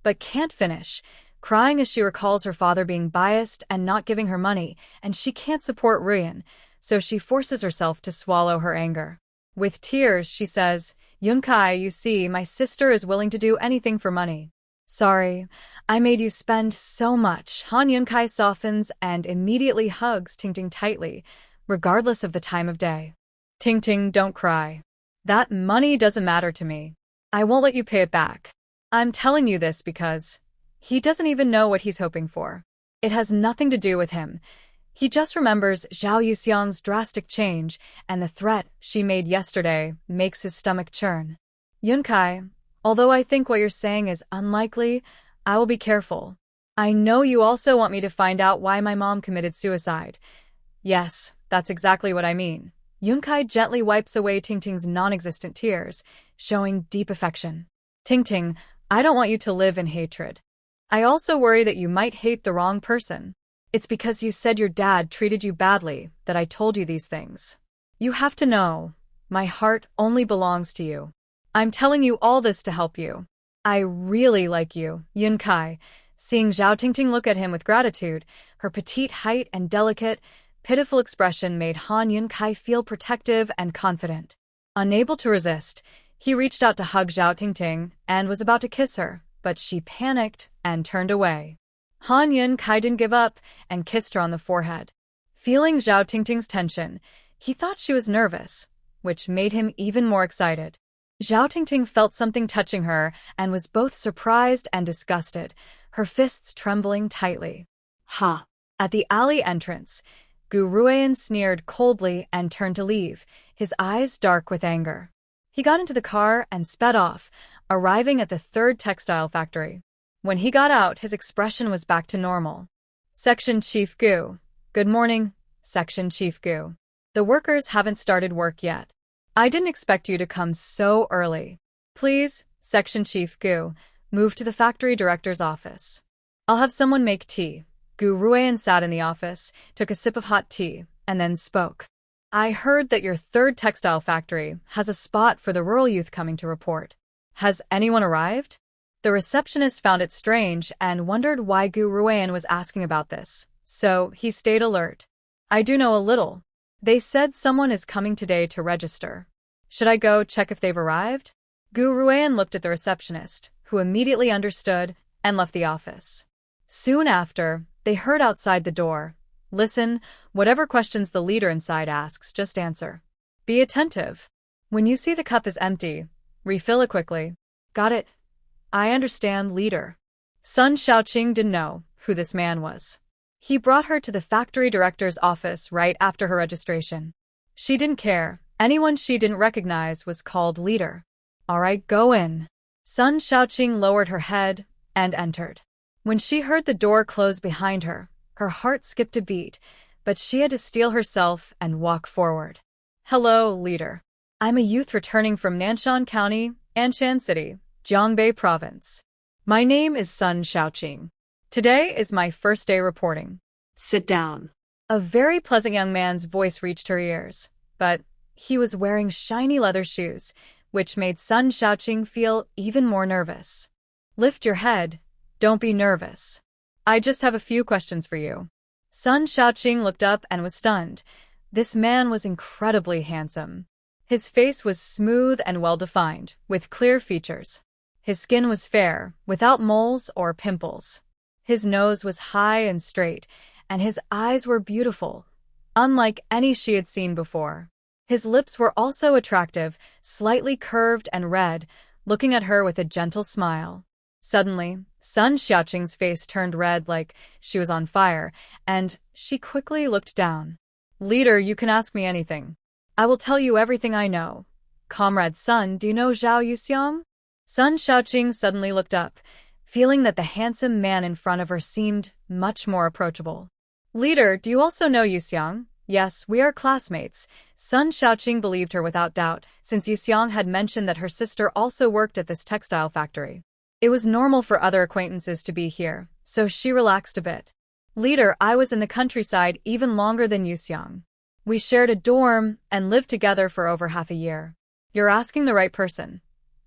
but can't finish, crying as she recalls her father being biased and not giving her money, and she can't support Ruyan, so she forces herself to swallow her anger. With tears, she says, "Yunkai, you see, my sister is willing to do anything for money. Sorry, I made you spend so much." Han Yunkai softens and immediately hugs Tingting tightly, regardless of the time of day. "Tingting, don't cry. That money doesn't matter to me. I won't let you pay it back. I'm telling you this because he doesn't even know what he's hoping for. It has nothing to do with him. He just remembers Zhao Yuxiang's drastic change, and the threat she made yesterday makes his stomach churn. Yunkai, although I think what you're saying is unlikely, I will be careful. I know you also want me to find out why my mom committed suicide." "Yes, that's exactly what I mean." Yunkai gently wipes away Tingting's non-existent tears, showing deep affection. "Tingting, I don't want you to live in hatred. I also worry that you might hate the wrong person. It's because you said your dad treated you badly that I told you these things. You have to know, my heart only belongs to you. I'm telling you all this to help you. I really like you." Yunkai, seeing Zhao Tingting look at him with gratitude, her petite height and delicate, pitiful expression made Han Yunkai feel protective and confident. Unable to resist, he reached out to hug Zhao Tingting and was about to kiss her, but she panicked and turned away. Han Yunkai didn't give up and kissed her on the forehead. Feeling Zhao Tingting's tension, he thought she was nervous, which made him even more excited. Zhao Tingting felt something touching her and was both surprised and disgusted, her fists trembling tightly. "Huh." At the alley entrance, Gu Ruian sneered coldly and turned to leave, his eyes dark with anger. He got into the car and sped off, arriving at the third textile factory. When he got out, his expression was back to normal. "Section Chief Gu." "Good morning, Section Chief Gu. The workers haven't started work yet. I didn't expect you to come so early. Please, Section Chief Gu, move to the factory director's office. I'll have someone make tea." Gu Ruian sat in the office, took a sip of hot tea, and then spoke. "I heard that your third textile factory has a spot for the rural youth coming to report. Has anyone arrived?" The receptionist found it strange and wondered why Gu Ruian was asking about this, so he stayed alert. "I do know a little. They said someone is coming today to register. Should I go check if they've arrived?" Gu Ruian looked at the receptionist, who immediately understood and left the office. Soon after, they heard outside the door, "Listen, whatever questions the leader inside asks, just answer. Be attentive. When you see the cup is empty, refill it quickly." "Got it. I understand, leader." Sun Xiaoqing didn't know who this man was. He brought her to the factory director's office right after her registration. She didn't care. Anyone she didn't recognize was called leader. "All right, go in." Sun Xiaoqing lowered her head and entered. When she heard the door close behind her, her heart skipped a beat, but she had to steel herself and walk forward. "Hello, leader. I'm a youth returning from Nanshan County, Anshan City, Jiangbei Province. My name is Sun Xiaoqing. Today is my first day reporting." "Sit down." A very pleasant young man's voice reached her ears, but he was wearing shiny leather shoes, which made Sun Xiaoqing feel even more nervous. "Lift your head. Don't be nervous. I just have a few questions for you." Sun Xiaoqing looked up and was stunned. This man was incredibly handsome. His face was smooth and well-defined, with clear features. His skin was fair, without moles or pimples. His nose was high and straight, and his eyes were beautiful, unlike any she had seen before. His lips were also attractive, slightly curved and red, looking at her with a gentle smile. Suddenly, Sun Xiaoqing's face turned red like she was on fire, and she quickly looked down. "Leader, you can ask me anything. I will tell you everything I know. Comrade Sun, do you know Zhao Yuxiang?" Sun Xiaoqing suddenly looked up, feeling that the handsome man in front of her seemed much more approachable. "Leader, do you also know Yuxiang?" Yes, we are classmates. Sun Xiaoqing believed her without doubt, since Yuxiang had mentioned that her sister also worked at this textile factory. It was normal for other acquaintances to be here, so she relaxed a bit. Leader, I was in the countryside even longer than Yuxiang. We shared a dorm and lived together for over half a year. You're asking the right person.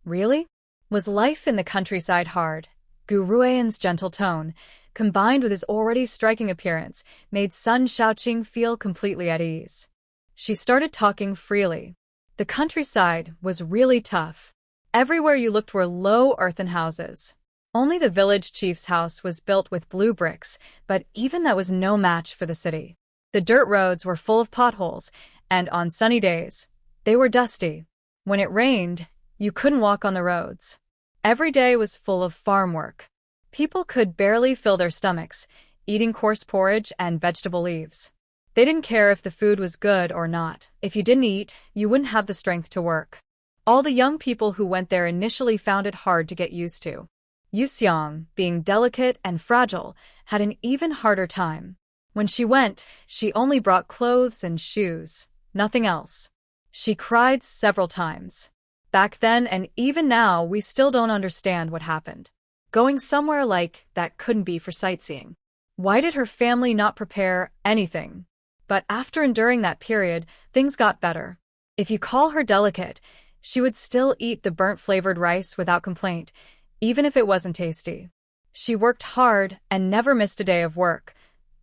Really? Was life in the countryside hard? Gu Ruian's gentle tone, combined with his already striking appearance, made Sun Xiaoqing feel completely at ease. She started talking freely. The countryside was really tough. Everywhere you looked were low earthen houses. Only the village chief's house was built with blue bricks, but even that was no match for the city. The dirt roads were full of potholes, and on sunny days, they were dusty. When it rained, you couldn't walk on the roads. Every day was full of farm work. People could barely fill their stomachs, eating coarse porridge and vegetable leaves. They didn't care if the food was good or not. If you didn't eat, you wouldn't have the strength to work. All the young people who went there initially found it hard to get used to. Yuxiang, being delicate and fragile, had an even harder time. When she went, she only brought clothes and shoes, nothing else. She cried several times. Back then and even now, we still don't understand what happened. Going somewhere like that couldn't be for sightseeing. Why did her family not prepare anything? But after enduring that period, things got better. If you call her delicate, she would still eat the burnt-flavored rice without complaint, even if it wasn't tasty. She worked hard and never missed a day of work.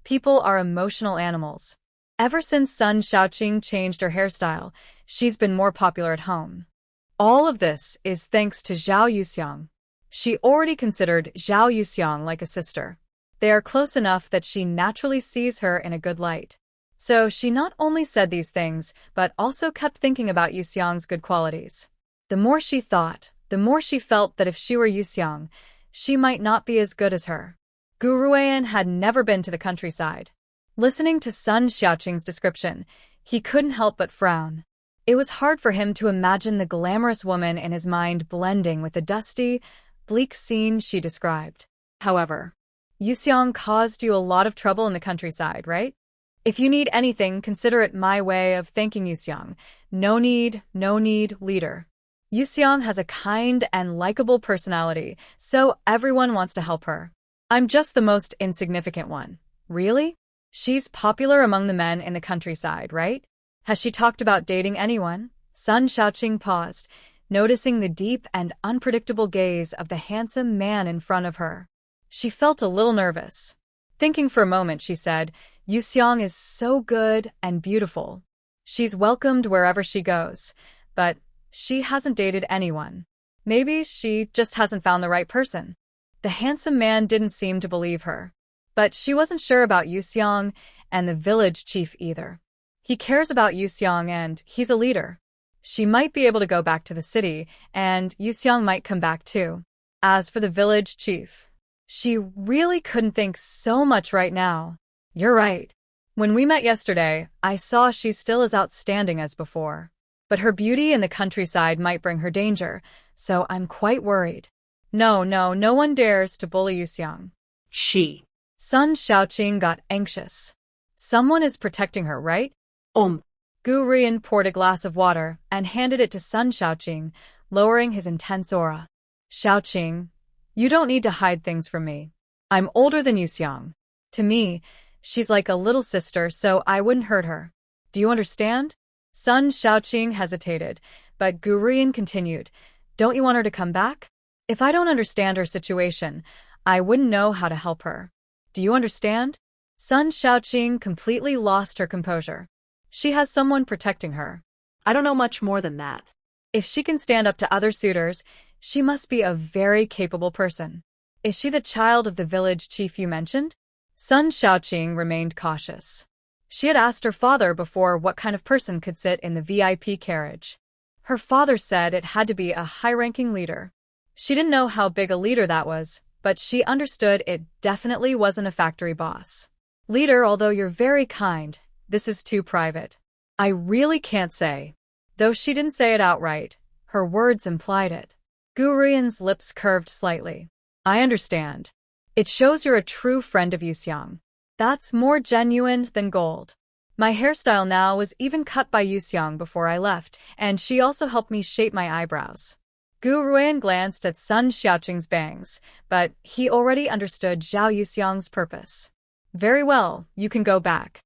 People are emotional animals. Ever since Sun Xiaoqing changed her hairstyle, she's been more popular at home. All of this is thanks to Zhao Yuxiang. She already considered Zhao Yuxiang like a sister. They are close enough that she naturally sees her in a good light. So she not only said these things, but also kept thinking about Yuxiang's good qualities. The more she thought, the more she felt that if she were Yuxiang, she might not be as good as her. Gu Ruian had never been to the countryside. Listening to Sun Xiaoqing's description, he couldn't help but frown. It was hard for him to imagine the glamorous woman in his mind blending with the dusty, bleak scene she described. However, Yuxiang caused you a lot of trouble in the countryside, right? If you need anything, consider it my way of thanking Yuxiang. No need, leader. Yuxiang has a kind and likable personality, so everyone wants to help her. I'm just the most insignificant one. Really? She's popular among the men in the countryside, right? Has she talked about dating anyone? Sun Xiaoqing paused, noticing the deep and unpredictable gaze of the handsome man in front of her. She felt a little nervous. Thinking for a moment, she said, Yuxiang is so good and beautiful. She's welcomed wherever she goes, but she hasn't dated anyone. Maybe she just hasn't found the right person. The handsome man didn't seem to believe her. But she wasn't sure about Yuxiang and the village chief either. He cares about Yuxiang and he's a leader. She might be able to go back to the city, and Yuxiang might come back too. As for the village chief, she really couldn't think so much right now. You're right. When we met yesterday, I saw she's still as outstanding as before. But her beauty in the countryside might bring her danger, so I'm quite worried. No one dares to bully Yuxiang. She. Sun Xiaoqing got anxious. Someone is protecting her, right? Gu Ruian poured a glass of water and handed it to Sun Xiaoqing, lowering his intense aura. Xiaoqing, you don't need to hide things from me. I'm older than Yuxiang. To me, she's like a little sister, so I wouldn't hurt her. Do you understand? Sun Xiaoqing hesitated, but Gu Ruian continued, Don't you want her to come back? If I don't understand her situation, I wouldn't know how to help her. Do you understand? Sun Xiaoqing completely lost her composure. She has someone protecting her. I don't know much more than that. If she can stand up to other suitors, she must be a very capable person. Is she the child of the village chief you mentioned? Sun Xiaoqing remained cautious. She had asked her father before what kind of person could sit in the VIP carriage. Her father said it had to be a high-ranking leader. She didn't know how big a leader that was, but she understood it definitely wasn't a factory boss. Leader, although you're very kind, this is too private. I really can't say. Though she didn't say it outright, her words implied it. Gu Ruian's lips curved slightly. I understand. It shows you're a true friend of Yuxiang. That's more genuine than gold. My hairstyle now was even cut by Yuxiang before I left, and she also helped me shape my eyebrows. Gu Ruan glanced at Sun Xiaoqing's bangs, but he already understood Zhao Yuxiang's purpose. Very well, you can go back.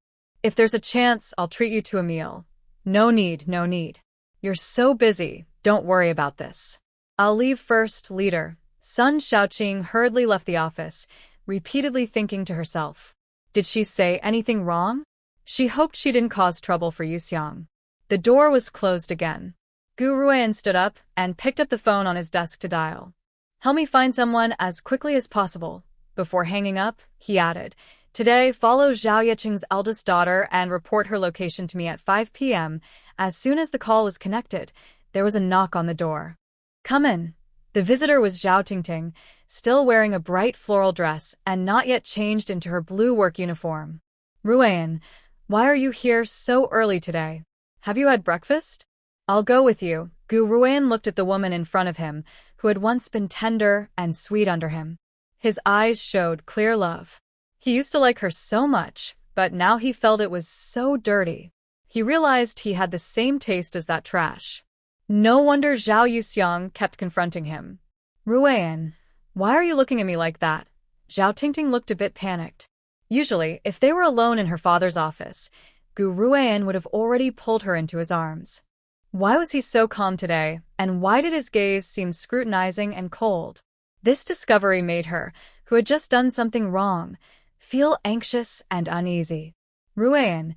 If there's a chance, I'll treat you to a meal. No need, no need. You're so busy, don't worry about this. I'll leave first, leader. Sun Xiaoqing hurriedly left the office, repeatedly thinking to herself. Did she say anything wrong? She hoped she didn't cause trouble for Yuxiang. The door was closed again. Gu Ruan stood up and picked up the phone on his desk to dial. Help me find someone as quickly as possible. Before hanging up, he added, Today, follow Zhao Yiqing's eldest daughter and report her location to me at 5 p.m. As soon as the call was connected, there was a knock on the door. Come in. The visitor was Zhao Tingting, still wearing a bright floral dress and not yet changed into her blue work uniform. Ruan, why are you here so early today? Have you had breakfast? I'll go with you. Gu Ruan looked at the woman in front of him, who had once been tender and sweet under him. His eyes showed clear love. He used to like her so much, but now he felt it was so dirty. He realized he had the same taste as that trash. No wonder Zhao Yuxiang kept confronting him. Ruan, why are you looking at me like that? Zhao Tingting looked a bit panicked. Usually, if they were alone in her father's office, Gu Ruan would have already pulled her into his arms. Why was he so calm today, and why did his gaze seem scrutinizing and cold? This discovery made her, who had just done something wrong, feel anxious and uneasy. Ruan,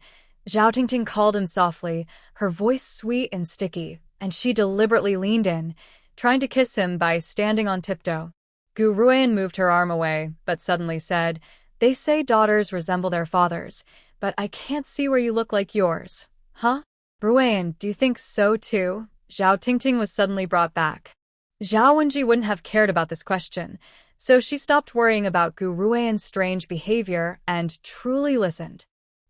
Zhao Tingting called him softly, her voice sweet and sticky, and she deliberately leaned in, trying to kiss him by standing on tiptoe. Gu Ruan moved her arm away, but suddenly said, They say daughters resemble their fathers, but I can't see where you look like yours. Huh? Ruan, do you think so too? Zhao Tingting was suddenly brought back. Zhao Wenji wouldn't have cared about this question, so she stopped worrying about Gu Ruan's strange behavior and truly listened.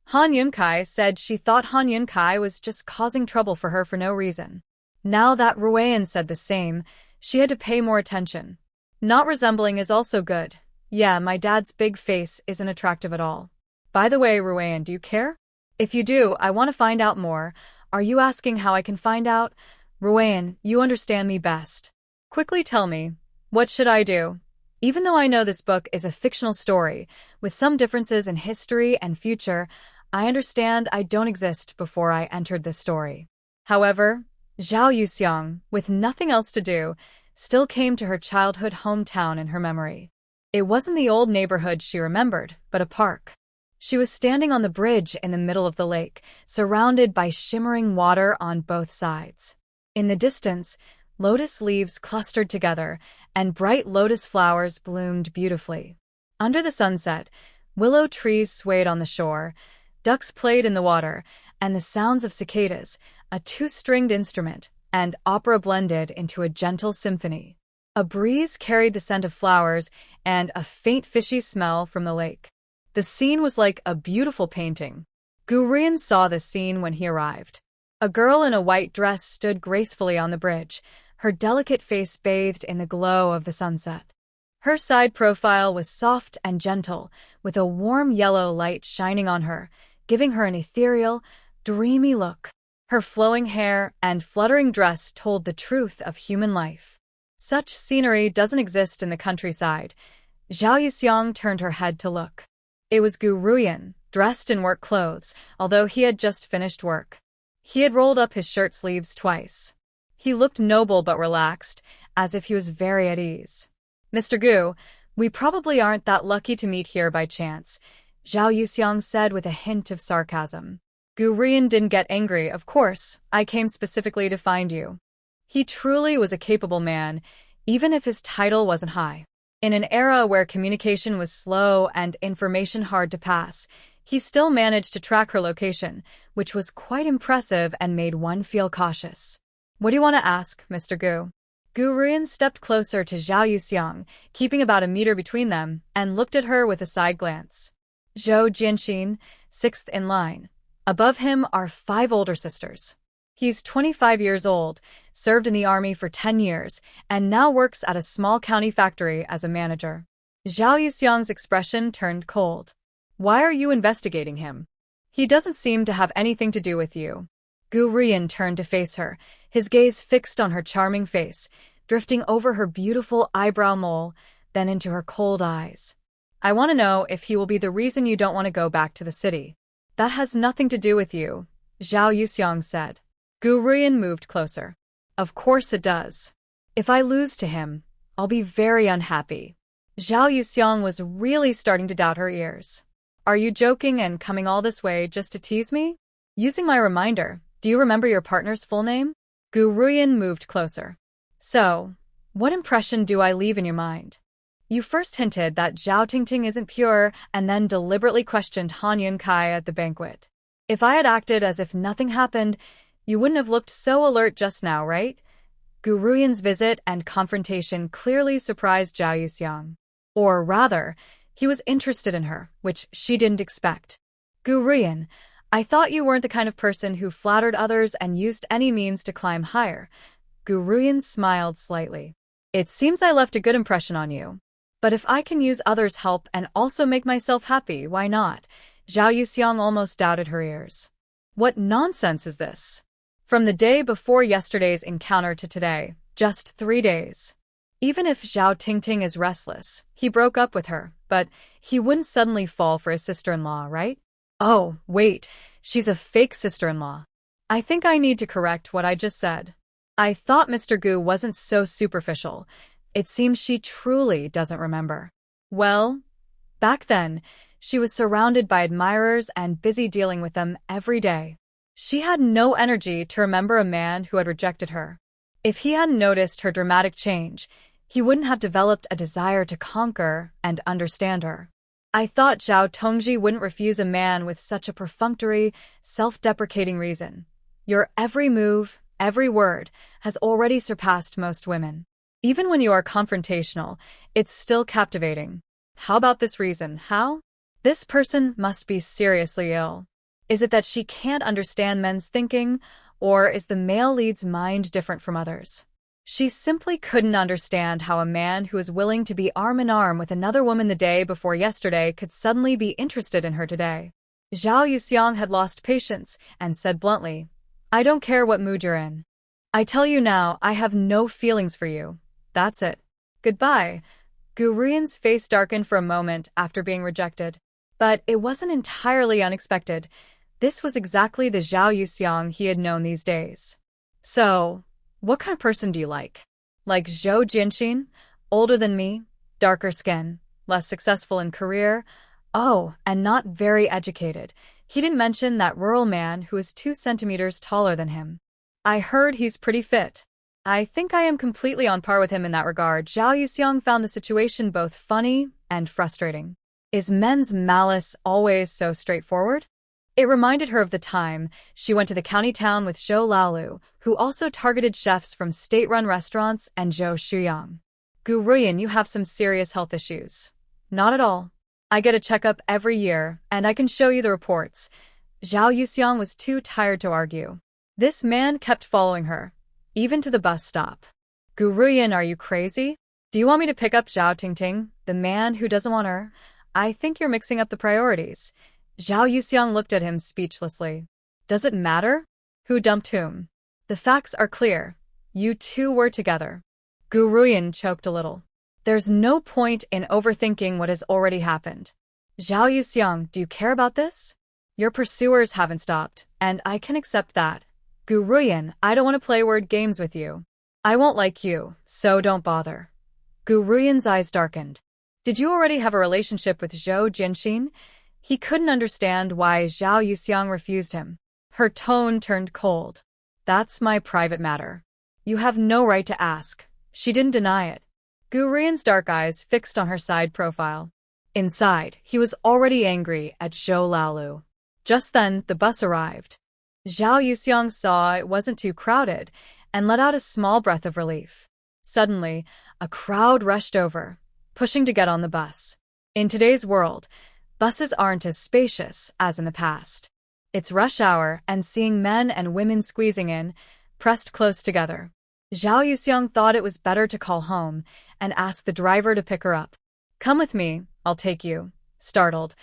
Han Yunkai said she thought Han Yunkai was just causing trouble for her for no reason. Now that Ruan said the same, she had to pay more attention. Not resembling is also good. Yeah, my dad's big face isn't attractive at all. By the way, Ruan, do you care? If you do, I want to find out more. Are you asking how I can find out? Ruan, you understand me best. Quickly tell me, what should I do? Even though I know this book is a fictional story, with some differences in history and future, I understand I don't exist before I entered this story. However, Zhao Yuxiang, with nothing else to do, still came to her childhood hometown in her memory. It wasn't the old neighborhood she remembered, but a park. She was standing on the bridge in the middle of the lake, surrounded by shimmering water on both sides. In the distance, lotus leaves clustered together, and bright lotus flowers bloomed beautifully. Under the sunset, willow trees swayed on the shore, ducks played in the water, and the sounds of cicadas, a two-stringed instrument, and opera blended into a gentle symphony. A breeze carried the scent of flowers and a faint fishy smell from the lake. The scene was like a beautiful painting. Gu Ruan saw the scene when he arrived. A girl in a white dress stood gracefully on the bridge, her delicate face bathed in the glow of the sunset. Her side profile was soft and gentle, with a warm yellow light shining on her, giving her an ethereal, dreamy look. Her flowing hair and fluttering dress told the truth of human life. Such scenery doesn't exist in the countryside. Zhao Yuxiang turned her head to look. It was Gu Ruan, dressed in work clothes, although he had just finished work. He had rolled up his shirt sleeves twice. He looked noble but relaxed, as if he was very at ease. Mr. Gu, we probably aren't that lucky to meet here by chance, Zhao Yuxiang said with a hint of sarcasm. Gu Ruan didn't get angry, of course, I came specifically to find you. He truly was a capable man, even if his title wasn't high. In an era where communication was slow and information hard to pass, he still managed to track her location, which was quite impressive and made one feel cautious. What do you want to ask, Mr. Gu? Gu Ruan stepped closer to Zhao Yuxiang, keeping about a meter between them, and looked at her with a side glance. Zhou Jianxin, sixth in line. Above him are 5 older sisters. He's 25 years old, served in the army for 10 years, and now works at a small county factory as a manager. Zhao Yuxiang's expression turned cold. Why are you investigating him? He doesn't seem to have anything to do with you. Gu Ruyan turned to face her, his gaze fixed on her charming face, drifting over her beautiful eyebrow mole, then into her cold eyes. I want to know if he will be the reason you don't want to go back to the city. That has nothing to do with you, Zhao Yuxiang said. Gu Ruyan moved closer. Of course it does. If I lose to him, I'll be very unhappy. Zhao Yuxiang was really starting to doubt her ears. Are you joking and coming all this way just to tease me? Using my reminder, do you remember your partner's full name? Gu Ruyan moved closer. So, what impression do I leave in your mind? You first hinted that Zhao Tingting isn't pure and then deliberately questioned Han Yunkai at the banquet. If I had acted as if nothing happened, you wouldn't have looked so alert just now, right? Gu Ruyan's visit and confrontation clearly surprised Zhao Yuxiang. Or rather, he was interested in her, which she didn't expect. Gu Ruyan, I thought you weren't the kind of person who flattered others and used any means to climb higher. Gu Ruyan smiled slightly. It seems I left a good impression on you. But if I can use others' help and also make myself happy, why not? Zhao Yuxiang almost doubted her ears. What nonsense is this? From the day before yesterday's encounter to today, just 3 days. Even if Zhao Tingting is restless, he broke up with her, but he wouldn't suddenly fall for his sister-in-law, right? Oh, wait, she's a fake sister-in-law. I think I need to correct what I just said. I thought Mr. Gu wasn't so superficial. It seems she truly doesn't remember. Well, back then, she was surrounded by admirers and busy dealing with them every day. She had no energy to remember a man who had rejected her. If he hadn't noticed her dramatic change, he wouldn't have developed a desire to conquer and understand her. I thought Zhao Tongji wouldn't refuse a man with such a perfunctory, self-deprecating reason. Your every move, every word, has already surpassed most women. Even when you are confrontational, it's still captivating. How about this reason? How? This person must be seriously ill. Is it that she can't understand men's thinking, or is the male lead's mind different from others? She simply couldn't understand how a man who is willing to be arm in arm with another woman the day before yesterday could suddenly be interested in her today. Zhao Yuxiang had lost patience and said bluntly, I don't care what mood you're in. I tell you now, I have no feelings for you. That's it. Goodbye. Gu Ruyan's face darkened for a moment after being rejected. But it wasn't entirely unexpected. This was exactly the Zhao Yuxiang he had known these days. So, what kind of person do you like? Like Zhou Jinxin? Older than me? Darker skin? Less successful in career? Oh, and not very educated. He didn't mention that rural man who is 2 centimeters taller than him. I heard he's pretty fit. I think I am completely on par with him in that regard. Zhao Yuxiang found the situation both funny and frustrating. Is men's malice always so straightforward? It reminded her of the time she went to the county town with Zhou Laolu, who also targeted chefs from state-run restaurants, and Zhou Shuyang. Gu Ruyan, you have some serious health issues. Not at all. I get a checkup every year, and I can show you the reports. Zhao Yuxiang was too tired to argue. This man kept following her, even to the bus stop. Gu Ruyan, are you crazy? Do you want me to pick up Zhao Tingting, the man who doesn't want her? I think you're mixing up the priorities. Zhao Yuxiang looked at him speechlessly. Does it matter? Who dumped whom? The facts are clear. You two were together. Gu Ruyan choked a little. There's no point in overthinking what has already happened. Zhao Yuxiang, do you care about this? Your pursuers haven't stopped, and I can accept that. Gu Ruyan, I don't want to play word games with you. I won't like you, so don't bother. Gu Ruyan's eyes darkened. Did you already have a relationship with Zhou Jinxin? He couldn't understand why Zhao Yuxiang refused him. Her tone turned cold. That's my private matter. You have no right to ask. She didn't deny it. Gu Ruyan's dark eyes fixed on her side profile. Inside, he was already angry at Zhou Laolu. Just then, the bus arrived. Zhao Yuxiang saw it wasn't too crowded and let out a small breath of relief. Suddenly, a crowd rushed over, pushing to get on the bus. In today's world, buses aren't as spacious as in the past. It's rush hour, and seeing men and women squeezing in, pressed close together. Zhao Yuxiang thought it was better to call home and ask the driver to pick her up. Come with me, I'll take you. Startled,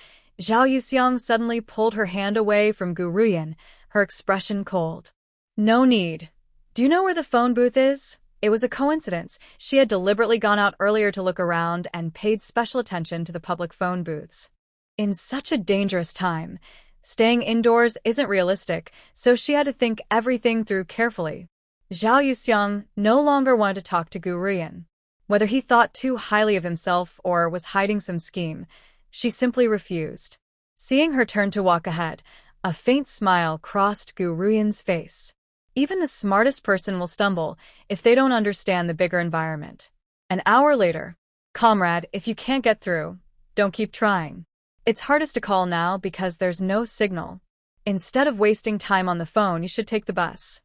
Zhao Yuxiang suddenly pulled her hand away from Gu Ruyan, her expression cold. No need. Do you know where the phone booth is? It was a coincidence. She had deliberately gone out earlier to look around and paid special attention to the public phone booths. In such a dangerous time, staying indoors isn't realistic, so she had to think everything through carefully. Zhao Yuxiang no longer wanted to talk to Gu Ruyan. Whether he thought too highly of himself or was hiding some scheme, she simply refused. Seeing her turn to walk ahead, a faint smile crossed Gu Ruyan's face. Even the smartest person will stumble if they don't understand the bigger environment. An hour later, comrade, if you can't get through, don't keep trying. It's hardest to call now because there's no signal. Instead of wasting time on the phone, you should take the bus.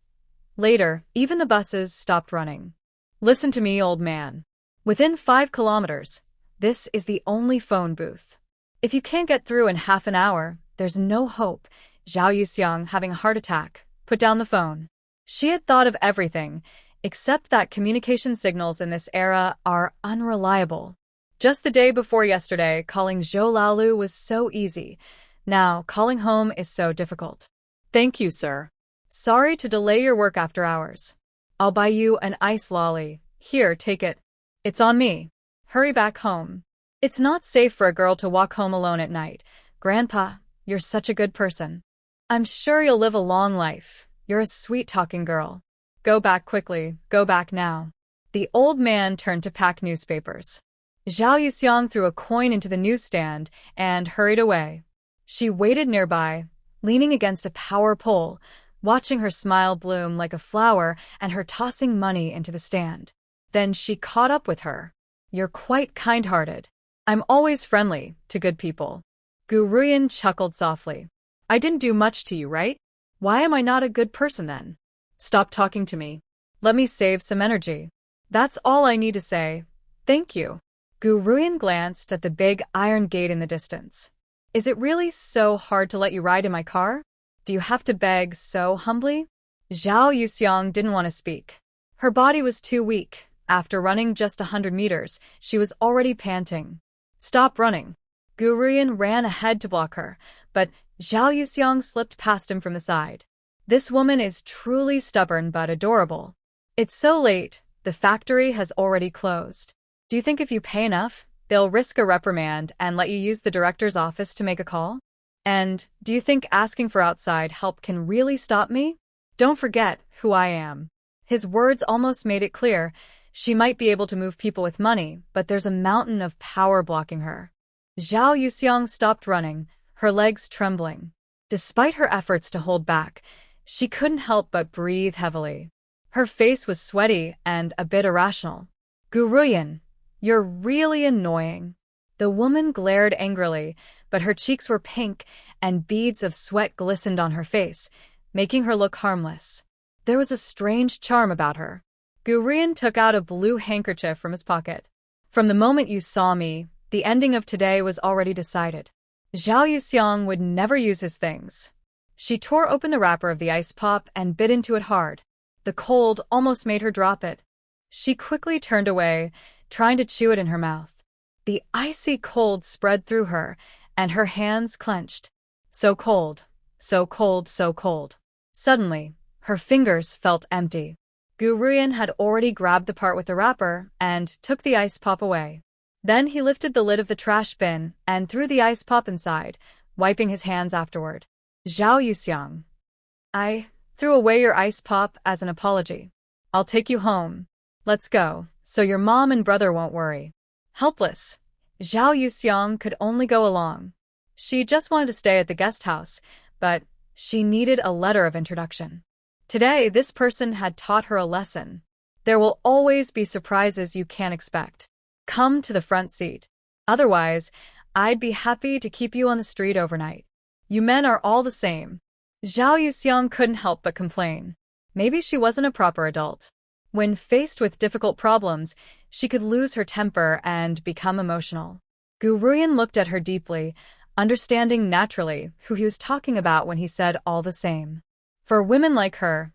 Later, even the buses stopped running. Listen to me, old man. Within 5 kilometers, this is the only phone booth. If you can't get through in half an hour, there's no hope. Zhao Yuxiang, having a heart attack, put down the phone. She had thought of everything, except that communication signals in this era are unreliable. Just the day before yesterday, calling Zhou Laolu was so easy. Now, calling home is so difficult. Thank you, sir. Sorry to delay your work after hours. I'll buy you an ice lolly. Here, take it. It's on me. Hurry back home. It's not safe for a girl to walk home alone at night. Grandpa, you're such a good person. I'm sure you'll live a long life. You're a sweet-talking girl. Go back quickly. Go back now. The old man turned to pack newspapers. Zhao Yuxiang threw a coin into the newsstand and hurried away. She waited nearby, leaning against a power pole, watching her smile bloom like a flower and her tossing money into the stand. Then she caught up with her. You're quite kind-hearted. I'm always friendly to good people. Gu Ruyan chuckled softly. I didn't do much to you, right? Why am I not a good person then? Stop talking to me. Let me save some energy. That's all I need to say. Thank you. Gu Ruyan glanced at the big iron gate in the distance. Is it really so hard to let you ride in my car? Do you have to beg so humbly? Zhao Yuxiang didn't want to speak. Her body was too weak. After running just 100 meters, she was already panting. Stop running. Gu Ruyan ran ahead to block her, but Zhao Yuxiang slipped past him from the side. This woman is truly stubborn but adorable. It's so late, the factory has already closed. Do you think if you pay enough, they'll risk a reprimand and let you use the director's office to make a call? And do you think asking for outside help can really stop me? Don't forget who I am. His words almost made it clear. She might be able to move people with money, but there's a mountain of power blocking her. Zhao Yuxiang stopped running, her legs trembling. Despite her efforts to hold back, she couldn't help but breathe heavily. Her face was sweaty and a bit irrational. Gu Ruyan, you're really annoying. The woman glared angrily, but her cheeks were pink and beads of sweat glistened on her face, making her look harmless. There was a strange charm about her. Gu Ruyan took out a blue handkerchief from his pocket. From the moment you saw me, the ending of today was already decided. Zhao Yuxiang would never use his things. She tore open the wrapper of the ice pop and bit into it hard. The cold almost made her drop it. She quickly turned away, trying to chew it in her mouth. The icy cold spread through her, and her hands clenched. So cold, so cold, so cold. Suddenly, her fingers felt empty. Gu Ruyan had already grabbed the part with the wrapper and took the ice pop away. Then he lifted the lid of the trash bin and threw the ice pop inside, wiping his hands afterward. Zhao Yuxiang. I threw away your ice pop as an apology. I'll take you home. Let's go, so your mom and brother won't worry. Helpless, Zhao Yuxiang could only go along. She just wanted to stay at the guest house, but she needed a letter of introduction. Today, this person had taught her a lesson. There will always be surprises you can't expect. Come to the front seat. Otherwise, I'd be happy to keep you on the street overnight. You men are all the same. Zhao Yuxiang couldn't help but complain. Maybe she wasn't a proper adult. When faced with difficult problems, she could lose her temper and become emotional. Gu Ruyan looked at her deeply, understanding naturally who he was talking about when he said all the same. For women like her,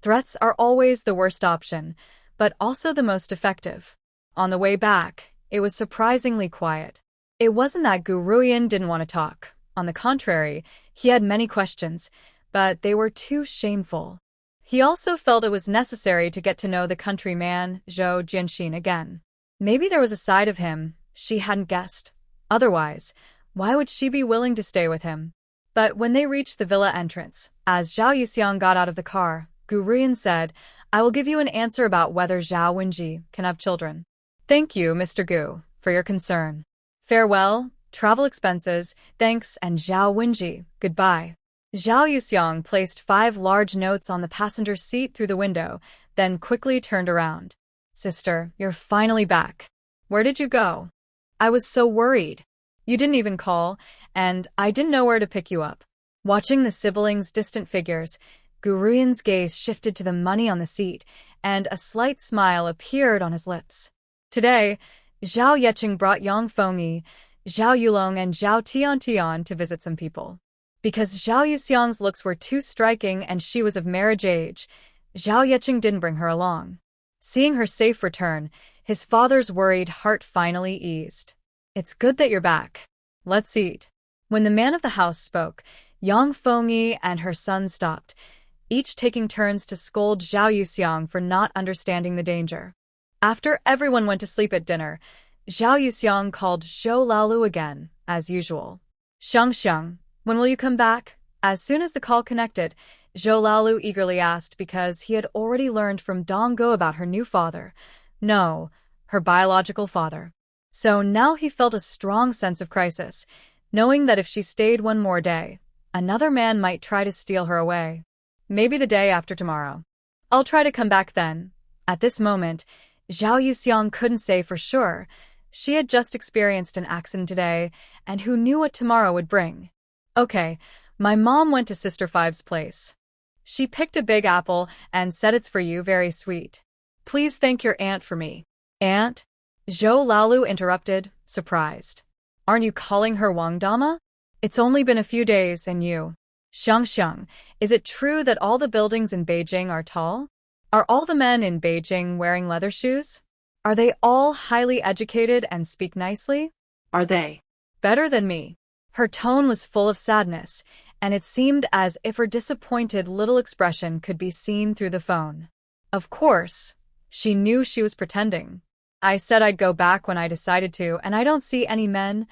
threats are always the worst option, but also the most effective. On the way back, it was surprisingly quiet. It wasn't that Gu Ruyan didn't want to talk. On the contrary, he had many questions, but they were too shameful. He also felt it was necessary to get to know the countryman, Zhou Jianxin, again. Maybe there was a side of him she hadn't guessed. Otherwise, why would she be willing to stay with him? But when they reached the villa entrance, as Zhao Yuxiang got out of the car, Gu Ruyan said, "I will give you an answer about whether Zhao Wenji can have children." "Thank you, Mr. Gu, for your concern. Farewell, travel expenses, thanks, and Zhao Wenji, goodbye." Zhao Yuxiang placed 5 large notes on the passenger seat through the window, then quickly turned around. "Sister, you're finally back. Where did you go? I was so worried. You didn't even call, and I didn't know where to pick you up." Watching the siblings' distant figures, Gu Ruyan's gaze shifted to the money on the seat, and a slight smile appeared on his lips. Today, Zhao Yeqing brought Yang Fengyi, Zhao Yulong, and Zhao Tiantian to visit some people. Because Zhao Yuxiang's looks were too striking and she was of marriage age, Zhao Yeqing didn't bring her along. Seeing her safe return, his father's worried heart finally eased. "It's good that you're back. Let's eat." When the man of the house spoke, Yang Fengyi and her son stopped, each taking turns to scold Zhao Yuxiang for not understanding the danger. After everyone went to sleep at dinner, Zhao Yuxiang called Zhou Laolu again, as usual. "Xiang, when will you come back?" As soon as the call connected, Zhou Laolu eagerly asked because he had already learned from Dong Go about her new father. No, her biological father. So now he felt a strong sense of crisis, knowing that if she stayed one more day, another man might try to steal her away. "Maybe the day after tomorrow. I'll try to come back then." At this moment, Zhao Yuxiang couldn't say for sure. She had just experienced an accident today, and who knew what tomorrow would bring. "Okay, my mom went to Sister Five's place. She picked a big apple and said it's for you, very sweet. Please thank your aunt for me." "Aunt?" Zhou Laolu interrupted, surprised. "Aren't you calling her Wang Dama? It's only been a few days and you..." Xiang, is it true that all the buildings in Beijing are tall? Are all the men in Beijing wearing leather shoes? Are they all highly educated and speak nicely? Are they better than me?" Her tone was full of sadness, and it seemed as if her disappointed little expression could be seen through the phone. Of course, she knew she was pretending. "I said I'd go back when I decided to, and I don't see any men,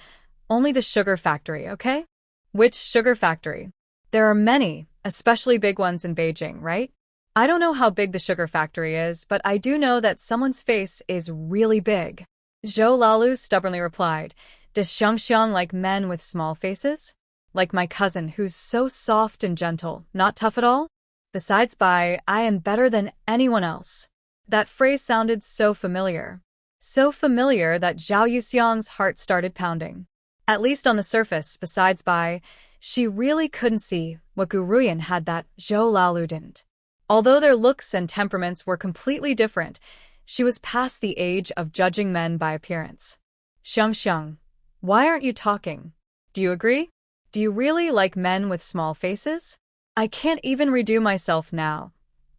only the sugar factory, okay?" "Which sugar factory?" "There are many, especially big ones in Beijing, right?" "I don't know how big the sugar factory is, but I do know that someone's face is really big." Zhou Laolu stubbornly replied, "Does Xiang like men with small faces? Like my cousin, who's so soft and gentle, not tough at all? Besides, I am better than anyone else." That phrase sounded so familiar. So familiar that Zhao Yuxiang's heart started pounding. At least on the surface, besides, she really couldn't see what Gu Ruyan had that Zhou Laolu didn't. Although their looks and temperaments were completely different, she was past the age of judging men by appearance. "Xiang, why aren't you talking? Do you agree? Do you really like men with small faces?" "I can't even redo myself now.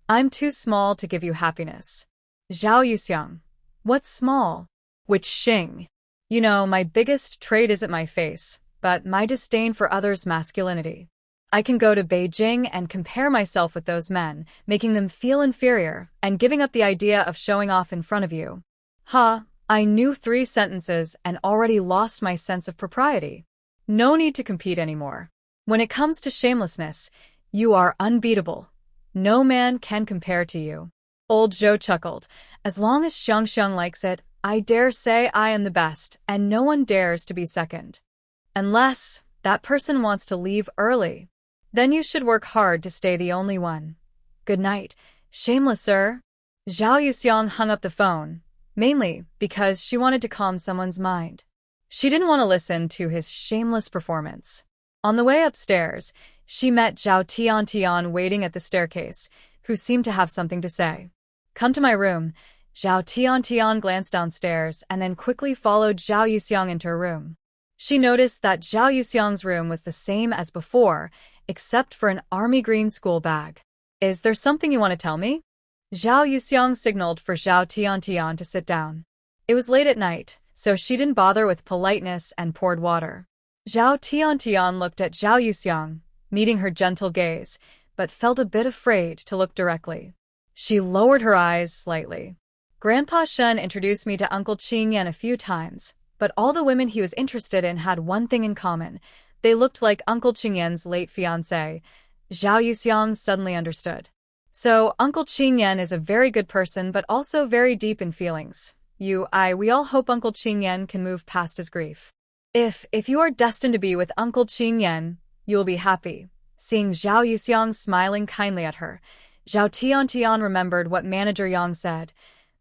I'm too small to give you happiness." "Zhao Yuxiang, what's small?" "Which Xing. You know, my biggest trait isn't my face, but my disdain for others' masculinity. I can go to Beijing and compare myself with those men, making them feel inferior and giving up the idea of showing off in front of you. I knew 3 sentences and already lost my sense of propriety. No need to compete anymore. When it comes to shamelessness, you are unbeatable. No man can compare to you." Old Zhou chuckled. "As long as Xiang likes it, I dare say I am the best, and no one dares to be second. Unless that person wants to leave early. Then you should work hard to stay the only one. Good night, shameless sir." Zhao Yuxiang hung up the phone, mainly because she wanted to calm someone's mind. She didn't want to listen to his shameless performance. On the way upstairs, she met Zhao Tiantian waiting at the staircase, who seemed to have something to say. "Come to my room." Zhao Tiantian glanced downstairs and then quickly followed Zhao Yuxiang into her room. She noticed that Zhao Yuxiang's room was the same as before, except for an army green school bag. "Is there something you want to tell me?" Zhao Yuxiang signaled for Zhao Tiantian to sit down. It was late at night, so she didn't bother with politeness and poured water. Zhao Tiantian looked at Zhao Yuxiang, meeting her gentle gaze, but felt a bit afraid to look directly. She lowered her eyes slightly. Grandpa Shen introduced me to Uncle Qingyan a few times, but all the women he was interested in had one thing in common. They looked like Uncle Qingyan's late fiancée. Zhao Yuxiang suddenly understood. So, Uncle Qingyan is a very good person but also very deep in feelings. We all hope Uncle Qingyan can move past his grief. If you are destined to be with Uncle Qingyan, you will be happy. Seeing Zhao Yuxiang smiling kindly at her, Zhao Tiantian remembered what Manager Yang said,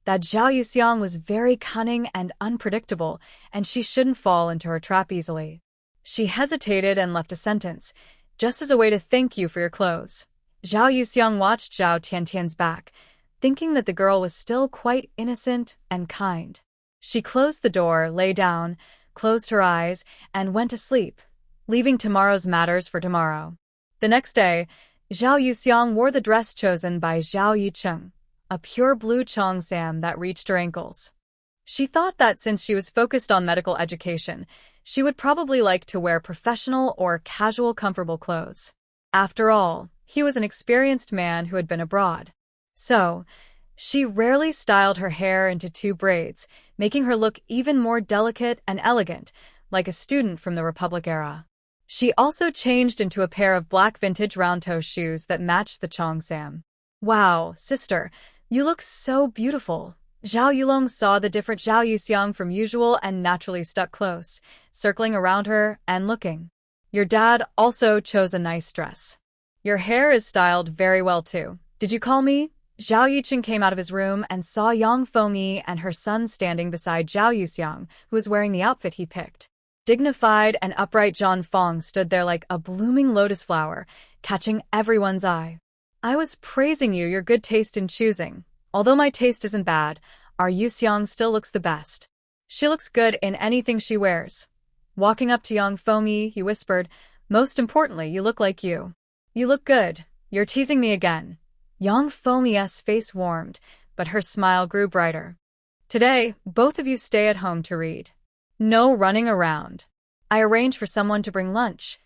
that Zhao Yuxiang was very cunning and unpredictable, and she shouldn't fall into her trap easily. She hesitated and left a sentence, just as a way to thank you for your clothes. Zhao Yuxiang watched Zhao Tiantian's back, thinking that the girl was still quite innocent and kind. She closed the door, lay down, closed her eyes, and went to sleep, leaving tomorrow's matters for tomorrow. The next day, Zhao Yuxiang wore the dress chosen by Zhao Yicheng, a pure blue cheongsam that reached her ankles. She thought that since she was focused on medical education, she would probably like to wear professional or casual comfortable clothes. After all, he was an experienced man who had been abroad. So, she rarely styled her hair into 2 braids, making her look even more delicate and elegant, like a student from the Republic era. She also changed into a pair of black vintage round-toe shoes that matched the cheongsam. Wow, sister, you look so beautiful. Zhao Yulong saw the different Zhao Yuxiang from usual and naturally stuck close, circling around her and looking. Your dad also chose a nice dress. Your hair is styled very well too. Did you call me? Zhao Yicheng came out of his room and saw Yang Fengyi and her son standing beside Zhao Yuxiang, who was wearing the outfit he picked. Dignified and upright Zhang Feng stood there like a blooming lotus flower, catching everyone's eye. I was praising your good taste in choosing. Although my taste isn't bad, our Yuxiang still looks the best. She looks good in anything she wears. Walking up to Yang Fengyi, he whispered, most importantly, you look like you. You look good. You're teasing me again. Yang Fengyi's face warmed, but her smile grew brighter. Today, both of you stay at home to read. No running around. I arranged for someone to bring lunch.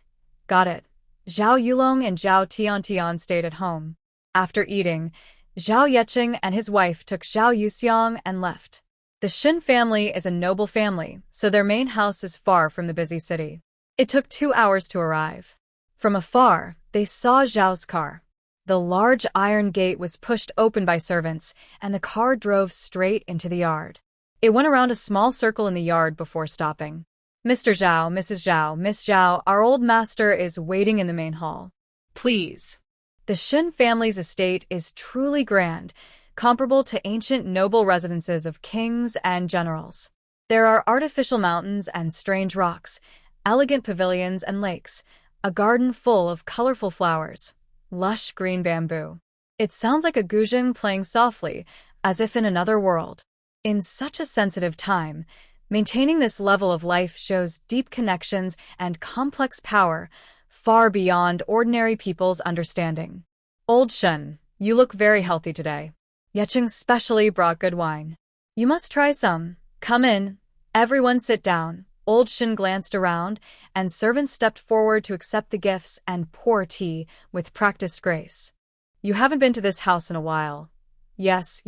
Got it. Zhao Yulong and Zhao Tiantian stayed at home. After eating, Zhao Yicheng and his wife took Zhao Yuxiang and left. The Shen family is a noble family, so their main house is far from the busy city. It took 2 hours to arrive. From afar, they saw Zhao's car. The large iron gate was pushed open by servants, and the car drove straight into the yard. It went around a small circle in the yard before stopping. Mr. Zhao, Mrs. Zhao, Miss Zhao, our old master is waiting in the main hall. Please. The Shen family's estate is truly grand, comparable to ancient noble residences of kings and generals. There are artificial mountains and strange rocks, elegant pavilions and lakes, a garden full of colorful flowers, lush green bamboo. It sounds like a guzheng playing softly, as if in another world. In such a sensitive time, maintaining this level of life shows deep connections and complex power, far beyond ordinary people's understanding. Old Shen, you look very healthy today. Yicheng specially brought good wine. You must try some. Come in. Everyone sit down. Old Shen glanced around, and servants stepped forward to accept the gifts and pour tea with practiced grace. You haven't been to this house in a while. Yes.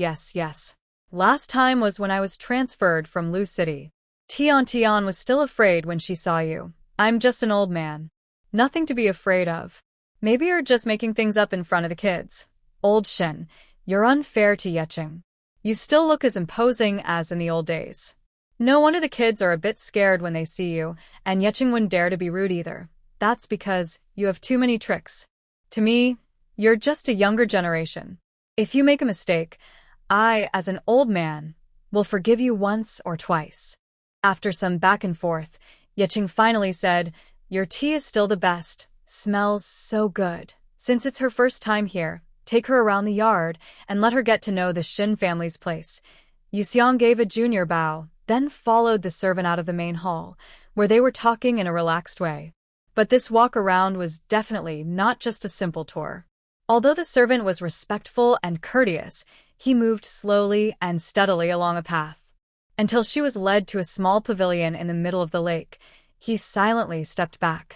Last time was when I was transferred from Lu City. Tian was still afraid when she saw you. I'm just an old man. Nothing to be afraid of. Maybe you're just making things up in front of the kids. Old Shen, you're unfair to Yicheng. You still look as imposing as in the old days. No wonder the kids are a bit scared when they see you, and Yicheng wouldn't dare to be rude either. That's because you have too many tricks. To me, you're just a younger generation. If you make a mistake, I, as an old man, will forgive you once or twice. After some back and forth, Yicheng finally said, your tea is still the best. Smells so good. Since it's her first time here, take her around the yard and let her get to know the Shen family's place. Yuxiang gave a junior bow, then followed the servant out of the main hall, where they were talking in a relaxed way. But this walk around was definitely not just a simple tour. Although the servant was respectful and courteous, he moved slowly and steadily along a path, until she was led to a small pavilion in the middle of the lake. He silently stepped back.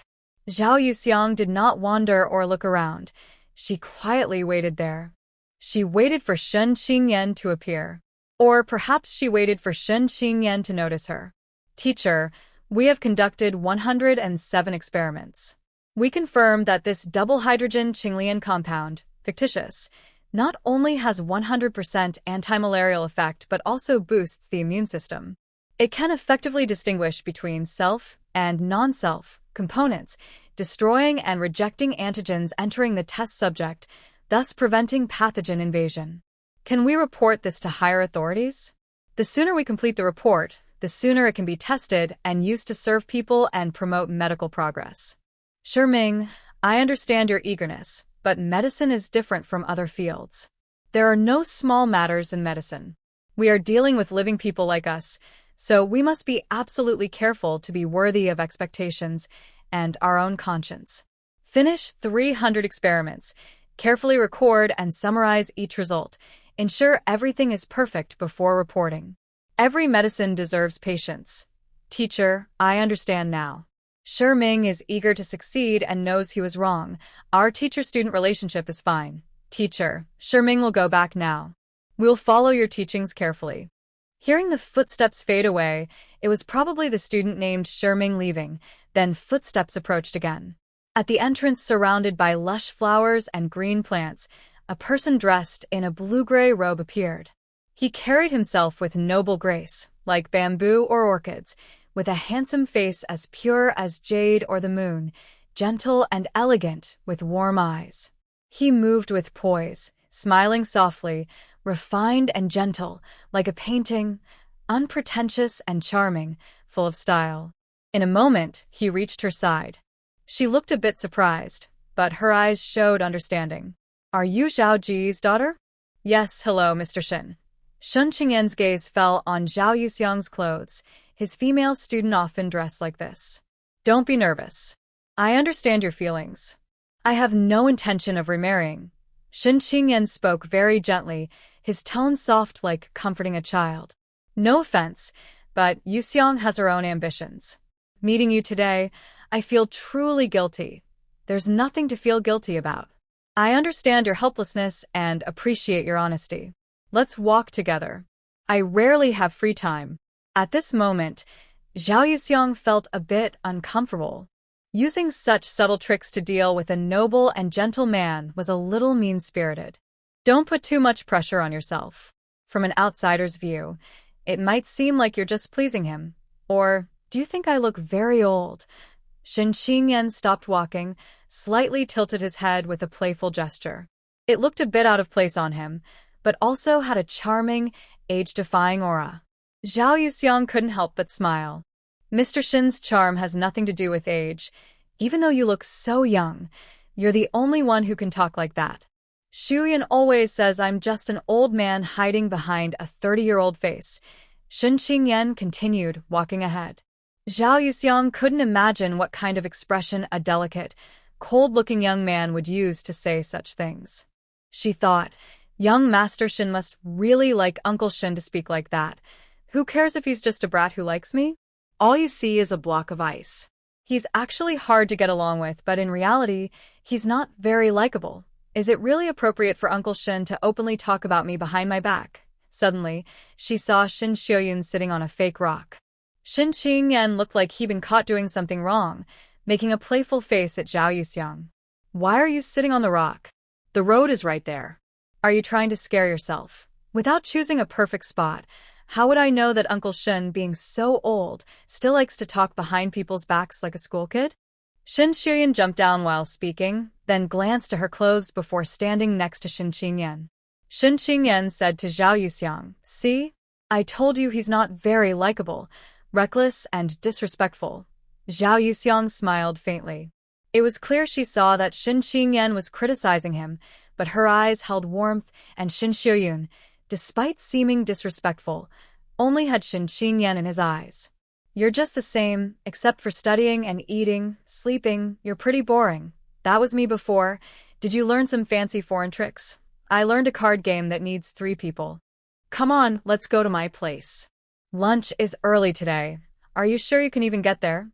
Zhao Yuxiang did not wander or look around. She quietly waited there. She waited for Shen Qingyan to appear. Or perhaps she waited for Shen Qingyan to notice her. Teacher, we have conducted 107 experiments. We confirm that this double hydrogen Qinglian compound, fictitious, not only has 100% anti-malarial effect but also boosts the immune system. It can effectively distinguish between self and non-self components, destroying and rejecting antigens entering the test subject, thus preventing pathogen invasion. Can we report this to higher authorities? The sooner we complete the report, the sooner it can be tested and used to serve people and promote medical progress. Ming, I understand your eagerness, but medicine is different from other fields. There are no small matters in medicine. We are dealing with living people like us, so we must be absolutely careful to be worthy of expectations and our own conscience. Finish 300 experiments, carefully record and summarize each result. Ensure everything is perfect before reporting. Every medicine deserves patience. Teacher, I understand now. Ming is eager to succeed and knows he was wrong. Our teacher-student relationship is fine. Teacher, Ming will go back now. We'll follow your teachings carefully. Hearing the footsteps fade away, it was probably the student named Ming leaving, then footsteps approached again. At the entrance surrounded by lush flowers and green plants, a person dressed in a blue-gray robe appeared. He carried himself with noble grace, like bamboo or orchids, with a handsome face as pure as jade or the moon, gentle and elegant with warm eyes. He moved with poise, smiling softly, refined and gentle, like a painting, unpretentious and charming, full of style. In a moment, he reached her side. She looked a bit surprised, but her eyes showed understanding. Are you Zhao Ji's daughter? Yes, hello, Mr. Shen. Shen Qingyan's gaze fell on Zhao Yuxiang's clothes. His female student often dressed like this. Don't be nervous. I understand your feelings. I have no intention of remarrying. Shen Qingyan spoke very gently, his tone soft like comforting a child. No offense, but Yuxiang has her own ambitions. Meeting you today, I feel truly guilty. There's nothing to feel guilty about. I understand your helplessness and appreciate your honesty. Let's walk together. I rarely have free time. At this moment, Zhao Yuxiang felt a bit uncomfortable. Using such subtle tricks to deal with a noble and gentle man was a little mean-spirited. Don't put too much pressure on yourself. From an outsider's view, it might seem like you're just pleasing him. Or, do you think I look very old? Shen Qingyan stopped walking, slightly tilted his head with a playful gesture. It looked a bit out of place on him, but also had a charming, age-defying aura. Zhao Yuxiang couldn't help but smile. Mr. Shen's charm has nothing to do with age. Even though you look so young, you're the only one who can talk like that. Shuyan always says I'm just an old man hiding behind a 30-year-old face. Shen Qingyan continued, walking ahead. Zhao Yuxiang couldn't imagine what kind of expression a delicate, cold-looking young man would use to say such things. She thought, young Master Shen must really like Uncle Shen to speak like that. Who cares if he's just a brat who likes me? All you see is a block of ice. He's actually hard to get along with, but in reality, he's not very likable. Is it really appropriate for Uncle Shen to openly talk about me behind my back? Suddenly, she saw Shen Xiuyun sitting on a fake rock. Shen Qingyan looked like he'd been caught doing something wrong, making a playful face at Zhao Yuxiang. Why are you sitting on the rock? The road is right there. Are you trying to scare yourself? Without choosing a perfect spot, how would I know that Uncle Shen, being so old, still likes to talk behind people's backs like a school kid? Shen Xiuyun jumped down while speaking, then glanced at her clothes before standing next to Shen Qingyan. Shen Qingyan said to Zhao Yuxiang, see? I told you he's not very likable, reckless and disrespectful. Zhao Yuxiang smiled faintly. It was clear she saw that Shen Qingyan was criticizing him, but her eyes held warmth, and Shen Xiuyun, despite seeming disrespectful, only had Shen Qingyan in his eyes. You're just the same, except for studying and eating, sleeping, you're pretty boring. That was me before. Did you learn some fancy foreign tricks? I learned a card game that needs 3 people. Come on, let's go to my place. Lunch is early today. Are you sure you can even get there?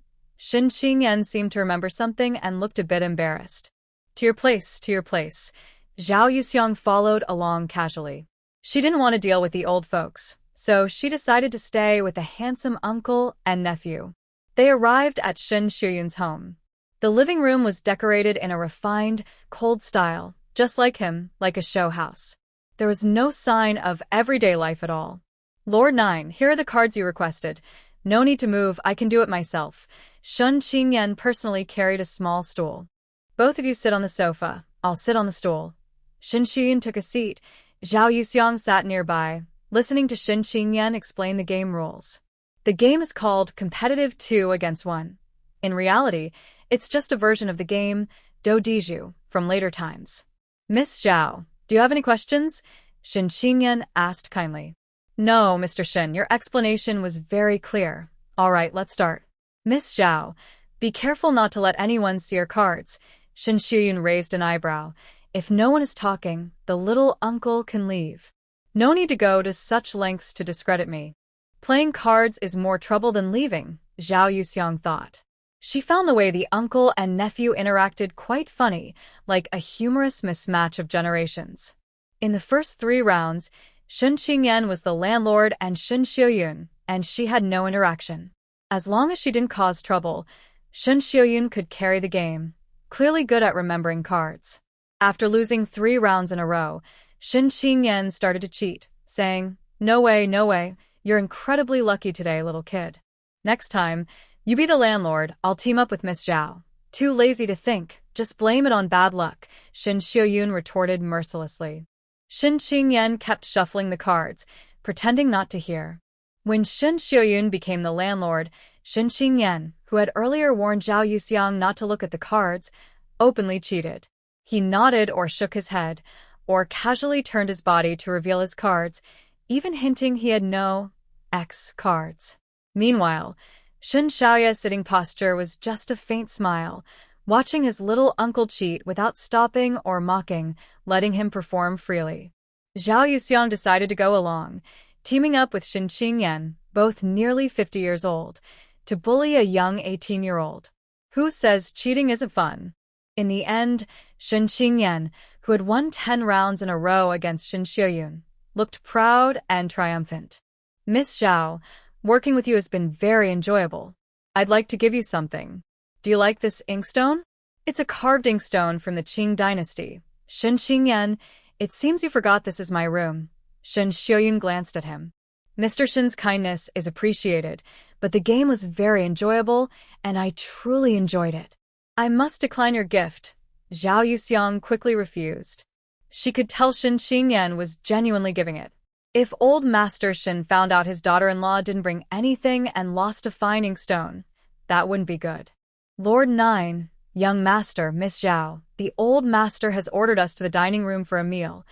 Shin Qingyan seemed to remember something and looked a bit embarrassed. To your place, to your place. Zhao Yuxiang followed along casually. She didn't want to deal with the old folks, so she decided to stay with the handsome uncle and nephew. They arrived at Shin Shuyun's home. The living room was decorated in a refined, cold style, just like him, like a show house. There was no sign of everyday life at all. Lord 9, here are the cards you requested. No need to move, I can do it myself. Shin Qingyan personally carried a small stool. Both of you sit on the sofa, I'll sit on the stool. Shin Shuyun took a seat. Zhao Yuxiang sat nearby, listening to Shin Qingyan explain the game rules. The game is called Competitive 2 against 1. In reality, it's just a version of the game Do Diju from later times. Miss Zhao, do you have any questions? Shin Qingyan asked kindly. No, Mr. Shin, your explanation was very clear. All right, let's start. Miss Zhao, be careful not to let anyone see your cards. Shin Shuyun raised an eyebrow. If no one is talking, the little uncle can leave. No need to go to such lengths to discredit me. Playing cards is more trouble than leaving, Zhao Yuxiang thought. She found the way the uncle and nephew interacted quite funny, like a humorous mismatch of generations. In the first 3 rounds, Shin Qingyan was the landlord and Shin Shuyun, and she had no interaction. As long as she didn't cause trouble, Shin Shuyun could carry the game, clearly good at remembering cards. After losing 3 rounds in a row, Shin Qingyan started to cheat, saying, No way, no way, you're incredibly lucky today, little kid. Next time, you be the landlord, I'll team up with Miss Zhao. Too lazy to think, just blame it on bad luck, Shin Shuyun retorted mercilessly. Shin Qingyan kept shuffling the cards, pretending not to hear. When Shin Shuyun became the landlord, Shin Qingyan, who had earlier warned Zhao Yuxiang not to look at the cards, openly cheated. He nodded or shook his head, or casually turned his body to reveal his cards, even hinting he had no X cards. Meanwhile, Shin Xiaoya's sitting posture was just a faint smile, watching his little uncle cheat without stopping or mocking, letting him perform freely. Zhao Yuxiang decided to go along, teaming up with Shin Qingyan, both nearly 50 years old, to bully a young 18-year-old. Who says cheating isn't fun? In the end, Shin Qingyan, who had won 10 rounds in a row against Shin Shuyun, looked proud and triumphant. Miss Zhao, working with you has been very enjoyable. I'd like to give you something. Do you like this inkstone? It's a carved inkstone from the Qing dynasty. Shin Qingyan, it seems you forgot this is my room. Shin Shuyun glanced at him. Mr. Shin's kindness is appreciated, but the game was very enjoyable, and I truly enjoyed it. I must decline your gift. Zhao Yuxiang quickly refused. She could tell Shin Qingyan was genuinely giving it. If old Master Shin found out his daughter-in-law didn't bring anything and lost a fine inkstone, that wouldn't be good. Lord 9, young master, Miss Zhao, the old master has ordered us to the dining room for a meal.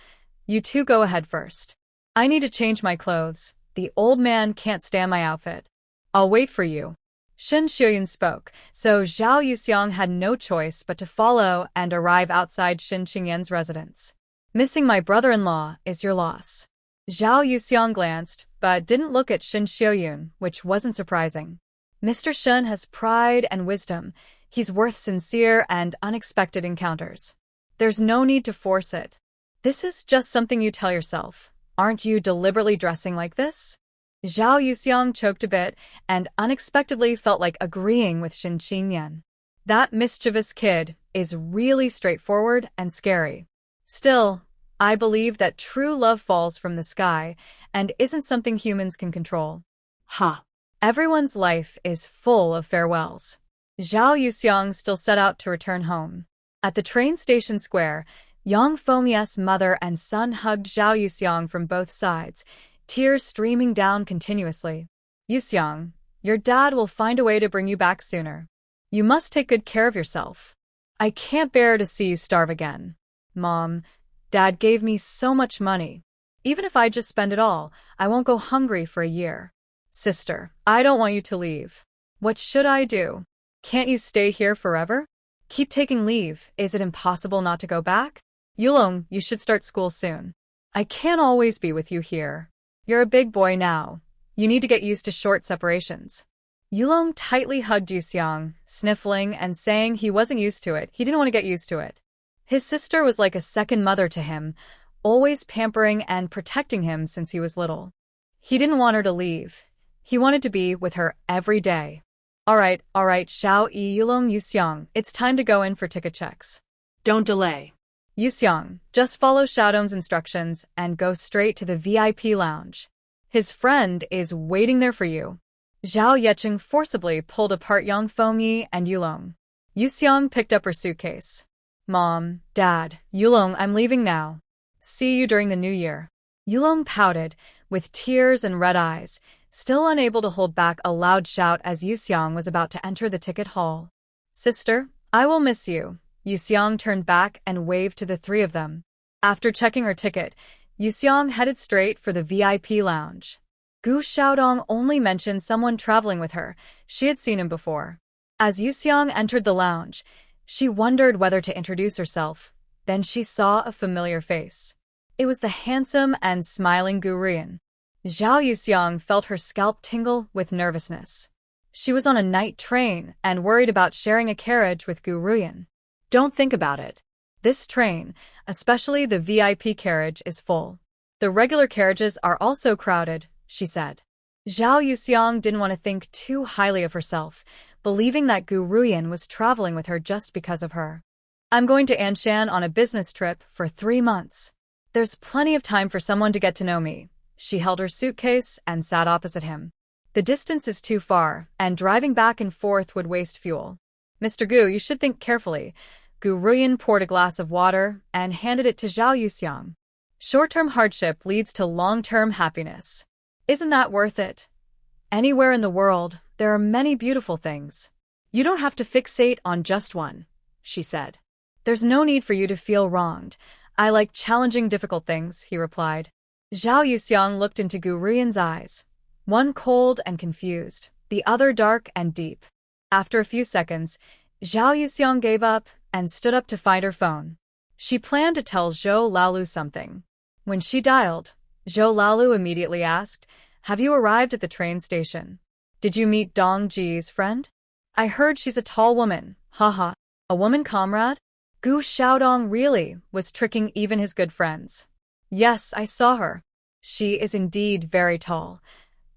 You two go ahead first. I need to change my clothes. The old man can't stand my outfit. I'll wait for you. Shin Shuyun spoke, so Zhao Yuxiang had no choice but to follow and arrive outside Shin Qingyan's residence. Missing my brother-in-law is your loss. Zhao Yuxiang glanced, but didn't look at Shin Shuyun, which wasn't surprising. Mr. Shin has pride and wisdom. He's worth sincere and unexpected encounters. There's no need to force it. This is just something you tell yourself. Aren't you deliberately dressing like this? Zhao Yuxiang choked a bit and unexpectedly felt like agreeing with Shin Qingyan. That mischievous kid is really straightforward and scary. Still, I believe that true love falls from the sky and isn't something humans can control. Everyone's life is full of farewells. Zhao Yuxiang still set out to return home. At the train station square, Yang Fengye's mother and son hugged Zhao Yuxiang from both sides, tears streaming down continuously. Yuxiang, your dad will find a way to bring you back sooner. You must take good care of yourself. I can't bear to see you starve again. Mom, Dad gave me so much money. Even if I just spend it all, I won't go hungry for a year. Sister, I don't want you to leave. What should I do? Can't you stay here forever? Keep taking leave. Is it impossible not to go back? Yulong, you should start school soon. I can't always be with you here. You're a big boy now. You need to get used to short separations. Yulong tightly hugged Yuxiang, sniffling and saying he wasn't used to it. He didn't want to get used to it. His sister was like a second mother to him, always pampering and protecting him since he was little. He didn't want her to leave. He wanted to be with her every day. All right, Xiao Yi Yulong Yuxiang, it's time to go in for ticket checks. Don't delay. Yuxiang, just follow Xiaodong's instructions and go straight to the VIP lounge. His friend is waiting there for you. Zhao Yecheng forcibly pulled apart Yang Fengyi and Yulong. Yuxiang picked up her suitcase. Mom, Dad, Yulong, I'm leaving now. See you during the new year. Yulong pouted, with tears and red eyes, still unable to hold back a loud shout as Yuxiang was about to enter the ticket hall. Sister, I will miss you. Yuxiang turned back and waved to the three of them. After checking her ticket, Yuxiang headed straight for the VIP lounge. Gu Xiaodong only mentioned someone traveling with her. She had seen him before. As Yuxiang entered the lounge, she wondered whether to introduce herself. Then she saw a familiar face. It was the handsome and smiling Gu Ruyan. Zhao Yuxiang felt her scalp tingle with nervousness. She was on a night train and worried about sharing a carriage with Gu Ruyan. Don't think about it. This train, especially the VIP carriage, is full. The regular carriages are also crowded, she said. Zhao Yuxiang didn't want to think too highly of herself, believing that Gu Ruyan was traveling with her just because of her. I'm going to Anshan on a business trip for 3 months. There's plenty of time for someone to get to know me. She held her suitcase and sat opposite him. The distance is too far, and driving back and forth would waste fuel. Mr. Gu, you should think carefully. Gu Ruyan poured a glass of water and handed it to Zhao Yuxiang. Short-term hardship leads to long-term happiness. Isn't that worth it? Anywhere in the world, there are many beautiful things. You don't have to fixate on just one, she said. There's no need for you to feel wronged. I like challenging difficult things, he replied. Zhao Yuxiang looked into Gu Ruyan's eyes, one cold and confused, the other dark and deep. After a few seconds, Zhao Yuxiang gave up and stood up to find her phone. She planned to tell Zhou Laolu something. When she dialed, Zhou Laolu immediately asked, Have you arrived at the train station? Did you meet Dong Ji's friend? I heard she's a tall woman, haha. A woman comrade? Gu Xiaodong really was tricking even his good friends. Yes, I saw her. She is indeed very tall.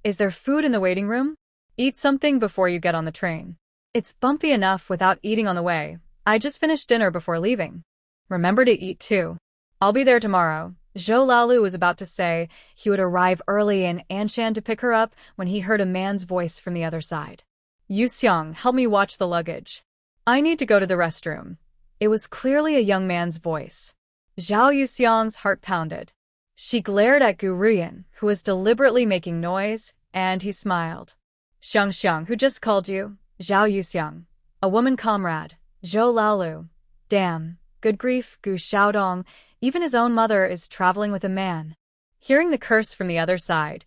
Is there food in the waiting room? Eat something before you get on the train. It's bumpy enough without eating on the way. I just finished dinner before leaving. Remember to eat too. I'll be there tomorrow. Zhou Laolu was about to say he would arrive early in Anshan to pick her up when he heard a man's voice from the other side. Yuxiang, help me watch the luggage. I need to go to the restroom. It was clearly a young man's voice. Zhao Yuxiang's heart pounded. She glared at Gu Ruyan, who was deliberately making noise, and he smiled. Xiang, who just called you? Zhao Yuxiang. A woman comrade. Zhou Laolu. Damn. Good grief, Gu Xiaodong. Even his own mother is traveling with a man. Hearing the curse from the other side,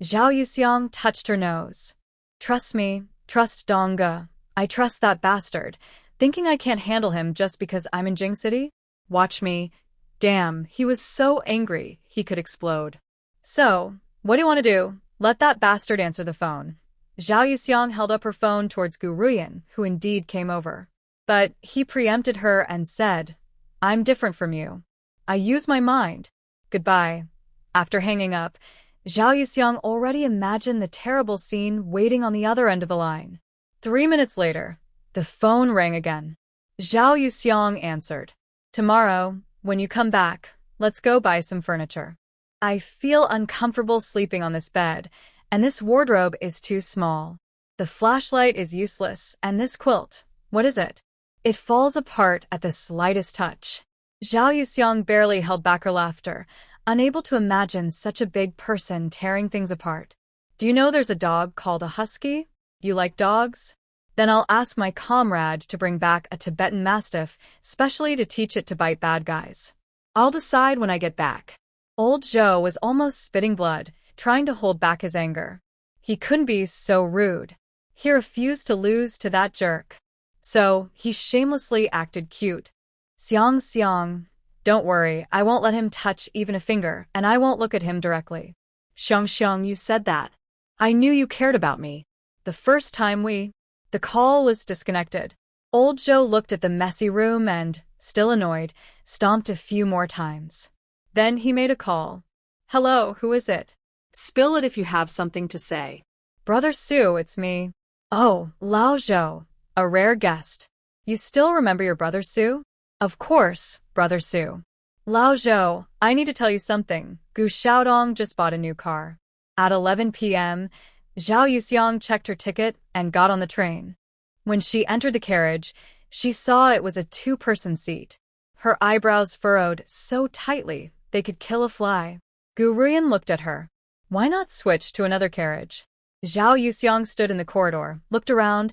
Zhao Yuxiang touched her nose. Trust me. Trust Dongge. I trust that bastard. Thinking I can't handle him just because I'm in Jing City? Watch me. Damn, he was so angry, he could explode. So, what do you want to do? Let that bastard answer the phone. Zhao Yuxiang held up her phone towards Gu Ruyan, who indeed came over. But he preempted her and said, I'm different from you. I use my mind. Goodbye. After hanging up, Zhao Yuxiang already imagined the terrible scene waiting on the other end of the line. 3 minutes later, the phone rang again. Zhao Yuxiang answered. Tomorrow, when you come back, let's go buy some furniture. I feel uncomfortable sleeping on this bed, and this wardrobe is too small. The flashlight is useless, and this quilt, what is it? It falls apart at the slightest touch. Zhao Yuxiang barely held back her laughter, unable to imagine such a big person tearing things apart. Do you know there's a dog called a husky? You like dogs? Then I'll ask my comrade to bring back a Tibetan Mastiff, specially to teach it to bite bad guys. I'll decide when I get back. Old Zhou was almost spitting blood, trying to hold back his anger. He couldn't be so rude. He refused to lose to that jerk. So, he shamelessly acted cute. Xiang, don't worry, I won't let him touch even a finger, and I won't look at him directly. Xiang, you said that. I knew you cared about me. The first time The call was disconnected. Old Zhou looked at the messy room and, still annoyed, stomped a few more times. Then he made a call. Hello, who is it? Spill it if you have something to say. Brother Su, it's me. Oh, Lao Zhou, a rare guest. You still remember your brother Su? Of course, brother Su. Lao Zhou, I need to tell you something. Gu Xiaodong just bought a new car. At 11 p.m., Zhao Yuxiang checked her ticket and got on the train. When she entered the carriage, she saw it was a two-person seat. Her eyebrows furrowed so tightly they could kill a fly. Gu Ruyan looked at her. Why not switch to another carriage? Zhao Yuxiang stood in the corridor, looked around.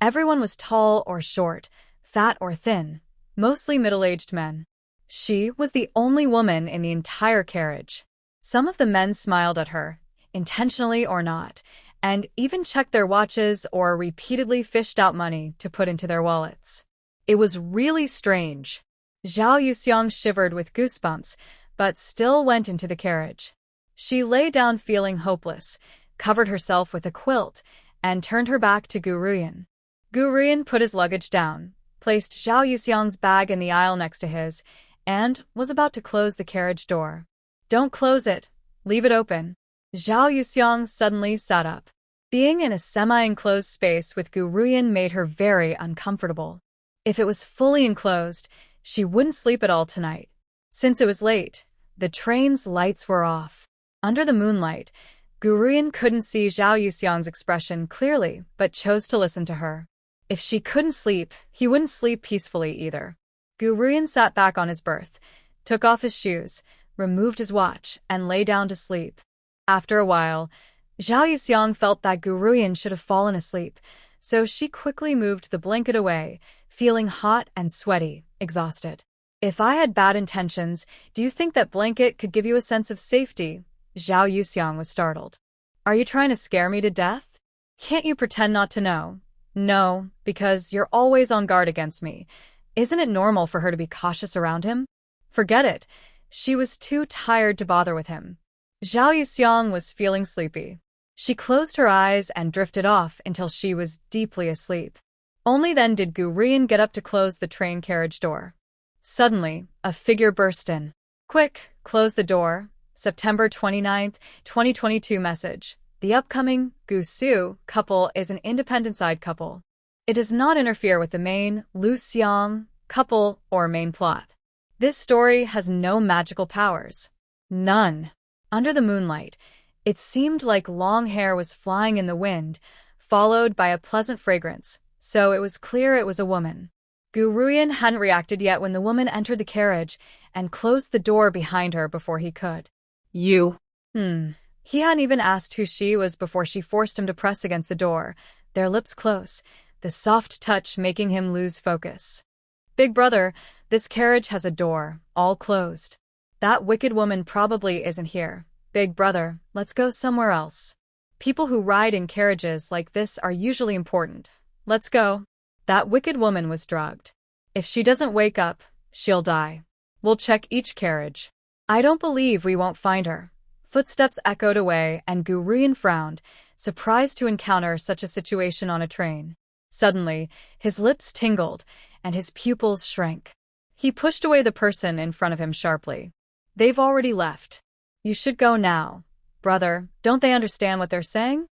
Everyone was tall or short, fat or thin, mostly middle-aged men. She was the only woman in the entire carriage. Some of the men smiled at her, intentionally or not, and even checked their watches or repeatedly fished out money to put into their wallets. It was really strange. Zhao Yuxiang shivered with goosebumps, but still went into the carriage. She lay down feeling hopeless, covered herself with a quilt, and turned her back to Gu Ruyan. Gu Ruyan put his luggage down, placed Zhao Yuxiang's bag in the aisle next to his, and was about to close the carriage door. Don't close it. Leave it open. Zhao Yuxiang suddenly sat up. Being in a semi-enclosed space with Gu Ruyan made her very uncomfortable. If it was fully enclosed, she wouldn't sleep at all tonight. Since it was late, the train's lights were off. Under the moonlight, Gu Ruyan couldn't see Zhao Yuxiang's expression clearly, but chose to listen to her. If she couldn't sleep, he wouldn't sleep peacefully either. Gu Ruyan sat back on his berth, took off his shoes, removed his watch, and lay down to sleep. After a while, Zhao Yuxiang felt that Gu Ruyan should have fallen asleep, so she quickly moved the blanket away, feeling hot and sweaty, exhausted. If I had bad intentions, do you think that blanket could give you a sense of safety? Zhao Yuxiang was startled. Are you trying to scare me to death? Can't you pretend not to know? No, because you're always on guard against me. Isn't it normal for her to be cautious around him? Forget it. She was too tired to bother with him. Zhao Yuxiang was feeling sleepy. She closed her eyes and drifted off until she was deeply asleep. Only then did Gu Ruyan get up to close the train carriage door. Suddenly, a figure burst in. Quick, close the door. September 29th, 2022 message. The upcoming Gu Su couple is an independent side couple. It does not interfere with the main Lu Xiang couple or main plot. This story has no magical powers. None. Under the moonlight, it seemed like long hair was flying in the wind, followed by a pleasant fragrance, so it was clear it was a woman. Gu Ruyan hadn't reacted yet when the woman entered the carriage and closed the door behind her before he could. You. He hadn't even asked who she was before she forced him to press against the door, their lips close, the soft touch making him lose focus. Big brother, this carriage has a door, all closed. That wicked woman probably isn't here. Big brother, let's go somewhere else. People who ride in carriages like this are usually important. Let's go. That wicked woman was drugged. If she doesn't wake up, she'll die. We'll check each carriage. I don't believe we won't find her. Footsteps echoed away and Gu Ruyan frowned, surprised to encounter such a situation on a train. Suddenly, his lips tingled and his pupils shrank. He pushed away the person in front of him sharply. They've already left. You should go now. Brother, don't they understand what they're saying?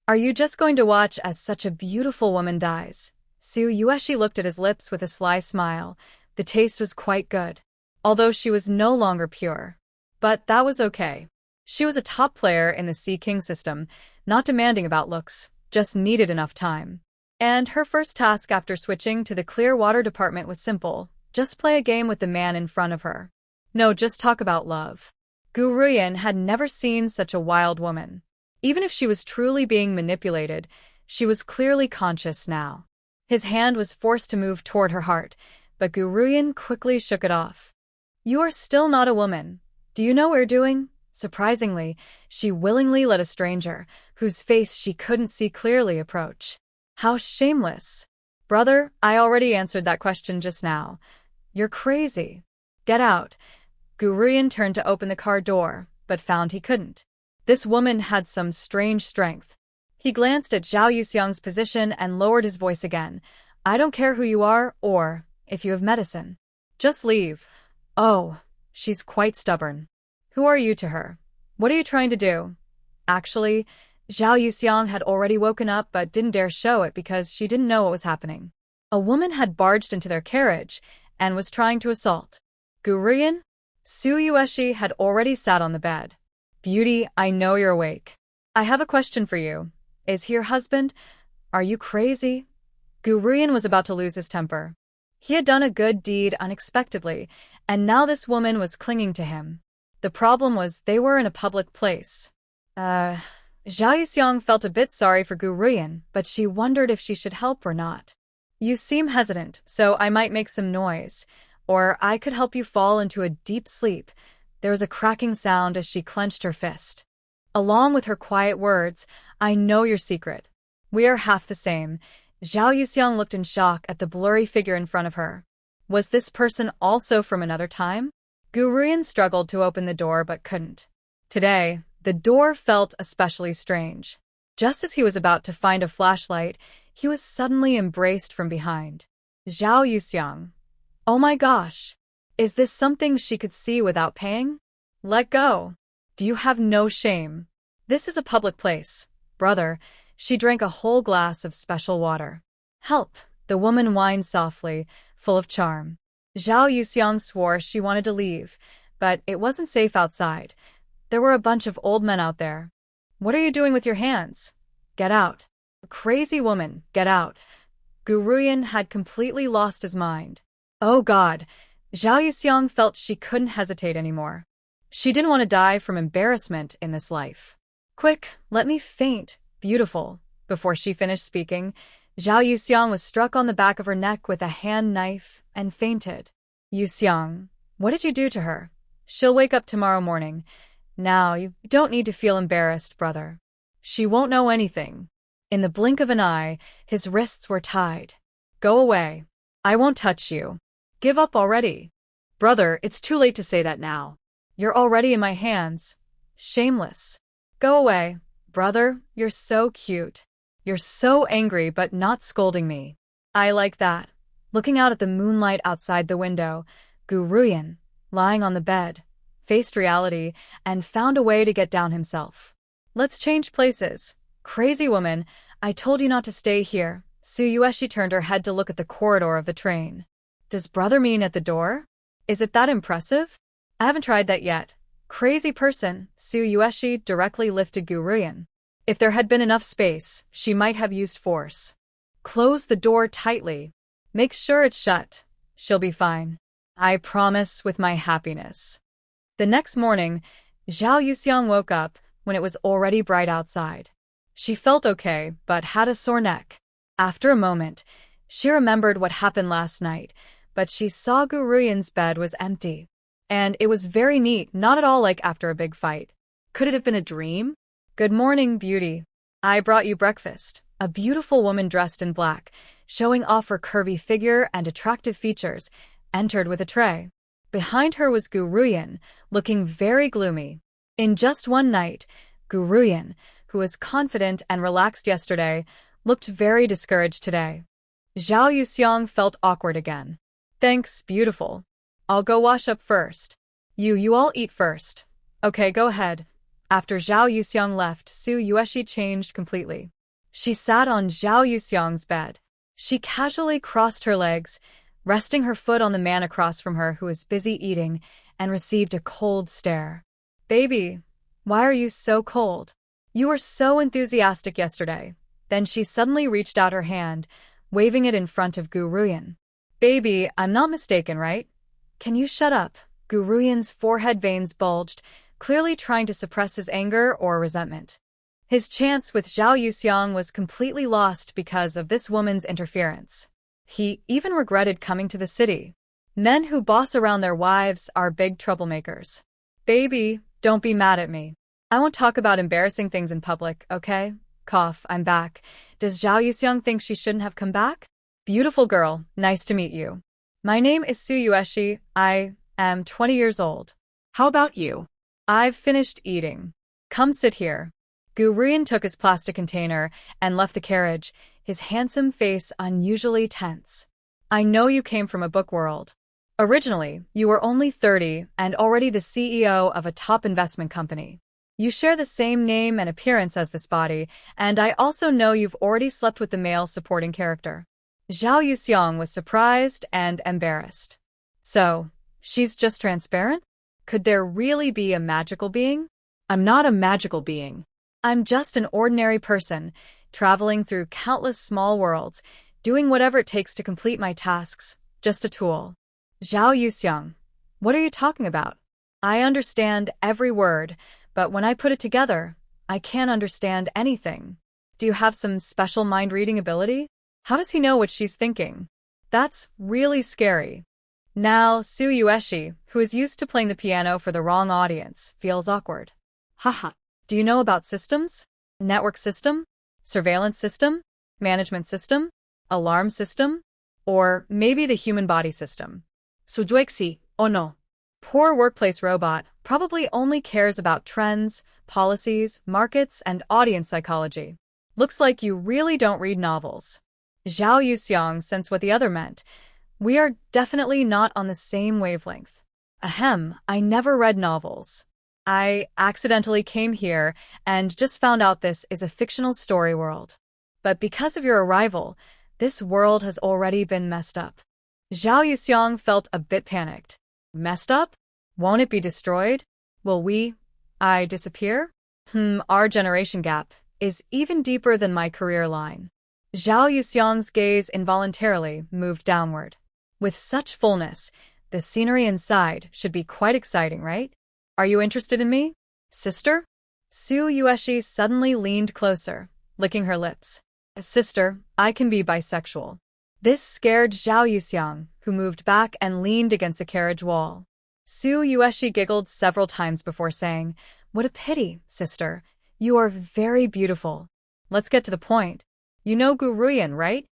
Are you just going to watch as such a beautiful woman dies? Su Yueshi looked at his lips with a sly smile. The taste was quite good, although she was no longer pure. But that was okay. She was a top player in the Sea King system, not demanding about looks, just needed enough time. And her first task after switching to the clear water department was simple. Just play a game with the man in front of her. No, just talk about love. Gu Ruyan had never seen such a wild woman. Even if she was truly being manipulated, she was clearly conscious now. His hand was forced to move toward her heart, but Gu Ruyan quickly shook it off. You are still not a woman. Do you know what you're doing? Surprisingly, she willingly let a stranger, whose face she couldn't see clearly, approach. How shameless. Brother, I already answered that question just now. You're crazy. Get out. Gu Ruyan turned to open the car door, but found he couldn't. This woman had some strange strength. He glanced at Zhao Yuxiang's position and lowered his voice again. I don't care who you are or if you have medicine. Just leave. Oh, she's quite stubborn. Who are you to her? What are you trying to do? Actually, Zhao Yuxiang had already woken up but didn't dare show it because she didn't know what was happening. A woman had barged into their carriage and was trying to assault. Gu Ruyan? Su Yueshi had already sat on the bed. Beauty, I know you're awake. I have a question for you. Is he your husband? Are you crazy? Gu Ruyan was about to lose his temper. He had done a good deed unexpectedly, and now this woman was clinging to him. The problem was they were in a public place. Zhao Yuxiang felt a bit sorry for Gu Ruyan, but she wondered if she should help or not. You seem hesitant, so I might make some noise, or I could help you fall into a deep sleep. There was a cracking sound as she clenched her fist. Along with her quiet words, I know your secret. We are half the same. Zhao Yuxiang looked in shock at the blurry figure in front of her. Was this person also from another time? Gu Ruyan struggled to open the door but couldn't. Today, the door felt especially strange. Just as he was about to find a flashlight, he was suddenly embraced from behind. Zhao Yuxiang. Oh my gosh! Is this something she could see without paying? Let go. Do you have no shame? This is a public place. Brother, she drank a whole glass of special water. Help, the woman whined softly, full of charm. Zhao Yuxiang swore she wanted to leave, but it wasn't safe outside. There were a bunch of old men out there. What are you doing with your hands? Get out. Crazy woman, get out. Gu Ruyan had completely lost his mind. Oh God, Zhao Yuxiang felt she couldn't hesitate anymore. She didn't want to die from embarrassment in this life. Quick, let me faint, beautiful. Before she finished speaking, Zhao Yuxiang was struck on the back of her neck with a hand knife and fainted. Yuxiang, what did you do to her? She'll wake up tomorrow morning. Now, you don't need to feel embarrassed, brother. She won't know anything. In the blink of an eye, his wrists were tied. Go away. I won't touch you. Give up already. Brother, it's too late to say that now. You're already in my hands. Shameless. Go away. Brother, you're so cute. You're so angry but not scolding me. I like that. Looking out at the moonlight outside the window, Gu Ruyan, lying on the bed, faced reality and found a way to get down himself. Let's change places. Crazy woman, I told you not to stay here. Su Yueshi turned her head to look at the corridor of the train. Does brother mean at the door? Is it that impressive? I haven't tried that yet. Crazy person, Su Yueshi directly lifted Gu Ruyan. If there had been enough space, she might have used force. Close the door tightly. Make sure it's shut. She'll be fine. I promise with my happiness. The next morning, Zhao Yuxiang woke up when it was already bright outside. She felt okay, but had a sore neck. After a moment, she remembered what happened last night, but she saw Gu Ruyan's bed was empty. And it was very neat, not at all like after a big fight. Could it have been a dream? Good morning, beauty. I brought you breakfast. A beautiful woman dressed in black, showing off her curvy figure and attractive features, entered with a tray. Behind her was Gu Ruyan, looking very gloomy. In just one night, Gu Ruyan, who was confident and relaxed yesterday, looked very discouraged today. Zhao Yuxiang felt awkward again. Thanks, beautiful. I'll go wash up first. You all eat first. Okay, go ahead. After Zhao Yuxiang left, Su Yueshi changed completely. She sat on Zhao Yuxiang's bed. She casually crossed her legs, resting her foot on the man across from her who was busy eating, and received a cold stare. Baby, why are you so cold? You were so enthusiastic yesterday. Then she suddenly reached out her hand, waving it in front of Gu Ruyan. Baby, I'm not mistaken, right? Can you shut up? Gu Ruyan's forehead veins bulged, clearly trying to suppress his anger or resentment. His chance with Zhao Yuxiang was completely lost because of this woman's interference. He even regretted coming to the city. Men who boss around their wives are big troublemakers. Baby, don't be mad at me. I won't talk about embarrassing things in public, okay? Cough, I'm back. Does Zhao Yuxiang think she shouldn't have come back? Beautiful girl, nice to meet you. My name is Su Yueshi. I am 20 years old. How about you? I've finished eating. Come sit here. Gu Ruyan took his plastic container and left the carriage, his handsome face unusually tense. I know you came from a book world. Originally, you were only 30 and already the CEO of a top investment company. You share the same name and appearance as this body, and I also know you've already slept with the male supporting character. Zhao Yuxiang was surprised and embarrassed. So, she's just transparent? Could there really be a magical being? I'm not a magical being. I'm just an ordinary person, traveling through countless small worlds, doing whatever it takes to complete my tasks, just a tool. Zhao Yuxiang, what are you talking about? I understand every word, but when I put it together, I can't understand anything. Do you have some special mind-reading ability? How does he know what she's thinking? That's really scary. Now, Su Yueshi, who is used to playing the piano for the wrong audience, feels awkward. Haha. Do you know about systems? Network system? Surveillance system? Management system? Alarm system? Or maybe the human body system? Sujuexi, oh no. Poor workplace robot probably only cares about trends, policies, markets, and audience psychology. Looks like you really don't read novels. Zhao Yuxiang sensed what the other meant. We are definitely not on the same wavelength. Ahem, I never read novels. I accidentally came here and just found out this is a fictional story world. But because of your arrival, this world has already been messed up. Zhao Yuxiang felt a bit panicked. Messed up? Won't it be destroyed? Will I disappear? Our generation gap is even deeper than my career line. Zhao Yuxiang's gaze involuntarily moved downward. With such fullness, the scenery inside should be quite exciting, right? Are you interested in me, sister? Su Yueshi suddenly leaned closer, licking her lips. Sister, I can be bisexual. This scared Zhao Yuxiang, who moved back and leaned against the carriage wall. Su Yueshi giggled several times before saying, What a pity, sister. You are very beautiful. Let's get to the point. You know Gu Ruyan, right?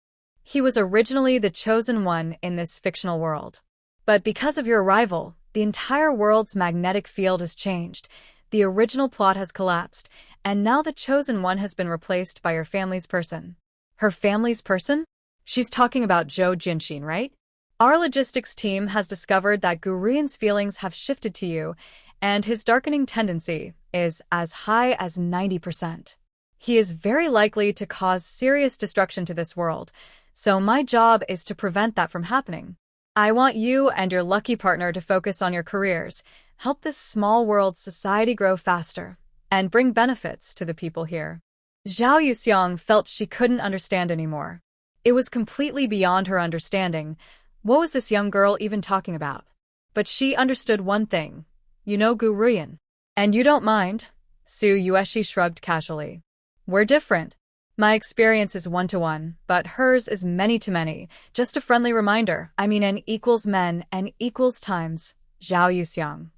He was originally the chosen one in this fictional world. But because of your arrival, the entire world's magnetic field has changed, the original plot has collapsed, and now the chosen one has been replaced by her family's person. Her family's person? She's talking about Zhou Jinxin, right? Our logistics team has discovered that Gu Ruyan's feelings have shifted to you, and his darkening tendency is as high as 90%. He is very likely to cause serious destruction to this world, so my job is to prevent that from happening. I want you and your lucky partner to focus on your careers, help this small world society grow faster, and bring benefits to the people here. Zhao Yuxiang felt she couldn't understand anymore. It was completely beyond her understanding. What was this young girl even talking about? But she understood one thing. You know Gu Ruyan. And you don't mind? Su Yueshi shrugged casually. We're different. My experience is one-to-one, but hers is many-to-many. Just a friendly reminder. I mean N equals men, N equals times. Zhao Yuxiang.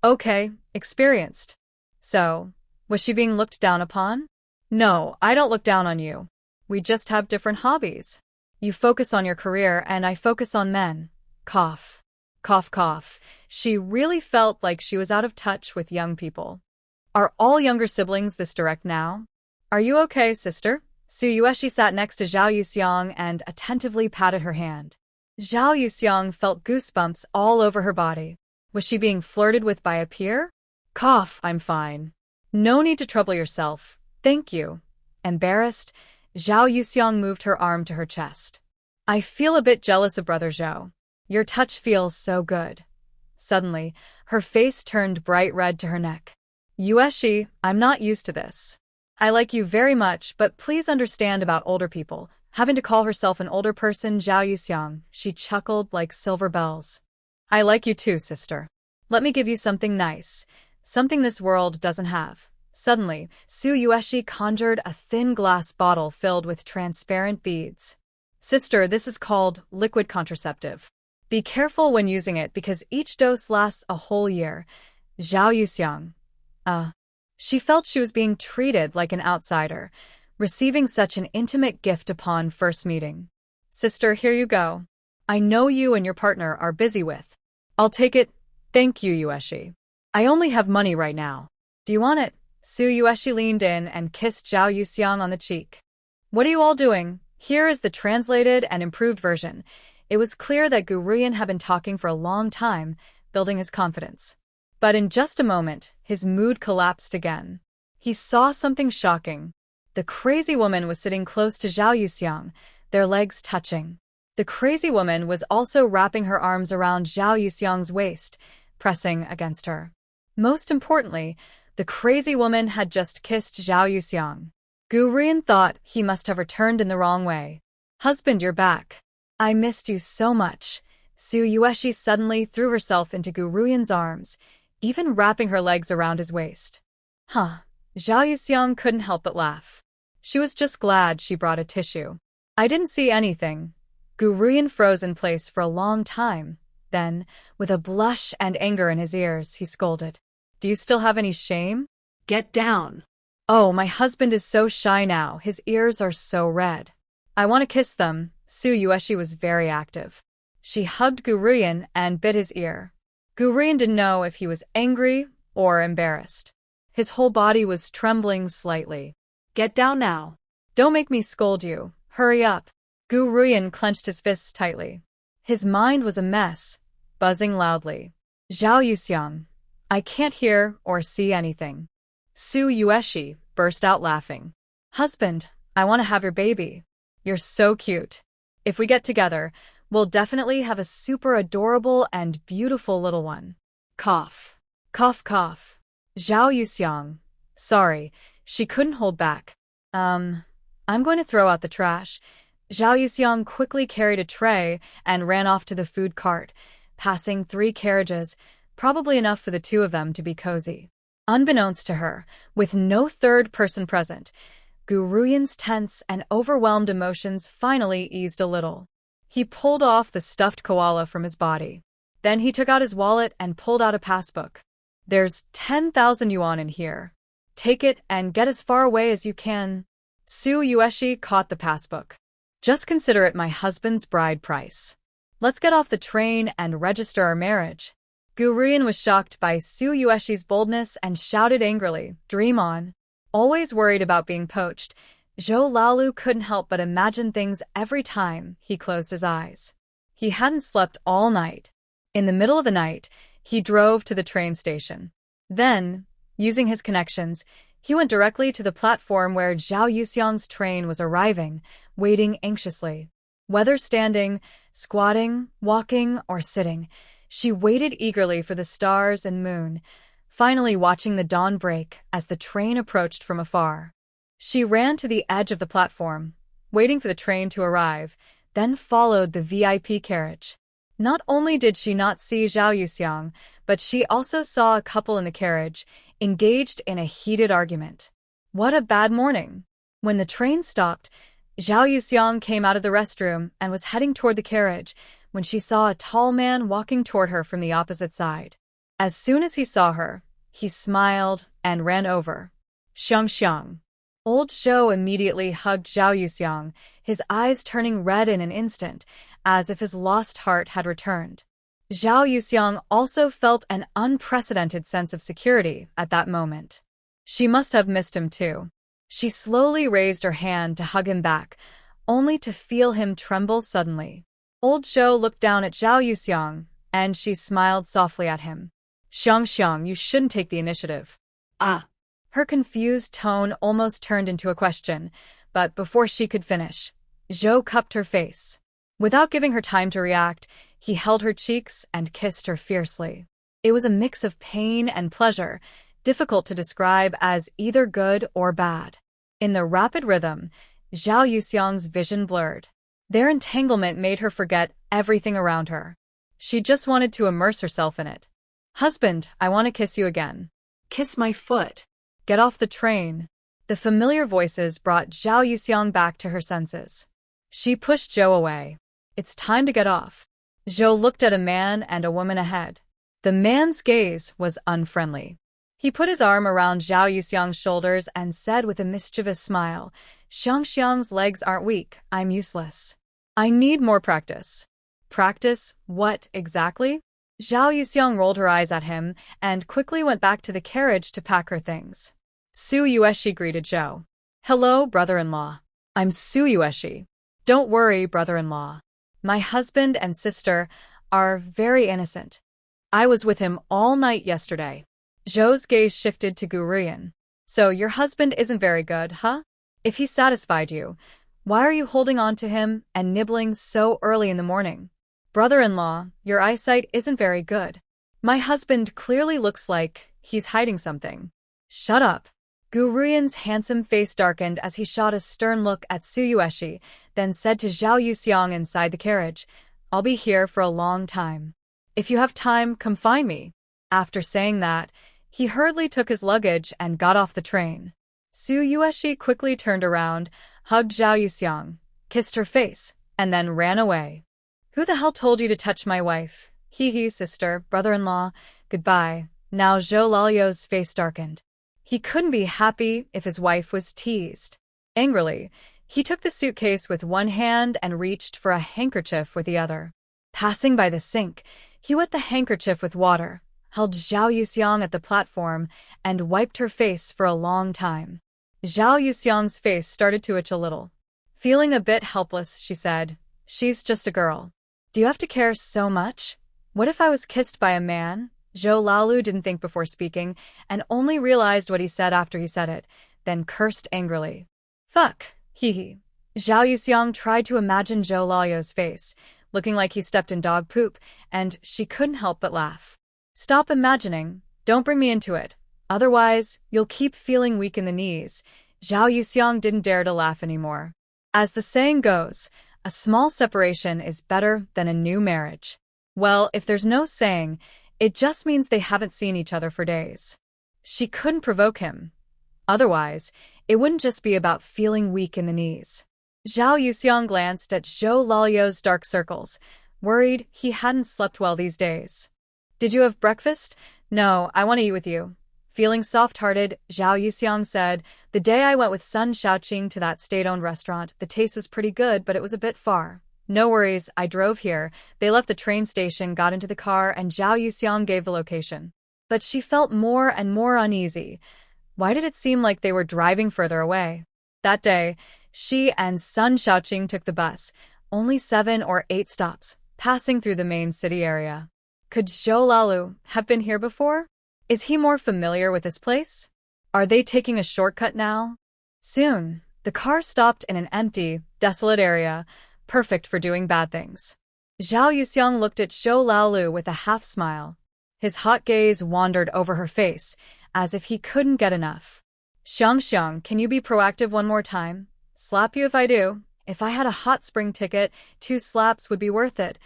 Okay, experienced. So, was she being looked down upon? No, I don't look down on you. We just have different hobbies. You focus on your career and I focus on men. Cough. Cough, cough. She really felt like she was out of touch with young people. Are all younger siblings this direct now? Are you okay, sister? Su Yueshi sat next to Zhao Yuxiang and attentively patted her hand. Zhao Yuxiang felt goosebumps all over her body. Was she being flirted with by a peer? Cough, I'm fine. No need to trouble yourself. Thank you. Embarrassed, Zhao Yuxiang moved her arm to her chest. I feel a bit jealous of Brother Zhou. Your touch feels so good. Suddenly, her face turned bright red to her neck. Yueshi, I'm not used to this. I like you very much, but please understand about older people. Having to call herself an older person, Zhao Yuxiang, she chuckled like silver bells. I like you too, sister. Let me give you something nice. Something this world doesn't have. Suddenly, Su Yueshi conjured a thin glass bottle filled with transparent beads. Sister, this is called liquid contraceptive. Be careful when using it because each dose lasts a whole year. Zhao Yuxiang. She felt she was being treated like an outsider, receiving such an intimate gift upon first meeting. Sister, here you go. I know you and your partner are busy with. I'll take it. Thank you, Yueshi. I only have money right now. Do you want it? Su Yueshi leaned in and kissed Zhao Yuxiang on the cheek. What are you all doing? Here is the translated and improved version. It was clear that Gu Ruyan had been talking for a long time, building his confidence. But in just a moment, his mood collapsed again. He saw something shocking. The crazy woman was sitting close to Zhao Yuxiang, their legs touching. The crazy woman was also wrapping her arms around Zhao Yuxiang's waist, pressing against her. Most importantly, the crazy woman had just kissed Zhao Yuxiang. Gu Ruyan thought he must have returned in the wrong way. Husband, you're back. I missed you so much. Su Yueshi suddenly threw herself into Gu Ruyan's arms, even wrapping her legs around his waist. Huh. Zhao Yuxiang couldn't help but laugh. She was just glad she brought a tissue. I didn't see anything. Gu Ruyan froze in place for a long time. Then, with a blush and anger in his ears, he scolded. Do you still have any shame? Get down. Oh, my husband is so shy now. His ears are so red. I want to kiss them. Su Yueshi was very active. She hugged Gu Ruyan and bit his ear. Gu Ruyan didn't know if he was angry or embarrassed. His whole body was trembling slightly. Get down now. Don't make me scold you. Hurry up. Gu Ruyan clenched his fists tightly. His mind was a mess, buzzing loudly. Zhao Yuxiang. I can't hear or see anything. Su Yueshi burst out laughing. Husband, I want to have your baby. You're so cute. If we get together, we'll definitely have a super adorable and beautiful little one. Cough. Cough, cough. Zhao Yuxiang. Sorry, she couldn't hold back. I'm going to throw out the trash. Zhao Yuxiang quickly carried a tray and ran off to the food cart, passing 3 carriages, probably enough for the 2 of them to be cozy. Unbeknownst to her, with no third person present, Gu Ruyan's tense and overwhelmed emotions finally eased a little. He pulled off the stuffed koala from his body. Then he took out his wallet and pulled out a passbook. There's 10,000 yuan in here. Take it and get as far away as you can. Su Yueshi caught the passbook. Just consider it my husband's bride price. Let's get off the train and register our marriage. Gu Ruyan was shocked by Su Yueshi's boldness and shouted angrily, Dream on. Always worried about being poached, Zhou Laolu couldn't help but imagine things every time he closed his eyes. He hadn't slept all night. In the middle of the night, he drove to the train station. Then, using his connections, he went directly to the platform where Zhao Yuxiang's train was arriving, waiting anxiously. Whether standing, squatting, walking, or sitting, she waited eagerly for the stars and moon, finally watching the dawn break as the train approached from afar. She ran to the edge of the platform, waiting for the train to arrive, then followed the VIP carriage. Not only did she not see Zhao Yuxiang, but she also saw a couple in the carriage, engaged in a heated argument. What a bad morning! When the train stopped, Zhao Yuxiang came out of the restroom and was heading toward the carriage when she saw a tall man walking toward her from the opposite side. As soon as he saw her, he smiled and ran over. Xiang. Old Zhou immediately hugged Zhao Yuxiang, his eyes turning red in an instant, as if his lost heart had returned. Zhao Yuxiang also felt an unprecedented sense of security at that moment. She must have missed him too. She slowly raised her hand to hug him back, only to feel him tremble suddenly. Old Zhou looked down at Zhao Yuxiang, and she smiled softly at him. Xiang, you shouldn't take the initiative. Ah. Her confused tone almost turned into a question, but before she could finish, Zhou cupped her face. Without giving her time to react, he held her cheeks and kissed her fiercely. It was a mix of pain and pleasure, difficult to describe as either good or bad. In the rapid rhythm, Zhao Yuxiang's vision blurred. Their entanglement made her forget everything around her. She just wanted to immerse herself in it. Husband, I want to kiss you again. Kiss my foot. Get off the train. The familiar voices brought Zhao Yuxiang back to her senses. She pushed Zhou away. It's time to get off. Zhou looked at a man and a woman ahead. The man's gaze was unfriendly. He put his arm around Zhao Yuxiang's shoulders and said with a mischievous smile, Xiang's legs aren't weak, I'm useless. I need more practice. Practice what exactly? Zhao Yuxiang rolled her eyes at him and quickly went back to the carriage to pack her things. Su Yueshi greeted Zhou. Hello, brother-in-law. I'm Su Yueshi. Don't worry, brother-in-law. My husband and sister are very innocent. I was with him all night yesterday. Zhou's gaze shifted to Gu Ruyan. So your husband isn't very good, huh? If he satisfied you, why are you holding on to him and nibbling so early in the morning? Brother-in-law, your eyesight isn't very good. My husband clearly looks like he's hiding something. Shut up. Gu Ruyan's handsome face darkened as he shot a stern look at Su Yueshi, then said to Zhao Yuxiang inside the carriage, I'll be here for a long time. If you have time, come find me. After saying that, he hurriedly took his luggage and got off the train. Su Yueshi quickly turned around, hugged Zhao Yuxiang, kissed her face, and then ran away. Who the hell told you to touch my wife? Hee, sister, brother-in-law, goodbye. Now Zhou Lalio's face darkened. He couldn't be happy if his wife was teased. Angrily, he took the suitcase with one hand and reached for a handkerchief with the other. Passing by the sink, he wet the handkerchief with water, held Zhao Yuxiang at the platform, and wiped her face for a long time. Zhao Yuxiang's face started to itch a little. Feeling a bit helpless, she said, She's just a girl. Do you have to care so much? What if I was kissed by a man? Zhou Laolu didn't think before speaking, and only realized what he said after he said it, then cursed angrily. Fuck, hee. Zhao Yuxiang tried to imagine Zhou Lalio's face, looking like he stepped in dog poop, and she couldn't help but laugh. Stop imagining, don't bring me into it. Otherwise, you'll keep feeling weak in the knees. Zhao Yuxiang didn't dare to laugh anymore. As the saying goes, a small separation is better than a new marriage. Well, if there's no saying, it just means they haven't seen each other for days. She couldn't provoke him. Otherwise, it wouldn't just be about feeling weak in the knees. Zhao Yuxiang glanced at Zhou Lalio's dark circles, worried he hadn't slept well these days. Did you have breakfast? No, I want to eat with you. Feeling soft-hearted, Zhao Yuxiang said, The day I went with Sun Shaoqing to that state-owned restaurant, the taste was pretty good, but it was a bit far. No worries, I drove here. They left the train station, got into the car, and Zhao Yuxiang gave the location. But she felt more and more uneasy. Why did it seem like they were driving further away? That day, she and Sun Shaoqing took the bus, only 7 or 8 stops, passing through the main city area. Could Zhou Laolu have been here before? Is he more familiar with this place? Are they taking a shortcut now? Soon, the car stopped in an empty, desolate area, perfect for doing bad things. Zhao Yuxiang looked at Zhou Laolu with a half-smile. His hot gaze wandered over her face, as if he couldn't get enough. Xiang, can you be proactive one more time? Slap you if I do. If I had a hot spring ticket, 2 slaps would be worth it.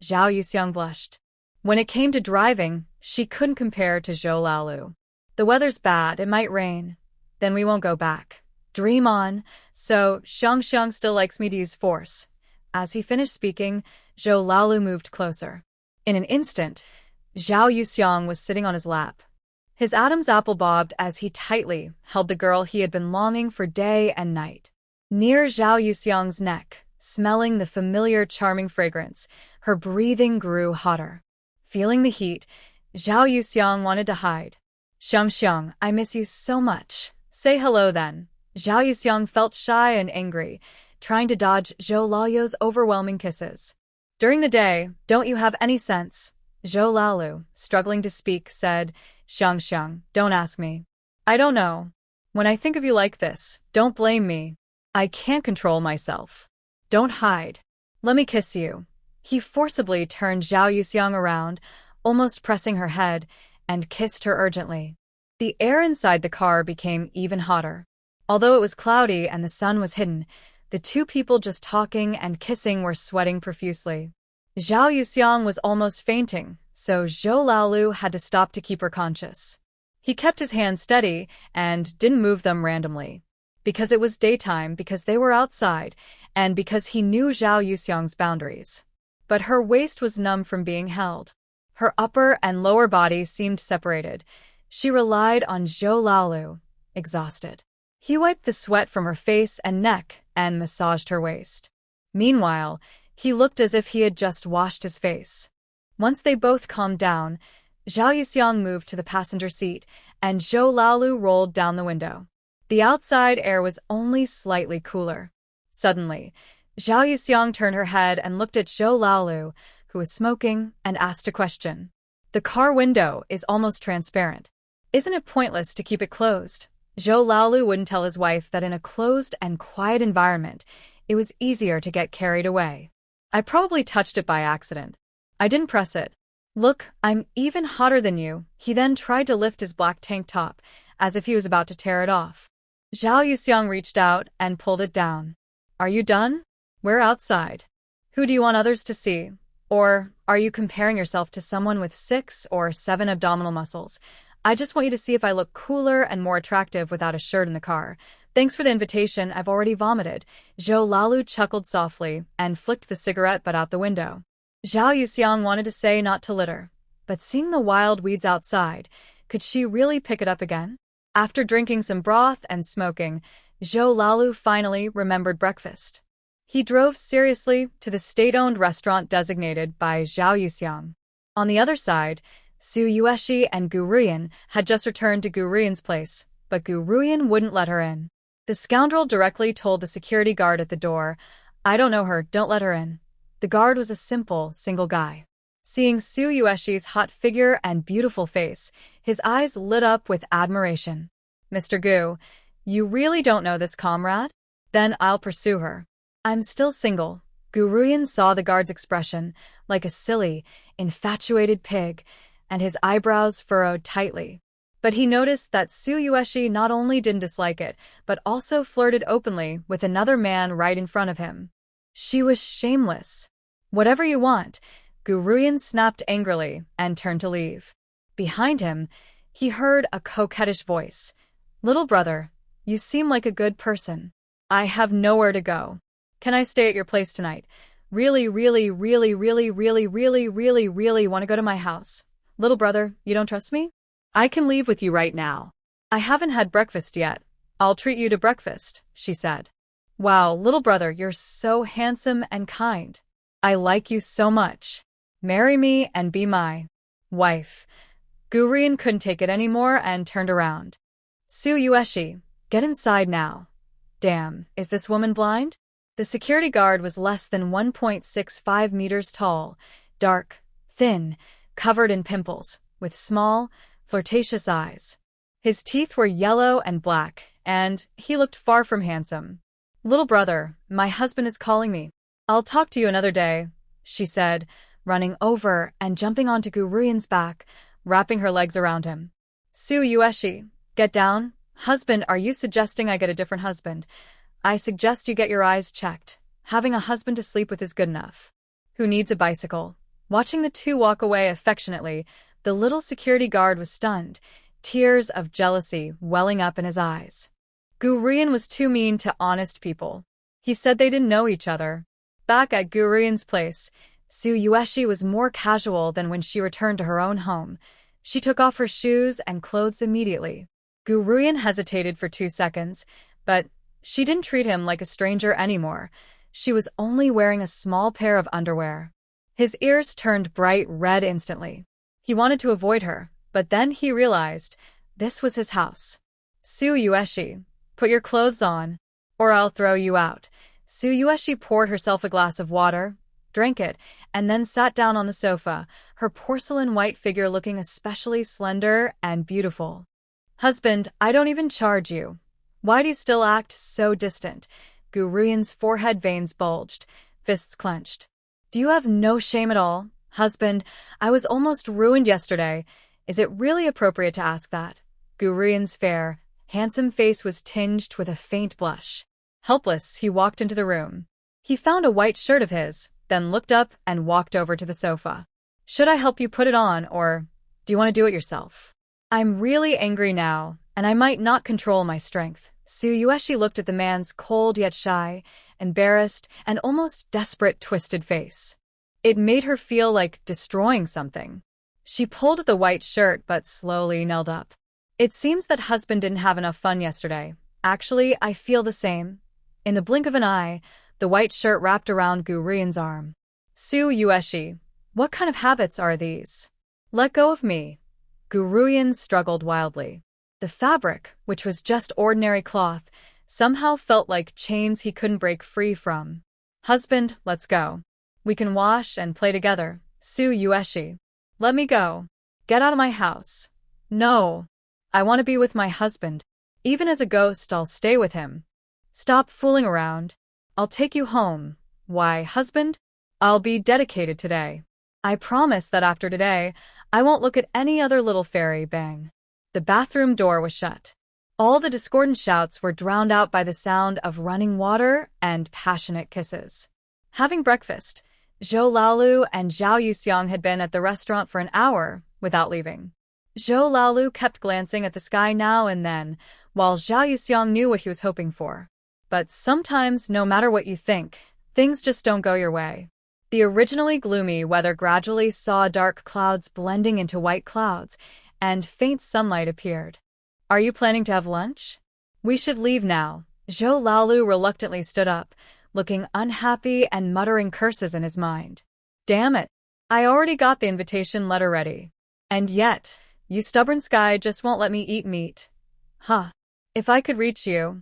Zhao Yuxiang blushed. When it came to driving, she couldn't compare to Zhou Laolu. The weather's bad, it might rain. Then we won't go back. Dream on. So, Xiang still likes me to use force. As he finished speaking, Zhou Laolu moved closer. In an instant, Zhao Yuxiang was sitting on his lap. His Adam's apple bobbed as he tightly held the girl he had been longing for day and night. Near Zhao Yuxiang's neck, smelling the familiar charming fragrance, her breathing grew hotter. Feeling the heat, Zhao Yuxiang wanted to hide. Xiang, I miss you so much. Say hello then. Zhao Yuxiang felt shy and angry, trying to dodge Zhou Lalio's overwhelming kisses. During the day, don't you have any sense? Zhou Laolu, struggling to speak, said, Xiang, don't ask me. I don't know. When I think of you like this, don't blame me. I can't control myself. Don't hide. Let me kiss you. He forcibly turned Zhao Yuxiang around, almost pressing her head, and kissed her urgently. The air inside the car became even hotter. Although it was cloudy and the sun was hidden, the two people just talking and kissing were sweating profusely. Zhao Yuxiang was almost fainting, so Zhou Laolu had to stop to keep her conscious. He kept his hands steady and didn't move them randomly. Because it was daytime, because they were outside, and because he knew Zhao Yuxiang's boundaries. But her waist was numb from being held. Her upper and lower body seemed separated. She relied on Zhou Laolu, exhausted. He wiped the sweat from her face and neck and massaged her waist. Meanwhile, he looked as if he had just washed his face. Once they both calmed down, Zhao Yuxiang moved to the passenger seat and Zhou Laolu rolled down the window. The outside air was only slightly cooler. Suddenly, Zhao Yuxiang turned her head and looked at Zhou Laolu, who was smoking, and asked a question. The car window is almost transparent. Isn't it pointless to keep it closed? Zhou Laolu wouldn't tell his wife that in a closed and quiet environment, it was easier to get carried away. I probably touched it by accident. I didn't press it. Look, I'm even hotter than you. He then tried to lift his black tank top, as if he was about to tear it off. Zhao Yuxiang reached out and pulled it down. Are you done? We're outside. Who do you want others to see? Or are you comparing yourself to someone with 6 or 7 abdominal muscles? I just want you to see if I look cooler and more attractive without a shirt in the car. Thanks for the invitation, I've already vomited. Zhou Laolu chuckled softly and flicked the cigarette butt out the window. Zhao Yuxiang wanted to say not to litter, but seeing the wild weeds outside, could she really pick it up again? After drinking some broth and smoking, Zhou Laolu finally remembered breakfast. He drove seriously to the state-owned restaurant designated by Zhao Yuxiang. On the other side, Su Yueshi and Gu Ruyan had just returned to Gu Ruyan's place, but Gu Ruyan wouldn't let her in. The scoundrel directly told the security guard at the door, I don't know her, don't let her in. The guard was a simple, single guy. Seeing Su Yueshi's hot figure and beautiful face, his eyes lit up with admiration. Mr. Gu, you really don't know this comrade? Then I'll pursue her. I'm still single. Gu Ruyan saw the guard's expression, like a silly, infatuated pig, and his eyebrows furrowed tightly. But he noticed that Su Yueshi not only didn't dislike it, but also flirted openly with another man right in front of him. She was shameless. Whatever you want, Gu Ruyan snapped angrily and turned to leave. Behind him, he heard a coquettish voice. Little brother, you seem like a good person. I have nowhere to go. Can I stay at your place tonight? Really want to go to my house. Little brother, you don't trust me? I can leave with you right now. I haven't had breakfast yet. I'll treat you to breakfast, she said. Wow, little brother, you're so handsome and kind. I like you so much. Marry me and be my wife. Gu Ruyan couldn't take it anymore and turned around. Su Yueshi, get inside now. Damn, is this woman blind? The security guard was less than 1.65 meters tall, dark, thin, covered in pimples, with small, flirtatious eyes. His teeth were yellow and black, and he looked far from handsome. Little brother, my husband is calling me. I'll talk to you another day, she said, running over and jumping onto Gu Ruyan's back, wrapping her legs around him. Su Yueshi, get down. Husband, are you suggesting I get a different husband? I suggest you get your eyes checked. Having a husband to sleep with is good enough. Who needs a bicycle? Watching the two walk away affectionately, the little security guard was stunned, tears of jealousy welling up in his eyes. Gu Ruyan was too mean to honest people. He said they didn't know each other. Back at Gu Ruyan's place, Su Yueshi was more casual than when she returned to her own home. She took off her shoes and clothes immediately. Gu Ruyan hesitated for 2 seconds, but she didn't treat him like a stranger anymore. She was only wearing a small pair of underwear. His ears turned bright red instantly. He wanted to avoid her, but then he realized this was his house. Su Yueshi, put your clothes on, or I'll throw you out. Su Yueshi poured herself a glass of water, drank it, and then sat down on the sofa, her porcelain white figure looking especially slender and beautiful. Husband, I don't even charge you. Why do you still act so distant? Gu Ruyan's forehead veins bulged, fists clenched. Do you have no shame at all? Husband, I was almost ruined yesterday. Is it really appropriate to ask that? Gu Ruyan's fair, handsome face was tinged with a faint blush. Helpless, he walked into the room. He found a white shirt of his, then looked up and walked over to the sofa. Should I help you put it on, or do you want to do it yourself? I'm really angry now, and I might not control my strength. Su Yueshi looked at the man's cold yet shy, embarrassed, and almost desperate twisted face. It made her feel like destroying something. She pulled at the white shirt but slowly knelt up. It seems that husband didn't have enough fun yesterday. Actually, I feel the same. In the blink of an eye, the white shirt wrapped around Gu Ruyan's arm. Su Yueshi, what kind of habits are these? Let go of me. Gu Ruyan struggled wildly. The fabric, which was just ordinary cloth, somehow felt like chains he couldn't break free from. Husband, let's go. We can wash and play together. Su Yueshi. Let me go. Get out of my house. No. I want to be with my husband. Even as a ghost, I'll stay with him. Stop fooling around. I'll take you home. Why, husband? I'll be dedicated today. I promise that after today, I won't look at any other little fairy. Bang. The bathroom door was shut. All the discordant shouts were drowned out by the sound of running water and passionate kisses. Having breakfast, Zhou Laolu and Zhao Yuxiang had been at the restaurant for an hour without leaving. Zhou Laolu kept glancing at the sky now and then, while Zhao Yuxiang knew what he was hoping for. But sometimes, no matter what you think, things just don't go your way. The originally gloomy weather gradually saw dark clouds blending into white clouds, and faint sunlight appeared. Are you planning to have lunch? We should leave now. Zhou Laolu reluctantly stood up, looking unhappy and muttering curses in his mind. Damn it. I already got the invitation letter ready. And yet, you stubborn sky just won't let me eat meat. Huh. If I could reach you,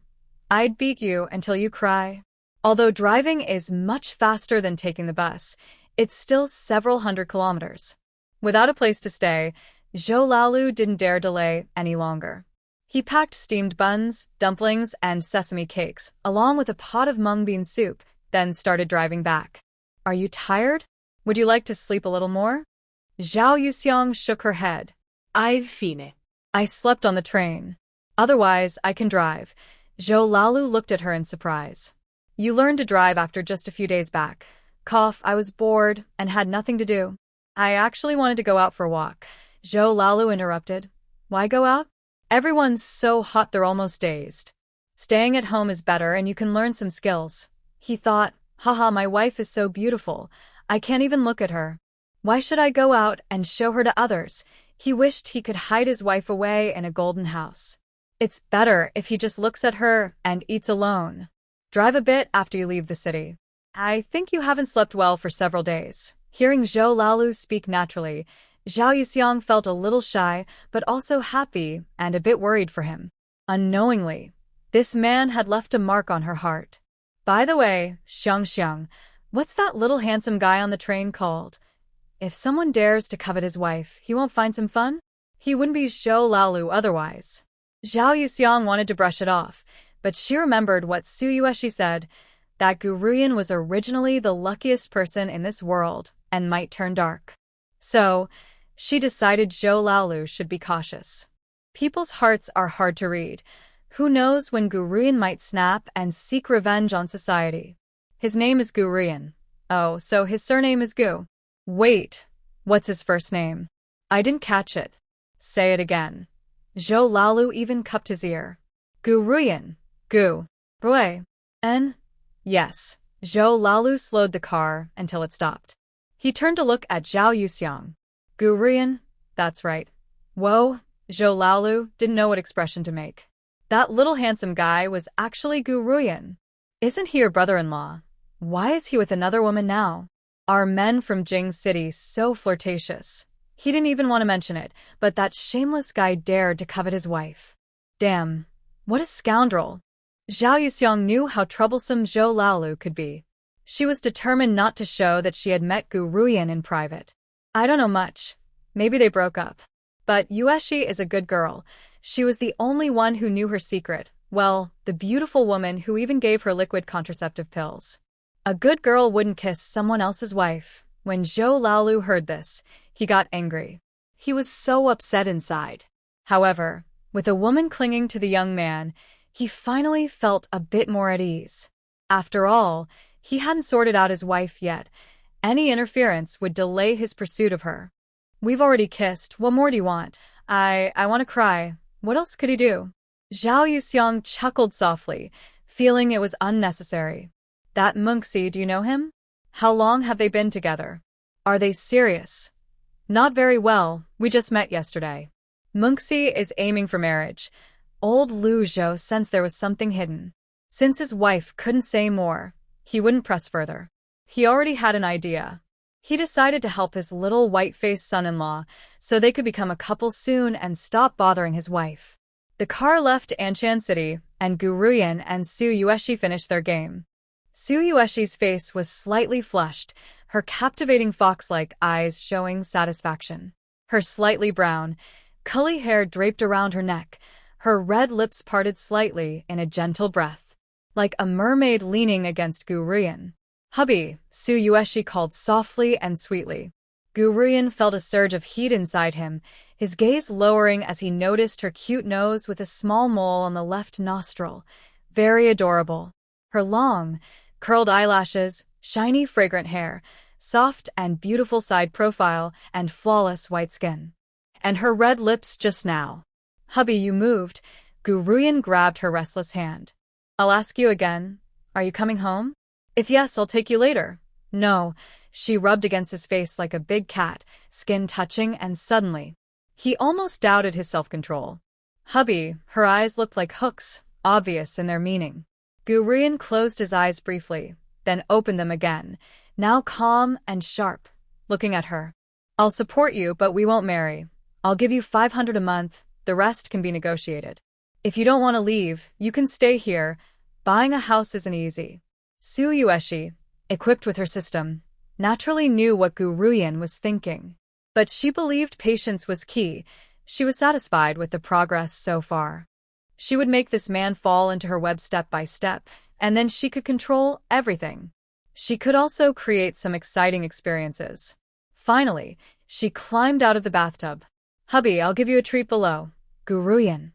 I'd beat you until you cry. Although driving is much faster than taking the bus, it's still several hundred kilometers. Without a place to stay, Zhou Laolu didn't dare delay any longer. He packed steamed buns, dumplings, and sesame cakes, along with a pot of mung bean soup, then started driving back. Are you tired? Would you like to sleep a little more? Zhao Yuxiang shook her head. I've fine. I slept on the train. Otherwise, I can drive. Zhou Laolu looked at her in surprise. You learned to drive after just a few days back. Cough, I was bored and had nothing to do. I actually wanted to go out for a walk. Zhou Laolu interrupted. Why go out? Everyone's so hot they're almost dazed. Staying at home is better and you can learn some skills. He thought, haha, my wife is so beautiful. I can't even look at her. Why should I go out and show her to others? He wished he could hide his wife away in a golden house. It's better if he just looks at her and eats alone. Drive a bit after you leave the city. I think you haven't slept well for several days. Hearing Zhou Laolu speak naturally, Zhao Yuxiang felt a little shy, but also happy and a bit worried for him. Unknowingly, this man had left a mark on her heart. By the way, Xiang, what's that little handsome guy on the train called? If someone dares to covet his wife, he won't find some fun? He wouldn't be Zhou Laolu otherwise. Zhao Yuxiang wanted to brush it off, but she remembered what Su Yueshi said, that Guruyan was originally the luckiest person in this world and might turn dark. So, she decided Zhou Laolu should be cautious. People's hearts are hard to read. Who knows when Guruyan might snap and seek revenge on society? His name is Guruyan. Oh, so his surname is Gu. Wait, what's his first name? I didn't catch it. Say it again. Zhou Laolu even cupped his ear. Guruyan. Gu. Rui. N? Yes. Zhou Laolu slowed the car until it stopped. He turned to look at Zhao Yuxiang. Guruyan? That's right. Whoa, Zhou Laolu didn't know what expression to make. That little handsome guy was actually Guruyan. Isn't he your brother-in-law? Why is he with another woman now? Are men from Jing City so flirtatious? He didn't even want to mention it, but that shameless guy dared to covet his wife. Damn, what a scoundrel. Zhao Yuxiang knew how troublesome Zhou Laolu could be. She was determined not to show that she had met Guruyan in private. I don't know much. Maybe they broke up. But Yueshi is a good girl. She was the only one who knew her secret. Well, the beautiful woman who even gave her liquid contraceptive pills. A good girl wouldn't kiss someone else's wife. When Zhou Laolu heard this, he got angry. He was so upset inside. However, with a woman clinging to the young man, he finally felt a bit more at ease. After all, he hadn't sorted out his wife yet. Any interference would delay his pursuit of her. We've already kissed. What more do you want? I want to cry. What else could he do? Zhao Yuxiang chuckled softly, feeling it was unnecessary. That Munxi, do you know him? How long have they been together? Are they serious? Not very well. We just met yesterday. Munxi is aiming for marriage. Old Lu Zhou sensed there was something hidden. Since his wife couldn't say more, he wouldn't press further. He already had an idea. He decided to help his little white-faced son-in-law so they could become a couple soon and stop bothering his wife. The car left Anshan City, and Gu Ruyan and Su Yueshi finished their game. Su Yueshi's face was slightly flushed, her captivating fox-like eyes showing satisfaction. Her slightly brown, curly hair draped around her neck, her red lips parted slightly in a gentle breath, like a mermaid leaning against Gu Ruyan. "Hubby," Su Yueshi called softly and sweetly. Gu Ruyan felt a surge of heat inside him, his gaze lowering as he noticed her cute nose with a small mole on the left nostril. Very adorable. Her long, curled eyelashes, shiny fragrant hair, soft and beautiful side profile, and flawless white skin. And her red lips just now. "Hubby, you moved." Gu Ruyan grabbed her restless hand. "I'll ask you again. Are you coming home? If yes, I'll take you later." "No." She rubbed against his face like a big cat, skin touching, and suddenly, he almost doubted his self-control. "Hubby," her eyes looked like hooks, obvious in their meaning. Gu Ruyan closed his eyes briefly, then opened them again, now calm and sharp, looking at her. "I'll support you, but we won't marry. I'll give you 500 a month, the rest can be negotiated. If you don't want to leave, you can stay here. Buying a house isn't easy." Su Yueshi, equipped with her system, naturally knew what Gu Ruyan was thinking. But she believed patience was key. She was satisfied with the progress so far. She would make this man fall into her web step by step, and then she could control everything. She could also create some exciting experiences. Finally, she climbed out of the bathtub. "Hubby, I'll give you a treat below." Gu Ruyan.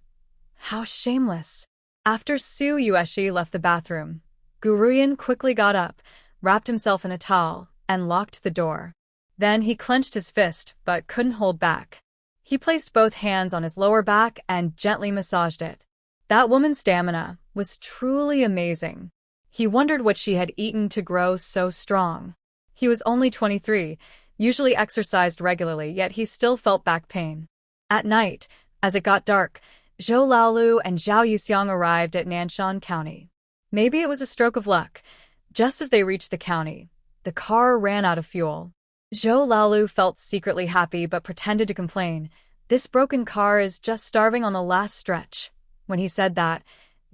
How shameless. After Su Yueshi left the bathroom, Gu Ruyan quickly got up, wrapped himself in a towel, and locked the door. Then he clenched his fist, but couldn't hold back. He placed both hands on his lower back and gently massaged it. That woman's stamina was truly amazing. He wondered what she had eaten to grow so strong. He was only 23, usually exercised regularly, yet he still felt back pain. At night, as it got dark, Zhou Laolu and Zhao Yuxiang arrived at Nanshan County. Maybe it was a stroke of luck. Just as they reached the county, the car ran out of fuel. Zhou Laolu felt secretly happy but pretended to complain. "This broken car is just starving on the last stretch." When he said that,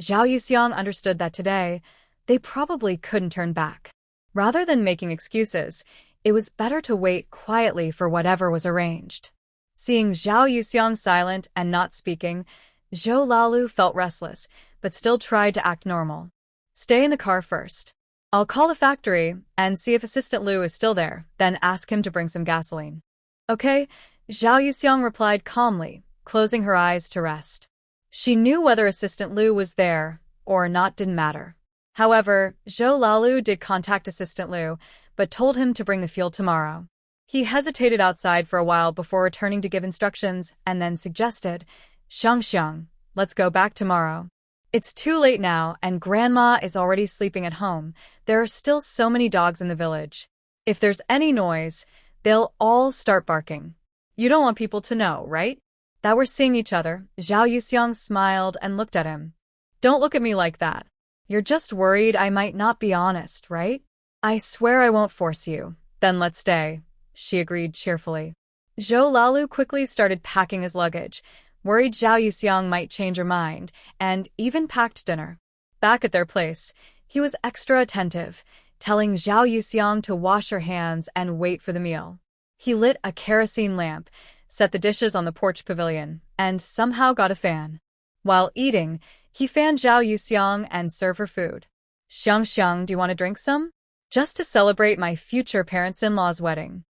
Zhao Yuxiang understood that today, they probably couldn't turn back. Rather than making excuses, it was better to wait quietly for whatever was arranged. Seeing Zhao Yuxiang silent and not speaking, Zhou Laolu felt restless, but still tried to act normal. "Stay in the car first. I'll call the factory and see if Assistant Liu is still there, then ask him to bring some gasoline." "Okay," Zhao Yuxiang replied calmly, closing her eyes to rest. She knew whether Assistant Liu was there or not didn't matter. However, Zhou Laolu did contact Assistant Liu, but told him to bring the fuel tomorrow. He hesitated outside for a while before returning to give instructions and then suggested, Xiang, let's go back tomorrow. It's too late now and Grandma is already sleeping at home. There are still so many dogs in the village. If there's any noise, they'll all start barking. You don't want people to know, right? That we're seeing each other." Zhao Yuxiang smiled and looked at him. "Don't look at me like that. You're just worried I might not be honest, right?" "I swear I won't force you." "Then let's stay," she agreed cheerfully. Zhou Laolu quickly started packing his luggage, worried Zhao Yuxiang might change her mind, and even packed dinner. Back at their place, he was extra attentive, telling Zhao Yuxiang to wash her hands and wait for the meal. He lit a kerosene lamp, set the dishes on the porch pavilion, and somehow got a fan. While eating, he fanned Zhao Yuxiang and served her food. Xiang, do you want to drink some? Just to celebrate my future parents-in-law's wedding."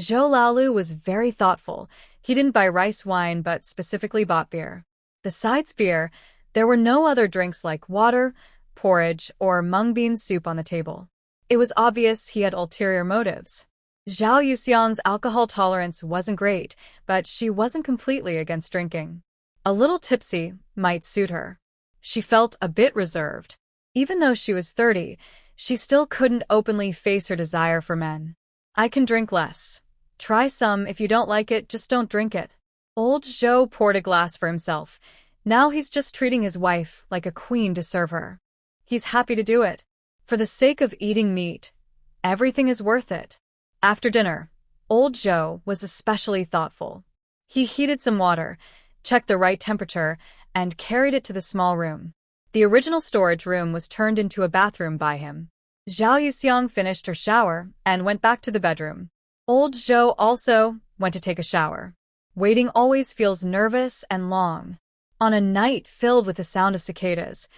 Zhou Laolu was very thoughtful. He didn't buy rice wine but specifically bought beer. Besides beer, there were no other drinks like water, porridge, or mung bean soup on the table. It was obvious he had ulterior motives. Zhao Yuxiang's alcohol tolerance wasn't great, but she wasn't completely against drinking. A little tipsy might suit her. She felt a bit reserved. Even though she was 30, she still couldn't openly face her desire for men. "I can drink less. Try some. If you don't like it, just don't drink it." Old Zhou poured a glass for himself. Now he's just treating his wife like a queen to serve her. He's happy to do it. For the sake of eating meat, everything is worth it. After dinner, old Zhou was especially thoughtful. He heated some water, checked the right temperature, and carried it to the small room. The original storage room was turned into a bathroom by him. Zhao Yuxiang finished her shower and went back to the bedroom. Old Zhou also went to take a shower. Waiting always feels nervous and long. On a night filled with the sound of cicadas,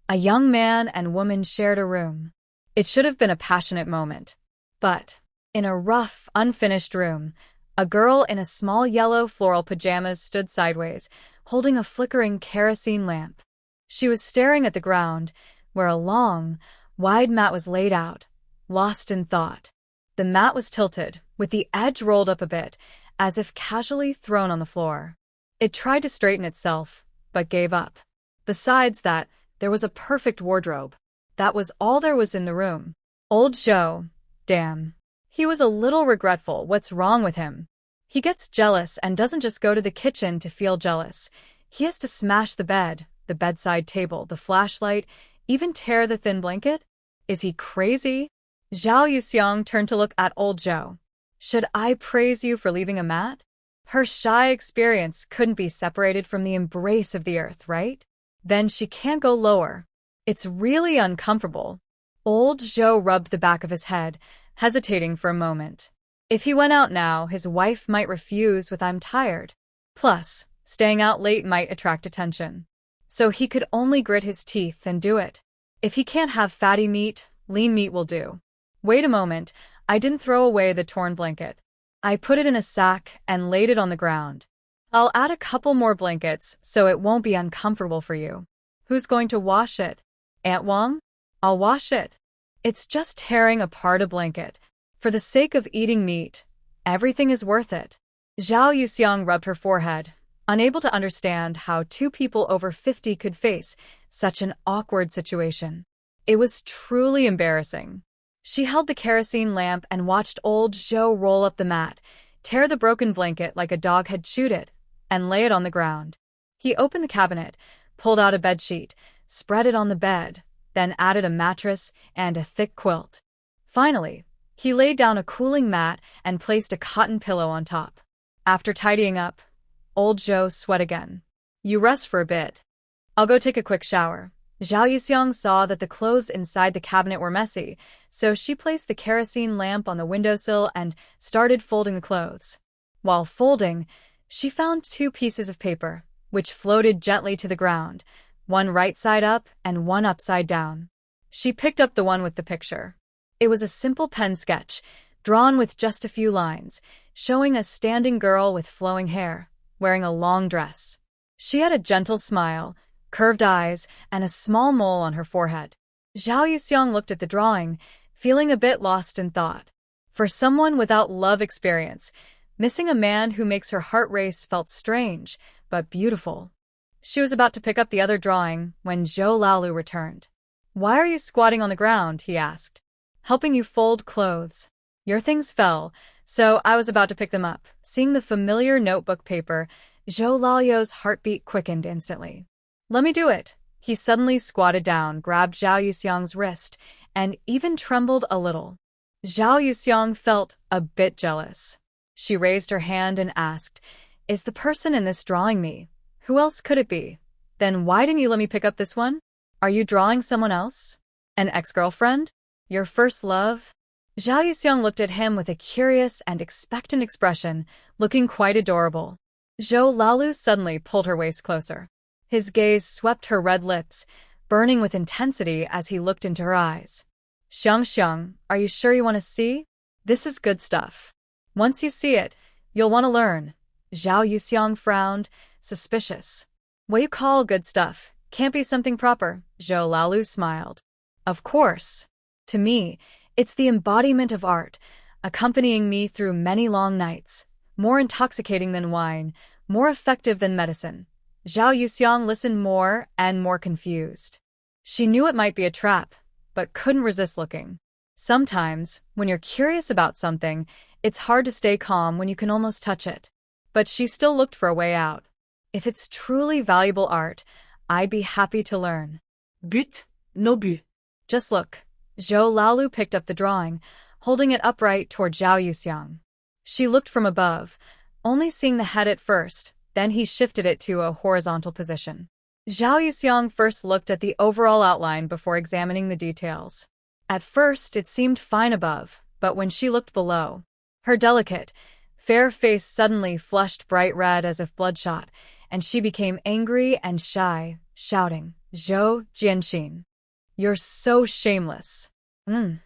a young man and woman shared a room. It should have been a passionate moment. But, in a rough, unfinished room, a girl in a small yellow floral pajamas stood sideways, holding a flickering kerosene lamp. She was staring at the ground, where a long, wide mat was laid out, lost in thought. The mat was tilted, with the edge rolled up a bit, as if casually thrown on the floor. It tried to straighten itself, but gave up. Besides that, there was a perfect wardrobe. That was all there was in the room. Old Zhou, damn. He was a little regretful. What's wrong with him? He gets jealous and doesn't just go to the kitchen to feel jealous. He has to smash the bed, the bedside table, the flashlight, even tear the thin blanket? Is he crazy? Zhao Yuxiang turned to look at old Zhou. Should I praise you for leaving a mat? Her shy experience couldn't be separated from the embrace of the earth, right? Then she can't go lower. It's really uncomfortable. Old Zhou rubbed the back of his head, hesitating for a moment. If he went out now, his wife might refuse with "I'm tired." Plus, staying out late might attract attention. So he could only grit his teeth and do it. If he can't have fatty meat, lean meat will do. Wait a moment, I didn't throw away the torn blanket. I put it in a sack and laid it on the ground. I'll add a couple more blankets so it won't be uncomfortable for you. Who's going to wash it? Aunt Wang? I'll wash it. It's just tearing apart a blanket. For the sake of eating meat, everything is worth it. Zhao Yuxiang rubbed her forehead, unable to understand how two people over 50 could face such an awkward situation. It was truly embarrassing. She held the kerosene lamp and watched old Zhou roll up the mat, tear the broken blanket like a dog had chewed it, and lay it on the ground. He opened the cabinet, pulled out a bedsheet, spread it on the bed, then added a mattress and a thick quilt. Finally, he laid down a cooling mat and placed a cotton pillow on top. After tidying up, old Zhou sweat again. You rest for a bit. I'll go take a quick shower. Zhao Yuxiang saw that the clothes inside the cabinet were messy, so she placed the kerosene lamp on the windowsill and started folding the clothes. While folding, she found 2 pieces of paper, which floated gently to the ground, one right side up and one upside down. She picked up the one with the picture. It was a simple pen sketch, drawn with just a few lines, showing a standing girl with flowing hair, wearing a long dress. She had a gentle smile, curved eyes, and a small mole on her forehead. Zhao Yuxiang looked at the drawing, feeling a bit lost in thought. For someone without love experience, missing a man who makes her heart race felt strange, but beautiful. She was about to pick up the other drawing when Zhou Laolu returned. Why are you squatting on the ground? He asked. Helping you fold clothes. Your things fell, so I was about to pick them up. Seeing the familiar notebook paper, Zhou Laolu's heartbeat quickened instantly. Let me do it. He suddenly squatted down, grabbed Zhao Yuxiang's wrist, and even trembled a little. Zhao Yuxiang felt a bit jealous. She raised her hand and asked, Is the person in this drawing me? Who else could it be? Then why didn't you let me pick up this one? Are you drawing someone else? An ex-girlfriend? Your first love? Zhao Yuxiang looked at him with a curious and expectant expression, looking quite adorable. Zhou Laolu suddenly pulled her waist closer. His gaze swept her red lips, burning with intensity as he looked into her eyes. Xiang, are you sure you want to see? This is good stuff. Once you see it, you'll want to learn. Zhao Yuxiang frowned, suspicious. What you call good stuff can't be something proper, Zhou Laolu smiled. Of course. To me, it's the embodiment of art, accompanying me through many long nights, more intoxicating than wine, more effective than medicine. Zhao Yuxiang listened more and more confused. She knew it might be a trap, but couldn't resist looking. Sometimes, when you're curious about something, it's hard to stay calm when you can almost touch it. But she still looked for a way out. If it's truly valuable art, I'd be happy to learn. But, no but. Just look. Zhou Laolu picked up the drawing, holding it upright toward Zhao Yuxiang. She looked from above, only seeing the head at first, then he shifted it to a horizontal position. Zhao Yuxiang first looked at the overall outline before examining the details. At first, it seemed fine above, but when she looked below, her delicate, fair face suddenly flushed bright red as if bloodshot, and she became angry and shy, shouting, "Zhou Jianxin, you're so shameless." Zhou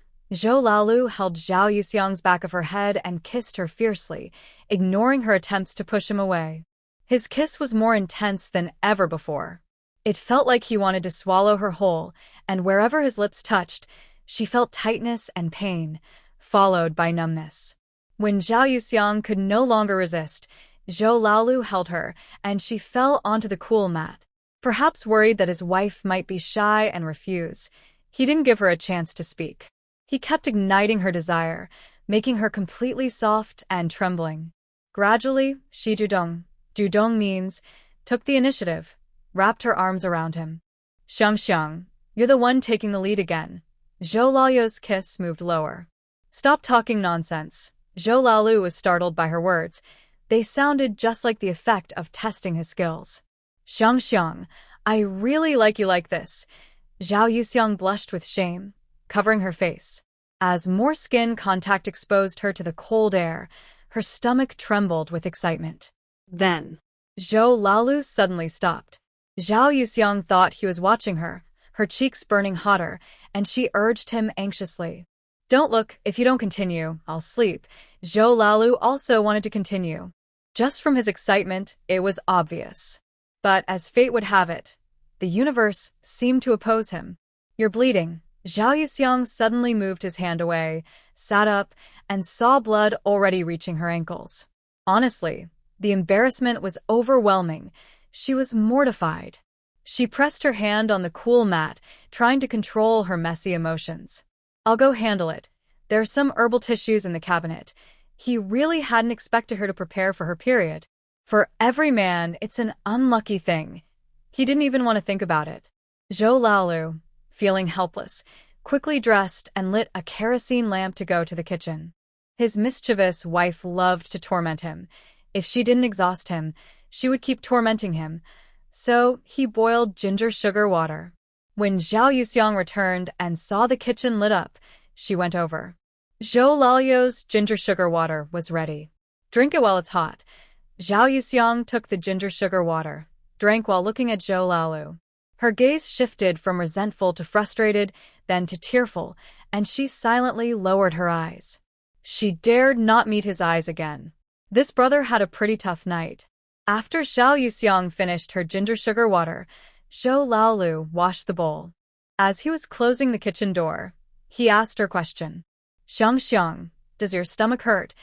Laolu held Zhao Yuxiang's back of her head and kissed her fiercely, ignoring her attempts to push him away. His kiss was more intense than ever before. It felt like he wanted to swallow her whole, and wherever his lips touched, she felt tightness and pain, followed by numbness. When Zhao Yuxiang could no longer resist, Zhou Laolu held her, and she fell onto the cool mat. Perhaps worried that his wife might be shy and refuse, he didn't give her a chance to speak. He kept igniting her desire, making her completely soft and trembling. Gradually, she Dudong means, took the initiative, wrapped her arms around him. Xiang, you're the one taking the lead again. Zhou Lao's kiss moved lower. Stop talking nonsense. Zhou Laolu was startled by her words. They sounded just like the effect of testing his skills. Xiang, I really like you like this. Zhao Yuxiang blushed with shame, covering her face. As more skin contact exposed her to the cold air, her stomach trembled with excitement. Then, Zhou Laolu suddenly stopped. Zhao Yuxiang thought he was watching her, her cheeks burning hotter, and she urged him anxiously. Don't look, if you don't continue, I'll sleep. Zhou Laolu also wanted to continue. Just from his excitement, it was obvious. But as fate would have it, the universe seemed to oppose him. You're bleeding. Zhao Yuxiang suddenly moved his hand away, sat up, and saw blood already reaching her ankles. Honestly, the embarrassment was overwhelming. She was mortified. She pressed her hand on the cool mat, trying to control her messy emotions. I'll go handle it. There are some herbal tissues in the cabinet. He really hadn't expected her to prepare for her period. For every man, it's an unlucky thing. He didn't even want to think about it. Zhou Laolu, feeling helpless, quickly dressed and lit a kerosene lamp to go to the kitchen. His mischievous wife loved to torment him. If she didn't exhaust him, she would keep tormenting him. So he boiled ginger sugar water. When Zhao Yuxiang returned and saw the kitchen lit up, she went over. Zhou Lao's ginger sugar water was ready. Drink it while it's hot. Zhao Yuxiang took the ginger sugar water, drank while looking at Zhou Laolu. Her gaze shifted from resentful to frustrated, then to tearful, and she silently lowered her eyes. She dared not meet his eyes again. This brother had a pretty tough night. After Zhao Yuxiang finished her ginger sugar water, Zhou Laolu washed the bowl. As he was closing the kitchen door, he asked her question. Xiang, does your stomach hurt?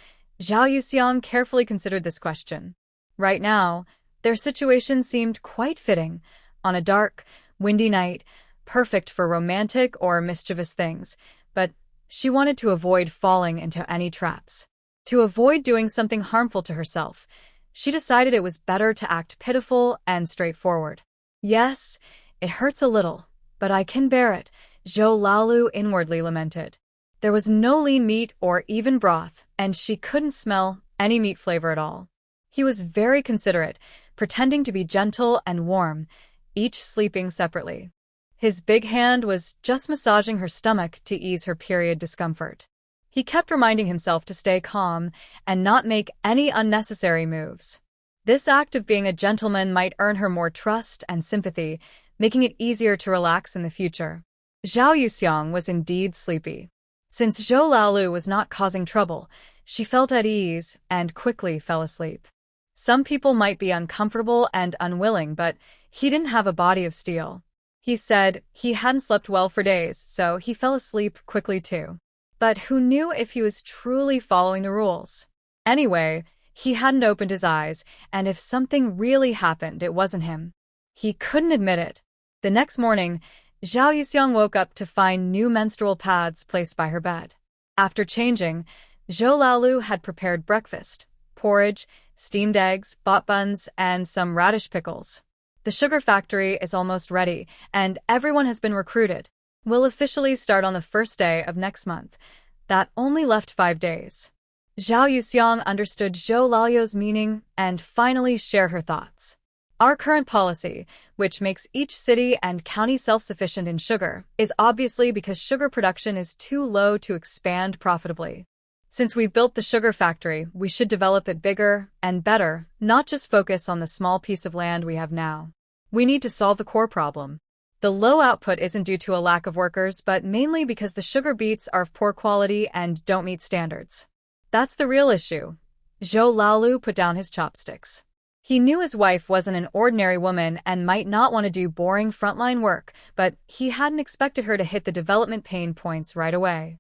Zhao Yuxiang carefully considered this question. Right now, their situation seemed quite fitting. On a dark, windy night, perfect for romantic or mischievous things, but she wanted to avoid falling into any traps. To avoid doing something harmful to herself, she decided it was better to act pitiful and straightforward. Yes, it hurts a little, but I can bear it, Zhou Laolu inwardly lamented. There was no lean meat or even broth, and she couldn't smell any meat flavor at all. He was very considerate, pretending to be gentle and warm, each sleeping separately. His big hand was just massaging her stomach to ease her period discomfort. He kept reminding himself to stay calm and not make any unnecessary moves. This act of being a gentleman might earn her more trust and sympathy, making it easier to relax in the future. Zhao Yuxiang was indeed sleepy. Since Zhou Laolu was not causing trouble, she felt at ease and quickly fell asleep. Some people might be uncomfortable and unwilling, but he didn't have a body of steel. He said he hadn't slept well for days, so he fell asleep quickly too. But who knew if he was truly following the rules? Anyway, he hadn't opened his eyes, and if something really happened, it wasn't him. He couldn't admit it. The next morning, Zhao Yuxiang woke up to find new menstrual pads placed by her bed. After changing, Zhou Laolu had prepared breakfast, porridge, steamed eggs, bot buns, and some radish pickles. The sugar factory is almost ready, and everyone has been recruited. We'll officially start on the first day of next month. That only left 5 days. Zhao Yuxiang understood Zhou Lao's meaning and finally shared her thoughts. Our current policy, which makes each city and county self-sufficient in sugar, is obviously because sugar production is too low to expand profitably. Since we've built the sugar factory, we should develop it bigger and better, not just focus on the small piece of land we have now. We need to solve the core problem. The low output isn't due to a lack of workers, but mainly because the sugar beets are of poor quality and don't meet standards. That's the real issue. Zhou Laolu put down his chopsticks. He knew his wife wasn't an ordinary woman and might not want to do boring frontline work, but he hadn't expected her to hit the development pain points right away.